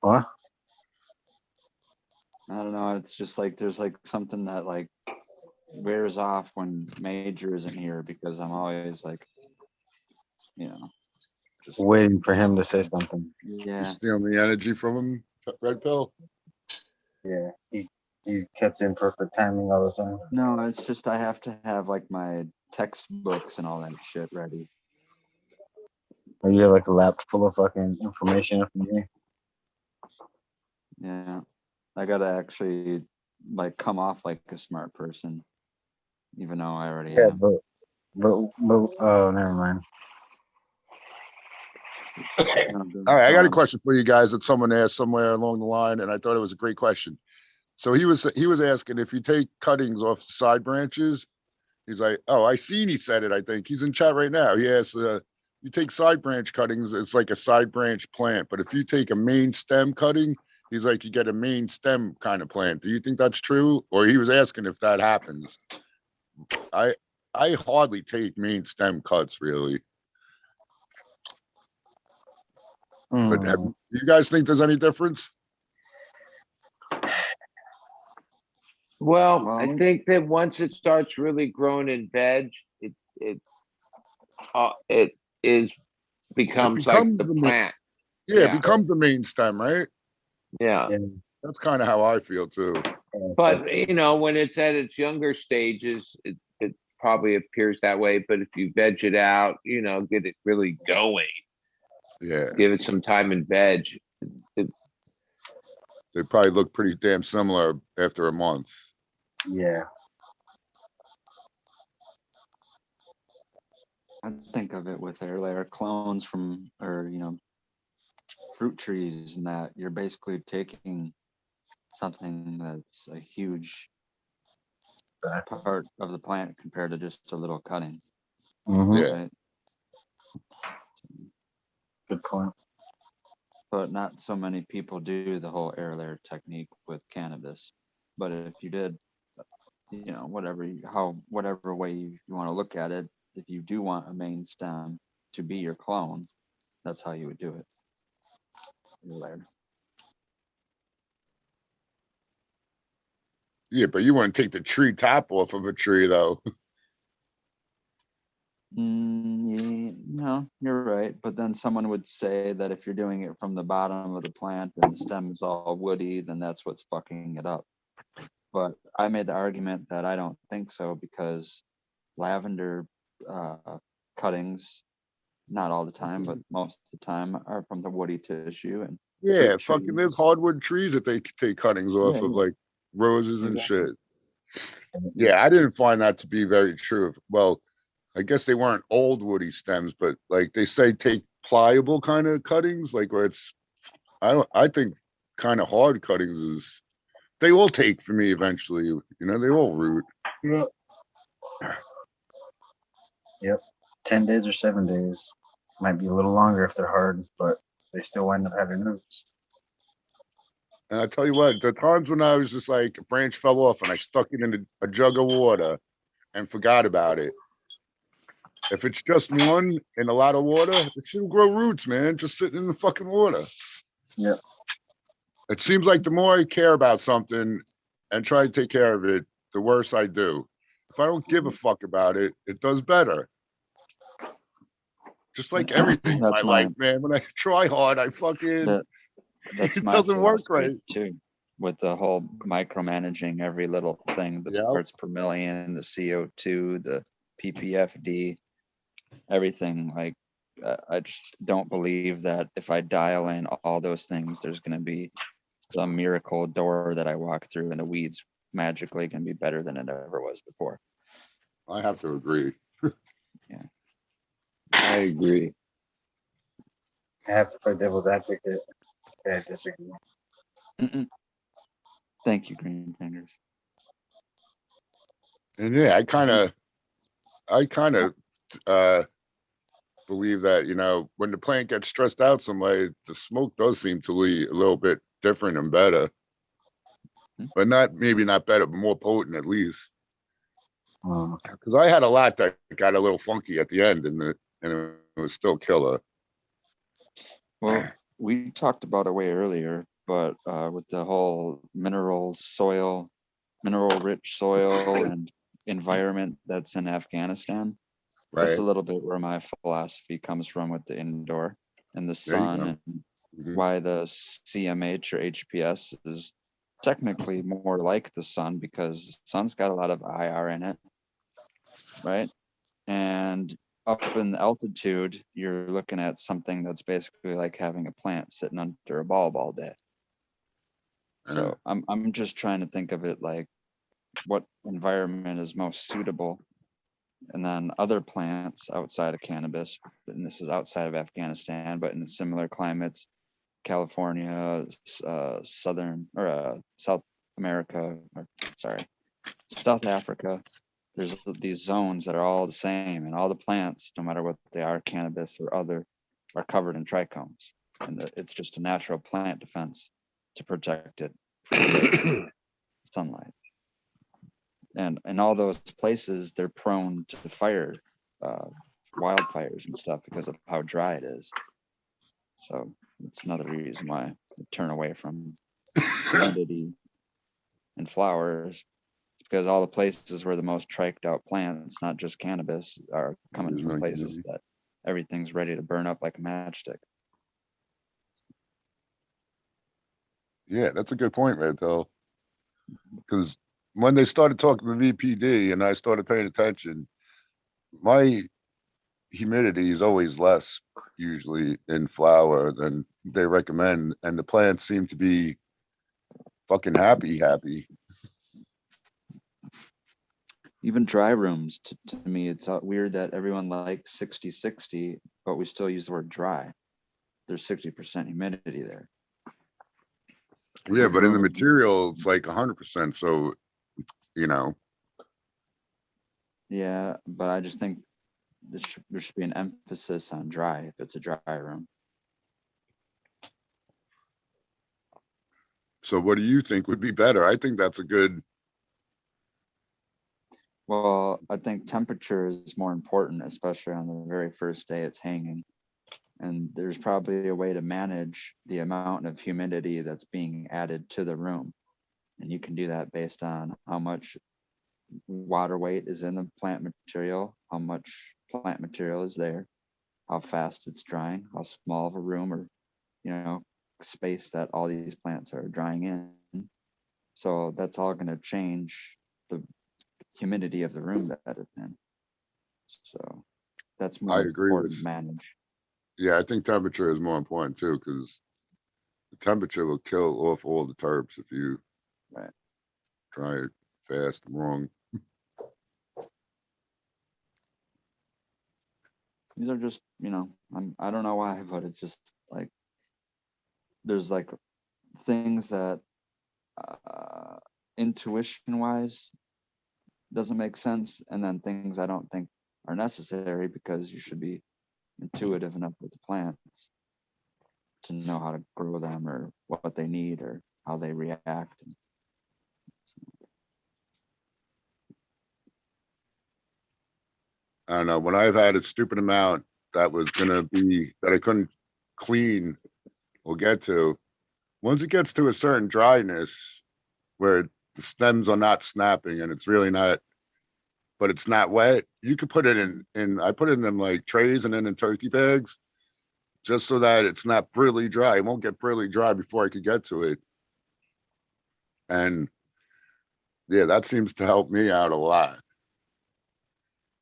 [SPEAKER 9] What?
[SPEAKER 11] I don't know. It's just like there's like something that like wears off when Major isn't here because I'm always like, you know,
[SPEAKER 9] Waiting for him to say something.
[SPEAKER 11] yeah.
[SPEAKER 13] You stealing the energy from him? Red pill.
[SPEAKER 9] Yeah, he kept in perfect timing all the time.
[SPEAKER 11] No, it's just I have to have like my textbooks and all that shit ready.
[SPEAKER 9] Or you have like a lap full of fucking information from me.
[SPEAKER 11] Yeah, I gotta actually like come off like a smart person, even though I already
[SPEAKER 9] Yeah,
[SPEAKER 11] am.
[SPEAKER 9] but oh, never mind.
[SPEAKER 13] All right, I got a question for you guys that someone asked somewhere along the line, and I thought it was a great question. So he was asking if you take cuttings off the side branches. He's like, oh, I seen he said it. I think he's in chat right now. He asked, you take side branch cuttings, it's like a side branch plant, but if you take a main stem cutting, he's like, you get a main stem kind of plant. Do you think that's true? Or he was asking if that happens. I hardly take main stem cuts really. But do you guys think there's any difference?
[SPEAKER 4] Well, I think that once it starts really growing in veg, it becomes like the plant.
[SPEAKER 13] It becomes the main stem, right?
[SPEAKER 4] Yeah.
[SPEAKER 13] That's kind of how I feel too.
[SPEAKER 4] But you know, when it's at its younger stages, it probably appears that way. But if you veg it out, you know, get it really going.
[SPEAKER 13] Yeah.
[SPEAKER 4] Give it some time in veg.
[SPEAKER 13] They probably look pretty damn similar after a month.
[SPEAKER 9] Yeah.
[SPEAKER 11] I think of it with air layer clones from, or fruit trees, and that you're basically taking something that's a huge part of the plant compared to just a little cutting.
[SPEAKER 9] Yeah.
[SPEAKER 11] Right?
[SPEAKER 9] Good point.
[SPEAKER 11] But not so many people do the whole air layer technique with cannabis. But if you did, whatever way you want to look at it, if you do want a main stem to be your clone, that's how you would do it. Air layer.
[SPEAKER 13] Yeah, but you want to take the tree top off of a tree though.
[SPEAKER 11] No, you're right. But then someone would say that if you're doing it from the bottom of the plant and the stem is all woody, then that's what's fucking it up. But I made the argument that I don't think so, because lavender cuttings, not all the time, but most of the time, are from the woody tissue. And
[SPEAKER 13] Yeah, fucking there's hardwood trees that they take cuttings off of, like roses and shit. Yeah, I didn't find that to be very true. Well, I guess they weren't old woody stems, but like they say, take pliable kind of cuttings, like where it's, I think kind of hard cuttings is, they all take for me eventually, they all root.
[SPEAKER 9] Yep. Yep. 10 days or 7 days. Might be a little longer if they're hard, but they still wind up having roots.
[SPEAKER 13] And I tell you what, the times when I was just like, a branch fell off and I stuck it in a jug of water and forgot about it. If it's just one in a lot of water, it should grow roots, man. Just sitting in the fucking water.
[SPEAKER 9] Yeah.
[SPEAKER 13] It seems like the more I care about something and try to take care of it, the worse I do. If I don't give a fuck about it, it does better. Just like everything in my life, man. When I try hard, I fucking
[SPEAKER 11] that's
[SPEAKER 13] it
[SPEAKER 11] my
[SPEAKER 13] doesn't work
[SPEAKER 11] philosophy
[SPEAKER 13] right.
[SPEAKER 11] too. With the whole micromanaging every little thing, the parts per million, the CO2, the ppfd, everything. Like I just don't believe that if I dial in all those things, there's going to be some miracle door that I walk through and the weeds magically can be better than it ever was before.
[SPEAKER 13] I have to agree.
[SPEAKER 11] Yeah,
[SPEAKER 4] I agree.
[SPEAKER 9] I have to play devil's advocate. I disagree.
[SPEAKER 11] Thank you, GreenFingers.
[SPEAKER 13] And yeah, I kind of believe that, when the plant gets stressed out some way, the smoke does seem to be a little bit different and better. But maybe not better, but more potent at least. Because I had a lot that got a little funky at the end, and it was still killer.
[SPEAKER 11] Well, we talked about it way earlier, but with the whole mineral rich soil and environment that's in Afghanistan, that's a little bit where my philosophy comes from with the indoor and the sun and why the CMH or HPS is technically more like the sun, because the sun's got a lot of IR in it, right? And up in altitude, you're looking at something that's basically like having a plant sitting under a bulb all day. So I'm just trying to think of it like what environment is most suitable. And then other plants outside of cannabis, and this is outside of Afghanistan, but in similar climates, California, Southern or South America, or sorry, South Africa, there's these zones that are all the same, and all the plants, no matter what they are, cannabis or other, are covered in trichomes. And it's just a natural plant defense to protect it from sunlight. And in all those places, they're prone to fire, wildfires and stuff because of how dry it is. So it's another reason why I turn away from humidity and flowers, because all the places where the most triched out plants, not just cannabis, are coming from places that everything's ready to burn up like a matchstick.
[SPEAKER 13] Yeah, that's a good point, Rantel. Because when they started talking to the VPD and I started paying attention, my humidity is always less usually in flower than they recommend, and the plants seem to be fucking happy.
[SPEAKER 11] Even dry rooms, to me, it's weird that everyone likes 60-60, but we still use the word dry. There's 60% humidity there.
[SPEAKER 13] Yeah, but in the material, it's like 100%. So, you know.
[SPEAKER 11] Yeah, but I just think there should be an emphasis on dry if it's a dry room.
[SPEAKER 13] So what do you think would be better? I think that's a good.
[SPEAKER 11] Well, I think temperature is more important, especially on the very first day it's hanging. And there's probably a way to manage the amount of humidity that's being added to the room. And you can do that based on how much water weight is in the plant material, how much plant material is there, how fast it's drying, how small of a room or, space that all these plants are drying in. So that's all going to change the humidity of the room that it's in. So that's more
[SPEAKER 13] I agree
[SPEAKER 11] important
[SPEAKER 13] with
[SPEAKER 11] to manage.
[SPEAKER 13] Yeah, I think temperature is more important too, because the temperature will kill off all the terps if you try it fast and wrong.
[SPEAKER 11] These are just, I don't know why, but it's just like, there's like things that intuition wise doesn't make sense. And then things I don't think are necessary, because you should be intuitive enough with the plants to know how to grow them or what they need or how they react.
[SPEAKER 13] I don't know. When I've had a stupid amount that was gonna be that I couldn't clean or get to, once it gets to a certain dryness where the stems are not snapping and it's really not, but it's not wet, you could put it in I put it in them like trays and then in turkey bags, just so that it's not brilliantly dry. It won't get brilliantly dry before I could get to it. And yeah, that seems to help me out a lot.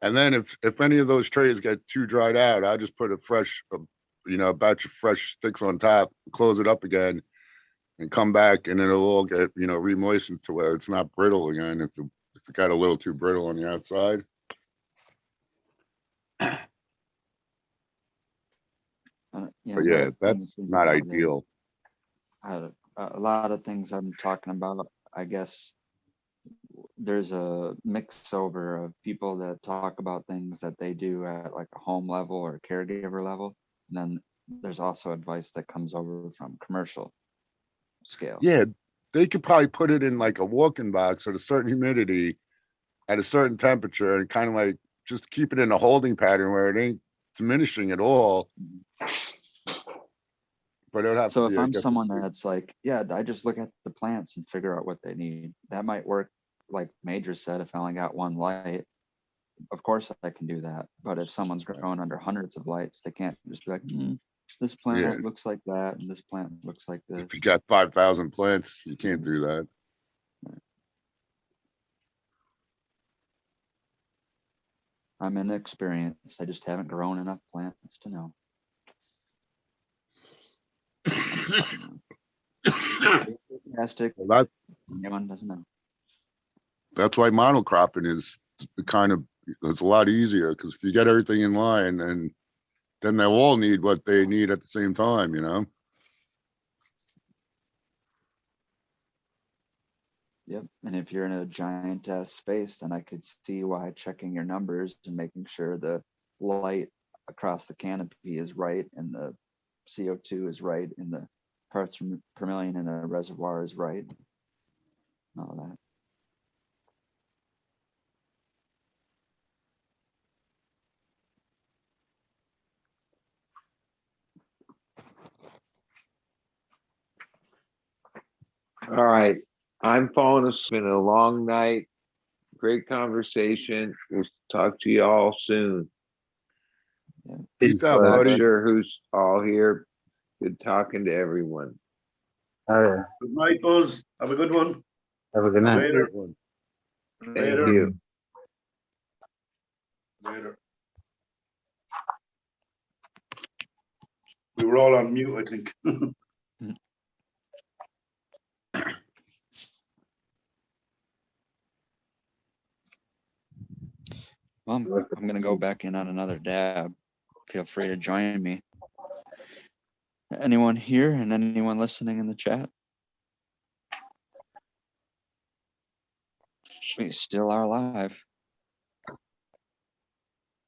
[SPEAKER 13] And then if any of those trays get too dried out, I just put a fresh, a batch of fresh sticks on top, close it up again, and come back, and it'll all get, re-moistened to where it's not brittle again if it got a little too brittle on the outside. But yeah, that's not ideal.
[SPEAKER 11] A lot of things I'm talking about, I guess there's a mix over of people that talk about things that they do at like a home level or caregiver level. And then there's also advice that comes over from commercial scale.
[SPEAKER 13] Yeah, they could probably put it in like a walk-in box at a certain humidity at a certain temperature and kind of like just keep it in a holding pattern where it ain't diminishing at all. But it would have
[SPEAKER 11] so
[SPEAKER 13] to be,
[SPEAKER 11] if I'm someone that's like, yeah, I just look at the plants and figure out what they need, that might work. Like Major said, if I only got one light, of course I can do that. But if someone's growing under hundreds of lights, they can't just be like, This plant looks like that, and this plant looks like this.
[SPEAKER 13] If you got 5,000 plants, you can't do that.
[SPEAKER 11] I'm inexperienced. I just haven't grown enough plants to know. Fantastic.
[SPEAKER 13] Well,
[SPEAKER 11] Anyone doesn't know.
[SPEAKER 13] that's why monocropping is it's a lot easier, because if you get everything in line, then they'll all need what they need at the same time, you know?
[SPEAKER 11] Yep. And if you're in a giant ass space, then I could see why checking your numbers and making sure the light across the canopy is right and the CO2 is right and the parts per million in the reservoir is right. All that.
[SPEAKER 4] All right. I'm falling asleep. It's been a long night. Great conversation. We'll talk to you all soon.
[SPEAKER 13] Peace out,
[SPEAKER 4] Not
[SPEAKER 13] buddy.
[SPEAKER 4] sure who's all here. Good talking to everyone.
[SPEAKER 16] Good night, Buzz. Have a good one.
[SPEAKER 9] Have a good night.
[SPEAKER 16] Later.
[SPEAKER 4] Thank
[SPEAKER 16] Later.
[SPEAKER 4] you.
[SPEAKER 16] Later. We were all on mute, I think.
[SPEAKER 11] Well, I'm going to go back in on another dab. Feel free to join me. Anyone here and anyone listening in the chat? We still are live.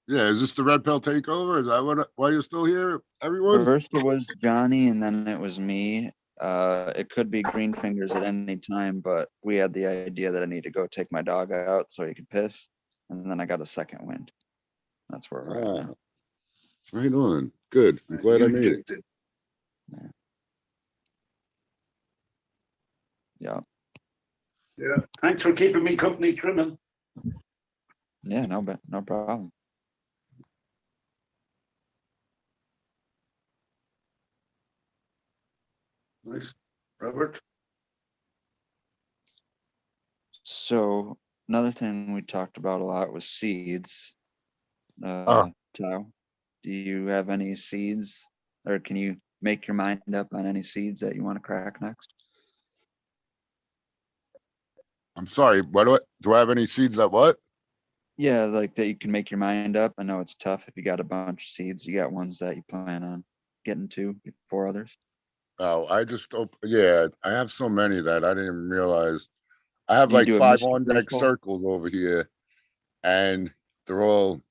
[SPEAKER 13] Yeah, is this the Red Pill takeover? Is that why you're still here, everyone?
[SPEAKER 11] First it was Johnny and then it was me. It could be GreenFingers at any time, but we had the idea that I need to go take my dog out so he could piss. And then I got a second wind. That's where we're at now.
[SPEAKER 13] Right on. Good. I'm glad I made it.
[SPEAKER 11] Yeah.
[SPEAKER 16] Yeah. Thanks for keeping me company, trimming.
[SPEAKER 11] Yeah, no problem.
[SPEAKER 16] Nice. Robert?
[SPEAKER 11] So another thing we talked about a lot was seeds. Tao, do you have any seeds, or can you make your mind up on any seeds that you want to crack next?
[SPEAKER 13] I'm sorry, do I have any seeds that what?
[SPEAKER 11] Yeah, like that you can make your mind up. I know it's tough if you got a bunch of seeds. You got ones that you plan on getting to before others.
[SPEAKER 13] Oh, yeah, I have so many that I didn't even realize. I have
[SPEAKER 11] Do you
[SPEAKER 13] like
[SPEAKER 11] do a
[SPEAKER 13] 5
[SPEAKER 11] mystery
[SPEAKER 13] on deck
[SPEAKER 11] circle?
[SPEAKER 13] circles over here, and they're all,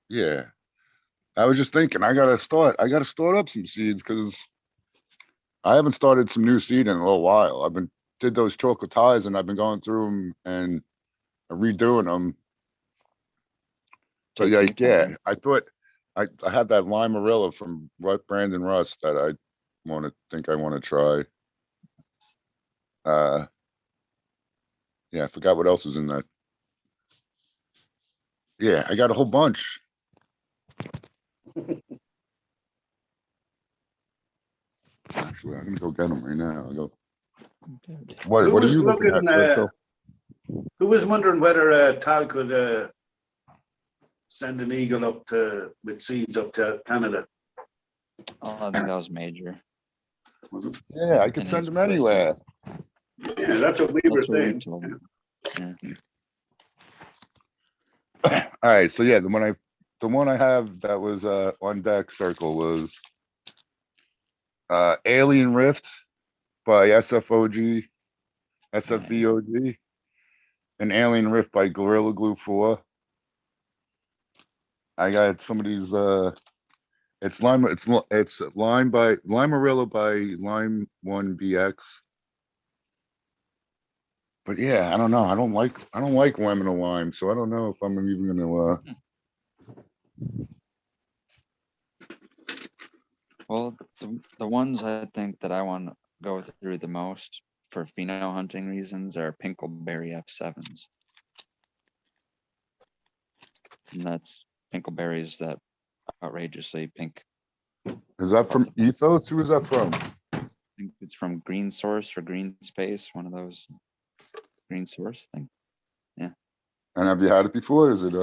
[SPEAKER 13] yeah. I was just thinking, I gotta start up some seeds, because I haven't started some new seed in a little while. Did those chocolate ties, and I've been going through them and redoing them. So yeah, I thought I had that Limarilla from Brandon Russ that I want to try. Yeah, I forgot what else was in that. Yeah, I got a whole bunch. Actually, I'm gonna go get them right now. I'll go. What
[SPEAKER 16] Who
[SPEAKER 13] are
[SPEAKER 16] was
[SPEAKER 13] you looking at, Phil?
[SPEAKER 16] Who was wondering whether Tal could send an eagle up with seeds up to Canada?
[SPEAKER 11] Oh, I think that was Major.
[SPEAKER 13] Yeah, I could send them anywhere.
[SPEAKER 16] Yeah, that's what we were saying.
[SPEAKER 13] All right, so yeah, the one I have that was on deck circle was Alien Rift by SFVOG, and Alien Rift by Gorilla Glue 4. I got some of these. It's Limarilla by Lime 1 BX. But yeah, I don't know. I don't like lemon or lime, so I don't know if I'm even gonna.
[SPEAKER 11] Well, the ones I think that I want to go through the most for pheno hunting reasons are Pinkleberry F7s. And that's Pinkleberries that outrageously pink
[SPEAKER 13] Is that from Ethos? Who is that from?
[SPEAKER 11] I think it's from Green Source or Green Space, one of those. Green Source thing. Yeah.
[SPEAKER 13] And have you had it before? Is it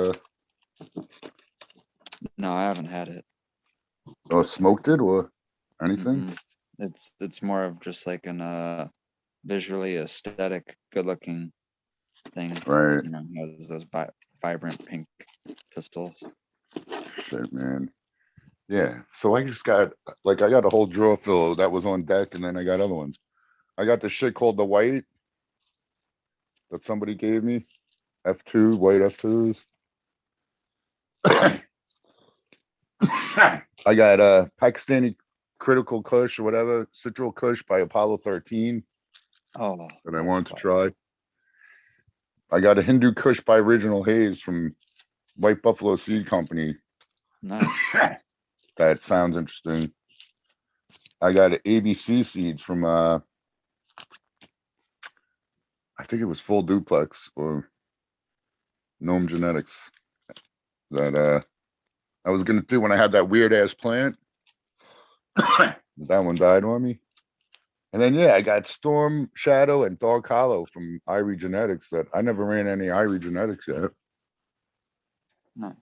[SPEAKER 11] No, I haven't had it.
[SPEAKER 13] smoked it or anything?
[SPEAKER 11] It's more of just like an visually aesthetic, good looking thing.
[SPEAKER 13] Right.
[SPEAKER 11] You know, it has those vibrant pink pistils.
[SPEAKER 13] Shit, man. Yeah. So I just got I got a whole drawer full that was on deck, and then I got other ones. I got this shit called the white that somebody gave me. F2, white F2s. I got Pakistani Critical Kush or whatever, Citral Kush by Apollo 13.
[SPEAKER 11] Oh.
[SPEAKER 13] That I wanted to try. I got a Hindu Kush by Original Haze from White Buffalo Seed Company.
[SPEAKER 11] Nice.
[SPEAKER 13] That sounds interesting. I got ABC seeds from I think it was Full Duplex or Gnome Genetics that I was gonna do when I had that weird ass plant. That one died on me. And then yeah, I got Storm Shadow and Dog Hollow from Irie Genetics that I never ran any Irie Genetics yet.
[SPEAKER 11] Nice.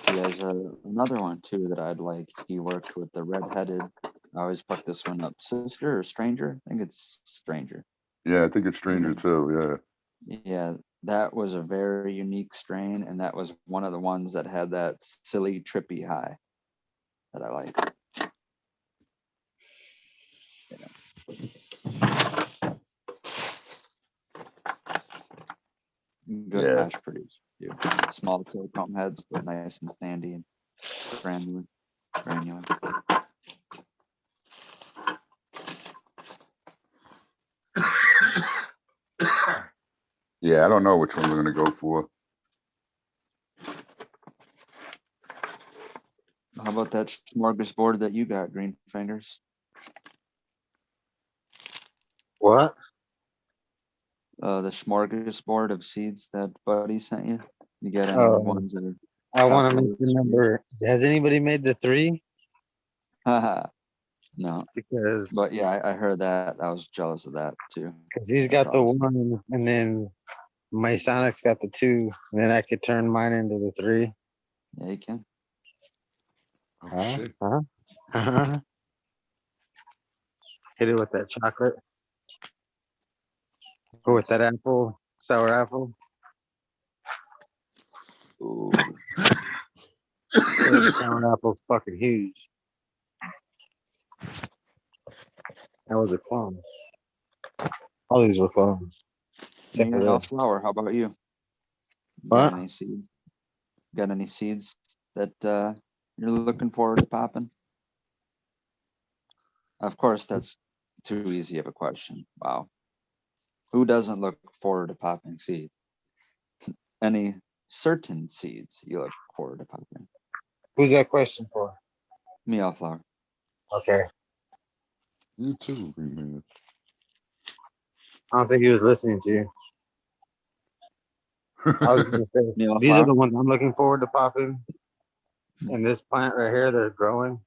[SPEAKER 11] There's another one too that I'd like. He worked with the red-headed. I always fuck this one up. Sister or Stranger? I think it's Stranger.
[SPEAKER 13] Yeah, I think it's Stranger too. Yeah.
[SPEAKER 11] Yeah, that was a very unique strain, and that was one of the ones that had that silly, trippy high that I like. Good
[SPEAKER 13] Yeah.
[SPEAKER 11] hash produce. Too. Small kill comb heads, but nice and sandy and granular.
[SPEAKER 13] Yeah, I don't know which one we're gonna go for.
[SPEAKER 11] How about that smorgasbord that you got, GreenFingers?
[SPEAKER 9] What?
[SPEAKER 11] The smorgasbord of seeds that Buddy sent you. You got any ones that are?
[SPEAKER 9] I want to
[SPEAKER 11] top
[SPEAKER 9] make the
[SPEAKER 11] loads?
[SPEAKER 9] number. Has anybody made the 3?
[SPEAKER 11] No.
[SPEAKER 9] Because
[SPEAKER 11] But yeah, I heard that. I was jealous of that too.
[SPEAKER 9] he's got the 1, and then my Sonic's got the 2, and then I could turn mine into the 3.
[SPEAKER 11] Yeah, you can.
[SPEAKER 13] Shit.
[SPEAKER 9] Hit it with that chocolate. Go with that apple, sour apple.
[SPEAKER 11] Ooh.
[SPEAKER 9] Sour apple's fucking huge. That was a clone. All these were clones. Except for this.
[SPEAKER 11] Autoflower, how about you?
[SPEAKER 9] What?
[SPEAKER 11] Got any seeds? Got any seeds that you're looking forward to popping? Of course, that's too easy of a question. Wow. Who doesn't look forward to popping seeds? Any certain seeds you look forward to popping?
[SPEAKER 9] Who's that question for?
[SPEAKER 11] Meaulflower.
[SPEAKER 9] Okay.
[SPEAKER 13] You too, man.
[SPEAKER 9] I don't think he was listening to you. I was gonna say these are the ones I'm looking forward to popping. And this plant right here, they're growing.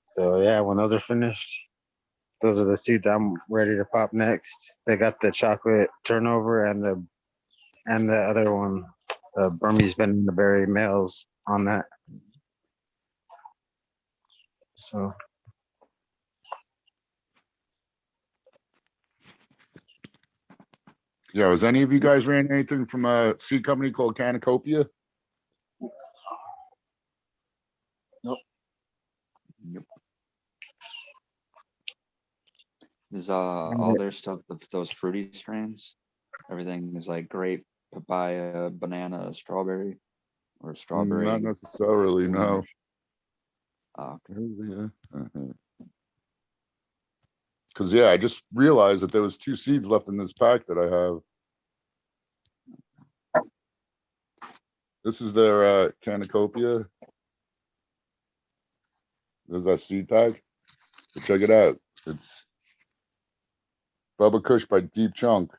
[SPEAKER 9] So yeah, when those are finished, those are the seeds I'm ready to pop next. They got the chocolate turnover and the other one, the Burmese banana berry males on that. So
[SPEAKER 13] Yeah, has any of you guys ran anything from a seed company called Cannacopia?
[SPEAKER 9] Nope.
[SPEAKER 11] Yep. Is all their stuff those fruity strains? Everything is like grape, papaya, banana, strawberry, or strawberry.
[SPEAKER 13] Not necessarily, no.
[SPEAKER 11] Oh,
[SPEAKER 13] Because yeah, I just realized that there was 2 seeds left in this pack that I have. This is their Cannacopia. There's that seed pack. So check it out. It's Bubba Kush by Deep Chunk.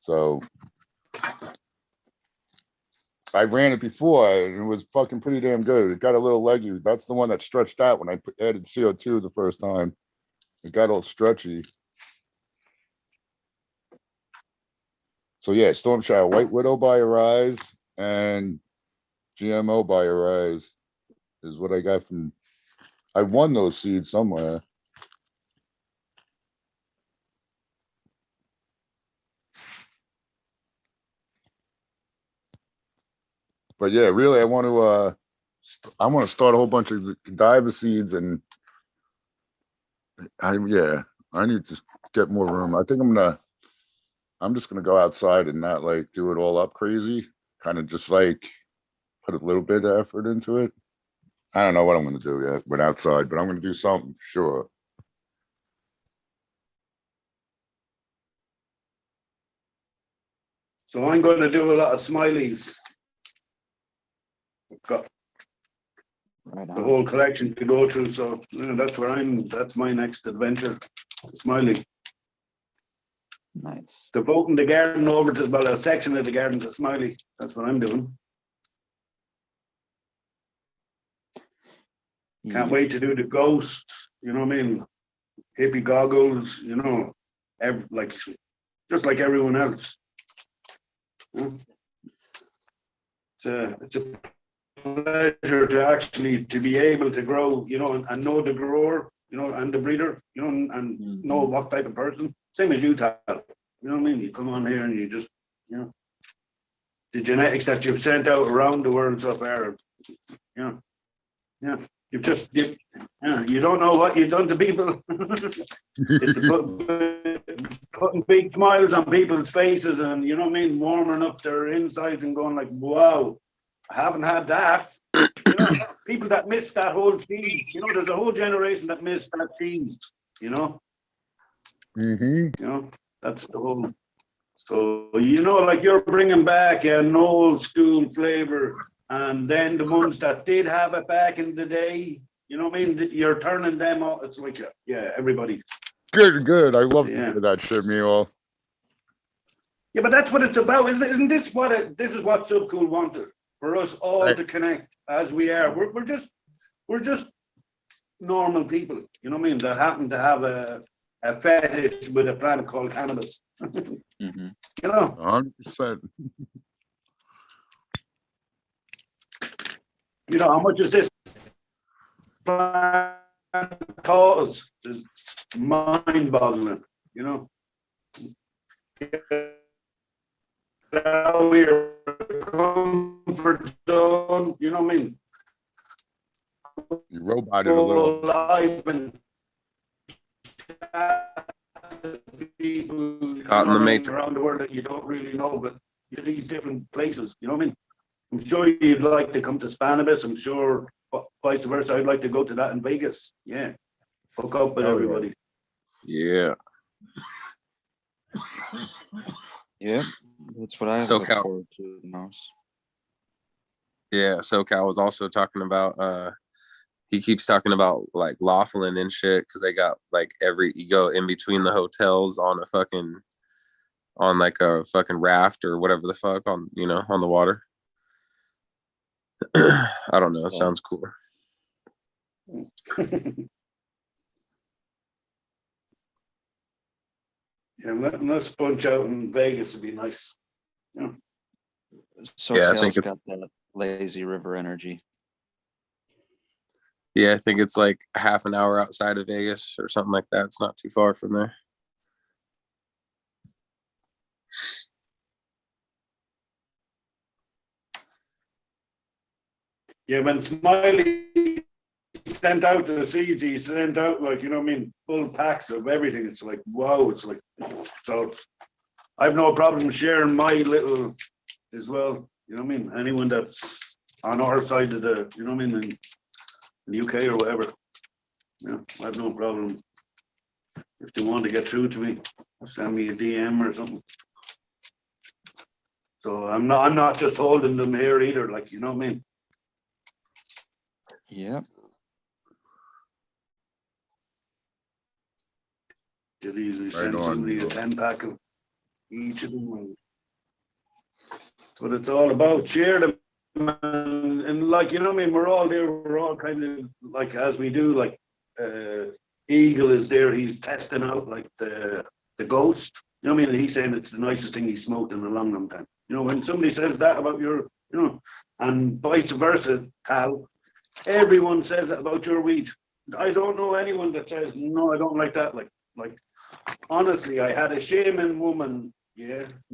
[SPEAKER 13] So I ran it before and it was fucking pretty damn good. It got a little leggy. That's the one that stretched out when I added CO2 the first time. It got all stretchy. So yeah, Storm Shadow, White Widow by Arise and GMO by Arise is what I got from. I won those seeds somewhere. But yeah, really, I want to start a whole bunch of diver seeds, and I need to get more room. I think I'm just gonna go outside and not like do it all up crazy. Kind of just like put a little bit of effort into it. I don't know what I'm gonna do yet with outside, but I'm gonna do something, sure.
[SPEAKER 16] So I'm going to do a lot of smileys. I've got the whole collection to go through, so that's my next adventure. Smiley.
[SPEAKER 11] Nice.
[SPEAKER 16] Devoting the garden over to, well, a section of the garden to Smiley. That's what I'm doing. Can't wait to do the ghosts, you know what I mean? Hippie goggles, like just like everyone else. It's a pleasure to actually to be able to grow, and know the grower, and the breeder, and know what type of person. Same as you, Tal. You know what I mean? You come on here and you just, the genetics that you've sent out around the world so far, you don't know what you've done to people. It's putting big smiles on people's faces, and you know what I mean, warming up their insides and going like, wow, I haven't had that. People that miss that whole cheese, there's a whole generation that missed that cheese, that's the whole. So like you're bringing back an old school flavor, and then the ones that did have it back in the day, you know what I mean, you're turning them off. It's like, everybody.
[SPEAKER 13] Good. I love to hear that shit, Meaul.
[SPEAKER 16] Yeah, but that's what it's about, isn't this what this is what Subcool wanted, for us all to connect as we are. We're just normal people, you know what I mean, that happen to have a fetish with a plant called cannabis.
[SPEAKER 13] 100%.
[SPEAKER 16] How much is this plant cost? It's mind-boggling, Now we're comfort zone, you know what I mean?
[SPEAKER 13] You roboted a little.
[SPEAKER 16] Life and people
[SPEAKER 7] Caught in the matrix
[SPEAKER 16] around the world that you don't really know, but you're these different places, you know what I mean? I'm sure you'd like to come to Spanibus. I'm sure vice versa. I'd like to go to that in Vegas. Yeah. Hook up with everybody.
[SPEAKER 7] Yeah.
[SPEAKER 11] Yeah, that's what I look forward to the most.
[SPEAKER 7] Yeah, SoCal was also talking about he keeps talking about like Laughlin and shit, because they got like you go in between the hotels on a fucking raft or whatever the fuck on the water. I don't know, it sounds cool.
[SPEAKER 16] Yeah, let's bunch out in Vegas would be nice.
[SPEAKER 11] SoCal's got that lazy river energy.
[SPEAKER 7] Yeah, I think it's like half an hour outside of Vegas or something like that. It's not too far from there.
[SPEAKER 16] Yeah, when Smiley sent out the seeds, he sent out full packs of everything. It's like, wow, it's like, so I've no problem sharing my little as well. You know what I mean? Anyone that's on our side of the, you know what I mean, in the UK or whatever. Yeah, I have no problem. If they want to get through to me, send me a DM or something. So I'm not just holding them here either, you know what I mean?
[SPEAKER 11] Yep.
[SPEAKER 16] Could easily send somebody a 10-pack of each of them. That's what it's all about. Share them. And like, you know what I mean? We're all there. We're all kind of like, as we do, like, Eagle is there. He's testing out like the ghost. You know what I mean? He's saying it's the nicest thing he's smoked in a long, long time. You know, when somebody says that about your, you know, and vice versa, Cal, everyone says it about your weed. I don't know anyone that says, no, I don't like that. Like honestly, I had a shaman woman,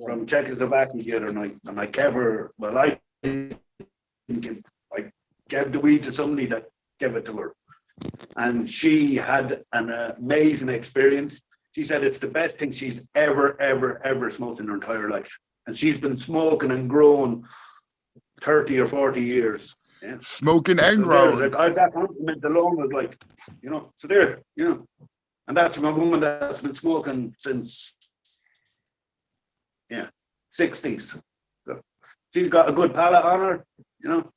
[SPEAKER 16] from Czechoslovakia the other night, and I gave her, well, I gave the weed to somebody that gave it to her. And she had an amazing experience. She said it's the best thing she's ever smoked in her entire life. And she's been smoking and growing 30 or 40 years. Yeah.
[SPEAKER 13] Smoking and
[SPEAKER 16] So
[SPEAKER 13] growing.
[SPEAKER 16] like, that compliment alone was like, you know, so there, you know. And that's from a woman that's been smoking since, 60s. So she's got a good palate on her, you know.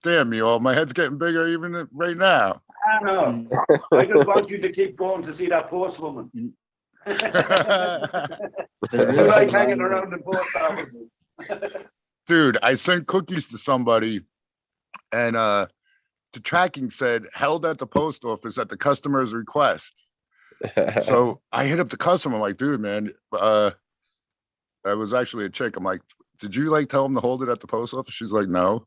[SPEAKER 13] Damn, me all. My head's getting bigger even right now.
[SPEAKER 16] I know. I just want you to keep going to see that post woman. You like hanging around the post office.
[SPEAKER 13] Dude, I sent cookies to somebody, and the tracking said held at the post office at the customer's request. So I hit up the customer. I'm like, dude, man, that was actually a chick. I'm like, did you like tell him to hold it at the post office? She's like, no.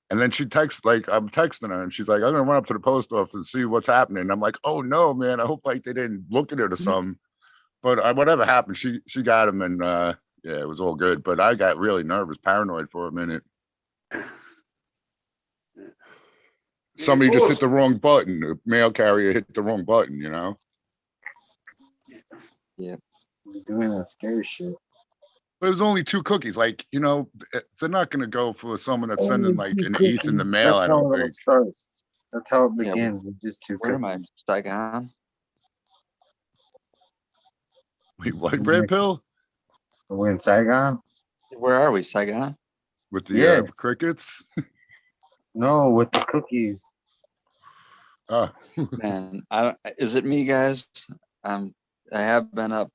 [SPEAKER 13] And then she texts, like, I'm texting her, and she's like, I'm gonna run up to the post office and see what's happening. And I'm like, oh no, man, I hope like they didn't look at it or something. But whatever happened, she got him, and yeah, it was all good. But I got really nervous, paranoid for a minute. Somebody just hit the wrong button. The mail carrier hit the wrong button, you know?
[SPEAKER 9] Yeah, doing that scary shit.
[SPEAKER 13] But it was only 2 cookies. Like, you know, they're not going to go for someone that's sending like an eighth in the mail,
[SPEAKER 9] That's
[SPEAKER 13] I don't
[SPEAKER 9] how it
[SPEAKER 13] think.
[SPEAKER 9] starts. That's how it
[SPEAKER 11] Yeah,
[SPEAKER 9] begins with just 2
[SPEAKER 11] Where am I?
[SPEAKER 9] cookies.
[SPEAKER 11] Saigon?
[SPEAKER 13] Wait, what, Red Pill?
[SPEAKER 9] We're in Saigon?
[SPEAKER 11] Where are we? Saigon?
[SPEAKER 13] With the
[SPEAKER 9] Yes.
[SPEAKER 13] crickets?
[SPEAKER 9] No, with the cookies.
[SPEAKER 13] Oh.
[SPEAKER 11] Man, is it me, guys? I have been up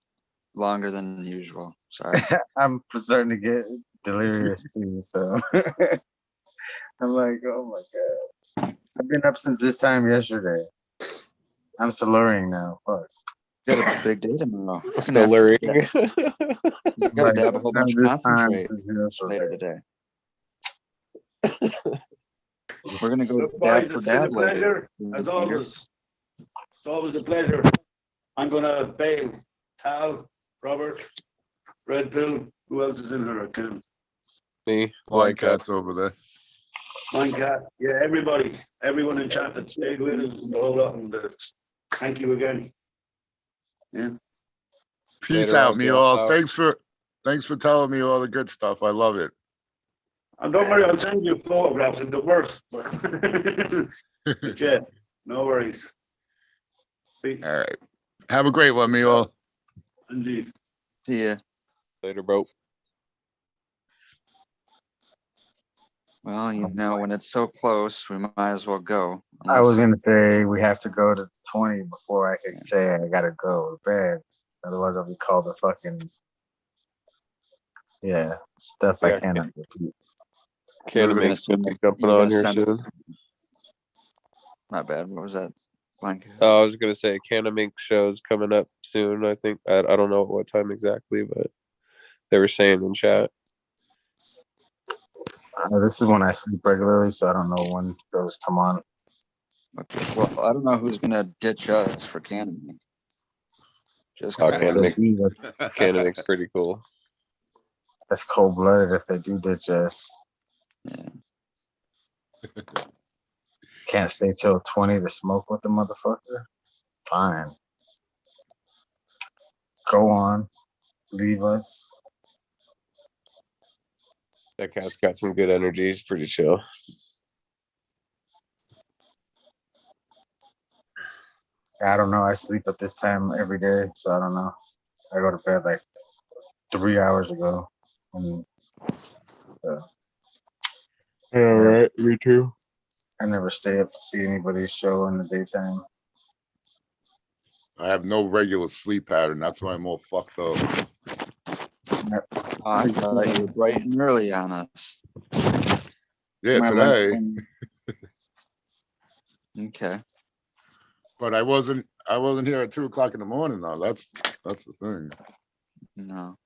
[SPEAKER 11] longer than usual. Sorry.
[SPEAKER 9] I'm starting to get delirious too, so I'm like, oh my god. I've been up since this time yesterday. I'm slurring now. Fuck.
[SPEAKER 11] You got a big day tomorrow.
[SPEAKER 2] Slurring.
[SPEAKER 11] You gotta dab a whole bunch of concentrate later today. We're gonna go dab for dab later.
[SPEAKER 16] As always. It's always a pleasure. I'm gonna bail. Tal, Robert, Red Pill. Who else is in here? I can't.
[SPEAKER 2] Me.
[SPEAKER 13] Wine Cat's over there.
[SPEAKER 16] Mine Cat. Yeah, everybody. Everyone in chat that stayed with us and the whole lot. And thank you again. Yeah.
[SPEAKER 13] Peace
[SPEAKER 2] Later,
[SPEAKER 13] out, me all.
[SPEAKER 2] Autoflower.
[SPEAKER 13] Thanks for telling me all the good stuff. I love it.
[SPEAKER 16] And don't worry, I'll send you photographs of the worst. But yeah, no worries.
[SPEAKER 13] All right. Have a great one, me all.
[SPEAKER 16] Indeed.
[SPEAKER 11] See ya.
[SPEAKER 2] Later, bro.
[SPEAKER 11] Well, you know, when it's so close, we might as well go.
[SPEAKER 9] I was gonna say we have to go to 20 before I could say I gotta go to bed. Otherwise I'll be called a fucking stuff I cannot repeat.
[SPEAKER 2] Canna Mink's gonna be jumping on here soon.
[SPEAKER 11] Not bad. What was that? Blanket.
[SPEAKER 2] Oh, I was gonna say Canna Mink show's coming up soon. I think I don't know what time exactly, but they were saying in chat.
[SPEAKER 9] This is when I sleep regularly, so I don't know when those come on.
[SPEAKER 11] Okay. Well, I don't know who's gonna ditch us for Canna Mink. Just
[SPEAKER 2] Canna Mink's pretty cool.
[SPEAKER 9] That's cold blooded if they do ditch us.
[SPEAKER 11] Yeah.
[SPEAKER 9] Can't stay till 20 to smoke with the motherfucker? Fine. Go on. Leave us.
[SPEAKER 2] That cat's got some good energy. He's pretty chill.
[SPEAKER 9] I don't know. I sleep at this time every day, so I don't know. I go to bed like 3 hours ago. And,
[SPEAKER 2] yeah, right. Me too.
[SPEAKER 9] I never stay up to see anybody's show in the daytime.
[SPEAKER 13] I have no regular sleep pattern. That's why I'm all fucked up.
[SPEAKER 11] I thought you were bright and early on us.
[SPEAKER 13] Yeah, today.
[SPEAKER 11] Okay.
[SPEAKER 13] But I wasn't here at 2 o'clock in the morning though. That's the thing.
[SPEAKER 11] No.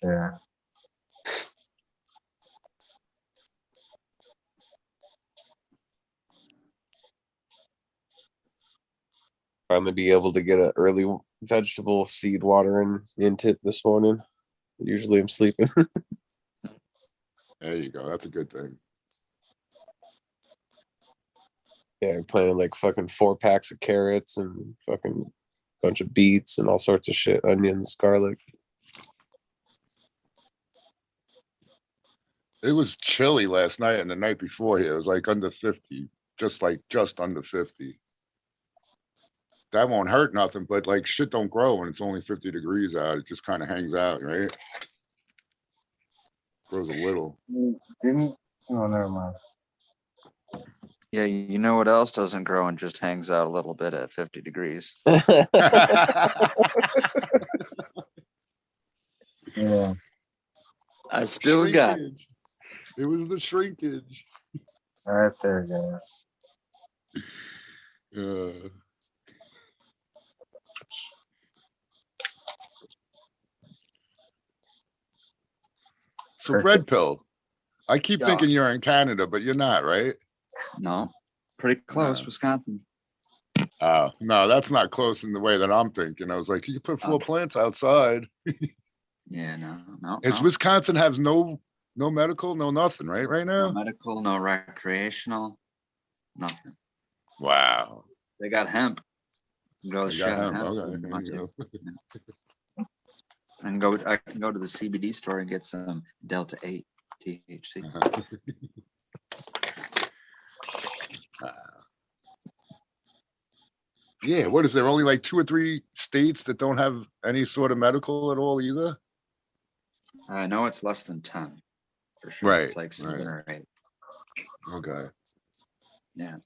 [SPEAKER 9] Yeah.
[SPEAKER 7] Finally be able to get an early vegetable seed watering into this morning. Usually I'm sleeping.
[SPEAKER 13] There you go. That's a good thing.
[SPEAKER 7] Yeah, I'm planting like fucking 4 packs of carrots and fucking bunch of beets and all sorts of shit, onions, garlic.
[SPEAKER 13] It was chilly last night and the night before here. It was like under 50, just under 50. That won't hurt nothing, but like shit don't grow when it's only 50 degrees out. It just kind of hangs out, right? Grows a little.
[SPEAKER 9] Didn't? Oh, never mind.
[SPEAKER 11] Yeah, you know what else doesn't grow and just hangs out a little bit at 50 degrees?
[SPEAKER 9] Yeah.
[SPEAKER 11] I still got it.
[SPEAKER 13] It was the shrinkage.
[SPEAKER 9] Right there, guys.
[SPEAKER 13] So Red Pill, I keep
[SPEAKER 11] Yeah.
[SPEAKER 13] thinking you're in Canada, but you're not, right?
[SPEAKER 11] No, pretty close,
[SPEAKER 13] No.
[SPEAKER 11] Wisconsin.
[SPEAKER 13] Oh, no, that's not close in the way that I'm thinking. I was like, you could put 4 plants outside.
[SPEAKER 11] Yeah, no.
[SPEAKER 13] Is Wisconsin has no medical, no nothing, right
[SPEAKER 11] No
[SPEAKER 13] now?
[SPEAKER 11] medical, no recreational, nothing.
[SPEAKER 13] Wow.
[SPEAKER 11] They got hemp. Grow the
[SPEAKER 13] They
[SPEAKER 11] shit
[SPEAKER 13] got
[SPEAKER 11] out of
[SPEAKER 13] hemp.
[SPEAKER 11] hemp.
[SPEAKER 13] Okay,
[SPEAKER 11] if you
[SPEAKER 13] there
[SPEAKER 11] want
[SPEAKER 13] you
[SPEAKER 11] to. And I can go to the CBD store and get some Delta 8 THC.
[SPEAKER 13] Yeah, what is there? Only like 2 or 3 states that don't have any sort of medical at all either?
[SPEAKER 11] I know it's less than 10 for sure.
[SPEAKER 13] Right,
[SPEAKER 11] It's like 7
[SPEAKER 13] right.
[SPEAKER 11] or 8.
[SPEAKER 13] Okay.
[SPEAKER 11] Yeah.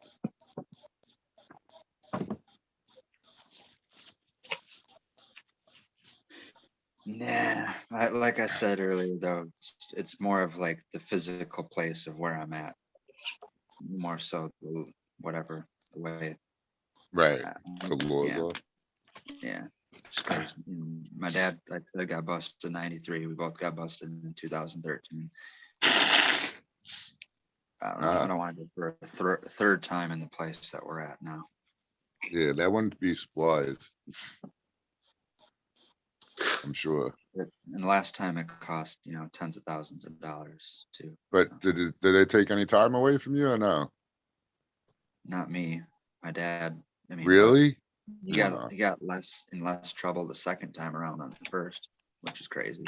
[SPEAKER 11] Nah, like I said earlier, though, it's more of like the physical place of where I'm at, more so whatever the way.
[SPEAKER 13] Right. The laws
[SPEAKER 11] Yeah.
[SPEAKER 13] are.
[SPEAKER 11] Yeah. Just because my dad, I got busted in '93. We both got busted in 2013. I don't know. I don't want to go for a third time in the place that we're at now.
[SPEAKER 13] Yeah, that wouldn't be supplies. I'm sure.
[SPEAKER 11] And the last time it cost, tens of thousands of dollars too.
[SPEAKER 13] But
[SPEAKER 11] so.
[SPEAKER 13] did they take any time away from you or no?
[SPEAKER 11] Not me, my dad. I mean,
[SPEAKER 13] Really?
[SPEAKER 11] He got less trouble the second time around than the first, which is crazy.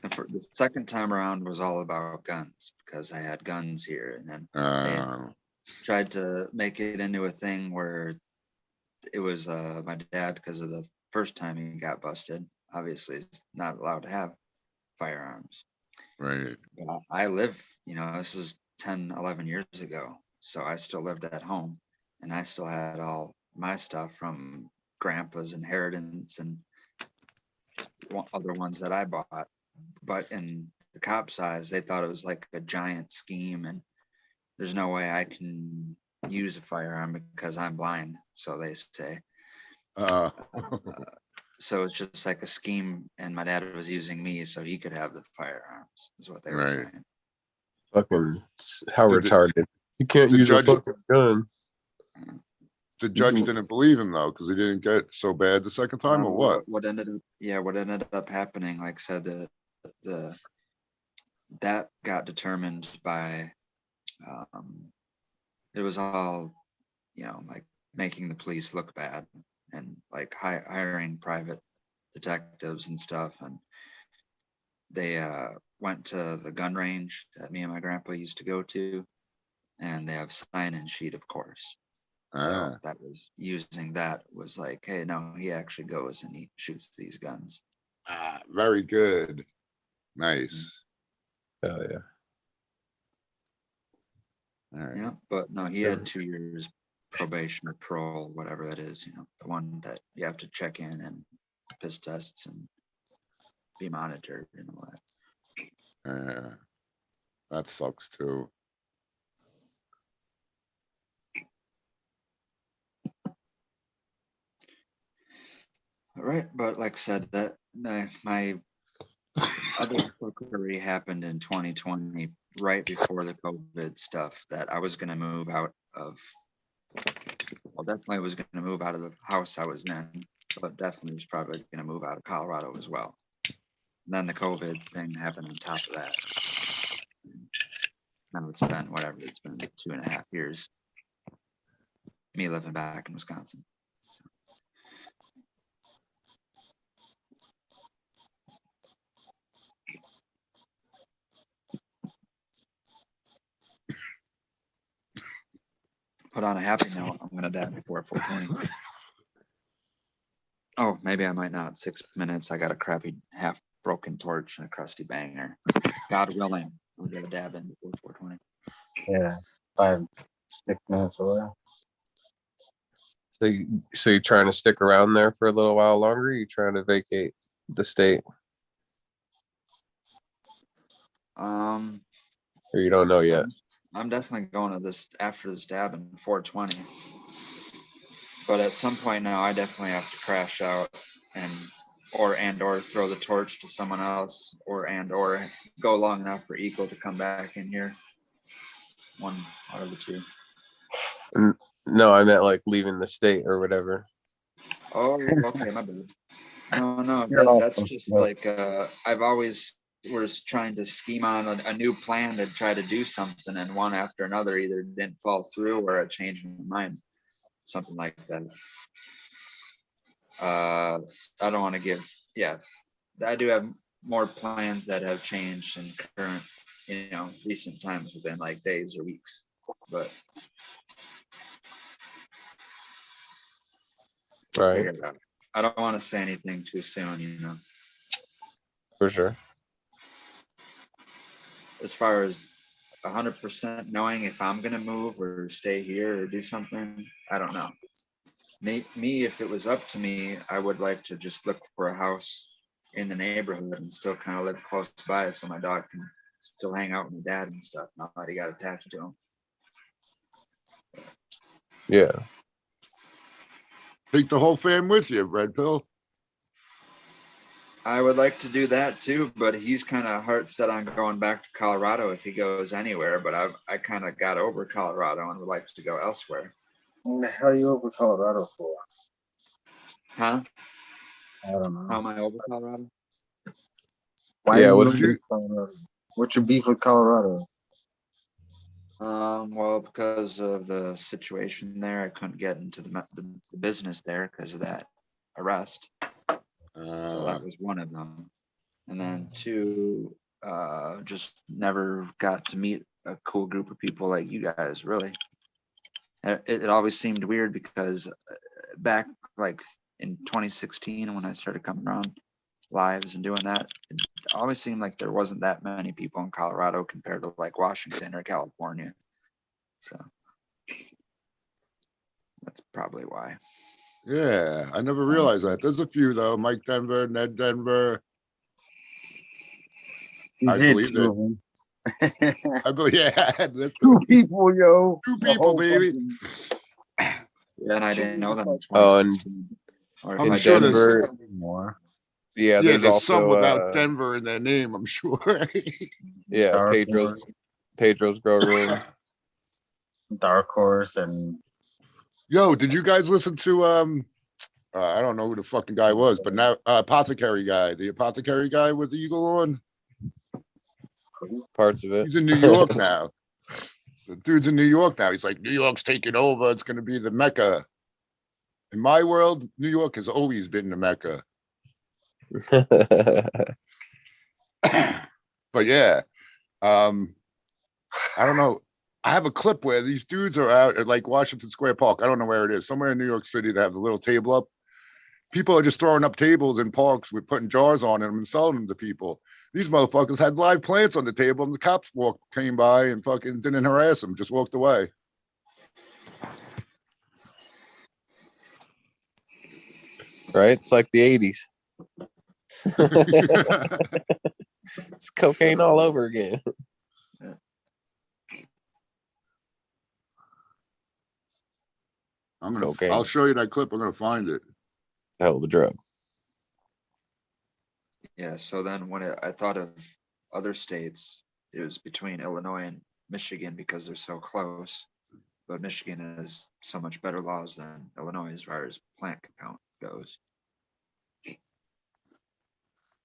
[SPEAKER 11] The second time around was all about guns because I had guns here, and then they tried to make it into a thing where it was my dad, because of the first time he got busted. Obviously, he's not allowed to have firearms.
[SPEAKER 13] Right.
[SPEAKER 11] But I live, this is 10, 11 years ago, so I still lived at home, and I still had all my stuff from grandpa's inheritance and other ones that I bought. But in the cops' eyes, they thought it was like a giant scheme, and there's no way I can use a firearm because I'm blind, so they say. So it's just like a scheme, and my dad was using me so he could have the firearms, is what they were saying.
[SPEAKER 7] Fucking how retarded. You can't use a fucking gun.
[SPEAKER 13] The judge didn't believe him though, because he didn't get so bad the second time, or what?
[SPEAKER 11] What ended up happening, like I said, that got determined by it was all like making the police look bad, and like hiring private detectives and stuff, and they went to the gun range that me and my grandpa used to go to, and they have sign-in sheet, of course. So that was using that was like, hey, no, he actually goes and he shoots these guns.
[SPEAKER 13] Very good. Nice.
[SPEAKER 7] Oh yeah.
[SPEAKER 11] Yeah, but no, he had 2 years probation or parole, whatever that is, you know, the one that you have to check in and piss tests and be monitored and all that.
[SPEAKER 13] Yeah, that sucks too.
[SPEAKER 11] All right, but like I said, that my other cookery happened in 2020, right before the COVID stuff, that I was going to move out of, well, definitely was going to move out of the house I was in, but definitely was probably going to move out of Colorado as well. And then the COVID thing happened on top of that. Now it's been, whatever, it's been 2.5 years, me living back in Wisconsin. Put on a happy note, I'm gonna dab before 4:20. Oh, maybe I might not. 6 minutes. I got a crappy half broken torch and a crusty banger. God willing, we'll get a dab in before 4:20.
[SPEAKER 9] Yeah, 5, 6 minutes away.
[SPEAKER 7] So you're trying to stick around there for a little while longer? Or you trying to vacate the state? Or you don't know yet?
[SPEAKER 11] I'm definitely going to this after this dab in 4:20. But at some point now, I definitely have to crash out and or throw the torch to someone else, or go long enough for Eco to come back in here. One out of the two.
[SPEAKER 7] No, I meant like leaving the state or whatever.
[SPEAKER 11] Oh, okay, my bad. No, that's just like I've always was trying to scheme on a new plan to try to do something, and one after another either didn't fall through or I changed my mind, something like that. I don't want to give. Yeah, I do have more plans that have changed in current, recent times within like days or weeks, but.
[SPEAKER 7] Right.
[SPEAKER 11] I don't want to say anything too soon,
[SPEAKER 7] For sure.
[SPEAKER 11] As far as 100% knowing if I'm going to move or stay here or do something, I don't know. Me, if it was up to me, I would like to just look for a house in the neighborhood and still kind of live close by so my dog can still hang out with my dad and stuff, not that he got attached to him.
[SPEAKER 7] Yeah.
[SPEAKER 13] Take the whole fam with you, Red Pill.
[SPEAKER 11] I would like to do that too, but he's kind of heart set on going back to Colorado if he goes anywhere. But I kind of got over Colorado and would like to go elsewhere.
[SPEAKER 9] What the hell are you over Colorado for?
[SPEAKER 11] Huh?
[SPEAKER 9] I don't know.
[SPEAKER 11] How am I over Colorado?
[SPEAKER 9] Why
[SPEAKER 7] Yeah,
[SPEAKER 9] are you
[SPEAKER 7] what's
[SPEAKER 9] over
[SPEAKER 7] your
[SPEAKER 9] Colorado? What's your beef with Colorado?
[SPEAKER 11] Well, because of the situation there, I couldn't get into the business there because of that arrest. So that was one of them. And then 2, just never got to meet a cool group of people like you guys, really. It always seemed weird because back like in 2016 when I started coming around lives and doing that, it always seemed like there wasn't that many people in Colorado compared to like Washington or California. So that's probably why.
[SPEAKER 13] Yeah, I never realized that. There's a few though. Mike Denver, Ned Denver. I believe it. I believe, yeah. That's
[SPEAKER 9] 2 people, yo.
[SPEAKER 13] 2 people, baby.
[SPEAKER 11] Yeah, and I didn't know them.
[SPEAKER 7] Oh, and
[SPEAKER 13] I'm
[SPEAKER 7] in
[SPEAKER 13] sure
[SPEAKER 7] Denver,
[SPEAKER 9] more.
[SPEAKER 7] Yeah,
[SPEAKER 13] there's
[SPEAKER 7] also
[SPEAKER 13] some without Denver in their name, I'm sure.
[SPEAKER 7] Yeah,
[SPEAKER 9] Dark
[SPEAKER 7] Pedro's Grow Room.
[SPEAKER 9] Dark Horse and
[SPEAKER 13] Yo, did you guys listen to I don't know who the fucking guy was, but now apothecary guy, the apothecary guy with the eagle on?
[SPEAKER 7] Parts of it.
[SPEAKER 13] He's in New York now. The dude's in New York now. He's like, New York's taking over. It's gonna be the Mecca. In my world, New York has always been the Mecca. But yeah, I don't know. I have a clip where these dudes are out at like Washington Square Park. I don't know where it is. Somewhere in New York City, they have the little table up. people are just throwing up tables in parks with putting jars on them and selling them to people. These motherfuckers had live plants on the table, and the cops came by and fucking didn't harass them, just walked away.
[SPEAKER 7] Right? It's like the 80s. It's cocaine all over again.
[SPEAKER 13] I'll show you that clip. I'm gonna find it.
[SPEAKER 7] Hell of a drug.
[SPEAKER 11] Yeah. So then when I thought of other states, it was between Illinois and Michigan because they're so close. But Michigan has so much better laws than Illinois as far as plant count goes.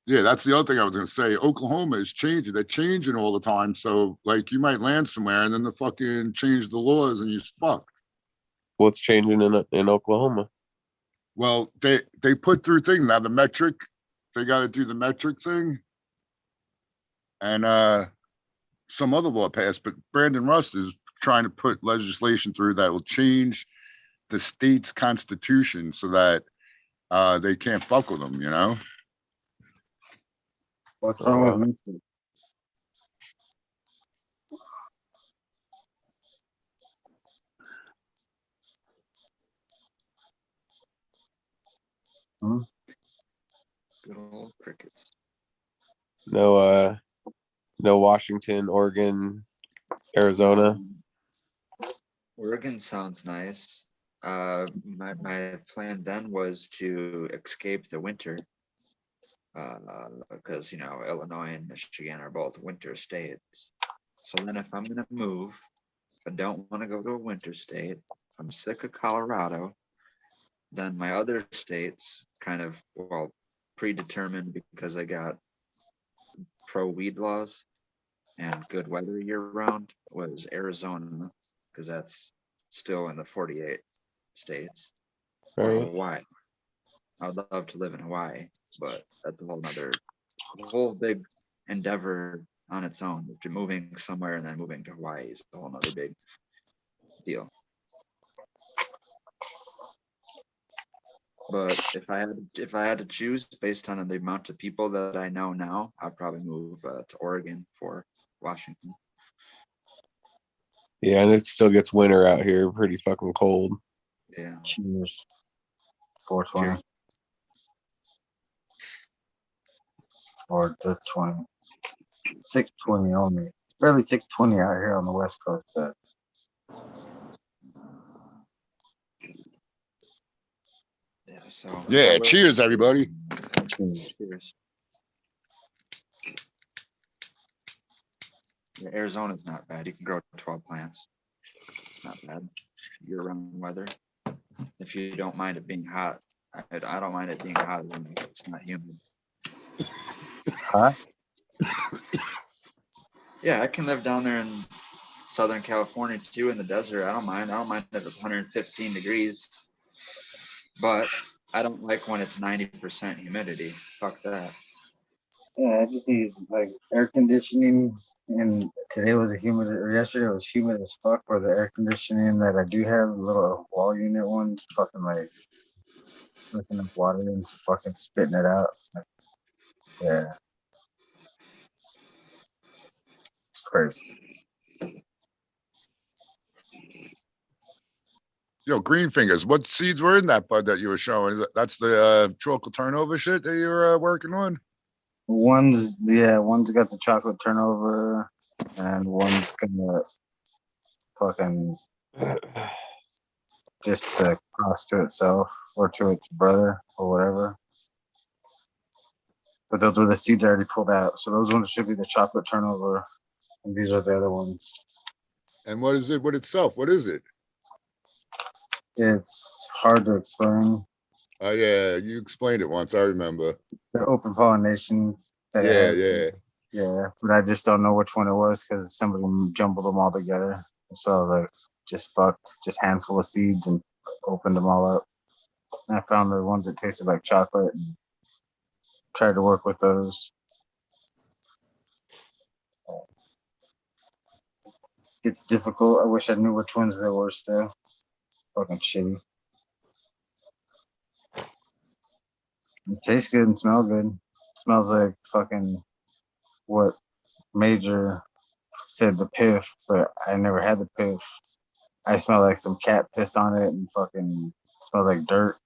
[SPEAKER 13] Yeah, that's the other thing I was gonna say. Oklahoma is changing. They're changing all the time. So like you might land somewhere and then the fucking change the laws and you're fucked.
[SPEAKER 7] What's changing in Oklahoma?
[SPEAKER 13] Well, they put through thing now, the metric. They got to do the metric thing. And some other law passed, but Brandon Rust is trying to put legislation through that will change the state's constitution so that they can't fuck with them, you know?
[SPEAKER 9] What's wrong with me?
[SPEAKER 11] Good old crickets.
[SPEAKER 7] No Washington, Oregon, Arizona.
[SPEAKER 11] Oregon sounds nice. My plan then was to escape the winter. Because Illinois and Michigan are both winter states. So then if I'm gonna move, if I don't want to go to a winter state, if I'm sick of Colorado, then my other states kind of predetermined because I got pro weed laws and good weather year round was Arizona, because that's still in the 48 states, or
[SPEAKER 7] Right.
[SPEAKER 11] Hawaii. I would love to live in Hawaii, but that's a whole big endeavor on its own. If you're moving somewhere and then moving to Hawaii is a whole nother big deal. But if I had to choose based on the amount of people that I know now, I'd probably move to Oregon for Washington.
[SPEAKER 7] Yeah, and it still gets winter out here, pretty fucking cold.
[SPEAKER 11] Yeah.
[SPEAKER 9] Cheers. 420. Or the 20. 620 only. It's barely 620 out here on the West Coast.
[SPEAKER 11] Yeah, so
[SPEAKER 13] yeah, cheers everybody.
[SPEAKER 11] Cheers. Yeah, Arizona's not bad. You can grow 12 plants. Not bad. Year-round weather. If you don't mind it being hot, I don't mind it being hot as long as it's not humid.
[SPEAKER 9] Huh?
[SPEAKER 11] Yeah, I can live down there in Southern California too, in the desert. I don't mind. I don't mind if it's 115 degrees. But I don't like when it's 90% humidity. Fuck that.
[SPEAKER 9] Yeah, I just need like air conditioning, and today was yesterday was humid as fuck. For the air conditioning that I do have, the little wall unit one, fucking like sucking up water and fucking spitting it out. Yeah, crazy.
[SPEAKER 13] Yo, GreenFingers, what seeds were in that bud that you were showing? That's the chocolate turnover shit that you're working on?
[SPEAKER 9] One's got the chocolate turnover, and one's gonna fucking just cross to itself or to its brother or whatever. But those were the seeds I already pulled out. So those ones should be the chocolate turnover, and these are the other ones.
[SPEAKER 13] And what is it with itself? What is it?
[SPEAKER 9] It's hard to explain.
[SPEAKER 13] Oh yeah, you explained it once. I remember.
[SPEAKER 9] The open pollination. Yeah. But I just don't know which one it was because somebody jumbled them all together. So like, just handful of seeds and opened them all up. And I found the ones that tasted like chocolate and tried to work with those. It's difficult. I wish I knew which ones they were still. Fucking shitty. It tastes good and smells good. Smells like fucking what Major said, the piff, but I never had the piff. I smell like some cat piss on it and fucking smells like dirt.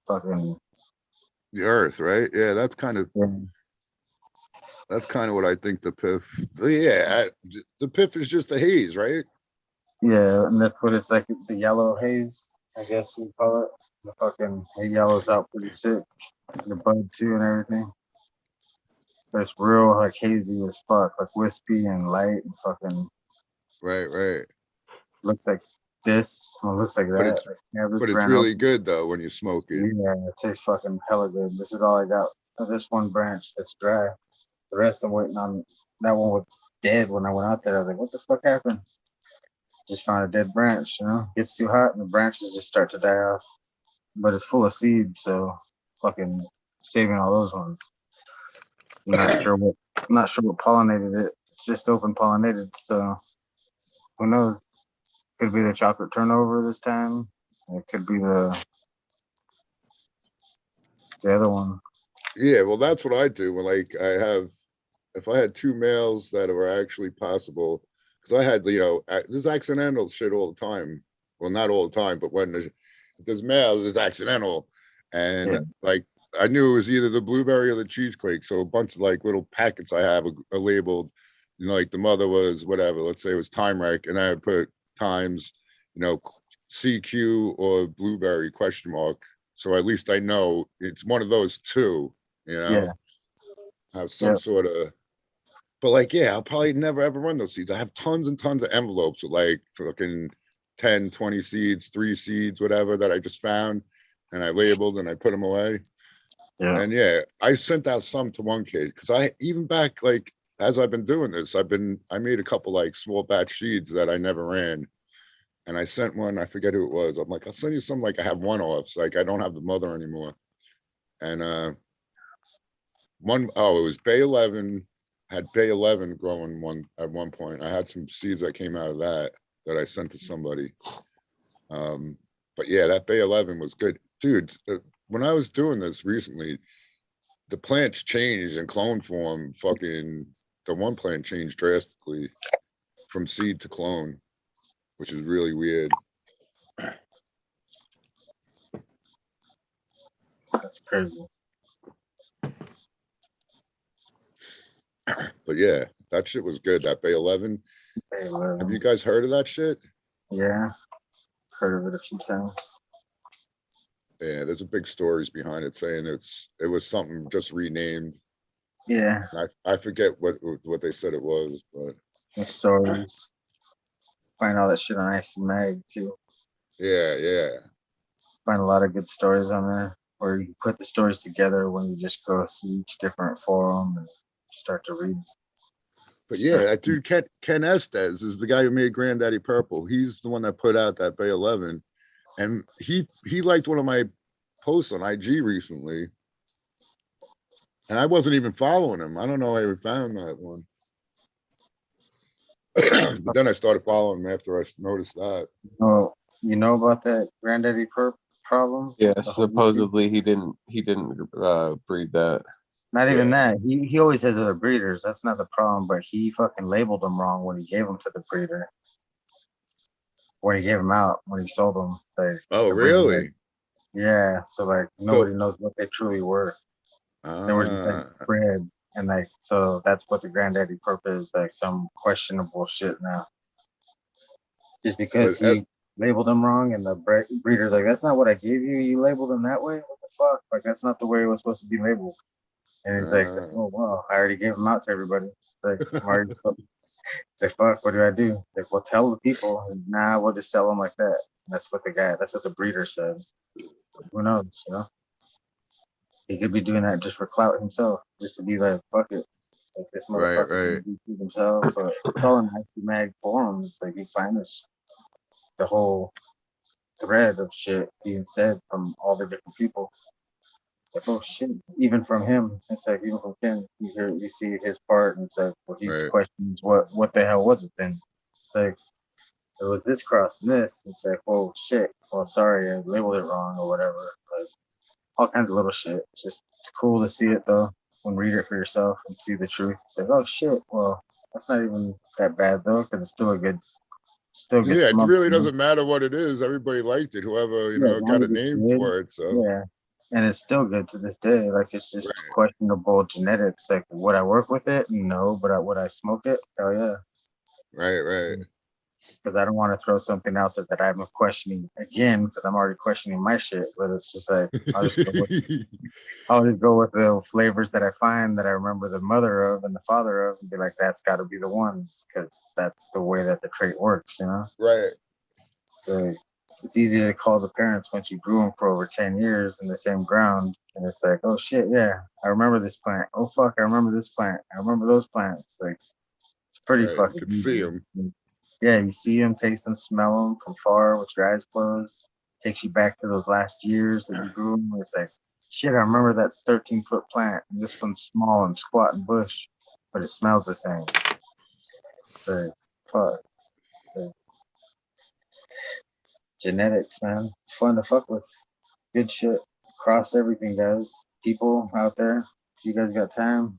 [SPEAKER 9] Fucking
[SPEAKER 13] The earth, right? Yeah, that's kind of what I think the piff. Yeah, the piff is just a haze, right?
[SPEAKER 9] yeah, and that's what it's like, the yellow haze, I guess you call it. The fucking it yellows out pretty sick. The bud too and everything. But it's real like hazy as fuck, like wispy and light and fucking
[SPEAKER 13] Right.
[SPEAKER 9] looks like this, or looks like
[SPEAKER 13] But
[SPEAKER 9] that.
[SPEAKER 13] it's
[SPEAKER 9] Like average
[SPEAKER 13] but it's
[SPEAKER 9] brown.
[SPEAKER 13] really good though when you smoke it.
[SPEAKER 9] Yeah, it tastes fucking hella good. This is all I got of this one branch that's dry. The rest I'm waiting on. That one was dead when I went out there. I was like, what the fuck happened? Just found a dead branch, you know? Gets too hot and the branches just start to die off. But it's full of seeds, so fucking saving all those ones. I'm not sure what pollinated it. It's just open pollinated, so who knows? Could be the chocolate turnover this time. It could be the other one.
[SPEAKER 13] Yeah, well, that's what I do when if I had two males that were actually possible, because I had, there's accidental shit all the time. Well, not all the time, but when there's males, it's accidental. And like, I knew it was either the blueberry or the cheesequake. So a bunch of like little packets I have are labeled, like the mother was whatever, let's say it was Time Wreck, and I would put times, CQ or blueberry ? So at least I know it's one of those two, have some sort of, but like, yeah, I'll probably never ever run those seeds. I have tons and tons of envelopes with like fucking 10, 20 seeds, 3 seeds, whatever, that I just found and I labeled and I put them away.
[SPEAKER 9] Yeah.
[SPEAKER 13] And yeah, I sent out some to one kid because I, even back, like, as I've been doing this, I made a couple like small batch seeds that I never ran. And I sent one, I forget who it was. I'm like, I'll send you some, like I have one-offs, like I don't have the mother anymore. And it was Bay 11, had Bay 11 growing at one point. I had some seeds that came out of that I sent to somebody. But yeah, that Bay 11 was good. Dude, when I was doing this recently, the plants changed in clone form. Fucking, the one plant changed drastically from seed to clone, which is really weird.
[SPEAKER 9] That's crazy.
[SPEAKER 13] But yeah, that shit was good. That Bay 11.
[SPEAKER 9] Bay 11.
[SPEAKER 13] Have you guys heard of that shit?
[SPEAKER 9] Yeah, heard of it a few times.
[SPEAKER 13] Yeah, there's a big stories behind it saying it was something just renamed.
[SPEAKER 9] Yeah.
[SPEAKER 13] I forget what they said it was, but
[SPEAKER 9] the stories. Find all that shit on Ice Mag too.
[SPEAKER 13] Yeah.
[SPEAKER 9] Find a lot of good stories on there, where you can put the stories together when you just go see each different forum and start to read.
[SPEAKER 13] But yeah, that dude Ken Estes is the guy who made Granddaddy Purple. He's the one that put out that Bay 11, and he liked one of my posts on IG recently, and I wasn't even following him. I don't know how I found that one. But then I started following him after I noticed that.
[SPEAKER 9] Oh, you know about that Granddaddy Perp problem?
[SPEAKER 7] Yeah, supposedly he didn't breed that.
[SPEAKER 9] Not even that. He always has other breeders. That's not the problem. But he fucking labeled them wrong when he gave them to the breeder. When he gave them out, when he sold them. Like,
[SPEAKER 13] oh, really?
[SPEAKER 9] Yeah. So like nobody knows what they truly were. They were just like bred, and like so that's what the Granddaddy Perp is, like some questionable shit now. Just because he labeled them wrong, and the breeder's like, that's not what I gave you. You labeled them that way. What the fuck? Like that's not the way it was supposed to be labeled. And he's like, oh, wow, I already gave them out to everybody. Like, like, fuck, what do I do? Like, well, tell the people. And, nah, we'll just sell them like that. And that's what the breeder said. Who knows, you know? He could be doing that just for clout himself, just to be like, fuck it. Like, this motherfucker can do himself. But it's all in IC Mag forums. Like, you find the whole thread of shit being said from all the different people. Like, oh shit, even from him, it's like, even from Ken, you see his part, and it's like, well, he questions what the hell was it then? It's like, it was this cross and this. It's like, oh shit, well, sorry, I labeled it wrong or whatever. Like, all kinds of little shit. It's cool to see it though. When read it for yourself and see the truth. It's like, oh shit, well, that's not even that bad though, because it's still a good,
[SPEAKER 13] Yeah, it
[SPEAKER 9] smoke.
[SPEAKER 13] really doesn't matter what it is. Everybody liked it. Whoever,
[SPEAKER 9] Yeah, as
[SPEAKER 13] got
[SPEAKER 9] long
[SPEAKER 13] a
[SPEAKER 9] as it's
[SPEAKER 13] name
[SPEAKER 9] good.
[SPEAKER 13] for it. So
[SPEAKER 9] Yeah, and it's still good to this day. Like it's just questionable genetics. Like, would I work with it? No, but would I smoke it? Hell yeah.
[SPEAKER 13] right.
[SPEAKER 9] Because I don't want to throw something out there that I'm questioning again, because I'm already questioning my shit. But it's just like I'll just go with the flavors that I find that I remember the mother of and the father of, and be like, that's got to be the one, because that's the way that the trait works, you know.
[SPEAKER 13] Right.
[SPEAKER 9] So it's easy to call the parents once you grew them for over 10 years in the same ground, and it's like, oh shit, yeah, I remember this plant. Oh fuck, I remember this plant. I remember those plants. Like it's pretty
[SPEAKER 13] Right.
[SPEAKER 9] fucking
[SPEAKER 13] You could
[SPEAKER 9] easy.
[SPEAKER 13] see them.
[SPEAKER 9] Yeah, you see them, taste them, smell them from far with your eyes closed. Takes you back to those last years that you grew them. It's like, shit, I remember that 13-foot plant. And this one's small and squat and bush, but it smells the same. It's like, fuck. It's like, genetics, man. It's fun to fuck with. Good shit. Cross everything, guys. People out there, if you guys got time,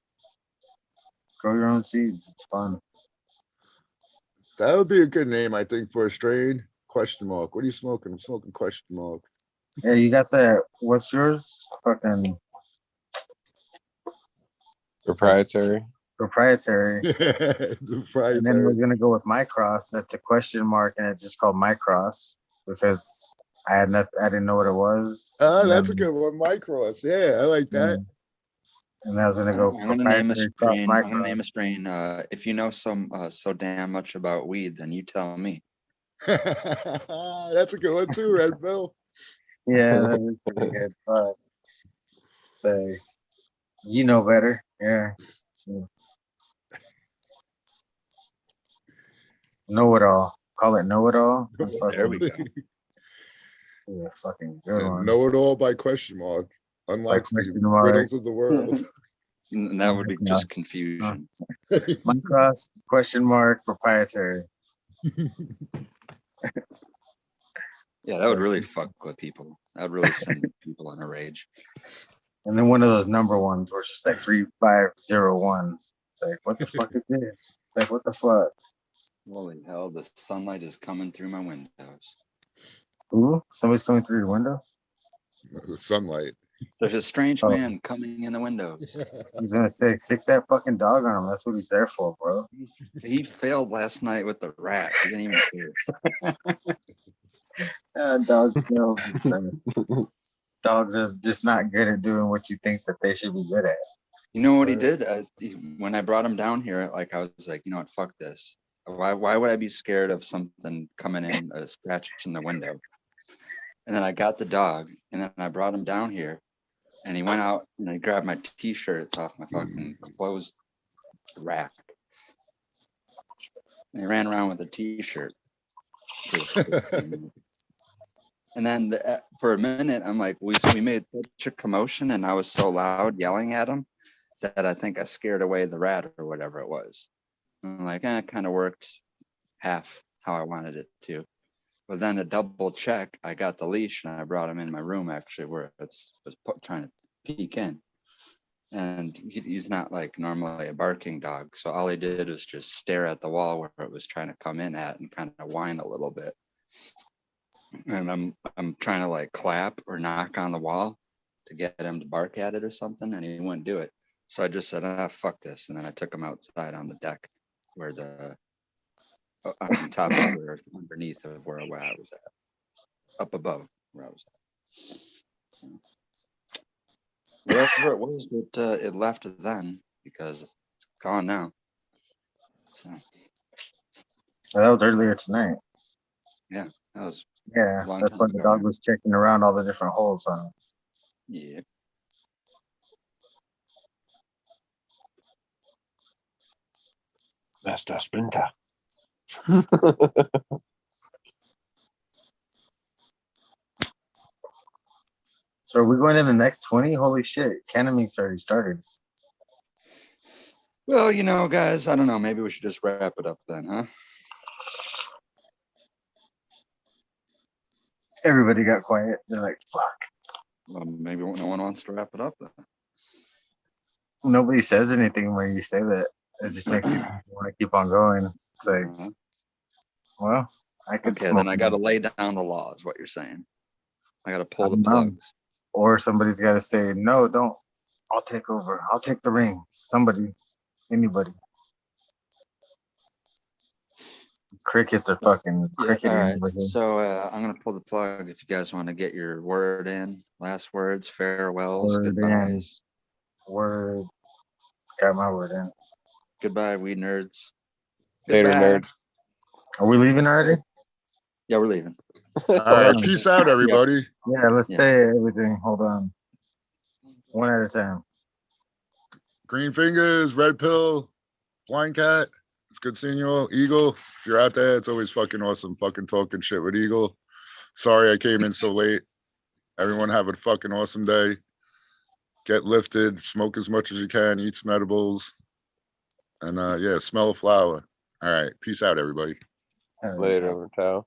[SPEAKER 9] grow your own seeds. It's fun.
[SPEAKER 13] That would be a good name, I think, for a strain. Question mark. What are you smoking? I'm smoking question mark.
[SPEAKER 9] Yeah, you got that. What's yours? Fucking
[SPEAKER 7] Proprietary.
[SPEAKER 9] proprietary. And then we're
[SPEAKER 13] Proprietary.
[SPEAKER 9] gonna go with my cross. That's a question mark, and it's just called my cross because I didn't know what it was.
[SPEAKER 13] Oh,
[SPEAKER 9] And
[SPEAKER 13] that's a
[SPEAKER 9] then,
[SPEAKER 13] good one. Micros. Yeah, I like that.
[SPEAKER 9] and I was gonna
[SPEAKER 11] I'm
[SPEAKER 9] go
[SPEAKER 11] gonna name a
[SPEAKER 9] proprietary cross
[SPEAKER 11] strain.
[SPEAKER 9] my
[SPEAKER 11] I'm gonna
[SPEAKER 9] cross.
[SPEAKER 11] name a strain. If you know so damn much about weed, then you tell me.
[SPEAKER 13] That's a good one too, Red Bill.
[SPEAKER 9] Yeah, that is pretty good. So you know better. Yeah. So, know it all. Call it know it all.
[SPEAKER 11] There we go.
[SPEAKER 9] Yeah, fucking good
[SPEAKER 13] And
[SPEAKER 9] one.
[SPEAKER 13] know it all by question mark. Unlocks the
[SPEAKER 9] question mark.
[SPEAKER 13] riddles of the world.
[SPEAKER 11] And that would be just confusion.
[SPEAKER 9] My cross question mark proprietary.
[SPEAKER 11] Yeah, that would really fuck with people. That would really send people in a rage.
[SPEAKER 9] And then one of those number ones where it's just like 3501. It's like, what the fuck is this? It's like, what the fuck?
[SPEAKER 11] Holy hell, the sunlight is coming through my windows.
[SPEAKER 9] Ooh, somebody's coming through your window?
[SPEAKER 13] The sunlight.
[SPEAKER 11] There's a strange man coming in the windows.
[SPEAKER 9] I was gonna say, sick that fucking dog on him. That's what he's there for, bro.
[SPEAKER 11] He failed last night with the rat. He didn't even care.
[SPEAKER 9] Dogs fail. Dogs are just not good at doing what you think that they should be good at.
[SPEAKER 11] You know what he did? When I brought him down here, like I was like, you know what, fuck this. Why would I be scared of something coming in, a scratch in the window? And then I got the dog, and then I brought him down here, and he went out and I grabbed my t-shirts off my fucking clothes rack. And he ran around with a t-shirt. And then for a minute, I'm like, we made such a commotion, and I was so loud yelling at him that I think I scared away the rat or whatever it was. And I'm like, it kind of worked half how I wanted it to. But then to double check, I got the leash and I brought him in my room actually, where was trying to peek in. And he's not like normally a barking dog, so all he did was just stare at the wall where it was trying to come in at and kind of whine a little bit. And I'm trying to like clap or knock on the wall to get him to bark at it or something, and he wouldn't do it. So I just said, fuck this. And then I took him outside on the deck where on top of where, underneath of where I was at, up above where I was at. Whatever it was, it left then because it's gone now. So.
[SPEAKER 9] Well, that was earlier tonight.
[SPEAKER 11] Yeah, that was.
[SPEAKER 9] Yeah, that's why the dog was checking around all the different holes on it.
[SPEAKER 11] Yeah.
[SPEAKER 10] Master Splinter.
[SPEAKER 9] So are we going in the next 20? Holy shit, Canna Meat's already started.
[SPEAKER 11] Well, you know, guys, I don't know. Maybe we should just wrap it up then, huh?
[SPEAKER 9] Everybody got quiet. They're like, fuck.
[SPEAKER 11] Well, maybe no one wants to wrap it up then.
[SPEAKER 9] Nobody says anything when you say that. It just makes you want to keep on going. It's like, well, I could.
[SPEAKER 11] Okay, then I got to lay down the law, is what you're saying. I got to pull the
[SPEAKER 9] I'm
[SPEAKER 11] plugs.
[SPEAKER 9] done. Or somebody's got to say, no, don't. I'll take over. I'll take the reins. Somebody, anybody. Crickets are fucking cricketing.
[SPEAKER 11] All right,
[SPEAKER 9] over here.
[SPEAKER 11] so I'm gonna pull the plug. If you guys want to get your word in, last words, farewells,
[SPEAKER 9] Word in.
[SPEAKER 11] goodbyes.
[SPEAKER 9] Word. Got my word in.
[SPEAKER 11] Goodbye, weed nerds.
[SPEAKER 7] Later,
[SPEAKER 11] Goodbye.
[SPEAKER 7] nerd.
[SPEAKER 9] Are we leaving already?
[SPEAKER 11] Yeah, we're leaving.
[SPEAKER 13] All right, peace out, everybody.
[SPEAKER 9] Yeah, let's say everything. Hold on. One at a time.
[SPEAKER 13] GreenFingers, Red Pill, Blind Cat. It's good seeing you all. Eagle, if you're out there, it's always fucking awesome fucking talking shit with Eagle. Sorry I came in so late. Everyone have a fucking awesome day. Get lifted, smoke as much as you can, eat some edibles. And yeah, smell a flower. All right, peace out, everybody.
[SPEAKER 7] Later, Tao.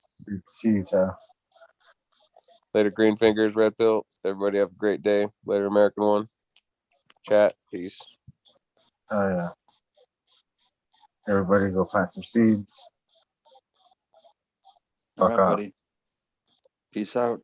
[SPEAKER 9] See you, Tao.
[SPEAKER 7] Later, GreenFingers, Red Pill. Everybody have a great day. Later, American One. Chat. Peace.
[SPEAKER 9] Oh, yeah. Everybody go plant some seeds.
[SPEAKER 11] All
[SPEAKER 9] Fuck
[SPEAKER 11] right,
[SPEAKER 9] off.
[SPEAKER 11] buddy. Peace out.